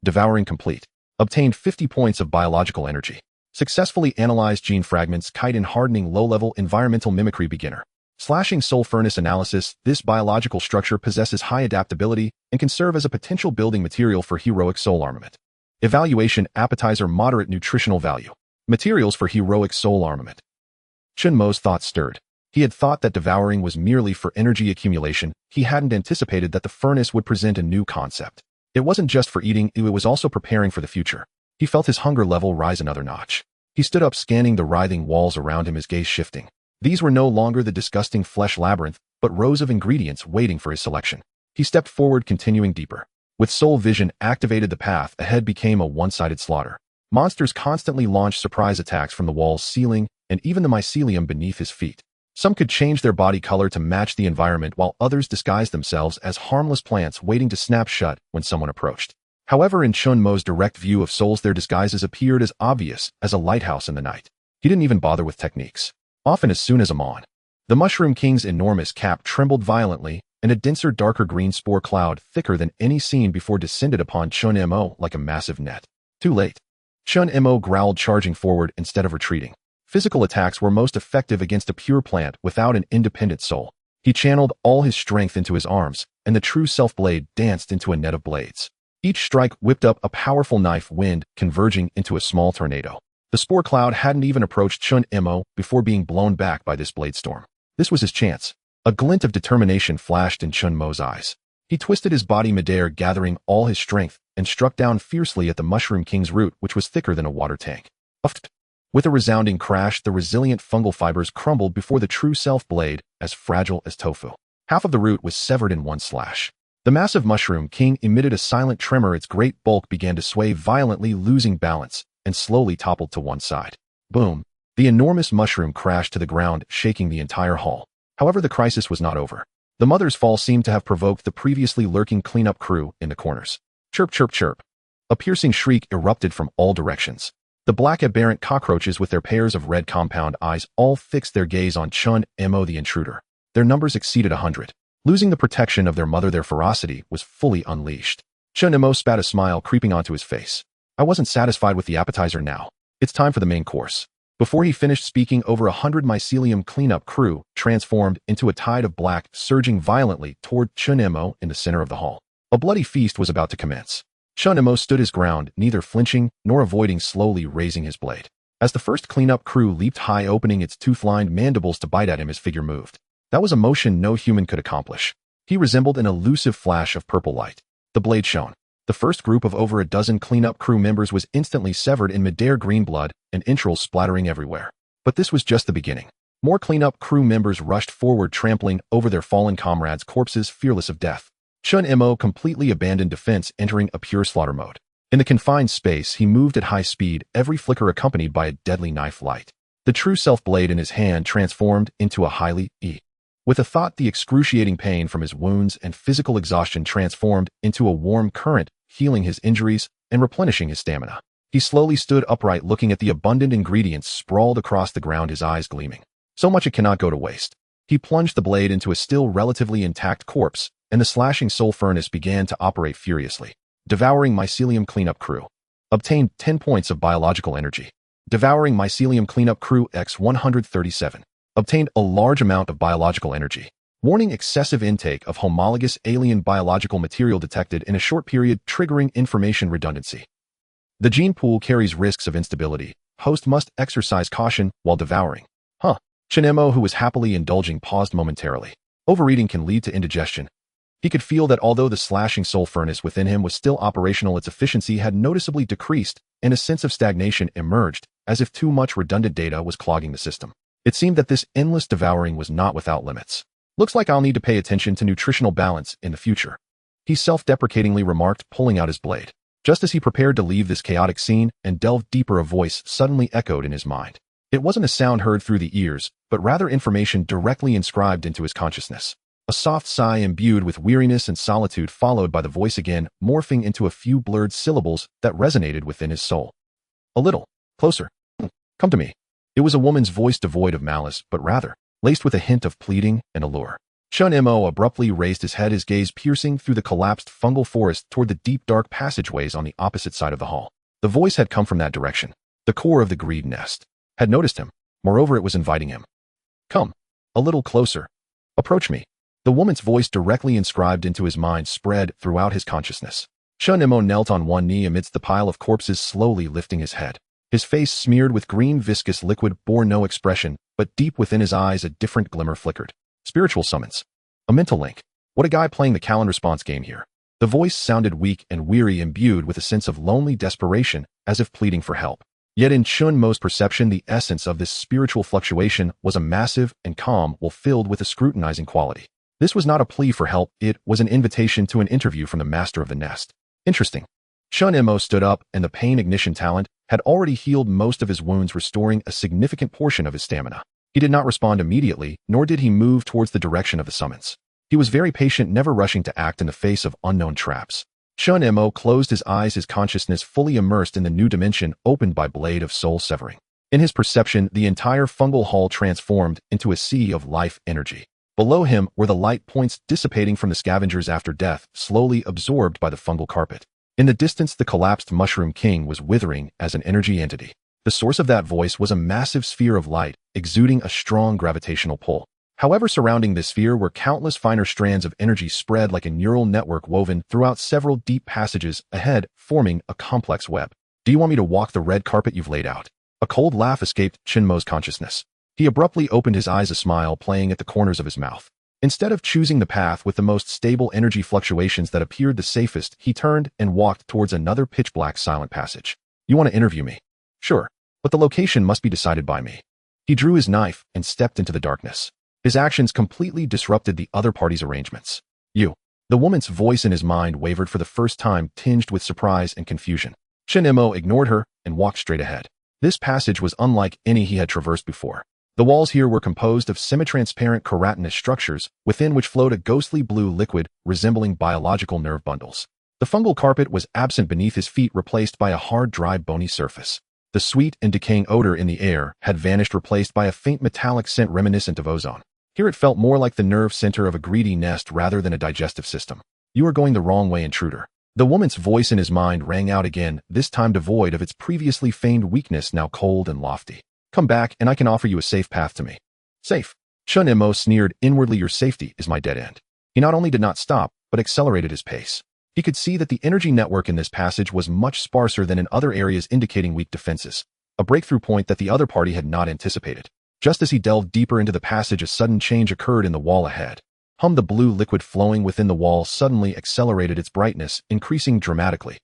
Devouring complete. Obtained 50 points of biological energy. Successfully analyzed gene fragments, chitin hardening low-level environmental mimicry beginner. Slashing soul furnace analysis. This biological structure possesses high adaptability and can serve as a potential building material for heroic soul armament. Evaluation appetizer moderate nutritional value. Materials for heroic soul armament. Chen Mo's thoughts stirred. He had thought that devouring was merely for energy accumulation. He hadn't anticipated that the furnace would present a new concept. It wasn't just for eating, it was also preparing for the future. He felt his hunger level rise another notch. He stood up, scanning the writhing walls around him, his gaze shifting. These were no longer the disgusting flesh labyrinth, but rows of ingredients waiting for his selection. He stepped forward, continuing deeper. With soul vision activated, the path ahead became a one-sided slaughter. Monsters constantly launched surprise attacks from the wall's ceiling and even the mycelium beneath his feet. Some could change their body color to match the environment, while others disguised themselves as harmless plants waiting to snap shut when someone approached. However, in Chen Mo's direct view of souls, their disguises appeared as obvious as a lighthouse in the night. He didn't even bother with techniques. Often as soon as I'm on. The Mushroom King's enormous cap trembled violently, and a denser, darker green spore cloud, thicker than any seen before, descended upon Chen Mo like a massive net. Too late. Chen Mo growled, charging forward instead of retreating. Physical attacks were most effective against a pure plant without an independent soul. He channeled all his strength into his arms, and the true self-blade danced into a net of blades. Each strike whipped up a powerful knife wind, converging into a small tornado. The spore cloud hadn't even approached Chen Mo before being blown back by this blade storm. This was his chance. A glint of determination flashed in Chen Mo's eyes. He twisted his body midair, gathering all his strength, and struck down fiercely at the Mushroom King's root, which was thicker than a water tank. Uffed. With a resounding crash, the resilient fungal fibers crumbled before the true self-blade, as fragile as tofu. Half of the root was severed in one slash. The massive Mushroom King emitted a silent tremor. Its great bulk began to sway violently, losing balance, and slowly toppled to one side. Boom! The enormous mushroom crashed to the ground, shaking the entire hall. However, the crisis was not over. The mother's fall seemed to have provoked the previously lurking cleanup crew in the corners. Chirp, chirp, chirp. A piercing shriek erupted from all directions. The black aberrant cockroaches with their pairs of red compound eyes all fixed their gaze on Chen Mo, the intruder. Their numbers exceeded 100. Losing the protection of their mother, their ferocity was fully unleashed. Chen Mo spat, a smile creeping onto his face. I wasn't satisfied with the appetizer now. It's time for the main course. Before he finished speaking, over 100 mycelium cleanup crew transformed into a tide of black, surging violently toward Chen Mo in the center of the hall. A bloody feast was about to commence. Chen Mo stood his ground, neither flinching nor avoiding, slowly raising his blade. As the first cleanup crew leaped high, opening its tooth-lined mandibles to bite at him, his figure moved. That was a motion no human could accomplish. He resembled an elusive flash of purple light. The blade shone. The first group of over a dozen cleanup crew members was instantly severed in midair, green blood and entrails splattering everywhere. But this was just the beginning. More cleanup crew members rushed forward, trampling over their fallen comrades' corpses, fearless of death. Chen Mo completely abandoned defense, entering a pure slaughter mode. In the confined space, he moved at high speed, every flicker accompanied by a deadly knife light. The true self-blade in his hand transformed into a highly With a thought, the excruciating pain from his wounds and physical exhaustion transformed into a warm current, healing his injuries and replenishing his stamina. He slowly stood upright, looking at the abundant ingredients sprawled across the ground, his eyes gleaming. So much it cannot go to waste. He plunged the blade into a still relatively intact corpse, and the slashing soul furnace began to operate furiously. Devouring mycelium cleanup crew. Obtained 10 points of biological energy. Devouring mycelium cleanup crew X 137. Obtained a large amount of biological energy. Warning: excessive intake of homologous alien biological material detected in a short period, triggering information redundancy. The gene pool carries risks of instability. Host must exercise caution while devouring. Chen Mo, who was happily indulging, paused momentarily. Overeating can lead to indigestion. He could feel that although the slashing soul furnace within him was still operational, its efficiency had noticeably decreased, and a sense of stagnation emerged, as if too much redundant data was clogging the system. It seemed that this endless devouring was not without limits. Looks like I'll need to pay attention to nutritional balance in the future, he self-deprecatingly remarked, pulling out his blade. Just as he prepared to leave this chaotic scene and delve deeper, a voice suddenly echoed in his mind. It wasn't a sound heard through the ears, but rather information directly inscribed into his consciousness. A soft sigh imbued with weariness and solitude, followed by the voice again, morphing into a few blurred syllables that resonated within his soul. A little closer. Come to me. It was a woman's voice, devoid of malice, but rather laced with a hint of pleading and allure. Chen Mo abruptly raised his head, his gaze piercing through the collapsed fungal forest toward the deep dark passageways on the opposite side of the hall. The voice had come from that direction. The core of the greed nest had noticed him. Moreover, it was inviting him. Come. A little closer. Approach me. The woman's voice, directly inscribed into his mind, spread throughout his consciousness. Chen Mo knelt on one knee amidst the pile of corpses, slowly lifting his head. His face, smeared with green viscous liquid, bore no expression, but deep within his eyes a different glimmer flickered. Spiritual summons. A mental link. What a guy playing the call and response game here. The voice sounded weak and weary, imbued with a sense of lonely desperation, as if pleading for help. Yet in Chen Mo's perception, the essence of this spiritual fluctuation was a massive and calm, while filled with a scrutinizing quality. This was not a plea for help, it was an invitation to an interview from the master of the nest. Interesting. Chen Mo stood up, and the pain ignition talent had already healed most of his wounds, restoring a significant portion of his stamina. He did not respond immediately, nor did he move towards the direction of the summons. He was very patient, never rushing to act in the face of unknown traps. Chen Mo closed his eyes, his consciousness fully immersed in the new dimension opened by Blade of Soul Severing. In his perception, the entire fungal hall transformed into a sea of life energy. Below him were the light points dissipating from the scavengers after death, slowly absorbed by the fungal carpet. In the distance, the collapsed Mushroom King was withering as an energy entity. The source of that voice was a massive sphere of light, exuding a strong gravitational pull. However, surrounding this sphere were countless finer strands of energy spread like a neural network woven throughout several deep passages ahead, forming a complex web. Do you want me to walk the red carpet you've laid out? A cold laugh escaped Chen Mo's consciousness. He abruptly opened his eyes, a smile playing at the corners of his mouth. Instead of choosing the path with the most stable energy fluctuations that appeared the safest, he turned and walked towards another pitch-black silent passage. You want to interview me? Sure. But the location must be decided by me. He drew his knife and stepped into the darkness. His actions completely disrupted the other party's arrangements. You. The woman's voice in his mind wavered for the first time, tinged with surprise and confusion. Chen Mo ignored her and walked straight ahead. This passage was unlike any he had traversed before. The walls here were composed of semi-transparent keratinous structures, within which flowed a ghostly blue liquid resembling biological nerve bundles. The fungal carpet was absent beneath his feet, replaced by a hard, dry, bony surface. The sweet and decaying odor in the air had vanished, replaced by a faint metallic scent reminiscent of ozone. Here it felt more like the nerve center of a greedy nest rather than a digestive system. You are going the wrong way, intruder. The woman's voice in his mind rang out again, this time devoid of its previously feigned weakness, now cold and lofty. Come back, and I can offer you a safe path to me. Safe? Chen Mo sneered inwardly. Your safety is my dead end. He not only did not stop, but accelerated his pace. He could see that the energy network in this passage was much sparser than in other areas, indicating weak defenses, a breakthrough point that the other party had not anticipated. Just as he delved deeper into the passage, a sudden change occurred in the wall ahead. The blue liquid flowing within the wall suddenly accelerated its brightness, increasing dramatically.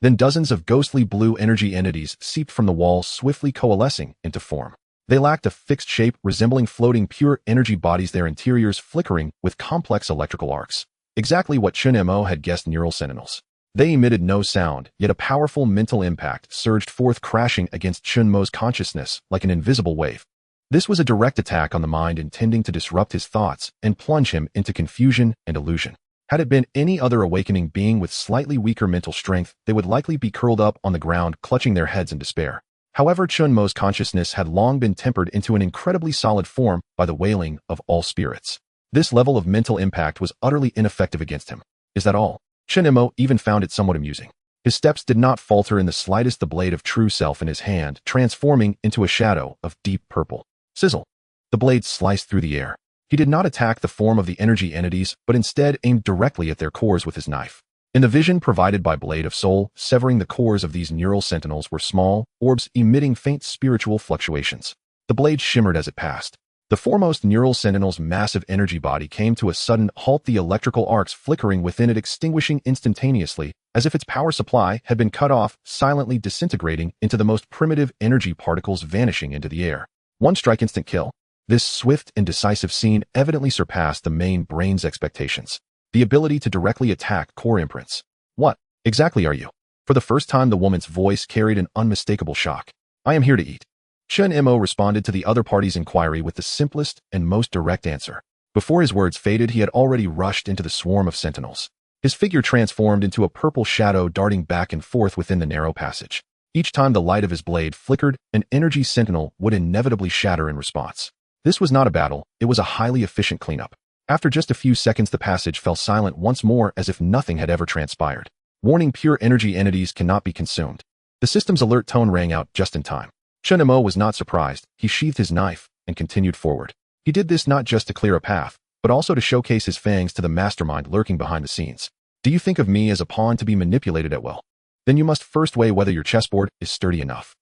Then dozens of ghostly blue energy entities seeped from the wall, swiftly coalescing into form. They lacked a fixed shape, resembling floating pure energy bodies, their interiors flickering with complex electrical arcs. Exactly what Chen Mo had guessed, neural sentinels. They emitted no sound, yet a powerful mental impact surged forth, crashing against Chen Mo's consciousness like an invisible wave. This was a direct attack on the mind, intending to disrupt his thoughts and plunge him into confusion and illusion. Had it been any other awakening being with slightly weaker mental strength, they would likely be curled up on the ground, clutching their heads in despair. However, Chen Mo's consciousness had long been tempered into an incredibly solid form by the wailing of all spirits. This level of mental impact was utterly ineffective against him. Is that all? Chen Mo even found it somewhat amusing. His steps did not falter in the slightest, the blade of true self in his hand transforming into a shadow of deep purple. Sizzle. The blade sliced through the air. He did not attack the form of the energy entities, but instead aimed directly at their cores with his knife. In the vision provided by Blade of Soul, severing the cores of these neural sentinels were small orbs emitting faint spiritual fluctuations. The blade shimmered as it passed. The foremost neural sentinel's massive energy body came to a sudden halt, the electrical arcs flickering within it extinguishing instantaneously, as if its power supply had been cut off, silently disintegrating into the most primitive energy particles, vanishing into the air. One strike, instant kill. This swift and decisive scene evidently surpassed the main brain's expectations. The ability to directly attack core imprints. What exactly are you? For the first time, the woman's voice carried an unmistakable shock. I am here to eat. Chen Mo responded to the other party's inquiry with the simplest and most direct answer. Before his words faded, he had already rushed into the swarm of sentinels. His figure transformed into a purple shadow darting back and forth within the narrow passage. Each time the light of his blade flickered, an energy sentinel would inevitably shatter in response. This was not a battle, it was a highly efficient cleanup. After just a few seconds, the passage fell silent once more as if nothing had ever transpired. Warning: pure energy entities cannot be consumed. The system's alert tone rang out just in time. Chen Mo was not surprised. He sheathed his knife and continued forward. He did this not just to clear a path, but also to showcase his fangs to the mastermind lurking behind the scenes. Do you think of me as a pawn to be manipulated at will? Then you must first weigh whether your chessboard is sturdy enough.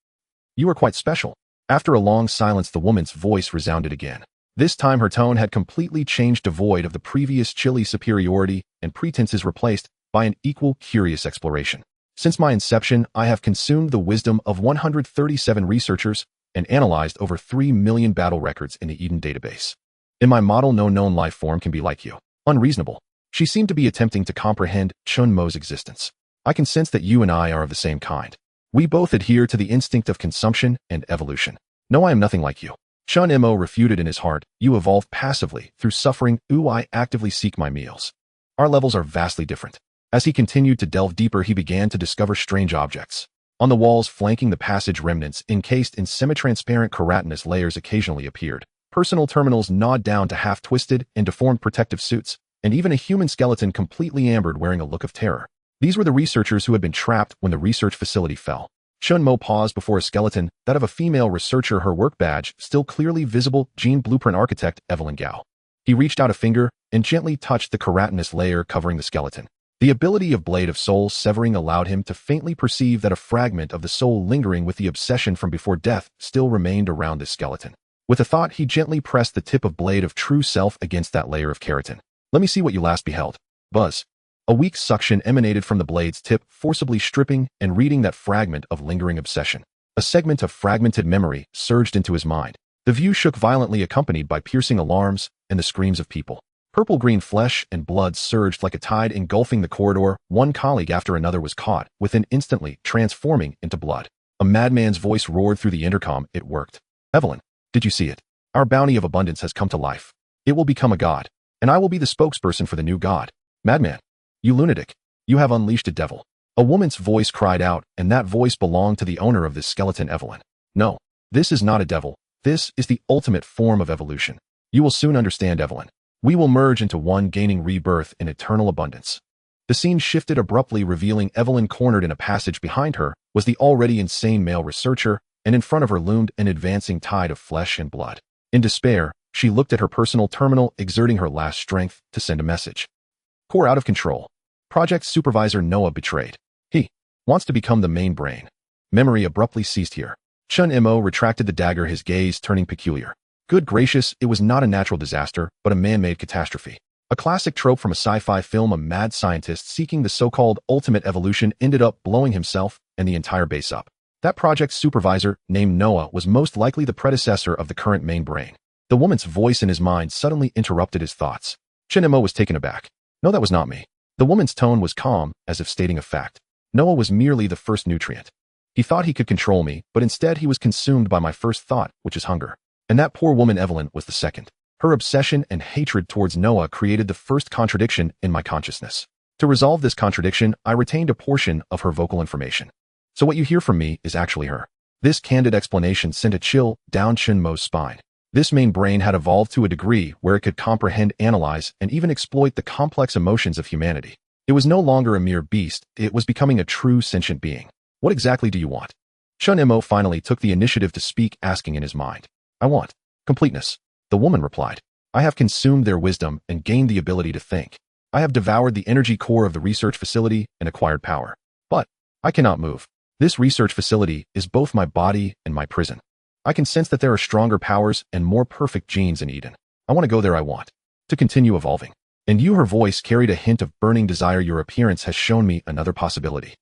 You are quite special. After a long silence, the woman's voice resounded again. This time her tone had completely changed, devoid of the previous chilly superiority and pretenses, replaced by an equal curious exploration. Since my inception, I have consumed the wisdom of 137 researchers and analyzed over 3 million battle records in the Eden database. In my model, no known life form can be like you. Unreasonable. She seemed to be attempting to comprehend Chen Mo's existence. I can sense that you and I are of the same kind. We both adhere to the instinct of consumption and evolution. No, I am nothing like you. Chen Mo refuted in his heart. You evolved passively through suffering. I actively seek my meals. Our levels are vastly different. As he continued to delve deeper, he began to discover strange objects. On the walls flanking the passage, remnants encased in semi-transparent keratinous layers occasionally appeared. Personal terminals gnawed down to half-twisted and deformed protective suits, and even a human skeleton completely ambered wearing a look of terror. These were the researchers who had been trapped when the research facility fell. Chen Mo paused before a skeleton, that of a female researcher, her work badge still clearly visible, Gene Blueprint Architect Evelyn Gao. He reached out a finger and gently touched the keratinous layer covering the skeleton. The ability of Blade of Soul Severing allowed him to faintly perceive that a fragment of the soul lingering with the obsession from before death still remained around this skeleton. With a thought, he gently pressed the tip of Blade of True Self against that layer of keratin. Let me see what you last beheld. Buzz. A weak suction emanated from the blade's tip, forcibly stripping and reading that fragment of lingering obsession. A segment of fragmented memory surged into his mind. The view shook violently, accompanied by piercing alarms and the screams of people. Purple-green flesh and blood surged like a tide, engulfing the corridor. One colleague after another was caught, within instantly transforming into blood. A madman's voice roared through the intercom. It worked. Evelyn, did you see it? Our bounty of abundance has come to life. It will become a god, and I will be the spokesperson for the new god. Madman. You lunatic. You have unleashed a devil. A woman's voice cried out, and that voice belonged to the owner of this skeleton, Evelyn. No, this is not a devil. This is the ultimate form of evolution. You will soon understand, Evelyn. We will merge into one, gaining rebirth in eternal abundance. The scene shifted abruptly, revealing Evelyn cornered in a passage. Behind her was the already insane male researcher, and in front of her loomed an advancing tide of flesh and blood. In despair, she looked at her personal terminal, exerting her last strength to send a message. Core out of control. Project Supervisor Noah betrayed. He wants to become the main brain. Memory abruptly ceased here. Chen Mo retracted the dagger, his gaze turning peculiar. Good gracious, it was not a natural disaster, but a man-made catastrophe. A classic trope from a sci-fi film. A mad scientist seeking the so-called ultimate evolution ended up blowing himself and the entire base up. That project supervisor, named Noah, was most likely the predecessor of the current main brain. The woman's voice in his mind suddenly interrupted his thoughts. Chen Mo was taken aback. No, that was not me. The woman's tone was calm, as if stating a fact. Noah was merely the first nutrient. He thought he could control me, but instead he was consumed by my first thought, which is hunger. And that poor woman Evelyn was the second. Her obsession and hatred towards Noah created the first contradiction in my consciousness. To resolve this contradiction, I retained a portion of her vocal information. So what you hear from me is actually her. This candid explanation sent a chill down Chen Mo's spine. This main brain had evolved to a degree where it could comprehend, analyze, and even exploit the complex emotions of humanity. It was no longer a mere beast, it was becoming a true sentient being. What exactly do you want? Chen Mo finally took the initiative to speak, asking in his mind. I want completeness. The woman replied. I have consumed their wisdom and gained the ability to think. I have devoured the energy core of the research facility and acquired power. But I cannot move. This research facility is both my body and my prison. I can sense that there are stronger powers and more perfect genes in Eden. I want to go there. I want to continue evolving. And you, her voice carried a hint of burning desire. Your appearance has shown me another possibility.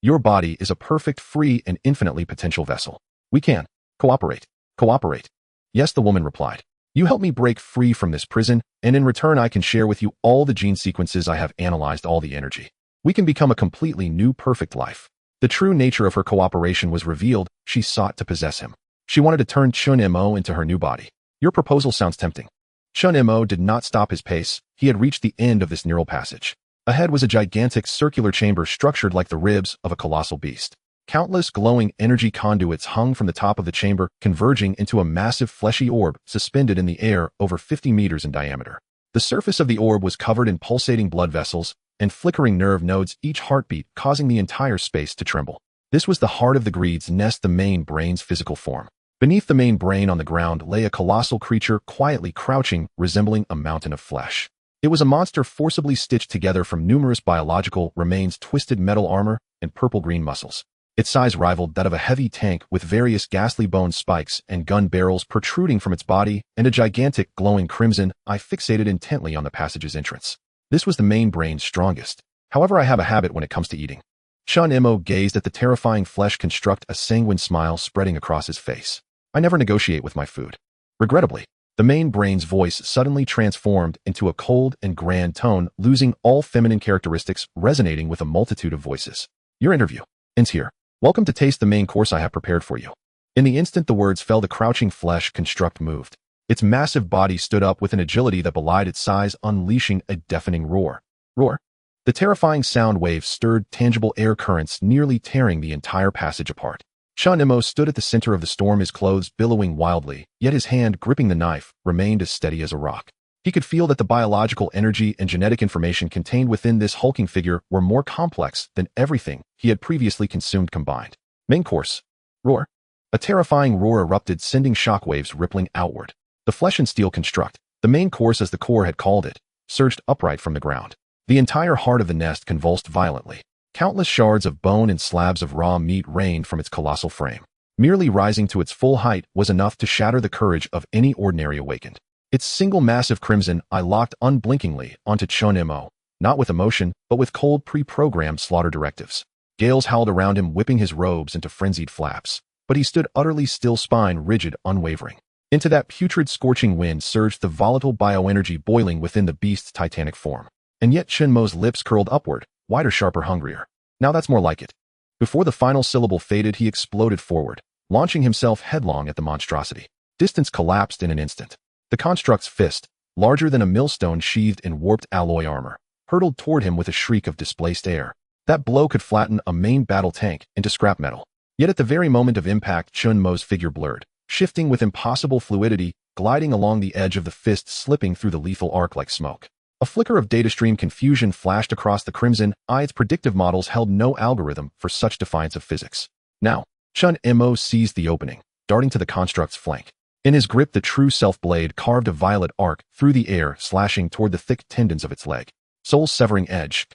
Your body is a perfect, free, and infinitely potential vessel. We can cooperate. Cooperate. Yes, the woman replied. You help me break free from this prison, and in return I can share with you all the gene sequences I have analyzed, all the energy. We can become a completely new perfect life. The true nature of her cooperation was revealed. She sought to possess him. She wanted to turn Chen Mo into her new body. Your proposal sounds tempting. Chen Mo did not stop his pace. He had reached the end of this neural passage. Ahead was a gigantic circular chamber structured like the ribs of a colossal beast. Countless glowing energy conduits hung from the top of the chamber, converging into a massive fleshy orb suspended in the air over 50 meters in diameter. The surface of the orb was covered in pulsating blood vessels and flickering nerve nodes, each heartbeat causing the entire space to tremble. This was the heart of the greed's nest, the main brain's physical form. Beneath the main brain on the ground lay a colossal creature quietly crouching, resembling a mountain of flesh. It was a monster forcibly stitched together from numerous biological remains, twisted metal armor, and purple-green muscles. Its size rivaled that of a heavy tank, with various ghastly bone spikes and gun barrels protruding from its body, and a gigantic glowing crimson eye fixated intently on the passage's entrance. This was the main brain's strongest. However, I have a habit when it comes to eating. Chen Mo gazed at the terrifying flesh construct, a sanguine smile spreading across his face. I never negotiate with my food. Regrettably, the main brain's voice suddenly transformed into a cold and grand tone, losing all feminine characteristics, resonating with a multitude of voices. Your interview ends here. Welcome to taste the main course I have prepared for you. In the instant the words fell, the crouching flesh construct moved. Its massive body stood up with an agility that belied its size, unleashing a deafening roar. Roar. The terrifying sound waves stirred tangible air currents, nearly tearing the entire passage apart. Chen Mo stood at the center of the storm, his clothes billowing wildly, yet his hand gripping the knife remained as steady as a rock. He could feel that the biological energy and genetic information contained within this hulking figure were more complex than everything he had previously consumed combined. Main course. Roar. A terrifying roar erupted, sending shockwaves rippling outward. The flesh and steel construct, the main course as the core had called it, surged upright from the ground. The entire heart of the nest convulsed violently. Countless shards of bone and slabs of raw meat rained from its colossal frame. Merely rising to its full height was enough to shatter the courage of any ordinary awakened. Its single massive crimson eye locked unblinkingly onto Chen Mo, not with emotion, but with cold pre-programmed slaughter directives. Gales howled around him, whipping his robes into frenzied flaps. But he stood utterly still, spine rigid, unwavering. Into that putrid scorching wind surged the volatile bioenergy boiling within the beast's titanic form. And yet Chen Mo's lips curled upward, wider, sharper, hungrier. Now that's more like it. Before the final syllable faded, he exploded forward, launching himself headlong at the monstrosity. Distance collapsed in an instant. The construct's fist, larger than a millstone sheathed in warped alloy armor, hurtled toward him with a shriek of displaced air. That blow could flatten a main battle tank into scrap metal. Yet at the very moment of impact, Chen Mo's figure blurred, shifting with impossible fluidity, gliding along the edge of the fist, slipping through the lethal arc like smoke. A flicker of datastream confusion flashed across the crimson eye. Its predictive models held no algorithm for such defiance of physics. Now, Chen Mo seized the opening, darting to the construct's flank. In his grip, the true self-blade carved a violet arc through the air, slashing toward the thick tendons of its leg. Soul-severing edge.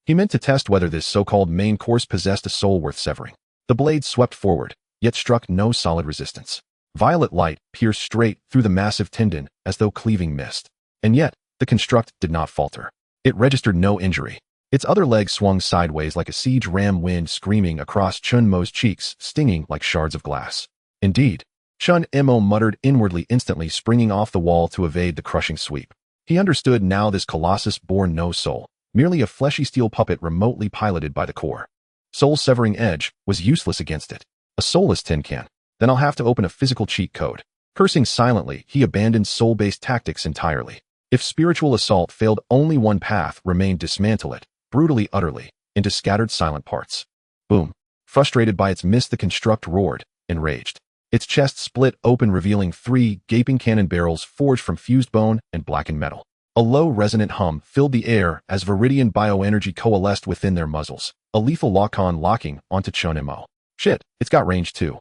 He meant to test whether this so-called main course possessed a soul worth severing. The blade swept forward, yet struck no solid resistance. Violet light pierced straight through the massive tendon as though cleaving mist. And yet, the construct did not falter. It registered no injury. Its other leg swung sideways like a siege ram, wind screaming across Chen Mo's cheeks, stinging like shards of glass. Indeed, Chen Mo muttered inwardly, instantly springing off the wall to evade the crushing sweep. He understood now this colossus bore no soul, merely a fleshy steel puppet remotely piloted by the core. Soul-severing edge was useless against it. A soulless tin can. Then I'll have to open a physical cheat code. Cursing silently, he abandoned soul-based tactics entirely. If spiritual assault failed, only one path remained: dismantle it, brutally, utterly, into scattered silent parts. Boom. Frustrated by its miss, the construct roared, enraged. Its chest split open, revealing 3 gaping cannon barrels forged from fused bone and blackened metal. A low, resonant hum filled the air as viridian bioenergy coalesced within their muzzles, a lethal lock-on locking onto Chen Mo. Shit, it's got range too.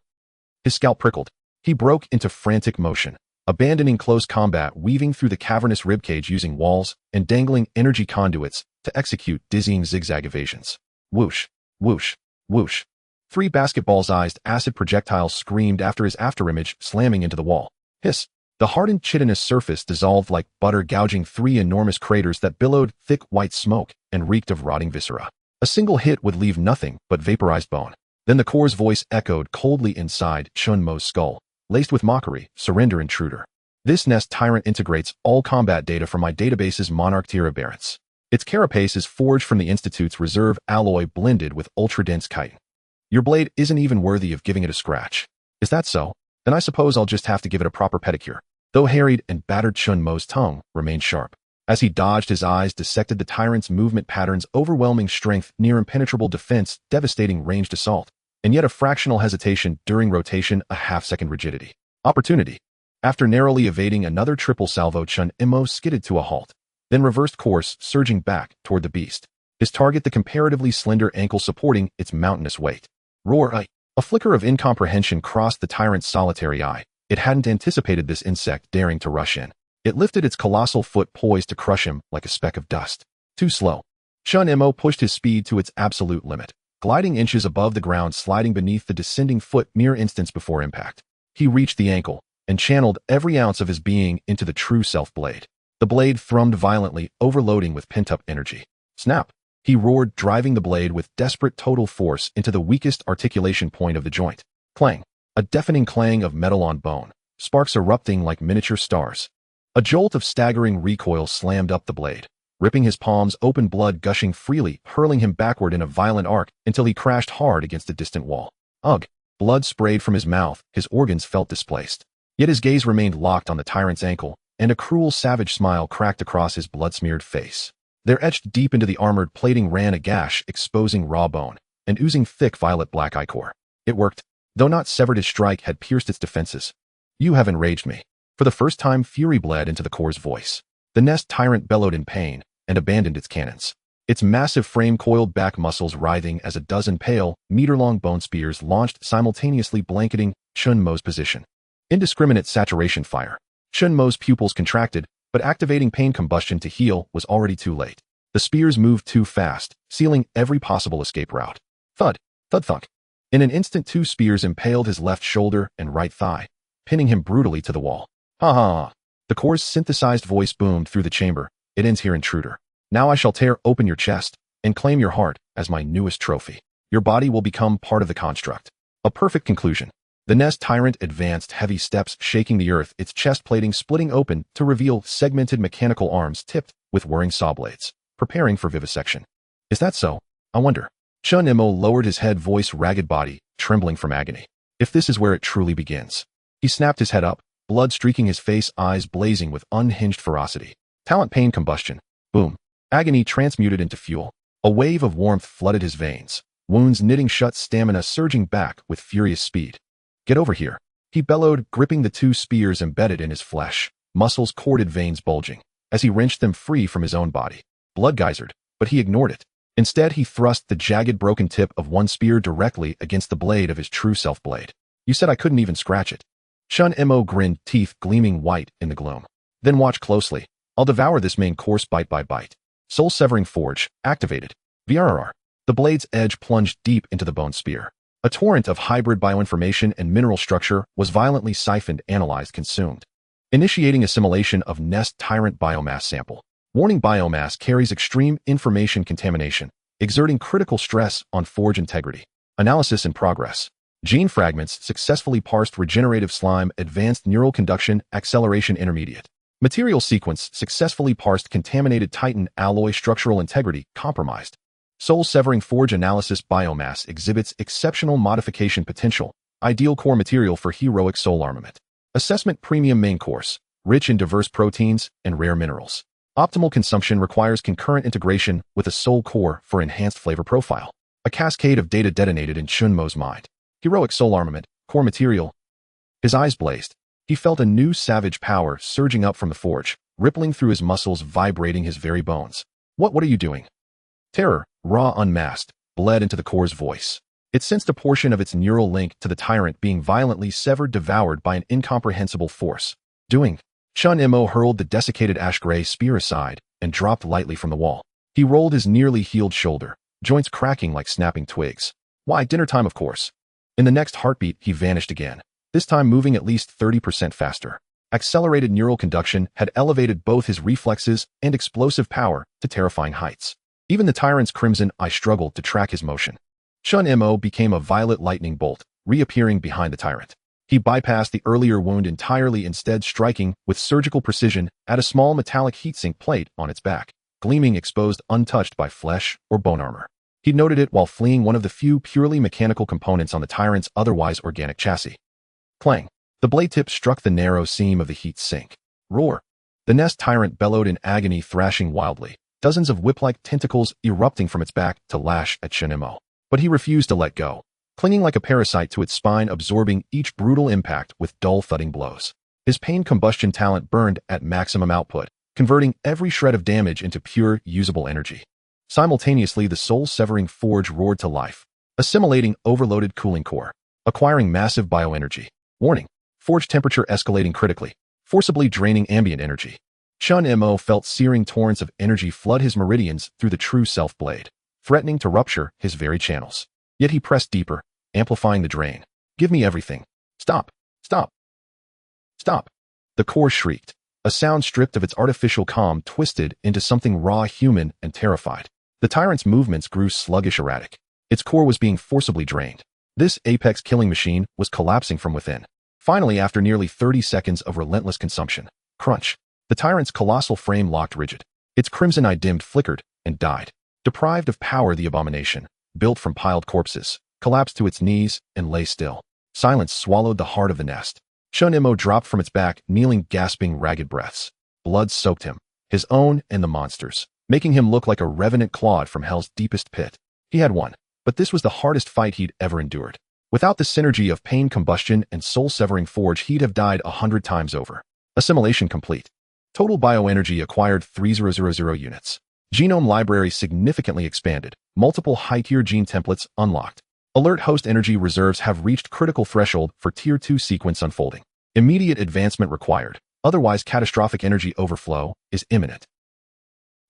His scalp prickled. He broke into frantic motion, abandoning close combat, weaving through the cavernous ribcage using walls and dangling energy conduits to execute dizzying zigzag evasions. Whoosh, whoosh, whoosh. 3 basketball-sized acid projectiles screamed after his afterimage, slamming into the wall. Hiss. The hardened chitinous surface dissolved like butter, gouging 3 enormous craters that billowed thick white smoke and reeked of rotting viscera. A single hit would leave nothing but vaporized bone. Then the core's voice echoed coldly inside Chen Mo's skull. laced with mockery, surrender intruder. This nest tyrant integrates all combat data from my database's Monarch tier aberrants. Its carapace is forged from the Institute's reserve alloy blended with ultra-dense chitin. Your blade isn't even worthy of giving it a scratch. Is that so? Then I suppose I'll just have to give it a proper pedicure. Though harried and battered, Chen Mo's tongue remained sharp. As he dodged, his eyes dissected the tyrant's movement patterns, overwhelming strength, near impenetrable defense, devastating ranged assault, and yet a fractional hesitation during rotation, a half-second rigidity. Opportunity. After narrowly evading another triple salvo, Chen Mo skidded to a halt, then reversed course, surging back toward the beast. His target, the comparatively slender ankle supporting its mountainous weight. Roar! A flicker of incomprehension crossed the tyrant's solitary eye. It hadn't anticipated this insect daring to rush in. It lifted its colossal foot, poised to crush him like a speck of dust. Too slow. Chen Mo pushed his speed to its absolute limit, gliding inches above the ground, sliding beneath the descending foot mere instants before impact. He reached the ankle and channeled every ounce of his being into the true self blade. The blade thrummed violently, overloading with pent-up energy. Snap! He roared, driving the blade with desperate total force into the weakest articulation point of the joint. Clang! A deafening clang of metal on bone, sparks erupting like miniature stars. A jolt of staggering recoil slammed up the blade, ripping his palms open, blood gushing freely, hurling him backward in a violent arc until he crashed hard against a distant wall. Ugh! Blood sprayed from his mouth, his organs felt displaced. Yet his gaze remained locked on the tyrant's ankle, and a cruel, savage smile cracked across his blood-smeared face. There, etched deep into the armored plating, ran a gash, exposing raw bone and oozing thick violet-black ichor. It worked. Though not severed, his strike had pierced its defenses. You have enraged me. For the first time, fury bled into the core's voice. The nest tyrant bellowed in pain and abandoned its cannons. Its massive frame coiled back, muscles writhing as a dozen pale, meter-long bone spears launched simultaneously, blanketing Chen Mo's position. Indiscriminate saturation fire. Chen Mo's pupils contracted, but activating pain combustion to heal was already too late. The spears moved too fast, sealing every possible escape route. Thud! Thud thunk! In an instant, 2 spears impaled his left shoulder and right thigh, pinning him brutally to the wall. Ha ha! The core's synthesized voice boomed through the chamber. It ends here, intruder. Now I shall tear open your chest and claim your heart as my newest trophy. Your body will become part of the construct. A perfect conclusion. The nest tyrant advanced heavy steps, shaking the earth, its chest plating splitting open to reveal segmented mechanical arms tipped with whirring saw blades, preparing for vivisection. Is that so? I wonder. Chen Mo lowered his head, voice ragged, body trembling from agony. If this is where it truly begins. He snapped his head up, blood streaking his face, eyes blazing with unhinged ferocity. Talent, pain combustion. Boom. Agony transmuted into fuel. A wave of warmth flooded his veins, wounds knitting shut, stamina surging back with furious speed. Get over here. He bellowed, gripping the 2 spears embedded in his flesh, muscles corded, veins bulging, as he wrenched them free from his own body. Blood geysered, but he ignored it. Instead, he thrust the jagged, broken tip of one spear directly against the blade of his true self blade. You said I couldn't even scratch it. Chen Mo grinned, teeth gleaming white in the gloom. Then watch closely. I'll devour this main course bite by bite. Soul-severing forge, activated. VRR. The blade's edge plunged deep into the bone spear. A torrent of hybrid bioinformation and mineral structure was violently siphoned, analyzed, consumed. Initiating assimilation of nest tyrant biomass sample. Warning: biomass carries extreme information contamination, exerting critical stress on forge integrity. Analysis in progress. Gene fragments successfully parsed, regenerative slime, advanced neural conduction, acceleration intermediate. Material sequence successfully parsed, contaminated titan alloy, structural integrity compromised. Soul-severing forge analysis. Biomass exhibits exceptional modification potential, ideal core material for heroic soul armament. Assessment: premium main course, rich in diverse proteins and rare minerals. Optimal consumption requires concurrent integration with a soul core for enhanced flavor profile. A cascade of data detonated in Chen Mo's mind. Heroic soul armament, core material. His eyes blazed. He felt a new savage power surging up from the forge, rippling through his muscles, vibrating his very bones. What are you doing? Terror, raw, unmasked, bled into the core's voice. It sensed a portion of its neural link to the tyrant being violently severed, devoured by an incomprehensible force. Doing. Chen Mo hurled the desiccated ash-gray spear aside and dropped lightly from the wall. He rolled his nearly healed shoulder, joints cracking like snapping twigs. Why, dinner time, of course. In the next heartbeat, he vanished again, this time moving at least 30% faster. Accelerated neural conduction had elevated both his reflexes and explosive power to terrifying heights. Even the tyrant's crimson eye struggled to track his motion. Chen Mo became a violet lightning bolt, reappearing behind the tyrant. He bypassed the earlier wound entirely, instead striking with surgical precision at a small metallic heatsink plate on its back, gleaming exposed untouched by flesh or bone armor. He noted it while fleeing one of the few purely mechanical components on the tyrant's otherwise organic chassis. Clang. The blade tip struck the narrow seam of the heat sink. Roar. The nest tyrant bellowed in agony, thrashing wildly, dozens of whip-like tentacles erupting from its back to lash at Chen Mo. But he refused to let go, clinging like a parasite to its spine, absorbing each brutal impact with dull thudding blows. His pain combustion talent burned at maximum output, converting every shred of damage into pure, usable energy. Simultaneously, the soul-severing forge roared to life, assimilating overloaded cooling core, acquiring massive bioenergy. Warning. Forge temperature escalating critically, forcibly draining ambient energy. Chen Mo felt searing torrents of energy flood his meridians through the true self blade, threatening to rupture his very channels. Yet he pressed deeper, amplifying the drain. Give me everything. Stop. Stop. Stop. The core shrieked, a sound stripped of its artificial calm, twisted into something raw, human, and terrified. The tyrant's movements grew sluggish, erratic. Its core was being forcibly drained. This apex killing machine was collapsing from within. Finally, after nearly 30 seconds of relentless consumption, crunch, the tyrant's colossal frame locked rigid. Its crimson eye dimmed, flickered, and died. Deprived of power, the abomination, built from piled corpses, collapsed to its knees and lay still. Silence swallowed the heart of the nest. Chen Mo dropped from its back, kneeling, gasping ragged breaths. Blood soaked him, his own and the monster's, making him look like a revenant clawed from hell's deepest pit. He had won, but this was the hardest fight he'd ever endured. Without the synergy of pain combustion and soul-severing forge, he'd have died 100 times over. Assimilation complete. Total bioenergy acquired 3000 units. Genome library significantly expanded. Multiple high-tier gene templates unlocked. Alert host energy reserves have reached critical threshold for Tier 2 sequence unfolding. Immediate advancement required. Otherwise, catastrophic energy overflow is imminent.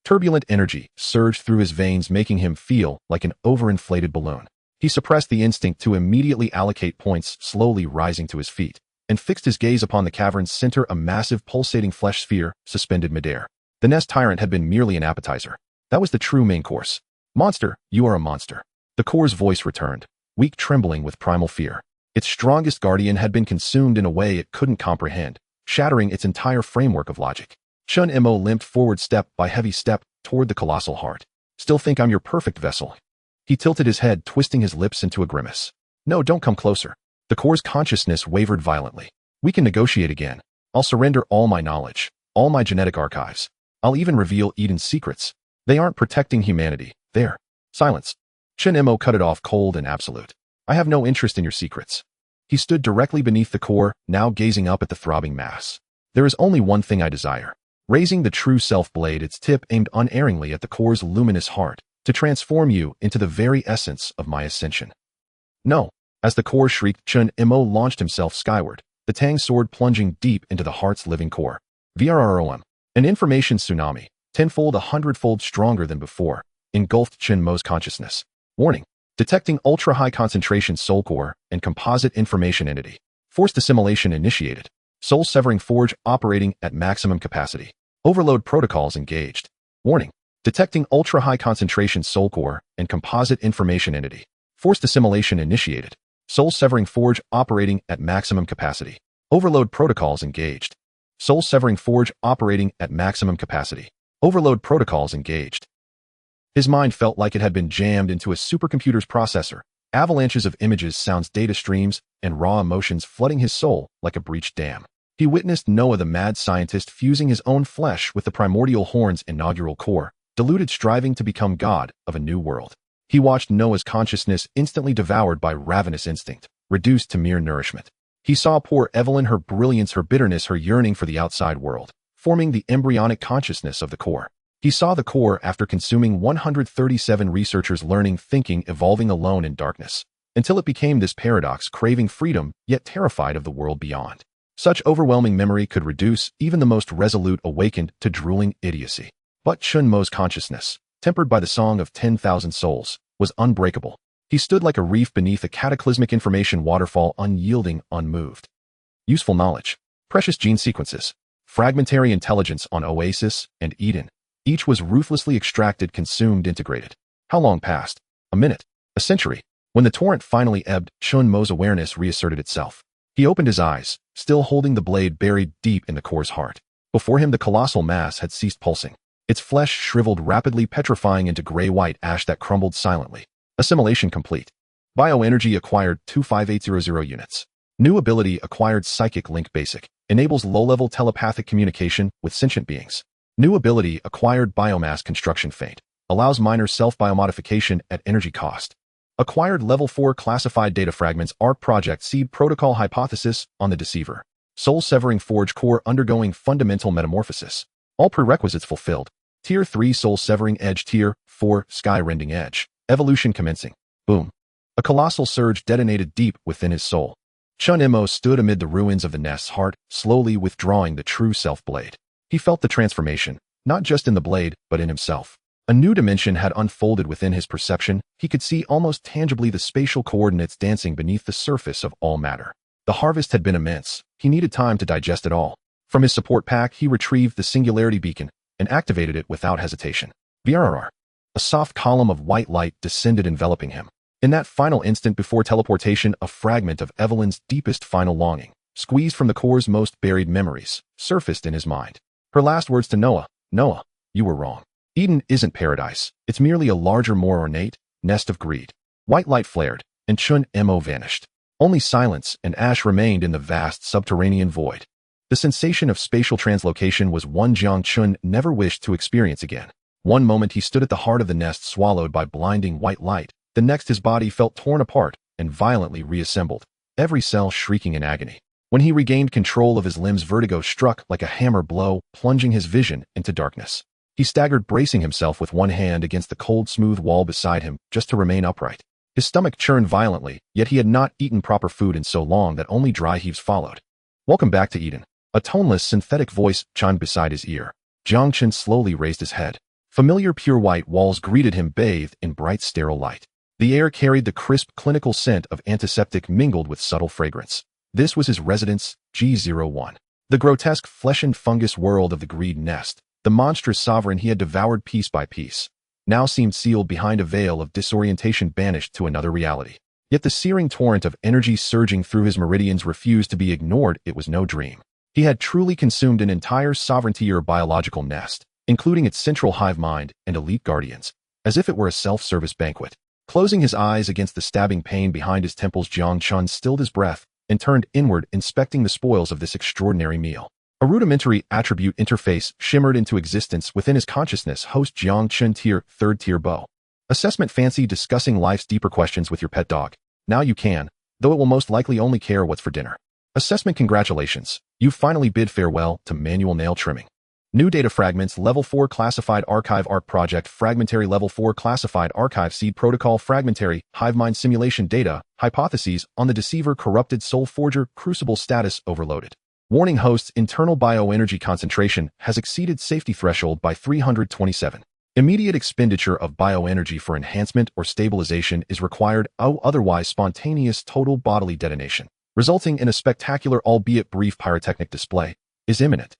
Turbulent energy surged through his veins, making him feel like an overinflated balloon. He suppressed the instinct to immediately allocate points, slowly rising to his feet, and fixed his gaze upon the cavern's center, a massive pulsating flesh sphere suspended midair. The nest tyrant had been merely an appetizer. That was the true main course. Monster, you are a monster. The core's voice returned, weak, trembling with primal fear. Its strongest guardian had been consumed in a way it couldn't comprehend, shattering its entire framework of logic. Chen Mo limped forward step by heavy step toward the colossal heart. Still think I'm your perfect vessel? He tilted his head, twisting his lips into a grimace. No, don't come closer. The core's consciousness wavered violently. We can negotiate again. I'll surrender all my knowledge, all my genetic archives. I'll even reveal Eden's secrets. They aren't protecting humanity. They're... Silence. Chen Mo cut it off, cold and absolute. I have no interest in your secrets. He stood directly beneath the core, now gazing up at the throbbing mass. There is only one thing I desire. Raising the true self blade, its tip aimed unerringly at the core's luminous heart, to transform you into the very essence of my ascension. No. As the core shrieked, Chen Mo launched himself skyward, the Tang sword plunging deep into the heart's living core. VRROM. An information tsunami, tenfold, 100-fold stronger than before, engulfed Chen Mo's consciousness. Warning. Detecting ultra-high concentration soul core and composite information entity. Forced assimilation initiated. Soul-severing forge operating at maximum capacity. Overload protocols engaged. Warning. Detecting ultra-high concentration soul core and composite information entity. Forced assimilation initiated. Soul-severing forge operating at maximum capacity. Overload protocols engaged. Soul-severing forge operating at maximum capacity. Overload protocols engaged. His mind felt like it had been jammed into a supercomputer's processor. Avalanches of images, sounds, data streams, and raw emotions flooding his soul like a breached dam. He witnessed Noah, the mad scientist, fusing his own flesh with the primordial horn's inaugural core, deluded, striving to become god of a new world. He watched Noah's consciousness instantly devoured by ravenous instinct, reduced to mere nourishment. He saw poor Evelyn, her brilliance, her bitterness, her yearning for the outside world, forming the embryonic consciousness of the core. He saw the core after consuming 137 researchers, learning, thinking, evolving alone in darkness, until it became this paradox, craving freedom, yet terrified of the world beyond. Such overwhelming memory could reduce even the most resolute awakened to drooling idiocy. But Chen Mo's consciousness, tempered by the song of 10,000 souls, was unbreakable. He stood like a reef beneath a cataclysmic information waterfall, unyielding, unmoved. Useful knowledge. Precious gene sequences. Fragmentary intelligence on Oasis and Eden. Each was ruthlessly extracted, consumed, integrated. How long passed? A minute? A century? When the torrent finally ebbed, Chen Mo's awareness reasserted itself. He opened his eyes, still holding the blade buried deep in the core's heart. Before him the colossal mass had ceased pulsing. Its flesh shriveled rapidly, petrifying into gray-white ash that crumbled silently. Assimilation complete. Bioenergy acquired 25800 units. New ability acquired Psychic Link Basic. Enables low-level telepathic communication with sentient beings. New ability acquired Biomass Construction Feint. Allows minor self-biomodification at energy cost. Acquired Level 4 Classified Data Fragments ARC Project Seed Protocol Hypothesis on the Deceiver. Soul-Severing Forge Core undergoing fundamental metamorphosis. All prerequisites fulfilled. Tier 3 Soul-Severing Edge. Tier 4 Sky-Rending Edge. Evolution commencing. Boom. A colossal surge detonated deep within his soul. Chen Mo stood amid the ruins of the nest's heart, slowly withdrawing the true self-blade. He felt the transformation, not just in the blade, but in himself. A new dimension had unfolded within his perception. He could see almost tangibly the spatial coordinates dancing beneath the surface of all matter. The harvest had been immense. He needed time to digest it all. From his support pack, he retrieved the Singularity Beacon and activated it without hesitation. VRR. A soft column of white light descended, enveloping him. In that final instant before teleportation, a fragment of Evelyn's deepest final longing, squeezed from the core's most buried memories, surfaced in his mind. Her last words to Noah, "Noah, you were wrong. Eden isn't paradise. It's merely a larger, more ornate nest of greed." White light flared, and Chen Mo vanished. Only silence and ash remained in the vast subterranean void. The sensation of spatial translocation was one Jiang Chun never wished to experience again. One moment he stood at the heart of the nest, swallowed by blinding white light. The next his body felt torn apart and violently reassembled, every cell shrieking in agony. When he regained control of his limbs, vertigo struck like a hammer blow, plunging his vision into darkness. He staggered, bracing himself with one hand against the cold, smooth wall beside him, just to remain upright. His stomach churned violently, yet he had not eaten proper food in so long that only dry heaves followed. "Welcome back to Eden." A toneless, synthetic voice chimed beside his ear. Jiang Chen slowly raised his head. Familiar pure white walls greeted him, bathed in bright, sterile light. The air carried the crisp, clinical scent of antiseptic mingled with subtle fragrance. This was his residence, G01. The grotesque flesh and fungus world of the greed nest, the monstrous sovereign he had devoured piece by piece, now seemed sealed behind a veil of disorientation, banished to another reality. Yet the searing torrent of energy surging through his meridians refused to be ignored. It was no dream. He had truly consumed an entire sovereignty or biological nest, including its central hive mind and elite guardians, as if it were a self-service banquet. Closing his eyes against the stabbing pain behind his temples, Jiang Chun stilled his breath and turned inward, inspecting the spoils of this extraordinary meal. A rudimentary attribute interface shimmered into existence within his consciousness. Host Jiang Chun, tier 3rd tier bow. Assessment: fancy discussing life's deeper questions with your pet dog? Now you can, though it will most likely only care what's for dinner. Assessment: congratulations. You've finally bid farewell to manual nail trimming. New data fragments: Level 4 Classified Archive ARC Project Fragmentary Level 4 Classified Archive Seed Protocol Fragmentary Hivemind Simulation Data Hypotheses on the Deceiver Corrupted Soul Forger Crucible Status Overloaded. Warning: hosts internal bioenergy concentration has exceeded safety threshold by 327. Immediate expenditure of bioenergy for enhancement or stabilization is required, otherwise spontaneous total bodily detonation, resulting in a spectacular albeit brief pyrotechnic display, is imminent.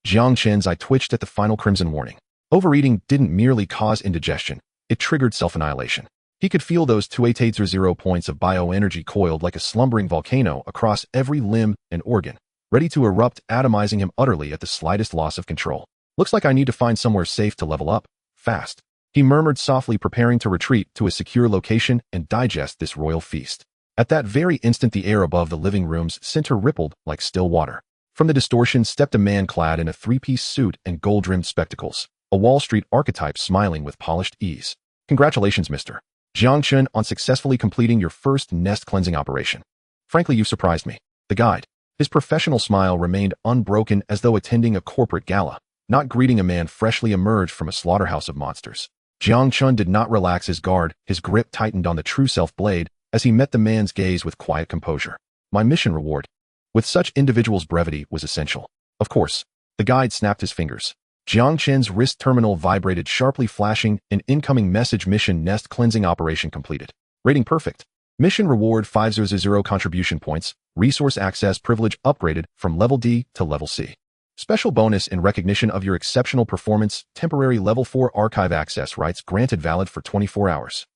Jiang Chen's eye twitched at the final crimson warning. Overeating didn't merely cause indigestion, it triggered self-annihilation. He could feel those 280 points of bioenergy coiled like a slumbering volcano across every limb and organ, ready to erupt, atomizing him utterly at the slightest loss of control. "Looks like I need to find somewhere safe to level up, fast," he murmured softly, preparing to retreat to a secure location and digest this royal feast. At that very instant, the air above the living room's center rippled like still water. From the distortion stepped a man clad in a three-piece suit and gold-rimmed spectacles, a Wall Street archetype smiling with polished ease. "Congratulations, Mr. Jiang Chun, on successfully completing your first nest cleansing operation. Frankly, you've surprised me." The guide, his professional smile remained unbroken, as though attending a corporate gala, not greeting a man freshly emerged from a slaughterhouse of monsters. Jiang Chun did not relax his guard, his grip tightened on the true self blade as he met the man's gaze with quiet composure. "My mission reward with such individuals' brevity was essential." "Of course." The guide snapped his fingers. Jiang Chen's wrist terminal vibrated sharply, flashing an incoming message: mission nest cleansing operation completed. Rating perfect. Mission reward 500 contribution points. Resource access privilege upgraded from level D to level C. Special bonus in recognition of your exceptional performance. Temporary level 4 archive access rights granted, valid for 24 hours.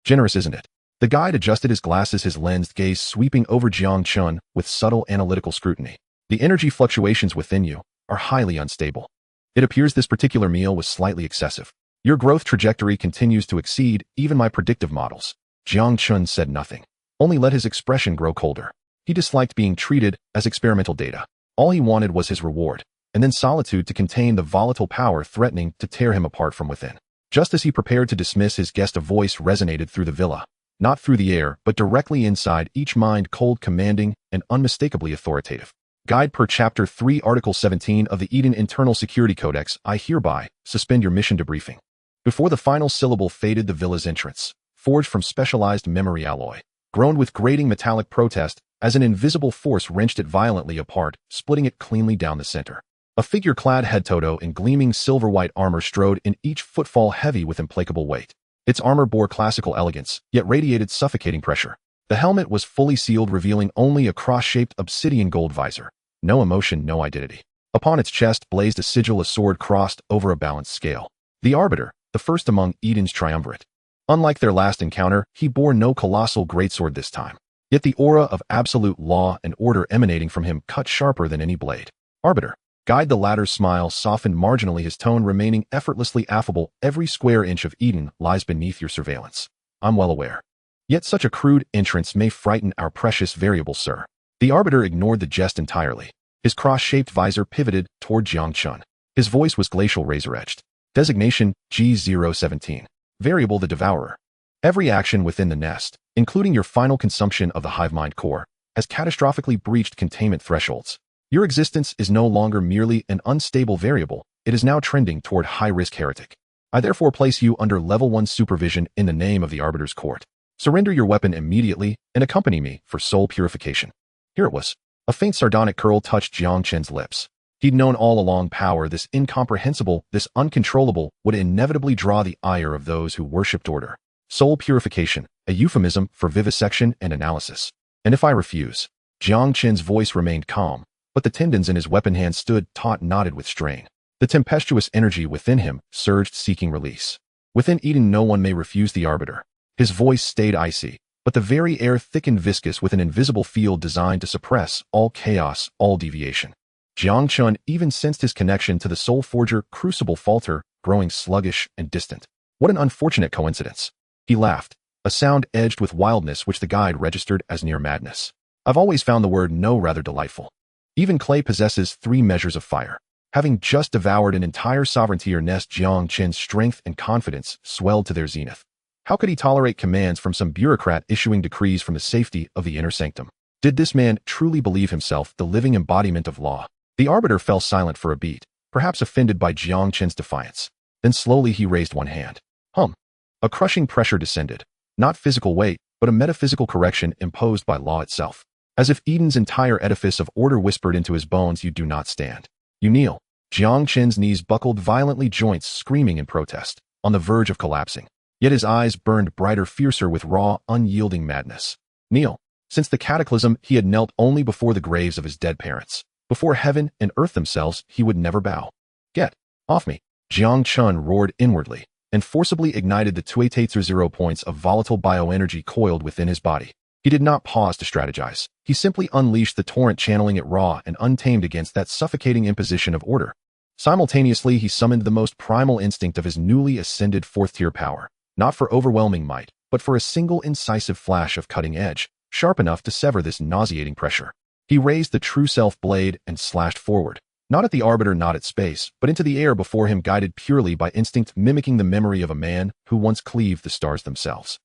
Generous, isn't it? The guide adjusted his glasses, his lensed gaze sweeping over Jiang Chun with subtle analytical scrutiny. The energy fluctuations within you are highly unstable. It appears this particular meal was slightly excessive. Your growth trajectory continues to exceed even my predictive models. Jiang Chun said nothing, only let his expression grow colder. He disliked being treated as experimental data. All he wanted was his reward, and then solitude to contain the volatile power threatening to tear him apart from within. Just as he prepared to dismiss his guest, a voice resonated through the villa, not through the air, but directly inside each mind, cold, commanding, and unmistakably authoritative. Guide per Chapter 3, Article 17 of the Eden Internal Security Codex, I hereby suspend your mission debriefing. Before the final syllable faded, the villa's entrance, forged from specialized memory alloy, groaned with grating metallic protest as an invisible force wrenched it violently apart, splitting it cleanly down the center. A figure clad head toto in gleaming silver-white armor strode in, each footfall heavy with implacable weight. Its armor bore classical elegance, yet radiated suffocating pressure. The helmet was fully sealed, revealing only a cross-shaped obsidian gold visor. No emotion, no identity. Upon its chest blazed a sigil, a sword crossed over a balanced scale. The Arbiter, the first among Eden's triumvirate. Unlike their last encounter, he bore no colossal greatsword this time. Yet the aura of absolute law and order emanating from him cut sharper than any blade. Arbiter. Guide, the latter's smile softened marginally, his tone remaining effortlessly affable. Every square inch of Eden lies beneath your surveillance. I'm well aware. Yet such a crude entrance may frighten our precious variables, sir. The Arbiter ignored the jest entirely. His cross-shaped visor pivoted toward Jiang Chun. His voice was glacial, razor-edged. Designation, G017. Variable, the Devourer. Every action within the nest, including your final consumption of the hive mind core, has catastrophically breached containment thresholds. Your existence is no longer merely an unstable variable, it is now trending toward high-risk heretic. I therefore place you under Level 1 supervision in the name of the Arbiter's court. Surrender your weapon immediately and accompany me for soul purification. Here it was. A faint sardonic curl touched Jiang Chen's lips. He'd known all along power, this incomprehensible, this uncontrollable, would inevitably draw the ire of those who worshipped order. Soul purification, a euphemism for vivisection and analysis. And if I refuse? Jiang Chen's voice remained calm, but the tendons in his weapon hand stood taut, knotted with strain. The tempestuous energy within him surged, seeking release. Within Eden no one may refuse the Arbiter. His voice stayed icy, but the very air thickened viscous with an invisible field designed to suppress all chaos, all deviation. Jiang Chun even sensed his connection to the soul forger crucible falter, growing sluggish and distant. What an unfortunate coincidence. He laughed, a sound edged with wildness which the guide registered as near madness. I've always found the word no rather delightful. Even clay possesses 3 measures of fire. Having just devoured an entire sovereignty or nest, Jiang Chen's strength and confidence swelled to their zenith. How could he tolerate commands from some bureaucrat issuing decrees from the safety of the inner sanctum? Did this man truly believe himself the living embodiment of law? The Arbiter fell silent for a beat, perhaps offended by Jiang Chen's defiance. Then slowly he raised one hand. A crushing pressure descended. Not physical weight, but a metaphysical correction imposed by law itself. As if Eden's entire edifice of order whispered into his bones, you do not stand. You kneel. Jiang Chen's knees buckled violently, joints screaming in protest, on the verge of collapsing. Yet his eyes burned brighter, fiercer with raw, unyielding madness. Kneel. Since the cataclysm, he had knelt only before the graves of his dead parents. Before heaven and earth themselves, he would never bow. Get off me. Jiang Chun roared inwardly, and forcibly ignited the 0 points of volatile bioenergy coiled within his body. He did not pause to strategize. He simply unleashed the torrent, channeling it raw and untamed against that suffocating imposition of order. Simultaneously, he summoned the most primal instinct of his newly ascended 4th-tier power, not for overwhelming might, but for a single incisive flash of cutting edge, sharp enough to sever this nauseating pressure. He raised the true self blade and slashed forward, not at the Arbiter, not at space, but into the air before him, guided purely by instinct, mimicking the memory of a man who once cleaved the stars themselves.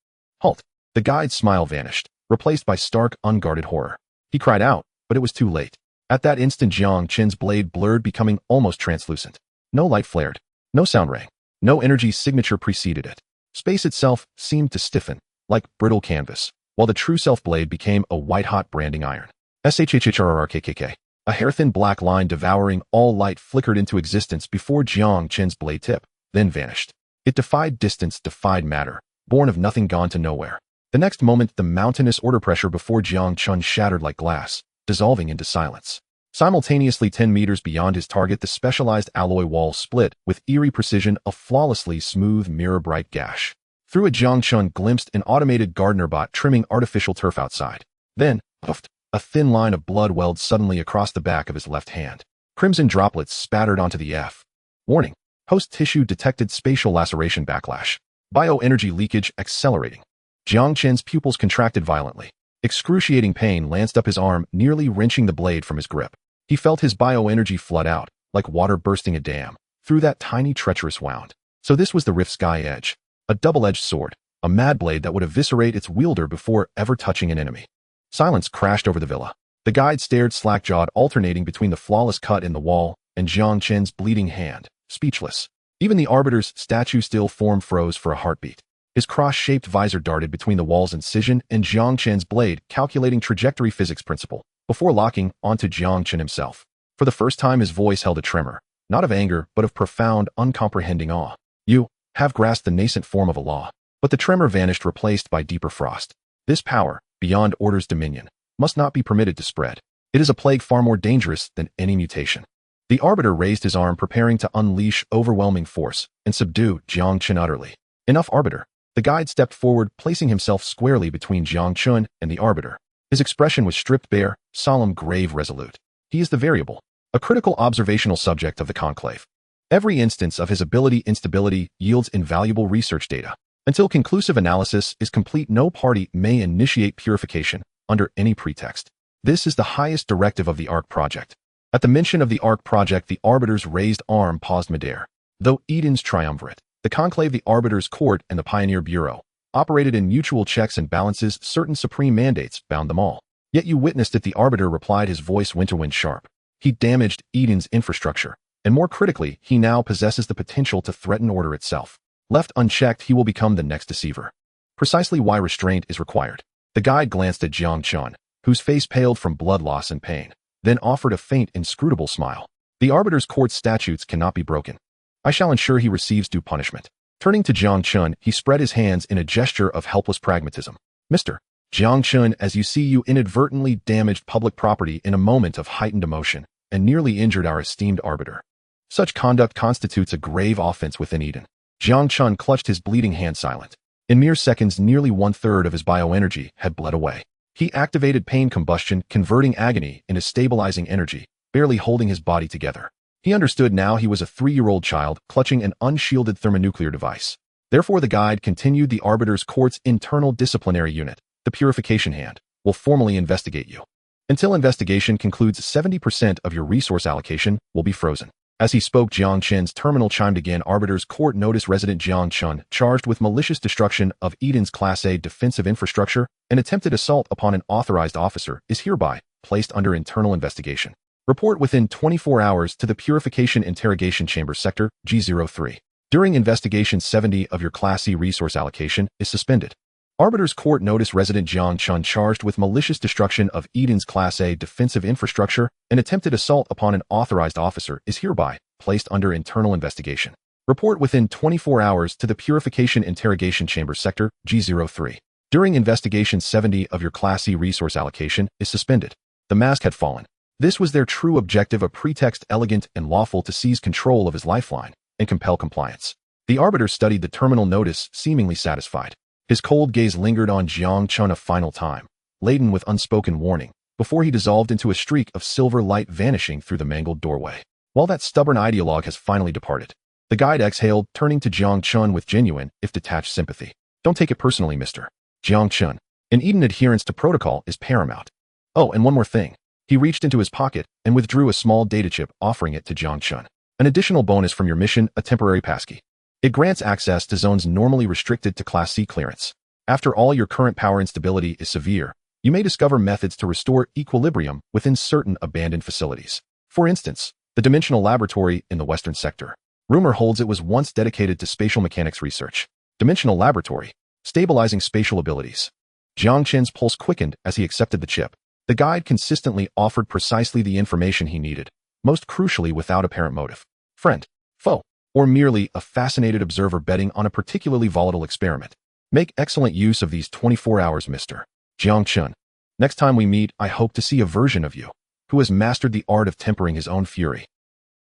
Halt! The guide's smile vanished, replaced by stark, unguarded horror. He cried out, but it was too late. At that instant, Jiang Chen's blade blurred, becoming almost translucent. No light flared. No sound rang. No energy signature preceded it. Space itself seemed to stiffen, like brittle canvas, while the true self blade became a white-hot branding iron. SHHRRKKK. A hair-thin black line devouring all light flickered into existence before Jiang Chen's blade tip, then vanished. It defied distance, defied matter, born of nothing, gone to nowhere. The next moment, the mountainous order pressure before Jiang Chun shattered like glass, dissolving into silence. Simultaneously, 10 meters beyond his target, the specialized alloy wall split with eerie precision, a flawlessly smooth, mirror-bright gash. Through it, Jiang Chun glimpsed an automated gardener bot trimming artificial turf outside. Then, puffed, a thin line of blood welled suddenly across the back of his left hand. Crimson droplets spattered onto the F. Warning. Host tissue detected spatial laceration backlash. Bioenergy leakage accelerating. Jiang Chen's pupils contracted violently. Excruciating pain lanced up his arm, nearly wrenching the blade from his grip. He felt his bioenergy flood out, like water bursting a dam, through that tiny treacherous wound. So this was the Rift's sky edge. A double-edged sword, a mad blade that would eviscerate its wielder before ever touching an enemy. Silence crashed over the villa. The guide stared slack-jawed, alternating between the flawless cut in the wall and Jiang Chen's bleeding hand, speechless. Even the Arbiter's statue still form froze for a heartbeat. His cross-shaped visor darted between the wall's incision and Jiang Chen's blade, calculating trajectory physics principle, before locking onto Jiang Chen himself. For the first time, his voice held a tremor, not of anger, but of profound, uncomprehending awe. You have grasped the nascent form of a law. But the tremor vanished, replaced by deeper frost. This power, beyond order's dominion, must not be permitted to spread. It is a plague far more dangerous than any mutation. The Arbiter raised his arm, preparing to unleash overwhelming force and subdue Jiang Chen utterly. Enough, Arbiter. The guide stepped forward, placing himself squarely between Jiang Chen and the Arbiter. His expression was stripped bare, solemn, grave, resolute. He is the variable, a critical observational subject of the conclave. Every instance of his ability instability yields invaluable research data. Until conclusive analysis is complete, no party may initiate purification under any pretext. This is the highest directive of the Ark Project. At the mention of the Ark Project, the Arbiter's raised arm paused midair. Though Eden's triumvirate, the Conclave, the Arbiter's Court, and the Pioneer Bureau, operated in mutual checks and balances, certain supreme mandates bound them all. Yet you witnessed it, the Arbiter replied, his voice winterwind sharp. He damaged Eden's infrastructure. And more critically, he now possesses the potential to threaten order itself. Left unchecked, he will become the next deceiver. Precisely why restraint is required. The guide glanced at Jiang Chun, whose face paled from blood loss and pain, then offered a faint, inscrutable smile. The Arbiter's Court's statutes cannot be broken. I shall ensure he receives due punishment. Turning to Jiang Chun, he spread his hands in a gesture of helpless pragmatism. Mr. Jiang Chun, as you see, you inadvertently damaged public property in a moment of heightened emotion and nearly injured our esteemed Arbiter. Such conduct constitutes a grave offense within Eden. Jiang Chun clutched his bleeding hand, silent. In mere seconds, nearly 1/3 of his bioenergy had bled away. He activated pain combustion, converting agony into stabilizing energy, barely holding his body together. He understood now he was a 3-year-old child clutching an unshielded thermonuclear device. Therefore, the guide continued, the Arbiter's Court's internal disciplinary unit, the Purification Hand, will formally investigate you. Until investigation concludes, 70% of your resource allocation will be frozen. As he spoke, Jiang Chen's terminal chimed again. Arbiter's Court notice resident Jiang Chun, charged with malicious destruction of Eden's Class A defensive infrastructure and attempted assault upon an authorized officer, is hereby placed under internal investigation. Report within 24 hours to the Purification Interrogation Chamber Sector, G03. During investigation, 70 of your Class C resource allocation is suspended. Arbiter's Court notice resident Jiang Chun, charged with malicious destruction of Eden's Class A defensive infrastructure and attempted assault upon an authorized officer, is hereby placed under internal investigation. Report within 24 hours to the Purification Interrogation Chamber Sector, G03. During investigation, 70 of your Class C resource allocation is suspended. The mask had fallen. This was their true objective, a pretext elegant and lawful to seize control of his lifeline and compel compliance. The Arbiter studied the terminal notice, seemingly satisfied. His cold gaze lingered on Jiang Chun a final time, laden with unspoken warning, before he dissolved into a streak of silver light, vanishing through the mangled doorway. While that stubborn ideologue has finally departed, the guide exhaled, turning to Jiang Chun with genuine, if detached, sympathy. Don't take it personally, Mr. Jiang Chun. In Eden, adherence to protocol is paramount. Oh, and one more thing. He reached into his pocket and withdrew a small data chip, offering it to Jiang Chun. An additional bonus from your mission, a temporary passkey. It grants access to zones normally restricted to Class C clearance. After all, your current power instability is severe. You may discover methods to restore equilibrium within certain abandoned facilities. For instance, the Dimensional Laboratory in the Western Sector. Rumor holds it was once dedicated to spatial mechanics research. Dimensional Laboratory, stabilizing spatial abilities. Jiang Chen's pulse quickened as he accepted the chip. The guide consistently offered precisely the information he needed, most crucially without apparent motive. Friend, foe, or merely a fascinated observer betting on a particularly volatile experiment. Make excellent use of these 24 hours, Mr. Jiang Chun. Next time we meet, I hope to see a version of you who has mastered the art of tempering his own fury.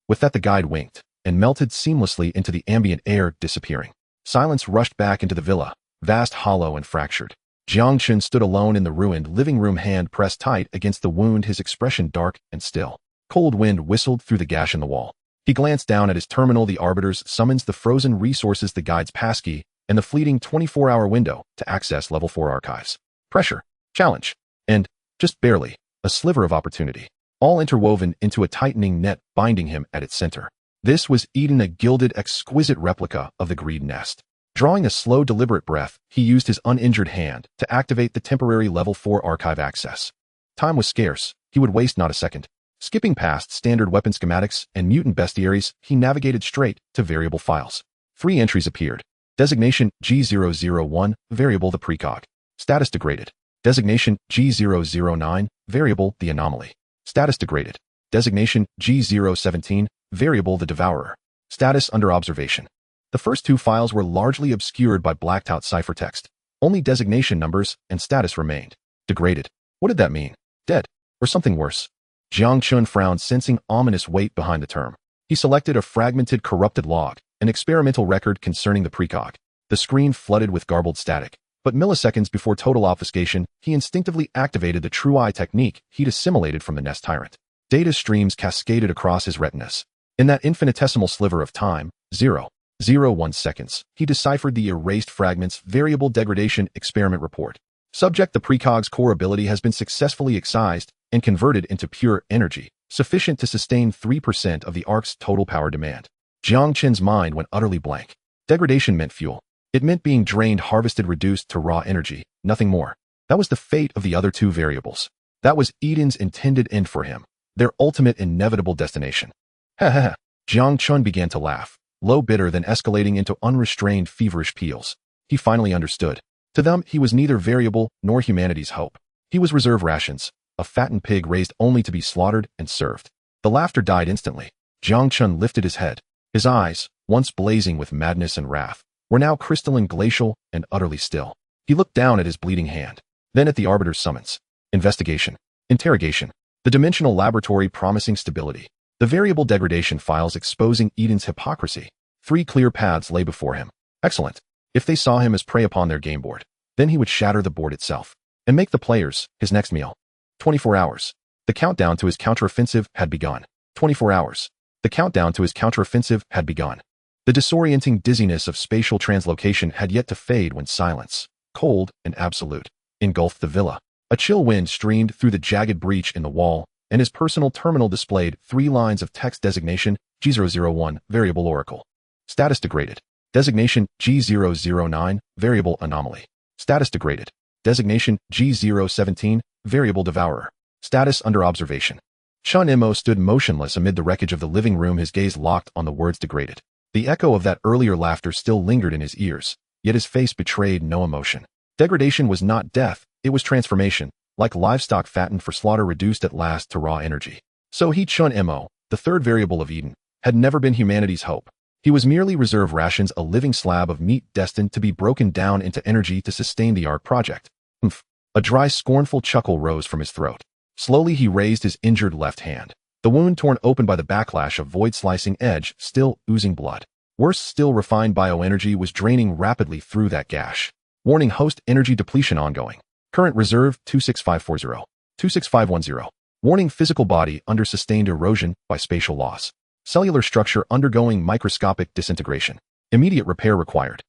With that, the guide winked and melted seamlessly into the ambient air, disappearing. Silence rushed back into the villa, vast, hollow, and fractured. Jiang Chen stood alone in the ruined living room, hand pressed tight against the wound, his expression dark and still. Cold wind whistled through the gash in the wall. He glanced down at his terminal, the arbiter's summons, the frozen resources, the guide's passkey, and the fleeting 24-hour window to access level 4 archives. Pressure, challenge, and, just barely, a sliver of opportunity, all interwoven into a tightening net binding him at its center. This was Eden, a gilded, exquisite replica of the Greed Nest. Drawing a slow, deliberate breath, he used his uninjured hand to activate the temporary level 4 archive access. Time was scarce. He would waste not a second. Skipping past standard weapon schematics and mutant bestiaries, he navigated straight to variable files. 3 entries appeared. Designation G001, variable the precog. Status degraded. Designation G009, variable the anomaly. Status degraded. Designation G017, variable the devourer. Status under observation. The first 2 files were largely obscured by blacked out ciphertext. Only designation numbers and status remained. Degraded. What did that mean? Dead? Or something worse? Jiang Chen frowned, sensing ominous weight behind the term. He selected a fragmented, corrupted log, an experimental record concerning the precog. The screen flooded with garbled static, but milliseconds before total obfuscation, he instinctively activated the true eye technique he'd assimilated from the Nest Tyrant. Data streams cascaded across his retinas. In that infinitesimal sliver of time, 0.01 seconds, he deciphered the erased fragments. Variable degradation experiment report. Subject: the precog's core ability has been successfully excised and converted into pure energy, sufficient to sustain 3% of the Ark's total power demand. Jiang Chen's mind went utterly blank. Degradation meant fuel. It meant being drained, harvested, reduced to raw energy, nothing more. That was the fate of the other 2 variables. That was Eden's intended end for him, their ultimate inevitable destination. Ha ha ha. Jiang Chen began to laugh, low, bitter, then escalating into unrestrained, feverish peals. He finally understood. To them, he was neither variable nor humanity's hope. He was reserve rations, a fattened pig raised only to be slaughtered and served. The laughter died instantly. Jiang Chen lifted his head. His eyes, once blazing with madness and wrath, were now crystalline, glacial, and utterly still. He looked down at his bleeding hand, then at the arbiter's summons. Investigation. Interrogation. The dimensional laboratory promising stability. The variable degradation files exposing Eden's hypocrisy. 3 clear paths lay before him. Excellent. If they saw him as prey upon their game board, then he would shatter the board itself and make the players his next meal. 24 hours. The countdown to his counteroffensive had begun. 24 hours. The countdown to his counteroffensive had begun. The disorienting dizziness of spatial translocation had yet to fade when silence, cold and absolute, engulfed the villa. A chill wind streamed through the jagged breach in the wall, and his personal terminal displayed 3 lines of text. Designation G001, variable oracle. Status degraded. Designation G009, variable anomaly. Status degraded. Designation G017, variable devourer. Status under observation. Chen Mo stood motionless amid the wreckage of the living room, his gaze locked on the words degraded. The echo of that earlier laughter still lingered in his ears, yet his face betrayed no emotion. Degradation was not death, it was transformation, like livestock fattened for slaughter reduced at last to raw energy. So he, Chen Mo, the 3rd variable of Eden, had never been humanity's hope. He was merely reserve rations, a living slab of meat destined to be broken down into energy to sustain the Ark project. Humph. A dry, scornful chuckle rose from his throat. Slowly he raised his injured left hand, the wound torn open by the backlash of void-slicing edge, still oozing blood. Worse still, refined bioenergy was draining rapidly through that gash. Warning: host energy depletion ongoing. Current reserve 26540. 26510. Warning: physical body under sustained erosion by spatial loss. Cellular structure undergoing microscopic disintegration. Immediate repair required.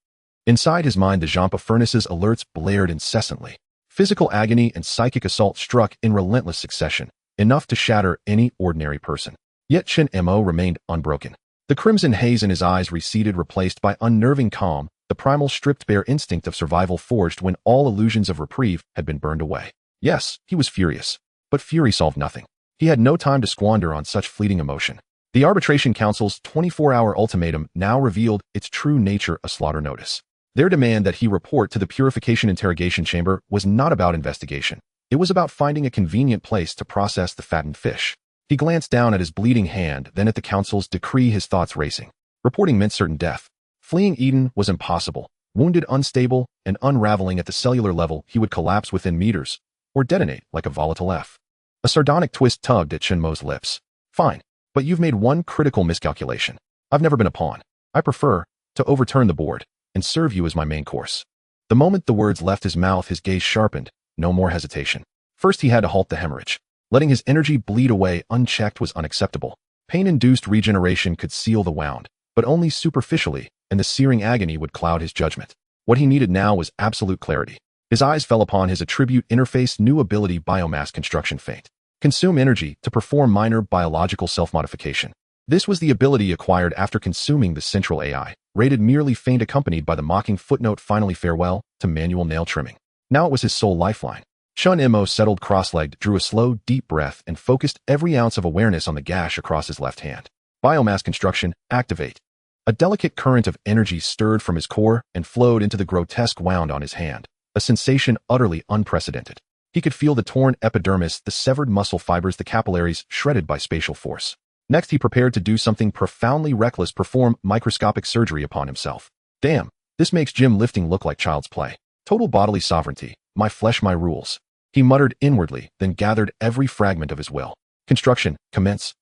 Inside his mind, the Jampa furnace's alerts blared incessantly. Physical agony and psychic assault struck in relentless succession, enough to shatter any ordinary person. Yet Chen Mo remained unbroken. The crimson haze in his eyes receded, replaced by unnerving calm, the primal stripped-bare instinct of survival forged when all illusions of reprieve had been burned away. Yes, he was furious, but fury solved nothing. He had no time to squander on such fleeting emotion. The Arbitration Council's 24-hour ultimatum now revealed its true nature: a slaughter notice. Their demand that he report to the Purification Interrogation Chamber was not about investigation. It was about finding a convenient place to process the fattened fish. He glanced down at his bleeding hand, then at the Council's decree, his thoughts racing. Reporting meant certain death. Fleeing Eden was impossible. Wounded, unstable, and unraveling at the cellular level, he would collapse within meters, or detonate like a volatile F. A sardonic twist tugged at Chen Mo's lips. Fine, but you've made one critical miscalculation. I've never been a pawn. I prefer to overturn the board and serve you as my main course. The moment the words left his mouth, his gaze sharpened. No more hesitation. First, he had to halt the hemorrhage. Letting his energy bleed away unchecked was unacceptable. Pain-induced regeneration could seal the wound, but only superficially, and the searing agony would cloud his judgment. What he needed now was absolute clarity. His eyes fell upon his attribute interface new ability biomass construction feint. Consume energy to perform minor biological self-modification. This was the ability acquired after consuming the central AI, rated merely feint accompanied by the mocking footnote finally farewell to manual nail trimming. Now it was his sole lifeline. Chen Mo settled cross-legged, drew a slow, deep breath, and focused every ounce of awareness on the gash across his left hand. Biomass construction, activate. A delicate current of energy stirred from his core and flowed into the grotesque wound on his hand, a sensation utterly unprecedented. He could feel the torn epidermis, the severed muscle fibers, the capillaries shredded by spatial force. Next, he prepared to do something profoundly reckless, perform microscopic surgery upon himself. Damn, this makes gym lifting look like child's play. Total bodily sovereignty, my flesh, my rules. He muttered inwardly, then gathered every fragment of his will. Construction, commence.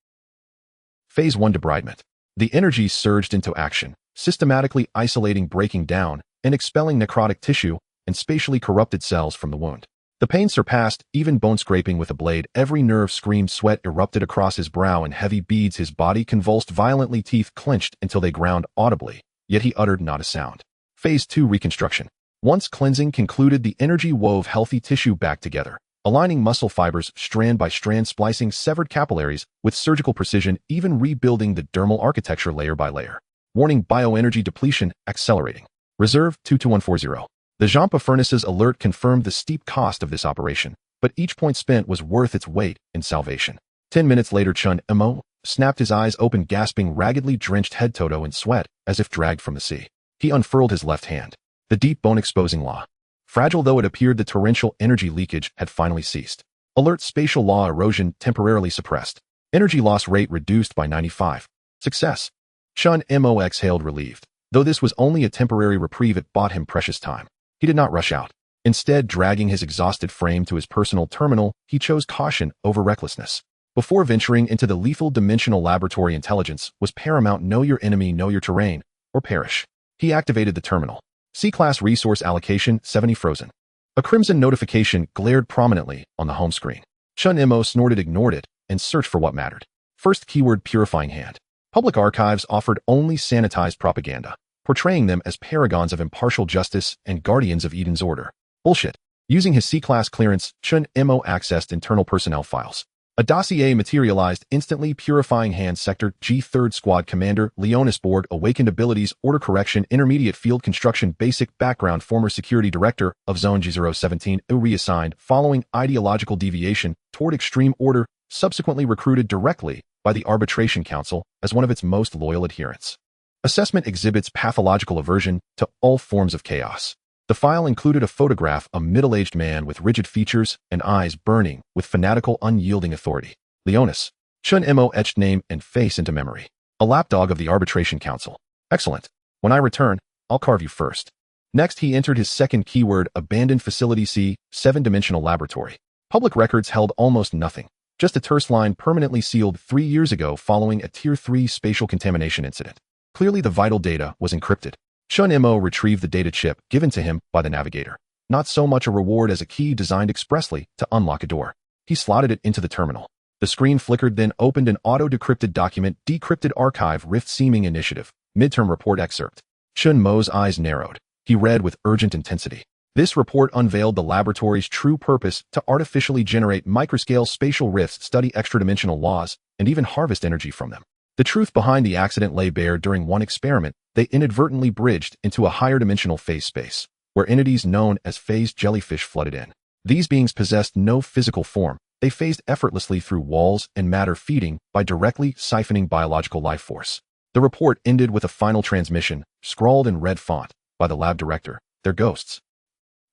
Phase 1 debridement. The energy surged into action, systematically isolating, breaking down, and expelling necrotic tissue and spatially corrupted cells from the wound. The pain surpassed even bone scraping with a blade. Every nerve screamed, sweat erupted across his brow in heavy beads. His body convulsed violently, teeth clenched until they ground audibly, yet he uttered not a sound. Phase 2 reconstruction. Once cleansing concluded, the energy wove healthy tissue back together, aligning muscle fibers strand by strand, splicing severed capillaries with surgical precision, even rebuilding the dermal architecture layer by layer. Warning: bioenergy depletion accelerating. Reserve 22140. The Jampa furnace's alert confirmed the steep cost of this operation, but each point spent was worth its weight in salvation. 10 minutes later, Chen Mo snapped his eyes open, gasping, raggedly drenched head to toe in sweat, as if dragged from the sea. He unfurled his left hand. The deep bone-exposing law. Fragile though it appeared, the torrential energy leakage had finally ceased. Alert: spatial law erosion temporarily suppressed. Energy loss rate reduced by 95. Success. Chen Mo exhaled, relieved. Though this was only a temporary reprieve, it bought him precious time. He did not rush out. Instead, dragging his exhausted frame to his personal terminal, he chose caution over recklessness. Before venturing into the lethal dimensional laboratory, intelligence was paramount. Know your enemy, know your terrain, or perish. He activated the terminal. C-class resource allocation 70 frozen. A crimson notification glared prominently on the home screen. Chen Mo snorted, ignored it, and searched for what mattered. First keyword: purifying hand. Public archives offered only sanitized propaganda, portraying them as paragons of impartial justice and guardians of Eden's order. Bullshit. Using his C-class clearance, Chen Mo accessed internal personnel files. A dossier materialized instantly. Purifying hand sector, G 3rd Squad Commander, Leonis Board, awakened abilities, order correction, intermediate field construction, basic background, former security director of Zone G017, reassigned following ideological deviation toward extreme order, subsequently recruited directly by the Arbitration Council as one of its most loyal adherents. Assessment: exhibits pathological aversion to all forms of chaos. The file included a photograph, a middle-aged man with rigid features and eyes burning with fanatical, unyielding authority. Leonis. Chen Mo etched name and face into memory. A lapdog of the Arbitration Council. Excellent. When I return, I'll carve you first. Next, he entered his second keyword: abandoned facility C, 7-dimensional laboratory. Public records held almost nothing. Just a terse line permanently sealed 3 years ago following a Tier 3 spatial contamination incident. Clearly, the vital data was encrypted. Chen Mo retrieved the data chip given to him by the navigator. Not so much a reward as a key designed expressly to unlock a door. He slotted it into the terminal. The screen flickered, then opened an auto-decrypted document: decrypted archive, Rift Seaming Initiative, midterm report excerpt. Chen Mo's eyes narrowed. He read with urgent intensity. This report unveiled the laboratory's true purpose: to artificially generate microscale spatial rifts, study extradimensional laws, and even harvest energy from them. The truth behind the accident lay bare. During one experiment, they inadvertently bridged into a higher dimensional phase space, where entities known as phase jellyfish flooded in. These beings possessed no physical form. They phased effortlessly through walls and matter, feeding by directly siphoning biological life force. The report ended with a final transmission, scrawled in red font by the lab director: they're ghosts.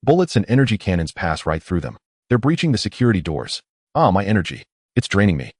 Bullets and energy cannons pass right through them. They're breaching the security doors. Ah, my energy. It's draining me.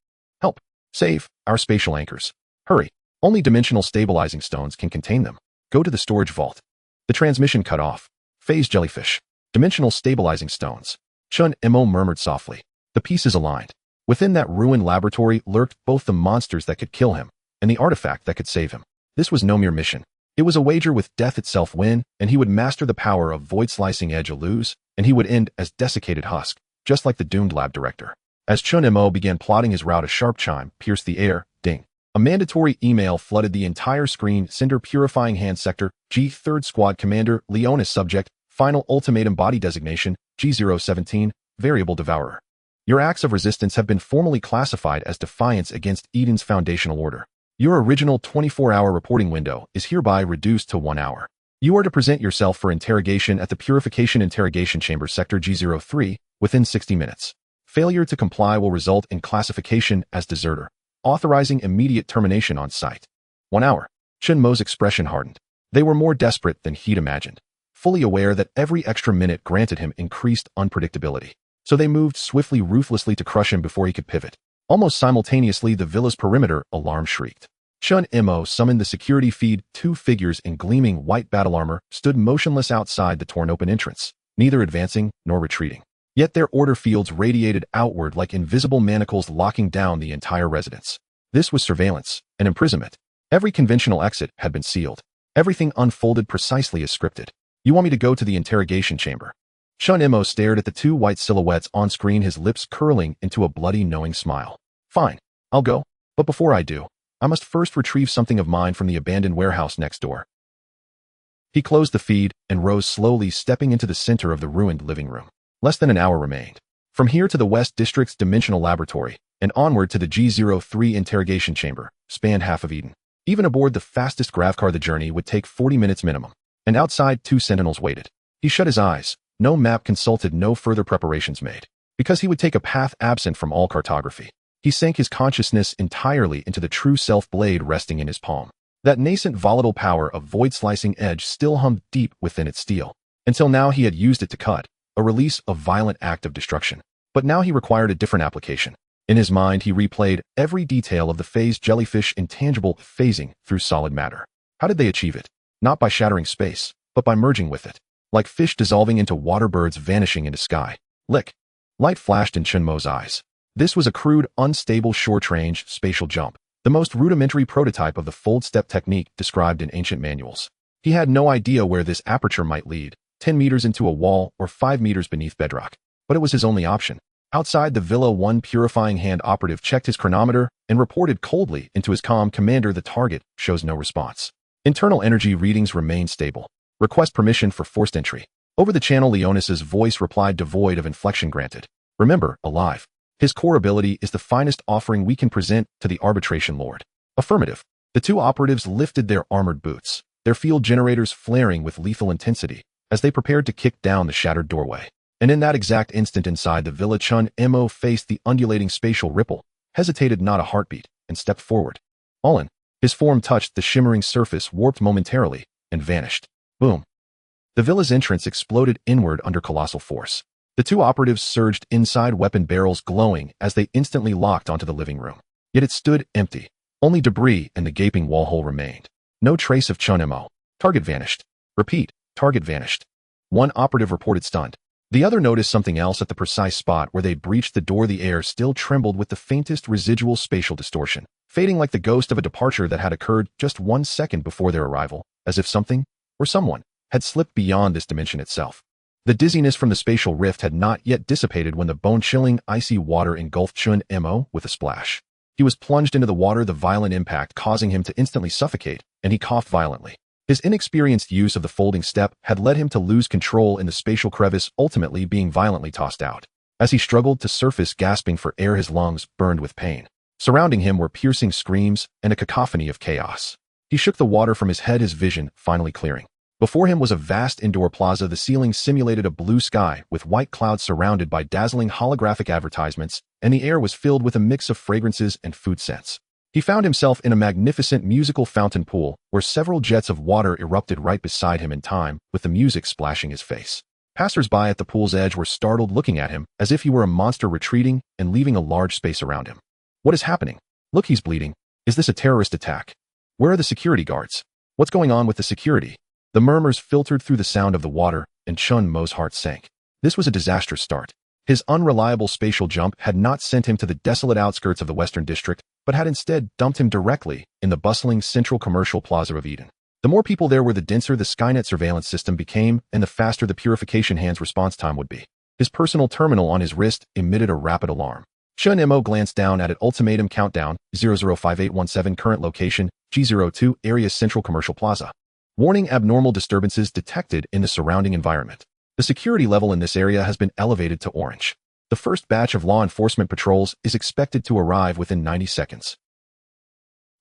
Help. Save our spatial anchors. Hurry. Only dimensional stabilizing stones can contain them. Go to the storage vault. The transmission cut off. Phase jellyfish. Dimensional stabilizing stones. Chen Mo murmured softly. The pieces aligned. Within that ruined laboratory lurked both the monsters that could kill him and the artifact that could save him. This was no mere mission. It was a wager with death itself win, and he would master the power of void-slicing edge or lose, and he would end as desiccated husk, just like the doomed lab director. As Chen Mo began plotting his route, a sharp chime pierced the air. Ding. A mandatory email flooded the entire screen. Cinder Purifying Hand Sector, G 3rd Squad Commander, Leonis Subject, Final Ultimatum Body Designation, G017, Variable Devourer. Your acts of resistance have been formally classified as defiance against Eden's foundational order. Your original 24-hour reporting window is hereby reduced to 1 hour. You are to present yourself for interrogation at the Purification Interrogation Chamber Sector G03 within 60 minutes. Failure to comply will result in classification as deserter, authorizing immediate termination on site. 1 hour. Chen Mo's expression hardened. They were more desperate than he'd imagined, fully aware that every extra minute granted him increased unpredictability. So they moved swiftly, ruthlessly to crush him before he could pivot. Almost simultaneously, the villa's perimeter alarm shrieked. Chen Mo summoned the security feed. 2 figures in gleaming white battle armor stood motionless outside the torn-open entrance, neither advancing nor retreating. Yet their order fields radiated outward like invisible manacles, locking down the entire residence. This was surveillance, an imprisonment. Every conventional exit had been sealed. Everything unfolded precisely as scripted. You want me to go to the interrogation chamber? Chen Mo stared at the 2 white silhouettes on screen, his lips curling into a bloody, knowing smile. Fine, I'll go. But before I do, I must first retrieve something of mine from the abandoned warehouse next door. He closed the feed and rose slowly, stepping into the center of the ruined living room. Less than an hour remained. From here to the West District's dimensional laboratory, and onward to the G03 interrogation chamber, spanned half of Eden. Even aboard the fastest gravcar, the journey would take 40 minutes minimum. And outside, 2 sentinels waited. He shut his eyes. No map consulted, no further preparations made. Because he would take a path absent from all cartography. He sank his consciousness entirely into the true self, blade resting in his palm. That nascent volatile power of void-slicing edge still hummed deep within its steel. Until now he had used it to cut, a release of violent act of destruction. But now he required a different application. In his mind he replayed every detail of the phased jellyfish intangible phasing through solid matter. How did they achieve it? Not by shattering space, but by merging with it. Like fish dissolving into water, birds vanishing into sky. Lick. Light flashed in Chen Mo's eyes. This was a crude, unstable short-range spatial jump, the most rudimentary prototype of the fold-step technique described in ancient manuals. He had no idea where this aperture might lead, 10 meters into a wall or 5 meters beneath bedrock. But it was his only option. Outside the villa, 1 purifying hand operative checked his chronometer and reported coldly into his comm, "Commander, the target shows no response. Internal energy readings remain stable. Request permission for forced entry." Over the channel, Leonis's voice replied, devoid of inflection, "Granted. Remember, alive. His core ability is the finest offering we can present to the arbitration lord." Affirmative. The 2 operatives lifted their armored boots, their field generators flaring with lethal intensity, as they prepared to kick down the shattered doorway. And in that exact instant inside the villa, Chen Mo faced the undulating spatial ripple, hesitated not a heartbeat, and stepped forward. All in. His form touched the shimmering surface, warped momentarily, and vanished. Boom. The villa's entrance exploded inward under colossal force. The 2 operatives surged inside, weapon barrels glowing as they instantly locked onto the living room. Yet it stood empty. Only debris and the gaping wall hole remained. No trace of Chen Mo. Target vanished. Repeat, target vanished. 1 operative reported stunned. The other noticed something else at the precise spot where they breached the door. The air still trembled with the faintest residual spatial distortion, fading like the ghost of a departure that had occurred just 1 second before their arrival, as if something, or someone, had slipped beyond this dimension itself. The dizziness from the spatial rift had not yet dissipated when the bone-chilling, icy water engulfed Chen Mo with a splash. He was plunged into the water, the violent impact causing him to instantly suffocate, and he coughed violently. His inexperienced use of the folding step had led him to lose control in the spatial crevice, ultimately being violently tossed out. As he struggled to surface, gasping for air, his lungs burned with pain. Surrounding him were piercing screams and a cacophony of chaos. He shook the water from his head, his vision finally clearing. Before him was a vast indoor plaza. The ceiling simulated a blue sky with white clouds surrounded by dazzling holographic advertisements, and the air was filled with a mix of fragrances and food scents. He found himself in a magnificent musical fountain pool where several jets of water erupted right beside him in time, with the music splashing his face. Passers-by at the pool's edge were startled, looking at him as if he were a monster retreating and leaving a large space around him. What is happening? Look, he's bleeding. Is this a terrorist attack? Where are the security guards? What's going on with the security? The murmurs filtered through the sound of the water, and Chen Mo's heart sank. This was a disastrous start. His unreliable spatial jump had not sent him to the desolate outskirts of the Western District, but had instead dumped him directly in the bustling central commercial plaza of Eden. The more people there were, the denser the Skynet surveillance system became, and the faster the purification hand's response time would be. His personal terminal on his wrist emitted a rapid alarm. Chen Mo glanced down at it. Ultimatum countdown, 005817 current location, G02 area Central Commercial Plaza. Warning: abnormal disturbances detected in the surrounding environment. The security level in this area has been elevated to orange. The first batch of law enforcement patrols is expected to arrive within 90 seconds.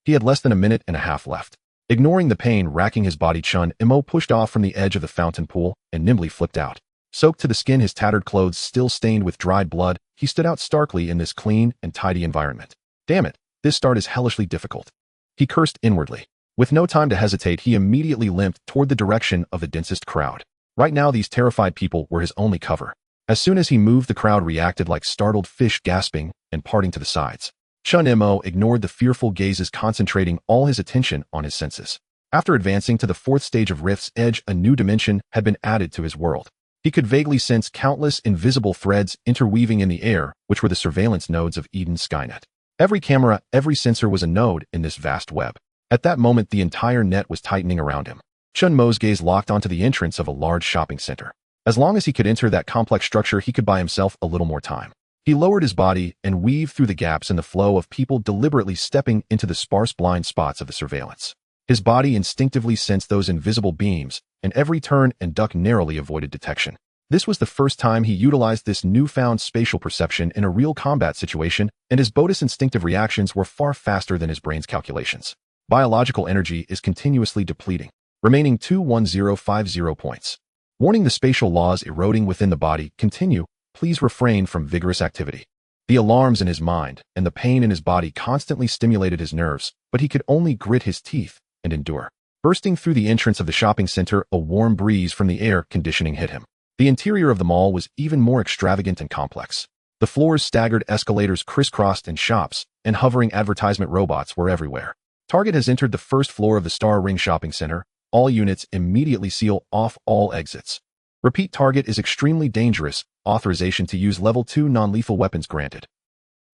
He had less than a minute and a half left. Ignoring the pain racking his body, Chen Mo pushed off from the edge of the fountain pool and nimbly flipped out. Soaked to the skin, his tattered clothes still stained with dried blood, he stood out starkly in this clean and tidy environment. Damn it, this start is hellishly difficult. He cursed inwardly. With no time to hesitate, he immediately limped toward the direction of the densest crowd. Right now, these terrified people were his only cover. As soon as he moved, the crowd reacted like startled fish, gasping and parting to the sides. Chen Mo ignored the fearful gazes, concentrating all his attention on his senses. After advancing to the fourth stage of Rift's Edge, a new dimension had been added to his world. He could vaguely sense countless invisible threads interweaving in the air, which were the surveillance nodes of Eden's Skynet. Every camera, every sensor was a node in this vast web. At that moment, the entire net was tightening around him. Chen Mo's gaze locked onto the entrance of a large shopping center. As long as he could enter that complex structure, he could buy himself a little more time. He lowered his body and weaved through the gaps in the flow of people, deliberately stepping into the sparse blind spots of the surveillance. His body instinctively sensed those invisible beams, and every turn and duck narrowly avoided detection. This was the first time he utilized this newfound spatial perception in a real combat situation, and his body's instinctive reactions were far faster than his brain's calculations. Biological energy is continuously depleting, remaining 21050 points. Warning: the spatial laws eroding within the body continue. Please refrain from vigorous activity. The alarms in his mind and the pain in his body constantly stimulated his nerves, but he could only grit his teeth and endure. Bursting through the entrance of the shopping center, a warm breeze from the air conditioning hit him. The interior of the mall was even more extravagant and complex. The floors staggered, escalators crisscrossed, and shops and hovering advertisement robots were everywhere. Target has entered the first floor of the Star Ring Shopping Center. All units immediately seal off all exits. Repeat: target is extremely dangerous. Authorization to use level 2 non-lethal weapons granted.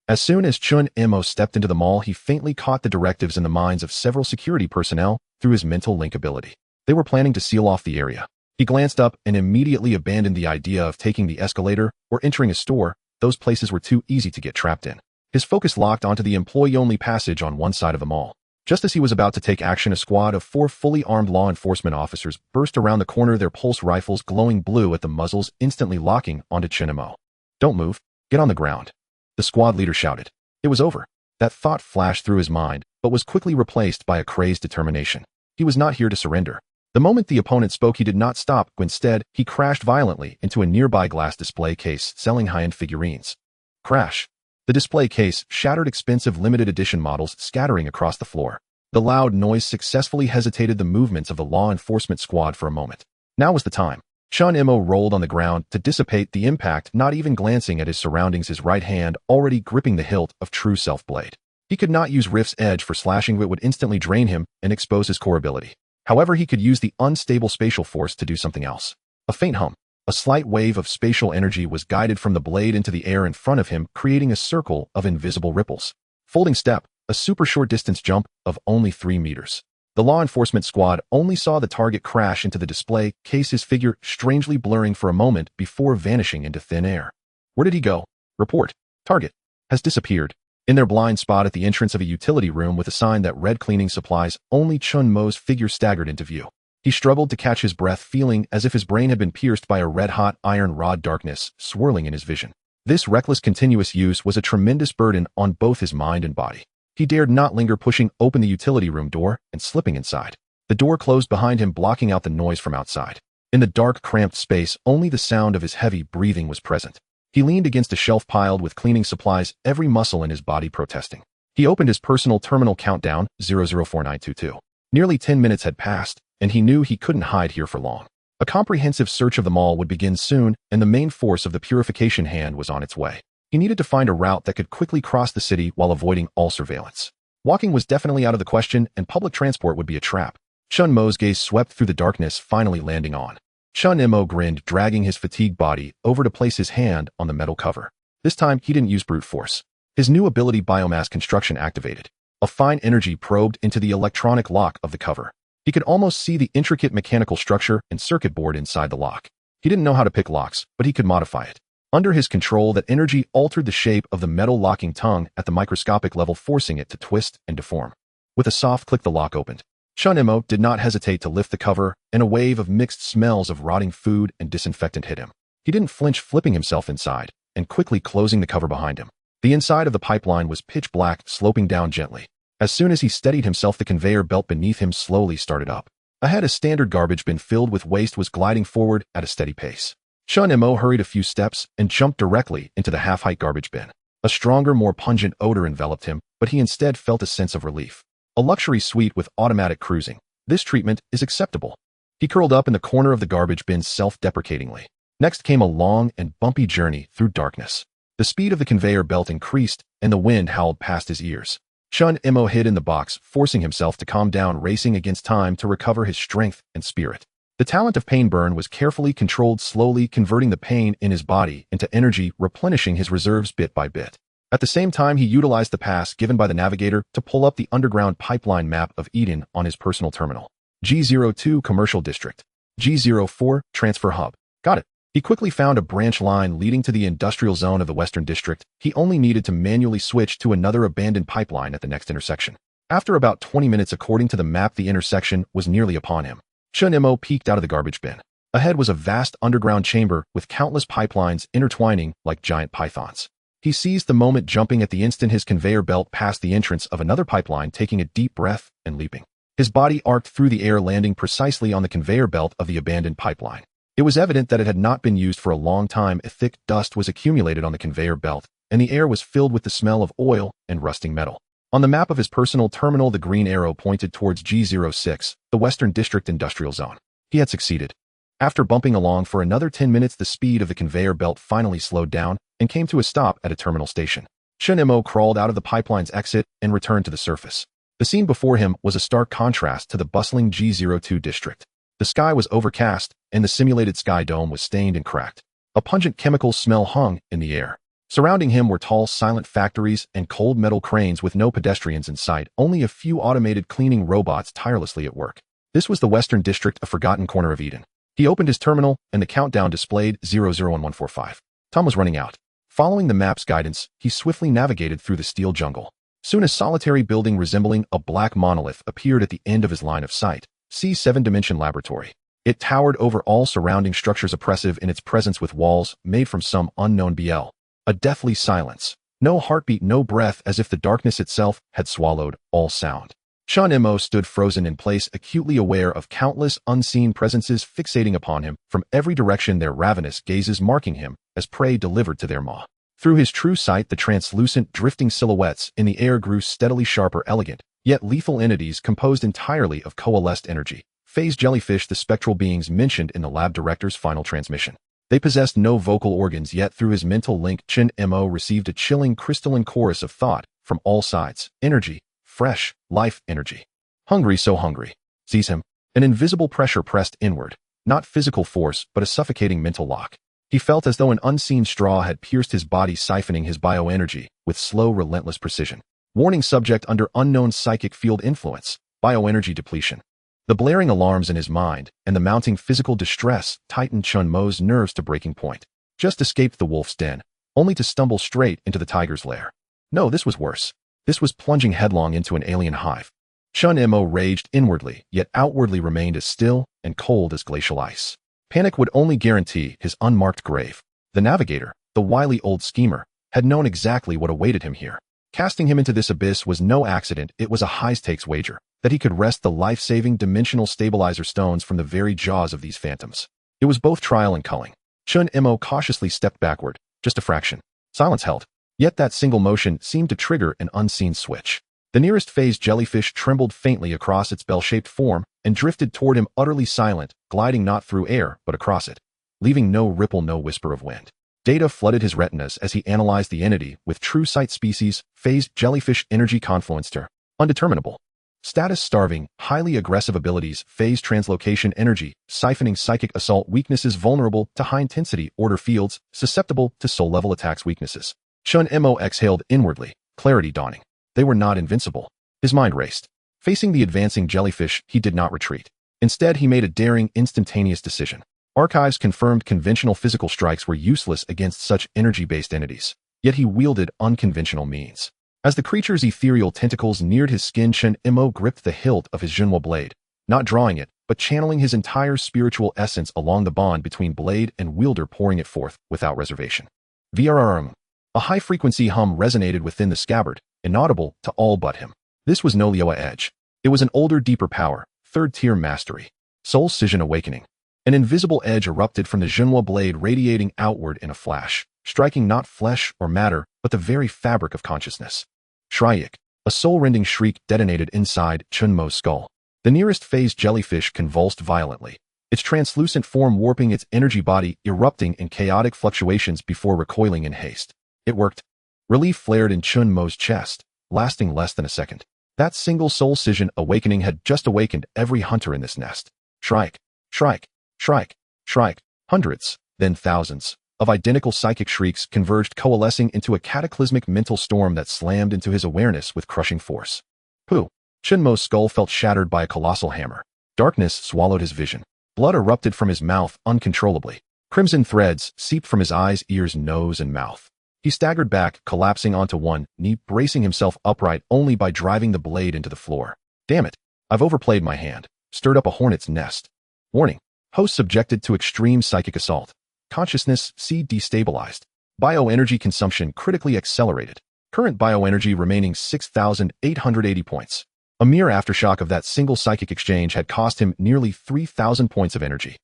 As soon as Chen Mo stepped into the mall, he faintly caught the directives in the minds of several security personnel through his mental link ability. They were planning to seal off the area. He glanced up and immediately abandoned the idea of taking the escalator or entering a store. Those places were too easy to get trapped in. His focus locked onto the employee-only passage on one side of the mall. Just as he was about to take action, a squad of 4 fully armed law enforcement officers burst around the corner, their pulse rifles glowing blue at the muzzles, instantly locking onto Chen Mo. "Don't move. Get on the ground," the squad leader shouted. It was over. That thought flashed through his mind, but was quickly replaced by a crazed determination. He was not here to surrender. The moment the opponent spoke, he did not stop. Instead, he crashed violently into a nearby glass display case selling high-end figurines. Crash. The display case shattered, expensive limited edition models scattering across the floor. The loud noise successfully hesitated the movements of the law enforcement squad for a moment. Now was the time. Chen Mo rolled on the ground to dissipate the impact, not even glancing at his surroundings, his right hand already gripping the hilt of True Self Blade. He could not use Rift's Edge for slashing. It would instantly drain him and expose his core ability. However, he could use the unstable spatial force to do something else. A faint hum. A slight wave of spatial energy was guided from the blade into the air in front of him, creating a circle of invisible ripples. Folding step, a super short distance jump of only 3 meters. The law enforcement squad only saw the target crash into the display case, his figure strangely blurring for a moment before vanishing into thin air. Where did he go? Report. Target has disappeared. In their blind spot at the entrance of a utility room with a sign that read cleaning supplies, only Chen Mo's figure staggered into view. He struggled to catch his breath, feeling as if his brain had been pierced by a red-hot iron rod, darkness swirling in his vision. This reckless continuous use was a tremendous burden on both his mind and body. He dared not linger, pushing open the utility room door and slipping inside. The door closed behind him, blocking out the noise from outside. In the dark, cramped space, only the sound of his heavy breathing was present. He leaned against a shelf piled with cleaning supplies, every muscle in his body protesting. He opened his personal terminal, countdown 004922. Nearly 10 minutes had passed, and he knew he couldn't hide here for long. A comprehensive search of the mall would begin soon, and the main force of the purification hand was on its way. He needed to find a route that could quickly cross the city while avoiding all surveillance. Walking was definitely out of the question, and public transport would be a trap. Chen Mo's gaze swept through the darkness, finally landing on. Chen Mo grinned, dragging his fatigued body over to place his hand on the metal cover. This time, he didn't use brute force. His new ability, biomass construction, activated. A fine energy probed into the electronic lock of the cover. He could almost see the intricate mechanical structure and circuit board inside the lock. He didn't know how to pick locks, but he could modify it. Under his control, that energy altered the shape of the metal locking tongue at the microscopic level, forcing it to twist and deform. With a soft click, the lock opened. Chen Mo did not hesitate to lift the cover, and a wave of mixed smells of rotting food and disinfectant hit him. He didn't flinch, flipping himself inside and quickly closing the cover behind him. The inside of the pipeline was pitch black, sloping down gently. As soon as he steadied himself, the conveyor belt beneath him slowly started up. Ahead, a standard garbage bin filled with waste was gliding forward at a steady pace. Chen Mo hurried a few steps and jumped directly into the half-height garbage bin. A stronger, more pungent odor enveloped him, but he instead felt a sense of relief. A luxury suite with automatic cruising. This treatment is acceptable. He curled up in the corner of the garbage bin self-deprecatingly. Next came a long and bumpy journey through darkness. The speed of the conveyor belt increased, and the wind howled past his ears. Chen Mo hid in the box, forcing himself to calm down, racing against time to recover his strength and spirit. The talent of pain burn was carefully controlled, slowly converting the pain in his body into energy, replenishing his reserves bit by bit. At the same time, he utilized the pass given by the navigator to pull up the underground pipeline map of Eden on his personal terminal. G02 Commercial District. G04 Transfer Hub. Got it. He quickly found a branch line leading to the industrial zone of the Western District. He only needed to manually switch to another abandoned pipeline at the next intersection. After about 20 minutes according to the map, the intersection was nearly upon him. Chen Mo peeked out of the garbage bin. Ahead was a vast underground chamber with countless pipelines intertwining like giant pythons. He seized the moment, jumping at the instant his conveyor belt passed the entrance of another pipeline, taking a deep breath and leaping. His body arced through the air, landing precisely on the conveyor belt of the abandoned pipeline. It was evident that it had not been used for a long time. A thick dust was accumulated on the conveyor belt, and the air was filled with the smell of oil and rusting metal. On the map of his personal terminal, the green arrow pointed towards G06, the Western District Industrial Zone. He had succeeded. After bumping along for another 10 minutes, the speed of the conveyor belt finally slowed down and came to a stop at a terminal station. Chen Mo crawled out of the pipeline's exit and returned to the surface. The scene before him was a stark contrast to the bustling G02 district. The sky was overcast, and the simulated sky dome was stained and cracked. A pungent chemical smell hung in the air. Surrounding him were tall, silent factories and cold metal cranes with no pedestrians in sight, only a few automated cleaning robots tirelessly at work. This was the Western District, a forgotten corner of Eden. He opened his terminal, and the countdown displayed 001145. Time was running out. Following the map's guidance, he swiftly navigated through the steel jungle. Soon a solitary building resembling a black monolith appeared at the end of his line of sight. C7 Dimension Laboratory. It towered over all surrounding structures, oppressive in its presence, with walls made from some unknown BL. A deathly silence. No heartbeat, no breath, as if the darkness itself had swallowed all sound. Chen Mo stood frozen in place, acutely aware of countless unseen presences fixating upon him from every direction, their ravenous gazes marking him as prey delivered to their maw. Through his true sight, the translucent, drifting silhouettes in the air grew steadily sharper, elegant, yet lethal entities composed entirely of coalesced energy. Phase jellyfish, the spectral beings mentioned in the lab director's final transmission. They possessed no vocal organs, yet through his mental link, Chen Mo received a chilling, crystalline chorus of thought from all sides. Energy. Fresh, life energy. Hungry, so hungry. Seize him. An invisible pressure pressed inward. Not physical force, but a suffocating mental lock. He felt as though an unseen straw had pierced his body, siphoning his bioenergy with slow, relentless precision. Warning: subject under unknown psychic field influence. Bioenergy depletion. The blaring alarms in his mind and the mounting physical distress tightened Chen Mo's nerves to breaking point. Just escaped the wolf's den, only to stumble straight into the tiger's lair. No, this was worse. This was plunging headlong into an alien hive. Chen Mo raged inwardly, yet outwardly remained as still and cold as glacial ice. Panic would only guarantee his unmarked grave. The navigator, the wily old schemer, had known exactly what awaited him here. Casting him into this abyss was no accident. It was a high-stakes wager, that he could wrest the life-saving dimensional stabilizer stones from the very jaws of these phantoms. It was both trial and culling. Chen Mo cautiously stepped backward, just a fraction. Silence held. Yet that single motion seemed to trigger an unseen switch. The nearest phase jellyfish trembled faintly across its bell-shaped form and drifted toward him, utterly silent, gliding not through air but across it, leaving no ripple, no whisper of wind. Data flooded his retinas as he analyzed the entity with true sight: species, phase jellyfish, energy confluencer, undeterminable. Status: starving, highly aggressive abilities, phase translocation, energy, siphoning, psychic assault, weaknesses: vulnerable to high-intensity order fields, susceptible to soul-level attacks, weaknesses. Chen Mo exhaled inwardly, clarity dawning. They were not invincible. His mind raced. Facing the advancing jellyfish, he did not retreat. Instead, he made a daring, instantaneous decision. Archives confirmed conventional physical strikes were useless against such energy-based entities, yet he wielded unconventional means. As the creature's ethereal tentacles neared his skin, Chen Mo gripped the hilt of his Junwo blade, not drawing it, but channeling his entire spiritual essence along the bond between blade and wielder, pouring it forth without reservation. Devouring. A high-frequency hum resonated within the scabbard, inaudible to all but him. This was no Liyue edge. It was an older, deeper power, third-tier mastery. Soul Scission Awakening. An invisible edge erupted from the Junwo blade, radiating outward in a flash, striking not flesh or matter, but the very fabric of consciousness. Shryak. A soul-rending shriek detonated inside Chen Mo's skull. The nearest phased jellyfish convulsed violently, its translucent form warping its energy body, erupting in chaotic fluctuations before recoiling in haste. It worked. Relief flared in Chen Mo's chest, lasting less than a second. That single soul scission awakening had just awakened every hunter in this nest. Shrike, shrike, shrike, shrike. Hundreds, then thousands, of identical psychic shrieks converged, coalescing into a cataclysmic mental storm that slammed into his awareness with crushing force. Pooh! Chen Mo's skull felt shattered by a colossal hammer. Darkness swallowed his vision. Blood erupted from his mouth uncontrollably. Crimson threads seeped from his eyes, ears, nose, and mouth. He staggered back, collapsing onto one knee, bracing himself upright only by driving the blade into the floor. Damn it! I've overplayed my hand. Stirred up a hornet's nest. Warning. Host subjected to extreme psychic assault. Consciousness destabilized. Bioenergy consumption critically accelerated. Current bioenergy remaining 6,880 points. A mere aftershock of that single psychic exchange had cost him nearly 3,000 points of energy.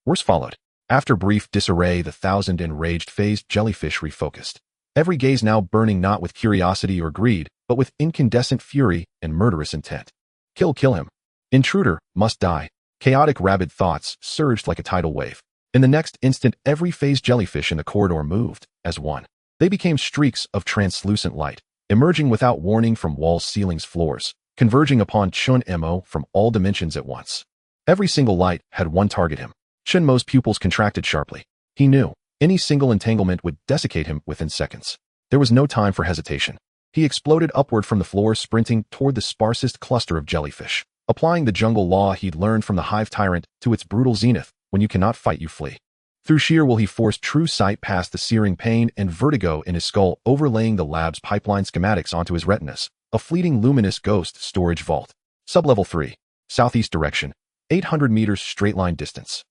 Worse followed. After brief disarray, the thousand enraged phased jellyfish refocused. Every gaze now burning not with curiosity or greed, but with incandescent fury and murderous intent. Kill him. Intruder must die. Chaotic, rabid thoughts surged like a tidal wave. In the next instant, every phased jellyfish in the corridor moved as one. They became streaks of translucent light, emerging without warning from walls, ceilings, floors, converging upon Chen Mo from all dimensions at once. Every single light had one target: him. Chen Mo's pupils contracted sharply. He knew any single entanglement would desiccate him within seconds. There was no time for hesitation. He exploded upward from the floor, sprinting toward the sparsest cluster of jellyfish, applying the jungle law he'd learned from the hive tyrant to its brutal zenith. When you cannot fight, you flee. Through sheer will he forced true sight past the searing pain and vertigo in his skull, overlaying the lab's pipeline schematics onto his retinas. A fleeting luminous ghost storage vault. Sublevel 3. Southeast direction. 800 meters straight line distance.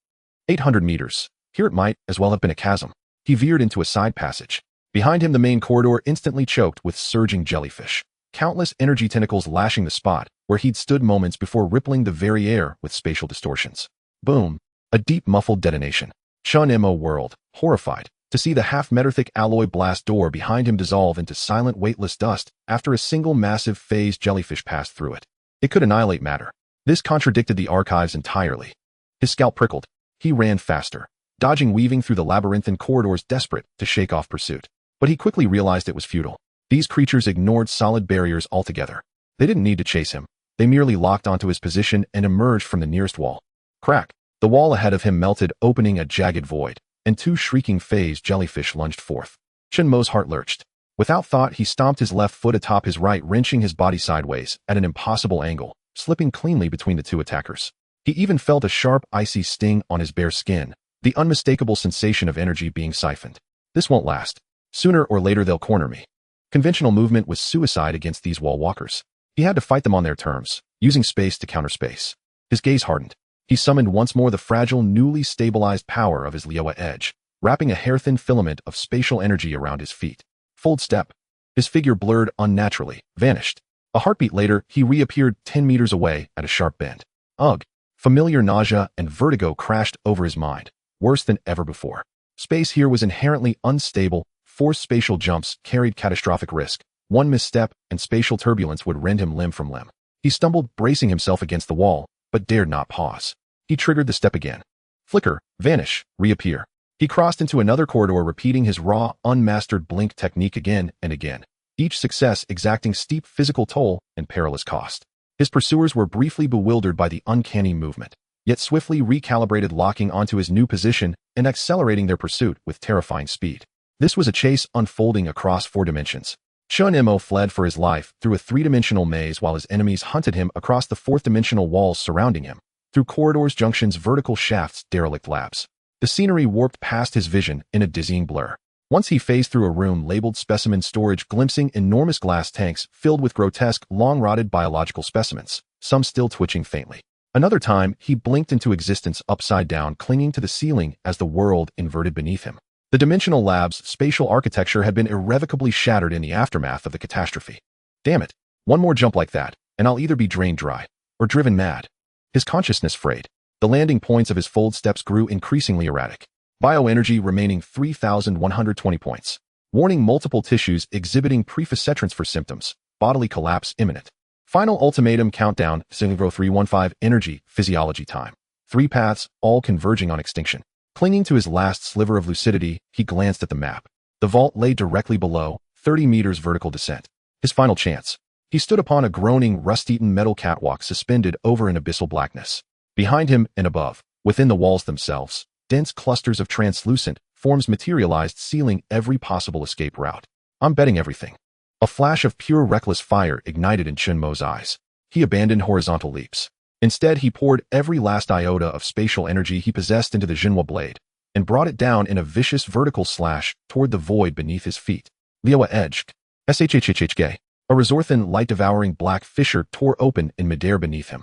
800 meters. Here it might as well have been a chasm. He veered into a side passage. Behind him, the main corridor instantly choked with surging jellyfish. Countless energy tentacles lashing the spot where he'd stood moments before, rippling the very air with spatial distortions. Boom. A deep muffled detonation. Chen Mo whirled, horrified, to see the half-meter-thick alloy blast door behind him dissolve into silent, weightless dust after a single massive phased jellyfish passed through it. It could annihilate matter. This contradicted the archives entirely. His scalp prickled. He ran faster, dodging, weaving through the labyrinthine corridors, desperate to shake off pursuit. But he quickly realized it was futile. These creatures ignored solid barriers altogether. They didn't need to chase him. They merely locked onto his position and emerged from the nearest wall. Crack! The wall ahead of him melted, opening a jagged void, and two shrieking phased jellyfish lunged forth. Chen Mo's heart lurched. Without thought, he stomped his left foot atop his right, wrenching his body sideways at an impossible angle, slipping cleanly between the two attackers. He even felt a sharp, icy sting on his bare skin, the unmistakable sensation of energy being siphoned. This won't last. Sooner or later they'll corner me. Conventional movement was suicide against these wall walkers. He had to fight them on their terms, using space to counter space. His gaze hardened. He summoned once more the fragile, newly stabilized power of his Liyue edge, wrapping a hair-thin filament of spatial energy around his feet. Fold step. His figure blurred unnaturally, vanished. A heartbeat later, he reappeared 10 meters away at a sharp bend. Ugh! Familiar nausea and vertigo crashed over his mind, worse than ever before. Space here was inherently unstable. Forced spatial jumps carried catastrophic risk. One misstep, and spatial turbulence would rend him limb from limb. He stumbled, bracing himself against the wall, but dared not pause. He triggered the step again. Flicker, vanish, reappear. He crossed into another corridor, repeating his raw, unmastered blink technique again and again, each success exacting steep physical toll and perilous cost. His pursuers were briefly bewildered by the uncanny movement, yet swiftly recalibrated, locking onto his new position and accelerating their pursuit with terrifying speed. This was a chase unfolding across 4 dimensions. Chen Mo fled for his life through a three-dimensional maze while his enemies hunted him across the fourth-dimensional walls surrounding him, through corridors, junctions, vertical shafts, derelict labs. The scenery warped past his vision in a dizzying blur. Once he phased through a room labeled specimen storage, glimpsing enormous glass tanks filled with grotesque, long-rotted biological specimens, some still twitching faintly. Another time, he blinked into existence upside down, clinging to the ceiling as the world inverted beneath him. The dimensional lab's spatial architecture had been irrevocably shattered in the aftermath of the catastrophe. Damn it. One more jump like that, and I'll either be drained dry or driven mad. His consciousness frayed. The landing points of his fold steps grew increasingly erratic. Bioenergy remaining 3,120 points. Warning: multiple tissues exhibiting prefacettrance for symptoms. Bodily collapse imminent. Final ultimatum countdown, 315 energy, physiology time. 3 paths, all converging on extinction. Clinging to his last sliver of lucidity, he glanced at the map. The vault lay directly below, 30 meters vertical descent. His final chance. He stood upon a groaning, rust-eaten metal catwalk suspended over an abyssal blackness. Behind him and above, within the walls themselves, dense clusters of translucent forms materialized, sealing every possible escape route. I'm betting everything. A flash of pure reckless fire ignited in Chen Mo's eyes. He abandoned horizontal leaps. Instead, he poured every last iota of spatial energy he possessed into the Jinhua blade, and brought it down in a vicious vertical slash toward the void beneath his feet. Liaowa edged. Shhhhg. A resorthin light devouring black fissure tore open in midair beneath him.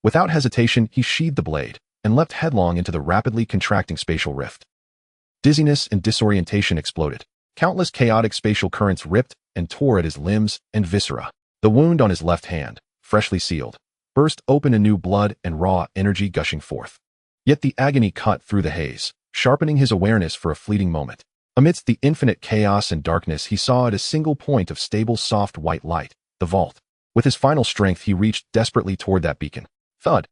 Without hesitation, he sheathed the blade, and leapt headlong into the rapidly contracting spatial rift. Dizziness and disorientation exploded. Countless chaotic spatial currents ripped and tore at his limbs and viscera. The wound on his left hand, freshly sealed, burst open, anew, blood and raw energy gushing forth. Yet the agony cut through the haze, sharpening his awareness for a fleeting moment. Amidst the infinite chaos and darkness, he saw at a single point of stable, soft white light, the vault. With his final strength, he reached desperately toward that beacon. Thud.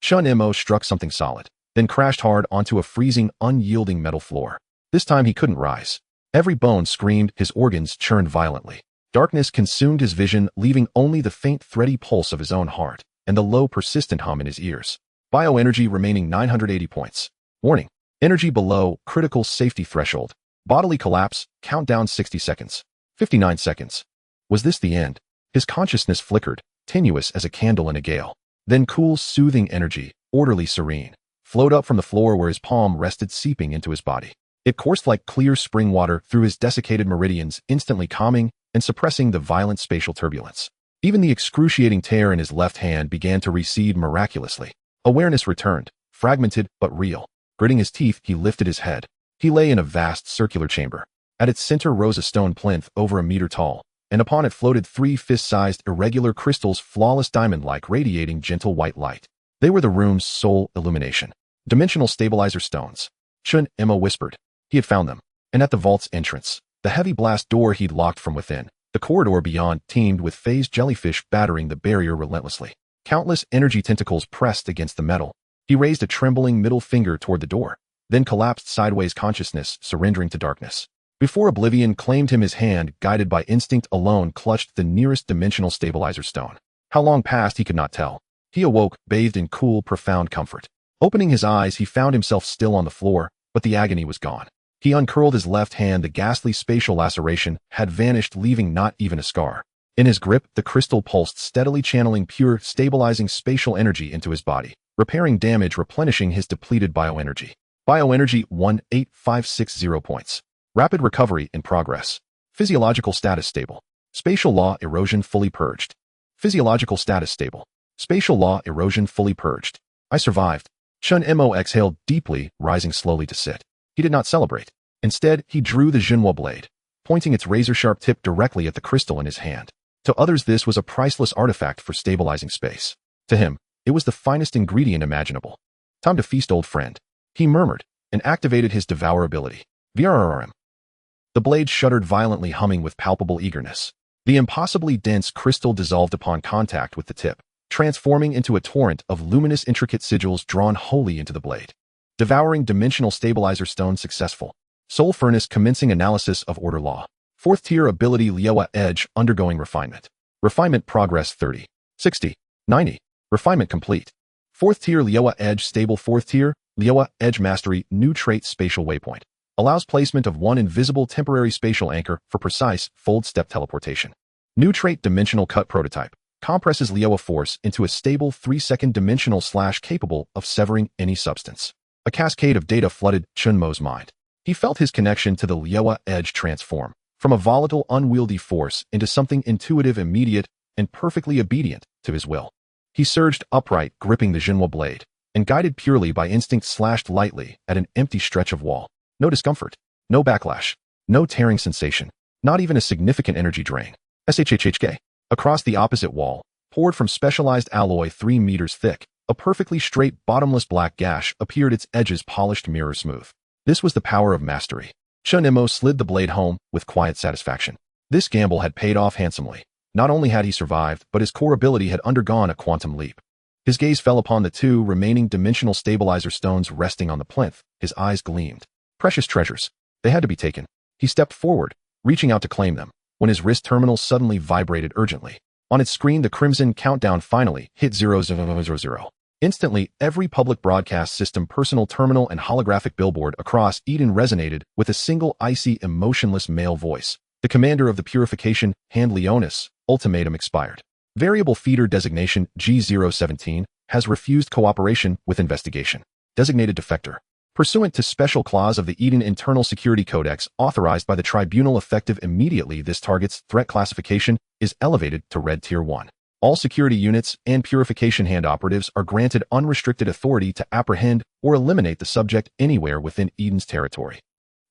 Chen Mo struck something solid, then crashed hard onto a freezing, unyielding metal floor. This time he couldn't rise. Every bone screamed, his organs churned violently. Darkness consumed his vision, leaving only the faint, thready pulse of his own heart and the low, persistent hum in his ears. Bioenergy remaining 980 points. Warning. Energy below critical safety threshold. Bodily collapse, countdown 60 seconds. 59 seconds. Was this the end? His consciousness flickered, tenuous as a candle in a gale. Then cool, soothing energy, orderly, serene, flowed up from the floor where his palm rested, seeping into his body. It coursed like clear spring water through his desiccated meridians, instantly calming and suppressing the violent spatial turbulence. Even the excruciating tear in his left hand began to recede miraculously. Awareness returned, fragmented but real. Gritting his teeth, he lifted his head. He lay in a vast circular chamber. At its center rose a stone plinth over a meter tall, and upon it floated 3 fist-sized irregular crystals, flawless diamond-like, radiating gentle white light. They were the room's sole illumination. Dimensional stabilizer stones. Chen Mo whispered. He had found them. And at the vault's entrance, the heavy blast door he'd locked from within, the corridor beyond teemed with phased jellyfish battering the barrier relentlessly. Countless energy tentacles pressed against the metal. He raised a trembling middle finger toward the door, then collapsed sideways, consciousness surrendering to darkness. Before oblivion claimed him, his hand, guided by instinct alone, clutched the nearest dimensional stabilizer stone. How long passed he could not tell. He awoke, bathed in cool, profound comfort. Opening his eyes, he found himself still on the floor, but the agony was gone. He uncurled his left hand. The ghastly spatial laceration had vanished, leaving not even a scar. In his grip, the crystal pulsed steadily, channeling pure, stabilizing spatial energy into his body, repairing damage, replenishing his depleted bioenergy. Bioenergy 18560 points. Rapid recovery in progress. Physiological status stable. Spatial law erosion fully purged. Physiological status stable. Spatial law erosion fully purged. I survived. Chen Mo exhaled deeply, rising slowly to sit. He did not celebrate. Instead, he drew the Jinhua blade, pointing its razor-sharp tip directly at the crystal in his hand. To others, this was a priceless artifact for stabilizing space. To him, it was the finest ingredient imaginable. Time to feast, old friend. He murmured, and activated his devour ability. Vrrm. The blade shuddered violently, humming with palpable eagerness. The impossibly dense crystal dissolved upon contact with the tip, transforming into a torrent of luminous, intricate sigils drawn wholly into the blade. Devouring dimensional stabilizer stone successful. Soul furnace commencing analysis of order law. 4th tier ability Liaowa edge undergoing refinement. Refinement progress 30, 60, 90. Refinement complete. 4th tier Liaowa edge stable. 4th tier Liaowa edge mastery new trait spatial waypoint. Allows placement of one invisible temporary spatial anchor for precise, fold-step teleportation. New trait Dimensional Cut Prototype. Compresses Lioa Force into a stable 3-second dimensional slash capable of severing any substance. A cascade of data flooded Chen Mo's mind. He felt his connection to the Lioa edge transform, from a volatile, unwieldy force into something intuitive, immediate, and perfectly obedient to his will. He surged upright, gripping the Jinhua blade, and guided purely by instinct slashed lightly at an empty stretch of wall. No discomfort, no backlash, no tearing sensation, not even a significant energy drain. SHHHK. Across the opposite wall, poured from specialized alloy 3 meters thick, a perfectly straight, bottomless black gash appeared, its edges polished mirror smooth. This was the power of mastery. Chen Mo slid the blade home with quiet satisfaction. This gamble had paid off handsomely. Not only had he survived, but his core ability had undergone a quantum leap. His gaze fell upon the 2 remaining dimensional stabilizer stones resting on the plinth. His eyes gleamed. Precious treasures. They had to be taken. He stepped forward, reaching out to claim them, when his wrist terminal suddenly vibrated urgently. On its screen, the crimson countdown finally hit 0000. Instantly, every public broadcast system, personal terminal, and holographic billboard across Eden resonated with a single icy, emotionless male voice. The commander of the Purification, Hand Leonis, ultimatum expired. Variable feeder designation G017 has refused cooperation with investigation. Designated defector. Pursuant to special clause of the Eden Internal Security Codex authorized by the tribunal effective immediately, this target's threat classification is elevated to Red Tier 1. All security units and Purification Hand operatives are granted unrestricted authority to apprehend or eliminate the subject anywhere within Eden's territory.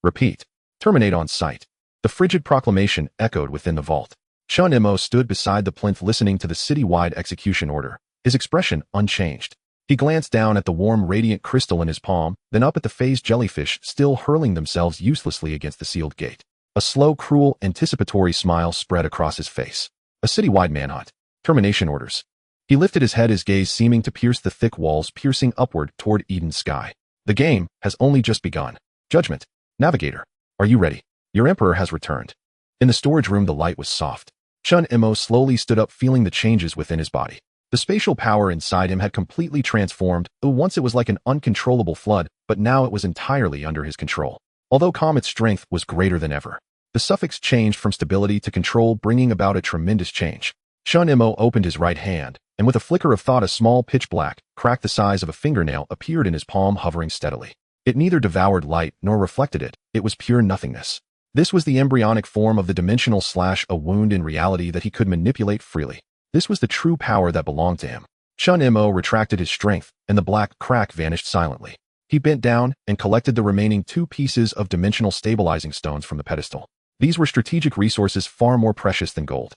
Repeat. Terminate on sight. The frigid proclamation echoed within the vault. Chen Mo stood beside the plinth listening to the city-wide execution order, his expression unchanged. He glanced down at the warm, radiant crystal in his palm, then up at the phased jellyfish still hurling themselves uselessly against the sealed gate. A slow, cruel, anticipatory smile spread across his face. A city-wide manhunt. Termination orders. He lifted his head, his gaze seeming to pierce the thick walls, piercing upward toward Eden's sky. The game has only just begun. Judgment. Navigator. Are you ready? Your emperor has returned. In the storage room, the light was soft. Chen Mo slowly stood up, feeling the changes within his body. The spatial power inside him had completely transformed. Once it was like an uncontrollable flood, but now it was entirely under his control. Although Comet's strength was greater than ever, the suffix changed from stability to control, bringing about a tremendous change. Chen Mo opened his right hand, and with a flicker of thought, a small pitch black crack the size of a fingernail appeared in his palm, hovering steadily. It neither devoured light nor reflected it. It was pure nothingness. This was the embryonic form of the dimensional slash, a wound in reality that he could manipulate freely. This was the true power that belonged to him. Chen Mo retracted his strength, and the black crack vanished silently. He bent down and collected the remaining 2 pieces of dimensional stabilizing stones from the pedestal. These were strategic resources far more precious than gold.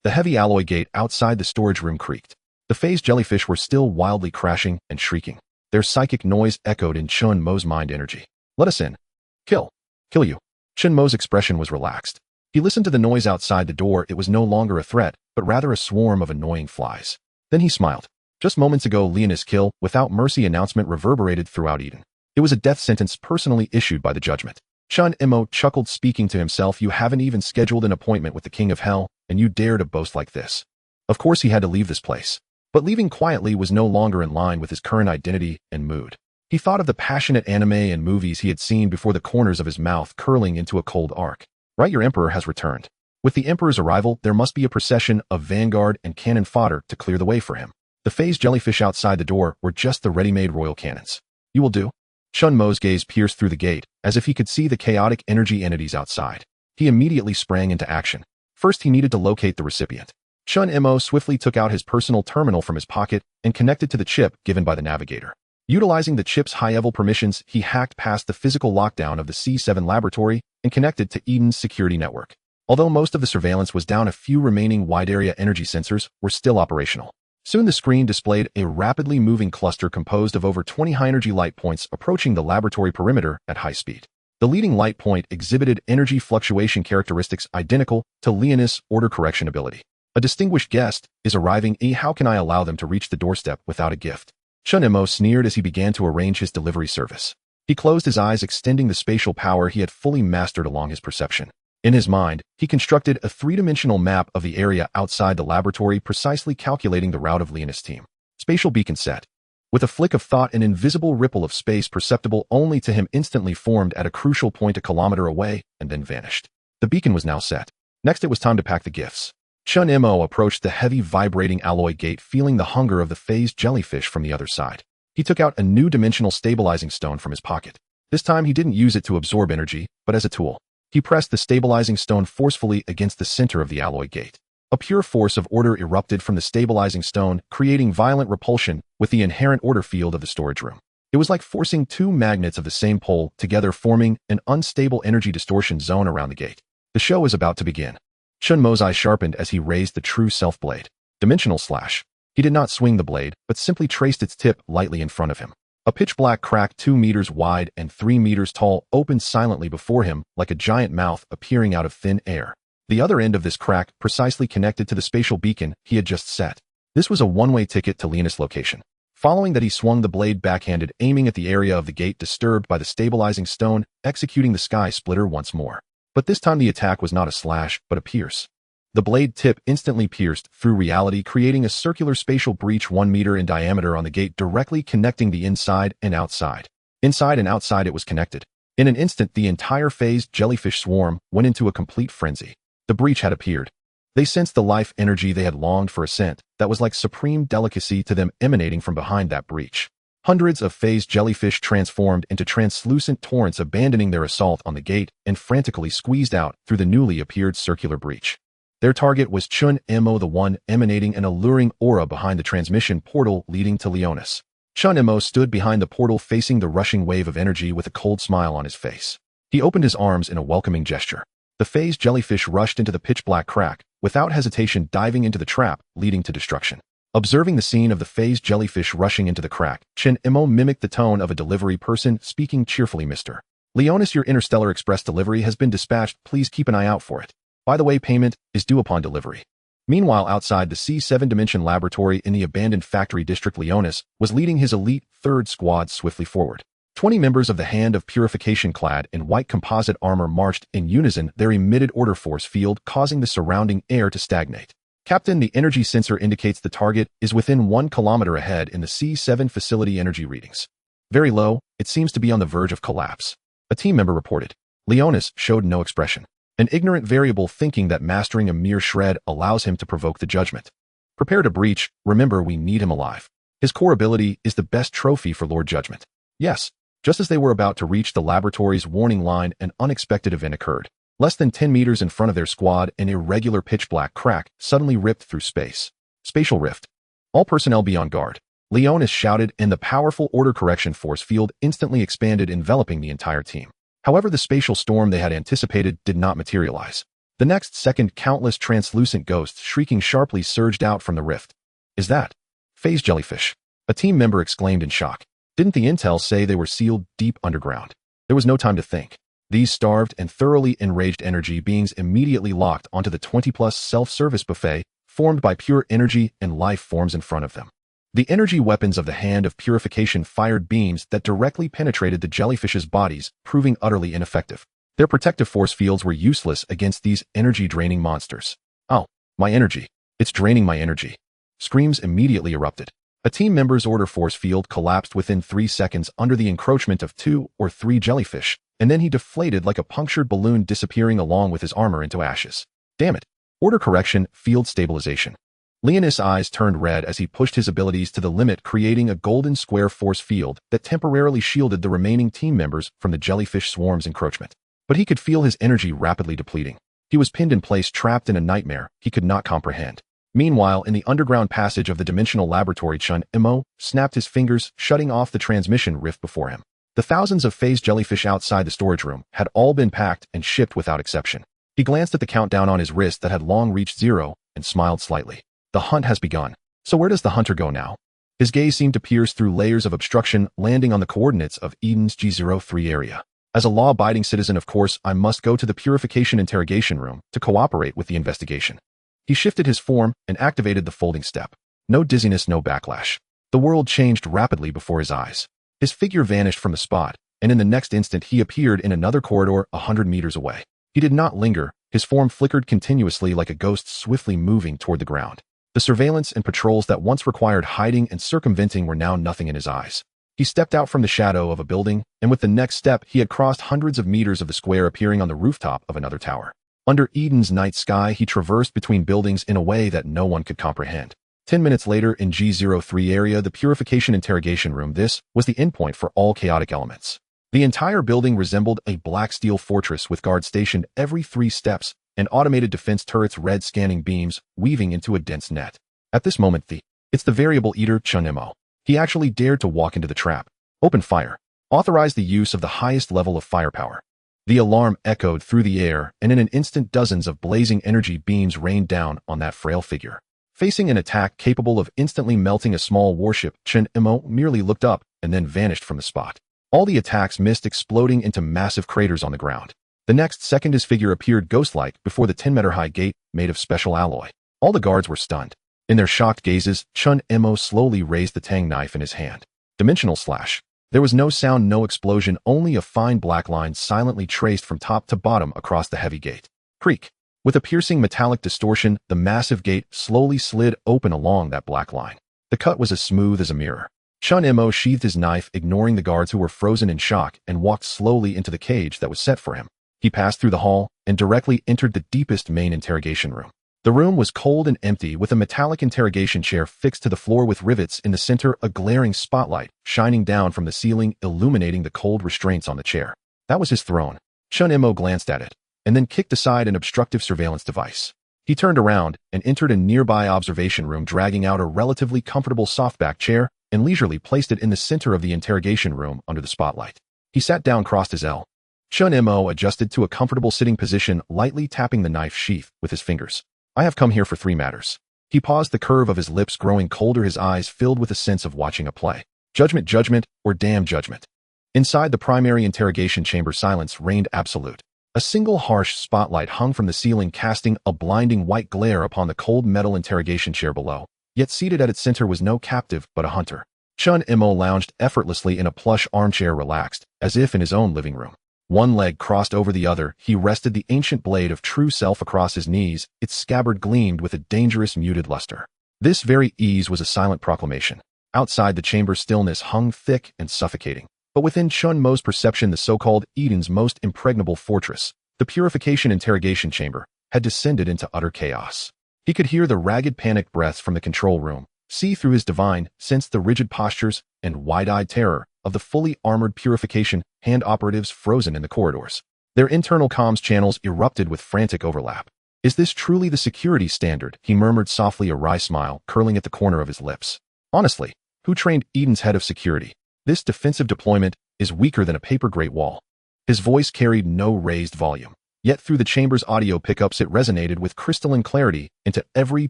The heavy alloy gate outside the storage room creaked. The phased jellyfish were still wildly crashing and shrieking. Their psychic noise echoed in Chen Mo's mind energy. Let us in. Kill you. Chen Mo's expression was relaxed. He listened to the noise outside the door. It was no longer a threat, but rather a swarm of annoying flies. Then he smiled. Just moments ago, Leonis' kill without mercy announcement reverberated throughout Eden. It was a death sentence personally issued by the judgment. Chen Mo chuckled, speaking to himself. You haven't even scheduled an appointment with the King of Hell, and you dare to boast like this. Of course he had to leave this place. But leaving quietly was no longer in line with his current identity and mood. He thought of the passionate anime and movies he had seen before, the corners of his mouth curling into a cold arc. Right, your emperor has returned. With the emperor's arrival, there must be a procession of vanguard and cannon fodder to clear the way for him. The phased jellyfish outside the door were just the ready-made royal cannons. You will do? Chen Mo's gaze pierced through the gate, as if he could see the chaotic energy entities outside. He immediately sprang into action. First, he needed to locate the recipient. Chen Mo swiftly took out his personal terminal from his pocket and connected to the chip given by the navigator. Utilizing the chip's high-level permissions, he hacked past the physical lockdown of the C7 laboratory and connected to Eden's security network. Although most of the surveillance was down, a few remaining wide-area energy sensors were still operational. Soon the screen displayed a rapidly moving cluster composed of over 20 high-energy light points approaching the laboratory perimeter at high speed. The leading light point exhibited energy fluctuation characteristics identical to Leonis' order correction ability. A distinguished guest is arriving. How can I allow them to reach the doorstep without a gift? Chen Mo sneered as he began to arrange his delivery service. He closed his eyes, extending the spatial power he had fully mastered along his perception. In his mind, he constructed a 3-dimensional map of the area outside the laboratory, precisely calculating the route of Leonis' team. Spatial beacon set. With a flick of thought, an invisible ripple of space perceptible only to him instantly formed at a crucial point a kilometer away and then vanished. The beacon was now set. Next it was time to pack the gifts. Chen Mo approached the heavy vibrating alloy gate, feeling the hunger of the phased jellyfish from the other side. He took out a new dimensional stabilizing stone from his pocket. This time he didn't use it to absorb energy, but as a tool. He pressed the stabilizing stone forcefully against the center of the alloy gate. A pure force of order erupted from the stabilizing stone, creating violent repulsion with the inherent order field of the storage room. It was like forcing two magnets of the same pole together, forming an unstable energy distortion zone around the gate. The show is about to begin. Chen Mo's eyes sharpened as he raised the true self blade. Dimensional slash. He did not swing the blade, but simply traced its tip lightly in front of him. A pitch-black crack 2 meters wide and 3 meters tall opened silently before him like a giant mouth appearing out of thin air. The other end of this crack precisely connected to the spatial beacon he had just set. This was a one-way ticket to Leonis' location. Following that, he swung the blade backhanded, aiming at the area of the gate disturbed by the stabilizing stone, executing the sky splitter once more. But this time the attack was not a slash, but a pierce. The blade tip instantly pierced through reality, creating a circular spatial breach 1 meter in diameter on the gate, directly connecting the inside and outside. Inside and outside it was connected. In an instant, the entire phased jellyfish swarm went into a complete frenzy. The breach had appeared. They sensed the life energy they had longed for, a scent that was like supreme delicacy to them emanating from behind that breach. Hundreds of phased jellyfish transformed into translucent torrents, abandoning their assault on the gate and frantically squeezed out through the newly appeared circular breach. Their target was Chen Mo, the one emanating an alluring aura behind the transmission portal leading to Leonis. Chen Mo stood behind the portal, facing the rushing wave of energy with a cold smile on his face. He opened his arms in a welcoming gesture. The phased jellyfish rushed into the pitch-black crack, without hesitation diving into the trap, leading to destruction. Observing the scene of the phased jellyfish rushing into the crack, Chen Mo mimicked the tone of a delivery person, speaking cheerfully. Mr. Leonis, your Interstellar Express delivery has been dispatched. Please keep an eye out for it. By the way, payment is due upon delivery. Meanwhile, outside the C7 Dimension laboratory in the abandoned factory district, Leonis was leading his elite third squad swiftly forward. 20 members of the Hand of Purification clad in white composite armor marched in unison, their emitted order force field causing the surrounding air to stagnate. Captain, the energy sensor indicates the target is within 1 kilometer ahead in the C7 facility energy readings. Very low, it seems to be on the verge of collapse. A team member reported. Leonis showed no expression. An ignorant variable, thinking that mastering a mere shred allows him to provoke the judgment. Prepare to breach. Remember, we need him alive. His core ability is the best trophy for Lord Judgment. Yes. Just as they were about to reach the laboratory's warning line, an unexpected event occurred. Less than 10 meters in front of their squad, an irregular pitch-black crack suddenly ripped through space. Spatial rift. All personnel be on guard. Leonis shouted, and the powerful order correction force field instantly expanded, enveloping the entire team. However, the spatial storm they had anticipated did not materialize. The next second, countless translucent ghosts shrieking sharply surged out from the rift. Is that phased jellyfish? A team member exclaimed in shock. Didn't the intel say they were sealed deep underground? There was no time to think. These starved and thoroughly enraged energy beings immediately locked onto the 20-plus self-service buffet formed by pure energy and life forms in front of them. The energy weapons of the Hand of Purification fired beams that directly penetrated the jellyfish's bodies, proving utterly ineffective. Their protective force fields were useless against these energy-draining monsters. Oh, my energy. It's draining my energy. Screams immediately erupted. A team member's order force field collapsed within 3 seconds under the encroachment of 2 or 3 jellyfish, and then he deflated like a punctured balloon, disappearing along with his armor into ashes. Damn it. Order correction, field stabilization. Leonis' eyes turned red as he pushed his abilities to the limit, creating a golden square force field that temporarily shielded the remaining team members from the jellyfish swarm's encroachment. But he could feel his energy rapidly depleting. He was pinned in place, trapped in a nightmare he could not comprehend. Meanwhile, in the underground passage of the dimensional laboratory, Chen Mo snapped his fingers, shutting off the transmission rift before him. The thousands of phased jellyfish outside the storage room had all been packed and shipped without exception. He glanced at the countdown on his wrist that had long reached 0 and smiled slightly. The hunt has begun. So where does the hunter go now? His gaze seemed to pierce through layers of obstruction, landing on the coordinates of Eden's G03 area. As a law-abiding citizen, of course, I must go to the purification interrogation room to cooperate with the investigation. He shifted his form and activated the folding step. No dizziness, no backlash. The world changed rapidly before his eyes. His figure vanished from the spot, and in the next instant he appeared in another corridor 100 meters away. He did not linger. His form flickered continuously like a ghost swiftly moving toward the ground. The surveillance and patrols that once required hiding and circumventing were now nothing in his eyes. He stepped out from the shadow of a building, and with the next step, he had crossed hundreds of meters of the square, appearing on the rooftop of another tower. Under Eden's night sky, he traversed between buildings in a way that no one could comprehend. 10 minutes later, in G03 area, the purification interrogation room, this was the endpoint for all chaotic elements. The entire building resembled a black steel fortress with guards stationed every 3 steps, and automated defense turrets, red scanning beams, weaving into a dense net. At this moment, it's the variable eater Chen Mo. He actually dared to walk into the trap. Open fire. Authorized the use of the highest level of firepower. The alarm echoed through the air, and in an instant dozens of blazing energy beams rained down on that frail figure. Facing an attack capable of instantly melting a small warship, Chen Mo merely looked up and then vanished from the spot. All the attacks missed, exploding into massive craters on the ground. The next second his figure appeared ghost-like before the 10-meter-high gate made of special alloy. All the guards were stunned. In their shocked gazes, Chen Mo slowly raised the Tang knife in his hand. Dimensional slash. There was no sound, no explosion, only a fine black line silently traced from top to bottom across the heavy gate. Creak. With a piercing metallic distortion, the massive gate slowly slid open along that black line. The cut was as smooth as a mirror. Chen Mo sheathed his knife, ignoring the guards who were frozen in shock, and walked slowly into the cage that was set for him. He passed through the hall and directly entered the deepest main interrogation room. The room was cold and empty, with a metallic interrogation chair fixed to the floor with rivets in the center, a glaring spotlight shining down from the ceiling, illuminating the cold restraints on the chair. That was his throne. Chen Mo glanced at it, and then kicked aside an obstructive surveillance device. He turned around and entered a nearby observation room, dragging out a relatively comfortable softback chair and leisurely placed it in the center of the interrogation room under the spotlight. He sat down, crossed his L. Chen Mo adjusted to a comfortable sitting position, lightly tapping the knife sheath with his fingers. I have come here for 3 matters. He paused, the curve of his lips growing colder, his eyes filled with a sense of watching a play. Judgment, judgment, or damn judgment. Inside the primary interrogation chamber, silence reigned absolute. A single harsh spotlight hung from the ceiling, casting a blinding white glare upon the cold metal interrogation chair below. Yet seated at its center was no captive, but a hunter. Chen Mo lounged effortlessly in a plush armchair, relaxed, as if in his own living room. One leg crossed over the other, he rested the ancient blade of true self across his knees, its scabbard gleamed with a dangerous muted luster. This very ease was a silent proclamation. Outside, the chamber stillness hung thick and suffocating. But within Chen Mo's perception, the so-called Eden's most impregnable fortress, the purification interrogation chamber, had descended into utter chaos. He could hear the ragged, panicked breaths from the control room, see through his divine, sense the rigid postures and wide-eyed terror of the fully armored purification hand operatives frozen in the corridors. Their internal comms channels erupted with frantic overlap. Is this truly the security standard? He murmured softly, a wry smile curling at the corner of his lips. Honestly, who trained Eden's head of security? This defensive deployment is weaker than a paper grate wall. His voice carried no raised volume. Yet through the chamber's audio pickups it resonated with crystalline clarity into every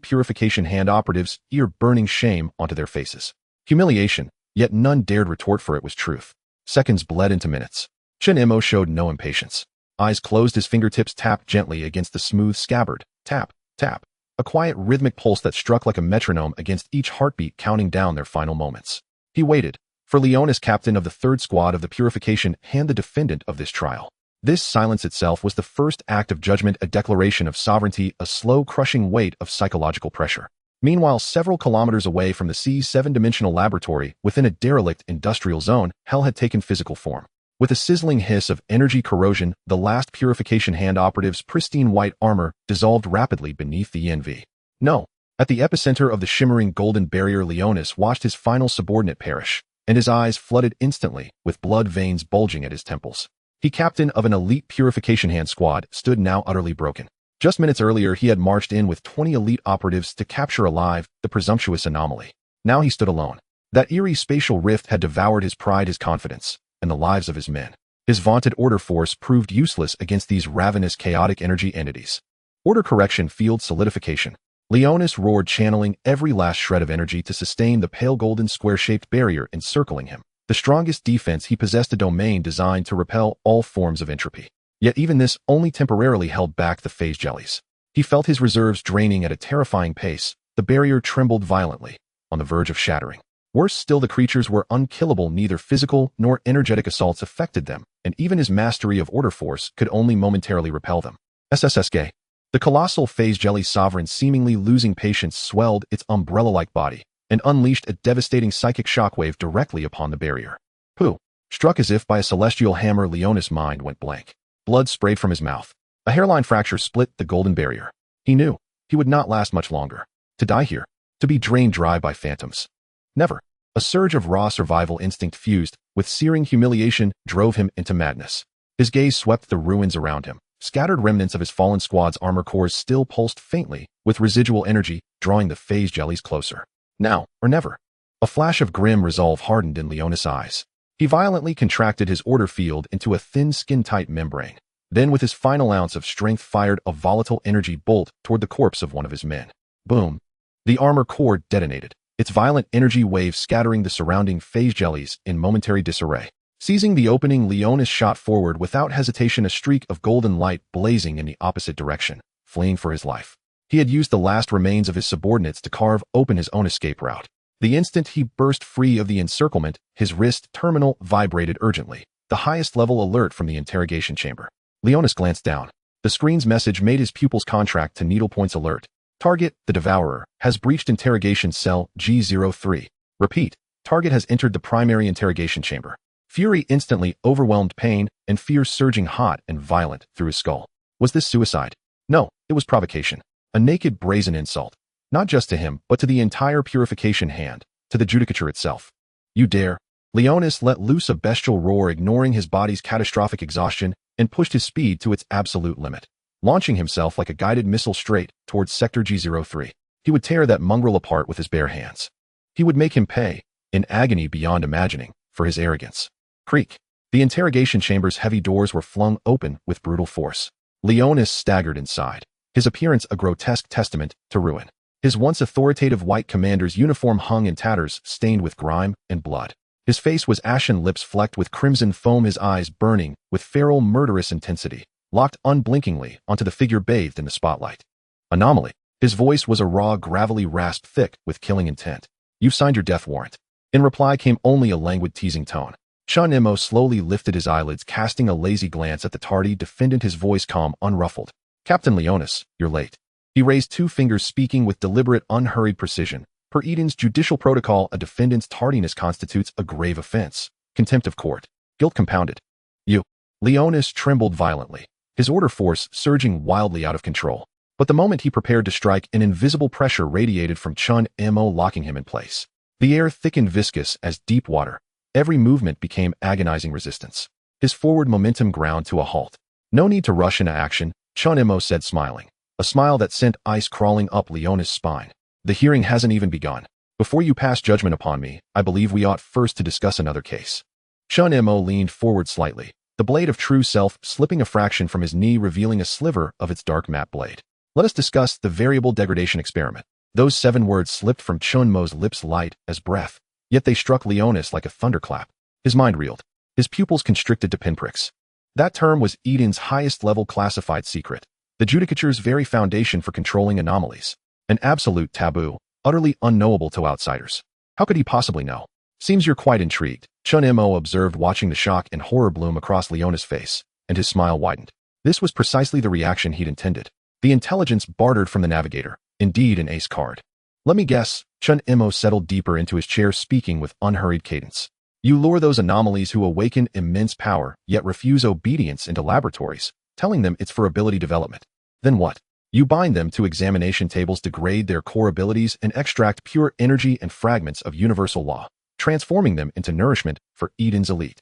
purification hand operative's ear, burning shame onto their faces. Humiliation, yet none dared retort, for it was truth. Seconds bled into minutes. Chen Mo showed no impatience. Eyes closed, his fingertips tapped gently against the smooth scabbard. Tap, tap. A quiet rhythmic pulse that struck like a metronome against each heartbeat, counting down their final moments. He waited. For Leonis, captain of the 3rd Squad of the Purification, and the defendant of this trial. This silence itself was the first act of judgment, a declaration of sovereignty, a slow, crushing weight of psychological pressure. Meanwhile, several kilometers away from the C7-dimensional laboratory, within a derelict industrial zone, hell had taken physical form. With a sizzling hiss of energy corrosion, the last purification hand operative's pristine white armor dissolved rapidly beneath the ENV. No. At the epicenter of the shimmering golden barrier, Leonis watched his final subordinate perish, and his eyes flooded instantly, with blood veins bulging at his temples. He, captain of an elite purification hand squad, stood now utterly broken. Just minutes earlier, he had marched in with 20 elite operatives to capture alive the presumptuous anomaly. Now he stood alone. That eerie spatial rift had devoured his pride, his confidence, and the lives of his men. His vaunted order force proved useless against these ravenous, chaotic energy entities. Order correction, field solidification. Leonis roared, channeling every last shred of energy to sustain the pale golden square-shaped barrier encircling him. The strongest defense, he possessed a domain designed to repel all forms of entropy. Yet even this only temporarily held back the phase jellies. He felt his reserves draining at a terrifying pace. The barrier trembled violently, on the verge of shattering. Worse still, the creatures were unkillable. Neither physical nor energetic assaults affected them, and even his mastery of order force could only momentarily repel them. SSSK. The colossal phase jelly sovereign, seemingly losing patience, swelled its umbrella-like body and unleashed a devastating psychic shockwave directly upon the barrier. Pooh! Struck as if by a celestial hammer, Leonis' mind went blank. Blood sprayed from his mouth. A hairline fracture split the golden barrier. He knew he would not last much longer. To die here, to be drained dry by phantoms. Never. A surge of raw survival instinct fused with searing humiliation drove him into madness. His gaze swept the ruins around him. Scattered remnants of his fallen squad's armor cores still pulsed faintly, with residual energy drawing the phase jellies closer. Now or never. A flash of grim resolve hardened in Leonis' eyes. He violently contracted his order field into a thin skin-tight membrane. Then with his final ounce of strength fired a volatile energy bolt toward the corpse of one of his men. Boom. The armor core detonated, its violent energy wave scattering the surrounding phase jellies in momentary disarray. Seizing the opening, Leonis shot forward without hesitation, a streak of golden light blazing in the opposite direction, fleeing for his life. He had used the last remains of his subordinates to carve open his own escape route. The instant he burst free of the encirclement, his wrist terminal vibrated urgently, the highest level alert from the interrogation chamber. Leonis glanced down. The screen's message made his pupils contract to needlepoints alert. Target, the Devourer, has breached interrogation cell G03. Repeat, target has entered the primary interrogation chamber. Fury instantly overwhelmed pain and fear surging hot and violent through his skull. Was this suicide? No, it was provocation. A naked, brazen insult. Not just to him, but to the entire purification hand, to the judicature itself. You dare? Leonis let loose a bestial roar, ignoring his body's catastrophic exhaustion, and pushed his speed to its absolute limit, launching himself like a guided missile straight towards Sector G03. He would tear that mongrel apart with his bare hands. He would make him pay, in agony beyond imagining, for his arrogance. Creak. The interrogation chamber's heavy doors were flung open with brutal force. Leonis staggered inside, his appearance a grotesque testament to ruin. His once authoritative white commander's uniform hung in tatters, stained with grime and blood. His face was ashen, lips flecked with crimson foam, his eyes burning with feral, murderous intensity, locked unblinkingly onto the figure bathed in the spotlight. Anomaly. His voice was a raw, gravelly rasp thick with killing intent. You've signed your death warrant. In reply came only a languid, teasing tone. Chen Mo slowly lifted his eyelids, casting a lazy glance at the tardy defendant, his voice calm, unruffled. Captain Leonis, you're late. He raised two fingers, speaking with deliberate, unhurried precision. Per Eden's judicial protocol, a defendant's tardiness constitutes a grave offense. Contempt of court. Guilt compounded. You. Leonis trembled violently, his order force surging wildly out of control. But the moment he prepared to strike, an invisible pressure radiated from Chen Mo, locking him in place. The air thickened, viscous as deep water. Every movement became agonizing resistance. His forward momentum ground to a halt. No need to rush into action, Chen Mo said, smiling. A smile that sent ice crawling up Leonis' spine. The hearing hasn't even begun. Before you pass judgment upon me, I believe we ought first to discuss another case. Chen Mo leaned forward slightly, the blade of true self slipping a fraction from his knee, revealing a sliver of its dark matte blade. Let us discuss the variable degradation experiment. Those 7 words slipped from Chen Mo's lips light as breath, yet they struck Leonis like a thunderclap. His mind reeled, his pupils constricted to pinpricks. That term was Eden's highest-level classified secret, the judicature's very foundation for controlling anomalies. An absolute taboo, utterly unknowable to outsiders. How could he possibly know? Seems you're quite intrigued, Chen Mo observed, watching the shock and horror bloom across Leonis' face, and his smile widened. This was precisely the reaction he'd intended. The intelligence bartered from the navigator, indeed an ace card. Let me guess, Chen Mo settled deeper into his chair, speaking with unhurried cadence. You lure those anomalies who awaken immense power, yet refuse obedience, into laboratories, telling them it's for ability development. Then what? You bind them to examination tables, degrade their core abilities, and extract pure energy and fragments of universal law, transforming them into nourishment for Eden's elite.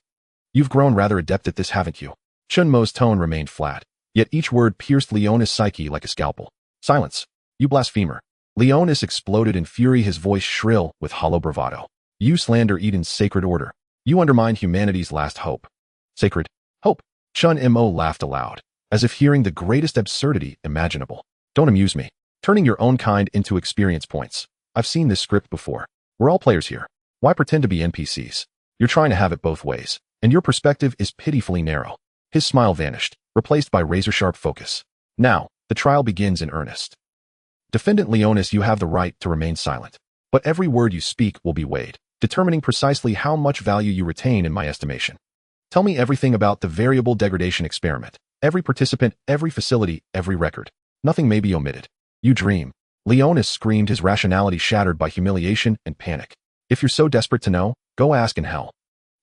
You've grown rather adept at this, haven't you? Chen Mo's tone remained flat, yet each word pierced Leonis' psyche like a scalpel. Silence. You blasphemer. Leonis exploded in fury, his voice shrill with hollow bravado. You slander Eden's sacred order. You undermine humanity's last hope. Sacred hope? Chen Mo laughed aloud, as if hearing the greatest absurdity imaginable. Don't amuse me. Turning your own kind into experience points. I've seen this script before. We're all players here. Why pretend to be NPCs? You're trying to have it both ways, and your perspective is pitifully narrow. His smile vanished, replaced by razor-sharp focus. Now, the trial begins in earnest. Defendant Leonis, you have the right to remain silent, but every word you speak will be weighed, determining precisely how much value you retain in my estimation. Tell me everything about the variable degradation experiment. Every participant, every facility, every record. Nothing may be omitted. You dream. Leonis screamed, his rationality shattered by humiliation and panic. If you're so desperate to know, go ask in hell.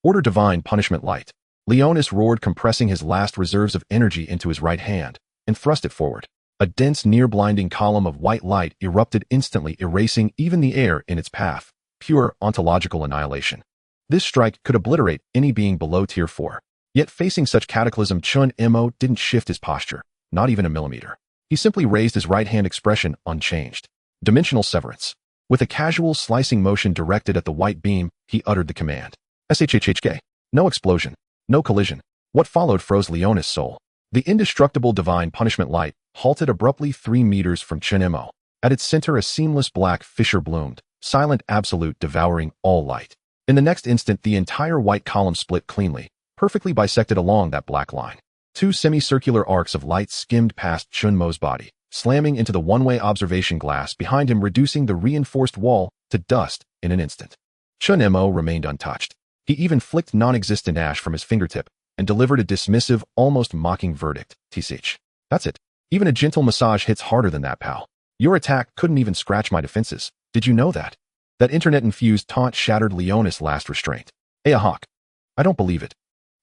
Order divine punishment light. Leonis roared, compressing his last reserves of energy into his right hand, and thrust it forward. A dense, near-blinding column of white light erupted instantly, erasing even the air in its path. Pure ontological annihilation. This strike could obliterate any being below Tier 4. Yet facing such cataclysm, Chen Mo didn't shift his posture, not even a millimeter. He simply raised his right hand, expression unchanged. Dimensional severance. With a casual slicing motion directed at the white beam, he uttered the command. SHHHK. No explosion. No collision. What followed froze Leonis' soul. The indestructible divine punishment light halted abruptly 3 meters from Chen Mo. At its center, a seamless black fissure bloomed, silent, absolute, devouring all light. In the next instant, the entire white column split cleanly, perfectly bisected along that black line. 2 semicircular arcs of light skimmed past Chen Mo's body, slamming into the one-way observation glass behind him, reducing the reinforced wall to dust in an instant. Chen Mo remained untouched. He even flicked non-existent ash from his fingertip and delivered a dismissive, almost mocking verdict. TCH. That's it. Even a gentle massage hits harder than that, pal. Your attack couldn't even scratch my defenses. Did you know that? That internet-infused taunt shattered Leonis' last restraint. Hawk. I don't believe it.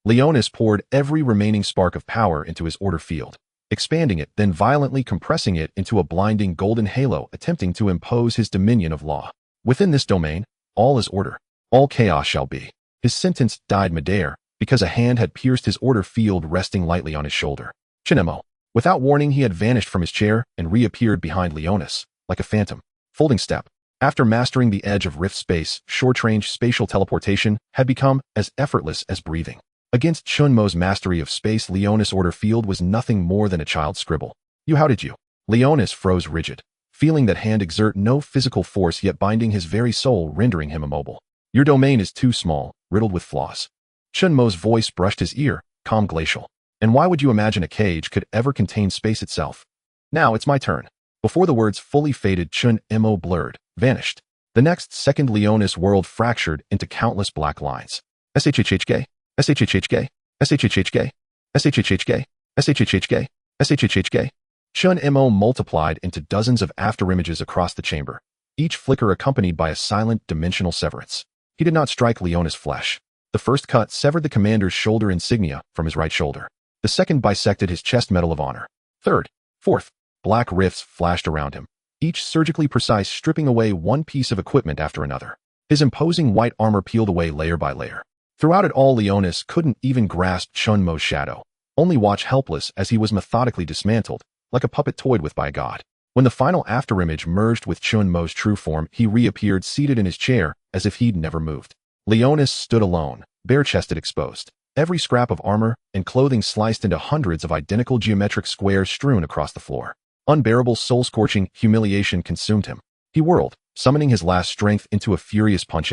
Leonis poured every remaining spark of power into his order field, expanding it, then violently compressing it into a blinding golden halo, attempting to impose his dominion of law. Within this domain, all is order. All chaos shall be. His sentence died midair, because a hand had pierced his order field, resting lightly on his shoulder. Chen Mo. Without warning, he had vanished from his chair and reappeared behind Leonis, like a phantom. Folding step. After mastering the edge of rift space, short-range spatial teleportation had become as effortless as breathing. Against Chen Mo's mastery of space, Leonis' order field was nothing more than a child's scribble. How did you? Leonis froze rigid, feeling that hand exert no physical force, yet binding his very soul, rendering him immobile. Your domain is too small, riddled with flaws. Chen Mo's voice brushed his ear, calm, glacial. And why would you imagine a cage could ever contain space itself? Now it's my turn. Before the words fully faded, Chen Mo blurred, vanished. The next second, Leonis' world fractured into countless black lines. SHHHK, SHHHK, SHHHK, SHHHK, SHHHK, SHHHK. Chen Mo multiplied into dozens of afterimages across the chamber, each flicker accompanied by a silent dimensional severance. He did not strike Leonis' flesh. The first cut severed the commander's shoulder insignia from his right shoulder. The second bisected his chest medal of honor. Third, fourth, black rifts flashed around him, each surgically precise, stripping away one piece of equipment after another. His imposing white armor peeled away layer by layer. Throughout it all, Leonis couldn't even grasp Chen Mo's shadow, only watch helpless as he was methodically dismantled, like a puppet toyed with by a god. When the final afterimage merged with Chen Mo's true form, he reappeared seated in his chair as if he'd never moved. Leonis stood alone, bare-chested, exposed. Every scrap of armor and clothing sliced into hundreds of identical geometric squares strewn across the floor. Unbearable, soul-scorching humiliation consumed him. He whirled, summoning his last strength into a furious punch.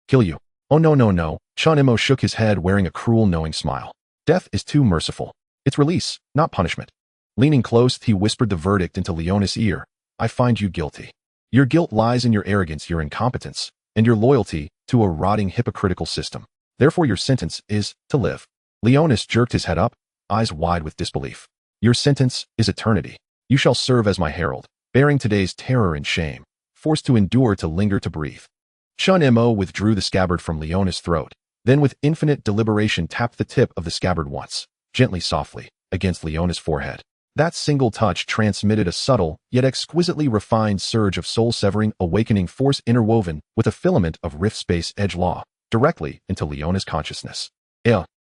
Kill you. Oh no, no, no. Chen Mo shook his head, wearing a cruel, knowing smile. Death is too merciful. It's release, not punishment. Leaning close, he whispered the verdict into Leonis' ear. I find you guilty. Your guilt lies in your arrogance, your incompetence, and your loyalty to a rotting, hypocritical system. Therefore, your sentence is to live. Leonis jerked his head up, eyes wide with disbelief. Your sentence is eternity. You shall serve as my herald, bearing today's terror and shame, forced to endure, to linger, to breathe. Chen Mo withdrew the scabbard from Leonis' throat, then with infinite deliberation tapped the tip of the scabbard once, gently, softly, against Leonis' forehead. That single touch transmitted a subtle, yet exquisitely refined surge of soul-severing, awakening force interwoven with a filament of rift space edge law, directly into Leonis' consciousness.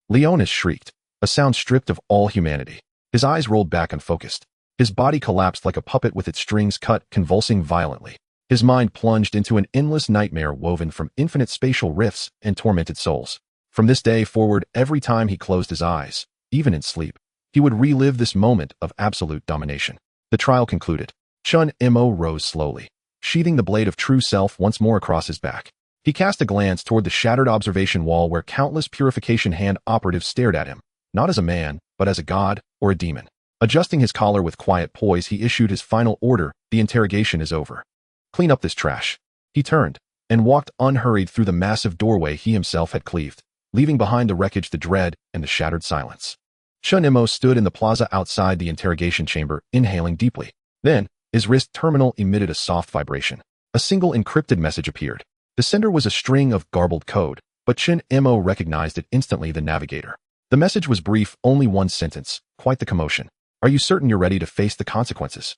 Leonis shrieked, a sound stripped of all humanity. His eyes rolled back unfocused. His body collapsed like a puppet with its strings cut, convulsing violently. His mind plunged into an endless nightmare woven from infinite spatial rifts and tormented souls. From this day forward, every time he closed his eyes, even in sleep, he would relive this moment of absolute domination. The trial concluded. Chen Mo rose slowly, sheathing the blade of true self once more across his back. He cast a glance toward the shattered observation wall where countless purification hand operatives stared at him, not as a man, but as a god or a demon. Adjusting his collar with quiet poise, he issued his final order. The interrogation is over. Clean up this trash. He turned and walked unhurried through the massive doorway he himself had cleaved, leaving behind the wreckage, the dread, and the shattered silence. Chen Mo stood in the plaza outside the interrogation chamber, inhaling deeply. Then, his wrist terminal emitted a soft vibration. A single encrypted message appeared. The sender was a string of garbled code, but Chen Mo recognized it instantly, the navigator. The message was brief, only one sentence, quite the commotion. Are you certain you're ready to face the consequences?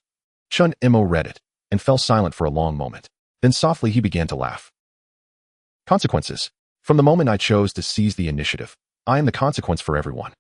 Chen Mo read it, and fell silent for a long moment. Then softly he began to laugh. Consequences. From the moment I chose to seize the initiative, I am the consequence for everyone.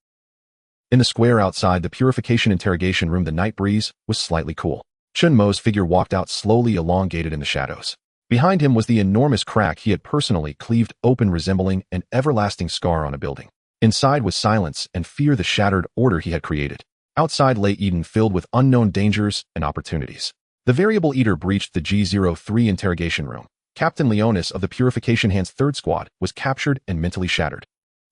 In the square outside the purification interrogation room, the night breeze was slightly cool. Chen Mo's figure walked out slowly, elongated in the shadows. Behind him was the enormous crack he had personally cleaved open, resembling an everlasting scar on a building. Inside was silence and fear, the shattered order he had created. Outside lay Eden, filled with unknown dangers and opportunities. The variable eater breached the G03 interrogation room. Captain Leonis of the Purification Hand's third squad was captured and mentally shattered.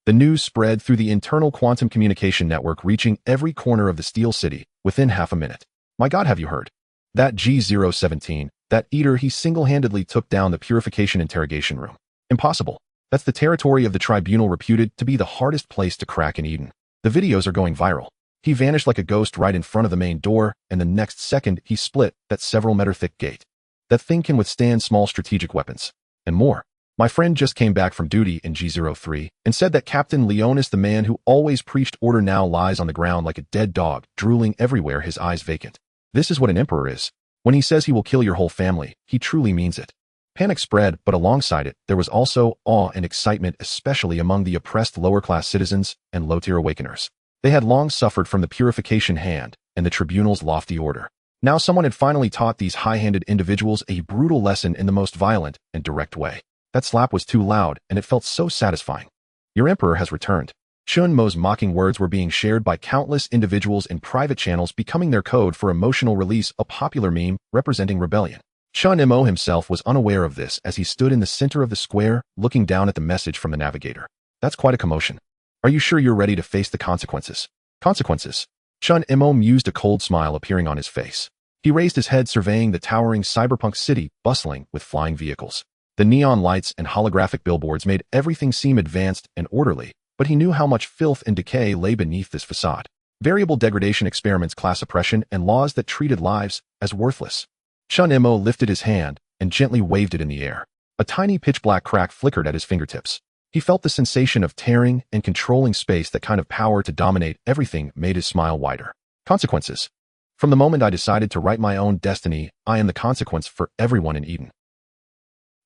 The news spread through the internal quantum communication network, reaching every corner of the Steel City within half a minute. My God, have you heard? That G017, that eater, he single-handedly took down the purification interrogation room. Impossible. That's the territory of the tribunal, reputed to be the hardest place to crack in Eden. The videos are going viral. He vanished like a ghost right in front of the main door, and the next second he split that several meter thick gate. That thing can withstand small strategic weapons. And more. My friend just came back from duty in G03 and said that Captain Leonis, the man who always preached order, now lies on the ground like a dead dog, drooling everywhere, his eyes vacant. This is what an emperor is. When he says he will kill your whole family, he truly means it. Panic spread, but alongside it, there was also awe and excitement, especially among the oppressed lower-class citizens and low-tier awakeners. They had long suffered from the purification hand and the tribunal's lofty order. Now someone had finally taught these high-handed individuals a brutal lesson in the most violent and direct way. That slap was too loud, and it felt so satisfying. Your emperor has returned. Chen Mo's mocking words were being shared by countless individuals in private channels, becoming their code for emotional release, a popular meme representing rebellion. Chen Mo himself was unaware of this as he stood in the center of the square, looking down at the message from the navigator. That's quite a commotion. Are you sure you're ready to face the consequences? Consequences? Chen Mo mused, a cold smile appearing on his face. He raised his head, surveying the towering cyberpunk city, bustling with flying vehicles. The neon lights and holographic billboards made everything seem advanced and orderly, but he knew how much filth and decay lay beneath this facade. Variable degradation experiments, class oppression, and laws that treated lives as worthless. Chen Mo lifted his hand and gently waved it in the air. A tiny pitch-black crack flickered at his fingertips. He felt the sensation of tearing and controlling space. That kind of power to dominate everything made his smile wider. Consequences. From the moment I decided to write my own destiny, I am the consequence for everyone in Eden.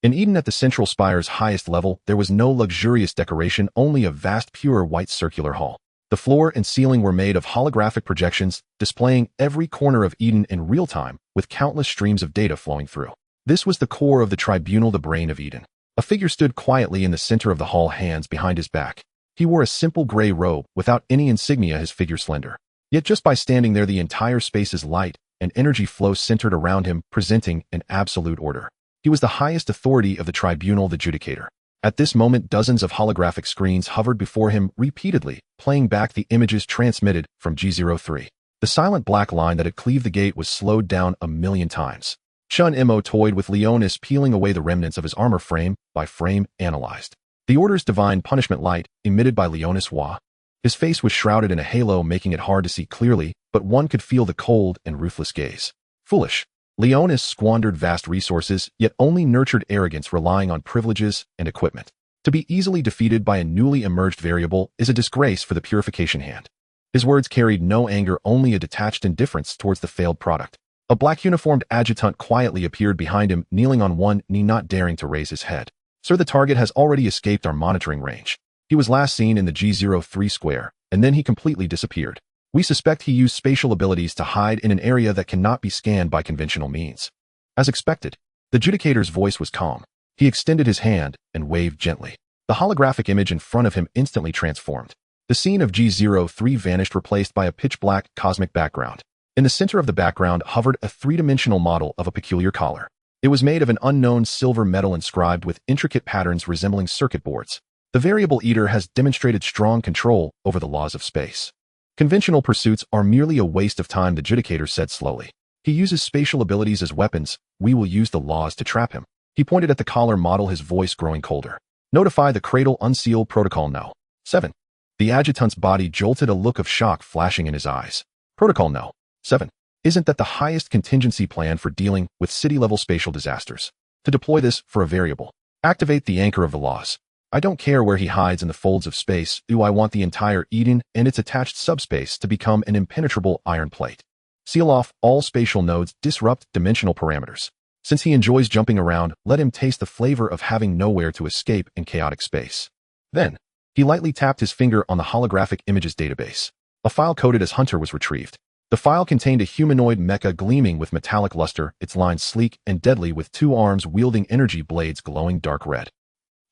In Eden, at the central spire's highest level, there was no luxurious decoration, only a vast pure white circular hall. The floor and ceiling were made of holographic projections, displaying every corner of Eden in real time, with countless streams of data flowing through. This was the core of the tribunal, the brain of Eden. A figure stood quietly in the center of the hall, hands behind his back. He wore a simple gray robe, without any insignia, his figure slender. Yet just by standing there, the entire space's light and energy flow centered around him, presenting an absolute order. He was the highest authority of the tribunal, the judicator. At this moment, dozens of holographic screens hovered before him, repeatedly playing back the images transmitted from G03. The silent black line that had cleaved the gate was slowed down 1,000,000 times. Chen Mo toyed with Leonis, peeling away the remnants of his armor, frame by frame, analyzed. The order's divine punishment light, emitted by Leonis Hua. His face was shrouded in a halo, making it hard to see clearly, but one could feel the cold and ruthless gaze. Foolish. Leonis squandered vast resources, yet only nurtured arrogance, relying on privileges and equipment. To be easily defeated by a newly emerged variable is a disgrace for the purification hand. His words carried no anger, only a detached indifference towards the failed product. A black uniformed adjutant quietly appeared behind him, kneeling on one knee, not daring to raise his head. Sir, the target has already escaped our monitoring range. He was last seen in the G03 square, and then he completely disappeared. We suspect he used spatial abilities to hide in an area that cannot be scanned by conventional means. As expected, the judicator's voice was calm. He extended his hand and waved gently. The holographic image in front of him instantly transformed. The scene of G03 vanished, replaced by a pitch-black cosmic background. In the center of the background hovered a three-dimensional model of a peculiar collar. It was made of an unknown silver metal inscribed with intricate patterns resembling circuit boards. The variable eater has demonstrated strong control over the laws of space. Conventional pursuits are merely a waste of time, the judicator said slowly. He uses spatial abilities as weapons. We will use the laws to trap him. He pointed at the collar model, his voice growing colder. Notify the Cradle Unseal Protocol now. 7. The adjutant's body jolted, a look of shock flashing in his eyes. Protocol No. 7. Isn't that the highest contingency plan for dealing with city-level spatial disasters? To deploy this for a variable, activate the anchor of the laws. I don't care where he hides in the folds of space. Do I want the entire Eden and its attached subspace to become an impenetrable iron plate? Seal off all spatial nodes, disrupt dimensional parameters. Since he enjoys jumping around, let him taste the flavor of having nowhere to escape in chaotic space. Then, he lightly tapped his finger on the holographic images database. A file coded as Hunter was retrieved. The file contained a humanoid mecha gleaming with metallic luster, its lines sleek and deadly, with 2 arms wielding energy blades glowing dark red.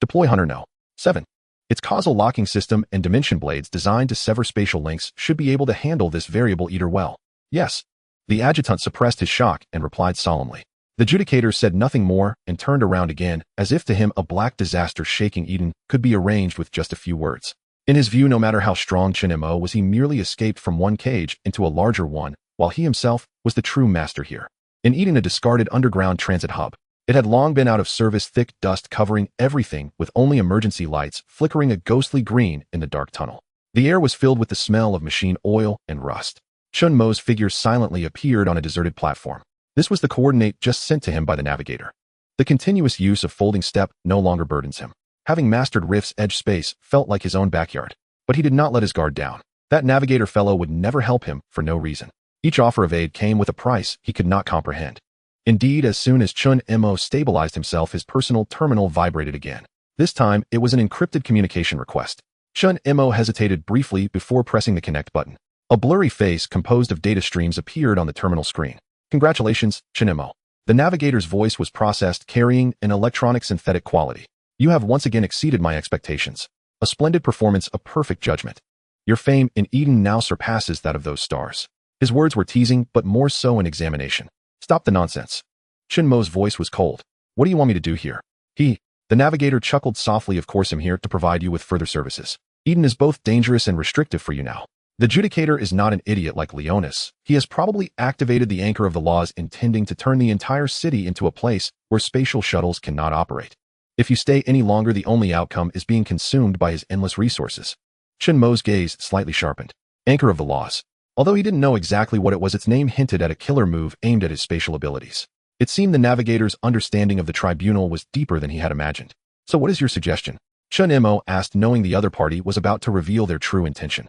Deploy Hunter No. 7. Its causal locking system and dimension blades designed to sever spatial links should be able to handle this variable eater well. Yes. The adjutant suppressed his shock and replied solemnly. The judicator said nothing more and turned around again, as if to him a black disaster shaking Eden could be arranged with just a few words. In his view, no matter how strong Chen Mo was, he merely escaped from one cage into a larger one, while he himself was the true master here. In Eden, a discarded underground transit hub, it had long been out of service, thick dust covering everything, with only emergency lights flickering a ghostly green in the dark tunnel. The air was filled with the smell of machine oil and rust. Chen Mo's figure silently appeared on a deserted platform. This was the coordinate just sent to him by the navigator. The continuous use of folding step no longer burdens him. Having mastered Rift's edge space felt like his own backyard. But he did not let his guard down. That navigator fellow would never help him for no reason. Each offer of aid came with a price he could not comprehend. Indeed, as soon as Chen Mo stabilized himself, his personal terminal vibrated again. This time, it was an encrypted communication request. Chen Mo hesitated briefly before pressing the connect button. A blurry face composed of data streams appeared on the terminal screen. Congratulations, Chen Mo. The navigator's voice was processed, carrying an electronic synthetic quality. You have once again exceeded my expectations. A splendid performance, a perfect judgment. Your fame in Eden now surpasses that of those stars. His words were teasing, but more so an examination. Stop the nonsense. Chen Mo's voice was cold. What do you want me to do here? The navigator chuckled softly. Of course I'm here to provide you with further services. Eden is both dangerous and restrictive for you now. The judicator is not an idiot like Leonis. He has probably activated the anchor of the laws, intending to turn the entire city into a place where spatial shuttles cannot operate. If you stay any longer, the only outcome is being consumed by his endless resources. Chen Mo's gaze slightly sharpened. Anchor of the laws. Although he didn't know exactly what it was, its name hinted at a killer move aimed at his spatial abilities. It seemed the navigator's understanding of the tribunal was deeper than he had imagined. So what is your suggestion? Chen Mo asked, knowing the other party was about to reveal their true intention.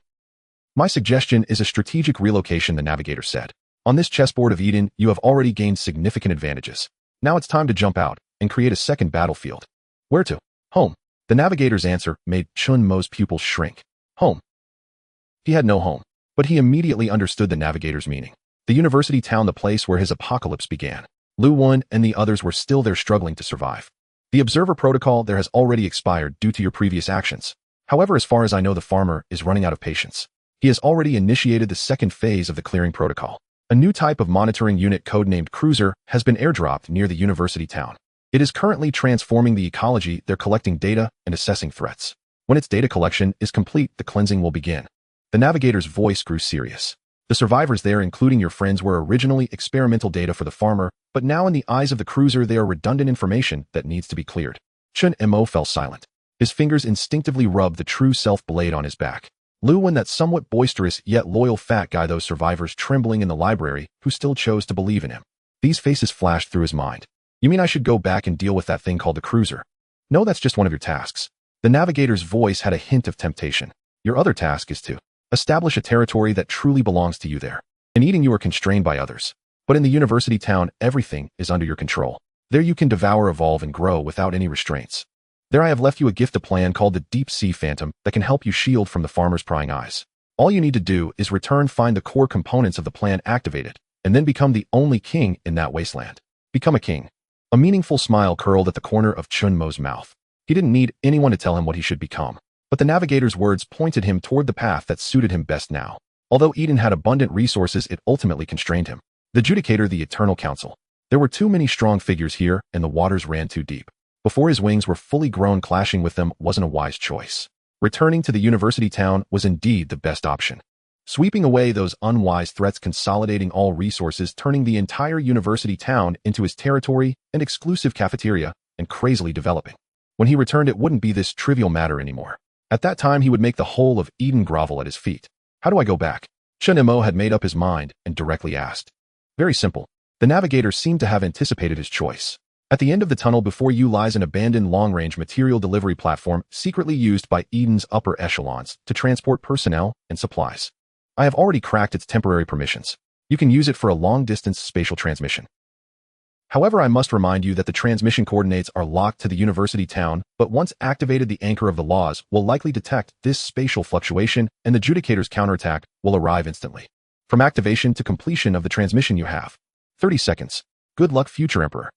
My suggestion is a strategic relocation, the navigator said. On this chessboard of Eden, you have already gained significant advantages. Now it's time to jump out and create a second battlefield. Where to? Home. The navigator's answer made Chen Mo's pupils shrink. Home. He had no home. But he immediately understood the navigator's meaning. The university town, the place where his apocalypse began. Lu Wen and the others were still there, struggling to survive. The observer protocol there has already expired due to your previous actions. However, as far as I know, the farmer is running out of patience. He has already initiated the second phase of the clearing protocol. A new type of monitoring unit codenamed Cruiser has been airdropped near the university town. It is currently transforming the ecology. They're collecting data and assessing threats. When its data collection is complete, the cleansing will begin. The navigator's voice grew serious. The survivors there, including your friends, were originally experimental data for the farmer, but now in the eyes of the Cruiser, they are redundant information that needs to be cleared. Chen Mo fell silent. His fingers instinctively rubbed the true self blade on his back. Lu Wen, that somewhat boisterous yet loyal fat guy, those survivors trembling in the library who still chose to believe in him. These faces flashed through his mind. You mean I should go back and deal with that thing called the Cruiser? No, that's just one of your tasks. The navigator's voice had a hint of temptation. Your other task is to establish a territory that truly belongs to you there. In Eden, you are constrained by others. But in the university town, everything is under your control. There you can devour, evolve, and grow without any restraints. There I have left you a gift, a plan called the Deep Sea Phantom that can help you shield from the farmer's prying eyes. All you need to do is return, find the core components of the plan activated, and then become the only king in that wasteland. Become a king. A meaningful smile curled at the corner of Chen Mo's mouth. He didn't need anyone to tell him what he should become. But the navigator's words pointed him toward the path that suited him best now. Although Eden had abundant resources, it ultimately constrained him. The Judicator, the Eternal Council. There were too many strong figures here, and the waters ran too deep. Before his wings were fully grown, clashing with them wasn't a wise choice. Returning to the university town was indeed the best option. Sweeping away those unwise threats, consolidating all resources, turning the entire university town into his territory and exclusive cafeteria, and crazily developing. When he returned, it wouldn't be this trivial matter anymore. At that time, he would make the whole of Eden grovel at his feet. How do I go back? Chen Mo had made up his mind and directly asked. Very simple. The navigator seemed to have anticipated his choice. At the end of the tunnel before you lies an abandoned long-range material delivery platform secretly used by Eden's upper echelons to transport personnel and supplies. I have already cracked its temporary permissions. You can use it for a long-distance spatial transmission. However, I must remind you that the transmission coordinates are locked to the university town, but once activated, the anchor of the laws will likely detect this spatial fluctuation, and the Judicator's counterattack will arrive instantly. From activation to completion of the transmission you have 30 seconds. Good luck, future Emperor.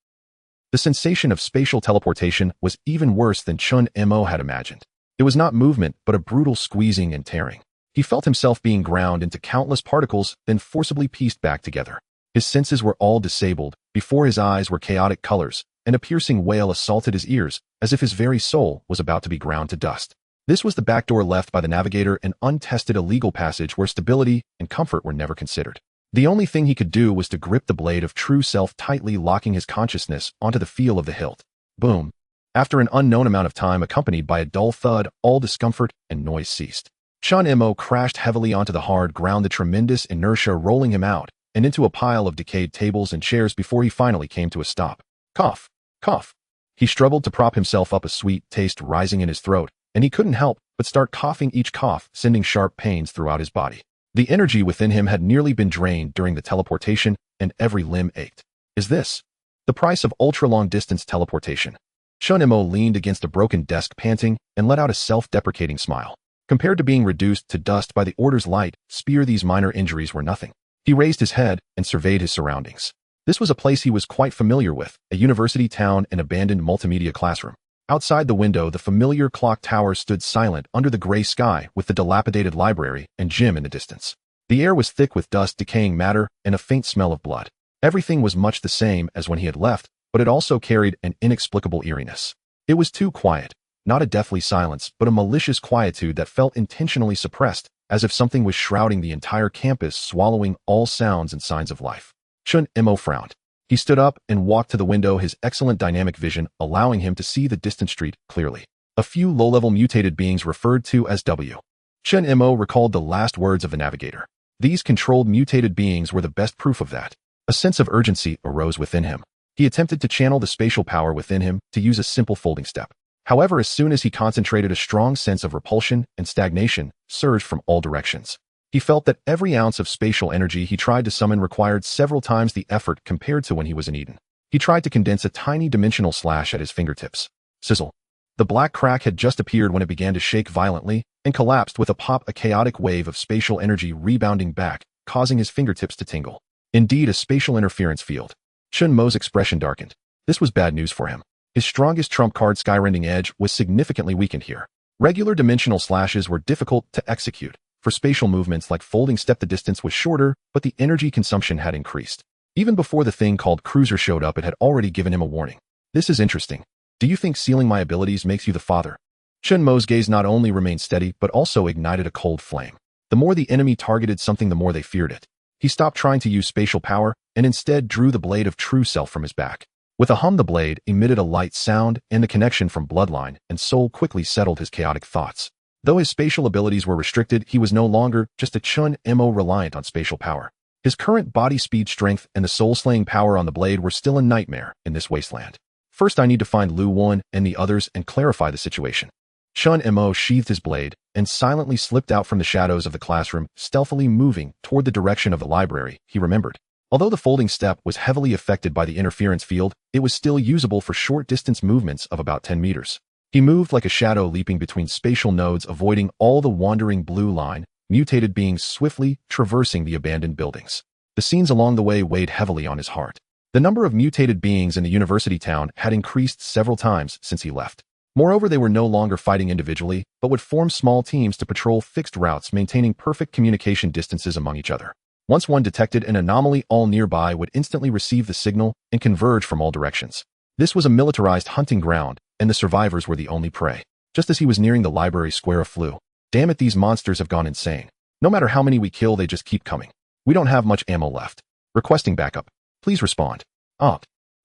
The sensation of spatial teleportation was even worse than Chen Mo had imagined. It was not movement, but a brutal squeezing and tearing. He felt himself being ground into countless particles, then forcibly pieced back together. His senses were all disabled. Before his eyes were chaotic colors, and a piercing wail assaulted his ears, as if his very soul was about to be ground to dust. This was the backdoor left by the navigator, an untested illegal passage where stability and comfort were never considered. The only thing he could do was to grip the blade of true self tightly, locking his consciousness onto the feel of the hilt. Boom. After an unknown amount of time accompanied by a dull thud, all discomfort and noise ceased. Chen Mo crashed heavily onto the hard ground, the tremendous inertia rolling him out and into a pile of decayed tables and chairs before he finally came to a stop. Cough. Cough. He struggled to prop himself up, a sweet taste rising in his throat, and he couldn't help but start coughing, each cough sending sharp pains throughout his body. The energy within him had nearly been drained during the teleportation, and every limb ached. Is this the price of ultra-long-distance teleportation? Chen Mo leaned against a broken desk, panting, and let out a self-deprecating smile. Compared to being reduced to dust by the Order's light spear, these minor injuries were nothing. He raised his head and surveyed his surroundings. This was a place he was quite familiar with, a university town, an abandoned multimedia classroom. Outside the window, the familiar clock tower stood silent under the gray sky, with the dilapidated library and gym in the distance. The air was thick with dust, decaying matter, and a faint smell of blood. Everything was much the same as when he had left, but it also carried an inexplicable eeriness. It was too quiet, not a deathly silence, but a malicious quietude that felt intentionally suppressed, as if something was shrouding the entire campus, swallowing all sounds and signs of life. Chen Mo frowned. He stood up and walked to the window, his excellent dynamic vision allowing him to see the distant street clearly. A few low-level mutated beings referred to as W. Chen Mo recalled the last words of the navigator. These controlled mutated beings were the best proof of that. A sense of urgency arose within him. He attempted to channel the spatial power within him to use a simple folding step. However, as soon as he concentrated, a strong sense of repulsion and stagnation surged from all directions. He felt that every ounce of spatial energy he tried to summon required several times the effort compared to when he was in Eden. He tried to condense a tiny dimensional slash at his fingertips. Sizzle. The black crack had just appeared when it began to shake violently and collapsed with a pop, a chaotic wave of spatial energy rebounding back, causing his fingertips to tingle. Indeed, a spatial interference field. Chen Mo's expression darkened. This was bad news for him. His strongest trump card, Skyrending Edge, was significantly weakened here. Regular dimensional slashes were difficult to execute. For spatial movements like folding step, the distance was shorter, but the energy consumption had increased. Even before the thing called Cruiser showed up, it had already given him a warning. This is interesting. Do you think sealing my abilities makes you the father? Chen Mo's gaze not only remained steady, but also ignited a cold flame. The more the enemy targeted something, the more they feared it. He stopped trying to use spatial power, and instead drew the blade of true self from his back. With a hum, the blade emitted a light sound, and the connection from bloodline and soul quickly settled his chaotic thoughts. Though his spatial abilities were restricted, he was no longer just a Chen Mo reliant on spatial power. His current body speed, strength, and the soul-slaying power on the blade were still a nightmare in this wasteland. First, I need to find Lu Wan and the others and clarify the situation. Chen Mo sheathed his blade and silently slipped out from the shadows of the classroom, stealthily moving toward the direction of the library. He remembered. Although the folding step was heavily affected by the interference field, it was still usable for short-distance movements of about 10 meters. He moved like a shadow, leaping between spatial nodes, avoiding all the wandering blue line, mutated beings swiftly traversing the abandoned buildings. The scenes along the way weighed heavily on his heart. The number of mutated beings in the university town had increased several times since he left. Moreover, they were no longer fighting individually, but would form small teams to patrol fixed routes, maintaining perfect communication distances among each other. Once one detected an anomaly, all nearby would instantly receive the signal and converge from all directions. This was a militarized hunting ground, and the survivors were the only prey. Just as he was nearing the library square, of flew. Damn it, these monsters have gone insane. No matter how many we kill, they just keep coming. We don't have much ammo left. Requesting backup. Please respond.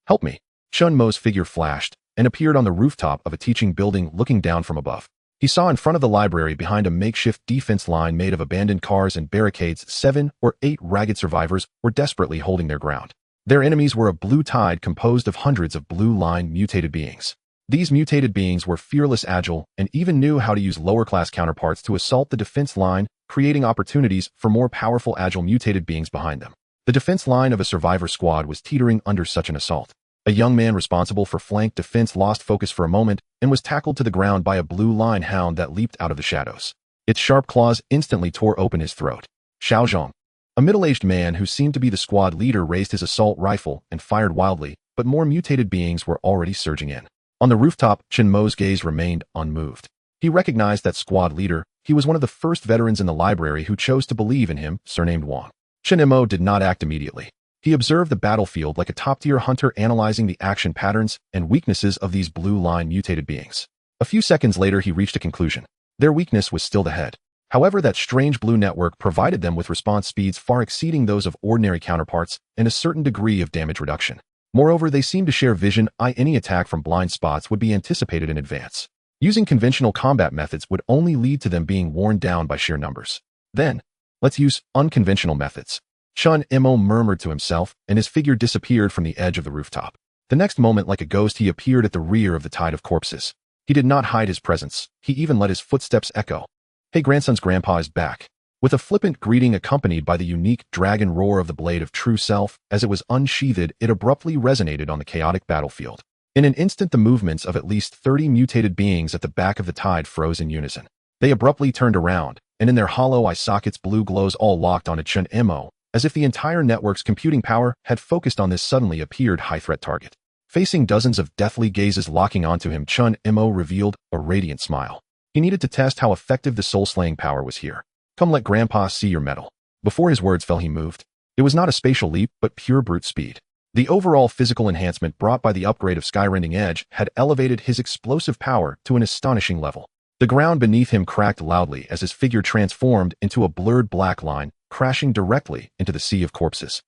Help me. Chen Mo's figure flashed and appeared on the rooftop of a teaching building, looking down from above. He saw in front of the library behind a makeshift defense line made of abandoned cars and barricades 7 or 8 ragged survivors were desperately holding their ground. Their enemies were a blue tide composed of hundreds of blue-line mutated beings. These mutated beings were fearless, agile, and even knew how to use lower-class counterparts to assault the defense line, creating opportunities for more powerful, agile mutated beings behind them. The defense line of a survivor squad was teetering under such an assault. A young man responsible for flank defense lost focus for a moment and was tackled to the ground by a blue-line hound that leaped out of the shadows. Its sharp claws instantly tore open his throat. Xiao Zhong, a middle-aged man who seemed to be the squad leader, raised his assault rifle and fired wildly, but more mutated beings were already surging in. On the rooftop, Chen Mo's gaze remained unmoved. He recognized that squad leader. He was one of the first veterans in the library who chose to believe in him, surnamed Wang. Chen Mo did not act immediately. He observed the battlefield like a top-tier hunter, analyzing the action patterns and weaknesses of these blue-line mutated beings. A few seconds later, he reached a conclusion. Their weakness was still the head. However, that strange blue network provided them with response speeds far exceeding those of ordinary counterparts and a certain degree of damage reduction. Moreover, they seemed to share vision. Any attack from blind spots would be anticipated in advance. Using conventional combat methods would only lead to them being worn down by sheer numbers. Then, let's use unconventional methods. Chen Mo murmured to himself, and his figure disappeared from the edge of the rooftop. The next moment, like a ghost, he appeared at the rear of the tide of corpses. He did not hide his presence. He even let his footsteps echo. "Hey, grandson's grandpa is back." With a flippant greeting accompanied by the unique dragon roar of the blade of true self, as it was unsheathed, it abruptly resonated on the chaotic battlefield. In an instant, the movements of at least 30 mutated beings at the back of the tide froze in unison. They abruptly turned around, and in their hollow eye sockets, blue glows all locked onto Chen Mo, as if the entire network's computing power had focused on this suddenly appeared high-threat target. Facing dozens of deathly gazes locking onto him, Chen Mo revealed a radiant smile. He needed to test how effective the soul-slaying power was here. "Come, let Grandpa see your mettle." Before his words fell, he moved. It was not a spatial leap, but pure brute speed. The overall physical enhancement brought by the upgrade of Skyrending Edge had elevated his explosive power to an astonishing level. The ground beneath him cracked loudly as his figure transformed into a blurred black line, crashing directly into the sea of corpses.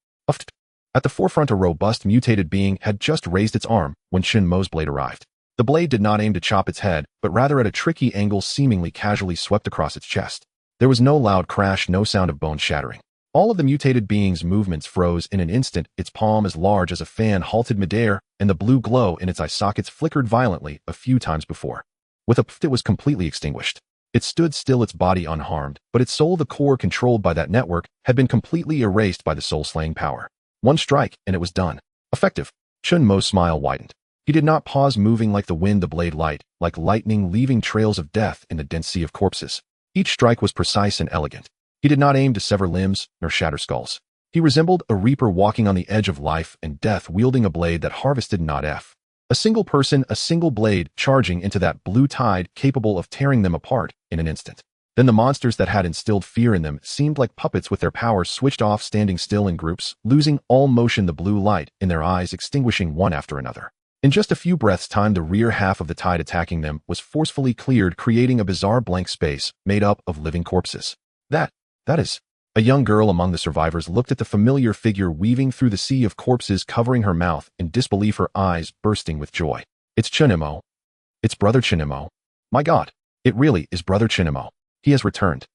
At the forefront, a robust mutated being had just raised its arm when Chen Mo's blade arrived. The blade did not aim to chop its head, but rather at a tricky angle, seemingly casually swept across its chest. There was no loud crash, no sound of bone shattering. All of the mutated being's movements froze in an instant. Its palm, as large as a fan, halted midair, and the blue glow in its eye sockets flickered violently a few times before. With a pft, it was completely extinguished. It stood still, its body unharmed, but its soul, the core controlled by that network, had been completely erased by the soul-slaying power. One strike, and it was done. Effective. Chen Mo's smile widened. He did not pause, moving like the wind, the blade light, like lightning, leaving trails of death in the dense sea of corpses. Each strike was precise and elegant. He did not aim to sever limbs nor shatter skulls. He resembled a reaper walking on the edge of life and death, wielding a blade that harvested not F. A single person, a single blade, charging into that blue tide, capable of tearing them apart in an instant. Then the monsters that had instilled fear in them seemed like puppets with their powers switched off, standing still in groups, losing all motion, the blue light in their eyes extinguishing one after another. In just a few breaths' time, the rear half of the tide attacking them was forcefully cleared, creating a bizarre blank space made up of living corpses. That is. A young girl among the survivors looked at the familiar figure weaving through the sea of corpses, covering her mouth in disbelief, her eyes bursting with joy. "It's Chen Mo. It's Brother Chen Mo. My God, it really is Brother Chen Mo. He has returned."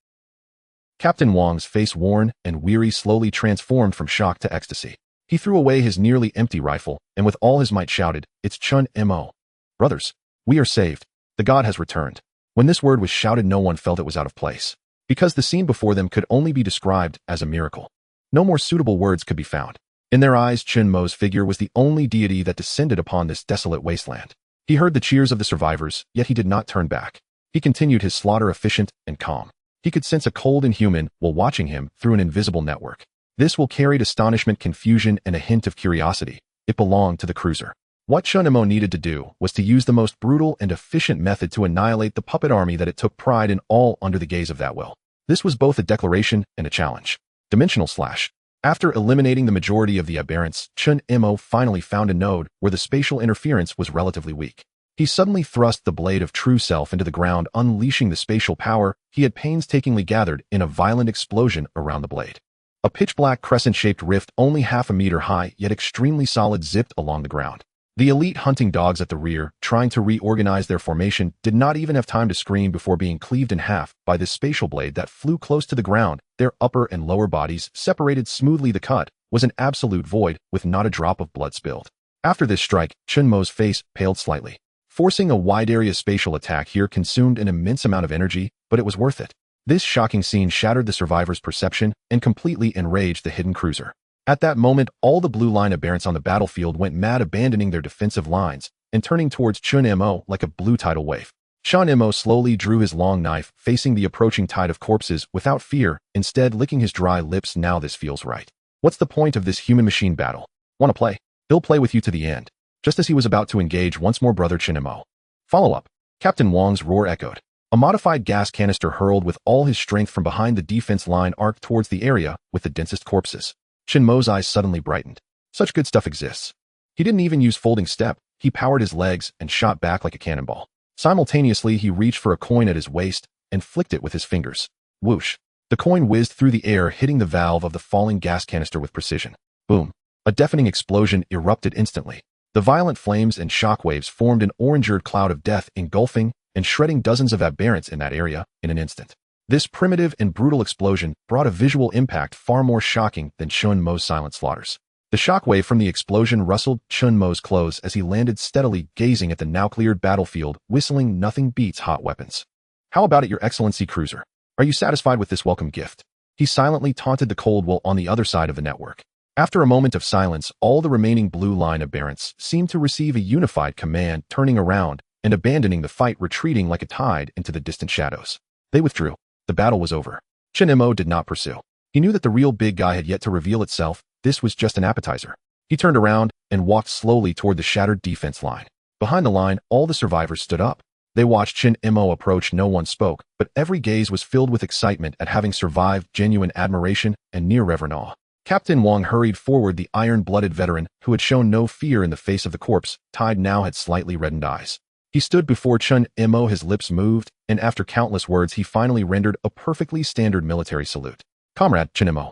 Captain Wang's face, worn and weary, slowly transformed from shock to ecstasy. He threw away his nearly empty rifle, and with all his might shouted, "It's Chen Mo. Brothers, we are saved. The god has returned." When this word was shouted, no one felt it was out of place, because the scene before them could only be described as a miracle. No more suitable words could be found. In their eyes, Chen Mo's figure was the only deity that descended upon this desolate wasteland. He heard the cheers of the survivors, yet he did not turn back. He continued his slaughter, efficient and calm. He could sense a cold inhuman while watching him through an invisible network. This will carried astonishment, confusion, and a hint of curiosity. It belonged to the cruiser. What Chen Mo needed to do was to use the most brutal and efficient method to annihilate the puppet army that it took pride in, all under the gaze of that will. This was both a declaration and a challenge. Dimensional slash. After eliminating the majority of the aberrants, Chen Mo finally found a node where the spatial interference was relatively weak. He suddenly thrust the blade of true self into the ground, unleashing the spatial power he had painstakingly gathered in a violent explosion around the blade. A pitch-black crescent-shaped rift, only half a meter high, yet extremely solid, zipped along the ground. The elite hunting dogs at the rear, trying to reorganize their formation, did not even have time to scream before being cleaved in half by this spatial blade that flew close to the ground. Their upper and lower bodies separated smoothly. The cut was an absolute void, with not a drop of blood spilled. After this strike, Chen Mo's face paled slightly. Forcing a wide-area spatial attack here consumed an immense amount of energy, but it was worth it. This shocking scene shattered the survivor's perception and completely enraged the hidden cruiser. At that moment, all the blue line aberrants on the battlefield went mad, abandoning their defensive lines and turning towards Chen Mo like a blue tidal wave. Chen Mo slowly drew his long knife, facing the approaching tide of corpses without fear, instead licking his dry lips. Now this feels right. What's the point of this human-machine battle? Want to play? He'll play with you to the end. Just as he was about to engage once more, brother Chen Mo. Follow up. Captain Wang's roar echoed. A modified gas canister hurled with all his strength from behind the defense line arced towards the area with the densest corpses. Chen Mo's eyes suddenly brightened. Such good stuff exists. He didn't even use folding step. He powered his legs and shot back like a cannonball. Simultaneously, he reached for a coin at his waist and flicked it with his fingers. Whoosh. The coin whizzed through the air, hitting the valve of the falling gas canister with precision. Boom. A deafening explosion erupted instantly. The violent flames and shockwaves formed an orange-red cloud of death, engulfing and shredding dozens of aberrants in that area in an instant. This primitive and brutal explosion brought a visual impact far more shocking than Chen Mo's silent slaughters. The shockwave from the explosion rustled Chen Mo's clothes as he landed steadily, gazing at the now-cleared battlefield, whistling nothing beats hot weapons. How about it, Your Excellency Cruiser? Are you satisfied with this welcome gift? He silently taunted the cold wall on the other side of the network. After a moment of silence, all the remaining blue line aberrants seemed to receive a unified command, turning around and abandoning the fight, retreating like a tide into the distant shadows. They withdrew. The battle was over. Chen Mo did not pursue. He knew that the real big guy had yet to reveal itself. This was just an appetizer. He turned around and walked slowly toward the shattered defense line. Behind the line, all the survivors stood up. They watched Chen Mo approach. No one spoke, but every gaze was filled with excitement at having survived, genuine admiration, and near reverent awe. Captain Wang hurried forward. The iron-blooded veteran, who had shown no fear in the face of the corpse, tide now had slightly reddened eyes. He stood before Chen Mo, his lips moved, and after countless words he finally rendered a perfectly standard military salute. Comrade Chen Mo.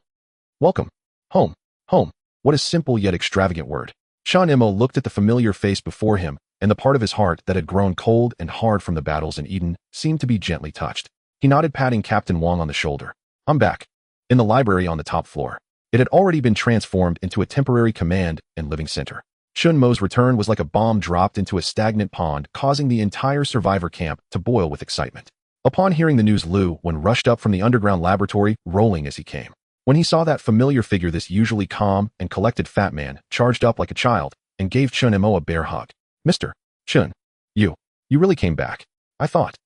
Welcome. Home. Home. What a simple yet extravagant word. Chen Mo looked at the familiar face before him, and the part of his heart that had grown cold and hard from the battles in Eden seemed to be gently touched. He nodded, patting Captain Wang on the shoulder. I'm back. In the library on the top floor. It had already been transformed into a temporary command and living center. Chen Mo's return was like a bomb dropped into a stagnant pond, causing the entire survivor camp to boil with excitement. Upon hearing the news, Lu Wen rushed up from the underground laboratory, rolling as he came. When he saw that familiar figure, this usually calm and collected fat man charged up like a child and gave Chen Mo a bear hug. Mr. Chen, you really came back. I thought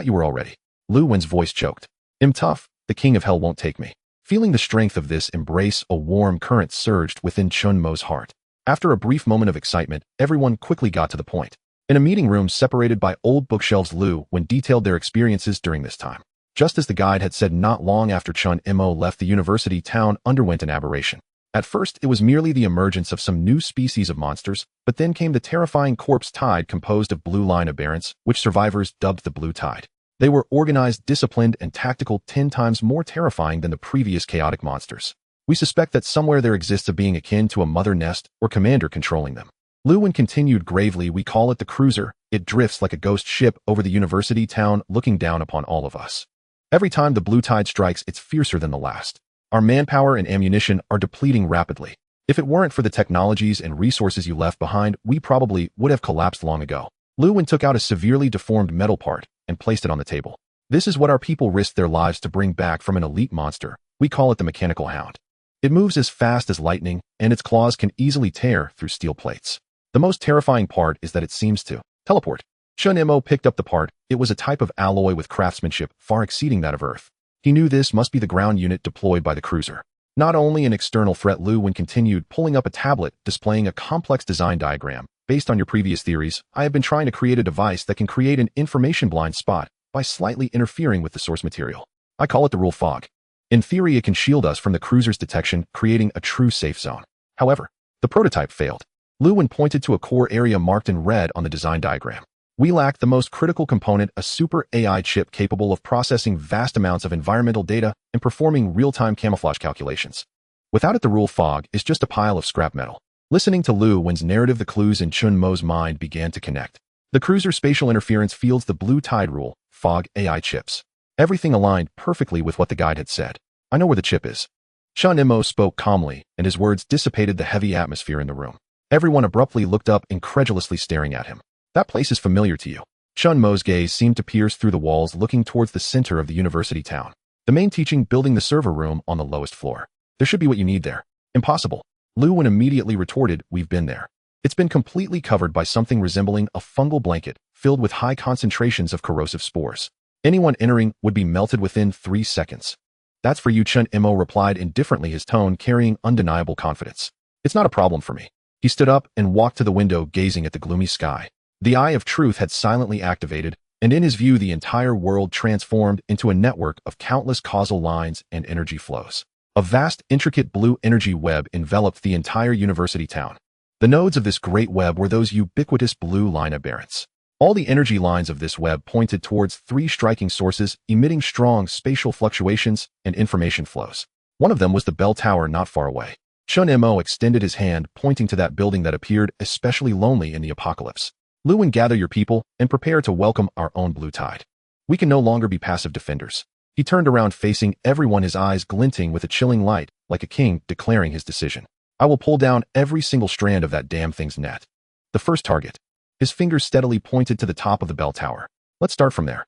you were already. Lu Wen's voice choked. I'm tough. The king of hell won't take me. Feeling the strength of this embrace, a warm current surged within Chen Mo's heart. After a brief moment of excitement, everyone quickly got to the point. In a meeting room separated by old bookshelves, Lu Wen detailed their experiences during this time. Just as the guide had said, not long after Chen Mo left the university town underwent an aberration. At first, it was merely the emergence of some new species of monsters, but then came the terrifying corpse tide composed of blue line aberrants, which survivors dubbed the Blue Tide. They were organized, disciplined, and tactical, 10 times more terrifying than the previous chaotic monsters. We suspect that somewhere there exists a being akin to a mother nest or commander controlling them. Lu Wen continued gravely. We call it the Cruiser. It drifts like a ghost ship over the university town, looking down upon all of us. Every time the blue tide strikes, it's fiercer than the last. Our manpower and ammunition are depleting rapidly. If it weren't for the technologies and resources you left behind, we probably would have collapsed long ago. Lu Wen took out a severely deformed metal part and placed it on the table. This is what our people risked their lives to bring back from an elite monster. We call it the Mechanical Hound. It moves as fast as lightning, and its claws can easily tear through steel plates. The most terrifying part is that it seems to teleport. Chen Mo picked up the part. It was a type of alloy with craftsmanship far exceeding that of Earth. He knew this must be the ground unit deployed by the cruiser. Not only an external threat, Lu Wen continued, pulling up a tablet displaying a complex design diagram. Based on your previous theories, I have been trying to create a device that can create an information blind spot by slightly interfering with the source material. I call it the Rule Fog. In theory, it can shield us from the cruiser's detection, creating a true safe zone. However, the prototype failed. Lu Wen pointed to a core area marked in red on the design diagram. We lack the most critical component, a super AI chip capable of processing vast amounts of environmental data and performing real-time camouflage calculations. Without it, the Rule Fog is just a pile of scrap metal. Listening to Lu Wen's narrative, the clues in Chen Mo's mind began to connect. The cruiser spatial interference fields, the blue tide rule, fog, AI chips. Everything aligned perfectly with what the guide had said. I know where the chip is. Chen Mo spoke calmly, and his words dissipated the heavy atmosphere in the room. Everyone abruptly looked up, incredulously staring at him. That place is familiar to you. Chen Mo's gaze seemed to pierce through the walls, looking towards the center of the university town. The main teaching building, the server room on the lowest floor. There should be what you need there. Impossible. Lu Wen immediately retorted, we've been there. It's been completely covered by something resembling a fungal blanket, filled with high concentrations of corrosive spores. Anyone entering would be melted within 3 seconds. That's for you, Chen Mo replied indifferently, his tone carrying undeniable confidence. It's not a problem for me. He stood up and walked to the window, gazing at the gloomy sky. The Eye of Truth had silently activated, and in his view the entire world transformed into a network of countless causal lines and energy flows. A vast, intricate blue energy web enveloped the entire university town. The nodes of this great web were those ubiquitous blue line aberrants. All the energy lines of this web pointed towards 3 striking sources, emitting strong spatial fluctuations and information flows. One of them was the bell tower not far away. Chen Mo extended his hand, pointing to that building that appeared especially lonely in the apocalypse. Lu Wen, gather your people and prepare to welcome our own blue tide. We can no longer be passive defenders. He turned around, facing everyone, his eyes glinting with a chilling light, like a king declaring his decision. I will pull down every single strand of that damn thing's net. The first target. His fingers steadily pointed to the top of the bell tower. Let's start from there.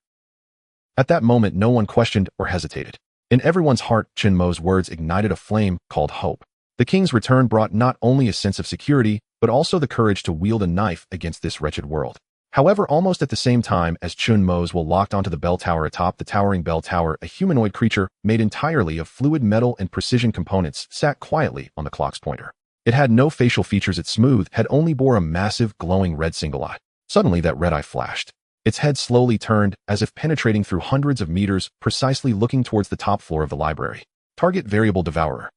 At that moment, no one questioned or hesitated. In everyone's heart, Chen Mo's words ignited a flame called hope. The king's return brought not only a sense of security, but also the courage to wield a knife against this wretched world. However, almost at the same time as Chen Mo's will locked onto the bell tower atop the towering bell tower, a humanoid creature made entirely of fluid metal and precision components sat quietly on the clock's pointer. It had no facial features, its smooth head only bore a massive, glowing red single eye. Suddenly that red eye flashed. Its head slowly turned, as if penetrating through hundreds of meters, precisely looking towards the top floor of the library. Target variable devourer.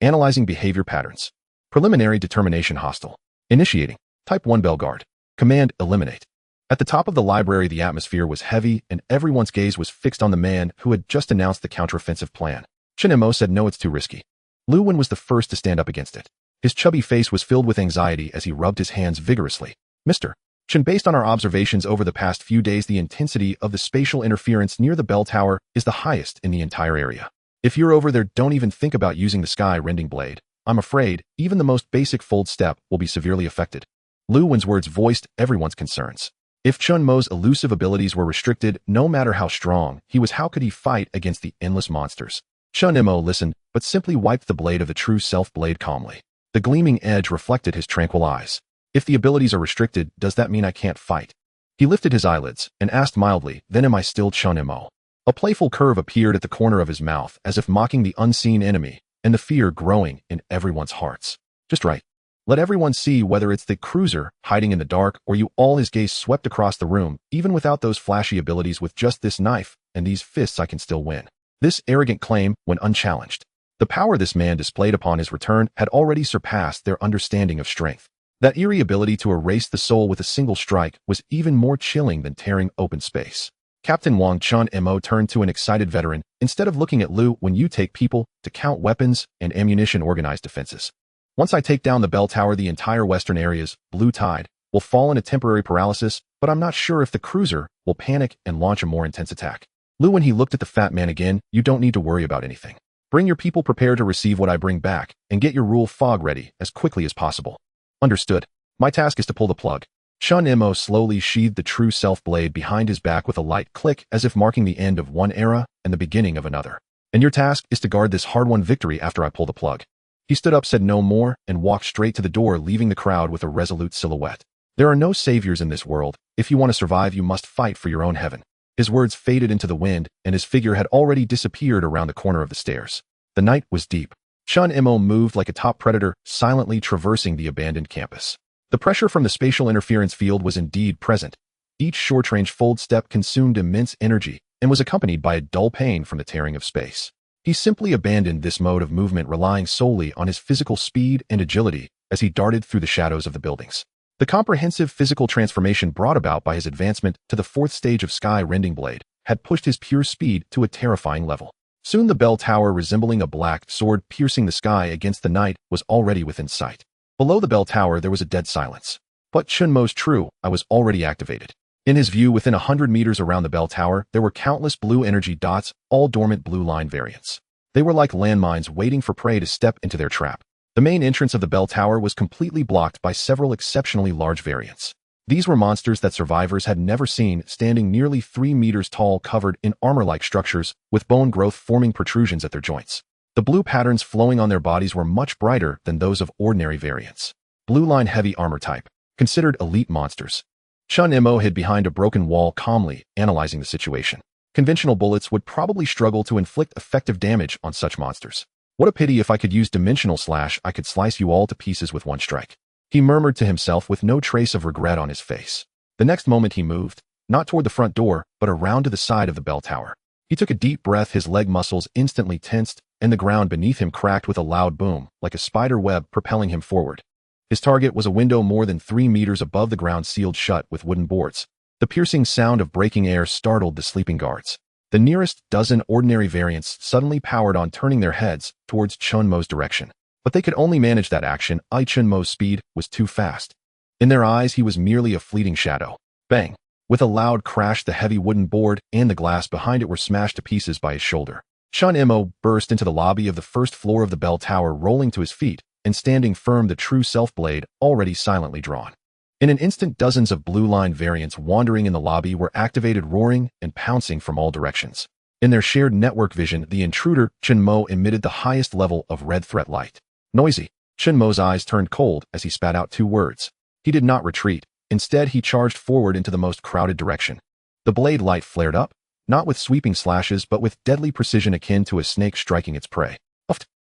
Analyzing behavior patterns. Preliminary determination hostile. Initiating. Type 1 bell guard. Command eliminate. At the top of the library, the atmosphere was heavy, and everyone's gaze was fixed on the man who had just announced the counteroffensive plan. Chen Mo said, no, it's too risky. Lu Wen was the first to stand up against it. His chubby face was filled with anxiety as he rubbed his hands vigorously. Mr. Chen, based on our observations over the past few days, the intensity of the spatial interference near the bell tower is the highest in the entire area. If you're over there, don't even think about using the sky-rending blade. I'm afraid even the most basic fold step will be severely affected. Lu Wen's words voiced everyone's concerns. If Chen Mo's elusive abilities were restricted, no matter how strong he was, how could he fight against the endless monsters? Chen Mo listened, but simply wiped the blade of the true self blade calmly. The gleaming edge reflected his tranquil eyes. If the abilities are restricted, does that mean I can't fight? He lifted his eyelids and asked mildly, then am I still Chen Mo? A playful curve appeared at the corner of his mouth, as if mocking the unseen enemy, and the fear growing in everyone's hearts. Just right. Let everyone see whether it's the cruiser hiding in the dark or you all. His gaze swept across the room. Even without those flashy abilities, with just this knife and these fists, I can still win. This arrogant claim went unchallenged. The power this man displayed upon his return had already surpassed their understanding of strength. That eerie ability to erase the soul with a single strike was even more chilling than tearing open space. Captain Wang Chen Mo turned to an excited veteran. Instead of looking at Lu, when you take people to count weapons and ammunition, organize defenses. Once I take down the bell tower, the entire western area's blue tide will fall in a temporary paralysis, but I'm not sure if the cruiser will panic and launch a more intense attack. Lu, when he looked at the fat man again, you don't need to worry about anything. Bring your people prepared to receive what I bring back, and get your rule fog ready as quickly as possible. Understood. My task is to pull the plug. Chen Mo slowly sheathed the true self blade behind his back with a light click, as if marking the end of one era and the beginning of another. And your task is to guard this hard-won victory after I pull the plug. He stood up, said no more, and walked straight to the door, leaving the crowd with a resolute silhouette. There are no saviors in this world. If you want to survive, you must fight for your own heaven. His words faded into the wind, and his figure had already disappeared around the corner of the stairs. The night was deep. Chen Mo moved like a top predator, silently traversing the abandoned campus. The pressure from the spatial interference field was indeed present. Each short-range fold step consumed immense energy, and was accompanied by a dull pain from the tearing of space. He simply abandoned this mode of movement, relying solely on his physical speed and agility as he darted through the shadows of the buildings. The comprehensive physical transformation brought about by his advancement to the 4th stage of sky-rending blade had pushed his pure speed to a terrifying level. Soon the bell tower, resembling a black sword piercing the sky against the night, was already within sight. Below the bell tower, there was a dead silence. But Chen Mo's true, I was already activated. In his view, within 100 meters around the bell tower, there were countless blue energy dots, all dormant blue line variants. They were like landmines waiting for prey to step into their trap. The main entrance of the bell tower was completely blocked by several exceptionally large variants. These were monsters that survivors had never seen, standing nearly 3 meters tall, covered in armor-like structures, with bone growth forming protrusions at their joints. The blue patterns flowing on their bodies were much brighter than those of ordinary variants. Blue line heavy armor type, considered elite monsters. Chen Mo hid behind a broken wall, calmly analyzing the situation. Conventional bullets would probably struggle to inflict effective damage on such monsters. What a pity. If I could use dimensional slash, I could slice you all to pieces with one strike. He murmured to himself with no trace of regret on his face. The next moment he moved, not toward the front door, but around to the side of the bell tower. He took a deep breath, his leg muscles instantly tensed, and the ground beneath him cracked with a loud boom, like a spider web propelling him forward. His target was a window more than 3 meters above the ground, sealed shut with wooden boards. The piercing sound of breaking air startled the sleeping guards. The nearest dozen ordinary variants suddenly powered on, turning their heads towards Chen Mo's direction. But they could only manage that action. Chen Mo's speed was too fast. In their eyes, he was merely a fleeting shadow. Bang! With a loud crash, the heavy wooden board and the glass behind it were smashed to pieces by his shoulder. Chen Mo burst into the lobby of the first floor of the bell tower, rolling to his feet and standing firm, the true self blade already silently drawn. In an instant, dozens of blue line variants wandering in the lobby were activated, roaring and pouncing from all directions. In their shared network vision, the intruder, Chen Mo, emitted the highest level of red threat light. Noisy. Chen Mo's eyes turned cold as he spat out 2 words. He did not retreat. Instead, he charged forward into the most crowded direction. The blade light flared up, not with sweeping slashes, but with deadly precision akin to a snake striking its prey.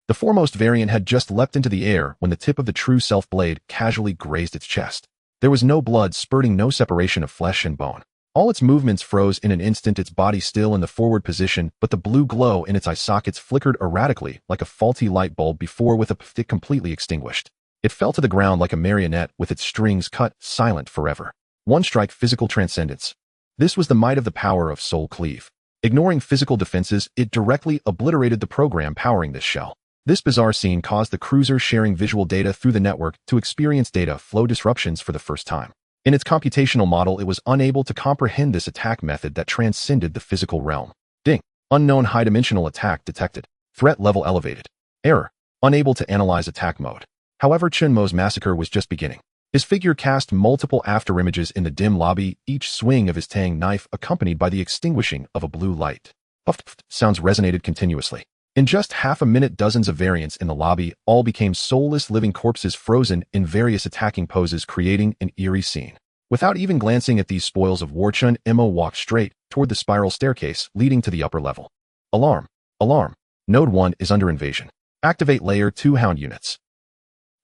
The foremost variant had just leapt into the air when the tip of the true self blade casually grazed its chest. There was no blood spurting, no separation of flesh and bone. All its movements froze in an instant, its body still in the forward position, but the blue glow in its eye sockets flickered erratically like a faulty light bulb before with a it completely extinguished. It fell to the ground like a marionette with its strings cut, silent forever. One strike, physical transcendence. This was the might of the power of Soul Cleave. Ignoring physical defenses, it directly obliterated the program powering this shell. This bizarre scene caused the cruiser sharing visual data through the network to experience data flow disruptions for the first time. In its computational model, it was unable to comprehend this attack method that transcended the physical realm. Ding. Unknown high-dimensional attack detected. Threat level elevated. Error. Unable to analyze attack mode. However, Chen Mo's massacre was just beginning. His figure cast multiple afterimages in the dim lobby, each swing of his Tang knife accompanied by the extinguishing of a blue light. Puff sounds resonated continuously. In just half a minute, dozens of variants in the lobby all became soulless living corpses frozen in various attacking poses, creating an eerie scene. Without even glancing at these spoils of war, Chen Mo walked straight toward the spiral staircase leading to the upper level. Alarm! Alarm! Node 1 is under invasion. Activate Layer 2 Hound units.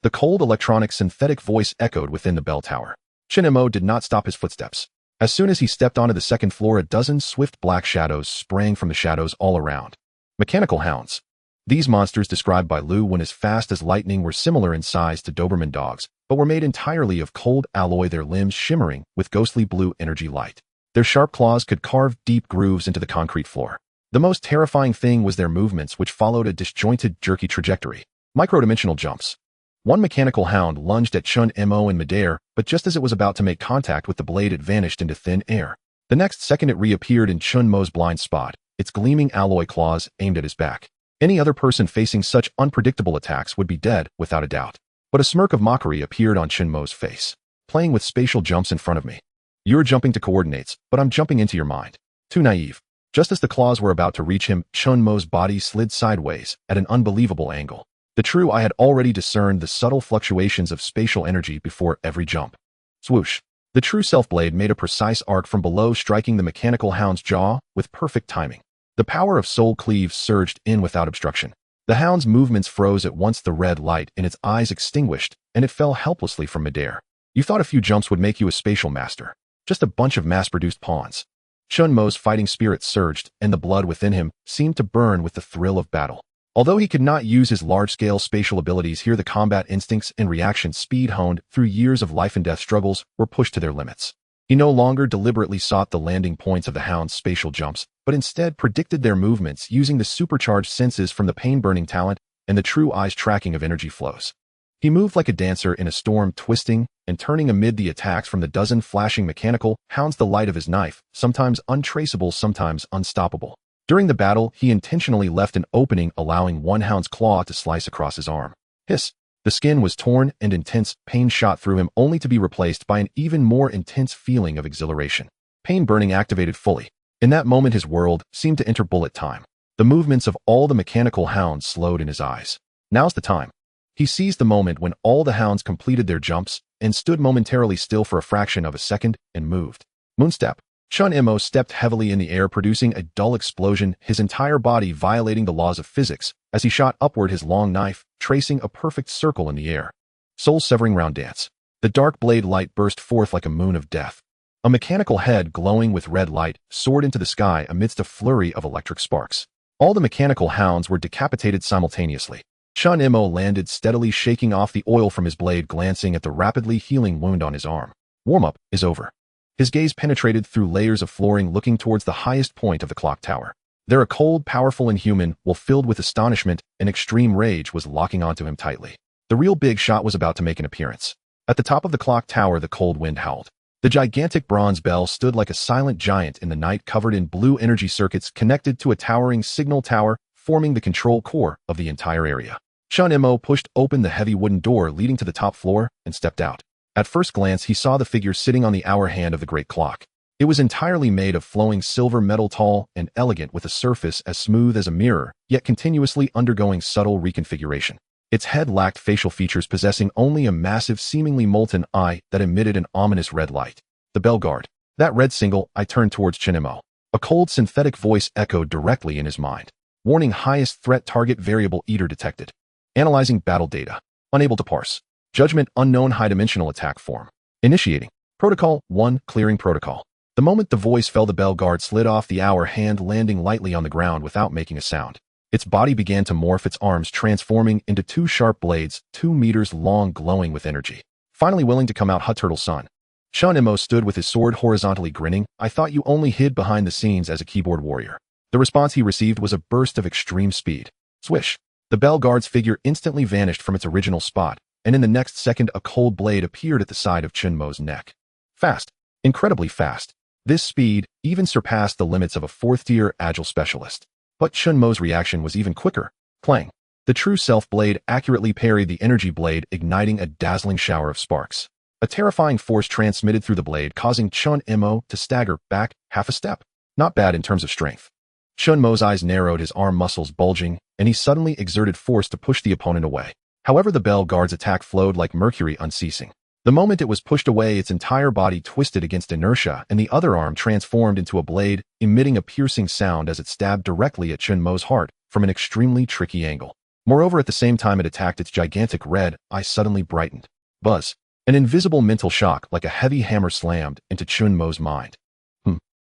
The cold electronic synthetic voice echoed within the bell tower. Chen Mo did not stop his footsteps. As soon as he stepped onto the second floor, a dozen swift black shadows sprang from the shadows all around. Mechanical hounds. These monsters, described by Lu when as fast as lightning, were similar in size to Doberman dogs, but were made entirely of cold alloy, their limbs shimmering with ghostly blue energy light. Their sharp claws could carve deep grooves into the concrete floor. The most terrifying thing was their movements, which followed a disjointed, jerky trajectory. Microdimensional jumps. One mechanical hound lunged at Chen Mo in midair, but just as it was about to make contact with the blade, it vanished into thin air. The next second, it reappeared in Chen Mo's blind spot, its gleaming alloy claws aimed at his back. Any other person facing such unpredictable attacks would be dead, without a doubt. But a smirk of mockery appeared on Chen Mo's face. Playing with spatial jumps in front of me. You're jumping to coordinates, but I'm jumping into your mind. Too naive. Just as the claws were about to reach him, Chen Mo's body slid sideways at an unbelievable angle. The true I had already discerned the subtle fluctuations of spatial energy before every jump. Swoosh. The true self-blade made a precise arc from below, striking the mechanical hound's jaw with perfect timing. The power of Soul Cleave surged in without obstruction. The hound's movements froze at once, the red light in its eyes extinguished, and it fell helplessly from midair. You thought a few jumps would make you a spatial master. Just a bunch of mass-produced pawns. Chen Mo's fighting spirit surged, and the blood within him seemed to burn with the thrill of battle. Although he could not use his large-scale spatial abilities here, the combat instincts and reaction speed honed through years of life-and-death struggles were pushed to their limits. He no longer deliberately sought the landing points of the hound's spatial jumps, but instead predicted their movements using the supercharged senses from the pain-burning talent and the true eye's tracking of energy flows. He moved like a dancer in a storm, twisting and turning amid the attacks from the dozen flashing mechanical hounds, the light of his knife, sometimes untraceable, sometimes unstoppable. During the battle, he intentionally left an opening, allowing one hound's claw to slice across his arm. Hiss! The skin was torn and intense pain shot through him, only to be replaced by an even more intense feeling of exhilaration. Pain burning activated fully. In that moment, his world seemed to enter bullet time. The movements of all the mechanical hounds slowed in his eyes. Now's the time. He seized the moment when all the hounds completed their jumps and stood momentarily still for a fraction of a second and moved. Moonstep. Chen Mo stepped heavily in the air, producing a dull explosion, his entire body violating the laws of physics as he shot upward, his long knife tracing a perfect circle in the air. Soul-severing round dance. The dark blade light burst forth like a moon of death. A mechanical head glowing with red light soared into the sky amidst a flurry of electric sparks. All the mechanical hounds were decapitated simultaneously. Chen Mo landed steadily, shaking off the oil from his blade, glancing at the rapidly healing wound on his arm. Warm-up is over. His gaze penetrated through layers of flooring, looking towards the highest point of the clock tower. There, a cold, powerful inhuman, while filled with astonishment and extreme rage, was locking onto him tightly. The real big shot was about to make an appearance. At the top of the clock tower, the cold wind howled. The gigantic bronze bell stood like a silent giant in the night, covered in blue energy circuits connected to a towering signal tower, forming the control core of the entire area. Chen Mo pushed open the heavy wooden door leading to the top floor and stepped out. At first glance, he saw the figure sitting on the hour hand of the great clock. It was entirely made of flowing silver metal, tall and elegant, with a surface as smooth as a mirror, yet continuously undergoing subtle reconfiguration. Its head lacked facial features, possessing only a massive, seemingly molten eye that emitted an ominous red light. The bell guard. That red single. I turned towards Chen Mo. A cold, synthetic voice echoed directly in his mind. Warning: highest threat target variable eater detected. Analyzing battle data. Unable to parse. Judgment: unknown high-dimensional attack form. Initiating. Protocol 1, clearing protocol. The moment the voice fell, the bell guard slid off the hour hand, landing lightly on the ground without making a sound. Its body began to morph, its arms transforming into two sharp blades, 2 meters long, glowing with energy. Finally willing to come out, Hut Turtle Son. Chen Mo stood with his sword horizontally, grinning. I thought you only hid behind the scenes as a keyboard warrior. The response he received was a burst of extreme speed. Swish. The bell guard's figure instantly vanished from its original spot, and in the next second a cold blade appeared at the side of Chen Mo's neck. Fast. Incredibly fast. This speed even surpassed the limits of a 4th-tier agile specialist. But Chen Mo's reaction was even quicker. Clang. The true self blade accurately parried the energy blade, igniting a dazzling shower of sparks. A terrifying force transmitted through the blade, causing Chen Mo to stagger back half a step. Not bad in terms of strength. Chen Mo's eyes narrowed, his arm muscles bulging, and he suddenly exerted force to push the opponent away. However, the bell guard's attack flowed like mercury, unceasing. The moment it was pushed away, its entire body twisted against inertia, and the other arm transformed into a blade, emitting a piercing sound as it stabbed directly at Chen Mo's heart from an extremely tricky angle. Moreover, at the same time it attacked, its gigantic red eye suddenly brightened. Buzz. An invisible mental shock like a heavy hammer slammed into Chen Mo's mind.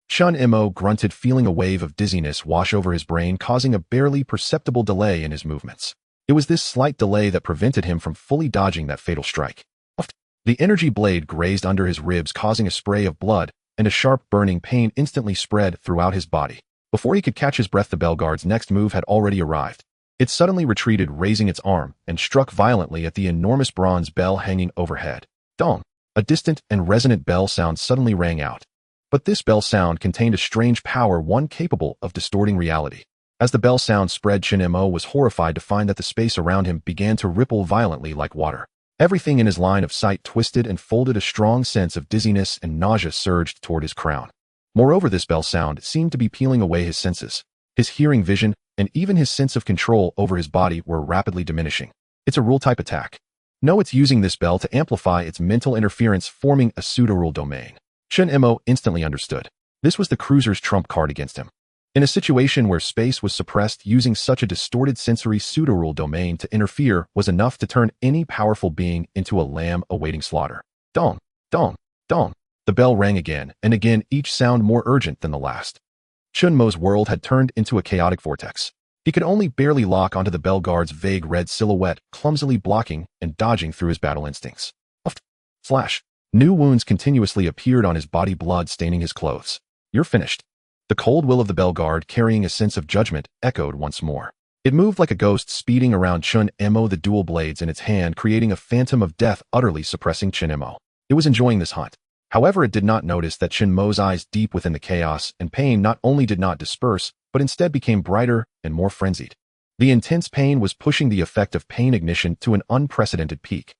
Chen Mo grunted, feeling a wave of dizziness wash over his brain, causing a barely perceptible delay in his movements. It was this slight delay that prevented him from fully dodging that fatal strike. The energy blade grazed under his ribs, causing a spray of blood, and a sharp burning pain instantly spread throughout his body. Before he could catch his breath, the bell guard's next move had already arrived. It suddenly retreated, raising its arm, and struck violently at the enormous bronze bell hanging overhead. Dong! A distant and resonant bell sound suddenly rang out. But this bell sound contained a strange power, one capable of distorting reality. As the bell sound spread, Chen Mo was horrified to find that the space around him began to ripple violently like water. Everything in his line of sight twisted and folded, a strong sense of dizziness and nausea surged toward his crown. Moreover, this bell sound seemed to be peeling away his senses. His hearing, vision, and even his sense of control over his body were rapidly diminishing. It's a rule-type attack. No, it's using this bell to amplify its mental interference, forming a pseudo-rule domain. Chen Mo instantly understood. This was the cruiser's trump card against him. In a situation where space was suppressed, using such a distorted sensory pseudo-rule domain to interfere was enough to turn any powerful being into a lamb awaiting slaughter. Dong, dong, dong. The bell rang again and again, each sound more urgent than the last. Chen Mo's world had turned into a chaotic vortex. He could only barely lock onto the bell guard's vague red silhouette, clumsily blocking and dodging through his battle instincts. Slash. New wounds continuously appeared on his body, blood staining his clothes. You're finished. The cold will of the bell guard, carrying a sense of judgment, echoed once more. It moved like a ghost speeding around Chen Mo, the dual blades in its hand, creating a phantom of death utterly suppressing Chen Mo. It was enjoying this hunt. However, it did not notice that Chen Mo's eyes deep within the chaos and pain not only did not disperse, but instead became brighter and more frenzied. The intense pain was pushing the effect of pain ignition to an unprecedented peak.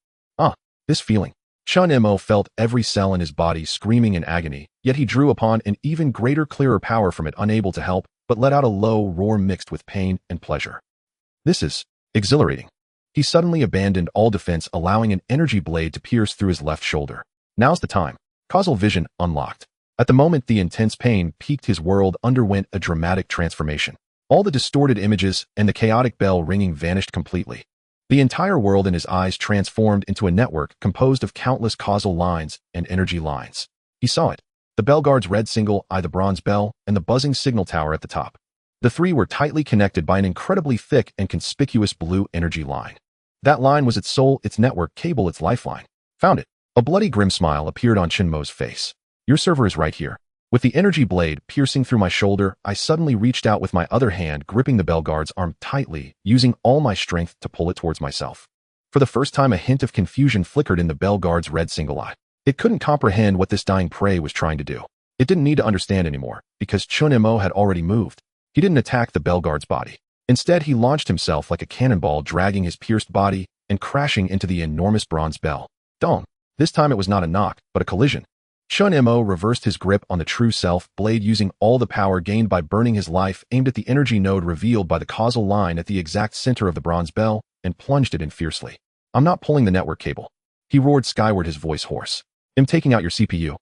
This feeling. Chen Mo felt every cell in his body screaming in agony, yet he drew upon an even greater, clearer power from it, unable to help, but let out a low roar mixed with pain and pleasure. This is exhilarating. He suddenly abandoned all defense, allowing an energy blade to pierce through his left shoulder. Now's the time. Causal vision unlocked. At the moment the intense pain peaked, his world underwent a dramatic transformation. All the distorted images and the chaotic bell ringing vanished completely. The entire world in his eyes transformed into a network composed of countless causal lines and energy lines. He saw it. The bell guard's red single eye, the bronze bell, and the buzzing signal tower at the top. The three were tightly connected by an incredibly thick and conspicuous blue energy line. That line was its soul, its network cable, its lifeline. Found it. A bloody grim smile appeared on Chen Mo's face. Your server is right here. With the energy blade piercing through my shoulder, I suddenly reached out with my other hand, gripping the bell guard's arm tightly, using all my strength to pull it towards myself. For the first time, a hint of confusion flickered in the bell guard's red single eye. It couldn't comprehend what this dying prey was trying to do. It didn't need to understand anymore, because Chen Mo had already moved. He didn't attack the bell guard's body. Instead, he launched himself like a cannonball, dragging his pierced body and crashing into the enormous bronze bell. Dong! This time it was not a knock, but a collision. Chen Mo reversed his grip on the true self blade, using all the power gained by burning his life, aimed at the energy node revealed by the causal line at the exact center of the bronze bell, and plunged it in fiercely. I'm not pulling the network cable. He roared skyward, his voice hoarse. I'm taking out your CPU.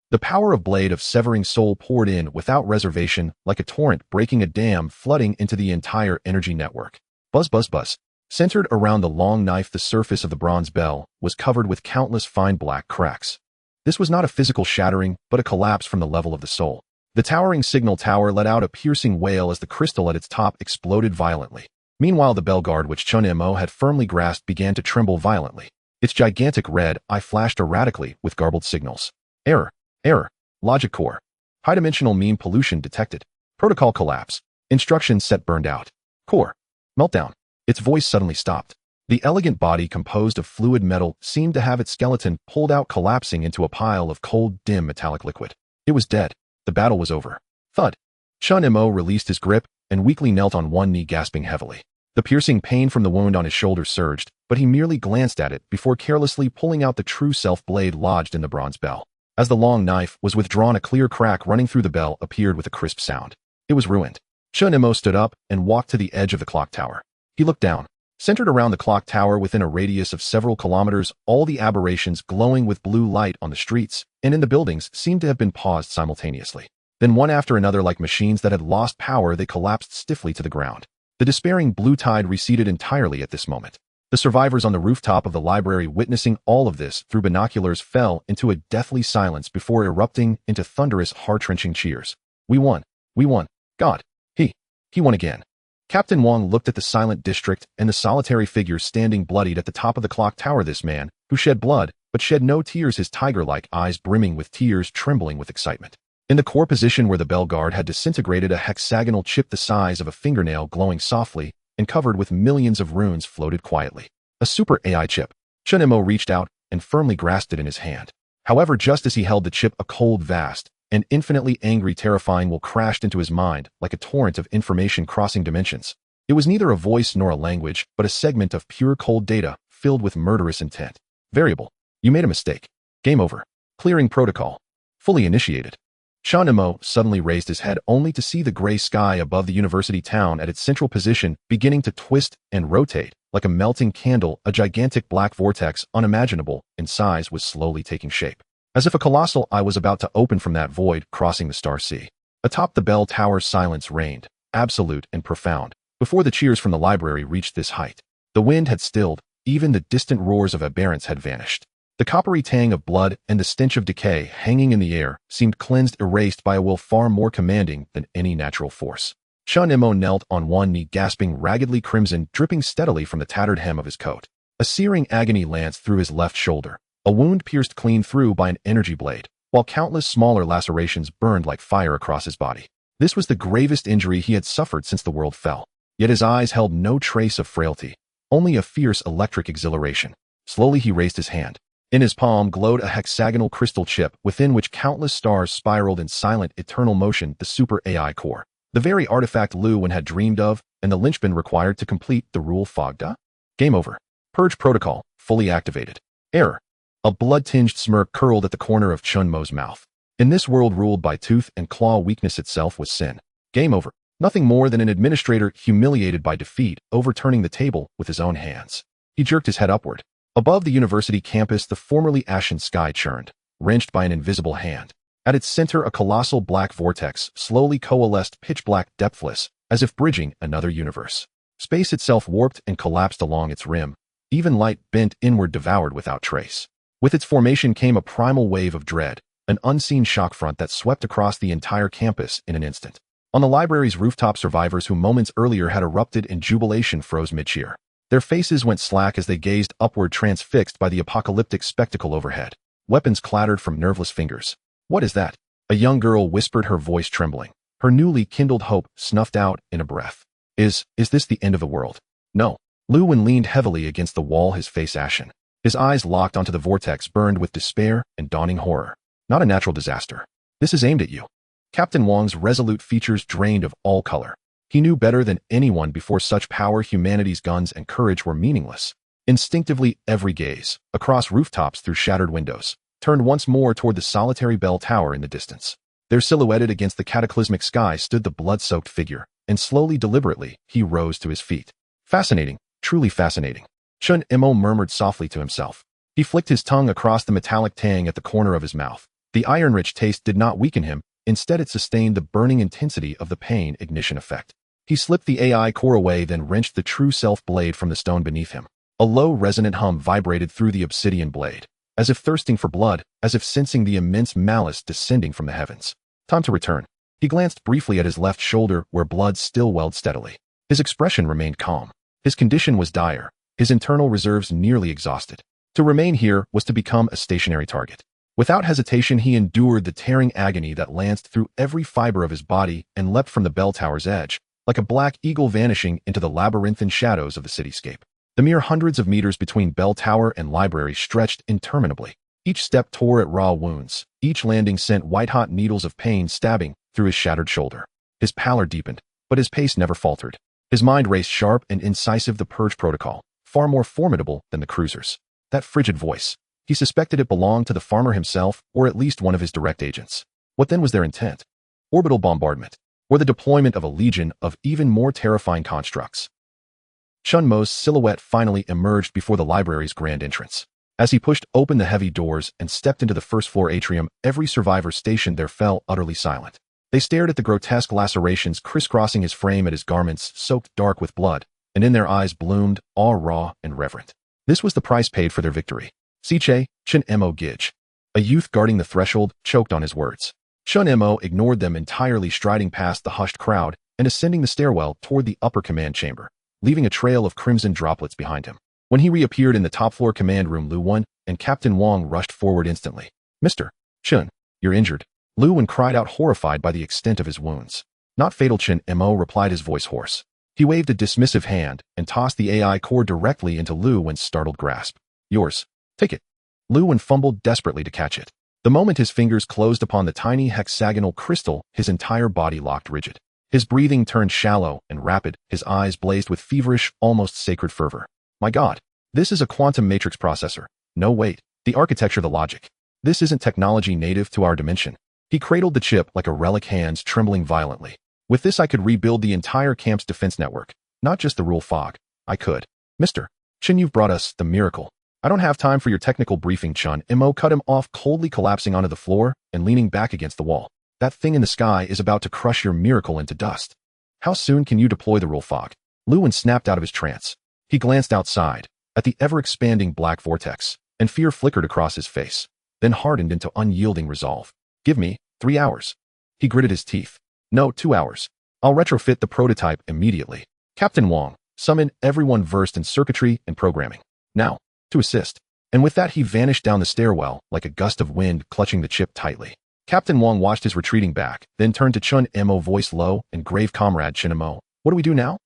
The power of blade of severing soul poured in without reservation, like a torrent breaking a dam, flooding into the entire energy network. Buzz, buzz, buzz. Centered around the long knife, the surface of the bronze bell was covered with countless fine black cracks. This was not a physical shattering, but a collapse from the level of the soul. The towering signal tower let out a piercing wail as the crystal at its top exploded violently. Meanwhile, the bell guard, which Chen Mo had firmly grasped, began to tremble violently. Its gigantic red eye flashed erratically with garbled signals. Error. Error. Logic core. High-dimensional meme pollution detected. Protocol collapse. Instruction set burned out. Core. Meltdown. Its voice suddenly stopped. The elegant body, composed of fluid metal, seemed to have its skeleton pulled out, collapsing into a pile of cold, dim metallic liquid. It was dead. The battle was over. Thud. Chen Mo released his grip and weakly knelt on one knee, gasping heavily. The piercing pain from the wound on his shoulder surged, but he merely glanced at it before carelessly pulling out the true self blade lodged in the bronze bell. As the long knife was withdrawn, a clear crack running through the bell appeared with a crisp sound. It was ruined. Chen Mo stood up and walked to the edge of the clock tower. He looked down. Centered around the clock tower within a radius of several kilometers, all the aberrations glowing with blue light on the streets and in the buildings seemed to have been paused simultaneously. Then one after another, like machines that had lost power, they collapsed stiffly to the ground. The despairing blue tide receded entirely at this moment. The survivors on the rooftop of the library, witnessing all of this through binoculars, fell into a deathly silence before erupting into thunderous, heart-wrenching cheers. We won. We won. God. He won again. Captain Wang looked at the silent district and the solitary figure standing bloodied at the top of the clock tower. This man, who shed blood, but shed no tears, his tiger-like eyes brimming with tears, trembling with excitement. In the core position where the bell guard had disintegrated, a hexagonal chip the size of a fingernail, glowing softly and covered with millions of runes, floated quietly. A super AI chip. Chen Mo reached out and firmly grasped it in his hand. However, just as he held the chip, a cold, vast, and infinitely angry, terrifying will crashed into his mind like a torrent of information crossing dimensions. It was neither a voice nor a language, but a segment of pure cold data filled with murderous intent. Variable. You made a mistake. Game over. Clearing protocol. Fully initiated. Chen Mo suddenly raised his head, only to see the gray sky above the university town at its central position beginning to twist and rotate. Like a melting candle, a gigantic black vortex, unimaginable in size, was slowly taking shape. As if a colossal eye was about to open from that void, crossing the star sea. Atop the bell tower, silence reigned, absolute and profound, before the cheers from the library reached this height. The wind had stilled, even the distant roars of aberrants had vanished. The coppery tang of blood and the stench of decay hanging in the air seemed cleansed, erased by a will far more commanding than any natural force. Chen Mo knelt on one knee, gasping, raggedly crimson dripping steadily from the tattered hem of his coat. A searing agony lanced through his left shoulder, a wound pierced clean through by an energy blade, while countless smaller lacerations burned like fire across his body. This was the gravest injury he had suffered since the world fell. Yet his eyes held no trace of frailty, only a fierce electric exhilaration. Slowly he raised his hand. In his palm glowed a hexagonal crystal chip within which countless stars spiraled in silent, eternal motion, the Super AI core. The very artifact Lu Wen had dreamed of, and the linchpin required to complete the rule Fogda. Game over. Purge protocol, fully activated. Error. A blood-tinged smirk curled at the corner of Chen Mo's mouth. In this world ruled by tooth and claw, weakness itself was sin. Game over. Nothing more than an administrator humiliated by defeat, overturning the table with his own hands. He jerked his head upward. Above the university campus, the formerly ashen sky churned, wrenched by an invisible hand. At its center, a colossal black vortex slowly coalesced, pitch-black, depthless, as if bridging another universe. Space itself warped and collapsed along its rim. Even light bent inward, devoured without trace. With its formation came a primal wave of dread, an unseen shock front that swept across the entire campus in an instant. On the library's rooftop, survivors who moments earlier had erupted in jubilation froze mid-cheer. Their faces went slack as they gazed upward, transfixed by the apocalyptic spectacle overhead. Weapons clattered from nerveless fingers. "What is that?" a young girl whispered, her voice trembling. Her newly kindled hope snuffed out in a breath. Is this the end of the world? No. Lu Wen leaned heavily against the wall, his face ashen. His eyes locked onto the vortex, burned with despair and dawning horror. Not a natural disaster. This is aimed at you. Captain Wang's resolute features drained of all color. He knew better than anyone before such power, humanity's guns and courage were meaningless. Instinctively, every gaze, across rooftops through shattered windows, turned once more toward the solitary bell tower in the distance. There, silhouetted against the cataclysmic sky, stood the blood-soaked figure, and slowly, deliberately, he rose to his feet. Fascinating, truly fascinating. Chen Mo murmured softly to himself. He flicked his tongue across the metallic tang at the corner of his mouth. The iron-rich taste did not weaken him, instead it sustained the burning intensity of the pain ignition effect. He slipped the AI core away, then wrenched the true self blade from the stone beneath him. A low, resonant hum vibrated through the obsidian blade, as if thirsting for blood, as if sensing the immense malice descending from the heavens. Time to return. He glanced briefly at his left shoulder, where blood still welled steadily. His expression remained calm. His condition was dire, his internal reserves nearly exhausted. To remain here was to become a stationary target. Without hesitation, he endured the tearing agony that lanced through every fiber of his body and leapt from the bell tower's edge, like a black eagle vanishing into the labyrinthine shadows of the cityscape. The mere hundreds of meters between bell tower and library stretched interminably. Each step tore at raw wounds. Each landing sent white-hot needles of pain stabbing through his shattered shoulder. His pallor deepened, but his pace never faltered. His mind raced, sharp and incisive, the purge protocol, far more formidable than the cruisers. That frigid voice. He suspected it belonged to the farmer himself, or at least one of his direct agents. What then was their intent? Orbital bombardment, or the deployment of a legion of even more terrifying constructs? Chen Mo's silhouette finally emerged before the library's grand entrance. As he pushed open the heavy doors and stepped into the first-floor atrium, every survivor stationed there fell utterly silent. They stared at the grotesque lacerations crisscrossing his frame, at his garments soaked dark with blood, and in their eyes bloomed awe, raw and reverent. This was the price paid for their victory. Siche, Chen Mo Gij. A youth guarding the threshold choked on his words. Chen Mo ignored them entirely, striding past the hushed crowd and ascending the stairwell toward the upper command chamber, leaving a trail of crimson droplets behind him. When he reappeared in the top-floor command room, Lu Wen and Captain Wang rushed forward instantly. "Mr. Chen, you're injured." Lu Wen cried out, horrified by the extent of his wounds. "Not fatal," Chen Mo replied, his voice hoarse. He waved a dismissive hand and tossed the AI core directly into Lu Wen's startled grasp. "Yours. Take it." Lu Wen fumbled desperately to catch it. The moment his fingers closed upon the tiny hexagonal crystal, his entire body locked rigid. His breathing turned shallow and rapid, his eyes blazed with feverish, almost sacred fervor. "My God, this is a quantum matrix processor. No, wait, the architecture, the logic. This isn't technology native to our dimension." He cradled the chip like a relic, hands trembling violently. "With this I could rebuild the entire camp's defense network, not just the rule fog. I could." "Mr. Chen, you've brought us the miracle." "I don't have time for your technical briefing," Chen Mo cut him off, coldly collapsing onto the floor and leaning back against the wall. "That thing in the sky is about to crush your miracle into dust. How soon can you deploy the rule fog?" Lu Wen snapped out of his trance. He glanced outside, at the ever-expanding black vortex, and fear flickered across his face, then hardened into unyielding resolve. "Give me 3 hours." He gritted his teeth. "No, 2 hours. I'll retrofit the prototype immediately. Captain Wang, summon everyone versed in circuitry and programming. Now, to assist." And with that he vanished down the stairwell like a gust of wind, clutching the chip tightly. Captain Wang watched his retreating back, then turned to Chen Mo, voice low and grave. "Comrade Chen Mo, what do we do now?"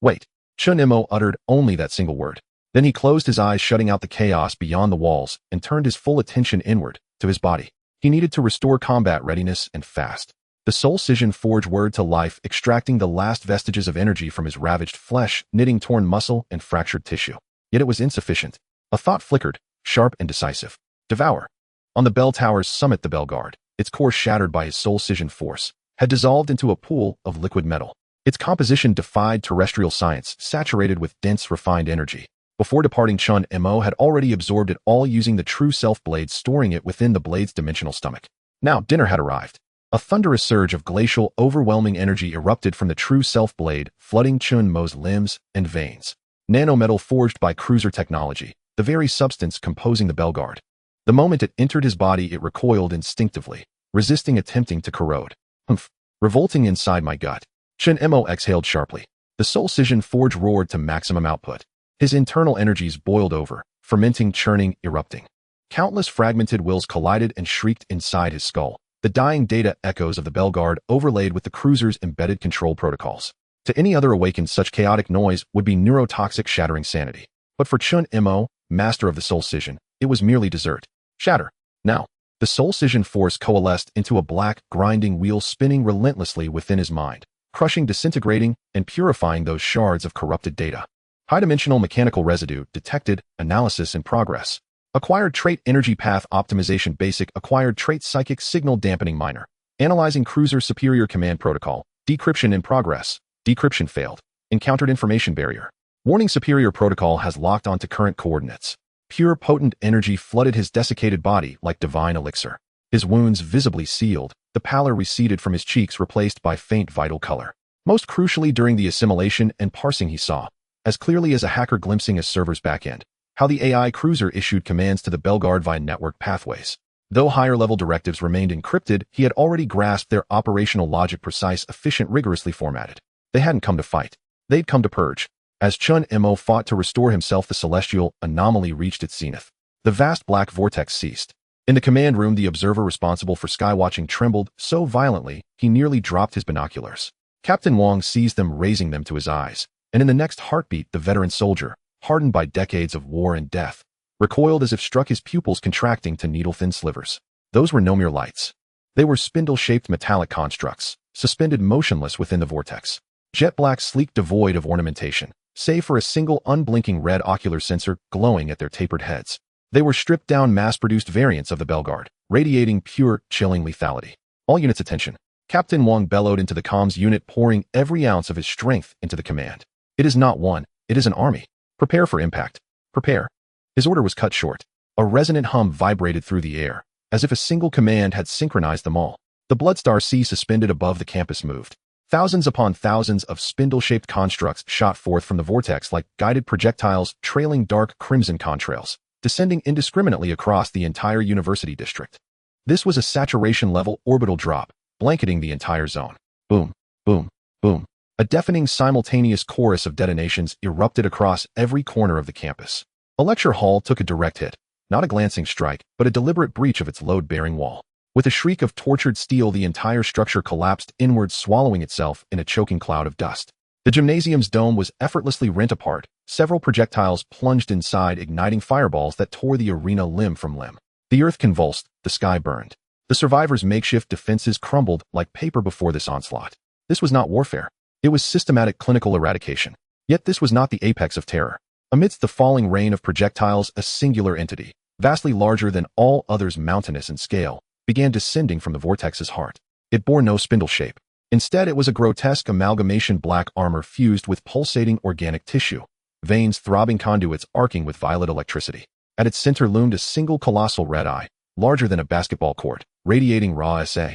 Wait. Chen Mo uttered only that single word. Then he closed his eyes, shutting out the chaos beyond the walls, and turned his full attention inward, to his body. He needed to restore combat readiness and fast. The soul scission forged word to life, extracting the last vestiges of energy from his ravaged flesh, knitting torn muscle and fractured tissue. Yet it was insufficient. A thought flickered, sharp and decisive. Devour. On the bell tower's summit, the bell guard, its core shattered by his soul scission force, had dissolved into a pool of liquid metal. Its composition defied terrestrial science, saturated with dense, refined energy. Before departing, Chen Mo had already absorbed it all, using the true self blade, storing it within the blade's dimensional stomach. Now dinner had arrived. A thunderous surge of glacial, overwhelming energy erupted from the true self blade, flooding Chen Mo's limbs and veins. Nanometal forged by cruiser technology, the very substance composing the bell guard. The moment it entered his body, it recoiled instinctively, resisting attempting to corrode. Humph! Revolting inside my gut. Chen Mo exhaled sharply. The soul scission forge roared to maximum output. His internal energies boiled over, fermenting, churning, erupting. Countless fragmented wills collided and shrieked inside his skull, the dying data echoes of the bell guard overlaid with the cruiser's embedded control protocols. To any other awakened, such chaotic noise would be neurotoxic, shattering sanity. But for Chen Mo, master of the soul scission, it was merely dessert. Shatter. Now. The soul scission force coalesced into a black, grinding wheel, spinning relentlessly within his mind, crushing, disintegrating, and purifying those shards of corrupted data. High-dimensional mechanical residue detected, analysis in progress. Acquired trait energy path optimization basic, acquired trait psychic signal dampening minor. Analyzing cruiser superior command protocol. Decryption in progress. Decryption failed. Encountered information barrier. Warning, superior protocol has locked onto current coordinates. Pure potent energy flooded his desiccated body like divine elixir. His wounds visibly sealed, the pallor receded from his cheeks, replaced by faint vital color. Most crucially, during the assimilation and parsing, he saw, as clearly as a hacker glimpsing a server's backend, how the AI cruiser issued commands to the bell guard via network pathways. Though higher-level directives remained encrypted, he had already grasped their operational logic: precise, efficient, rigorously formatted. They hadn't come to fight. They'd come to purge. As Chen Mo fought to restore himself, the celestial anomaly reached its zenith. The vast black vortex ceased. In the command room, the observer responsible for skywatching trembled so violently he nearly dropped his binoculars. Captain Wang seized them, raising them to his eyes, and in the next heartbeat, the veteran soldier, hardened by decades of war and death, recoiled as if struck, his pupils contracting to needle-thin slivers. Those were no mere lights. They were spindle-shaped metallic constructs, suspended motionless within the vortex. Jet black, sleek, devoid of ornamentation, save for a single unblinking red ocular sensor glowing at their tapered heads. They were stripped-down, mass-produced variants of the bell guard, radiating pure, chilling lethality. All units, attention. Captain Wang bellowed into the comms unit, pouring every ounce of his strength into the command. It is not one, it is an army. Prepare for impact. Prepare. His order was cut short. A resonant hum vibrated through the air, as if a single command had synchronized them all. The Bloodstar Sea suspended above the campus moved. Thousands upon thousands of spindle-shaped constructs shot forth from the vortex like guided projectiles, trailing dark crimson contrails, descending indiscriminately across the entire university district. This was a saturation-level orbital drop, blanketing the entire zone. Boom, boom, boom. A deafening simultaneous chorus of detonations erupted across every corner of the campus. A lecture hall took a direct hit, not a glancing strike, but a deliberate breach of its load-bearing wall. With a shriek of tortured steel, the entire structure collapsed inward, swallowing itself in a choking cloud of dust. The gymnasium's dome was effortlessly rent apart. Several projectiles plunged inside, igniting fireballs that tore the arena limb from limb. The earth convulsed, the sky burned. The survivors' makeshift defenses crumbled like paper before this onslaught. This was not warfare. It was systematic clinical eradication. Yet this was not the apex of terror. Amidst the falling rain of projectiles, a singular entity, vastly larger than all others, mountainous in scale, began descending from the vortex's heart. It bore no spindle shape. Instead, it was a grotesque amalgamation: black armor fused with pulsating organic tissue, veins throbbing, conduits arcing with violet electricity. At its center loomed a single colossal red eye, larger than a basketball court, radiating raw SA.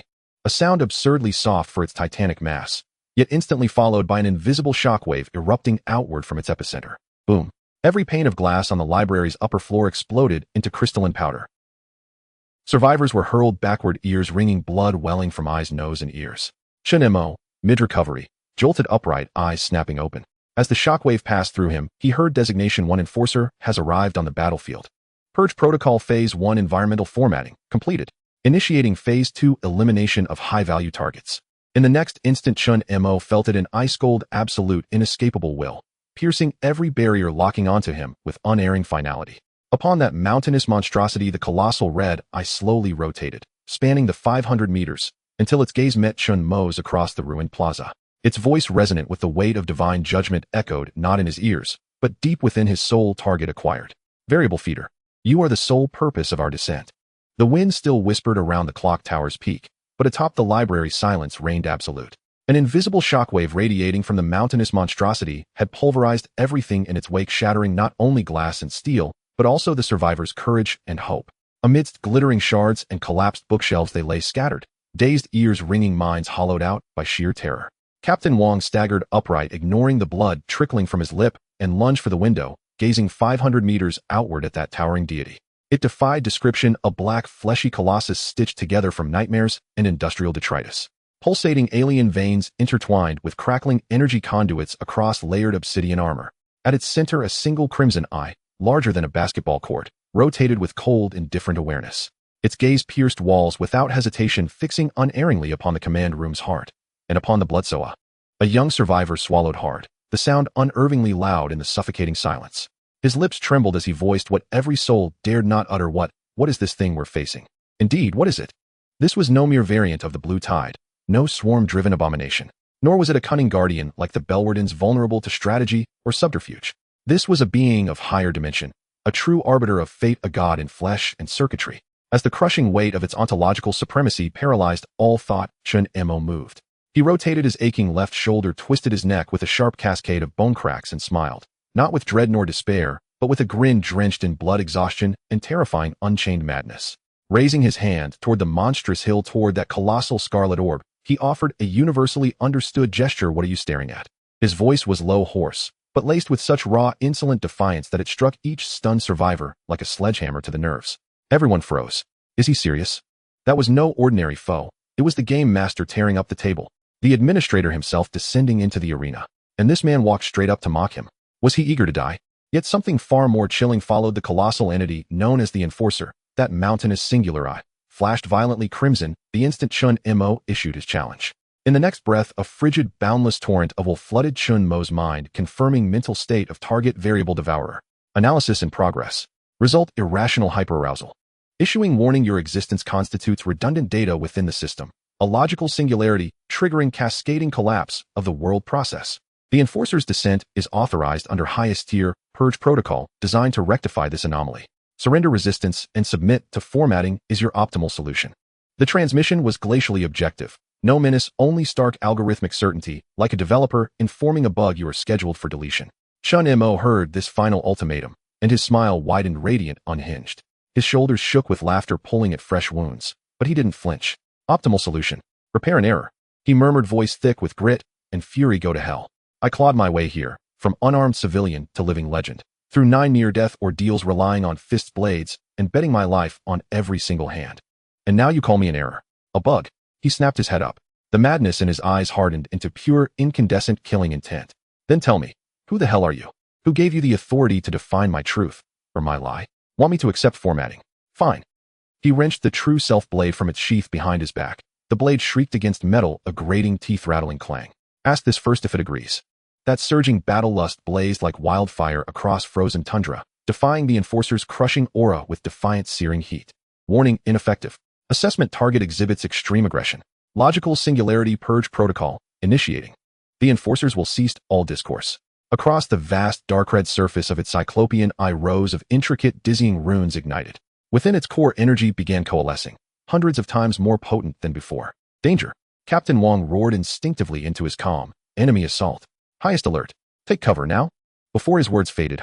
A sound absurdly soft for its titanic mass, yet instantly followed by an invisible shockwave erupting outward from its epicenter. Boom. Every pane of glass on the library's upper floor exploded into crystalline powder. Survivors were hurled backward, ears ringing, blood welling from eyes, nose, and ears. Chen Mo, mid-recovery, jolted upright, eyes snapping open. As the shockwave passed through him, he heard Designation 1 Enforcer has arrived on the battlefield. Purge Protocol Phase 1 environmental formatting completed. Initiating Phase 2 elimination of high-value targets. In the next instant, Chen Mo felt it an ice-cold, absolute, inescapable will, piercing every barrier, locking onto him with unerring finality. Upon that mountainous monstrosity, the colossal red eye slowly rotated, spanning the 500 meters, until its gaze met Chen Mo's across the ruined plaza. Its voice, resonant with the weight of divine judgment, echoed not in his ears, but deep within his soul. Target acquired. Variable feeder. You are the sole purpose of our descent. The wind still whispered around the clock tower's peak, but atop the library silence reigned absolute. An invisible shockwave radiating from the mountainous monstrosity had pulverized everything in its wake, shattering not only glass and steel, but also the survivors' courage and hope. Amidst glittering shards and collapsed bookshelves they lay scattered, dazed ears ringing, minds hollowed out by sheer terror. Captain Wong staggered upright, ignoring the blood trickling from his lip, and lunged for the window, gazing 500 meters outward at that towering deity. It defied description, a black, fleshy colossus stitched together from nightmares and industrial detritus. Pulsating alien veins intertwined with crackling energy conduits across layered obsidian armor. At its center, a single crimson eye, larger than a basketball court, rotated with cold, indifferent awareness. Its gaze pierced walls without hesitation, fixing unerringly upon the command room's heart, and upon the bloodsoa. A young survivor swallowed hard, the sound unervingly loud in the suffocating silence. His lips trembled as he voiced what every soul dared not utter. What is this thing we're facing? Indeed, what is it? This was no mere variant of the blue tide, no swarm-driven abomination, nor was it a cunning guardian like the Bellwardens, vulnerable to strategy or subterfuge. This was a being of higher dimension, a true arbiter of fate, a god in flesh and circuitry. As the crushing weight of its ontological supremacy paralyzed all thought, Chen Mo moved. He rotated his aching left shoulder, twisted his neck with a sharp cascade of bone cracks, and smiled, not with dread nor despair, but with a grin drenched in blood, exhaustion, and terrifying unchained madness. Raising his hand toward the monstrous hill, toward that colossal scarlet orb, he offered a universally understood gesture. What are you staring at? His voice was low, hoarse, but laced with such raw, insolent defiance that it struck each stunned survivor like a sledgehammer to the nerves. Everyone froze. Is he serious? That was no ordinary foe. It was the game master tearing up the table, the administrator himself descending into the arena. And this man walked straight up to mock him. Was he eager to die? Yet something far more chilling followed. The colossal entity known as the Enforcer, that mountainous singular eye, flashed violently crimson the instant Chen Mo issued his challenge. In the next breath, a frigid, boundless torrent of will flooded Chen Mo's mind, confirming mental state of target. Variable devourer. Analysis in progress. Result: irrational hyperarousal. Issuing warning: your existence constitutes redundant data within the system, a logical singularity triggering cascading collapse of the world process. The Enforcer's descent is authorized under highest tier purge protocol designed to rectify this anomaly. Surrender resistance and submit to formatting is your optimal solution. The transmission was glacially objective. No menace, only stark algorithmic certainty, like a developer informing a bug you are scheduled for deletion. Chen Mo heard this final ultimatum, and his smile widened, radiant, unhinged. His shoulders shook with laughter, pulling at fresh wounds, but he didn't flinch. Optimal solution. Repair an error. He murmured, voice thick with grit and fury. Go to hell. I clawed my way here, from unarmed civilian to living legend, through 9 near-death ordeals, relying on fist blades and betting my life on every single hand. And now you call me an error. A bug. He snapped his head up. The madness in his eyes hardened into pure, incandescent killing intent. Then tell me, who the hell are you? Who gave you the authority to define my truth, or my lie? Want me to accept formatting? Fine. He wrenched the true self blade from its sheath behind his back. The blade shrieked against metal, a grating, teeth-rattling clang. Ask this first if it agrees. That surging battle lust blazed like wildfire across frozen tundra, defying the Enforcer's crushing aura with defiant, searing heat. Warning: ineffective. Assessment: target exhibits extreme aggression. Logical singularity purge protocol initiating. The Enforcers will cease all discourse. Across the vast, dark red surface of its cyclopean eye, rows of intricate, dizzying runes ignited. Within its core, energy began coalescing, hundreds of times more potent than before. Danger! Captain Wong roared instinctively into his calm. Enemy assault. Highest alert. Take cover now. Before his words faded,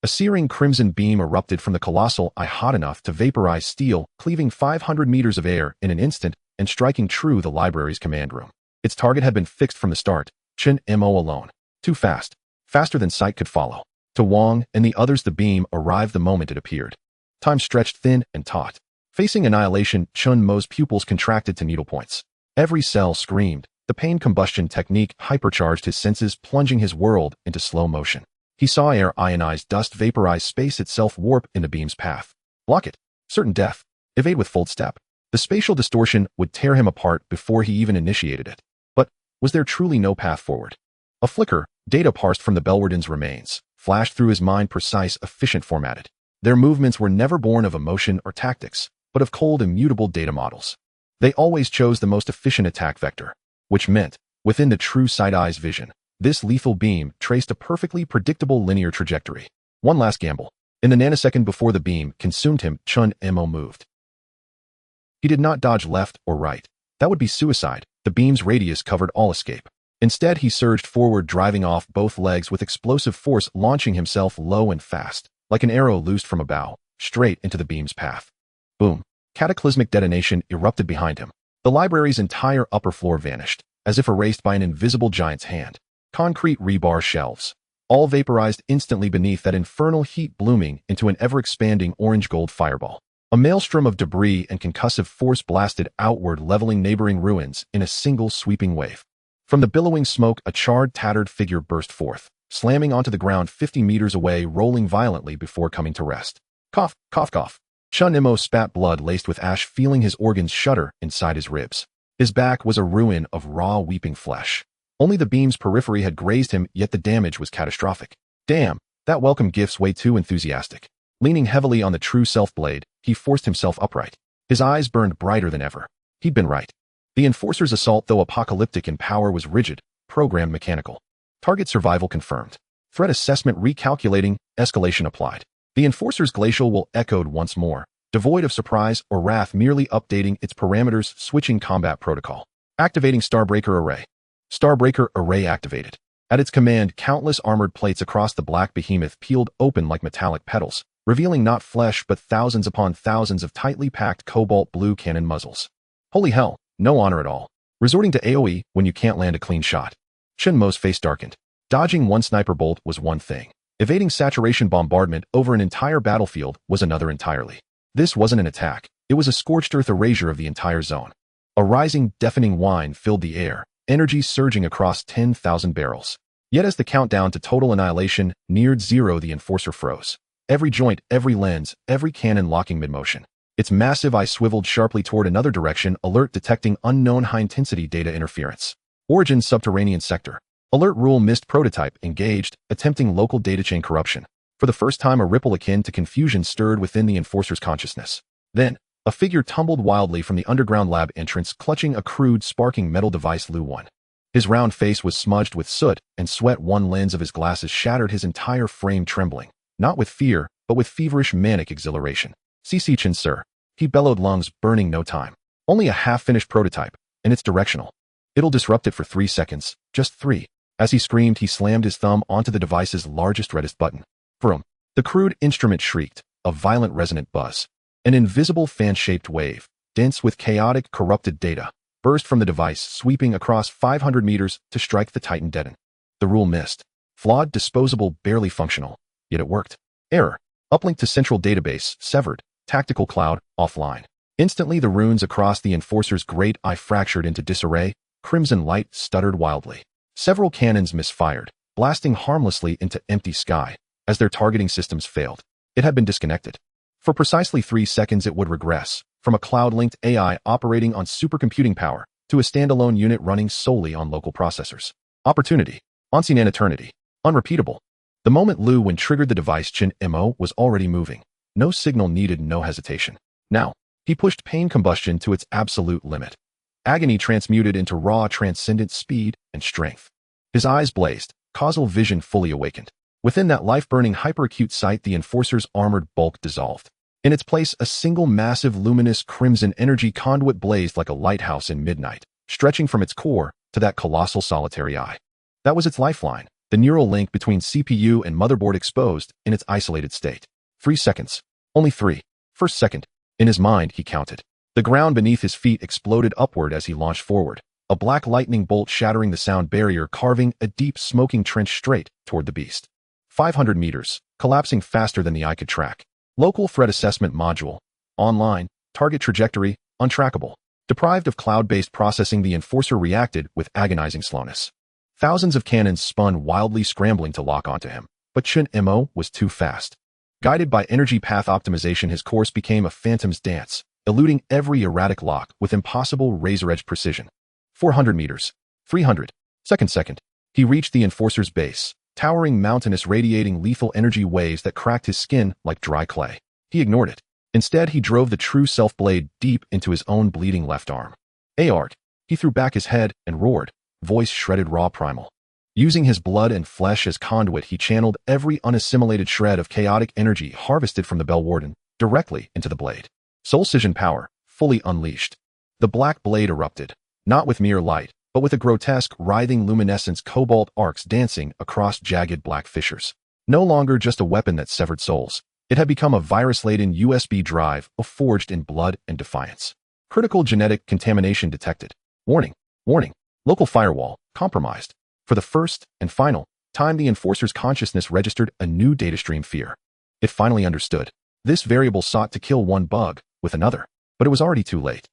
a searing crimson beam erupted from the colossal eye, hot enough to vaporize steel, cleaving 500 meters of air in an instant and striking true the library's command room. Its target had been fixed from the start. Chen Mo alone. Too fast. Faster than sight could follow. To Wong and the others, the beam arrived the moment it appeared. Time stretched thin and taut. Facing annihilation, Chen Mo's pupils contracted to needlepoints. Every cell screamed. The pain combustion technique hypercharged his senses, plunging his world into slow motion. He saw air, ionized dust, vaporize space itself, warp in the beam's path. Block it. Certain death. Evade with full step. The spatial distortion would tear him apart before he even initiated it. Was there truly no path forward? A flicker, data parsed from the Belwarden's remains, flashed through his mind, precise, efficient, formatted. Their movements were never born of emotion or tactics, but of cold, immutable data models. They always chose the most efficient attack vector, which meant, within the true side-eye's vision, this lethal beam traced a perfectly predictable linear trajectory. One last gamble. In the nanosecond before the beam consumed him, Chen Mo moved. He did not dodge left or right. That would be suicide. The beam's radius covered all escape. Instead, he surged forward, driving off both legs with explosive force, launching himself low and fast, like an arrow loosed from a bow, straight into the beam's path. Boom. Cataclysmic detonation erupted behind him. The library's entire upper floor vanished, as if erased by an invisible giant's hand. Concrete rebar shelves, all vaporized instantly beneath that infernal heat, blooming into an ever-expanding orange-gold fireball. A maelstrom of debris and concussive force blasted outward, leveling neighboring ruins in a single sweeping wave. From the billowing smoke, a charred, tattered figure burst forth, slamming onto the ground 50 meters away, rolling violently before coming to rest. Cough, cough, cough. Chen Mo spat blood laced with ash, feeling his organs shudder inside his ribs. His back was a ruin of raw, weeping flesh. Only the beam's periphery had grazed him, yet the damage was catastrophic. Damn, that welcome gift's way too enthusiastic. Leaning heavily on the true self blade, he forced himself upright. His eyes burned brighter than ever. He'd been right. The Enforcer's assault, though apocalyptic in power, was rigid, programmed, mechanical. Target survival confirmed. Threat assessment recalculating, escalation applied. The Enforcer's glacial will echoed once more, devoid of surprise or wrath, merely updating its parameters, switching combat protocol. Activating Starbreaker Array. Starbreaker Array activated. At its command, countless armored plates across the black behemoth peeled open like metallic petals, revealing not flesh but thousands upon thousands of tightly packed cobalt blue cannon muzzles. Holy hell, no honor at all. Resorting to AoE when you can't land a clean shot. Chen Mo's face darkened. Dodging one sniper bolt was one thing. Evading saturation bombardment over an entire battlefield was another entirely. This wasn't an attack. It was a scorched earth erasure of the entire zone. A rising, deafening whine filled the air, energy surging across 10,000 barrels. Yet as the countdown to total annihilation neared zero, the Enforcer froze. Every joint, every lens, every cannon locking mid-motion. Its massive eye swiveled sharply toward another direction, alert detecting unknown high-intensity data interference. Origin subterranean sector. Alert rule missed, prototype engaged, attempting local data chain corruption. For the first time, a ripple akin to confusion stirred within the Enforcer's consciousness. Then, a figure tumbled wildly from the underground lab entrance, clutching a crude, sparking metal device, Lu 1. His round face was smudged with soot and sweat. One lens of his glasses shattered, his entire frame trembling, not with fear, but with feverish, manic exhilaration. CC Chen, sir. He bellowed, lungs burning. No time. Only a half-finished prototype, and it's directional. It'll disrupt it for 3 seconds, just 3. As he screamed, he slammed his thumb onto the device's largest, reddest button. Vroom. The crude instrument shrieked, a violent resonant buzz. An invisible fan-shaped wave, dense with chaotic, corrupted data, burst from the device, sweeping across 500 meters to strike the Titan dead. The rule missed. Flawed, disposable, barely functional. Yet it worked. Error. Uplink to central database, severed. Tactical cloud, offline. Instantly, the runes across the Enforcer's great eye fractured into disarray. Crimson light stuttered wildly. Several cannons misfired, blasting harmlessly into empty sky. As their targeting systems failed, it had been disconnected. For precisely 3 seconds, it would regress, from a cloud-linked AI operating on supercomputing power to a standalone unit running solely on local processors. Opportunity. Unseen and eternity. Unrepeatable. The moment Lu 1 triggered the device, Chen Mo was already moving. No signal needed, no hesitation. Now, he pushed pain combustion to its absolute limit. Agony transmuted into raw, transcendent speed and strength. His eyes blazed, causal vision fully awakened. Within that life-burning, hyperacute sight, the Enforcer's armored bulk dissolved. In its place, a single massive, luminous, crimson energy conduit blazed like a lighthouse in midnight, stretching from its core to that colossal, solitary eye. That was its lifeline, the neural link between CPU and motherboard exposed in its isolated state. 3 seconds. Only 3. First second. In his mind, he counted. The ground beneath his feet exploded upward as he launched forward, a black lightning bolt shattering the sound barrier, carving a deep, smoking trench straight toward the beast. 500 meters, collapsing faster than the eye could track. Local threat assessment module. Online. Target trajectory. Untrackable. Deprived of cloud-based processing, the Enforcer reacted with agonizing slowness. Thousands of cannons spun wildly, scrambling to lock onto him. But Chen Mo was too fast. Guided by energy path optimization, his course became a phantom's dance, eluding every erratic lock with impossible razor-edge precision. 400 meters. 300. Second. He reached the Enforcer's base, towering mountainous radiating lethal energy waves that cracked his skin like dry clay. He ignored it. Instead, he drove the true self blade deep into his own bleeding left arm. Arg! He threw back his head and roared, voice shredded raw primal. Using his blood and flesh as conduit, he channeled every unassimilated shred of chaotic energy harvested from the Bell Warden directly into the blade. Soul Scission power, fully unleashed. The black blade erupted, not with mere light, but with a grotesque, writhing luminescence, cobalt arcs dancing across jagged black fissures. No longer just a weapon that severed souls, it had become a virus-laden USB drive forged in blood and defiance. Critical genetic contamination detected. Warning. Local firewall compromised. For the first and final time, the Enforcer's consciousness registered a new data stream: fear. It finally understood. This variable sought to kill one bug with another, but it was already too late.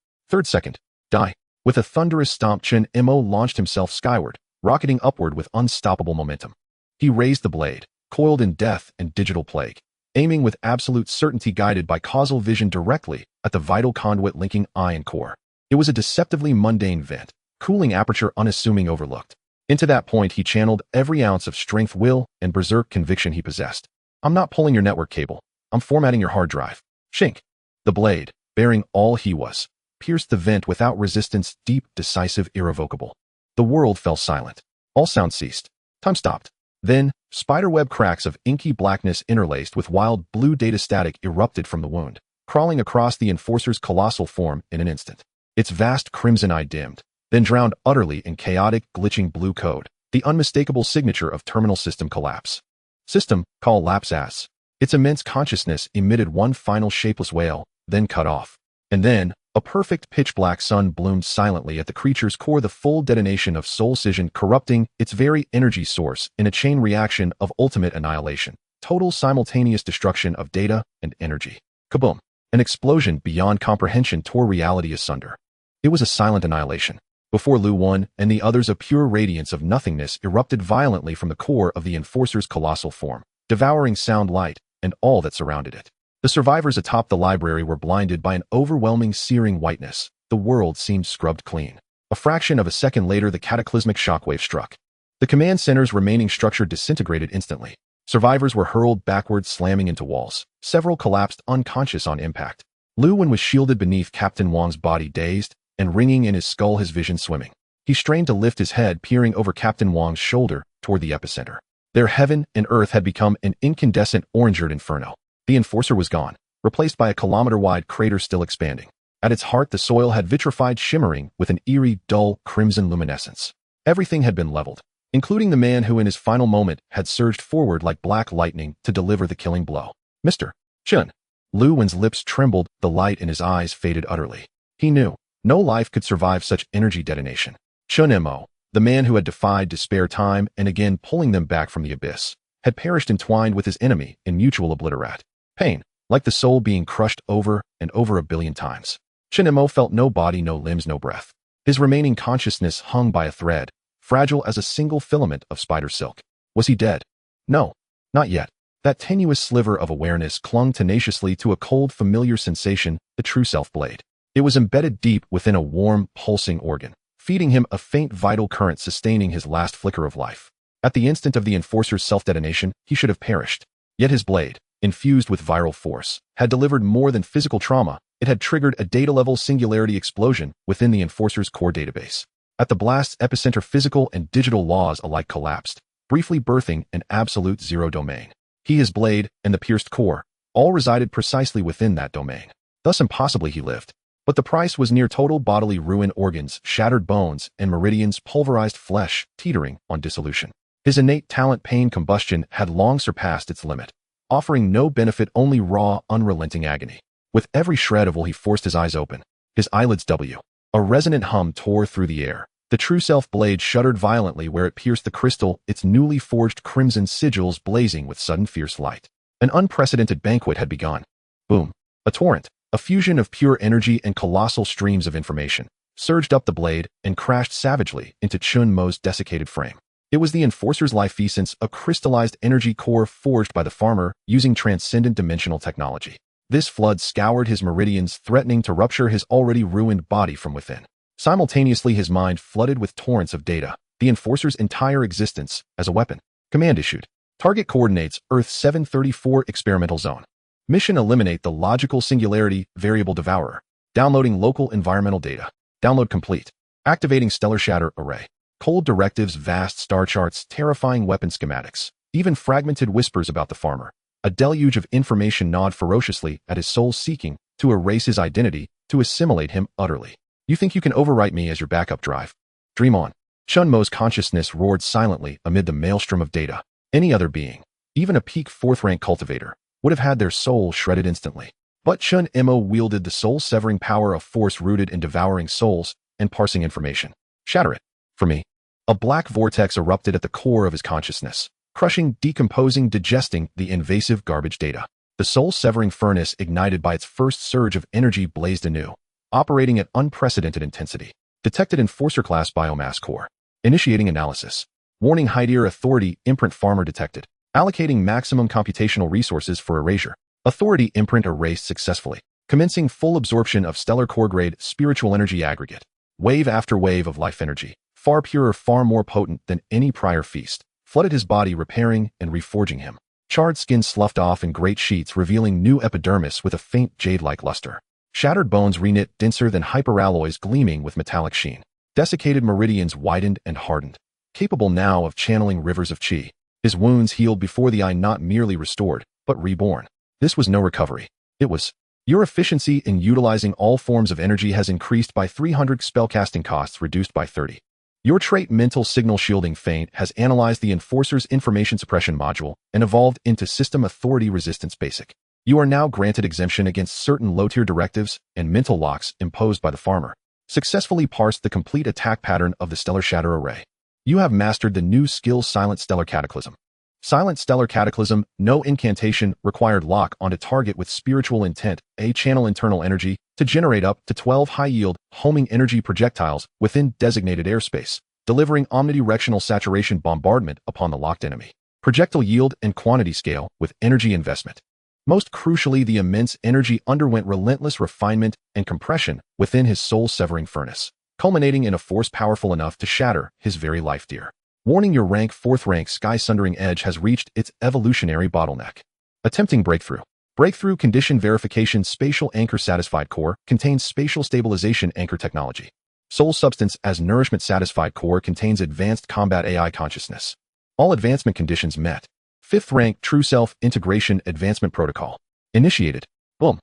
Second. Die. With a thunderous stomp, Chen Mo launched himself skyward, rocketing upward with unstoppable momentum. He raised the blade, coiled in death and digital plague, aiming with absolute certainty, guided by causal vision directly at the vital conduit linking eye and core. It was a deceptively mundane vent, cooling aperture unassuming, overlooked. Into that point, he channeled every ounce of strength, will, and berserk conviction he possessed. I'm not pulling your network cable. I'm formatting your hard drive. Shink. The blade, bearing all he was, pierced the vent without resistance, deep, decisive, irrevocable. The world fell silent. All sound ceased. Time stopped. Then, spiderweb cracks of inky blackness interlaced with wild blue data static erupted from the wound, crawling across the Enforcer's colossal form in an instant. Its vast crimson eye dimmed, then drowned utterly in chaotic, glitching blue code, the unmistakable signature of terminal system collapse. System call lapse as. Its immense consciousness emitted one final shapeless wail, then cut off. And then, a perfect pitch-black sun bloomed silently at the creature's core, the full detonation of soul scission corrupting its very energy source in a chain reaction of ultimate annihilation, total simultaneous destruction of data and energy. Kaboom! An explosion beyond comprehension tore reality asunder. It was a silent annihilation. Before Lu Wan and the others, a pure radiance of nothingness erupted violently from the core of the Enforcer's colossal form, devouring sound, light, and all that surrounded it. The survivors atop the library were blinded by an overwhelming, searing whiteness. The world seemed scrubbed clean. A fraction of a second later, the cataclysmic shockwave struck. The command center's remaining structure disintegrated instantly. Survivors were hurled backward, slamming into walls. Several collapsed unconscious on impact. Lu Wan was shielded beneath Captain Wang's body, dazed and ringing in his skull, his vision swimming. He strained to lift his head, peering over Captain Wang's shoulder toward the epicenter. Their heaven and earth had become an incandescent orange-red inferno. The Enforcer was gone, replaced by a kilometer-wide crater still expanding. At its heart, the soil had vitrified, shimmering with an eerie, dull, crimson luminescence. Everything had been leveled, including the man who in his final moment had surged forward like black lightning to deliver the killing blow. Mr. Chen. Lu Wan's lips trembled, the light in his eyes faded utterly. He knew no life could survive such energy detonation. Chen Mo, the man who had defied despair time and again, pulling them back from the abyss, had perished entwined with his enemy in mutual obliterate. Pain, like the soul being crushed over and over 1 billion times. Chen Mo felt no body, no limbs, no breath. His remaining consciousness hung by a thread, fragile as a single filament of spider silk. Was he dead? No, not yet. That tenuous sliver of awareness clung tenaciously to a cold, familiar sensation, the true self blade. It was embedded deep within a warm, pulsing organ, feeding him a faint vital current, sustaining his last flicker of life. At the instant of the Enforcer's self-detonation, he should have perished. Yet his blade, infused with viral force, had delivered more than physical trauma. It had triggered a data-level singularity explosion within the Enforcer's core database. At the blast's epicenter, physical and digital laws alike collapsed, briefly birthing an absolute zero domain. He, his blade, and the pierced core, all resided precisely within that domain. Thus impossibly he lived. But the price was near total bodily ruin, organs, shattered bones, and meridians, pulverized flesh, teetering on dissolution. His innate talent, pain, combustion, had long surpassed its limit, offering no benefit, only raw, unrelenting agony. With every shred of will, he forced his eyes open. His eyelids W. A resonant hum tore through the air. The true self blade shuddered violently where it pierced the crystal, its newly forged crimson sigils blazing with sudden fierce light. An unprecedented banquet had begun. Boom. A torrent, a fusion of pure energy and colossal streams of information, surged up the blade and crashed savagely into Chen Mo's desiccated frame. It was the Enforcer's life essence, a crystallized energy core forged by the farmer using transcendent dimensional technology. This flood scoured his meridians, threatening to rupture his already ruined body from within. Simultaneously, his mind flooded with torrents of data, the Enforcer's entire existence as a weapon. Command issued. Target coordinates Earth 734 Experimental Zone. Mission: eliminate the logical singularity variable devourer. Downloading local environmental data. Download complete. Activating stellar shatter array. Cold directives, vast star charts, terrifying weapon schematics, even fragmented whispers about the farmer. A deluge of information gnawed ferociously at his soul, seeking to erase his identity, to assimilate him utterly. You think you can overwrite me as your backup drive? Dream on. Chen Mo's consciousness roared silently amid the maelstrom of data. Any other being, even a peak fourth-rank cultivator, would have had their soul shredded instantly. But Chen Mo wielded the soul-severing power of force rooted in devouring souls and parsing information. Shatter it. For me. A black vortex erupted at the core of his consciousness, crushing, decomposing, digesting the invasive garbage data. The soul-severing furnace, ignited by its first surge of energy, blazed anew, operating at unprecedented intensity. Detected Enforcer-class biomass core. Initiating analysis. Warning: High-tier authority imprint farmer detected. Allocating maximum computational resources for erasure. Authority imprint erased successfully. Commencing full absorption of stellar core-grade spiritual energy aggregate. Wave after wave of life energy, far purer, far more potent than any prior feast, flooded his body, repairing and reforging him. Charred skin sloughed off in great sheets, revealing new epidermis with a faint jade-like luster. Shattered bones reknit, denser than hyperalloys, gleaming with metallic sheen. Desiccated meridians widened and hardened, capable now of channeling rivers of chi. His wounds healed before the eye, not merely restored, but reborn. This was no recovery. It was, your efficiency in utilizing all forms of energy has increased by 300, spellcasting costs reduced by 30. Your trait mental signal shielding feint has analyzed the Enforcer's information suppression module and evolved into system authority resistance basic. You are now granted exemption against certain low-tier directives and mental locks imposed by the farmer. Successfully parsed the complete attack pattern of the stellar shatter array. You have mastered the new skill Silent Stellar Cataclysm. Silent Stellar Cataclysm, no incantation required. Lock onto target with spiritual intent, a channel internal energy to generate up to 12 high-yield, homing energy projectiles within designated airspace, delivering omnidirectional saturation bombardment upon the locked enemy. Projectile yield and quantity scale with energy investment. Most crucially, the immense energy underwent relentless refinement and compression within his soul-severing furnace, culminating in a force powerful enough to shatter his very life dear. Warning: your rank 4th rank sky-sundering edge has reached its evolutionary bottleneck. Attempting breakthrough. Breakthrough condition verification. Spatial anchor satisfied core contains spatial stabilization anchor technology. Soul substance as nourishment satisfied core contains advanced combat AI consciousness. All advancement conditions met. 5th rank true self integration advancement protocol. Initiated. Boom.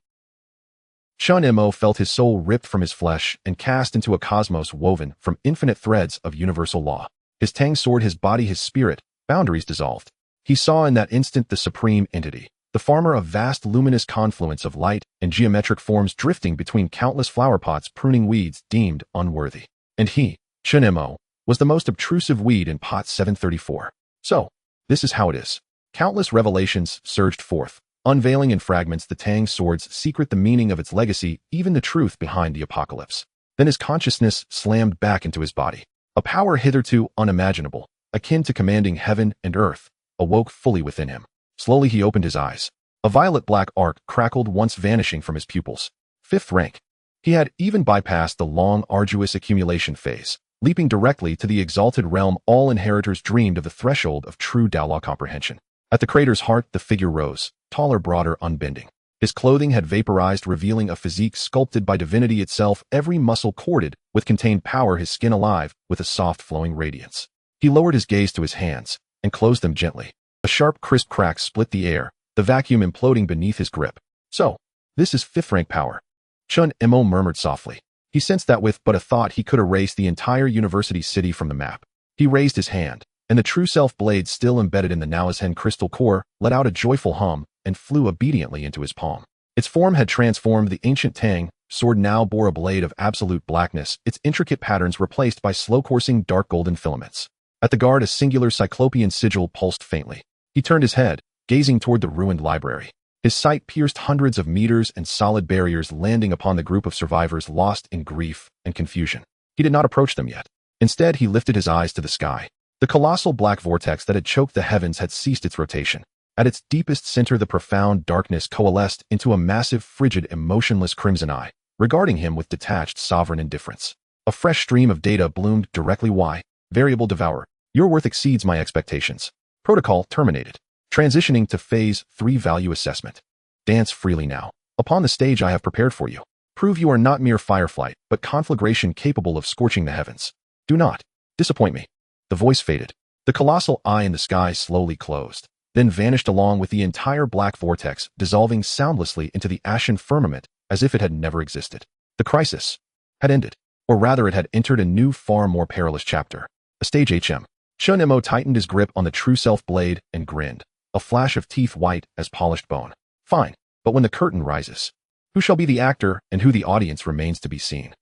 Chen Mo felt his soul ripped from his flesh and cast into a cosmos woven from infinite threads of universal law. His Tang sword, his body, his spirit, boundaries dissolved. He saw in that instant the supreme entity, the farmer, a vast luminous confluence of light and geometric forms drifting between countless flower pots, pruning weeds deemed unworthy. And he, Chen Mo, was the most obtrusive weed in pot 734. So, this is how it is. Countless revelations surged forth, unveiling in fragments the Tang sword's secret, the meaning of its legacy, even the truth behind the apocalypse. Then his consciousness slammed back into his body. A power hitherto unimaginable, akin to commanding heaven and earth, awoke fully within him. Slowly he opened his eyes. A violet-black arc crackled, once vanishing from his pupils. 5th rank. He had even bypassed the long, arduous accumulation phase, leaping directly to the exalted realm all inheritors dreamed of, the threshold of true Daolaw comprehension. At the crater's heart, the figure rose, taller, broader, unbending. His clothing had vaporized, revealing a physique sculpted by divinity itself, every muscle corded with contained power, his skin alive with a soft, flowing radiance. He lowered his gaze to his hands and closed them gently. A sharp, crisp crack split the air, the vacuum imploding beneath his grip. So, this is 5th rank power. Chen Mo murmured softly. He sensed that with but a thought he could erase the entire university city from the map. He raised his hand, and the true self blade still embedded in the Nowashen crystal core let out a joyful hum and flew obediently into his palm. Its form had transformed. The ancient Tang sword now bore a blade of absolute blackness, its intricate patterns replaced by slow-coursing dark golden filaments. At the guard, a singular cyclopean sigil pulsed faintly. He turned his head, gazing toward the ruined library. His sight pierced hundreds of meters and solid barriers, landing upon the group of survivors lost in grief and confusion. He did not approach them yet. Instead, he lifted his eyes to the sky. The colossal black vortex that had choked the heavens had ceased its rotation. At its deepest center, the profound darkness coalesced into a massive, frigid, emotionless crimson eye, regarding him with detached, sovereign indifference. A fresh stream of data bloomed directly. Y. Variable devourer. Your worth exceeds my expectations. Protocol terminated. Transitioning to Phase 3 value assessment. Dance freely now. Upon the stage I have prepared for you. Prove you are not mere fireflight, but conflagration capable of scorching the heavens. Do not disappoint me. The voice faded. The colossal eye in the sky slowly closed, then vanished along with the entire black vortex, dissolving soundlessly into the ashen firmament as if it had never existed. The crisis had ended, or rather it had entered a new, far more perilous chapter. A stage HM. Chen Mo tightened his grip on the true self blade and grinned, a flash of teeth white as polished bone. Fine, but when the curtain rises, who shall be the actor and who the audience remains to be seen?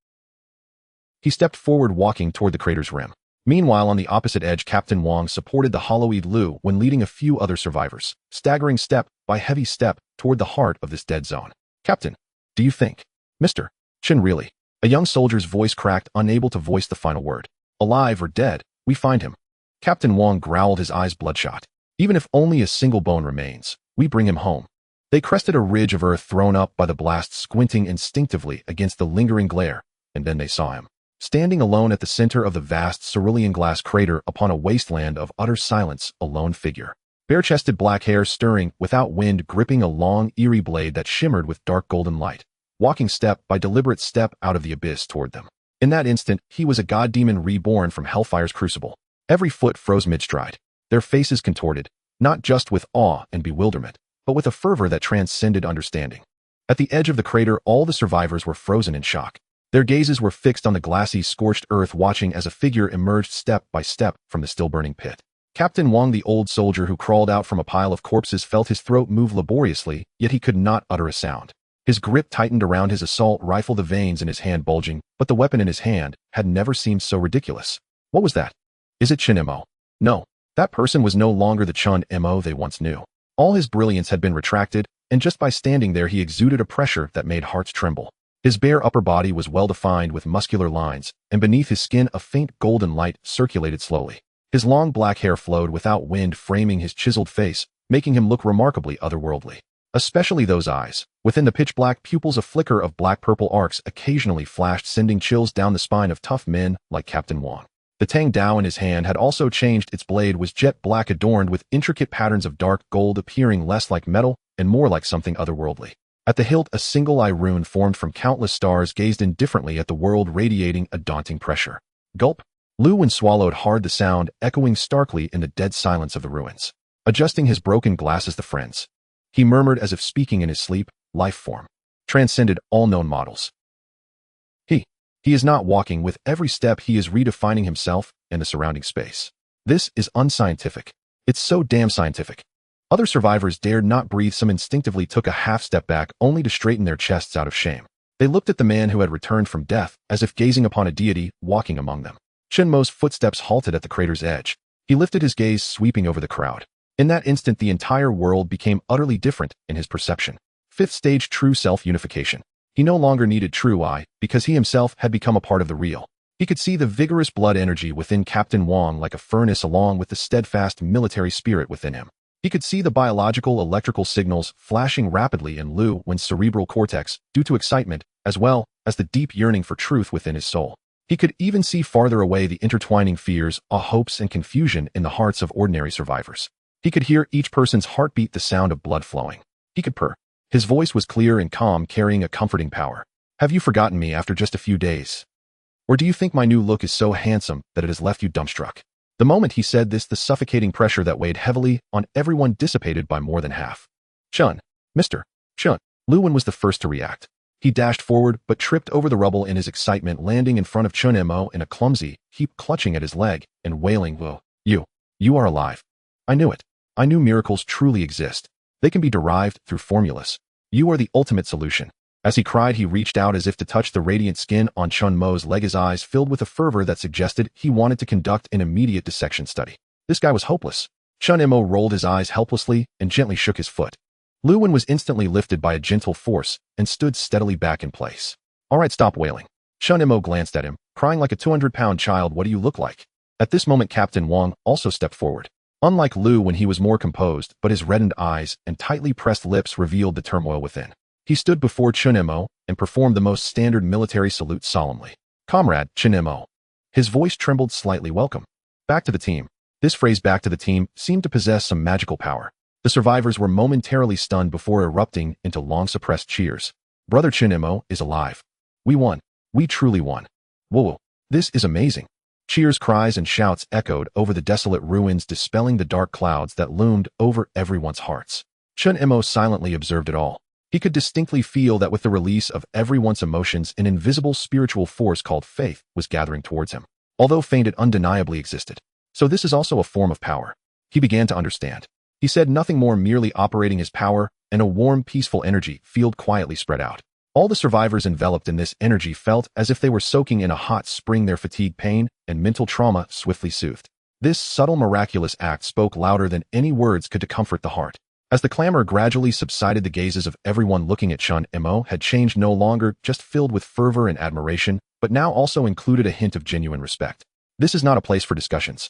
He stepped forward, walking toward the crater's rim. Meanwhile, on the opposite edge, Captain Wang supported the hollow-eyed Lu when leading a few other survivors, staggering step by heavy step toward the heart of this dead zone. Captain, do you think, Mr. Chen, really? A young soldier's voice cracked, unable to voice the final word. Alive or dead, we find him. Captain Wang growled, his eyes bloodshot. Even if only a single bone remains, we bring him home. They crested a ridge of earth thrown up by the blast, squinting instinctively against the lingering glare, and then they saw him. Standing alone at the center of the vast cerulean glass crater upon a wasteland of utter silence, a lone figure. Bare-chested, black hair stirring, without wind, gripping a long, eerie blade that shimmered with dark golden light, walking step by deliberate step out of the abyss toward them. In that instant, he was a god-demon reborn from Hellfire's crucible. Every foot froze mid-stride, their faces contorted, not just with awe and bewilderment, but with a fervor that transcended understanding. At the edge of the crater, all the survivors were frozen in shock. Their gazes were fixed on the glassy, scorched earth, watching as a figure emerged step by step from the still-burning pit. Captain Wang, the old soldier who crawled out from a pile of corpses, felt his throat move laboriously, yet he could not utter a sound. His grip tightened around his assault rifle, the veins in his hand bulging, but the weapon in his hand had never seemed so ridiculous. What was that? Is it Chen Mo? No, that person was no longer the Chen Mo they once knew. All his brilliance had been retracted, and just by standing there he exuded a pressure that made hearts tremble. His bare upper body was well-defined with muscular lines, and beneath his skin a faint golden light circulated slowly. His long black hair flowed without wind, framing his chiseled face, making him look remarkably otherworldly. Especially those eyes. Within the pitch-black pupils a flicker of black-purple arcs occasionally flashed, sending chills down the spine of tough men like Captain Wang. The Tang Dao in his hand had also changed. Its blade was jet black, adorned with intricate patterns of dark gold, appearing less like metal and more like something otherworldly. At the hilt, a single eye rune formed from countless stars gazed indifferently at the world, radiating a daunting pressure. Gulp. Lu Wen swallowed hard, the sound echoing starkly in the dead silence of the ruins. Adjusting his broken glasses, the friends, he murmured as if speaking in his sleep, life form transcended all known models. He is not walking. With every step he is redefining himself and the surrounding space. This is unscientific. It's so damn scientific. Other survivors dared not breathe. Some instinctively took a half step back, only to straighten their chests out of shame. They looked at the man who had returned from death, as if gazing upon a deity walking among them. Chen Mo's footsteps halted at the crater's edge. He lifted his gaze, sweeping over the crowd. In that instant, the entire world became utterly different in his perception. Fifth stage, true self-unification. He no longer needed true I, because he himself had become a part of the real. He could see the vigorous blood energy within Captain Wang like a furnace, along with the steadfast military spirit within him. He could see the biological electrical signals flashing rapidly in Lu Wen's cerebral cortex due to excitement, as well as the deep yearning for truth within his soul. He could even see farther away the intertwining fears, hopes, and confusion in the hearts of ordinary survivors. He could hear each person's heartbeat, the sound of blood flowing. He could purr. His voice was clear and calm, carrying a comforting power. Have you forgotten me after just a few days? Or do you think my new look is so handsome that it has left you dumbstruck? The moment he said this, the suffocating pressure that weighed heavily on everyone dissipated by more than half. Chun. Mr. Chun. Lu Wen was the first to react. He dashed forward, but tripped over the rubble in his excitement, landing in front of Chen Mo in a clumsy heap, clutching at his leg and wailing, "Whoa, you are alive. I knew it. I knew miracles truly exist. They can be derived through formulas. You are the ultimate solution." As he cried, he reached out as if to touch the radiant skin on Chen Mo's leg, his eyes filled with a fervor that suggested he wanted to conduct an immediate dissection study. This guy was hopeless. Chen Mo rolled his eyes helplessly and gently shook his foot. Lu Wen was instantly lifted by a gentle force and stood steadily back in place. "All right, stop wailing." Chen Mo glanced at him, crying like a 200-pound child. "What do you look like?" At this moment, Captain Wang also stepped forward. Unlike Lu Wen, he was more composed, but his reddened eyes and tightly pressed lips revealed the turmoil within. He stood before Chen Mo and performed the most standard military salute solemnly. Comrade, Chen Mo. His voice trembled slightly. Welcome. Back to the team. This phrase back to the team seemed to possess some magical power. The survivors were momentarily stunned before erupting into long-suppressed cheers. Brother Chen Mo is alive. We won. We truly won. Whoa, this is amazing. Cheers, cries, and shouts echoed over the desolate ruins, dispelling the dark clouds that loomed over everyone's hearts. Chen Mo silently observed it all. He could distinctly feel that with the release of everyone's emotions, an invisible spiritual force called faith was gathering towards him. Although faint, it undeniably existed. So this is also a form of power. He began to understand. He said nothing more, merely operating his power, and a warm, peaceful energy field quietly spread out. All the survivors enveloped in this energy felt as if they were soaking in a hot spring, their fatigue, pain, and mental trauma swiftly soothed. This subtle, miraculous act spoke louder than any words could to comfort the heart. As the clamor gradually subsided, the gazes of everyone looking at Chen Mo had changed, no longer just filled with fervor and admiration, but now also included a hint of genuine respect. This is not a place for discussions.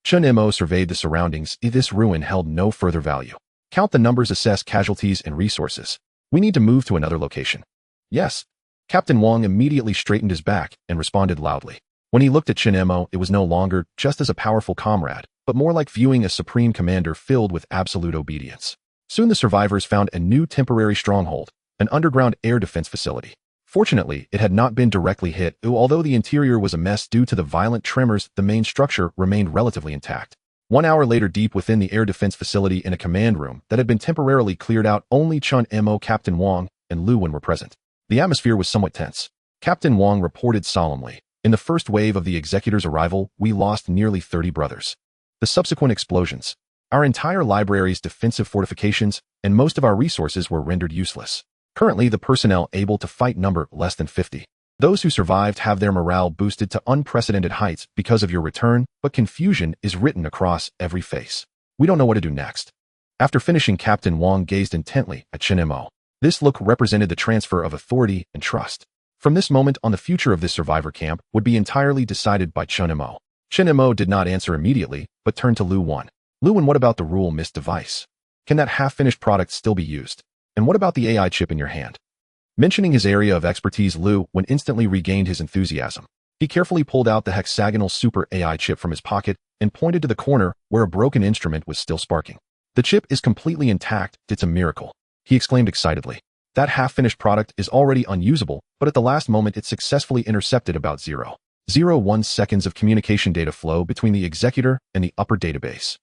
Chen Mo surveyed the surroundings. This ruin held no further value. Count the numbers, assess casualties and resources. We need to move to another location. Yes. Captain Wang immediately straightened his back and responded loudly. When he looked at Chen Mo, it was no longer just as a powerful comrade, but more like viewing a supreme commander filled with absolute obedience. Soon the survivors found a new temporary stronghold, an underground air defense facility. Fortunately, it had not been directly hit, although the interior was a mess due to the violent tremors. The main structure remained relatively intact. 1 hour later, deep within the air defense facility in a command room that had been temporarily cleared out, only Chen Mo, Captain Wang, and Lu Wen were present. The atmosphere was somewhat tense. Captain Wang reported solemnly, "In the first wave of the executor's arrival, we lost nearly 30 brothers. The subsequent explosions, our entire library's defensive fortifications, and most of our resources were rendered useless. Currently, the personnel able to fight number less than 50. Those who survived have their morale boosted to unprecedented heights because of your return, but confusion is written across every face. We don't know what to do next." After finishing, Captain Wang gazed intently at Chen Mo. This look represented the transfer of authority and trust. From this moment on, the future of this survivor camp would be entirely decided by Chen Mo. Chen Mo did not answer immediately, but turned to Lu Wen. Lu Wen, what about the rule-missed device? Can that half-finished product still be used? And what about the AI chip in your hand? Mentioning his area of expertise, Lu Wen instantly regained his enthusiasm. He carefully pulled out the hexagonal super AI chip from his pocket and pointed to the corner where a broken instrument was still sparking. "The chip is completely intact. It's a miracle," he exclaimed excitedly. "That half-finished product is already unusable, but at the last moment it successfully intercepted about 0.01 seconds of communication data flow between the executor and the upper database.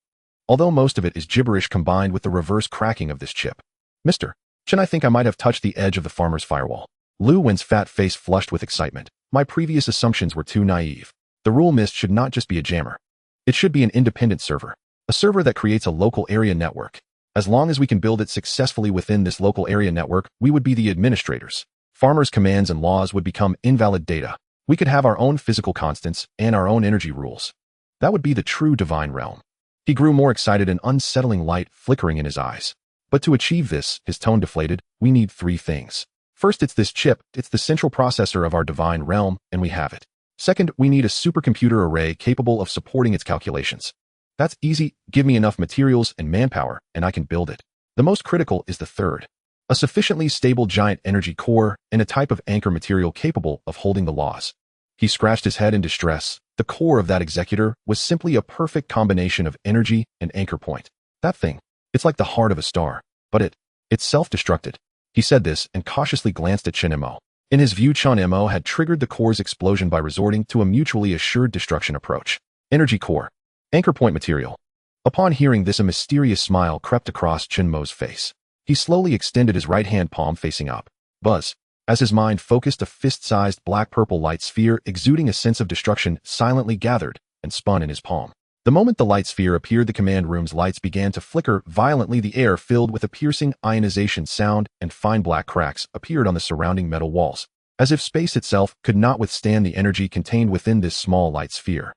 Although most of it is gibberish combined with the reverse cracking of this chip. Mr. Chen, I think I might have touched the edge of the farmer's firewall." Lu Wen's fat face flushed with excitement. "My previous assumptions were too naive. The rule mist should not just be a jammer. It should be an independent server. A server that creates a local area network. As long as we can build it successfully within this local area network, we would be the administrators. Farmers' commands and laws would become invalid data. We could have our own physical constants and our own energy rules. That would be the true divine realm." He grew more excited, an unsettling light flickering in his eyes. "But to achieve this," his tone deflated, "we need 3 things. First, it's this chip. It's the central processor of our divine realm, and we have it. Second, we need a supercomputer array capable of supporting its calculations. That's easy. Give me enough materials and manpower, and I can build it. The most critical is the third. A sufficiently stable giant energy core and a type of anchor material capable of holding the laws." He scratched his head in distress. The core of that executor was simply a perfect combination of energy and anchor point. "That thing. It's like the heart of a star, but it's self-destructed." He said this and cautiously glanced at Chen Mo. In his view, Chen Mo had triggered the core's explosion by resorting to a mutually assured destruction approach. Energy core. Anchor point material. Upon hearing this, a mysterious smile crept across Chen Mo's face. He slowly extended his right hand palm facing up. Buzz. As his mind focused, a fist-sized black-purple light sphere exuding a sense of destruction silently gathered and spun in his palm. The moment the light sphere appeared, the command room's lights began to flicker violently. The air filled with a piercing ionization sound, and fine black cracks appeared on the surrounding metal walls, as if space itself could not withstand the energy contained within this small light sphere.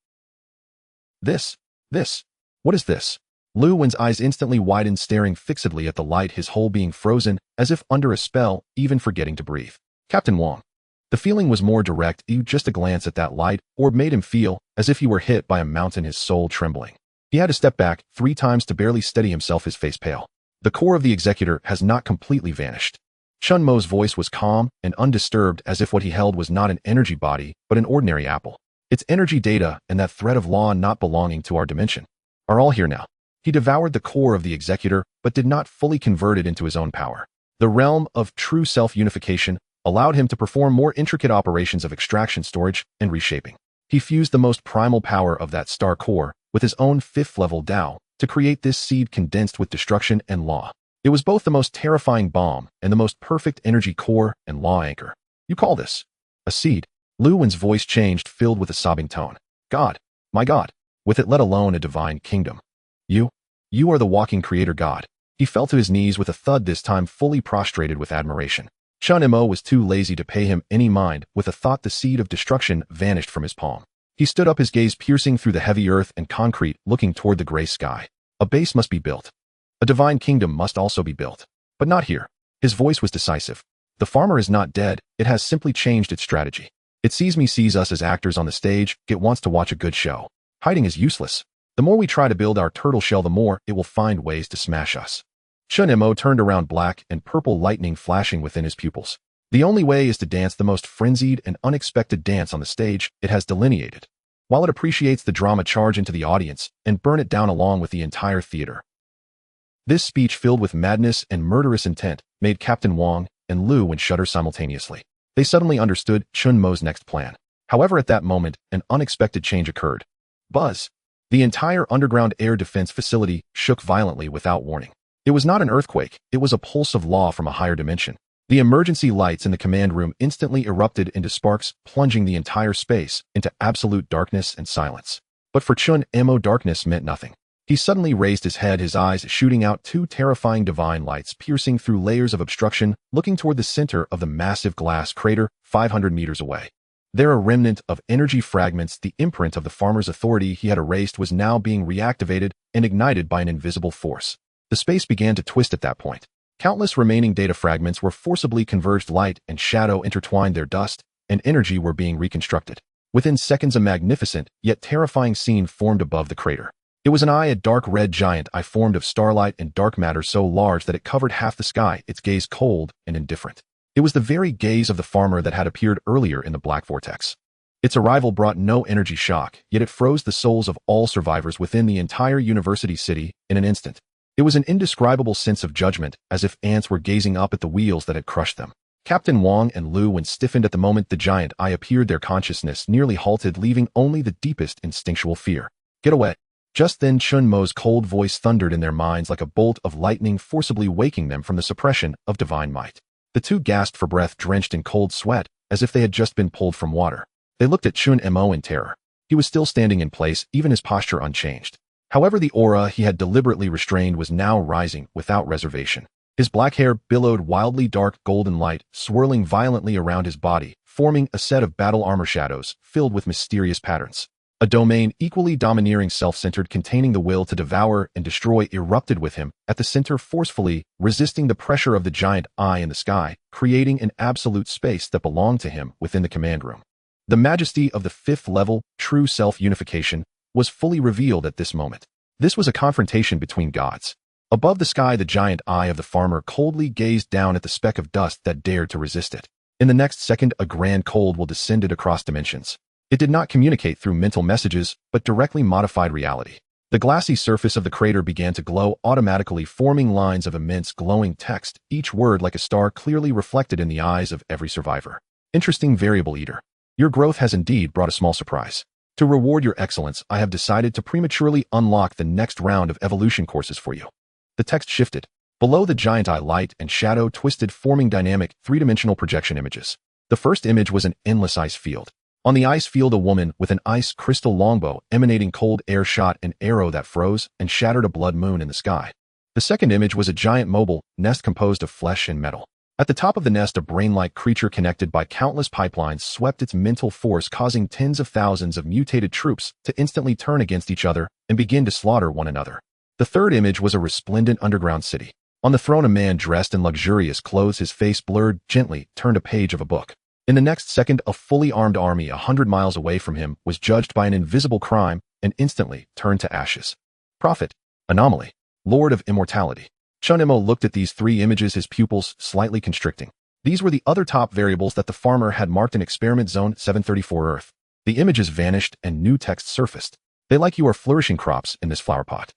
This. What is this?" Lu Wen's eyes instantly widened, staring fixedly at the light, his whole being frozen, as if under a spell, even forgetting to breathe. "Captain Wang." The feeling was more direct. Just a glance at that light orb made him feel as if he were hit by a mountain, his soul trembling. He had to step back 3 times to barely steady himself, his face pale. "The core of the executor has not completely vanished." Chen Mo's voice was calm and undisturbed, as if what he held was not an energy body, but an ordinary apple. Its energy data and that thread of law not belonging to our dimension are all here now. He devoured the core of the executor, but did not fully convert it into his own power. The realm of true self-unification allowed him to perform more intricate operations of extraction, storage, and reshaping. He fused the most primal power of that star core with his own fifth-level Tao to create this seed condensed with destruction and law. It was both the most terrifying bomb and the most perfect energy core and law anchor. You call this a seed? Lu Wen's voice changed, filled with a sobbing tone. God, my God, with it let alone a divine kingdom. You are the walking creator god. He fell to his knees with a thud, this time fully prostrated with admiration. Chen Mo was too lazy to pay him any mind. With a thought, the seed of destruction vanished from his palm. He stood up, his gaze piercing through the heavy earth and concrete, looking toward the gray sky. A base must be built. A divine kingdom must also be built. But not here. His voice was decisive. The farmer is not dead, it has simply changed its strategy. It sees us as actors on the stage, it wants to watch a good show. Hiding is useless. The more we try to build our turtle shell, the more it will find ways to smash us. Chen Mo turned around, black and purple lightning flashing within his pupils. The only way is to dance the most frenzied and unexpected dance on the stage it has delineated, while it appreciates the drama charge into the audience and burn it down along with the entire theater. This speech, filled with madness and murderous intent, made Captain Wang and Lu Wen shudder simultaneously. They suddenly understood Chen Mo's next plan. However, at that moment, an unexpected change occurred. Buzz! The entire underground air defense facility shook violently without warning. It was not an earthquake, it was a pulse of law from a higher dimension. The emergency lights in the command room instantly erupted into sparks, plunging the entire space into absolute darkness and silence. But for Chen Mo, darkness meant nothing. He suddenly raised his head, his eyes shooting out two terrifying divine lights piercing through layers of obstruction, looking toward the center of the massive glass crater 500 meters away. There, a remnant of energy fragments, the imprint of the farmer's authority he had erased, was now being reactivated and ignited by an invisible force. The space began to twist at that point. Countless remaining data fragments were forcibly converged, light and shadow intertwined, their dust and energy were being reconstructed. Within seconds, a magnificent yet terrifying scene formed above the crater. It was an eye, a dark red giant eye formed of starlight and dark matter so large that it covered half the sky, its gaze cold and indifferent. It was the very gaze of the farmer that had appeared earlier in the black vortex. Its arrival brought no energy shock, yet it froze the souls of all survivors within the entire university city in an instant. It was an indescribable sense of judgment, as if ants were gazing up at the wheels that had crushed them. Captain Wang and Lu Wen stiffened at the moment the giant eye appeared, their consciousness nearly halted, leaving only the deepest instinctual fear. Get away! Just then, Chen Mo's cold voice thundered in their minds like a bolt of lightning, forcibly waking them from the suppression of divine might. The two gasped for breath, drenched in cold sweat, as if they had just been pulled from water. They looked at Chen Mo in terror. He was still standing in place, even his posture unchanged. However, the aura he had deliberately restrained was now rising without reservation. His black hair billowed wildly, dark golden light, swirling violently around his body, forming a set of battle armor shadows filled with mysterious patterns. A domain equally domineering, self-centered, containing the will to devour and destroy, erupted with him at the center, forcefully resisting the pressure of the giant eye in the sky, creating an absolute space that belonged to him within the command room. The majesty of the fifth level, true self-unification, was fully revealed at this moment. This was a confrontation between gods. Above the sky, the giant eye of the farmer coldly gazed down at the speck of dust that dared to resist it. In the next second, a grand cold will descended across dimensions. It did not communicate through mental messages, but directly modified reality. The glassy surface of the crater began to glow automatically, forming lines of immense glowing text, each word like a star clearly reflected in the eyes of every survivor. Interesting variable eater. Your growth has indeed brought a small surprise. To reward your excellence, I have decided to prematurely unlock the next round of evolution courses for you. The text shifted. Below the giant eye, light and shadow twisted, forming dynamic, three-dimensional projection images. The first image was an endless ice field. On the ice field, a woman with an ice crystal longbow emanating cold air shot an arrow that froze and shattered a blood moon in the sky. The second image was a giant mobile nest composed of flesh and metal. At the top of the nest, a brain-like creature connected by countless pipelines swept its mental force, causing tens of thousands of mutated troops to instantly turn against each other and begin to slaughter one another. The third image was a resplendent underground city. On the throne, a man dressed in luxurious clothes, his face blurred, gently turned a page of a book. In the next second, a fully armed army 100 miles away from him was judged by an invisible crime and instantly turned to ashes. Prophet, anomaly, Lord of immortality. Chen Mo looked at these three images, his pupils slightly constricting. These were the other top variables that the farmer had marked in Experiment Zone 734 Earth. The images vanished and new text surfaced. They like you are flourishing crops in this flower pot.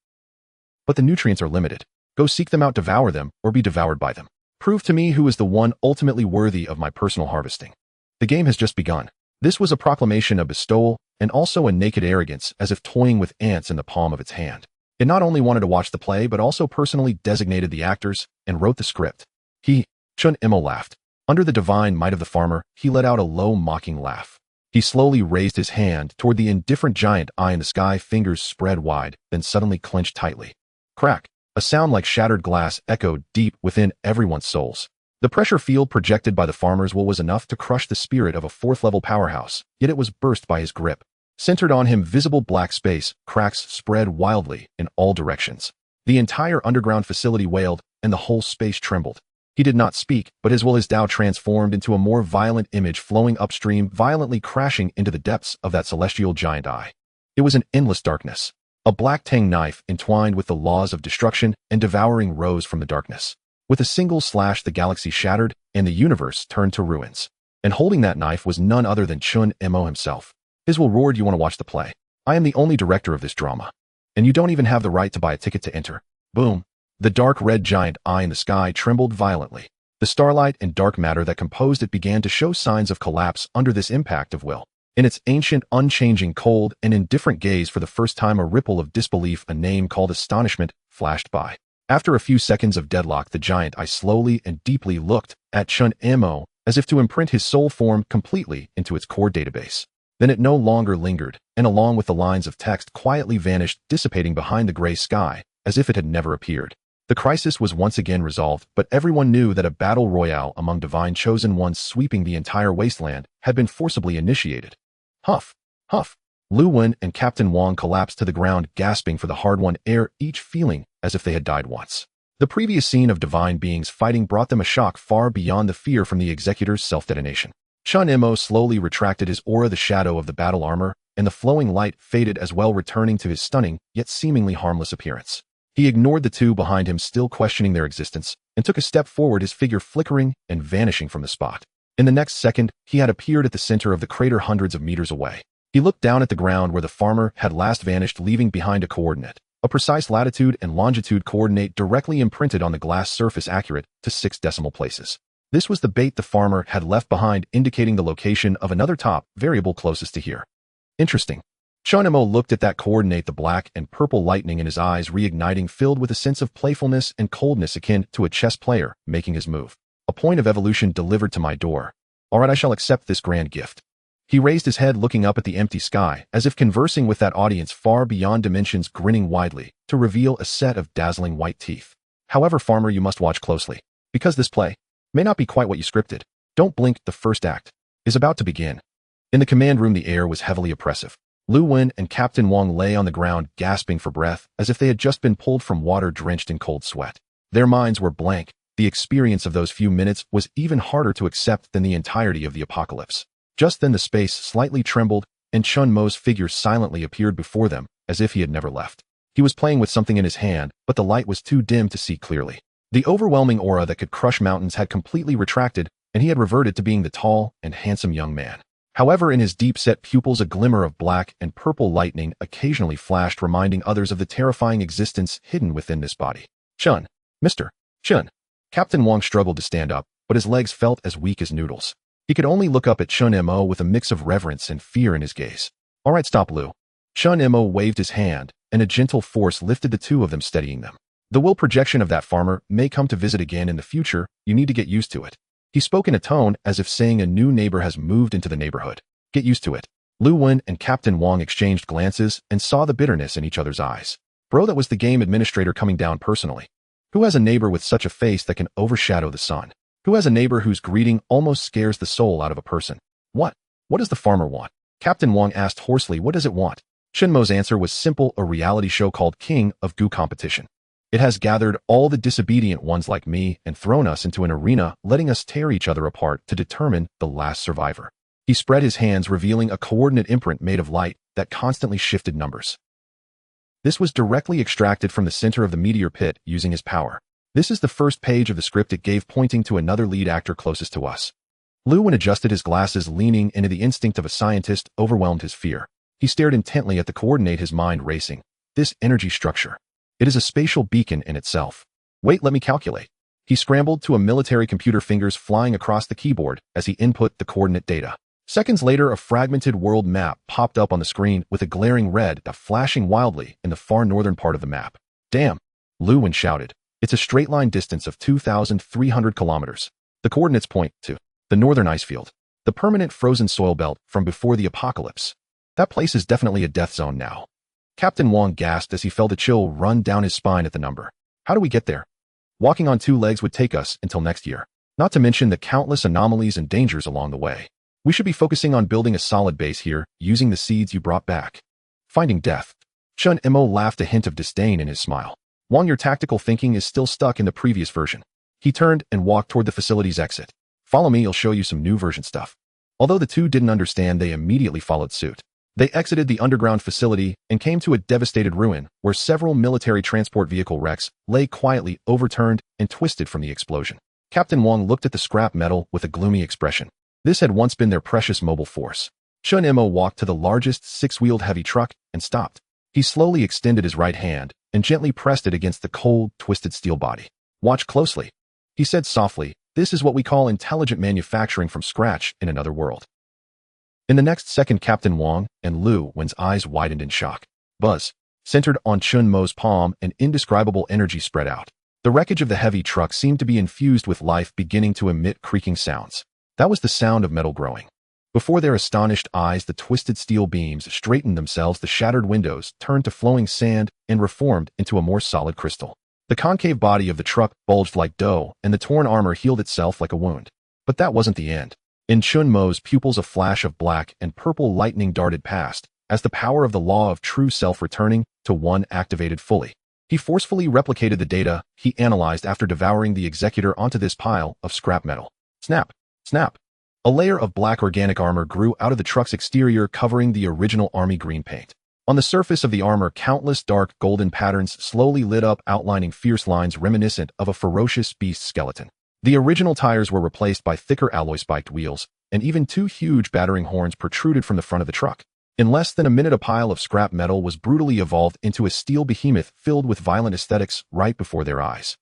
But the nutrients are limited. Go seek them out, devour them, or be devoured by them. Prove to me who is the one ultimately worthy of my personal harvesting. The game has just begun. This was a proclamation of bestowal and also a naked arrogance, as if toying with ants in the palm of its hand. It not only wanted to watch the play, but also personally designated the actors and wrote the script. Chen Mo laughed. Under the divine might of the farmer, he let out a low, mocking laugh. He slowly raised his hand toward the indifferent giant eye in the sky, fingers spread wide, then suddenly clenched tightly. Crack! A sound like shattered glass echoed deep within everyone's souls. The pressure field projected by the farmer's will was enough to crush the spirit of a fourth-level powerhouse, yet it was burst by his grip. Centered on him, visible black space, cracks spread wildly in all directions. The entire underground facility wailed, and the whole space trembled. He did not speak, but his will, his Tao, transformed into a more violent image flowing upstream, violently crashing into the depths of that celestial giant eye. It was an endless darkness. A black Tang knife entwined with the laws of destruction and devouring rose from the darkness. With a single slash, the galaxy shattered, and the universe turned to ruins. And holding that knife was none other than Chen Mo himself. His will roared, "You want to watch the play? I am the only director of this drama. And you don't even have the right to buy a ticket to enter." Boom. The dark red giant eye in the sky trembled violently. The starlight and dark matter that composed it began to show signs of collapse under this impact of will. In its ancient, unchanging, cold, and indifferent gaze, for the first time a ripple of disbelief, a name called astonishment, flashed by. After a few seconds of deadlock, the giant eye slowly and deeply looked at Chen Mo, as if to imprint his soul form completely into its core database. Then it no longer lingered, and along with the lines of text quietly vanished, dissipating behind the gray sky, as if it had never appeared. The crisis was once again resolved, but everyone knew that a battle royale among divine chosen ones sweeping the entire wasteland had been forcibly initiated. Huff, huff. Lu Wen and Captain Wang collapsed to the ground, gasping for the hard-won air, each feeling as if they had died once. The previous scene of divine beings fighting brought them a shock far beyond the fear from the executor's self-detonation. Chen Mo slowly retracted his aura, the shadow of the battle armor, and the flowing light faded as well, returning to his stunning, yet seemingly harmless appearance. He ignored the two behind him, still questioning their existence, and took a step forward, his figure flickering and vanishing from the spot. In the next second, he had appeared at the center of the crater, hundreds of meters away. He looked down at the ground where the farmer had last vanished, leaving behind a coordinate, a precise latitude and longitude coordinate directly imprinted on the glass surface, accurate to 6 decimal places. This was the bait the farmer had left behind, indicating the location of another top variable closest to here. Interesting. Chen Mo looked at that coordinate, the black and purple lightning in his eyes reigniting, filled with a sense of playfulness and coldness akin to a chess player making his move. A point of evolution delivered to my door. All right, I shall accept this grand gift. He raised his head, looking up at the empty sky, as if conversing with that audience far beyond dimensions, grinning widely, to reveal a set of dazzling white teeth. However, farmer, you must watch closely, because this play may not be quite what you scripted. Don't blink, the first act is about to begin. In the command room, the air was heavily oppressive. Lu Wen and Captain Wang lay on the ground, gasping for breath, as if they had just been pulled from water, drenched in cold sweat. Their minds were blank. The experience of those few minutes was even harder to accept than the entirety of the apocalypse. Just then the space slightly trembled, and Chen Mo's figure silently appeared before them, as if he had never left. He was playing with something in his hand, but the light was too dim to see clearly. The overwhelming aura that could crush mountains had completely retracted, and he had reverted to being the tall and handsome young man. However, in his deep-set pupils a glimmer of black and purple lightning occasionally flashed, reminding others of the terrifying existence hidden within this body. Chen. Mr. Chen. Captain Wang struggled to stand up, but his legs felt as weak as noodles. He could only look up at Chen Mo with a mix of reverence and fear in his gaze. All right, stop, Lu. Chen Mo waved his hand, and a gentle force lifted the two of them, steadying them. The will projection of that farmer may come to visit again in the future. You need to get used to it. He spoke in a tone as if saying a new neighbor has moved into the neighborhood. Get used to it. Lu Wen and Captain Wang exchanged glances and saw the bitterness in each other's eyes. Bro, that was the game administrator coming down personally. Who has a neighbor with such a face that can overshadow the sun? Who has a neighbor whose greeting almost scares the soul out of a person? What? What does the farmer want? Captain Wang asked hoarsely. What does it want? Chen Mo's answer was simple, a reality show called King of Goo Competition. It has gathered all the disobedient ones like me and thrown us into an arena, letting us tear each other apart to determine the last survivor. He spread his hands, revealing a coordinate imprint made of light that constantly shifted numbers. This was directly extracted from the center of the meteor pit using his power. This is the first page of the script it gave, pointing to another lead actor closest to us. Lewin adjusted his glasses, leaning into the instinct of a scientist, overwhelmed his fear. He stared intently at the coordinate, his mind racing. This energy structure. It is a spatial beacon in itself. Wait, let me calculate. He scrambled to a military computer, fingers flying across the keyboard as he input the coordinate data. Seconds later, a fragmented world map popped up on the screen with a glaring red dot flashing wildly in the far northern part of the map. Damn, Lewin shouted. It's a straight line distance of 2,300 kilometers. The coordinates point to the northern ice field, the permanent frozen soil belt from before the apocalypse. That place is definitely a death zone now. Captain Wong gasped as he felt a chill run down his spine at the number. How do we get there? Walking on two legs would take us until next year, not to mention the countless anomalies and dangers along the way. We should be focusing on building a solid base here, using the seeds you brought back. Finding death. Chen Mo laughed, a hint of disdain in his smile. Wong, your tactical thinking is still stuck in the previous version. He turned and walked toward the facility's exit. Follow me, I'll show you some new version stuff. Although the two didn't understand, they immediately followed suit. They exited the underground facility and came to a devastated ruin where several military transport vehicle wrecks lay quietly, overturned and twisted from the explosion. Captain Wong looked at the scrap metal with a gloomy expression. This had once been their precious mobile force. Chen Mo walked to the largest six-wheeled heavy truck and stopped. He slowly extended his right hand and gently pressed it against the cold, twisted steel body. Watch closely, he said softly. This is what we call intelligent manufacturing from scratch in another world. In the next second, Captain Wong and Lu Wen's eyes widened in shock. Buzz, centered on Chen Mo's palm, an indescribable energy spread out. The wreckage of the heavy truck seemed to be infused with life, beginning to emit creaking sounds. That was the sound of metal growing. Before their astonished eyes, the twisted steel beams straightened themselves, the shattered windows turned to flowing sand and reformed into a more solid crystal. The concave body of the truck bulged like dough, and the torn armor healed itself like a wound. But that wasn't the end. In Chen Mo's pupils, a flash of black and purple lightning darted past, as the power of the law of true self returning to one activated fully. He forcefully replicated the data he analyzed after devouring the executor onto this pile of scrap metal. Snap! Snap! A layer of black organic armor grew out of the truck's exterior, covering the original army green paint. On the surface of the armor, countless dark golden patterns slowly lit up, outlining fierce lines reminiscent of a ferocious beast skeleton. The original tires were replaced by thicker alloy-spiked wheels, and even two huge battering horns protruded from the front of the truck. In less than a minute, a pile of scrap metal was brutally evolved into a steel behemoth filled with violent aesthetics right before their eyes.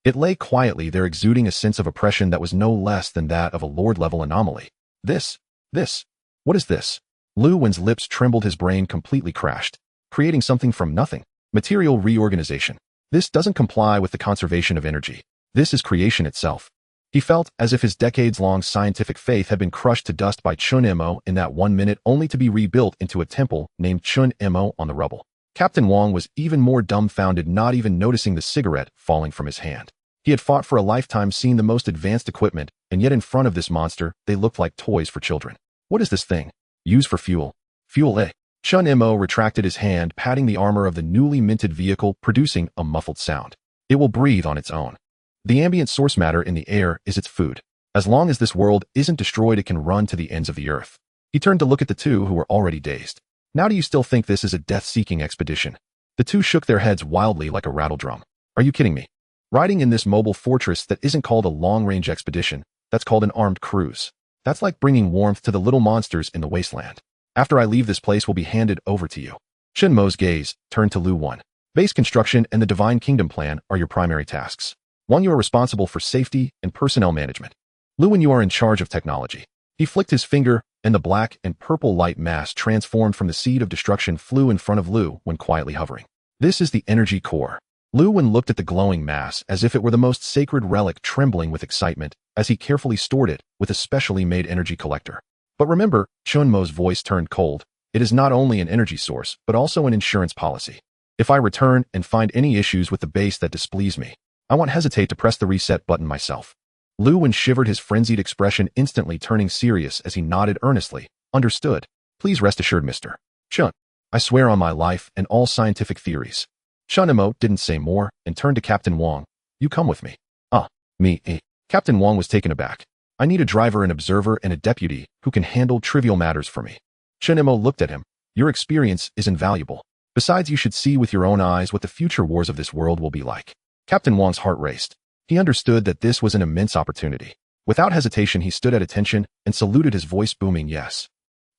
It lay quietly there, exuding a sense of oppression that was no less than that of a Lord-level anomaly. What is this? Lu Wen's lips trembled, his brain completely crashed. Creating something from nothing. Material reorganization. This doesn't comply with the conservation of energy. This is creation itself. He felt as if his decades-long scientific faith had been crushed to dust by Chen Mo in that 1 minute, only to be rebuilt into a temple named Chen Mo on the rubble. Captain Wong was even more dumbfounded, not even noticing the cigarette falling from his hand. He had fought for a lifetime, seen the most advanced equipment, and yet in front of this monster, they looked like toys for children. What is this thing? Used for fuel. Fuel, eh? Chen Mo retracted his hand, patting the armor of the newly minted vehicle, producing a muffled sound. It will breathe on its own. The ambient source matter in the air is its food. As long as this world isn't destroyed, it can run to the ends of the earth. He turned to look at the two, who were already dazed. Now do you still think this is a death-seeking expedition? The two shook their heads wildly like a rattledrum. Are you kidding me? Riding in this mobile fortress that isn't called a long-range expedition, that's called an armed cruise. That's like bringing warmth to the little monsters in the wasteland. After I leave, this place will be handed over to you. Chen Mo's gaze turned to Lu Wen. Base construction and the Divine Kingdom plan are your primary tasks. One, you are responsible for safety and personnel management. Lu Wen, you are in charge of technology. He flicked his finger, and the black and purple light mass transformed from the seed of destruction flew in front of Lu Wen, quietly hovering. This is the energy core. Lu Wen looked at the glowing mass as if it were the most sacred relic, trembling with excitement as he carefully stored it with a specially made energy collector. But remember, Chen Mo's voice turned cold, it is not only an energy source, but also an insurance policy. If I return and find any issues with the base that displease me, I won't hesitate to press the reset button myself. Lu Wen shivered, his frenzied expression instantly turning serious as he nodded earnestly. Understood. Please rest assured, Mr. Chen. I swear on my life and all scientific theories. Chen Mo didn't say more and turned to Captain Wong. You come with me. Me. Captain Wong was taken aback. I need a driver, an observer, and a deputy who can handle trivial matters for me. Chen Mo looked at him. Your experience is invaluable. Besides, you should see with your own eyes what the future wars of this world will be like. Captain Wong's heart raced. He understood that this was an immense opportunity. Without hesitation, he stood at attention and saluted, his voice booming, "Yes.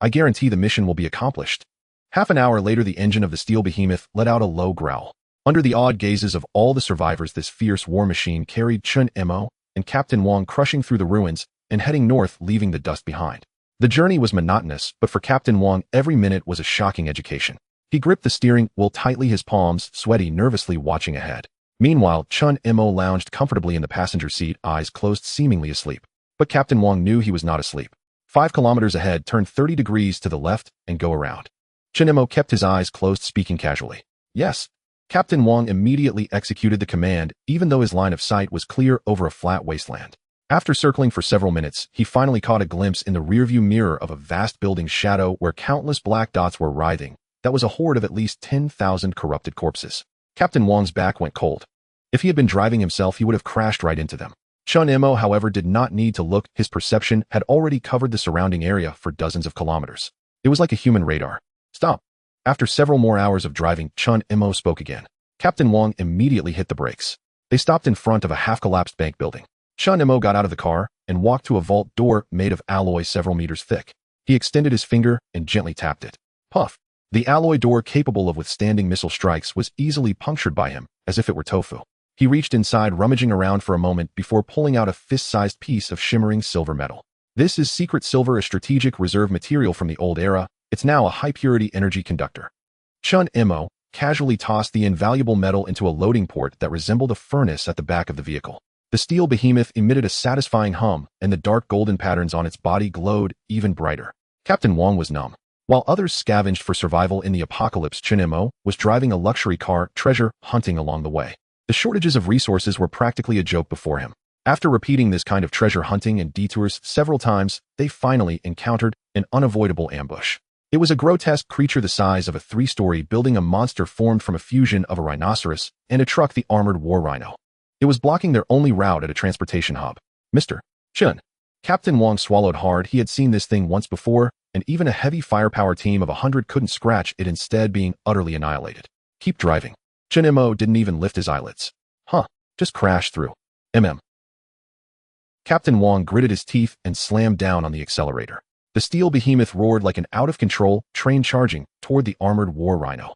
I guarantee the mission will be accomplished." Half an hour later, the engine of the steel behemoth let out a low growl. Under the awed gazes of all the survivors, this fierce war machine carried Chen Mo and Captain Wang crushing through the ruins and heading north, leaving the dust behind. The journey was monotonous, but for Captain Wang, every minute was a shocking education. He gripped the steering wheel tightly, his palms sweaty, nervously watching ahead. Meanwhile, Chen Mo lounged comfortably in the passenger seat, eyes closed, seemingly asleep. But Captain Wang knew he was not asleep. 5 kilometers ahead, turn 30 degrees to the left and go around. Chen Mo kept his eyes closed, speaking casually. "Yes." Captain Wang immediately executed the command, even though his line of sight was clear over a flat wasteland. After circling for several minutes, he finally caught a glimpse in the rearview mirror of a vast building's shadow where countless black dots were writhing. That was a horde of at least 10,000 corrupted corpses. Captain Wang's back went cold. If he had been driving himself, he would have crashed right into them. Chen Mo, however, did not need to look. His perception had already covered the surrounding area for dozens of kilometers. It was like a human radar. "Stop." After several more hours of driving, Chen Mo spoke again. Captain Wang immediately hit the brakes. They stopped in front of a half-collapsed bank building. Chen Mo got out of the car and walked to a vault door made of alloy several meters thick. He extended his finger and gently tapped it. Puff! The alloy door, capable of withstanding missile strikes, was easily punctured by him, as if it were tofu. He reached inside, rummaging around for a moment before pulling out a fist-sized piece of shimmering silver metal. "This is secret silver, a strategic reserve material from the old era. It's now a high-purity energy conductor." Chen Mo casually tossed the invaluable metal into a loading port that resembled a furnace at the back of the vehicle. The steel behemoth emitted a satisfying hum, and the dark golden patterns on its body glowed even brighter. Captain Wang was numb. While others scavenged for survival in the apocalypse, Chen Mo was driving a luxury car, treasure hunting along the way. The shortages of resources were practically a joke before him. After repeating this kind of treasure hunting and detours several times, they finally encountered an unavoidable ambush. It was a grotesque creature the size of a 3-story building, a monster formed from a fusion of a rhinoceros and a truck, the armored war rhino. It was blocking their only route at a transportation hub. "Mr. Chen." Captain Wang swallowed hard. He had seen this thing once before, and even a heavy firepower team of 100 couldn't scratch it, instead being utterly annihilated. "Keep driving." Chen Mo didn't even lift his eyelids. Just crash through. Captain Wang gritted his teeth and slammed down on the accelerator. The steel behemoth roared like an out-of-control train charging toward the armored war rhino.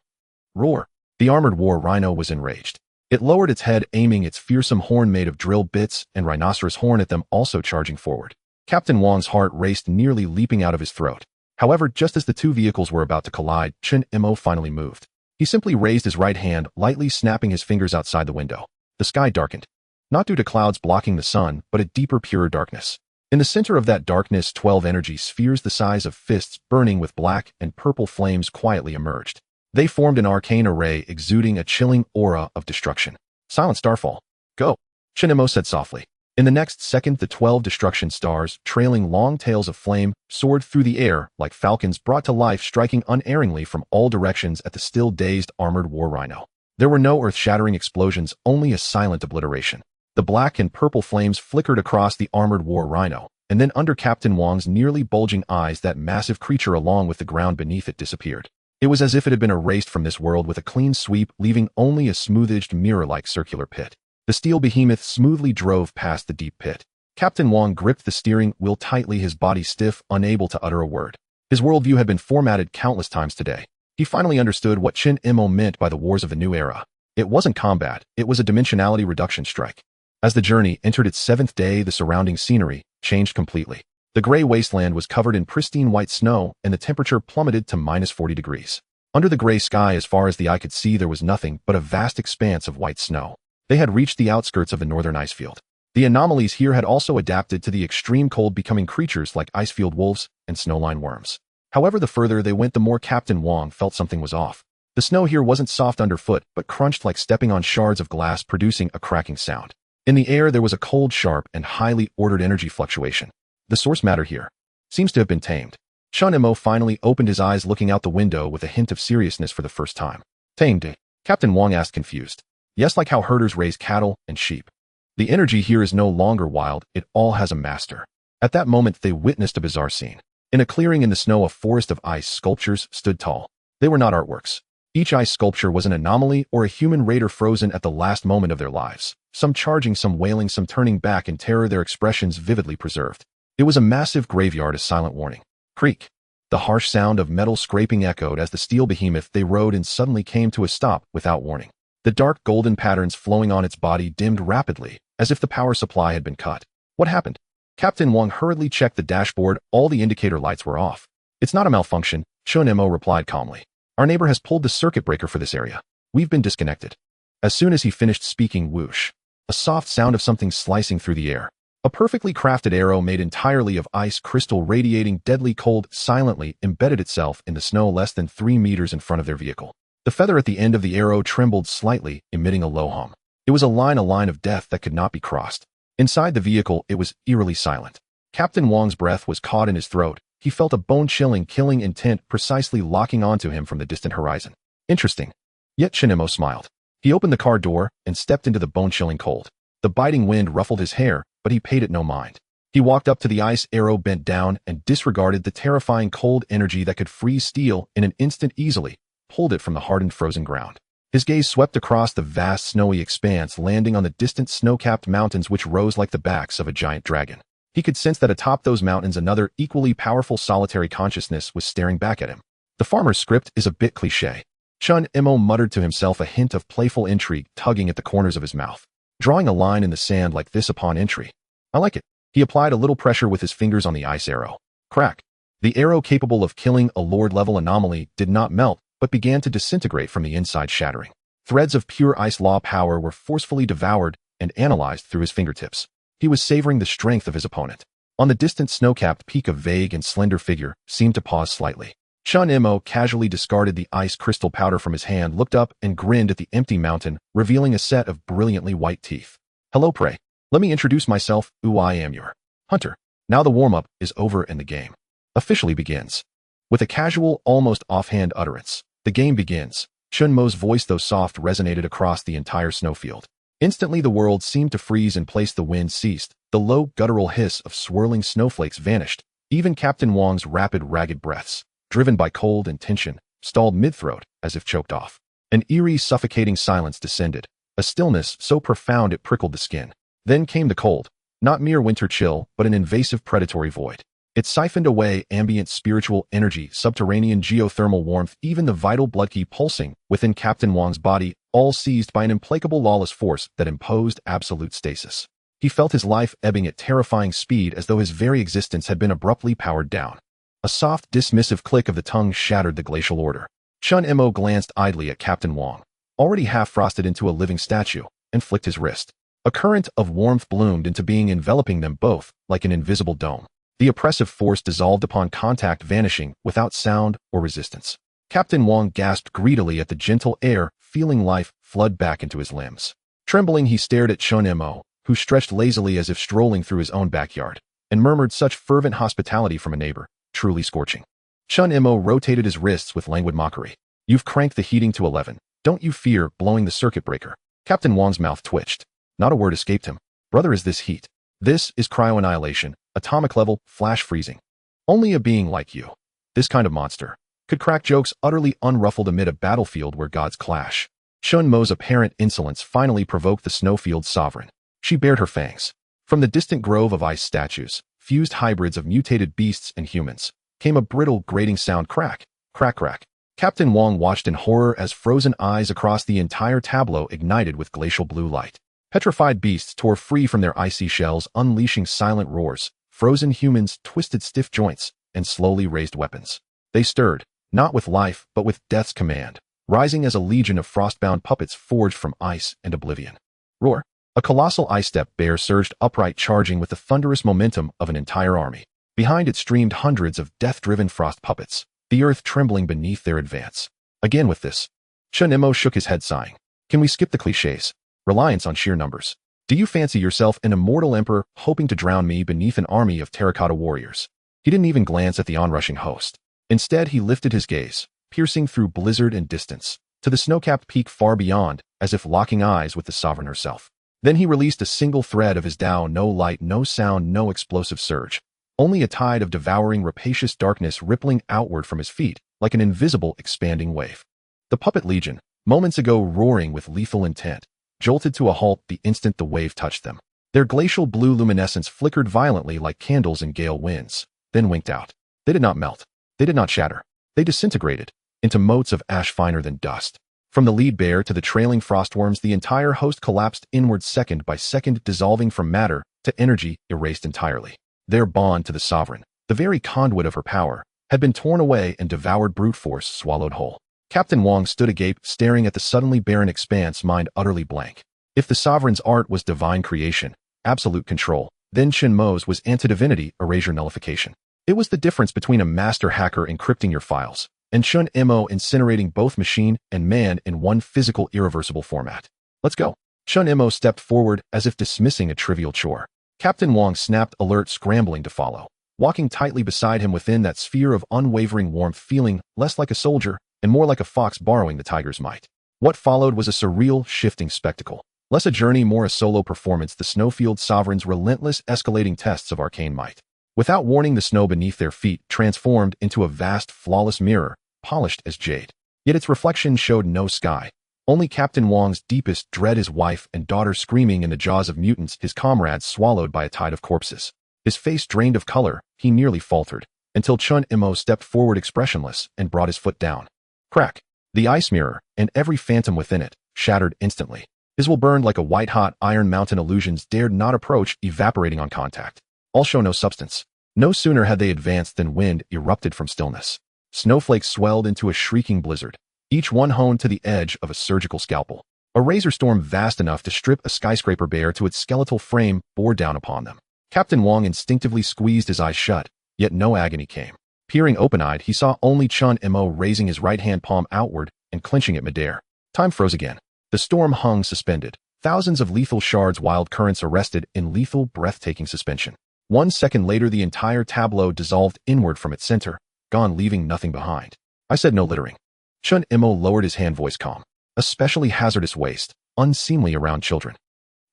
Roar! The armored war rhino was enraged. It lowered its head, aiming its fearsome horn made of drill bits and rhinoceros horn at them, also charging forward. Captain Wang's heart raced, nearly leaping out of his throat. However, just as the two vehicles were about to collide, Chen Mo finally moved. He simply raised his right hand, lightly snapping his fingers outside the window. The sky darkened. Not due to clouds blocking the sun, but a deeper, purer darkness. In the center of that darkness, 12 energy spheres the size of fists, burning with black and purple flames, quietly emerged. They formed an arcane array, exuding a chilling aura of destruction. "Silent Starfall. Go," Chen Mo said softly. In the next second, the 12 destruction stars, trailing long tails of flame, soared through the air like falcons brought to life, striking unerringly from all directions at the still dazed armored war rhino. There were no earth-shattering explosions, only a silent obliteration. The black and purple flames flickered across the armored war rhino, and then under Captain Wang's nearly bulging eyes, that massive creature along with the ground beneath it disappeared. It was as if it had been erased from this world with a clean sweep, leaving only a smooth-edged mirror-like circular pit. The steel behemoth smoothly drove past the deep pit. Captain Wang gripped the steering wheel tightly, his body stiff, unable to utter a word. His worldview had been formatted countless times today. He finally understood what Chen Mo meant by the wars of the new era. It wasn't combat, it was a dimensionality reduction strike. As the journey entered its 7th day, the surrounding scenery changed completely. The gray wasteland was covered in pristine white snow, and the temperature plummeted to -40 degrees. Under the gray sky, as far as the eye could see, there was nothing but a vast expanse of white snow. They had reached the outskirts of the northern icefield. The anomalies here had also adapted to the extreme cold, becoming creatures like icefield wolves and snowline worms. However, the further they went, the more Captain Wang felt something was off. The snow here wasn't soft underfoot, but crunched like stepping on shards of glass, producing a cracking sound. In the air, there was a cold, sharp, and highly ordered energy fluctuation. The source matter here seems to have been tamed. Chen Mo finally opened his eyes, looking out the window with a hint of seriousness for the first time. "Tamed?" Captain Wang asked, confused. "Yes, like how herders raise cattle and sheep. The energy here is no longer wild, it all has a master." At that moment, they witnessed a bizarre scene. In a clearing in the snow, a forest of ice sculptures stood tall. They were not artworks. Each ice sculpture was an anomaly or a human raider frozen at the last moment of their lives. some charging, some wailing, some turning back in terror, their expressions vividly preserved. It was a massive graveyard, a silent warning. Creak. The harsh sound of metal scraping echoed as the steel behemoth they rode in suddenly came to a stop without warning. The dark golden patterns flowing on its body dimmed rapidly, as if the power supply had been cut. What happened? Captain Wang hurriedly checked the dashboard. All the indicator lights were off. It's not a malfunction, Chen Mo replied calmly. Our neighbor has pulled the circuit breaker for this area. We've been disconnected. As soon as he finished speaking, whoosh. A soft sound of something slicing through the air. A perfectly crafted arrow made entirely of ice crystal radiating deadly cold silently embedded itself in the snow less than 3 meters in front of their vehicle. The feather at the end of the arrow trembled slightly, emitting a low hum. It was a line of death that could not be crossed. Inside the vehicle, it was eerily silent. Captain Wang's breath was caught in his throat. He felt a bone-chilling, killing intent precisely locking onto him from the distant horizon. Interesting. Yet Chen Mo smiled. He opened the car door and stepped into the bone-chilling cold. The biting wind ruffled his hair, but he paid it no mind. He walked up to the ice arrow, bent down, and disregarded the terrifying cold energy that could freeze steel in an instant easily, pulled it from the hardened frozen ground. His gaze swept across the vast snowy expanse, landing on the distant snow-capped mountains which rose like the backs of a giant dragon. He could sense that atop those mountains another equally powerful solitary consciousness was staring back at him. The farmer's script is a bit cliché. Chen Mo muttered to himself, a hint of playful intrigue tugging at the corners of his mouth. Drawing a line in the sand like this upon entry. I like it. He applied a little pressure with his fingers on the ice arrow. Crack. The arrow, capable of killing a Lord-level anomaly, did not melt, but began to disintegrate from the inside, shattering. Threads of pure ice law power were forcefully devoured and analyzed through his fingertips. He was savoring the strength of his opponent. On the distant snow-capped peak, a vague and slender figure seemed to pause slightly. Chen Mo casually discarded the ice crystal powder from his hand, looked up, and grinned at the empty mountain, revealing a set of brilliantly white teeth. Hello, prey. Let me introduce myself. I am your hunter. Now the warm-up is over and the game officially begins. With a casual, almost offhand utterance, the game begins. Chen Mo's voice, though soft, resonated across the entire snowfield. Instantly the world seemed to freeze in place. The wind ceased. The low, guttural hiss of swirling snowflakes vanished. Even Captain Wang's rapid, ragged breaths, driven by cold and tension, stalled mid-throat as if choked off. An eerie, suffocating silence descended, a stillness so profound it prickled the skin. Then came the cold, not mere winter chill, but an invasive predatory void. It siphoned away ambient spiritual energy, subterranean geothermal warmth, even the vital blood key pulsing within Captain Wang's body, all seized by an implacable, lawless force that imposed absolute stasis. He felt his life ebbing at terrifying speed, as though his very existence had been abruptly powered down. A soft, dismissive click of the tongue shattered the glacial order. Chen Mo glanced idly at Captain Wang, already half-frosted into a living statue, and flicked his wrist. A current of warmth bloomed into being, enveloping them both like an invisible dome. The oppressive force dissolved upon contact, vanishing without sound or resistance. Captain Wang gasped greedily at the gentle air, feeling life flood back into his limbs. Trembling, he stared at Chen Mo, who stretched lazily as if strolling through his own backyard, and murmured such fervent hospitality from a neighbor. Truly scorching. Chen Mo rotated his wrists with languid mockery. You've cranked the heating to 11. Don't you fear blowing the circuit breaker? Captain Wang's mouth twitched. Not a word escaped him. Brother, is this heat? This is cryo-annihilation, atomic level, flash freezing. Only a being like you, this kind of monster, could crack jokes utterly unruffled amid a battlefield where gods clash. Chen Mo's apparent insolence finally provoked the snowfield's sovereign. She bared her fangs. From the distant grove of ice statues, fused hybrids of mutated beasts and humans, came a brittle, grating sound. Crack, crack, crack. Captain Wang watched in horror as frozen eyes across the entire tableau ignited with glacial blue light. Petrified beasts tore free from their icy shells, unleashing silent roars. Frozen humans twisted stiff joints and slowly raised weapons. They stirred, not with life, but with death's command, rising as a legion of frostbound puppets forged from ice and oblivion. Roar. A colossal ice-step bear surged upright, charging with the thunderous momentum of an entire army. Behind it streamed hundreds of death-driven frost puppets, the earth trembling beneath their advance. Again with this. Chen Mo shook his head, sighing. Can we skip the clichés? Reliance on sheer numbers. Do you fancy yourself an immortal emperor hoping to drown me beneath an army of terracotta warriors? He didn't even glance at the onrushing host. Instead, he lifted his gaze, piercing through blizzard and distance, to the snow-capped peak far beyond, as if locking eyes with the sovereign herself. Then he released a single thread of his Tao, no light, no sound, no explosive surge. Only a tide of devouring, rapacious darkness rippling outward from his feet, like an invisible, expanding wave. The puppet legion, moments ago roaring with lethal intent, jolted to a halt the instant the wave touched them. Their glacial blue luminescence flickered violently like candles in gale winds, then winked out. They did not melt. They did not shatter. They disintegrated into motes of ash finer than dust. From the lead bear to the trailing frostworms, the entire host collapsed inward second by second, dissolving from matter to energy, erased entirely. Their bond to the sovereign, the very conduit of her power, had been torn away and devoured brute force swallowed whole. Captain Wong stood agape, staring at the suddenly barren expanse, mind utterly blank. If the sovereign's art was divine creation, absolute control, then Chen Mo's was anti-divinity, erasure, nullification. It was the difference between a master hacker encrypting your files and Chen Mo incinerating both machine and man in one physical, irreversible format. Let's go. Chen Mo stepped forward as if dismissing a trivial chore. Captain Wong snapped, alert, scrambling to follow, walking tightly beside him within that sphere of unwavering warmth, feeling less like a soldier and more like a fox borrowing the tiger's might. What followed was a surreal, shifting spectacle. Less a journey, more a solo performance, the Snowfield Sovereign's relentless, escalating tests of arcane might. Without warning, the snow beneath their feet transformed into a vast, flawless mirror, polished as jade. Yet its reflection showed no sky, only Captain Wong's deepest dread, his wife and daughter screaming in the jaws of mutants, his comrades swallowed by a tide of corpses. His face drained of color, he nearly faltered, until Chen Mo stepped forward expressionless and brought his foot down. Crack! The ice mirror, and every phantom within it, shattered instantly. His will burned like a white-hot iron mountain. Illusions dared not approach, evaporating on contact. All show no substance. No sooner had they advanced than wind erupted from stillness. Snowflakes swelled into a shrieking blizzard, each one honed to the edge of a surgical scalpel. A razor storm vast enough to strip a skyscraper bare to its skeletal frame bore down upon them. Captain Wong instinctively squeezed his eyes shut, yet no agony came. Peering open-eyed, he saw only Chen Mo raising his right-hand palm outward and clenching it midair. Time froze again. The storm hung suspended, thousands of lethal shards, wild currents arrested in lethal, breathtaking suspension. 1 second later, the entire tableau dissolved inward from its center, gone, leaving nothing behind. I said no littering. Chen Mo lowered his hand, voice calm. Especially hazardous waste, unseemly around children.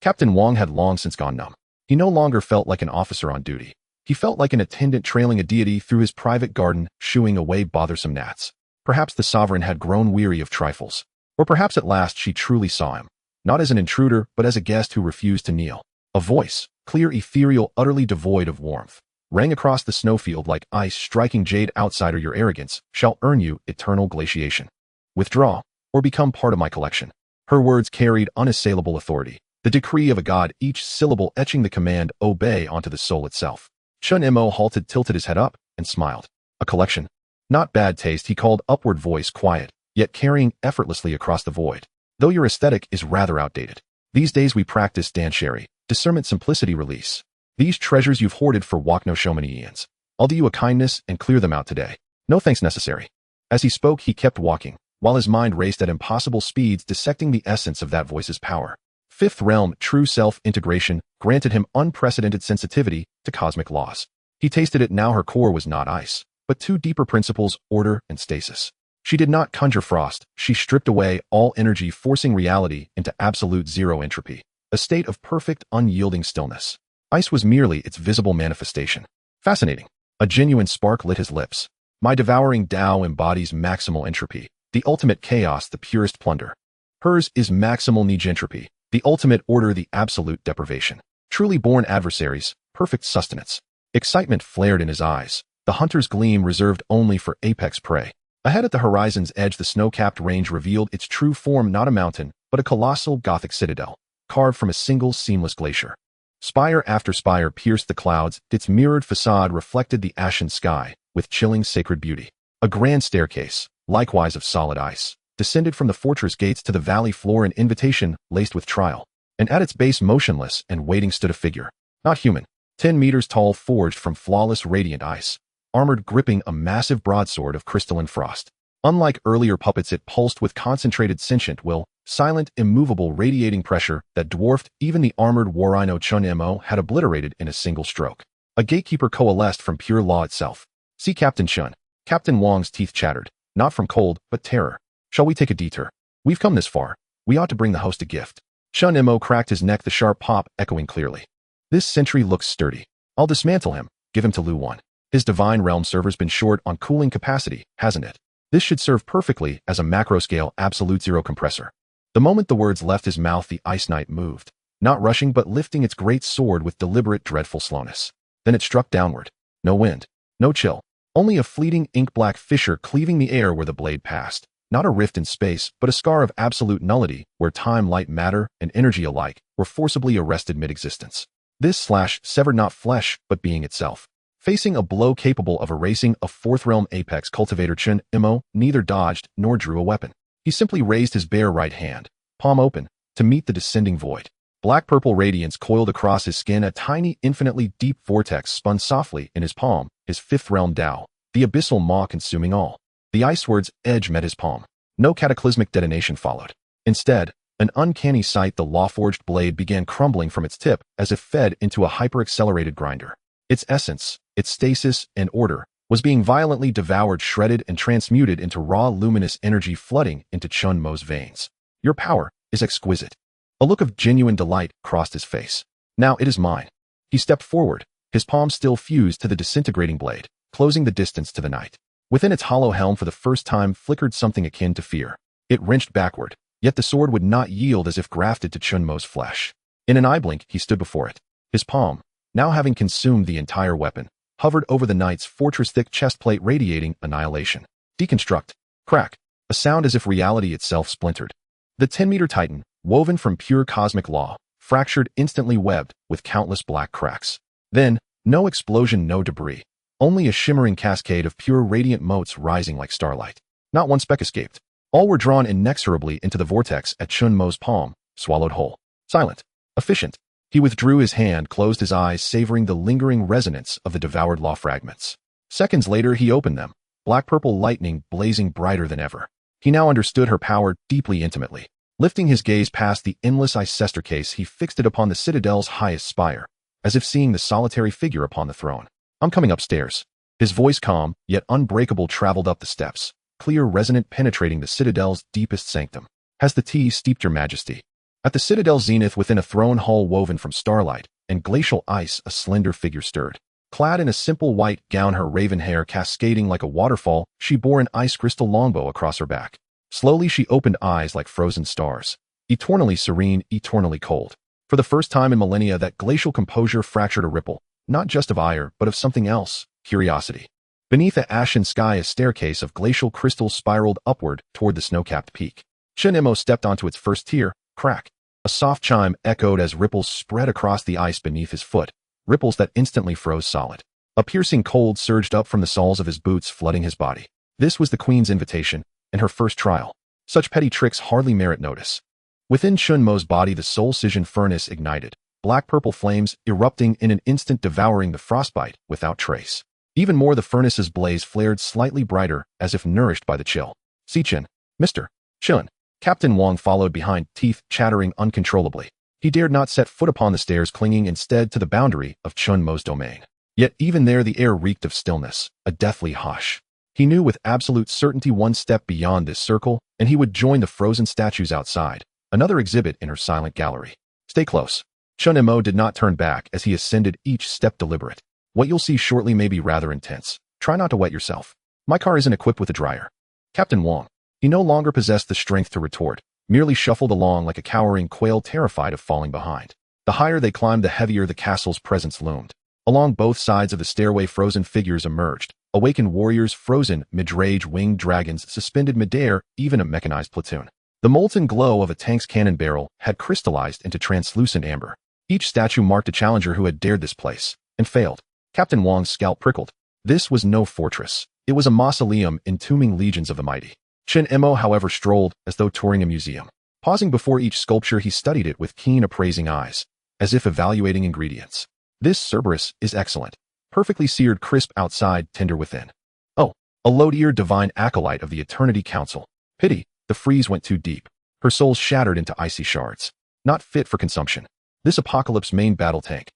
Captain Wong had long since gone numb. He no longer felt like an officer on duty. He felt like an attendant trailing a deity through his private garden, shooing away bothersome gnats. Perhaps the sovereign had grown weary of trifles. Or perhaps at last she truly saw him, not as an intruder, but as a guest who refused to kneel. A voice, clear, ethereal, utterly devoid of warmth, rang across the snowfield like ice striking jade. Outsider, your arrogance shall earn you eternal glaciation. Withdraw, or become part of my collection. Her words carried unassailable authority, the decree of a god, each syllable etching the command, obey, onto the soul itself. Chen Mo halted, tilted his head up, and smiled. A collection? Not bad taste, he called, upward voice quiet, yet carrying effortlessly across the void. Though your aesthetic is rather outdated. These days we practice danshari, discernment, simplicity, release. These treasures you've hoarded for walk no show many eons. I'll do you a kindness and clear them out today. No thanks necessary. As he spoke, he kept walking, while his mind raced at impossible speeds, dissecting the essence of that voice's power. Fifth realm, true self-integration, granted him unprecedented sensitivity to cosmic laws. He tasted it now. Her core was not ice, but two deeper principles, order and stasis. She did not conjure frost, she stripped away all energy, forcing reality into absolute zero entropy, a state of perfect, unyielding stillness. Ice was merely its visible manifestation. Fascinating. A genuine spark lit his lips. My devouring Tao embodies maximal entropy, the ultimate chaos, the purest plunder. Hers is maximal negentropy, the ultimate order, the absolute deprivation. Truly born adversaries, perfect sustenance. Excitement flared in his eyes, the hunter's gleam reserved only for apex prey. Ahead at the horizon's edge, the snow-capped range revealed its true form, not a mountain, but a colossal Gothic citadel, carved from a single seamless glacier. Spire after spire pierced the clouds, its mirrored facade reflected the ashen sky with chilling sacred beauty. A grand staircase, likewise of solid ice, descended from the fortress gates to the valley floor, an invitation laced with trial. And at its base, motionless and waiting, stood a figure. Not human, 10 meters tall, forged from flawless radiant ice, armored, gripping a massive broadsword of crystalline frost. Unlike earlier puppets, it pulsed with concentrated sentient will, silent, immovable, radiating pressure that dwarfed even the armored war rhino Chen Mo had obliterated in a single stroke. A gatekeeper coalesced from pure law itself. See Captain Chen. Captain Wong's teeth chattered, not from cold, but terror. Shall we take a detour? We've come this far. We ought to bring the host a gift. Chen Mo cracked his neck, the sharp pop echoing clearly. This sentry looks sturdy. I'll dismantle him, give him to Lu Wan. His divine realm server's been short on cooling capacity, hasn't it? This should serve perfectly as a macro-scale absolute zero compressor. The moment the words left his mouth, the Ice Knight moved, not rushing but lifting its great sword with deliberate, dreadful slowness. Then it struck downward. No wind, no chill, only a fleeting ink-black fissure cleaving the air where the blade passed. Not a rift in space, but a scar of absolute nullity, where time, light, matter, and energy alike were forcibly arrested mid-existence. This slash severed not flesh, but being itself. Facing a blow capable of erasing a fourth-realm apex cultivator, Chen Mo neither dodged nor drew a weapon. He simply raised his bare right hand, palm open, to meet the descending void. Black-purple radiance coiled across his skin. A tiny, infinitely deep vortex spun softly in his palm, his fifth-realm Tao, the abyssal maw consuming all. The ice sword's edge met his palm. No cataclysmic detonation followed. Instead, an uncanny sight, the law-forged blade began crumbling from its tip as if fed into a hyper-accelerated grinder. Its essence, its stasis and order, was being violently devoured, shredded, and transmuted into raw, luminous energy flooding into Chen Mo's veins. Your power is exquisite. A look of genuine delight crossed his face. Now it is mine. He stepped forward, his palm still fused to the disintegrating blade, closing the distance to the night. Within its hollow helm for the first time flickered something akin to fear. It wrenched backward, yet the sword would not yield as if grafted to Chen Mo's flesh. In an eye blink, he stood before it. His palm, now having consumed the entire weapon, hovered over the knight's fortress-thick chestplate, radiating annihilation. Deconstruct. Crack. A sound as if reality itself splintered. The 10-meter titan, woven from pure cosmic law, fractured, instantly webbed with countless black cracks. Then, no explosion, no debris. Only a shimmering cascade of pure radiant motes rising like starlight. Not one speck escaped. All were drawn inexorably into the vortex at Chen Mo's palm, swallowed whole. Silent. Efficient. He withdrew his hand, closed his eyes, savoring the lingering resonance of the devoured law fragments. Seconds later, he opened them, black-purple lightning blazing brighter than ever. He now understood her power deeply, intimately. Lifting his gaze past the endless ancestral case, he fixed it upon the citadel's highest spire, as if seeing the solitary figure upon the throne. I'm coming upstairs. His voice, calm, yet unbreakable, traveled up the steps, clear, resonant, penetrating the citadel's deepest sanctum. Has the tea steeped your majesty? At the citadel's zenith, within a throne hall woven from starlight and glacial ice, a slender figure stirred. Clad in a simple white gown, her raven hair cascading like a waterfall, she bore an ice crystal longbow across her back. Slowly she opened eyes like frozen stars. Eternally serene, eternally cold. For the first time in millennia, that glacial composure fractured a ripple, not just of ire, but of something else, curiosity. Beneath the ashen sky, a staircase of glacial crystals spiraled upward toward the snow-capped peak. Chen Mo stepped onto its first tier. Crack. A soft chime echoed as ripples spread across the ice beneath his foot, ripples that instantly froze solid. A piercing cold surged up from the soles of his boots, flooding his body. This was the queen's invitation, and her first trial. Such petty tricks hardly merit notice. Within Chen Mo's body, the soul scission furnace ignited, black-purple flames erupting in an instant, devouring the frostbite without trace. Even more, the furnace's blaze flared slightly brighter, as if nourished by the chill. "See, Chen. Mr. Chen." Captain Wang followed behind, teeth chattering uncontrollably. He dared not set foot upon the stairs, clinging instead to the boundary of Chen Mo's domain. Yet even there the air reeked of stillness, a deathly hush. He knew with absolute certainty one step beyond this circle, and he would join the frozen statues outside, another exhibit in her silent gallery. Stay close. Chen Mo did not turn back as he ascended, each step deliberate. What you'll see shortly may be rather intense. Try not to wet yourself. My car isn't equipped with a dryer. Captain Wang. He no longer possessed the strength to retort, merely shuffled along like a cowering quail terrified of falling behind. The higher they climbed, the heavier the castle's presence loomed. Along both sides of the stairway, frozen figures emerged, awakened warriors, frozen mid-rage, winged dragons suspended midair, even a mechanized platoon. The molten glow of a tank's cannon barrel had crystallized into translucent amber. Each statue marked a challenger who had dared this place, and failed. Captain Wang's scalp prickled. This was no fortress. It was a mausoleum entombing legions of the mighty. Chen Mo, however, strolled as though touring a museum. Pausing before each sculpture, he studied it with keen, appraising eyes, as if evaluating ingredients. This Cerberus is excellent. Perfectly seared, crisp outside, tender within. Oh, a load-eared divine acolyte of the Eternity Council. Pity, the freeze went too deep. Her soul shattered into icy shards. Not fit for consumption. This Apocalypse main battle tank.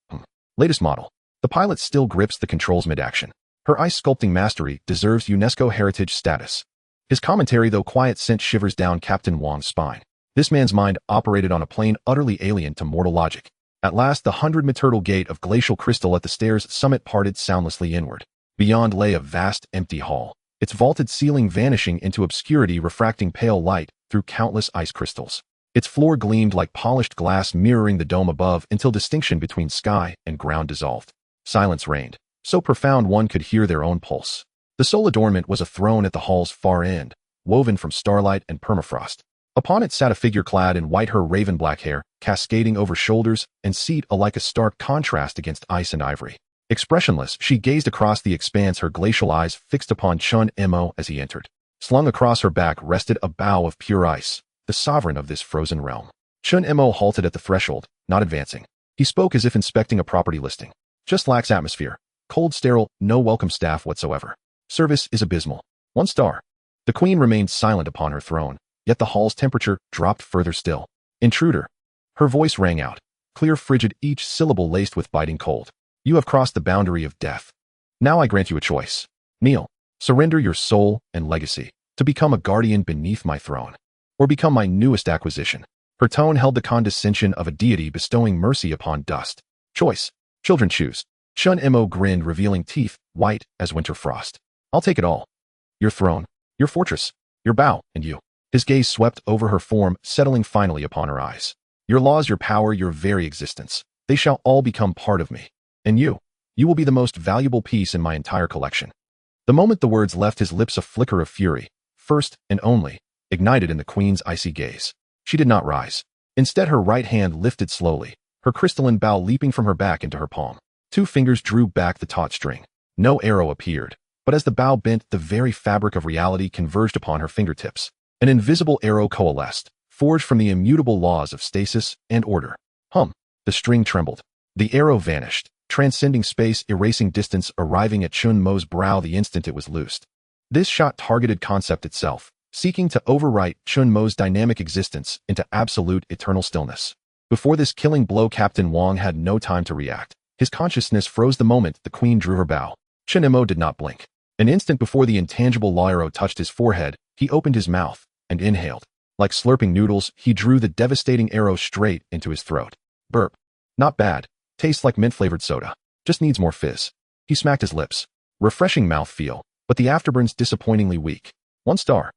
Latest model. The pilot still grips the controls mid-action. Her ice sculpting mastery deserves UNESCO heritage status. His commentary, though quiet, sent shivers down Captain Wang's spine. This man's mind operated on a plane utterly alien to mortal logic. At last, the 100-meter gate of glacial crystal at the stairs' summit parted soundlessly inward. Beyond lay a vast, empty hall, its vaulted ceiling vanishing into obscurity, refracting pale light through countless ice crystals. Its floor gleamed like polished glass mirroring the dome above until distinction between sky and ground dissolved. Silence reigned, so profound one could hear their own pulse. The sole adornment was a throne at the hall's far end, woven from starlight and permafrost. Upon it sat a figure clad in white, her raven-black hair, cascading over shoulders and seat alike, a stark contrast against ice and ivory. Expressionless, she gazed across the expanse, her glacial eyes fixed upon Chen Mo as he entered. Slung across her back rested a bow of pure ice, the sovereign of this frozen realm. Chen Mo halted at the threshold, not advancing. He spoke as if inspecting a property listing. Just lacks atmosphere. Cold, sterile, no welcome staff whatsoever. Service is abysmal. 1 star. The queen remained silent upon her throne, yet the hall's temperature dropped further still. Intruder. Her voice rang out, clear, frigid, each syllable laced with biting cold. You have crossed the boundary of death. Now I grant you a choice. Kneel. Surrender your soul and legacy to become a guardian beneath my throne, or become my newest acquisition. Her tone held the condescension of a deity bestowing mercy upon dust. Choice. Children choose. Chen Mo grinned, revealing teeth, white as winter frost. I'll take it all. Your throne, your fortress, your bow, and you. His gaze swept over her form, settling finally upon her eyes. Your laws, your power, your very existence. They shall all become part of me. And you will be the most valuable piece in my entire collection. The moment the words left his lips, a flicker of fury, first and only, ignited in the queen's icy gaze. She did not rise. Instead, her right hand lifted slowly, her crystalline bow leaping from her back into her palm. 2 fingers drew back the taut string. No arrow appeared, but as the bow bent, the very fabric of reality converged upon her fingertips. An invisible arrow coalesced, forged from the immutable laws of stasis and order. Hum. The string trembled. The arrow vanished, transcending space, erasing distance, arriving at Chen Mo's brow the instant it was loosed. This shot targeted concept itself, seeking to overwrite Chen Mo's dynamic existence into absolute eternal stillness. Before this killing blow, Captain Wang had no time to react. His consciousness froze the moment the queen drew her bow. Chen Mo did not blink. An instant before the intangible law arrow touched his forehead, he opened his mouth and inhaled. Like slurping noodles, he drew the devastating arrow straight into his throat. Burp. Not bad. Tastes like mint-flavored soda. Just needs more fizz. He smacked his lips. Refreshing mouthfeel, but the afterburn's disappointingly weak. 1 star.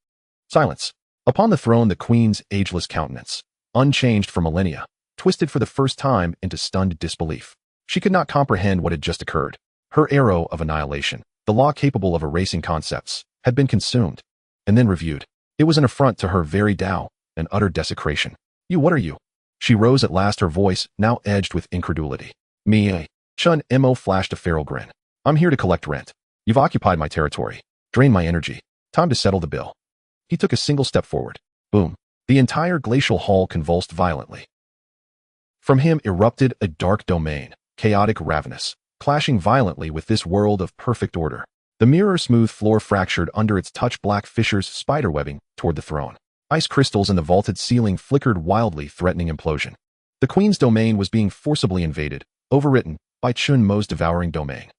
Silence. Upon the throne, the queen's ageless countenance, unchanged for millennia, twisted for the first time into stunned disbelief. She could not comprehend what had just occurred. Her arrow of annihilation, the law capable of erasing concepts, had been consumed, and then reviewed. It was an affront to her very Tao, an utter desecration. What are you? She rose at last, her voice now edged with incredulity. Me. Chen Mo flashed a feral grin. I'm here to collect rent. You've occupied my territory, drained my energy. Time to settle the bill. He took a single step forward. Boom. The entire glacial hall convulsed violently. From him erupted a dark domain, chaotic, ravenous, clashing violently with this world of perfect order. The mirror-smooth floor fractured under its touch, black fissures spiderwebbing toward the throne. Ice crystals in the vaulted ceiling flickered wildly, threatening implosion. The queen's domain was being forcibly invaded, overwritten by Chen Mo's devouring domain.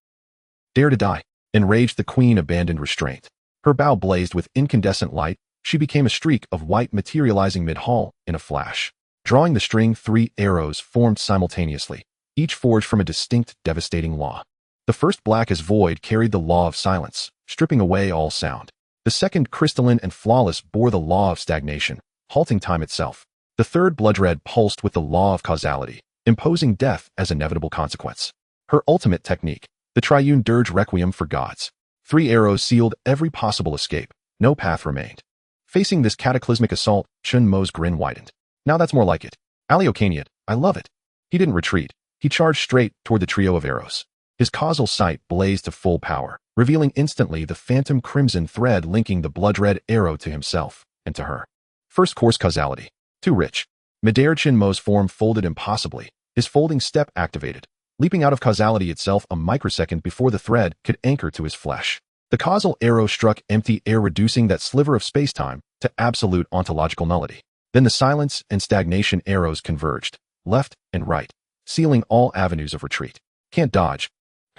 Dare to die. Enraged, the queen abandoned restraint. Her bow blazed with incandescent light. She became a streak of white, materializing mid-hall in a flash. Drawing the string, 3 arrows formed simultaneously, each forged from a distinct, devastating law. The first, black as void, carried the law of silence, stripping away all sound. The second, crystalline and flawless, bore the law of stagnation, halting time itself. The third, blood-red, pulsed with the law of causality, imposing death as inevitable consequence. Her ultimate technique, the triune dirge requiem for gods. 3 arrows sealed every possible escape. No path remained. Facing this cataclysmic assault, Chen Mo's grin widened. Now that's more like it. Aliocaniat, I love it. He didn't retreat. He charged straight toward the trio of arrows. His causal sight blazed to full power, revealing instantly the phantom crimson thread linking the blood-red arrow to himself and to her. First course, causality. Too rich. Midair, Chen Mo's form folded impossibly, his folding step activated, leaping out of causality itself a microsecond before the thread could anchor to his flesh. The causal arrow struck empty air, reducing that sliver of space-time to absolute ontological nullity. Then the silence and stagnation arrows converged, left and right, sealing all avenues of retreat. Can't dodge.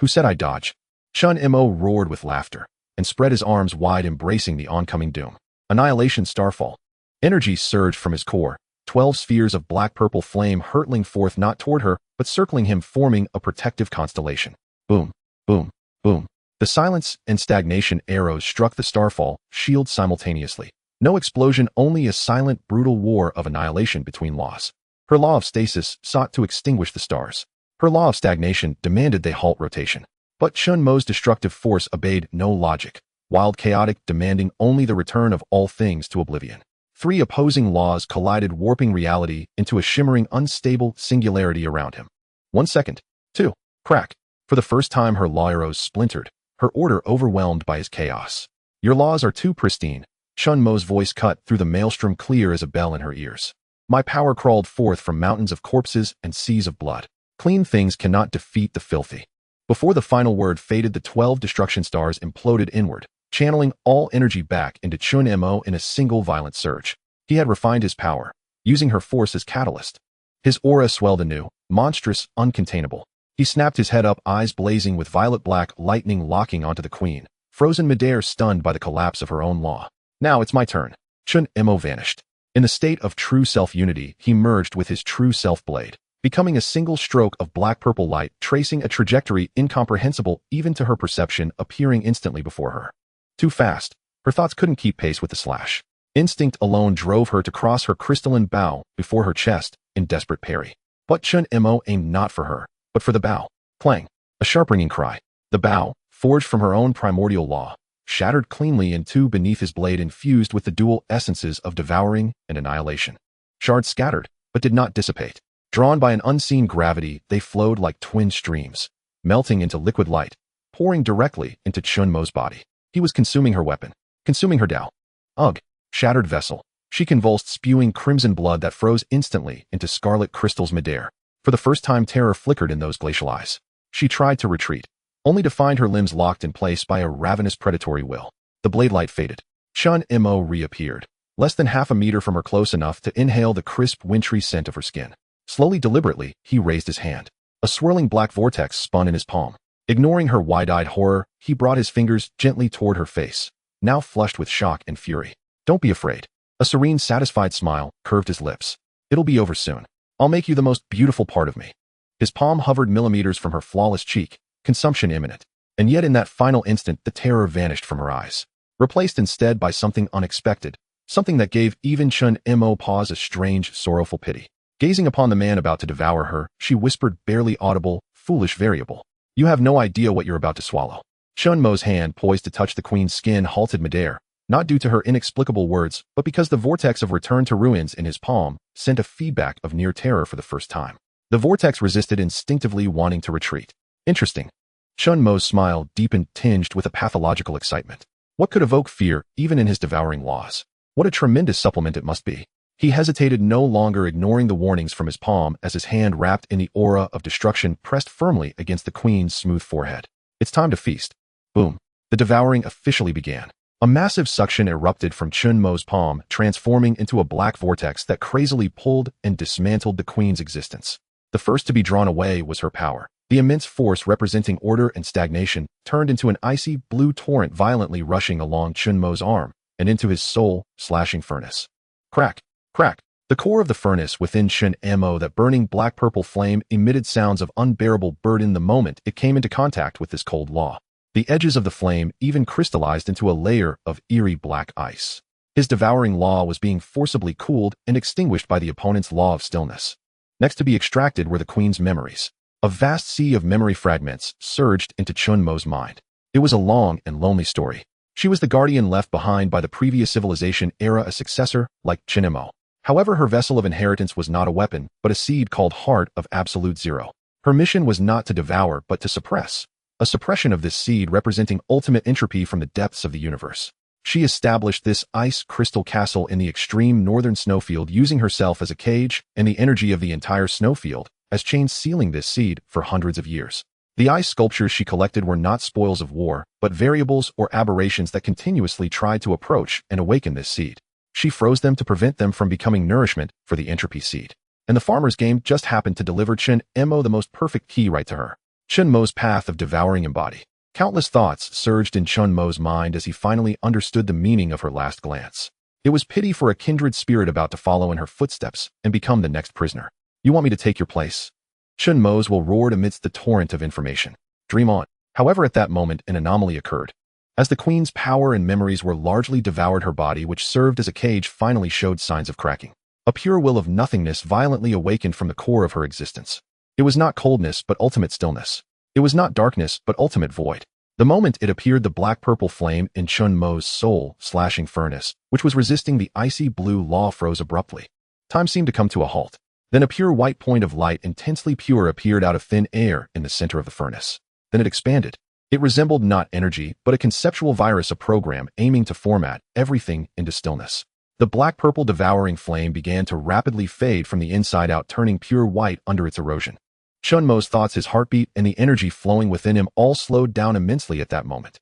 Who said I dodge? Chen Mo roared with laughter and spread his arms wide, embracing the oncoming doom. Annihilation starfall. Energy surged from his core, 12 spheres of black-purple flame hurtling forth not toward her, but circling him, forming a protective constellation. Boom, boom, boom. The silence and stagnation arrows struck the starfall shield simultaneously, No explosion, only a silent, brutal war of annihilation between laws. Her law of stasis sought to extinguish the stars. Her law of stagnation demanded they halt rotation. But Chen Mo's destructive force obeyed no logic, wild, chaotic, demanding only the return of all things to oblivion. Three opposing laws collided, warping reality into a shimmering, unstable singularity around him. 1 second. 2. Crack. For the first time, her law arrows splintered, her order overwhelmed by his chaos. Your laws are too pristine. Chen Mo's voice cut through the maelstrom, clear as a bell in her ears. My power crawled forth from mountains of corpses and seas of blood. Clean things cannot defeat the filthy. Before the final word faded, the 12 destruction stars imploded inward, channeling all energy back into Chen Mo in a single violent surge. He had refined his power, using her force as catalyst. His aura swelled anew, monstrous, uncontainable. He snapped his head up, eyes blazing with violet-black lightning locking onto the queen, frozen midair, stunned by the collapse of her own law. Now it's my turn. Chen Mo vanished. In the state of true self-unity, he merged with his true self-blade, becoming a single stroke of black-purple light, tracing a trajectory incomprehensible even to her perception, appearing instantly before her. Too fast. Her thoughts couldn't keep pace with the slash. Instinct alone drove her to cross her crystalline bow before her chest in desperate parry. But Chen Mo aimed not for her, but for the bow. Clang. A sharp ringing cry. The bow, forged from her own primordial law, shattered cleanly in two beneath his blade, infused with the dual essences of devouring and annihilation. Shards scattered, but did not dissipate. Drawn by an unseen gravity, they flowed like twin streams, melting into liquid light, pouring directly into Chen Mo's body. He was consuming her weapon, consuming her Tao. Ugh! Shattered vessel. She convulsed, spewing crimson blood that froze instantly into scarlet crystals midair. For the first time, terror flickered in those glacial eyes. She tried to retreat, only to find her limbs locked in place by a ravenous predatory will. The blade light faded. Chen Mo reappeared, less than half a meter from her, close enough to inhale the crisp, wintry scent of her skin. Slowly, deliberately, he raised his hand. A swirling black vortex spun in his palm. Ignoring her wide-eyed horror, he brought his fingers gently toward her face, now flushed with shock and fury. Don't be afraid. A serene, satisfied smile curved his lips. It'll be over soon. I'll make you the most beautiful part of me. His palm hovered millimeters from her flawless cheek, consumption imminent. And yet in that final instant, the terror vanished from her eyes, replaced instead by something unexpected, something that gave even Chen Mo pause, a strange, sorrowful pity. Gazing upon the man about to devour her, she whispered, barely audible, foolish variable. You have no idea what you're about to swallow. Chen Mo's hand, poised to touch the queen's skin, halted midair, not due to her inexplicable words, but because the vortex of return to ruins in his palm sent a feedback of near terror for the first time. The vortex resisted, instinctively wanting to retreat. Interesting. Chen Mo's smile deepened, tinged with a pathological excitement. What could evoke fear, even in his devouring laws? What a tremendous supplement it must be. He hesitated, no longer ignoring the warnings from his palm, as his hand, wrapped in the aura of destruction, pressed firmly against the queen's smooth forehead. It's time to feast. Boom. The devouring officially began. A massive suction erupted from Chen Mo's palm, transforming into a black vortex that crazily pulled and dismantled the queen's existence. The first to be drawn away was her power. The immense force representing order and stagnation turned into an icy blue torrent, violently rushing along Chen Mo's arm and into his soul, slashing furnace. Crack, crack. The core of the furnace within Chen Mo, that burning black-purple flame, emitted sounds of unbearable burden the moment it came into contact with this cold law. The edges of the flame even crystallized into a layer of eerie black ice. His devouring law was being forcibly cooled and extinguished by the opponent's law of stillness. Next to be extracted were the queen's memories. A vast sea of memory fragments surged into Chen Mo's mind. It was a long and lonely story. She was the guardian left behind by the previous civilization era, a successor like Chen Mo. However, her vessel of inheritance was not a weapon, but a seed called Heart of Absolute Zero. Her mission was not to devour, but to suppress. A suppression of this seed representing ultimate entropy from the depths of the universe. She established this ice crystal castle in the extreme northern snowfield, using herself as a cage and the energy of the entire snowfield as chains sealing this seed for hundreds of years. The ice sculptures she collected were not spoils of war, but variables or aberrations that continuously tried to approach and awaken this seed. She froze them to prevent them from becoming nourishment for the entropy seed. And the farmer's game just happened to deliver Chen Mo the most perfect key right to her. Chen Mo's path of devouring embody. Countless thoughts surged in Chen Mo's mind as he finally understood the meaning of her last glance. It was pity for a kindred spirit about to follow in her footsteps and become the next prisoner. You want me to take your place? Chen Mo's will roared amidst the torrent of information. Dream on. However, at that moment, an anomaly occurred. As the queen's power and memories were largely devoured, her body, which served as a cage, finally showed signs of cracking. A pure will of nothingness violently awakened from the core of her existence. It was not coldness, but ultimate stillness. It was not darkness, but ultimate void. The moment it appeared, the black-purple flame in Chen Mo's soul-slashing furnace, which was resisting the icy blue law, froze abruptly. Time seemed to come to a halt. Then a pure white point of light, intensely pure, appeared out of thin air in the center of the furnace. Then it expanded. It resembled not energy, but a conceptual virus, a program aiming to format everything into stillness. The black-purple devouring flame began to rapidly fade from the inside out, turning pure white under its erosion. Chen Mo's thoughts, his heartbeat, and the energy flowing within him all slowed down immensely at that moment.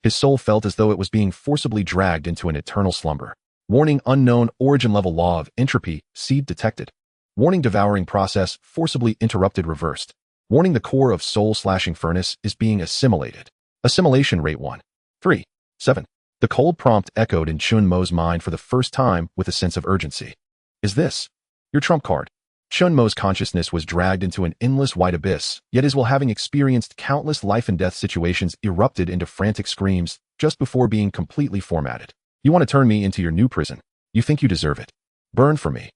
His soul felt as though it was being forcibly dragged into an eternal slumber. Warning: unknown origin level, law of entropy, seed detected. Warning: devouring process forcibly interrupted, reversed. Warning: the core of soul-slashing furnace is being assimilated. Assimilation rate 1.37. The cold prompt echoed in Chen Mo's mind for the first time with a sense of urgency. Is this your trump card? Chen Mo's consciousness was dragged into an endless white abyss, yet as well, having experienced countless life-and-death situations, erupted into frantic screams just before being completely formatted. You want to turn me into your new prison? You think you deserve it? Burn for me.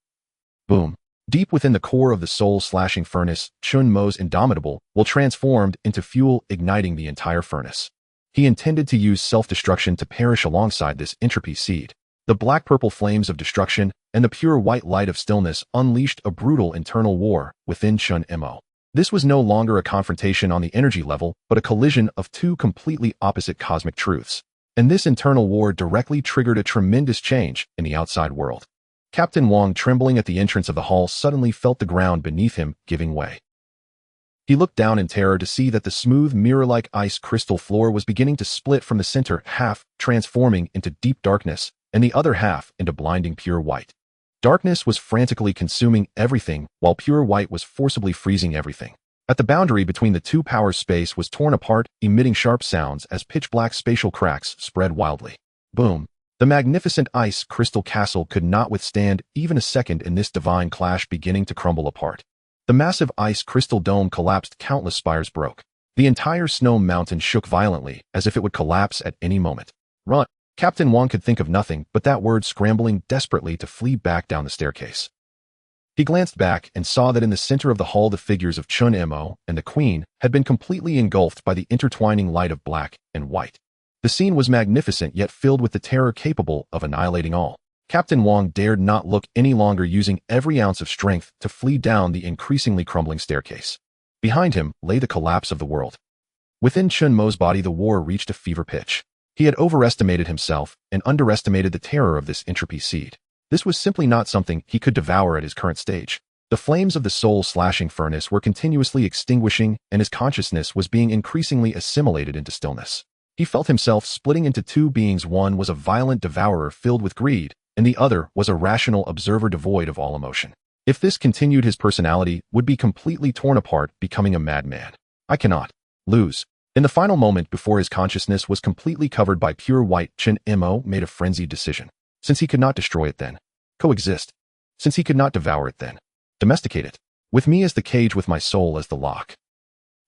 Boom. Deep within the core of the soul-slashing furnace, Chen Mo's indomitable will transformed into fuel, igniting the entire furnace. He intended to use self-destruction to perish alongside this entropy seed. The black-purple flames of destruction and the pure white light of stillness unleashed a brutal internal war within Chen Mo. This was no longer a confrontation on the energy level, but a collision of two completely opposite cosmic truths. And this internal war directly triggered a tremendous change in the outside world. Captain Wang, trembling at the entrance of the hall, suddenly felt the ground beneath him giving way. He looked down in terror to see that the smooth, mirror-like ice crystal floor was beginning to split from the center, half transforming into deep darkness, and the other half into blinding pure white. Darkness was frantically consuming everything, while pure white was forcibly freezing everything. At the boundary between the two powers, space was torn apart, emitting sharp sounds as pitch-black spatial cracks spread wildly. Boom. The magnificent ice crystal castle could not withstand even a second in this divine clash, beginning to crumble apart. The massive ice crystal dome collapsed, countless spires broke. The entire snow mountain shook violently, as if it would collapse at any moment. Run! Captain Wang could think of nothing but that word, scrambling desperately to flee back down the staircase. He glanced back and saw that in the center of the hall the figures of Chen Mo and the Queen had been completely engulfed by the intertwining light of black and white. The scene was magnificent, yet filled with the terror capable of annihilating all. Captain Wang dared not look any longer, using every ounce of strength to flee down the increasingly crumbling staircase. Behind him lay the collapse of the world. Within Chen Mo's body the war reached a fever pitch. He had overestimated himself and underestimated the terror of this entropy seed. This was simply not something he could devour at his current stage. The flames of the soul-slashing furnace were continuously extinguishing, and his consciousness was being increasingly assimilated into stillness. He felt himself splitting into two beings. One was a violent devourer filled with greed, and the other was a rational observer devoid of all emotion. If this continued, his personality would be completely torn apart, becoming a madman. I cannot lose. In the final moment before his consciousness was completely covered by pure white, Chen Mo made a frenzied decision. Since he could not destroy it, then coexist. Since he could not devour it, then domesticate it. With me as the cage, with my soul as the lock.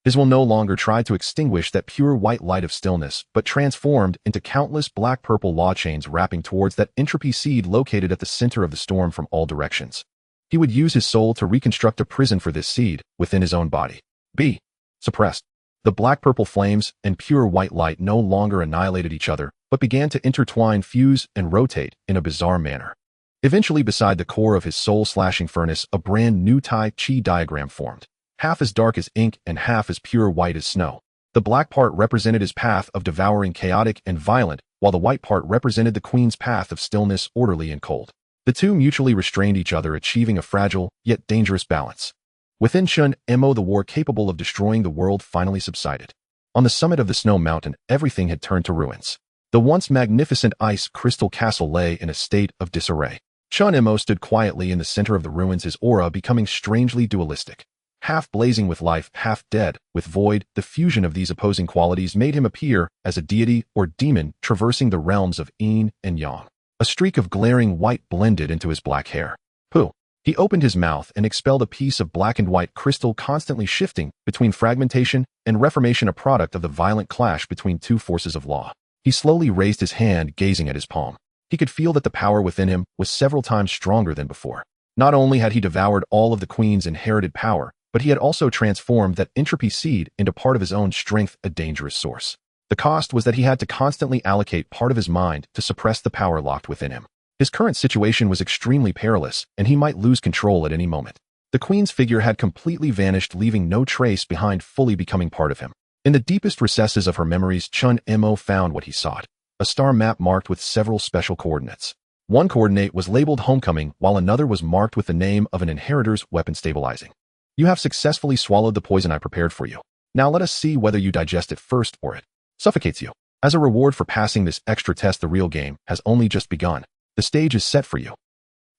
His will no longer tried to extinguish that pure white light of stillness, but transformed into countless black-purple law chains wrapping towards that entropy seed located at the center of the storm from all directions. He would use his soul to reconstruct a prison for this seed within his own body. Be suppressed. The black-purple flames and pure white light no longer annihilated each other, but began to intertwine, fuse, and rotate in a bizarre manner. Eventually, beside the core of his soul-slashing furnace, a brand new Tai Chi diagram formed. Half as dark as ink and half as pure white as snow. The black part represented his path of devouring, chaotic and violent, while the white part represented the Queen's path of stillness, orderly and cold. The two mutually restrained each other, achieving a fragile, yet dangerous balance. Within Chen Mo, the war capable of destroying the world finally subsided. On the summit of the snow mountain, everything had turned to ruins. The once magnificent ice crystal castle lay in a state of disarray. Chen Mo stood quietly in the center of the ruins, his aura becoming strangely dualistic. Half blazing with life, half dead with void, the fusion of these opposing qualities made him appear as a deity or demon traversing the realms of yin and yang. A streak of glaring white blended into his black hair. Pooh! He opened his mouth and expelled a piece of black and white crystal, constantly shifting between fragmentation and reformation, a product of the violent clash between two forces of law. He slowly raised his hand, gazing at his palm. He could feel that the power within him was several times stronger than before. Not only had he devoured all of the queen's inherited power, but he had also transformed that entropy seed into part of his own strength, a dangerous source. The cost was that he had to constantly allocate part of his mind to suppress the power locked within him. His current situation was extremely perilous, and he might lose control at any moment. The queen's figure had completely vanished, leaving no trace behind, fully becoming part of him. In the deepest recesses of her memories, Chen Mo found what he sought. A star map marked with several special coordinates. One coordinate was labeled Homecoming, while another was marked with the name of an inheritor's weapon stabilizing. You have successfully swallowed the poison I prepared for you. Now let us see whether you digest it first or it suffocates you. As a reward for passing this extra test, the real game has only just begun. The stage is set for you.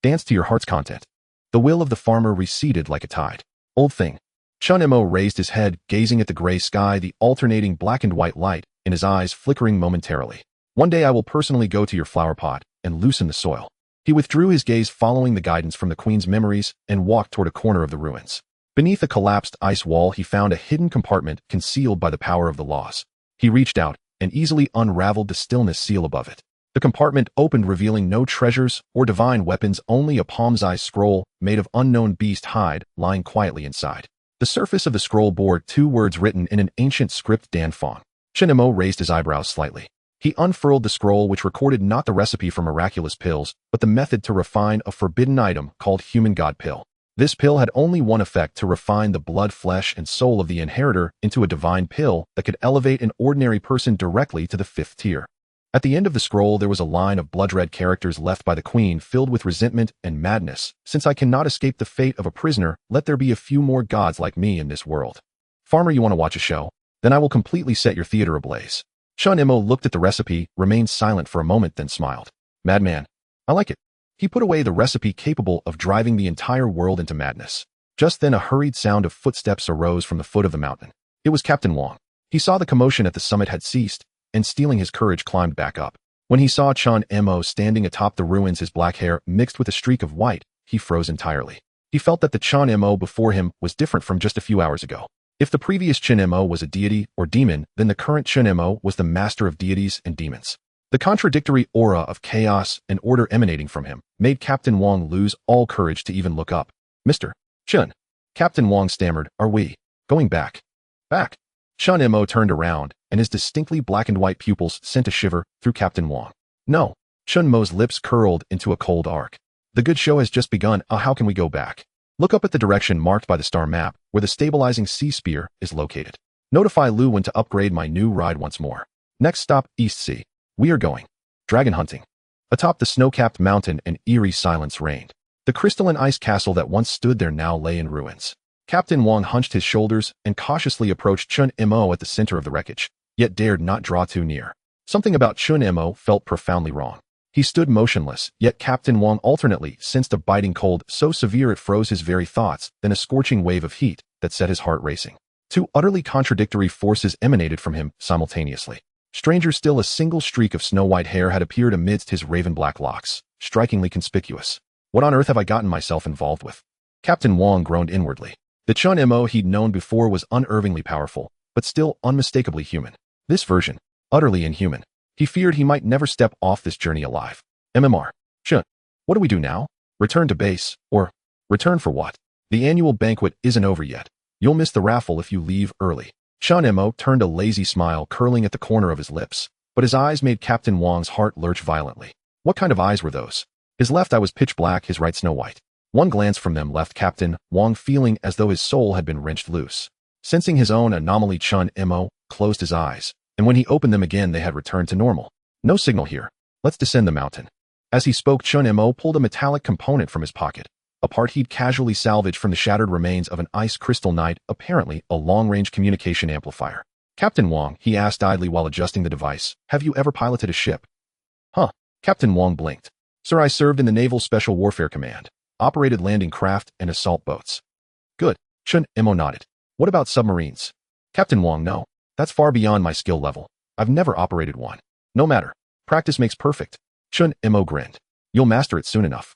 Dance to your heart's content. The will of the farmer receded like a tide. Old thing. Chen Mo raised his head, gazing at the gray sky, the alternating black and white light in his eyes flickering momentarily. One day I will personally go to your flower pot and loosen the soil. He withdrew his gaze, following the guidance from the queen's memories, and walked toward a corner of the ruins. Beneath a collapsed ice wall, he found a hidden compartment concealed by the power of the laws. He reached out and easily unraveled the stillness seal above it. The compartment opened, revealing no treasures or divine weapons, only a palm-sized scroll made of unknown beast hide lying quietly inside. The surface of the scroll bore 2 words written in an ancient script, Dan Fong. Chen Mo raised his eyebrows slightly. He unfurled the scroll, which recorded not the recipe for miraculous pills, but the method to refine a forbidden item called Human God Pill. This pill had only one effect: to refine the blood, flesh, and soul of the inheritor into a divine pill that could elevate an ordinary person directly to the 5th tier. At the end of the scroll, there was a line of blood-red characters left by the queen, filled with resentment and madness. Since I cannot escape the fate of a prisoner, let there be a few more gods like me in this world. Farmer, you want to watch a show? Then I will completely set your theater ablaze. Chen Mo looked at the recipe, remained silent for a moment, then smiled. Madman. I like it. He put away the recipe capable of driving the entire world into madness. Just then a hurried sound of footsteps arose from the foot of the mountain. It was Captain Wang. He saw the commotion at the summit had ceased, and stealing his courage, climbed back up. When he saw Chen Mo standing atop the ruins, his black hair mixed with a streak of white, he froze entirely. He felt that the Chen Mo before him was different from just a few hours ago. If the previous Chen Mo was a deity or demon, then the current Chen Mo was the master of deities and demons. The contradictory aura of chaos and order emanating from him made Captain Wang lose all courage to even look up. Mr. Chen. Captain Wang stammered, are we going back? Back? Chen Mo turned around, and his distinctly black and white pupils sent a shiver through Captain Wang. No. Chen Mo's lips curled into a cold arc. The good show has just begun. How can we go back? Look up at the direction marked by the star map, where the stabilizing sea spear is located. Notify Lu when to upgrade my new ride once more. Next stop, East Sea. We are going dragon hunting. Atop the snow-capped mountain, an eerie silence reigned. The crystalline ice castle that once stood there now lay in ruins. Captain Wang hunched his shoulders and cautiously approached Chen Mo at the center of the wreckage, yet dared not draw too near. Something about Chen Mo felt profoundly wrong. He stood motionless, yet Captain Wang alternately sensed a biting cold so severe it froze his very thoughts, then a scorching wave of heat that set his heart racing. 2 utterly contradictory forces emanated from him simultaneously. Stranger still, a single streak of snow-white hair had appeared amidst his raven-black locks, strikingly conspicuous. What on earth have I gotten myself involved with? Captain Wang groaned inwardly. The Chen Mo he'd known before was unervingly powerful, but still unmistakably human. This version, utterly inhuman. He feared he might never step off this journey alive. MMR. Chen, what do we do now? Return to base, or return for what? The annual banquet isn't over yet. You'll miss the raffle if you leave early. Chen Mo turned, a lazy smile curling at the corner of his lips, but his eyes made Captain Wang's heart lurch violently. What kind of eyes were those? His left eye was pitch black, his right snow-white. One glance from them left Captain Wang feeling as though his soul had been wrenched loose. Sensing his own anomaly, Chen Mo closed his eyes, and when he opened them again they had returned to normal. No signal here. Let's descend the mountain. As he spoke, Chen Mo pulled a metallic component from his pocket. A part he'd casually salvaged from the shattered remains of an ice crystal knight, apparently a long-range communication amplifier. Captain Wang, he asked idly while adjusting the device, have you ever piloted a ship? Huh. Captain Wang blinked. Sir, I served in the Naval Special Warfare Command. Operated landing craft and assault boats. Good. Chen Mo nodded. What about submarines? Captain Wang, no. That's far beyond my skill level. I've never operated one. No matter. Practice makes perfect. Chen Mo grinned. You'll master it soon enough.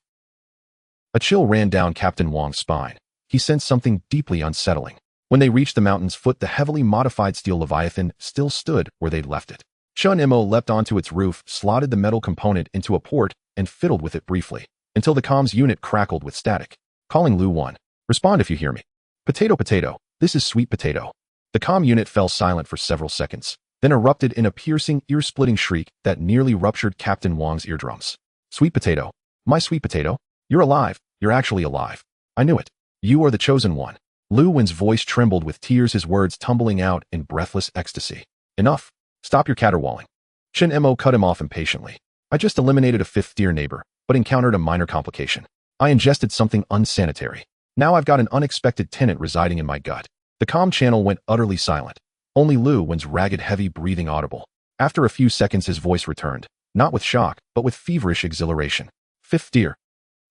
A chill ran down Captain Wang's spine. He sensed something deeply unsettling. When they reached the mountain's foot, the heavily modified steel Leviathan still stood where they'd left it. Chen Mo leapt onto its roof, slotted the metal component into a port, and fiddled with it briefly, until the comms unit crackled with static. Calling Lu 1. Respond if you hear me. Potato potato, this is Sweet Potato. The comm unit fell silent for several seconds, then erupted in a piercing, ear-splitting shriek that nearly ruptured Captain Wang's eardrums. Sweet Potato. My Sweet Potato. You're alive. You're actually alive. I knew it. You are the chosen one. Lu Wen's voice trembled with tears, his words tumbling out in breathless ecstasy. Enough. Stop your caterwauling. Chen Mo cut him off impatiently. I just eliminated a fifth-tier neighbor, but encountered a minor complication. I ingested something unsanitary. Now I've got an unexpected tenant residing in my gut. The comm channel went utterly silent. Only Lu Wen's ragged, heavy breathing audible. After a few seconds his voice returned, not with shock, but with feverish exhilaration. Fifth tier.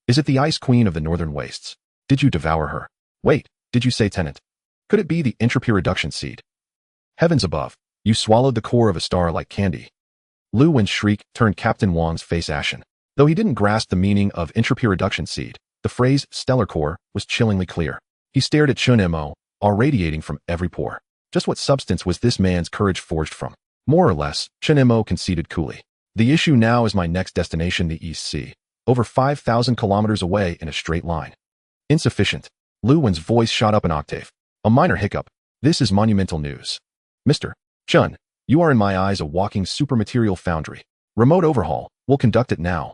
Is it the Ice Queen of the Northern Wastes? Did you devour her? Wait, did you say tenant? Could it be the entropy reduction seed? Heavens above, you swallowed the core of a star like candy. Lu Wen's shriek turned Captain Wang's face ashen. Though he didn't grasp the meaning of entropy reduction seed, the phrase stellar core was chillingly clear. He stared at Chen Mo, all radiating from every pore. Just what substance was this man's courage forged from? More or less, Chen Mo conceded coolly. The issue now is my next destination, the East Sea, over 5,000 kilometers away in a straight line. Insufficient. Lu Wen's voice shot up an octave. A minor hiccup. This is monumental news. Mr. Chen, you are in my eyes a walking supermaterial foundry. Remote overhaul. We'll conduct it now.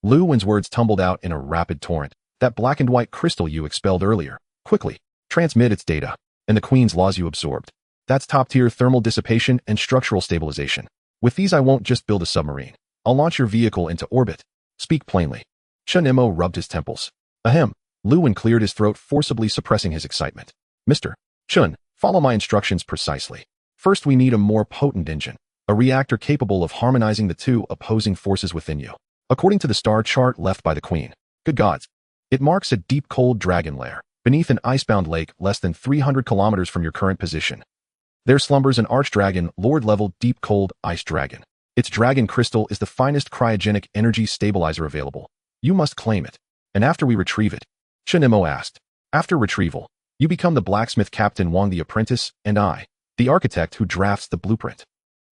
Lu Wen's words tumbled out in a rapid torrent. That black and white crystal you expelled earlier. Quickly. Transmit its data. And the Queen's laws you absorbed. That's top-tier thermal dissipation and structural stabilization. With these I won't just build a submarine. I'll launch your vehicle into orbit. Speak plainly. Chen Mo rubbed his temples. Ahem. Lu Wen cleared his throat, forcibly suppressing his excitement. Mr. Chen, follow my instructions precisely. First we need a more potent engine. A reactor capable of harmonizing the two opposing forces within you. According to the star chart left by the Queen. Good gods. It marks a deep cold dragon lair, beneath an icebound lake less than 300 kilometers from your current position. There slumbers an archdragon, Lord-level deep cold ice dragon. Its dragon crystal is the finest cryogenic energy stabilizer available. You must claim it. And after we retrieve it, Chen Mo asked. After retrieval, you become the blacksmith Captain Wang the apprentice, and I, the architect who drafts the blueprint.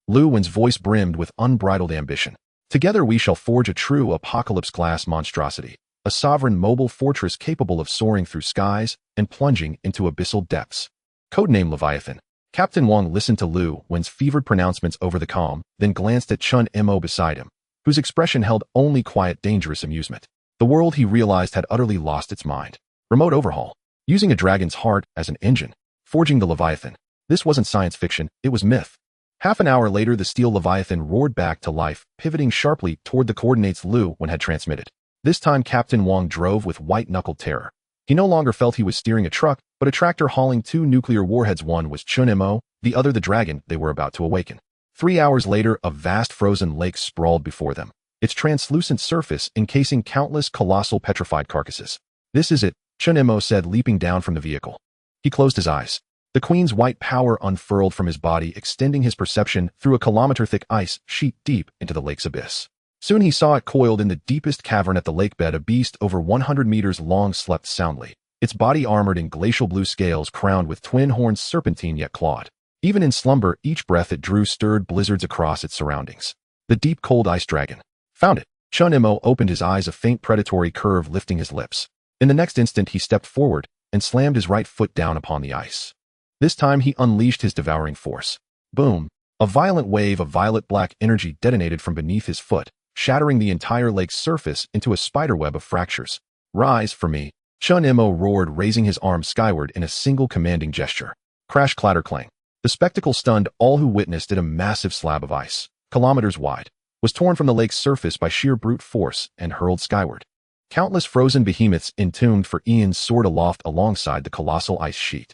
Lu Wen's voice brimmed with unbridled ambition. Together we shall forge a true apocalypse-class monstrosity, a sovereign mobile fortress capable of soaring through skies and plunging into abyssal depths. Codename Leviathan. Captain Wang listened to Lu Wen's fevered pronouncements over the comm, then glanced at Chen Mo beside him, whose expression held only quiet, dangerous amusement. The world, he realized, had utterly lost its mind. Remote overhaul. Using a dragon's heart as an engine. Forging the Leviathan. This wasn't science fiction, it was myth. Half an hour later the steel Leviathan roared back to life, pivoting sharply toward the coordinates Lu Wen had transmitted. This time Captain Wang drove with white-knuckled terror. He no longer felt he was steering a truck, but a tractor hauling two nuclear warheads. One was Chen Mo, the other the dragon they were about to awaken. 3 hours later, a vast frozen lake sprawled before them, its translucent surface encasing countless colossal petrified carcasses. This is it, Chen Mo said, leaping down from the vehicle. He closed his eyes. The Queen's white power unfurled from his body, extending his perception through a kilometer-thick ice sheet deep into the lake's abyss. Soon he saw it coiled in the deepest cavern at the lake bed. A beast over 100 meters long slept soundly, its body armored in glacial blue scales crowned with twin horns, serpentine yet clawed. Even in slumber, each breath it drew stirred blizzards across its surroundings. The deep cold ice dragon. Found it. Chen Mo opened his eyes, a faint predatory curve lifting his lips. In the next instant he stepped forward and slammed his right foot down upon the ice. This time he unleashed his devouring force. Boom! A violent wave of violet-black energy detonated from beneath his foot, shattering the entire lake's surface into a spiderweb of fractures. Rise for me, Chen Mo roared, raising his arm skyward in a single commanding gesture. Crash, clatter, clang. The spectacle stunned all who witnessed it. A massive slab of ice, kilometers wide, was torn from the lake's surface by sheer brute force and hurled skyward. Countless frozen behemoths entombed for eons soared aloft alongside the colossal ice sheet.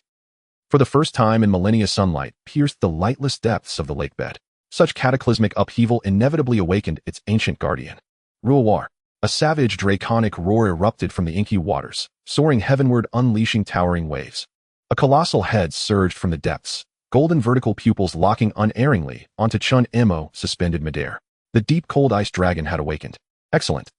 For the first time in millennia, sunlight pierced the lightless depths of the lake bed. Such cataclysmic upheaval inevitably awakened its ancient guardian. Ruawar. A savage draconic roar erupted from the inky waters, soaring heavenward, unleashing towering waves. A colossal head surged from the depths, golden vertical pupils locking unerringly onto Chen Mo suspended midair. The deep cold ice dragon had awakened. Excellent.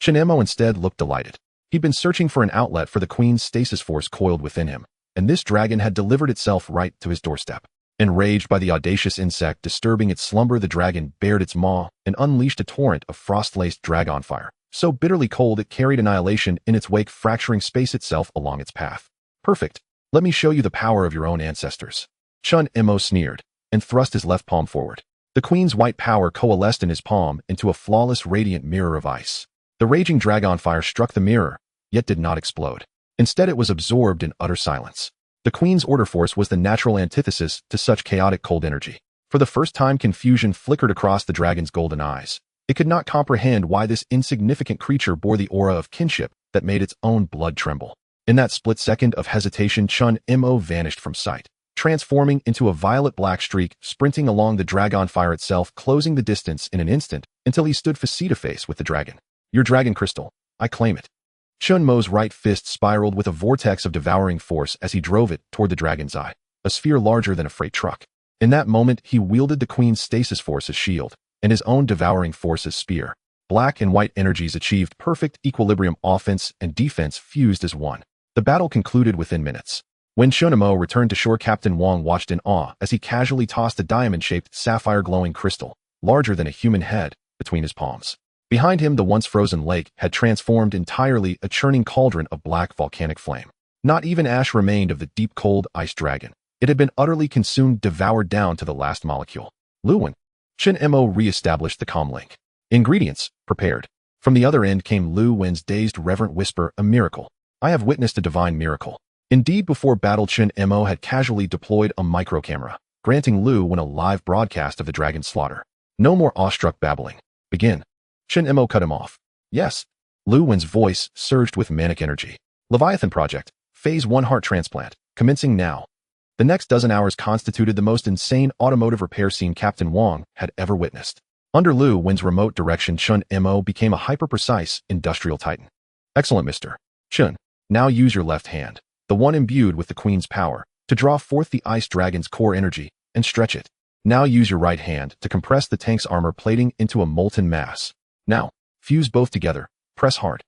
Chen Mo instead looked delighted. He'd been searching for an outlet for the Queen's stasis force coiled within him, and this dragon had delivered itself right to his doorstep. Enraged by the audacious insect disturbing its slumber, the dragon bared its maw and unleashed a torrent of frost-laced dragon fire, so bitterly cold it carried annihilation in its wake, fracturing space itself along its path. Perfect. Let me show you the power of your own ancestors. Chen Mo sneered and thrust his left palm forward. The queen's white power coalesced in his palm into a flawless, radiant mirror of ice. The raging dragon fire struck the mirror, yet did not explode. Instead, it was absorbed in utter silence. The queen's order force was the natural antithesis to such chaotic cold energy. For the first time, confusion flickered across the dragon's golden eyes. It could not comprehend why this insignificant creature bore the aura of kinship that made its own blood tremble. In that split second of hesitation, Chen Mo vanished from sight, transforming into a violet-black streak, sprinting along the dragon fire itself, closing the distance in an instant until he stood face-to-face with the dragon. Your dragon crystal. I claim it. Chen Mo's right fist spiraled with a vortex of devouring force as he drove it toward the dragon's eye, a sphere larger than a freight truck. In that moment, he wielded the queen's stasis force as shield, and his own devouring force as spear. Black and white energies achieved perfect equilibrium, offense and defense fused as one. The battle concluded within minutes. When Chen Mo returned to shore, Captain Wang watched in awe as he casually tossed a diamond-shaped, sapphire-glowing crystal, larger than a human head, between his palms. Behind him, the once frozen lake had transformed entirely, a churning cauldron of black volcanic flame. Not even ash remained of the deep, cold ice dragon. It had been utterly consumed, devoured down to the last molecule. Luwen. Chen Mo re-established the calm link. Ingredients, prepared. From the other end came Lu Wen's dazed, reverent whisper, a miracle. I have witnessed a divine miracle. Indeed, before battle, Chen Mo had casually deployed a microcamera, granting Lu Wen a live broadcast of the dragon's slaughter. No more awestruck babbling. Begin. Chen Mo cut him off. Yes. Lu Wen's voice surged with manic energy. Leviathan Project, Phase 1 heart transplant, commencing now. The next dozen hours constituted the most insane automotive repair scene Captain Wang had ever witnessed. Under Lu Wen's remote direction, Chen Mo became a hyper-precise industrial titan. Excellent, Mr. Chen. Now use your left hand, the one imbued with the queen's power, to draw forth the ice dragon's core energy and stretch it. Now use your right hand to compress the tank's armor plating into a molten mass. Now, fuse both together. Press hard.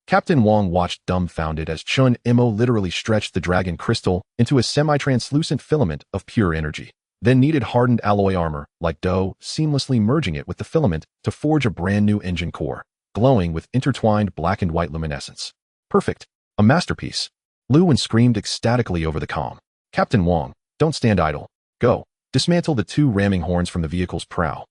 Captain Wang watched dumbfounded as Chen Mo literally stretched the dragon crystal into a semi-translucent filament of pure energy, then kneaded hardened alloy armor like dough, seamlessly merging it with the filament to forge a brand new engine core, glowing with intertwined black and white luminescence. Perfect. A masterpiece. Lu Wen screamed ecstatically over the comm. Captain Wang, don't stand idle. Go. Dismantle the two ramming horns from the vehicle's prow.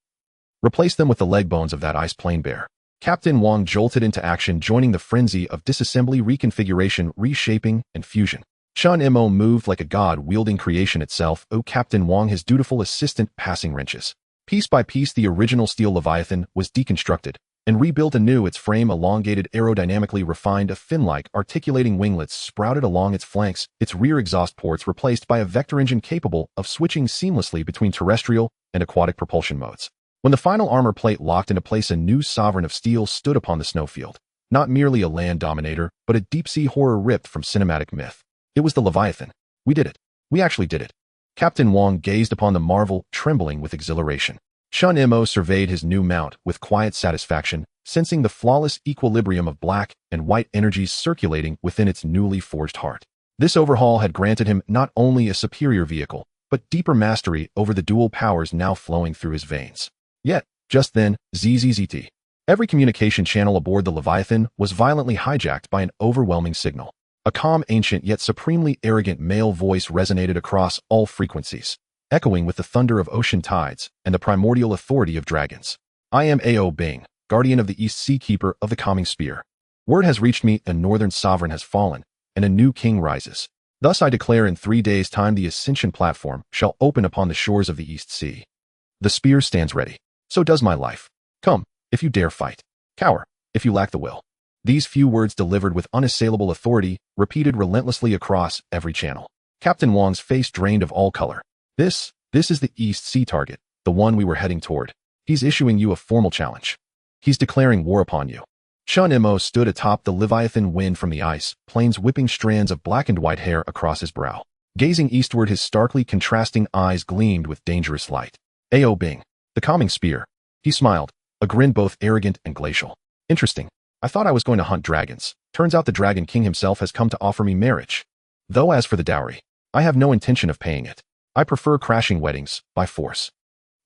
Replace them with the leg bones of that ice plane bear. Captain Wang jolted into action, joining the frenzy of disassembly, reconfiguration, reshaping, and fusion. Chen Mo moved like a god wielding creation itself. Captain Wang, his dutiful assistant, passing wrenches. Piece by piece, the original steel Leviathan was deconstructed and rebuilt anew, its frame elongated, aerodynamically refined, a fin-like, articulating winglets sprouted along its flanks, its rear exhaust ports replaced by a vector engine capable of switching seamlessly between terrestrial and aquatic propulsion modes. When the final armor plate locked into place, a new sovereign of steel stood upon the snowfield. Not merely a land dominator, but a deep-sea horror ripped from cinematic myth. It was the Leviathan. We did it. We actually did it. Captain Wang gazed upon the marvel, trembling with exhilaration. Chen Mo surveyed his new mount with quiet satisfaction, sensing the flawless equilibrium of black and white energies circulating within its newly forged heart. This overhaul had granted him not only a superior vehicle, but deeper mastery over the dual powers now flowing through his veins. Yet, just then, ZZZT. Every communication channel aboard the Leviathan was violently hijacked by an overwhelming signal. A calm, ancient yet supremely arrogant male voice resonated across all frequencies, echoing with the thunder of ocean tides and the primordial authority of dragons. I am Ao Bing, guardian of the East Sea, keeper of the calming spear. Word has reached me, a northern sovereign has fallen, and a new king rises. Thus I declare, in 3 days' time the ascension platform shall open upon the shores of the East Sea. The spear stands ready. So does my life. Come, if you dare fight. Cower, if you lack the will. These few words, delivered with unassailable authority, repeated relentlessly across every channel. Captain Wang's face drained of all color. This is the East Sea target, the one we were heading toward. He's issuing you a formal challenge. He's declaring war upon you. Chen Mo stood atop the Leviathan, wind from the ice plains whipping strands of black and white hair across his brow. Gazing eastward, his starkly contrasting eyes gleamed with dangerous light. Ao Bing, the calming spear. He smiled, a grin both arrogant and glacial. Interesting. I thought I was going to hunt dragons. Turns out the Dragon King himself has come to offer me marriage. Though as for the dowry, I have no intention of paying it. I prefer crashing weddings, by force.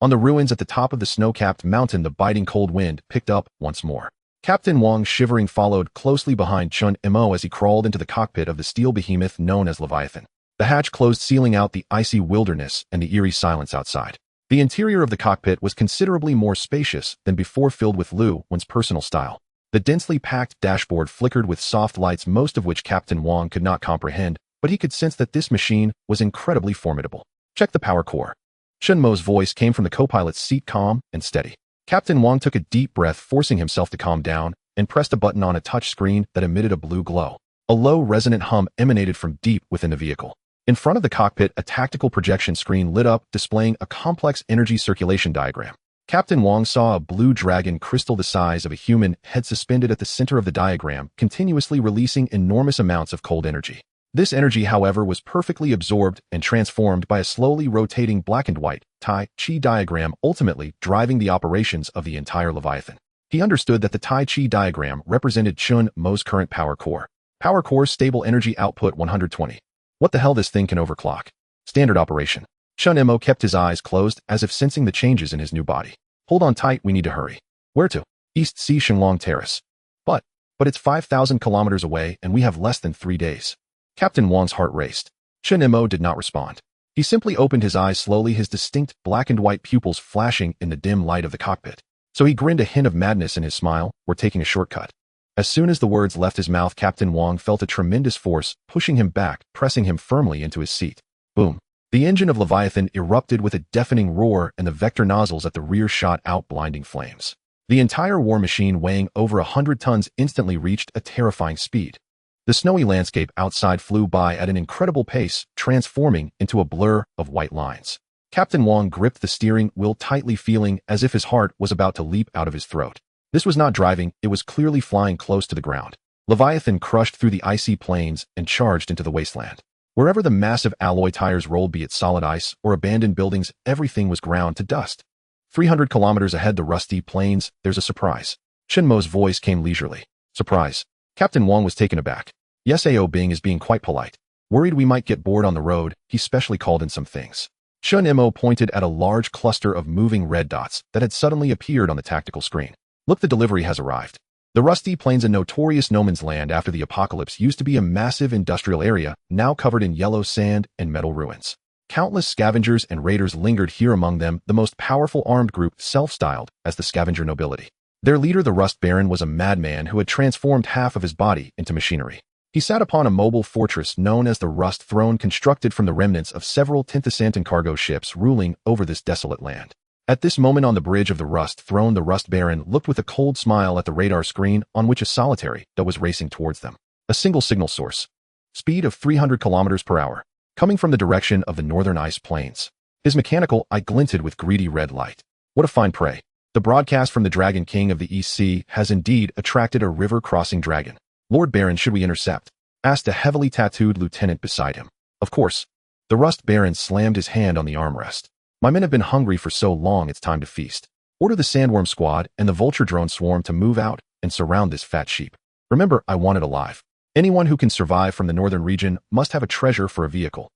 On the ruins at the top of the snow-capped mountain, the biting cold wind picked up once more. Captain Wang, shivering, followed closely behind Chen Mo as he crawled into the cockpit of the steel behemoth known as Leviathan. The hatch closed, sealing out the icy wilderness and the eerie silence outside. The interior of the cockpit was considerably more spacious than before, filled with Lu Wen's personal style. The densely packed dashboard flickered with soft lights, most of which Captain Wang could not comprehend, but he could sense that this machine was incredibly formidable. Check the power core. Chen Mo's voice came from the co-pilot's seat, calm and steady. Captain Wang took a deep breath, forcing himself to calm down, and pressed a button on a touch screen that emitted a blue glow. A low, resonant hum emanated from deep within the vehicle. In front of the cockpit, a tactical projection screen lit up, displaying a complex energy circulation diagram. Captain Wang saw a blue dragon crystal the size of a human head suspended at the center of the diagram, continuously releasing enormous amounts of cold energy. This energy, however, was perfectly absorbed and transformed by a slowly rotating black and white Tai Chi diagram, ultimately driving the operations of the entire Leviathan. He understood that the Tai Chi diagram represented Chen Mo's current power core. Power core stable energy output 120. What the hell, this thing can overclock. Standard operation. Chen Mo kept his eyes closed, as if sensing the changes in his new body. Hold on tight, we need to hurry. Where to? East Sea Shenlong Terrace. But it's 5,000 kilometers away and we have less than 3 days. Captain Wang's heart raced. Chen Mo did not respond. He simply opened his eyes slowly, his distinct black and white pupils flashing in the dim light of the cockpit. So he grinned, a hint of madness in his smile. We're taking a shortcut. As soon as the words left his mouth, Captain Wang felt a tremendous force pushing him back, pressing him firmly into his seat. Boom. The engine of Leviathan erupted with a deafening roar, and the vector nozzles at the rear shot out blinding flames. The entire war machine, weighing over 100 tons, instantly reached a terrifying speed. The snowy landscape outside flew by at an incredible pace, transforming into a blur of white lines. Captain Wang gripped the steering wheel tightly, feeling as if his heart was about to leap out of his throat. This was not driving, it was clearly flying close to the ground. Leviathan crushed through the icy plains and charged into the wasteland. Wherever the massive alloy tires rolled, be it solid ice or abandoned buildings, everything was ground to dust. 300 kilometers ahead, the rusty plains, there's a surprise. Chen Mo's voice came leisurely. Surprise. Captain Wang was taken aback. Yes, AO Bing is being quite polite. Worried we might get bored on the road, he specially called in some things. Chen Mo pointed at a large cluster of moving red dots that had suddenly appeared on the tactical screen. Look, the delivery has arrived. The rusty plains, a notorious no man's land after the apocalypse, used to be a massive industrial area, now covered in yellow sand and metal ruins. Countless scavengers and raiders lingered here, among them the most powerful armed group, self-styled as the Scavenger Nobility. Their leader, the Rust Baron, was a madman who had transformed half of his body into machinery. He sat upon a mobile fortress known as the Rust Throne, constructed from the remnants of several Tintasantan cargo ships, ruling over this desolate land. At this moment, on the bridge of the Rust Throne, the Rust Baron looked with a cold smile at the radar screen on which a solitary dot was racing towards them. A single signal source. Speed of 300 kilometers per hour. Coming from the direction of the northern ice plains. His mechanical eye glinted with greedy red light. What a fine prey. The broadcast from the Dragon King of the East Sea has indeed attracted a river-crossing dragon. Lord Baron, should we intercept? Asked a heavily tattooed lieutenant beside him. Of course. The Rust Baron slammed his hand on the armrest. My men have been hungry for so long, it's time to feast. Order the Sandworm Squad and the Vulture Drone Swarm to move out and surround this fat sheep. Remember, I want it alive. Anyone who can survive from the northern region must have a treasure for a vehicle.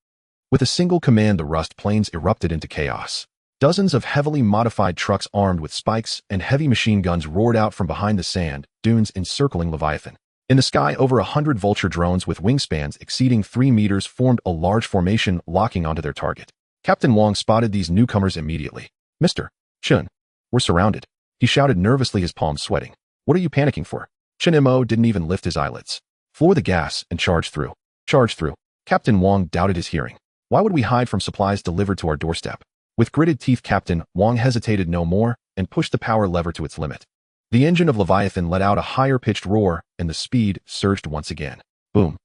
With a single command, the Rust Plains erupted into chaos. Dozens of heavily modified trucks armed with spikes and heavy machine guns roared out from behind the sand dunes encircling Leviathan. In the sky, over 100 vulture drones with wingspans exceeding 3 meters formed a large formation, locking onto their target. Captain Wang spotted these newcomers immediately. Mr. Chen, we're surrounded. He shouted nervously, his palms sweating. What are you panicking for? Chen Mo didn't even lift his eyelids. Floor the gas and charge through. Charge through. Captain Wang doubted his hearing. Why would we hide from supplies delivered to our doorstep? With gritted teeth, Captain Wang hesitated no more and pushed the power lever to its limit. The engine of Leviathan let out a higher-pitched roar, and the speed surged once again. Boom.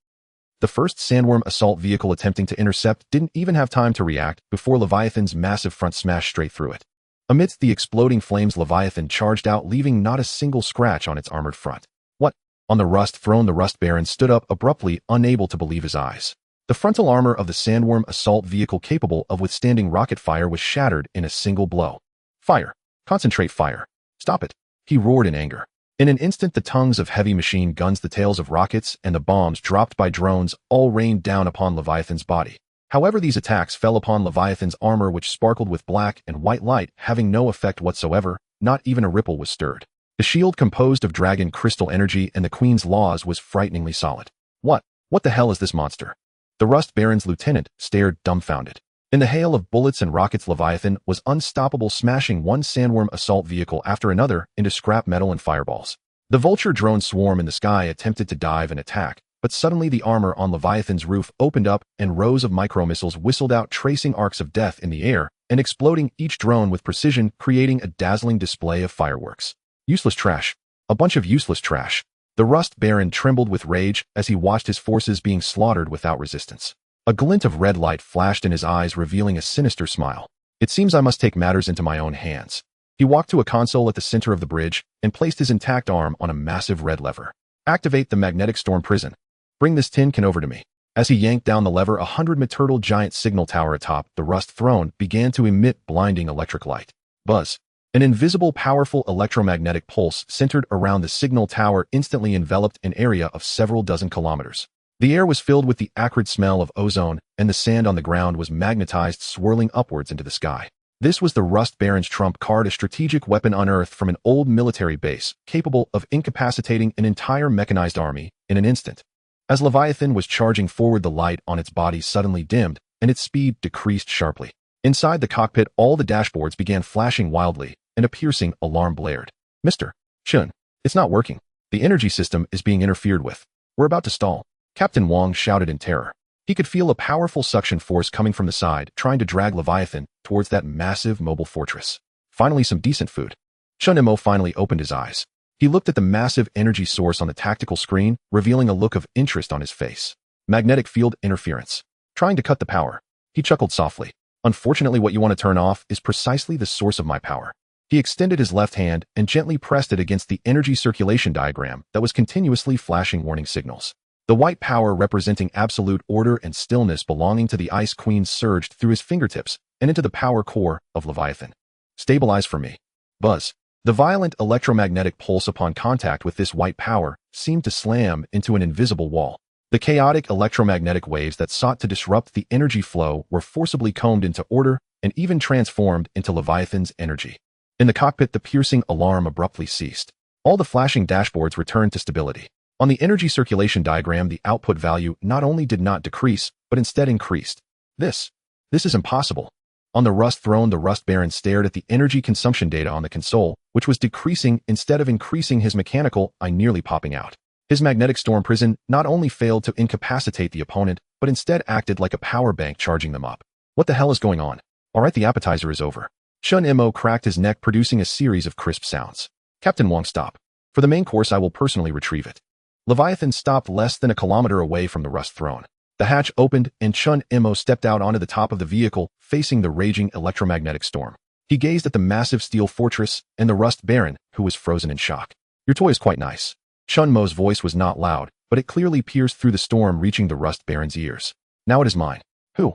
The first Sandworm assault vehicle attempting to intercept didn't even have time to react before Leviathan's massive front smashed straight through it. Amidst the exploding flames, Leviathan charged out, leaving not a single scratch on its armored front. What? On the Rust Throne, the Rust Baron stood up abruptly, unable to believe his eyes. The frontal armor of the Sandworm assault vehicle, capable of withstanding rocket fire, was shattered in a single blow. Fire. Concentrate fire. Stop it. He roared in anger. In an instant, the tongues of heavy machine guns, the tails of rockets, and the bombs dropped by drones all rained down upon Leviathan's body. However, these attacks fell upon Leviathan's armor, which sparkled with black and white light, having no effect whatsoever. Not even a ripple was stirred. The shield, composed of dragon crystal energy and the Queen's laws, was frighteningly solid. What the hell is this monster? The Rust Baron's lieutenant stared dumbfounded. In the hail of bullets and rockets, Leviathan was unstoppable, smashing one sandworm assault vehicle after another into scrap metal and fireballs. The vulture drone swarm in the sky attempted to dive and attack, but suddenly the armor on Leviathan's roof opened up and rows of micromissiles whistled out, tracing arcs of death in the air and exploding each drone with precision, creating a dazzling display of fireworks. Useless trash. A bunch of useless trash. The Rust Baron trembled with rage as he watched his forces being slaughtered without resistance. A glint of red light flashed in his eyes, revealing a sinister smile. It seems I must take matters into my own hands. He walked to a console at the center of the bridge and placed his intact arm on a massive red lever. Activate the magnetic storm prison. Bring this tin can over to me. As he yanked down the lever, 100-meter giant signal tower atop the Rust throne began to emit blinding electric light. Buzz. An invisible, powerful electromagnetic pulse centered around the signal tower instantly enveloped an area of several dozen kilometers. The air was filled with the acrid smell of ozone, and the sand on the ground was magnetized, swirling upwards into the sky. This was the Rust Baron's trump card, a strategic weapon unearthed from an old military base, capable of incapacitating an entire mechanized army in an instant. As Leviathan was charging forward, the light on its body suddenly dimmed, and its speed decreased sharply. Inside the cockpit, all the dashboards began flashing wildly, and a piercing alarm blared. Mr. Chen, it's not working. The energy system is being interfered with. We're about to stall. Captain Wang shouted in terror. He could feel a powerful suction force coming from the side, trying to drag Leviathan towards that massive mobile fortress. Finally, some decent food. Chen Mo finally opened his eyes. He looked at the massive energy source on the tactical screen, revealing a look of interest on his face. Magnetic field interference. Trying to cut the power. He chuckled softly. Unfortunately, what you want to turn off is precisely the source of my power. He extended his left hand and gently pressed it against the energy circulation diagram that was continuously flashing warning signals. The white power, representing absolute order and stillness belonging to the Ice Queen, surged through his fingertips and into the power core of Leviathan. Stabilize for me. Buzz. The violent electromagnetic pulse upon contact with this white power seemed to slam into an invisible wall. The chaotic electromagnetic waves that sought to disrupt the energy flow were forcibly combed into order and even transformed into Leviathan's energy. In the cockpit, the piercing alarm abruptly ceased. All the flashing dashboards returned to stability. On the energy circulation diagram, the output value not only did not decrease, but instead increased. This is impossible. On the Rust throne, the Rust Baron stared at the energy consumption data on the console, which was decreasing instead of increasing. His mechanical eye nearly popping out. His magnetic storm prison not only failed to incapacitate the opponent, but instead acted like a power bank, charging them up. What the hell is going on? All right, the appetizer is over. Chen Mo cracked his neck, producing a series of crisp sounds. Captain Wang, stop. For the main course, I will personally retrieve it. Leviathan stopped less than a kilometer away from the Rust throne. The hatch opened, and Chen Mo stepped out onto the top of the vehicle, facing the raging electromagnetic storm. He gazed at the massive steel fortress and the Rust Baron, who was frozen in shock. Your toy is quite nice. Chen Mo's voice was not loud, but it clearly pierced through the storm, reaching the Rust Baron's ears. Now it is mine. Who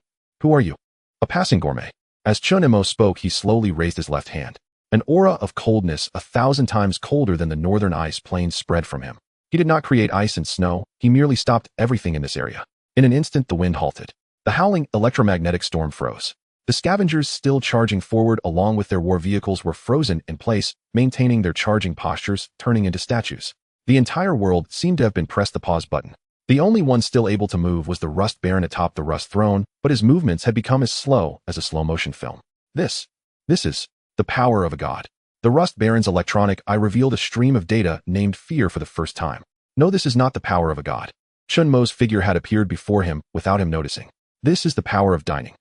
are you? A passing gourmet. As Chen Mo spoke, he slowly raised his left hand. An aura of coldness, 1,000 times colder than the northern ice plains, spread from him. He did not create ice and snow, he merely stopped everything in this area. In an instant, the wind halted. The howling electromagnetic storm froze. The scavengers, still charging forward along with their war vehicles, were frozen in place, maintaining their charging postures, turning into statues. The entire world seemed to have been pressed the pause button. The only one still able to move was the Rust Baron atop the Rust throne, but his movements had become as slow as a slow-motion film. This is the power of a god. The Rust Baron's electronic eye revealed a stream of data named Fear for the first time. No, this is not the power of a god. Chen Mo's figure had appeared before him without him noticing. This is the power of dining.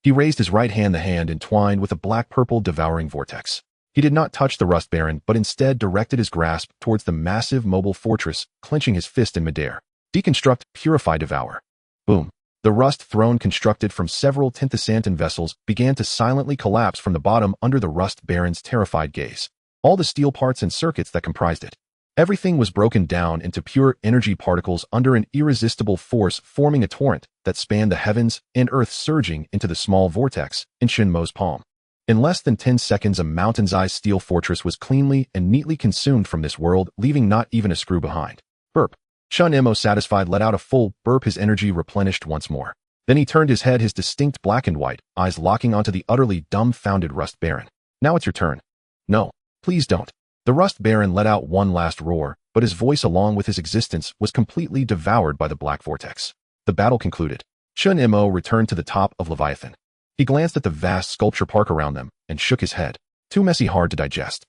He raised his right hand, the hand entwined with a black-purple devouring vortex. He did not touch the Rust Baron, but instead directed his grasp towards the massive mobile fortress, clenching his fist in midair. Deconstruct, purify, devour. Boom. The Rust throne, constructed from several Tinthasantan vessels, began to silently collapse from the bottom under the Rust Baron's terrified gaze. All the steel parts and circuits that comprised it. Everything was broken down into pure energy particles under an irresistible force, forming a torrent that spanned the heavens and earth, surging into the small vortex in Chen Mo's palm. In less than 10 seconds, a mountain-sized steel fortress was cleanly and neatly consumed from this world, leaving not even a screw behind. Burp. Chen Mo, satisfied, let out a full burp, his energy replenished once more. Then he turned his head, his distinct black and white eyes locking onto the utterly dumbfounded Rust Baron. Now it's your turn. No, please don't. The Rust Baron let out one last roar, but his voice along with his existence was completely devoured by the black vortex. The battle concluded. Chen Mo returned to the top of Leviathan. He glanced at the vast sculpture park around them and shook his head. Too messy, hard to digest.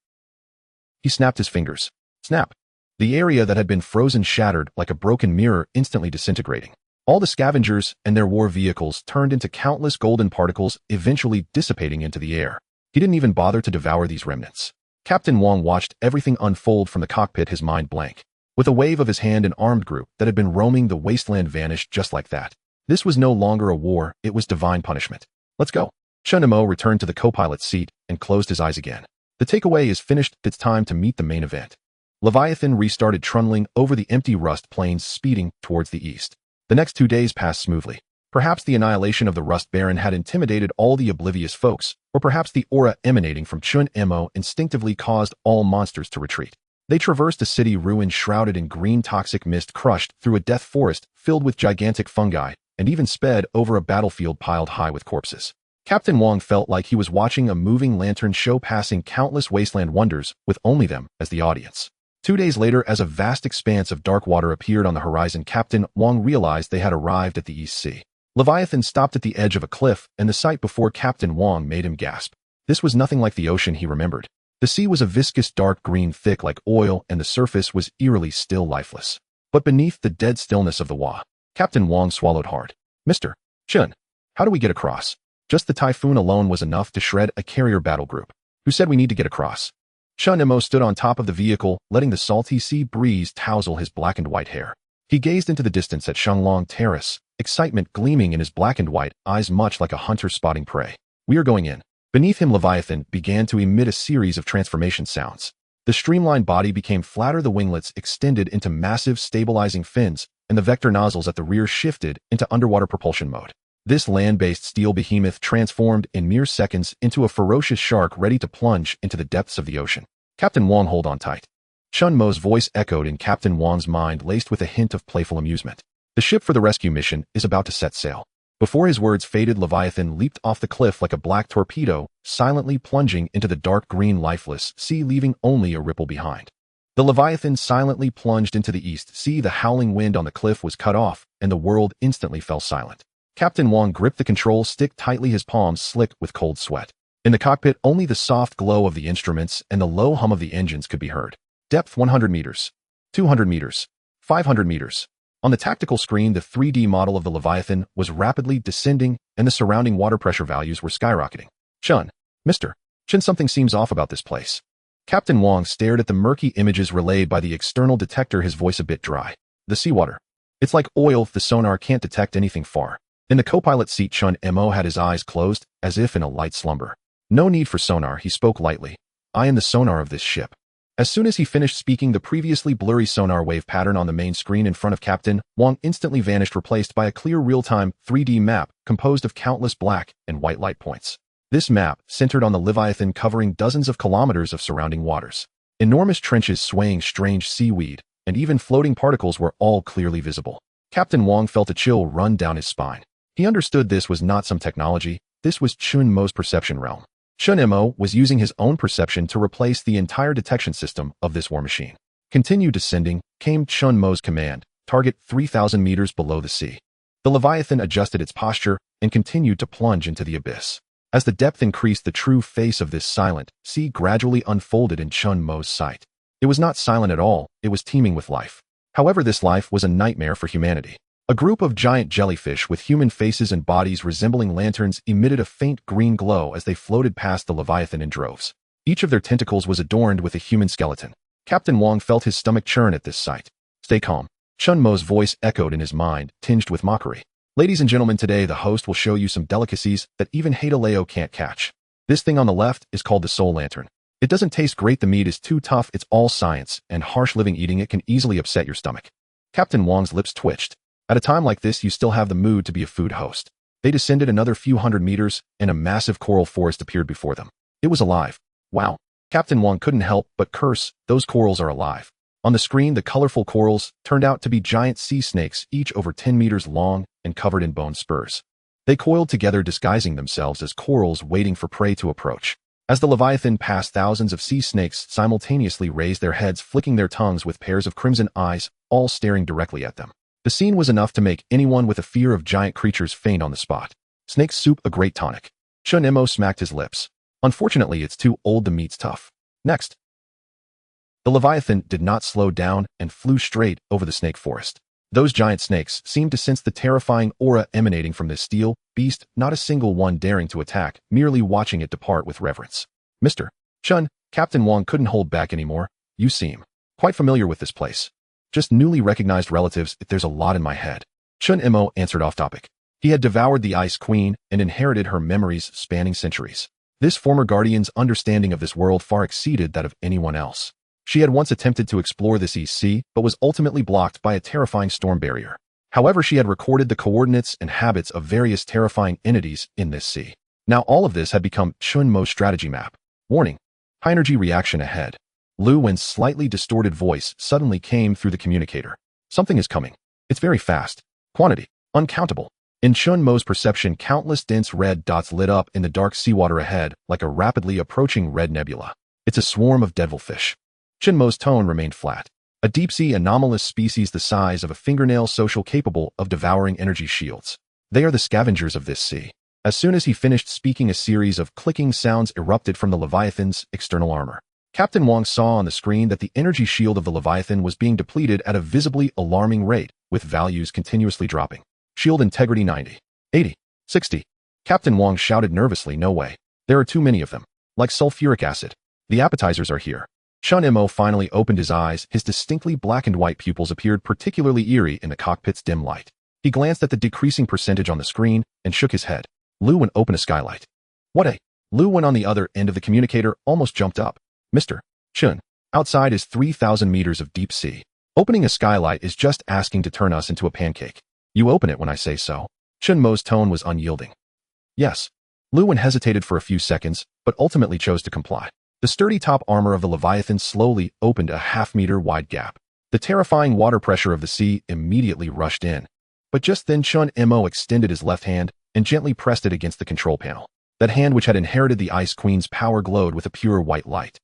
He snapped his fingers. Snap. The area that had been frozen shattered like a broken mirror, instantly disintegrating. All the scavengers and their war vehicles turned into countless golden particles, eventually dissipating into the air. He didn't even bother to devour these remnants. Captain Wong watched everything unfold from the cockpit, his mind blank. With a wave of his hand, an armed group that had been roaming the wasteland vanished just like that. This was no longer a war, it was divine punishment. Let's go. Chen Mo returned to the co-pilot's seat and closed his eyes again. The takeaway is finished, it's time to meet the main event. Leviathan restarted trundling over the empty rust plains, speeding towards the east. The next 2 days passed smoothly. Perhaps the annihilation of the Rust Baron had intimidated all the oblivious folks, or perhaps the aura emanating from Chen Mo instinctively caused all monsters to retreat. They traversed a city ruined, shrouded in green toxic mist, crushed through a death forest filled with gigantic fungi, and even sped over a battlefield piled high with corpses. Captain Wong felt like he was watching a moving lantern show, passing countless wasteland wonders with only them as the audience. 2 days later, as a vast expanse of dark water appeared on the horizon, Captain Wong realized they had arrived at the East Sea. Leviathan stopped at the edge of a cliff, and the sight before Captain Wong made him gasp. This was nothing like the ocean he remembered. The sea was a viscous dark green, thick like oil, and the surface was eerily still, lifeless. But beneath the dead stillness of the Wa, Captain Wong swallowed hard. Mr. Chen, how do we get across? Just the typhoon alone was enough to shred a carrier battle group. Who said we need to get across? Chen Mo stood on top of the vehicle, letting the salty sea breeze tousle his black and white hair. He gazed into the distance at Shenglong Terrace, excitement gleaming in his black and white eyes, much like a hunter spotting prey. We are going in. Beneath him, Leviathan began to emit a series of transformation sounds. The streamlined body became flatter, the winglets extended into massive stabilizing fins, and the vector nozzles at the rear shifted into underwater propulsion mode. This land-based steel behemoth transformed in mere seconds into a ferocious shark ready to plunge into the depths of the ocean. Captain Wong, hold on tight. Chen Mo's voice echoed in Captain Wong's mind, laced with a hint of playful amusement. The ship for the rescue mission is about to set sail. Before his words faded, Leviathan leaped off the cliff like a black torpedo, silently plunging into the dark green lifeless sea, leaving only a ripple behind. The Leviathan silently plunged into the East Sea. The howling wind on the cliff was cut off, and the world instantly fell silent. Captain Wong gripped the control stick tightly, his palms slick with cold sweat. In the cockpit, only the soft glow of the instruments and the low hum of the engines could be heard. Depth 100 meters, 200 meters, 500 meters. On the tactical screen, the 3D model of the Leviathan was rapidly descending, and the surrounding water pressure values were skyrocketing. Mr. Chen, something seems off about this place. Captain Wong stared at the murky images relayed by the external detector, his voice a bit dry. The seawater. It's like oil, the sonar can't detect anything far. In the co-pilot seat, Chen Mo had his eyes closed, as if in a light slumber. No need for sonar, he spoke lightly. I am the sonar of this ship. As soon as he finished speaking, the previously blurry sonar wave pattern on the main screen in front of Captain Wong instantly vanished, replaced by a clear real-time 3D map composed of countless black and white light points. This map centered on the Leviathan, covering dozens of kilometers of surrounding waters. Enormous trenches swaying strange seaweed, and even floating particles were all clearly visible. Captain Wong felt a chill run down his spine. He understood this was not some technology, this was Chen Mo's perception realm. Chen Mo was using his own perception to replace the entire detection system of this war machine. Continue descending, came Chen Mo's command, target 3,000 meters below the sea. The Leviathan adjusted its posture and continued to plunge into the abyss. As the depth increased, the true face of this silent sea gradually unfolded in Chen Mo's sight. It was not silent at all, it was teeming with life. However, this life was a nightmare for humanity. A group of giant jellyfish with human faces and bodies resembling lanterns emitted a faint green glow as they floated past the Leviathan in droves. Each of their tentacles was adorned with a human skeleton. Captain Wong felt his stomach churn at this sight. Stay calm. Chen Mo's voice echoed in his mind, tinged with mockery. Ladies and gentlemen, today the host will show you some delicacies that even Hadaleo can't catch. This thing on the left is called the soul lantern. It doesn't taste great, the meat is too tough, it's all science, and harsh living. Eating it can easily upset your stomach. Captain Wong's lips twitched. At a time like this, you still have the mood to be a food host. They descended another few hundred meters, and a massive coral forest appeared before them. It was alive. Wow. Captain Wong couldn't help but curse, those corals are alive. On the screen, the colorful corals turned out to be giant sea snakes, each over 10 meters long and covered in bone spurs. They coiled together, disguising themselves as corals waiting for prey to approach. As the Leviathan passed, thousands of sea snakes simultaneously raised their heads, flicking their tongues with pairs of crimson eyes, all staring directly at them. The scene was enough to make anyone with a fear of giant creatures faint on the spot. Snake soup, a great tonic. Chen Mo smacked his lips. Unfortunately, it's too old, the meat's tough. Next. The Leviathan did not slow down and flew straight over the snake forest. Those giant snakes seemed to sense the terrifying aura emanating from this steel beast, not a single one daring to attack, merely watching it depart with reverence. Mr. Chen, Captain Wang couldn't hold back anymore. You seem quite familiar with this place. Just newly recognized relatives, there's a lot in my head. Chen Mo answered off topic. He had devoured the Ice Queen and inherited her memories spanning centuries. This former guardian's understanding of this world far exceeded that of anyone else. She had once attempted to explore this East Sea, but was ultimately blocked by a terrifying storm barrier. However, she had recorded the coordinates and habits of various terrifying entities in this sea. Now all of this had become Chen Mo's strategy map. Warning. High energy reaction ahead. Lu Wen's slightly distorted voice suddenly came through the communicator. Something is coming. It's very fast. Quantity. Uncountable. In Chen Mo's perception, countless dense red dots lit up in the dark seawater ahead like a rapidly approaching red nebula. It's a swarm of devilfish. Chen Mo's tone remained flat. A deep-sea anomalous species the size of a fingernail, social, capable of devouring energy shields. They are the scavengers of this sea. As soon as he finished speaking, a series of clicking sounds erupted from the Leviathan's external armor. Captain Wang saw on the screen that the energy shield of the Leviathan was being depleted at a visibly alarming rate, with values continuously dropping. Shield integrity 90, 80, 60. Captain Wang shouted nervously, no way. There are too many of them. Like sulfuric acid. The appetizers are here. Chen Mo finally opened his eyes. His distinctly black and white pupils appeared particularly eerie in the cockpit's dim light. He glanced at the decreasing percentage on the screen and shook his head. Lu Wen, open a skylight. What a... Lu Wen on the other end of the communicator almost jumped up. Mr. Chen, outside is 3,000 meters of deep sea. Opening a skylight is just asking to turn us into a pancake. You open it when I say so. Chen Mo's tone was unyielding. Yes. Lu Wen hesitated for a few seconds, but ultimately chose to comply. The sturdy top armor of the Leviathan slowly opened a half-meter wide gap. The terrifying water pressure of the sea immediately rushed in. But just then Chen Mo extended his left hand and gently pressed it against the control panel. That hand, which had inherited the Ice Queen's power, glowed with a pure white light.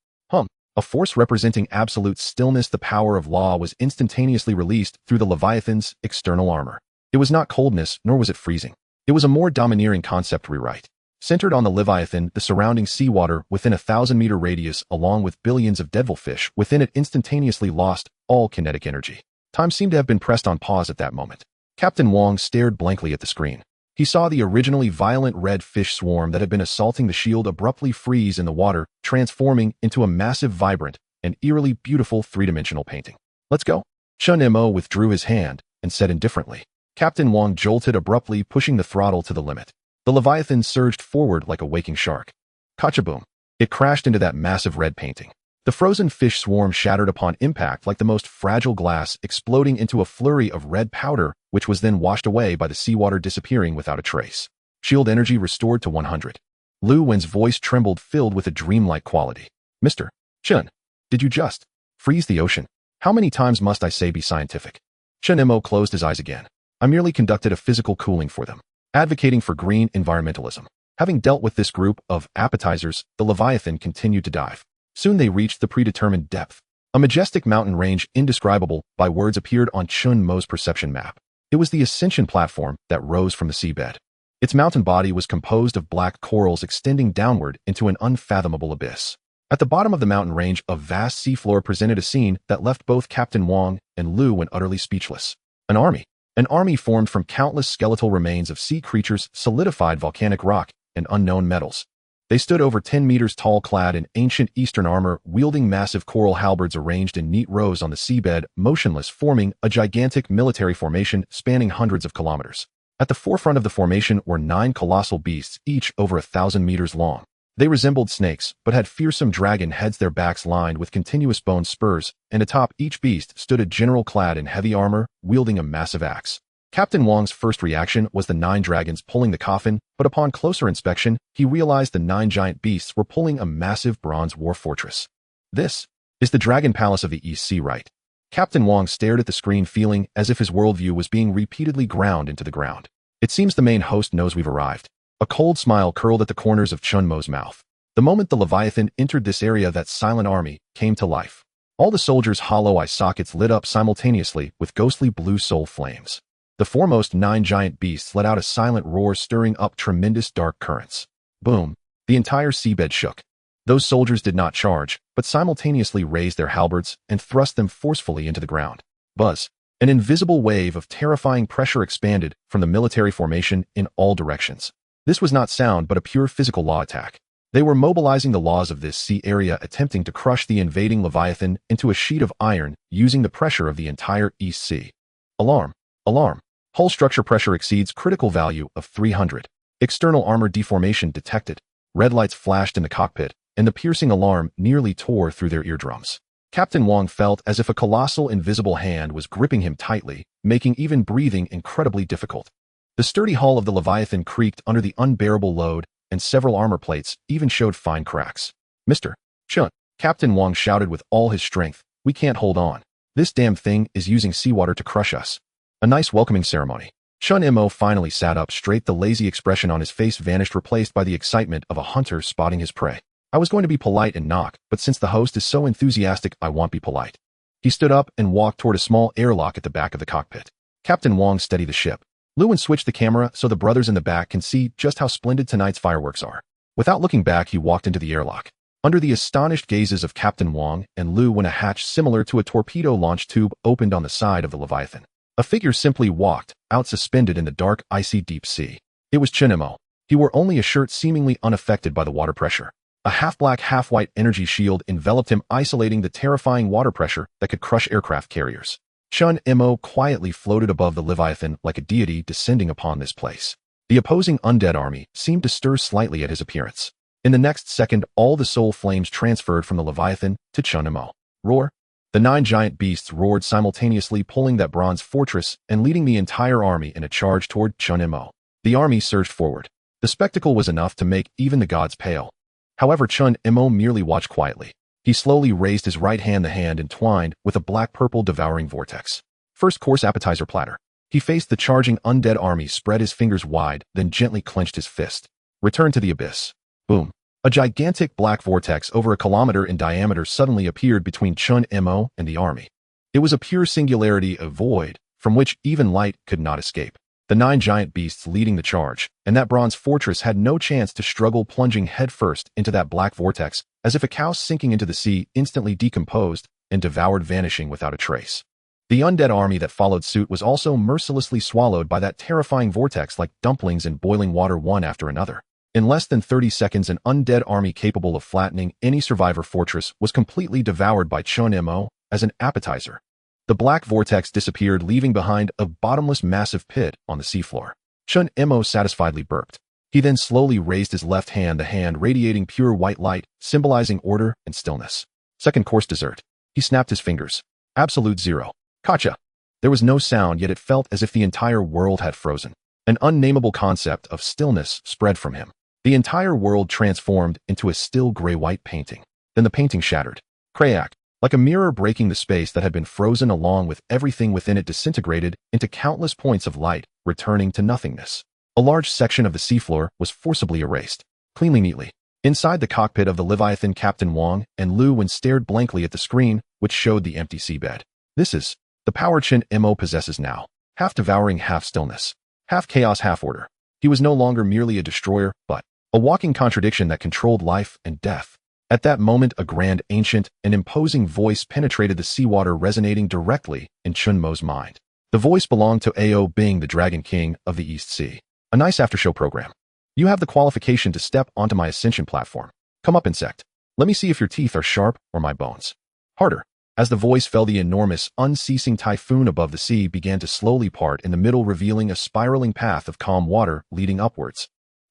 A force representing absolute stillness. The power of law was instantaneously released through the Leviathan's external armor. It was not coldness, nor was it freezing. It was a more domineering concept rewrite. Centered on the Leviathan, the surrounding seawater within a 1,000-meter radius, along with billions of devilfish within it, instantaneously lost all kinetic energy. Time seemed to have been pressed on pause at that moment. Captain Wang stared blankly at the screen. He saw the originally violent red fish swarm that had been assaulting the shield abruptly freeze in the water, transforming into a massive, vibrant, and eerily beautiful three-dimensional painting. Let's go. Chen Mo withdrew his hand and said indifferently. Captain Wang jolted abruptly, pushing the throttle to the limit. The Leviathan surged forward like a waking shark. Kachaboom! It crashed into that massive red painting. The frozen fish swarm shattered upon impact like the most fragile glass, exploding into a flurry of red powder, which was then washed away by the seawater, disappearing without a trace. Shield energy restored to 100. Lu Wen's voice trembled, filled with a dreamlike quality. Mr. Chen, did you just freeze the ocean? How many times must I say be scientific? Chen Mo closed his eyes again. I merely conducted a physical cooling for them, advocating for green environmentalism. Having dealt with this group of appetizers, the Leviathan continued to dive. Soon they reached the predetermined depth. A majestic mountain range indescribable by words appeared on Chen Mo's perception map. It was the ascension platform that rose from the seabed. Its mountain body was composed of black corals extending downward into an unfathomable abyss. At the bottom of the mountain range, a vast seafloor presented a scene that left both Captain Wang and Lu Wen utterly speechless. An army. An army formed from countless skeletal remains of sea creatures, solidified volcanic rock, and unknown metals. They stood over 10 meters tall, clad in ancient Eastern armor, wielding massive coral halberds arranged in neat rows on the seabed, motionless, forming a gigantic military formation spanning hundreds of kilometers. At the forefront of the formation were 9 colossal beasts, each over 1,000 meters long. They resembled snakes, but had fearsome dragon heads, their backs lined with continuous bone spurs, and atop each beast stood a general clad in heavy armor, wielding a massive axe. Captain Wang's first reaction was the 9 dragons pulling the coffin, but upon closer inspection, he realized the 9 giant beasts were pulling a massive bronze war fortress. This is the Dragon Palace of the East Sea, right? Captain Wang stared at the screen, feeling as if his worldview was being repeatedly ground into the ground. It seems the main host knows we've arrived. A cold smile curled at the corners of Chen Mo's mouth. The moment the Leviathan entered this area, that silent army came to life. All the soldiers' hollow eye sockets lit up simultaneously with ghostly blue soul flames. The foremost 9 giant beasts let out a silent roar, stirring up tremendous dark currents. Boom! The entire seabed shook. Those soldiers did not charge, but simultaneously raised their halberds and thrust them forcefully into the ground. Buzz! An invisible wave of terrifying pressure expanded from the military formation in all directions. This was not sound but a pure physical law attack. They were mobilizing the laws of this sea area, attempting to crush the invading Leviathan into a sheet of iron using the pressure of the entire East Sea. Alarm! Alarm! Hull structure pressure exceeds critical value of 300. External armor deformation detected. Red lights flashed in the cockpit, and the piercing alarm nearly tore through their eardrums. Captain Wang felt as if a colossal invisible hand was gripping him tightly, making even breathing incredibly difficult. The sturdy hull of the Leviathan creaked under the unbearable load, and several armor plates even showed fine cracks. Mr. Chen, Captain Wang shouted with all his strength, we can't hold on. This damn thing is using seawater to crush us. A nice welcoming ceremony. Chen Mo finally sat up straight, the lazy expression on his face vanished, replaced by the excitement of a hunter spotting his prey. I was going to be polite and knock, but since the host is so enthusiastic, I won't be polite. He stood up and walked toward a small airlock at the back of the cockpit. Captain Wang steadied the ship. Lewin switched the camera so the brothers in the back can see just how splendid tonight's fireworks are. Without looking back, he walked into the airlock. Under the astonished gazes of Captain Wang and Lewin, a hatch similar to a torpedo launch tube opened on the side of the Leviathan. A figure simply walked out, suspended in the dark, icy deep sea. It was Chen Mo. He wore only a shirt, seemingly unaffected by the water pressure. A half-black, half-white energy shield enveloped him, isolating the terrifying water pressure that could crush aircraft carriers. Chen Mo quietly floated above the Leviathan like a deity descending upon this place. The opposing undead army seemed to stir slightly at his appearance. In the next second, all the soul flames transferred from the Leviathan to Chen Mo. Roar! The 9 giant beasts roared simultaneously, pulling that bronze fortress and leading the entire army in a charge toward Chen Mo. The army surged forward. The spectacle was enough to make even the gods pale. However, Chen Mo merely watched quietly. He slowly raised his right hand, the hand entwined with a black-purple devouring vortex. First course appetizer platter. He faced the charging undead army, spread his fingers wide, then gently clenched his fist. Return to the abyss. Boom. A gigantic black vortex over a kilometer in diameter suddenly appeared between Chen Mo and the army. It was a pure singularity, a void, from which even light could not escape. The 9 giant beasts leading the charge, and that bronze fortress had no chance to struggle, plunging headfirst into that black vortex, as if a cow sinking into the sea, instantly decomposed and devoured, vanishing without a trace. The undead army that followed suit was also mercilessly swallowed by that terrifying vortex like dumplings in boiling water, one after another. In less than 30 seconds, an undead army capable of flattening any survivor fortress was completely devoured by Chen Mo as an appetizer. The black vortex disappeared, leaving behind a bottomless massive pit on the seafloor. Chen Mo satisfiedly burped. He then slowly raised his left hand, the hand radiating pure white light, symbolizing order and stillness. Second course dessert. He snapped his fingers. Absolute zero. Gotcha. There was no sound, yet it felt as if the entire world had frozen. An unnameable concept of stillness spread from him. The entire world transformed into a still gray-white painting. Then the painting shattered. Crack! Like a mirror breaking the space that had been frozen, along with everything within it disintegrated into countless points of light, returning to nothingness. A large section of the seafloor was forcibly erased, cleanly, neatly. Inside the cockpit of the Leviathan, Captain Wang and Lewin stared blankly at the screen, which showed the empty seabed. This is the power Chen Mo possesses now. Half devouring, half stillness. Half chaos, half order. He was no longer merely a destroyer, but a walking contradiction that controlled life and death. At that moment, a grand, ancient, and imposing voice penetrated the seawater, resonating directly in Chen Mo's mind. The voice belonged to Ao Bing, the Dragon King of the East Sea. A nice after-show program. You have the qualification to step onto my ascension platform. Come up, insect. Let me see if your teeth are sharp or my bones. Harder. As the voice fell, the enormous, unceasing typhoon above the sea began to slowly part in the middle, revealing a spiraling path of calm water leading upwards.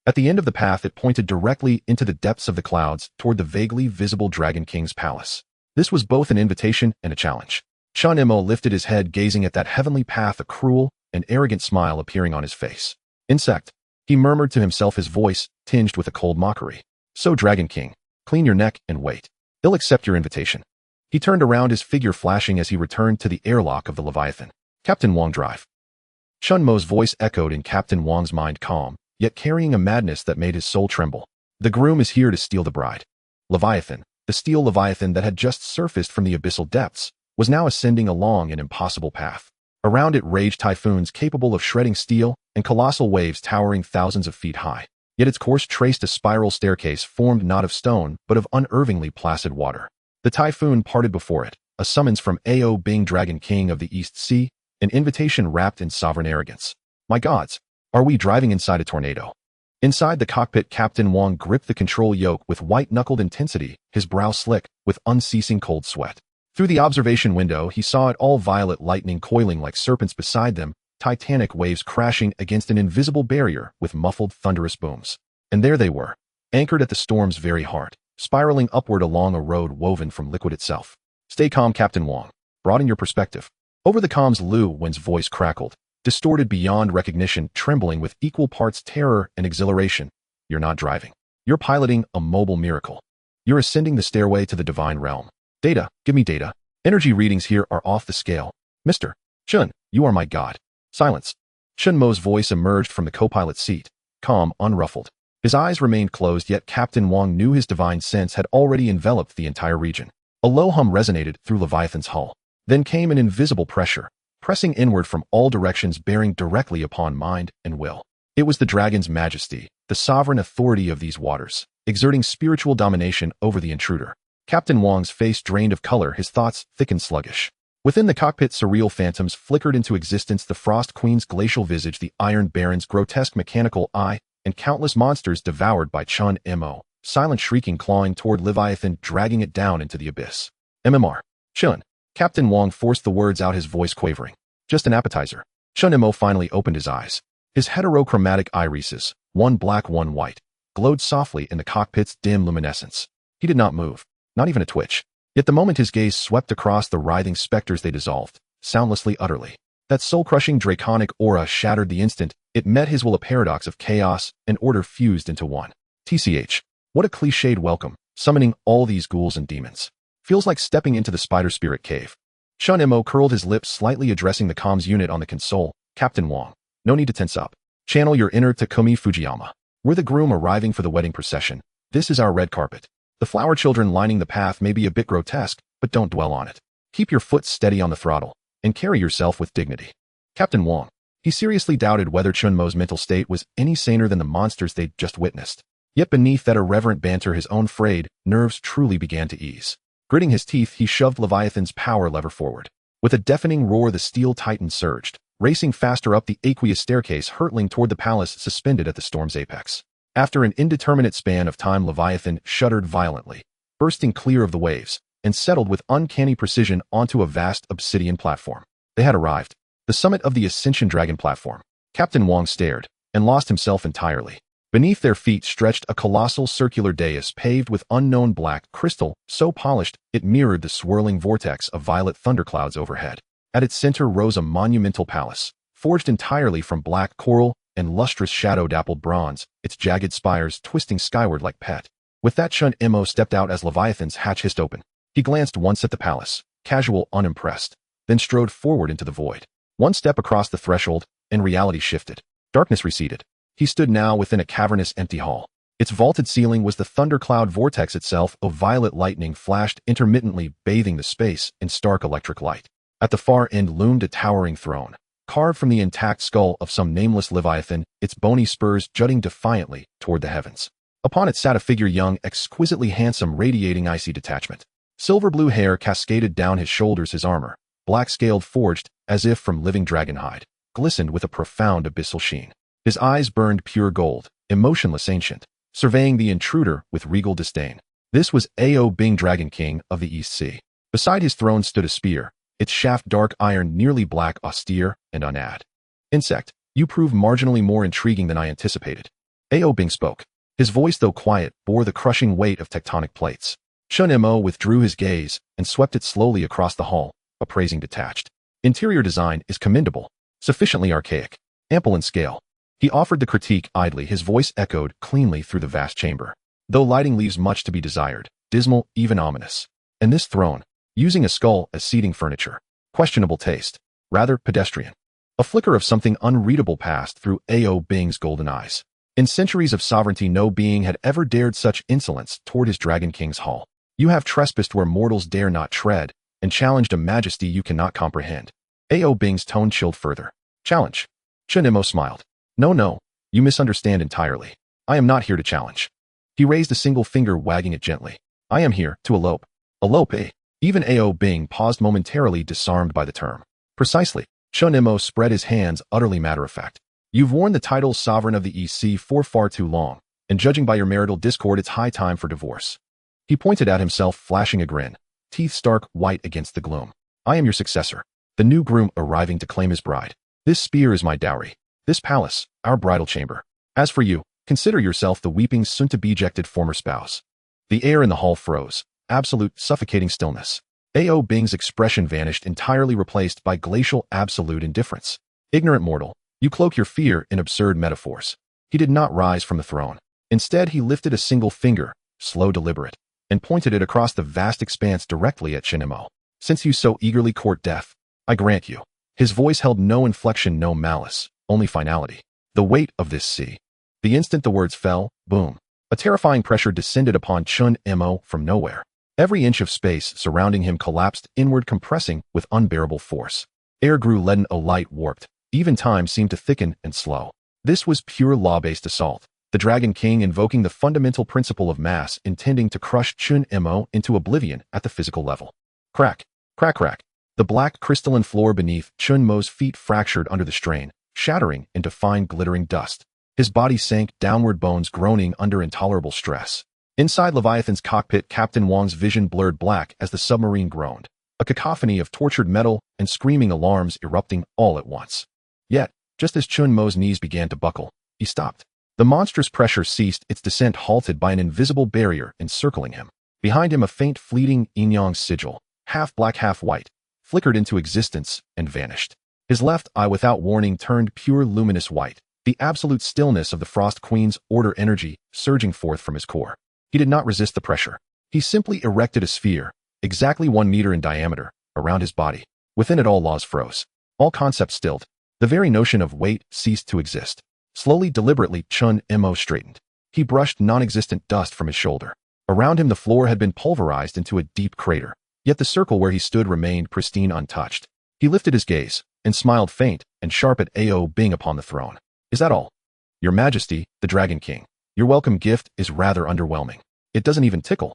At the end of the path, it pointed directly into the depths of the clouds toward the vaguely visible Dragon King's palace. This was both an invitation and a challenge. Chen Mo lifted his head, gazing at that heavenly path, a cruel and arrogant smile appearing on his face. Insect, he murmured to himself, his voice tinged with a cold mockery. So, Dragon King, clean your neck and wait. They'll accept your invitation. He turned around, his figure flashing as he returned to the airlock of the Leviathan. Captain Wang drive. Chen Mo's voice echoed in Captain Wang's mind, calm, yet carrying a madness that made his soul tremble. The groom is here to steal the bride. Leviathan, the steel Leviathan that had just surfaced from the abyssal depths, was now ascending along an impossible path. Around it raged typhoons capable of shredding steel and colossal waves towering thousands of feet high. Yet its course traced a spiral staircase formed not of stone but of unervingly placid water. The typhoon parted before it, a summons from Ao Bing, Dragon King of the East Sea, an invitation wrapped in sovereign arrogance. My gods, are we driving inside a tornado? Inside the cockpit, Captain Wang gripped the control yoke with white-knuckled intensity, his brow slick with unceasing cold sweat. Through the observation window, he saw it all: violet lightning coiling like serpents beside them, titanic waves crashing against an invisible barrier with muffled thunderous booms. And there they were, anchored at the storm's very heart, spiraling upward along a road woven from liquid itself. Stay calm, Captain Wang. Broaden your perspective. Over the comms, Lu Wen's voice crackled, distorted beyond recognition, trembling with equal parts terror and exhilaration. You're not driving. You're piloting a mobile miracle. You're ascending the stairway to the divine realm. Data, give me data. Energy readings here are off the scale. Mr. Chen, you are my god. Silence. Chen Mo's voice emerged from the co-pilot seat, calm, unruffled. His eyes remained closed, yet Captain Wang knew his divine sense had already enveloped the entire region. A low hum resonated through Leviathan's hull. Then came an invisible pressure, pressing inward from all directions, bearing directly upon mind and will. It was the dragon's majesty, the sovereign authority of these waters, exerting spiritual domination over the intruder. Captain Wang's face drained of color, his thoughts thick and sluggish. Within the cockpit, surreal phantoms flickered into existence: the Frost Queen's glacial visage, the Iron Baron's grotesque mechanical eye, and countless monsters devoured by Chen Mo, silent shrieking, clawing toward Leviathan, dragging it down into the abyss. MMR. Chen. Captain Wang forced the words out, his voice quavering. Just an appetizer. Chen Mo finally opened his eyes. His heterochromatic irises, one black, one white, glowed softly in the cockpit's dim luminescence. He did not move. Not even a twitch. Yet the moment his gaze swept across the writhing specters, they dissolved, soundlessly, utterly. That soul-crushing draconic aura shattered the instant it met his will, a paradox of chaos and order fused into one. TCH. What a cliched welcome, summoning all these ghouls and demons. Feels like stepping into the spider spirit cave. Chen Mo curled his lips slightly, addressing the comms unit on the console. Captain Wang, no need to tense up. Channel your inner Takumi Fujiyama. We're the groom arriving for the wedding procession. This is our red carpet. The flower children lining the path may be a bit grotesque, but don't dwell on it. Keep your foot steady on the throttle, and carry yourself with dignity. Captain Wang. He seriously doubted whether Chen Mo's mental state was any saner than the monsters they'd just witnessed. Yet beneath that irreverent banter, his own frayed nerves truly began to ease. Gritting his teeth, he shoved Leviathan's power lever forward. With a deafening roar, the steel titan surged, racing faster up the aqueous staircase, hurtling toward the palace suspended at the storm's apex. After an indeterminate span of time, Leviathan shuddered violently, bursting clear of the waves, and settled with uncanny precision onto a vast obsidian platform. They had arrived. The summit of the Ascension Dragon platform. Captain Wang stared, and lost himself entirely. Beneath their feet stretched a colossal circular dais paved with unknown black crystal, so polished it mirrored the swirling vortex of violet thunderclouds overhead. At its center rose a monumental palace, forged entirely from black coral and lustrous shadow-dappled bronze, its jagged spires twisting skyward like pet. With that, Chen Mo stepped out as Leviathan's hatch hissed open. He glanced once at the palace, casual, unimpressed, then strode forward into the void. One step across the threshold, and reality shifted. Darkness receded. He stood now within a cavernous, empty hall. Its vaulted ceiling was the thundercloud vortex itself. A violet lightning flashed intermittently, bathing the space in stark electric light. At the far end loomed a towering throne, carved from the intact skull of some nameless Leviathan, its bony spurs jutting defiantly toward the heavens. Upon it sat a figure, young, exquisitely handsome, radiating icy detachment. Silver-blue hair cascaded down his shoulders, his armor, black-scaled, forged, as if from living dragonhide, glistened with a profound abyssal sheen. His eyes burned pure gold, emotionless, ancient, surveying the intruder with regal disdain. This was Ao Bing, Dragon King of the East Sea. Beside his throne stood a spear, its shaft dark iron, nearly black, austere, and unad. Insect, you prove marginally more intriguing than I anticipated. Ao Bing spoke. His voice, though quiet, bore the crushing weight of tectonic plates. Chen Mo withdrew his gaze and swept it slowly across the hall, appraising detached. Interior design is commendable, sufficiently archaic, ample in scale. He offered the critique idly, his voice echoed cleanly through the vast chamber. Though lighting leaves much to be desired, dismal, even ominous. And this throne, using a skull as seating furniture, questionable taste, rather pedestrian. A flicker of something unreadable passed through Ao Bing's golden eyes. In centuries of sovereignty, no being had ever dared such insolence toward his Dragon King's hall. You have trespassed where mortals dare not tread, and challenged a majesty you cannot comprehend. Ao Bing's tone chilled further. Challenge? Chen Mo smiled. No, you misunderstand entirely. I am not here to challenge. He raised a single finger, wagging it gently. I am here to elope. Elope, eh? Even Ao Bing paused momentarily, disarmed by the term. Precisely. Chen Mo spread his hands, utterly matter-of-fact. You've worn the title Sovereign of the EC for far too long, and judging by your marital discord, it's high time for divorce. He pointed at himself, flashing a grin, teeth stark white against the gloom. I am your successor, the new groom arriving to claim his bride. This spear is my dowry. This palace, our bridal chamber. As for you, consider yourself the weeping, soon-to-be-ejected former spouse. The air in the hall froze. Absolute, suffocating stillness. Ao Bing's expression vanished, entirely replaced by glacial, absolute indifference. Ignorant mortal, you cloak your fear in absurd metaphors. He did not rise from the throne. Instead, he lifted a single finger, slow, deliberate, and pointed it across the vast expanse directly at Chen Mo. Since you so eagerly court death, I grant you. His voice held no inflection, no malice, only finality. The weight of this sea. The instant the words fell, boom. A terrifying pressure descended upon Chen Mo from nowhere. Every inch of space surrounding him collapsed inward, compressing with unbearable force. Air grew leaden, a light warped. Even time seemed to thicken and slow. This was pure law-based assault. The Dragon King invoking the fundamental principle of mass, intending to crush Chen Mo into oblivion at the physical level. Crack, crack, crack. The black crystalline floor beneath Chen Mo's feet fractured under the strain, shattering into fine glittering dust. His body sank downward, bones groaning under intolerable stress. Inside Leviathan's cockpit, Captain Wang's vision blurred black as the submarine groaned, a cacophony of tortured metal and screaming alarms erupting all at once. Yet, just as Chen Mo's knees began to buckle, he stopped. The monstrous pressure ceased, its descent halted by an invisible barrier encircling him. Behind him, a faint, fleeting yin-yang sigil, half black, half white, flickered into existence and vanished. His left eye, without warning, turned pure luminous white, the absolute stillness of the Frost Queen's order energy surging forth from his core. He did not resist the pressure. He simply erected a sphere, exactly 1 meter in diameter, around his body. Within it, all laws froze. All concepts stilled. The very notion of weight ceased to exist. Slowly, deliberately, Chen Mo straightened. He brushed non-existent dust from his shoulder. Around him, the floor had been pulverized into a deep crater, yet the circle where he stood remained pristine, untouched. He lifted his gaze and smiled, faint and sharp, at Ao Bing upon the throne. Is that all? Your Majesty, the Dragon King. Your welcome gift is rather underwhelming. It doesn't even tickle.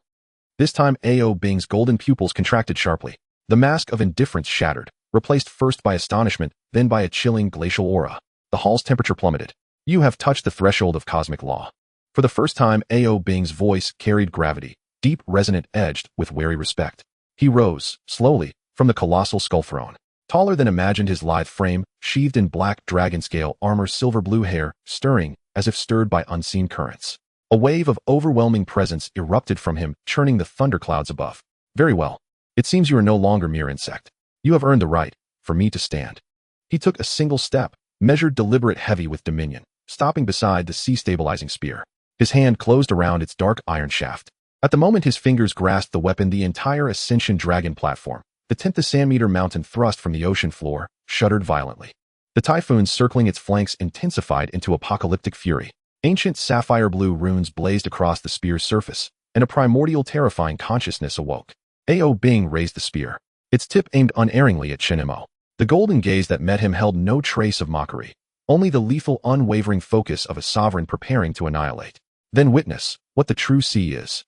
This time, Ao Bing's golden pupils contracted sharply. The mask of indifference shattered, replaced first by astonishment, then by a chilling glacial aura. The hall's temperature plummeted. You have touched the threshold of cosmic law. For the first time, Ao Bing's voice carried gravity, deep, resonant, edged with wary respect. He rose, slowly, from the colossal skull throne. Taller than imagined, his lithe frame, sheathed in black dragon-scale armor, silver-blue hair, stirring, as if stirred by unseen currents. A wave of overwhelming presence erupted from him, churning the thunderclouds above. Very well. It seems you are no longer mere insect. You have earned the right for me to stand. He took a single step, measured, deliberate, heavy with dominion, stopping beside the sea-stabilizing spear. His hand closed around its dark iron shaft. At the moment his fingers grasped the weapon, the entire Ascension dragon platform, the 10th ascend-meter mountain thrust from the ocean floor, shuddered violently. The typhoons circling its flanks intensified into apocalyptic fury. Ancient sapphire-blue runes blazed across the spear's surface, and a primordial, terrifying consciousness awoke. Ao Bing raised the spear, its tip aimed unerringly at Chen Mo. The golden gaze that met him held no trace of mockery, only the lethal, unwavering focus of a sovereign preparing to annihilate. Then witness what the true sea is.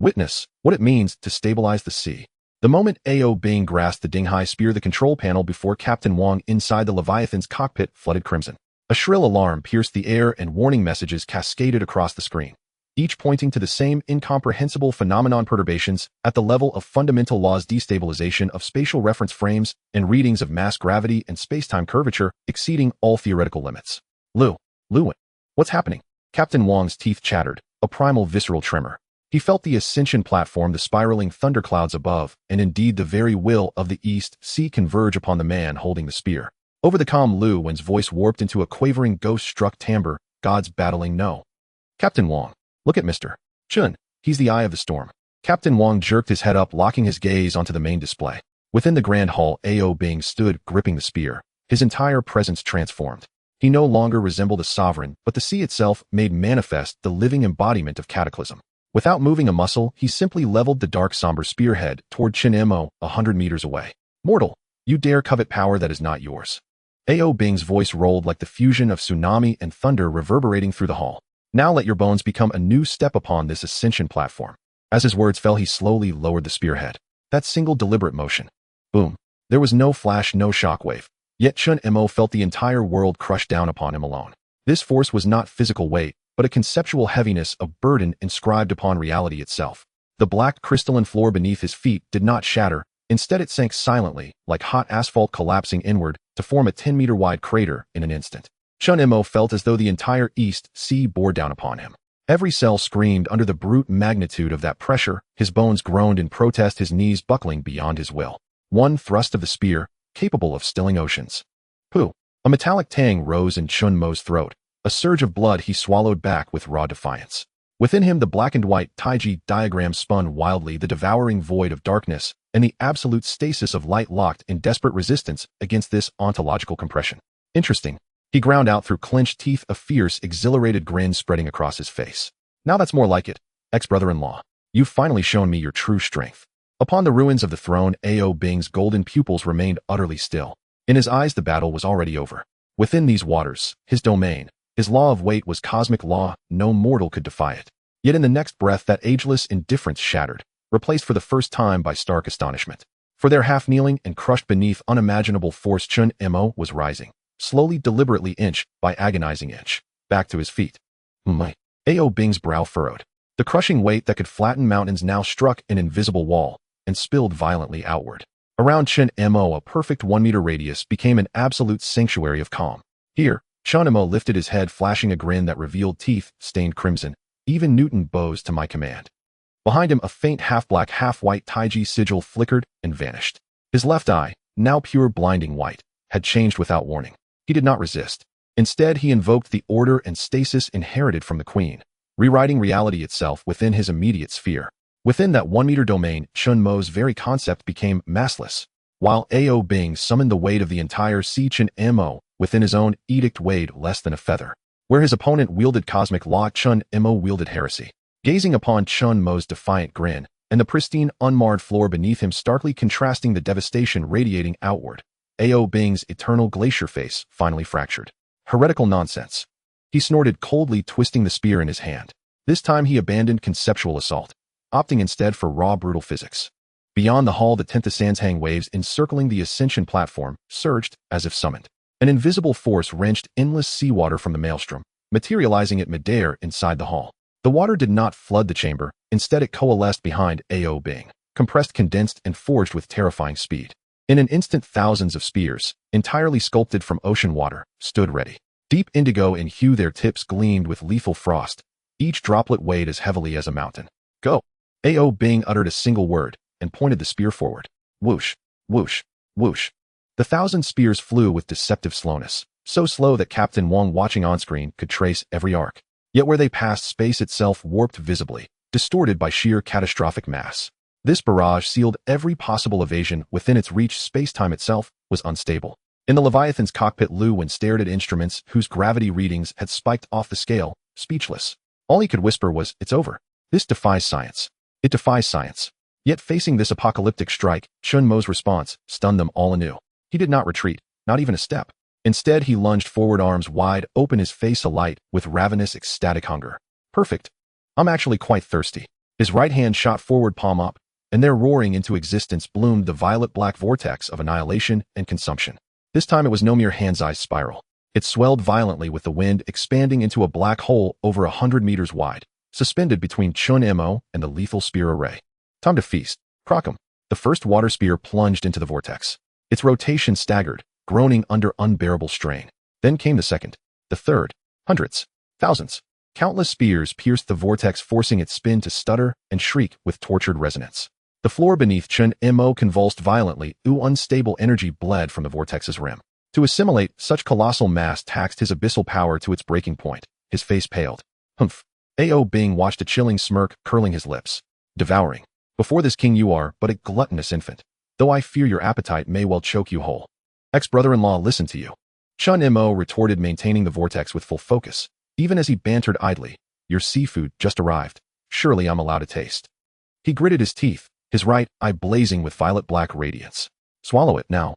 Witness what it means to stabilize the sea. The moment Ao Bing grasped the Dinghai spear, the control panel before Captain Wang inside the Leviathan's cockpit flooded crimson. A shrill alarm pierced the air and warning messages cascaded across the screen, each pointing to the same incomprehensible phenomenon: perturbations at the level of fundamental laws, destabilization of spatial reference frames, and readings of mass gravity and space-time curvature exceeding all theoretical limits. Luin, what's happening? Captain Wang's teeth chattered, a primal visceral tremor. He felt the ascension platform, the spiraling thunderclouds above, and indeed the very will of the East Sea converge upon the man holding the spear. Over the comm, Lu Wen's voice warped into a quavering, ghost-struck timbre, gods battling, no. Captain Wang, look at Mr. Chen. He's the eye of the storm. Captain Wang jerked his head up, locking his gaze onto the main display. Within the grand hall, Ao Bing stood, gripping the spear, His entire presence transformed. He no longer resembled a sovereign, but the sea itself made manifest the living embodiment of cataclysm. Without moving a muscle, he simply leveled the dark somber spearhead toward Chen Mo 100 meters away. Mortal, you dare covet power that is not yours. Ao Bing's voice rolled like the fusion of tsunami and thunder reverberating through the hall. Now let your bones become a new step upon this ascension platform. As his words fell, he slowly lowered the spearhead. That single deliberate motion. Boom. There was no flash, no shockwave. Yet Chen Mo felt the entire world crush down upon him alone. This force was not physical weight, but a conceptual heaviness of burden inscribed upon reality itself. The black crystalline floor beneath his feet did not shatter. Instead it sank silently, like hot asphalt collapsing inward, to form a 10-meter-wide crater in an instant. Chen Mo felt as though the entire East Sea bore down upon him. Every cell screamed under the brute magnitude of that pressure, his bones groaned in protest, his knees buckling beyond his will. One thrust of the spear, capable of stilling oceans. Pooh! A metallic tang rose in Chen Mo's throat. A surge of blood he swallowed back with raw defiance. Within him the black and white Taiji diagram spun wildly, the devouring void of darkness, and the absolute stasis of light locked in desperate resistance against this ontological compression. Interesting. He ground out through clenched teeth, a fierce, exhilarated grin spreading across his face. Now that's more like it, ex-brother-in-law. You've finally shown me your true strength. Upon the ruins of the throne, Ao Bing's golden pupils remained utterly still. In his eyes the battle was already over. Within these waters, his domain, his law of weight was cosmic law, no mortal could defy it. Yet in the next breath that ageless indifference shattered, replaced for the first time by stark astonishment. For there, half kneeling and crushed beneath unimaginable force, Chen Mo was rising, slowly, deliberately, inch by agonizing inch, back to his feet. Ao Bing's brow furrowed. The crushing weight that could flatten mountains now struck an invisible wall and spilled violently outward. Around Chen Mo, a perfect 1-meter radius became an absolute sanctuary of calm. Here, Chen Mo lifted his head, flashing a grin that revealed teeth stained crimson. Even Newton bows to my command. Behind him, a faint half-black, half-white Taiji sigil flickered and vanished. His left eye, now pure blinding white, had changed without warning. He did not resist. Instead, he invoked the order and stasis inherited from the queen, rewriting reality itself within his immediate sphere. Within that 1-meter domain, Chen Mo's very concept became massless, while Ao Bing summoned the weight of the entire sea. Chen Mo, within his own edict, weighed less than a feather. Where his opponent wielded cosmic law, Chen Mo wielded heresy. Gazing upon Chen Mo's defiant grin, and the pristine, unmarred floor beneath him starkly contrasting the devastation radiating outward, Ao Bing's eternal glacier face finally fractured. Heretical nonsense. He snorted coldly, twisting the spear in his hand. This time he abandoned conceptual assault, opting instead for raw, brutal physics. Beyond the hall, the 10th Sanshang waves encircling the ascension platform surged as if summoned. An invisible force wrenched endless seawater from the maelstrom, materializing at midair inside the hall. The water did not flood the chamber, instead it coalesced behind Ao Bing, compressed, condensed, and forged with terrifying speed. In an instant, thousands of spears, entirely sculpted from ocean water, stood ready. Deep indigo in hue, their tips gleamed with lethal frost. Each droplet weighed as heavily as a mountain. Go! Ao Bing uttered a single word and pointed the spear forward. Whoosh, whoosh, whoosh. The 1,000 spears flew with deceptive slowness, so slow that Captain Wang, watching on-screen, could trace every arc. Yet where they passed, space itself warped visibly, distorted by sheer catastrophic mass. This barrage sealed every possible evasion within its reach. Space-time itself was unstable. In the Leviathan's cockpit, Lu Wen stared at instruments whose gravity readings had spiked off the scale, speechless. All he could whisper was, "It's over. This defies science. It defies science." Yet facing this apocalyptic strike, Chen Mo's response stunned them all anew. He did not retreat, not even a step. Instead, he lunged forward, arms wide open, his face alight with ravenous, ecstatic hunger. Perfect. I'm actually quite thirsty. His right hand shot forward, palm up, and there, roaring into existence, bloomed the violet-black vortex of annihilation and consumption. This time it was no mere hand's-eye spiral. It swelled violently with the wind, expanding into a black hole over 100 meters wide, suspended between Chen Mo and the lethal spear array. Time to feast. Crockham. The first water spear plunged into the vortex. Its rotation staggered, groaning under unbearable strain. Then came the second, the third. Hundreds, thousands, countless spears pierced the vortex, forcing its spin to stutter and shriek with tortured resonance. The floor beneath Chen Mo convulsed violently. Unstable energy bled from the vortex's rim. To assimilate such colossal mass taxed his abyssal power to its breaking point. His face paled. Humph. Ao Bing watched, a chilling smirk curling his lips. Devouring. Before this king you are but a gluttonous infant, though I fear your appetite may well choke you whole. Ex-brother-in-law, listen to you. Chen Mo retorted, maintaining the vortex with full focus, even as he bantered idly. Your seafood just arrived. Surely I'm allowed a taste. He gritted his teeth, his right eye blazing with violet-black radiance. Swallow it now.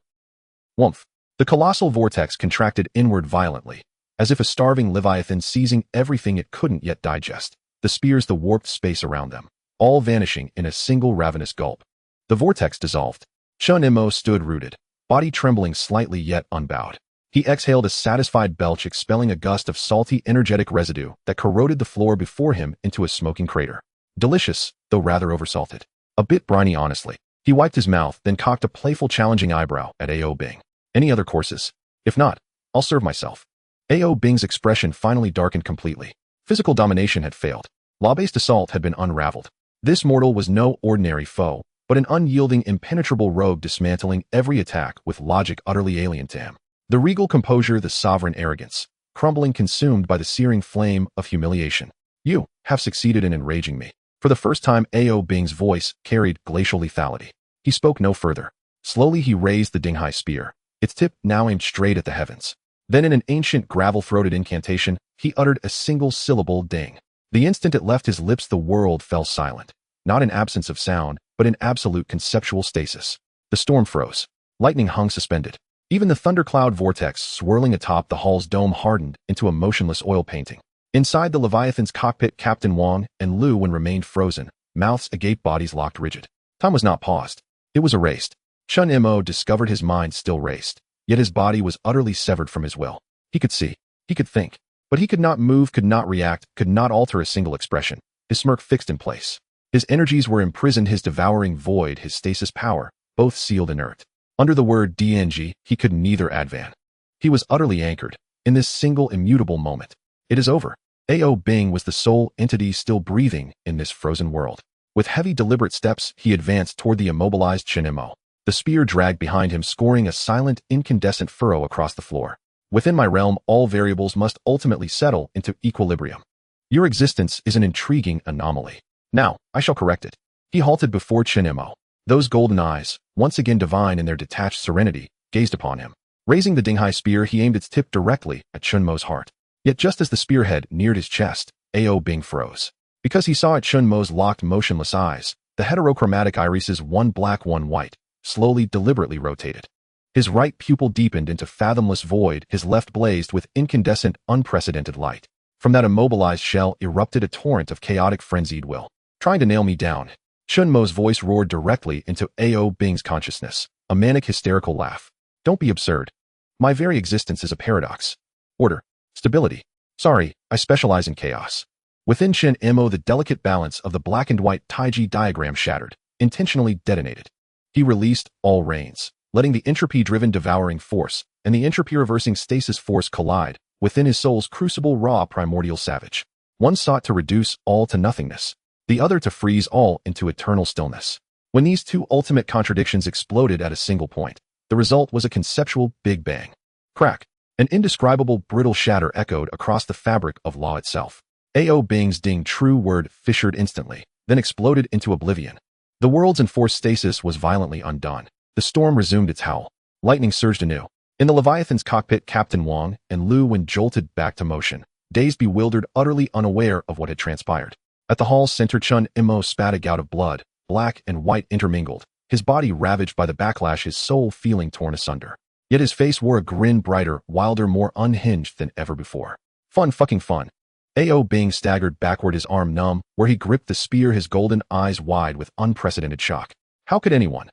Woomph. The colossal vortex contracted inward violently, as if a starving leviathan seizing everything it couldn't yet digest. The spears, the warped space around them, all vanishing in a single ravenous gulp. The vortex dissolved. Chen Mo stood rooted, body trembling slightly yet unbowed. He exhaled a satisfied belch, expelling a gust of salty, energetic residue that corroded the floor before him into a smoking crater. Delicious, though rather oversalted. A bit briny, honestly. He wiped his mouth, then cocked a playful, challenging eyebrow at A.O. Bing. Any other courses? If not, I'll serve myself. A.O. Bing's expression finally darkened completely. Physical domination had failed. Law-based assault had been unraveled. This mortal was no ordinary foe, but an unyielding, impenetrable rogue dismantling every attack with logic utterly alien to him. The regal composure, the sovereign arrogance, crumbling, consumed by the searing flame of humiliation. You have succeeded in enraging me. For the first time, A.O. Bing's voice carried glacial lethality. He spoke no further. Slowly he raised the Dinghai spear, its tip now aimed straight at the heavens. Then in an ancient gravel-throated incantation, he uttered a single syllable, ding. The instant it left his lips, the world fell silent. Not in absence of sound, but in absolute conceptual stasis. The storm froze. Lightning hung suspended. Even the thundercloud vortex swirling atop the hall's dome hardened into a motionless oil painting. Inside the Leviathan's cockpit, Captain Wang and Lu Wen remained frozen, mouths agape, bodies locked rigid. Time was not paused. It was erased. Chen Mo discovered his mind still raced, yet his body was utterly severed from his will. He could see. He could think. But he could not move, could not react, could not alter a single expression. His smirk fixed in place. His energies were imprisoned, his devouring void, his stasis power, both sealed inert. Under the word DNG, he could neither advan. He was utterly anchored in this single immutable moment. It is over. A.O. Bing was the sole entity still breathing in this frozen world. With heavy, deliberate steps, he advanced toward the immobilized Chen Mo. The spear dragged behind him, scoring a silent, incandescent furrow across the floor. Within my realm, all variables must ultimately settle into equilibrium. Your existence is an intriguing anomaly. Now, I shall correct it. He halted before Chen Mo. Those golden eyes, once again divine in their detached serenity, gazed upon him. Raising the Dinghai spear, he aimed its tip directly at Chen Mo's heart. Yet just as the spearhead neared his chest, A.O. Bing froze. Because he saw at Chen Mo's locked, motionless eyes, the heterochromatic irises, one black, one white, slowly, deliberately rotated. His right pupil deepened into fathomless void, his left blazed with incandescent, unprecedented light. From that immobilized shell erupted a torrent of chaotic, frenzied will. Trying to nail me down. Chen Mo's voice roared directly into A.O. Bing's consciousness, a manic, hysterical laugh. Don't be absurd. My very existence is a paradox. Order. Stability. Sorry, I specialize in chaos. Within Chen Mo, the delicate balance of the black and white Taiji diagram shattered, intentionally detonated. He released all reins, letting the entropy-driven devouring force and the entropy-reversing stasis force collide within his soul's crucible, raw, primordial savage. One sought to reduce all to nothingness, the other to freeze all into eternal stillness. When these two ultimate contradictions exploded at a single point, the result was a conceptual Big Bang. Crack. An indescribable, brittle shatter echoed across the fabric of law itself. A.O. Bing's ding true word fissured instantly, then exploded into oblivion. The world's enforced stasis was violently undone. The storm resumed its howl. Lightning surged anew. In the Leviathan's cockpit, Captain Wang and Lu Wen jolted back to motion, dazed, bewildered, utterly unaware of what had transpired. At the hall's center, Chen Mo spat a gout of blood, black and white intermingled, his body ravaged by the backlash, his soul feeling torn asunder. Yet his face wore a grin brighter, wilder, more unhinged than ever before. Fun, fucking fun. A.O. Bing staggered backward, his arm numb, where he gripped the spear, his golden eyes wide with unprecedented shock. How could anyone,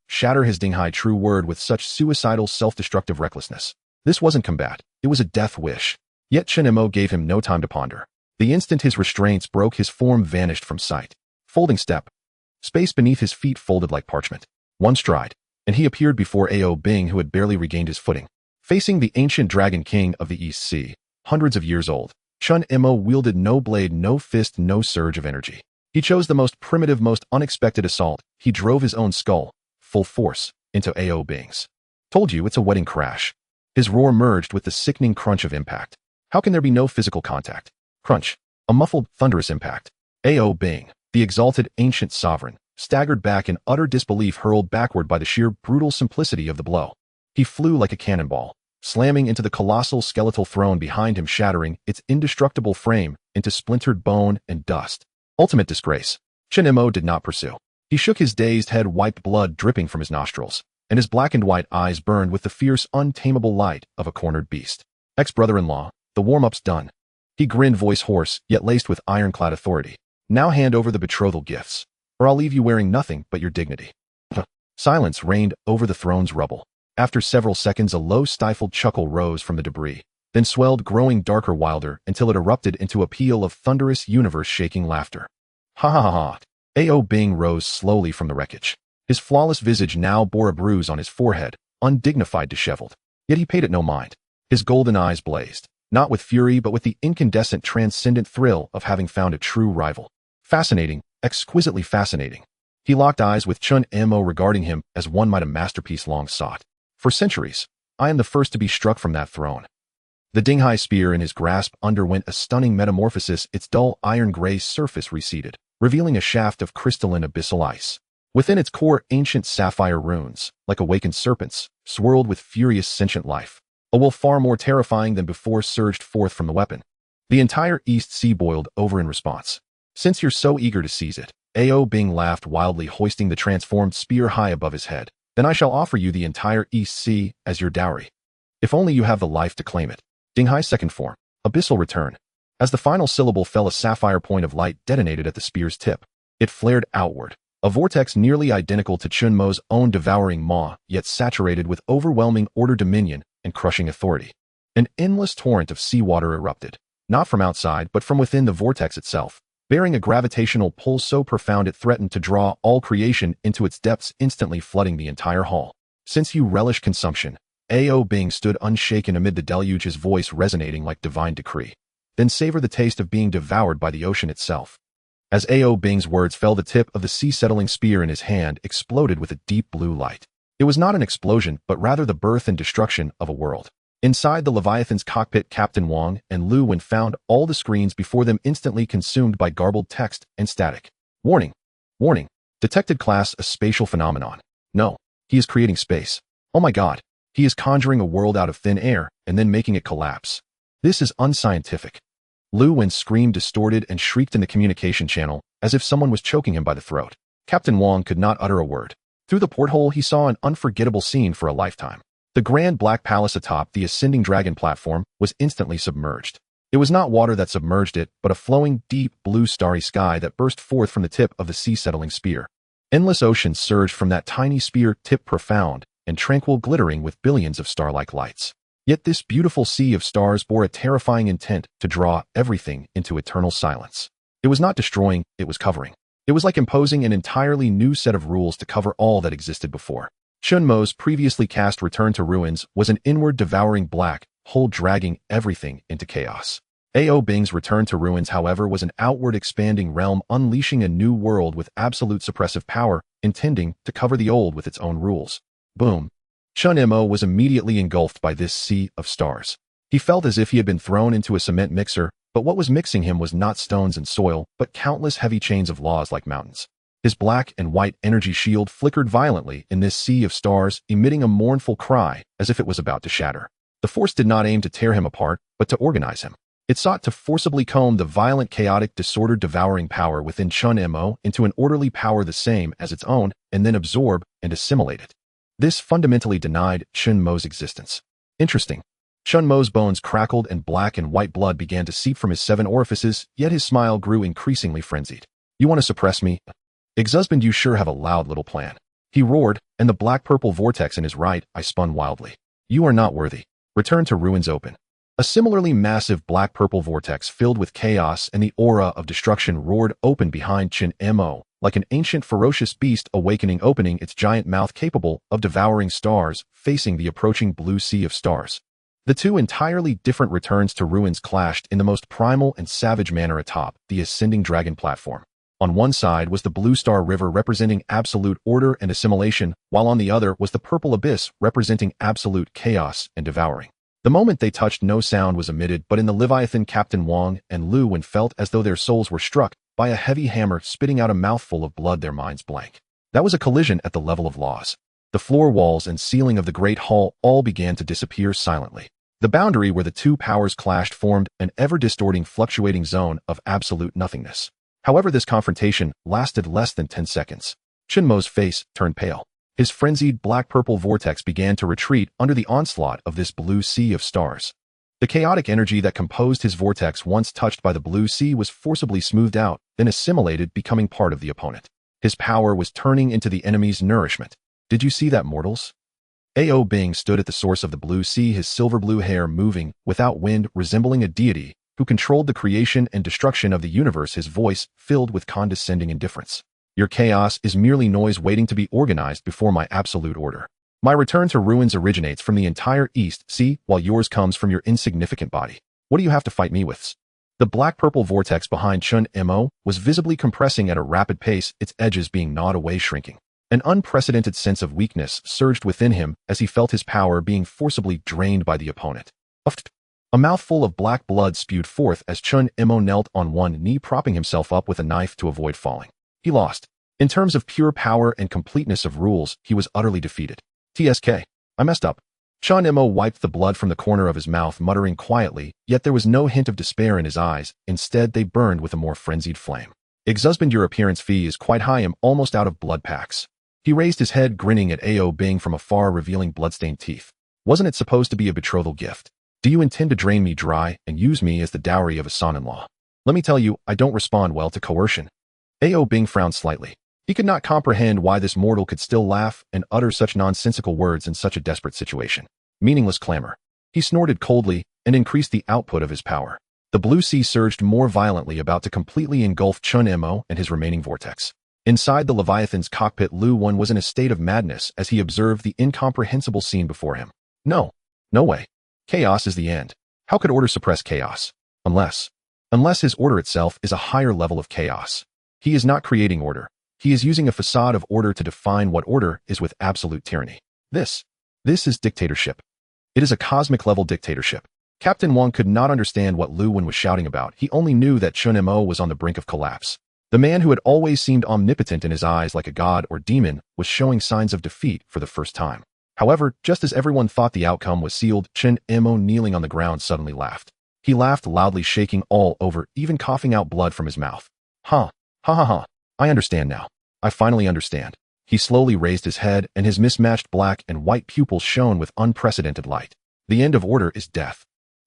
shatter his Dinghai true word with such suicidal, self-destructive recklessness? This wasn't combat. It was a death wish. Yet Chen Mo gave him no time to ponder. The instant his restraints broke, his form vanished from sight. Folding step. Space beneath his feet folded like parchment. One stride, and he appeared before A.O. Bing, who had barely regained his footing. Facing the ancient dragon king of the East Sea, hundreds of years old, Chen Mo wielded no blade, no fist, no surge of energy. He chose the most primitive, most unexpected assault. He drove his own skull, full force, into A.O. Bing's. Told you, it's a wedding crash. His roar merged with the sickening crunch of impact. How can there be no physical contact? Crunch. A muffled, thunderous impact. A.O. Bing, the exalted ancient sovereign, staggered back in utter disbelief, hurled backward by the sheer brutal simplicity of the blow. He flew like a cannonball, slamming into the colossal skeletal throne behind him, shattering its indestructible frame into splintered bone and dust. Ultimate disgrace. Chen Mo did not pursue. He shook his dazed head, wiped blood dripping from his nostrils, and his blackened white eyes burned with the fierce, untamable light of a cornered beast. Ex-brother-in-law, the warm-up's done. He grinned, voice hoarse, yet laced with ironclad authority. Now hand over the betrothal gifts, or I'll leave you wearing nothing but your dignity. Silence reigned over the throne's rubble. After several seconds, a low, stifled chuckle rose from the debris, then swelled, growing darker, wilder, until it erupted into a peal of thunderous, universe-shaking laughter. Ha ha ha ha. A.O. Bing rose slowly from the wreckage. His flawless visage now bore a bruise on his forehead, undignified, disheveled. Yet he paid it no mind. His golden eyes blazed, not with fury but with the incandescent, transcendent thrill of having found a true rival. Fascinating, exquisitely fascinating. He locked eyes with Chen Mo, regarding him as one might a masterpiece long sought. For centuries, I am the first to be struck from that throne. The Dinghai spear in his grasp underwent a stunning metamorphosis. Its dull iron-gray surface receded, revealing a shaft of crystalline abyssal ice. Within its core, ancient sapphire runes, like awakened serpents, swirled with furious sentient life. A wolf far more terrifying than before surged forth from the weapon. The entire East Sea boiled over in response. Since you're so eager to seize it, A.O. Bing laughed wildly, hoisting the transformed spear high above his head. Then I shall offer you the entire East Sea as your dowry. If only you have the life to claim it. Dinghai's second form, abyssal return. As the final syllable fell, a sapphire point of light detonated at the spear's tip. It flared outward, a vortex nearly identical to Chen Mo's own devouring maw, yet saturated with overwhelming order, dominion, and crushing authority. An endless torrent of seawater erupted, not from outside but from within the vortex itself, bearing a gravitational pull so profound it threatened to draw all creation into its depths, instantly flooding the entire hall. Since you relish consumption, A.O. Bing stood unshaken amid the deluge, his voice resonating like divine decree. Then savor the taste of being devoured by the ocean itself. As A.O. Bing's words fell, the tip of the sea-settling spear in his hand exploded with a deep blue light. It was not an explosion, but rather the birth and destruction of a world. Inside the Leviathan's cockpit, Captain Wang and Lu Wen found all the screens before them instantly consumed by garbled text and static. Warning. Warning. Detected class a spatial phenomenon. No. He is creating space. Oh my god. He is conjuring a world out of thin air and then making it collapse. This is unscientific. Lu Wen screamed, distorted, and shrieked in the communication channel, as if someone was choking him by the throat. Captain Wang could not utter a word. Through the porthole he saw an unforgettable scene for a lifetime. The grand black palace atop the ascending dragon platform was instantly submerged. It was not water that submerged it, but a flowing, deep, blue starry sky that burst forth from the tip of the sea-settling spear. Endless oceans surged from that tiny spear tip, profound and tranquil, glittering with billions of star-like lights. Yet this beautiful sea of stars bore a terrifying intent to draw everything into eternal silence. It was not destroying, it was covering. It was like imposing an entirely new set of rules to cover all that existed before. Chen Mo's previously cast return to ruins was an inward devouring black hole, dragging everything into chaos. A.O. Bing's return to ruins, however, was an outward expanding realm, unleashing a new world with absolute suppressive power, intending to cover the old with its own rules. Boom. Chen Mo was immediately engulfed by this sea of stars. He felt as if he had been thrown into a cement mixer, but what was mixing him was not stones and soil, but countless heavy chains of laws like mountains. His black and white energy shield flickered violently in this sea of stars, emitting a mournful cry as if it was about to shatter. The force did not aim to tear him apart, but to organize him. It sought to forcibly comb the violent, chaotic, disordered, devouring power within Chen Mo into an orderly power the same as its own, and then absorb and assimilate it. This fundamentally denied Chen Mo's existence. Interesting. Chen Mo's bones crackled and black and white blood began to seep from his 7 orifices, yet his smile grew increasingly frenzied. You want to suppress me? Ex-husband, you sure have a loud little plan. He roared, and the black-purple vortex in his right eye spun wildly. You are not worthy. Return to ruins open. A similarly massive black-purple vortex filled with chaos and the aura of destruction roared open behind Chen Mo, like an ancient ferocious beast awakening, opening its giant mouth capable of devouring stars, facing the approaching blue sea of stars. The two entirely different returns to ruins clashed in the most primal and savage manner atop the ascending dragon platform. On one side was the Blue Star River representing absolute order and assimilation, while on the other was the Purple Abyss representing absolute chaos and devouring. The moment they touched, no sound was emitted, but in the Leviathan, Captain Wang and Lu Wen felt as though their souls were struck by a heavy hammer, spitting out a mouthful of blood, their minds blank. That was a collision at the level of laws. The floor walls and ceiling of the great hall all began to disappear silently. The boundary where the two powers clashed formed an ever-distorting, fluctuating zone of absolute nothingness. However, this confrontation lasted less than 10 seconds. Chen Mo's face turned pale. His frenzied black-purple vortex began to retreat under the onslaught of this blue sea of stars. The chaotic energy that composed his vortex once touched by the blue sea was forcibly smoothed out, then assimilated, becoming part of the opponent. His power was turning into the enemy's nourishment. Did you see that, mortals? Ao Bing stood at the source of the blue sea, his silver-blue hair moving, without wind, resembling a deity who controlled the creation and destruction of the universe, his voice filled with condescending indifference. Your chaos is merely noise waiting to be organized before my absolute order. My return to ruins originates from the entire East Sea, while yours comes from your insignificant body. What do you have to fight me with? The black-purple vortex behind Chen Mo was visibly compressing at a rapid pace, its edges being gnawed away, shrinking. An unprecedented sense of weakness surged within him as he felt his power being forcibly drained by the opponent. A mouthful of black blood spewed forth as Chen Mo knelt on one knee, propping himself up with a knife to avoid falling. He lost. In terms of pure power and completeness of rules, he was utterly defeated. TSK. I messed up. Chen Mo wiped the blood from the corner of his mouth, muttering quietly, yet there was no hint of despair in his eyes. Instead, they burned with a more frenzied flame. Ex-husband, your appearance fee is quite high. I'm almost out of blood packs. He raised his head, grinning at Ao Bing from afar, revealing bloodstained teeth. Wasn't it supposed to be a betrothal gift? Do you intend to drain me dry and use me as the dowry of a son-in-law? Let me tell you, I don't respond well to coercion. Ao Bing frowned slightly. He could not comprehend why this mortal could still laugh and utter such nonsensical words in such a desperate situation. Meaningless clamor. He snorted coldly and increased the output of his power. The blue sea surged more violently, about to completely engulf Chen Mo and his remaining vortex. Inside the Leviathan's cockpit, Lu Wen was in a state of madness as he observed the incomprehensible scene before him. No way. Chaos is the end. How could order suppress chaos? Unless his order itself is a higher level of chaos. He is not creating order. He is using a facade of order to define what order is with absolute tyranny. This is dictatorship. It is a cosmic-level dictatorship. Captain Wang could not understand what Lu Wen was shouting about. He only knew that Chen Mo was on the brink of collapse. The man who had always seemed omnipotent in his eyes, like a god or demon, was showing signs of defeat for the first time. However, just as everyone thought the outcome was sealed, Chen Mo, kneeling on the ground, suddenly laughed. He laughed loudly, shaking all over, even coughing out blood from his mouth. Ha ha ha. I understand now. I finally understand. He slowly raised his head, and his mismatched black and white pupils shone with unprecedented light. The end of order is death.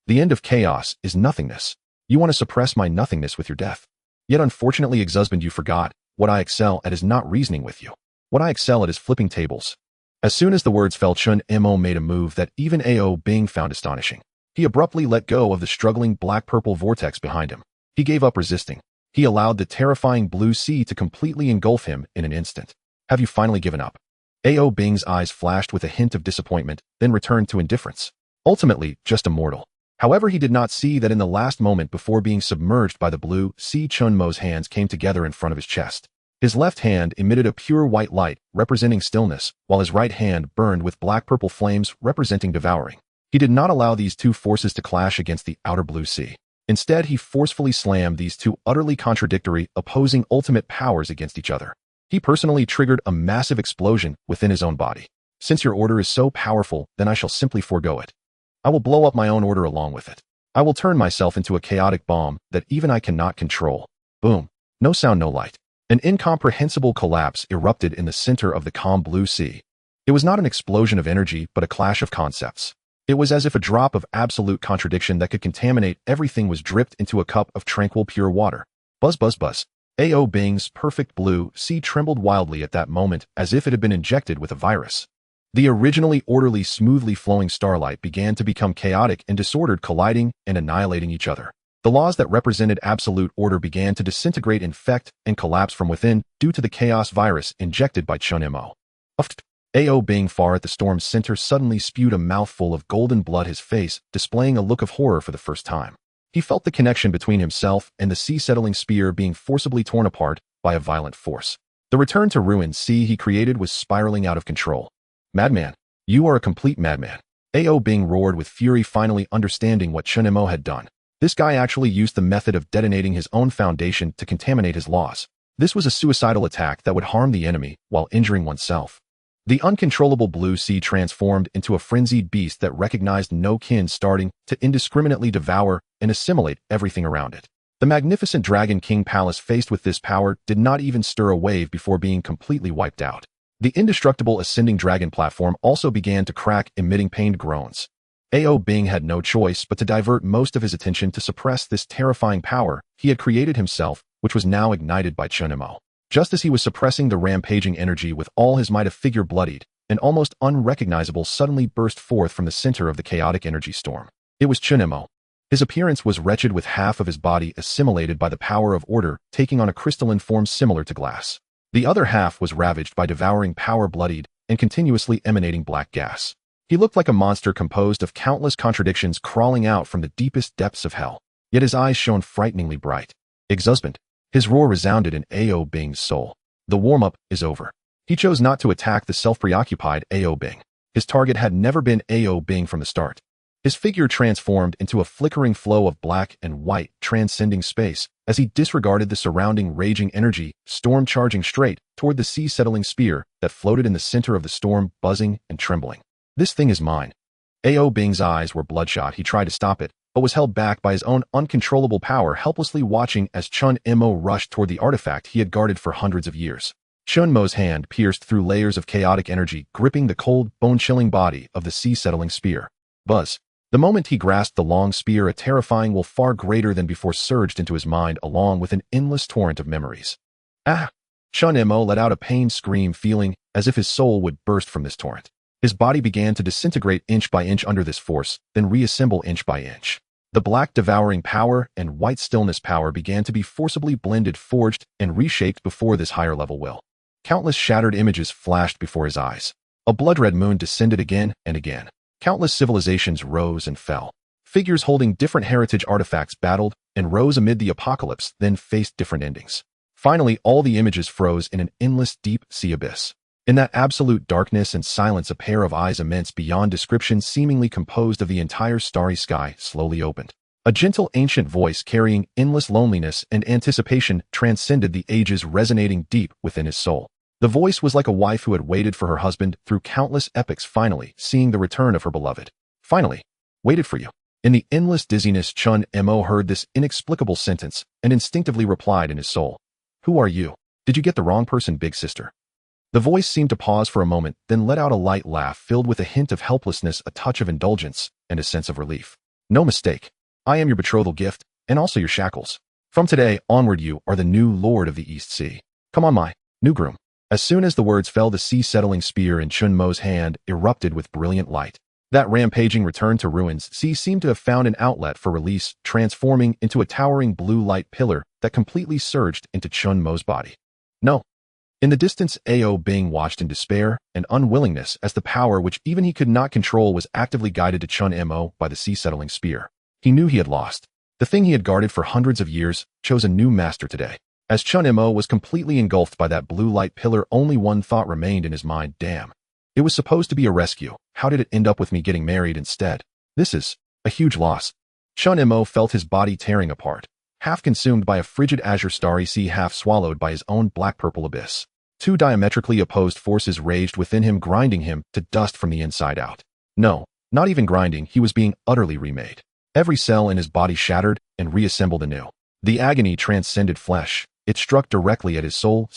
The end of chaos is nothingness. You want to suppress my nothingness with your death. Yet unfortunately, ex-husband, you forgot, what I excel at is not reasoning with you. What I excel at is flipping tables. As soon as the words fell, Chen Mo made a move that even Ao Bing found astonishing. He abruptly let go of the struggling black-purple vortex behind him. He gave up resisting. He allowed the terrifying blue sea to completely engulf him in an instant. Have you finally given up? Ao Bing's eyes flashed with a hint of disappointment, then returned to indifference. Ultimately, just a mortal. However, he did not see that in the last moment before being submerged by the blue sea, Chen Mo's hands came together in front of his chest. His left hand emitted a pure white light, representing stillness, while his right hand burned with black-purple flames, representing devouring. He did not allow these two forces to clash against the outer blue sea. Instead, he forcefully slammed these two utterly contradictory, opposing ultimate powers against each other. He personally triggered a massive explosion within his own body. Since your order is so powerful, then I shall simply forego it. I will blow up my own order along with it. I will turn myself into a chaotic bomb that even I cannot control. Boom. No sound, no light. An incomprehensible collapse erupted in the center of the calm blue sea. It was not an explosion of energy, but a clash of concepts. It was as if a drop of absolute contradiction that could contaminate everything was dripped into a cup of tranquil pure water. Buzz, buzz, buzz. Ao Bing's perfect blue sea trembled wildly at that moment, as if it had been injected with a virus. The originally orderly, smoothly flowing starlight began to become chaotic and disordered, colliding and annihilating each other. The laws that represented absolute order began to disintegrate, infect, and collapse from within due to the chaos virus injected by Chen Mo. Ao Bing, far at the storm's center, suddenly spewed a mouthful of golden blood, his face displaying a look of horror for the first time. He felt the connection between himself and the sea-settling spear being forcibly torn apart by a violent force. The return to ruin sea he created was spiraling out of control. Madman, you are a complete madman. Ao Bing roared with fury, finally understanding what Chen Mo had done. This guy actually used the method of detonating his own foundation to contaminate his laws. This was a suicidal attack that would harm the enemy while injuring oneself. The uncontrollable blue sea transformed into a frenzied beast that recognized no kin, starting to indiscriminately devour and assimilate everything around it. The magnificent Dragon King Palace, faced with this power, did not even stir a wave before being completely wiped out. The indestructible ascending dragon platform also began to crack, emitting pained groans. Ao Bing had no choice but to divert most of his attention to suppress this terrifying power he had created himself, which was now ignited by Chen Mo. Just as he was suppressing the rampaging energy with all his might, a figure bloodied and almost unrecognizable suddenly burst forth from the center of the chaotic energy storm. It was Chen Mo. His appearance was wretched, with half of his body assimilated by the power of order, taking on a crystalline form similar to glass. The other half was ravaged by devouring power, bloodied and continuously emanating black gas. He looked like a monster composed of countless contradictions crawling out from the deepest depths of hell. Yet his eyes shone frighteningly bright. Exultant. His roar resounded in Ao Bing's soul. The warm-up is over. He chose not to attack the self-preoccupied Ao Bing. His target had never been Ao Bing from the start. His figure transformed into a flickering flow of black and white, transcending space, as he disregarded the surrounding raging energy, storm charging straight toward the sea-settling spear that floated in the center of the storm, buzzing and trembling. This thing is mine. Ao Bing's eyes were bloodshot. He tried to stop it, but was held back by his own uncontrollable power, helplessly watching as Chen Mo rushed toward the artifact he had guarded for hundreds of years. Chen Mo's hand pierced through layers of chaotic energy, gripping the cold, bone-chilling body of the sea-settling spear. Buzz. The moment he grasped the long spear, a terrifying will far greater than before surged into his mind, along with an endless torrent of memories. Ah! Chen Mo let out a pained scream, feeling as if his soul would burst from this torrent. His body began to disintegrate inch by inch under this force, then reassemble inch by inch. The black devouring power and white stillness power began to be forcibly blended, forged, and reshaped before this higher level will. Countless shattered images flashed before his eyes. A blood-red moon descended again and again. Countless civilizations rose and fell. Figures holding different heritage artifacts battled and rose amid the apocalypse, then faced different endings. Finally, all the images froze in an endless deep sea abyss. In that absolute darkness and silence, a pair of eyes immense beyond description, seemingly composed of the entire starry sky, slowly opened. A gentle ancient voice carrying endless loneliness and anticipation transcended the ages, resonating deep within his soul. The voice was like a wife who had waited for her husband through countless epochs, finally seeing the return of her beloved. Finally, waited for you. In the endless dizziness, Chen Mo heard this inexplicable sentence and instinctively replied in his soul, "Who are you? Did you get the wrong person, big sister?" The voice seemed to pause for a moment, then let out a light laugh filled with a hint of helplessness, a touch of indulgence, and a sense of relief. "No mistake. I am your betrothal gift, and also your shackles. From today onward, you are the new lord of the East Sea. Come on, my new groom." As soon as the words fell, the sea-settling spear in Chen Mo's hand erupted with brilliant light. That rampaging return to ruins sea seemed to have found an outlet for release, transforming into a towering blue light pillar that completely surged into Chen Mo's body. No. In the distance, Ao Bing watched in despair and unwillingness as the power which even he could not control was actively guided to Chen Mo by the sea-settling spear. He knew he had lost. The thing he had guarded for hundreds of years chose a new master today. As Chen Mo was completely engulfed by that blue light pillar, only one thought remained in his mind. Damn. It was supposed to be a rescue. How did it end up with me getting married instead? This is a huge loss. Chen Mo felt his body tearing apart, half consumed by a frigid azure starry sea, half swallowed by his own black-purple abyss. Two diametrically opposed forces raged within him, grinding him to dust from the inside out. No, not even grinding, he was being utterly remade. Every cell in his body shattered and reassembled anew. The agony transcended flesh. It struck directly at his soul,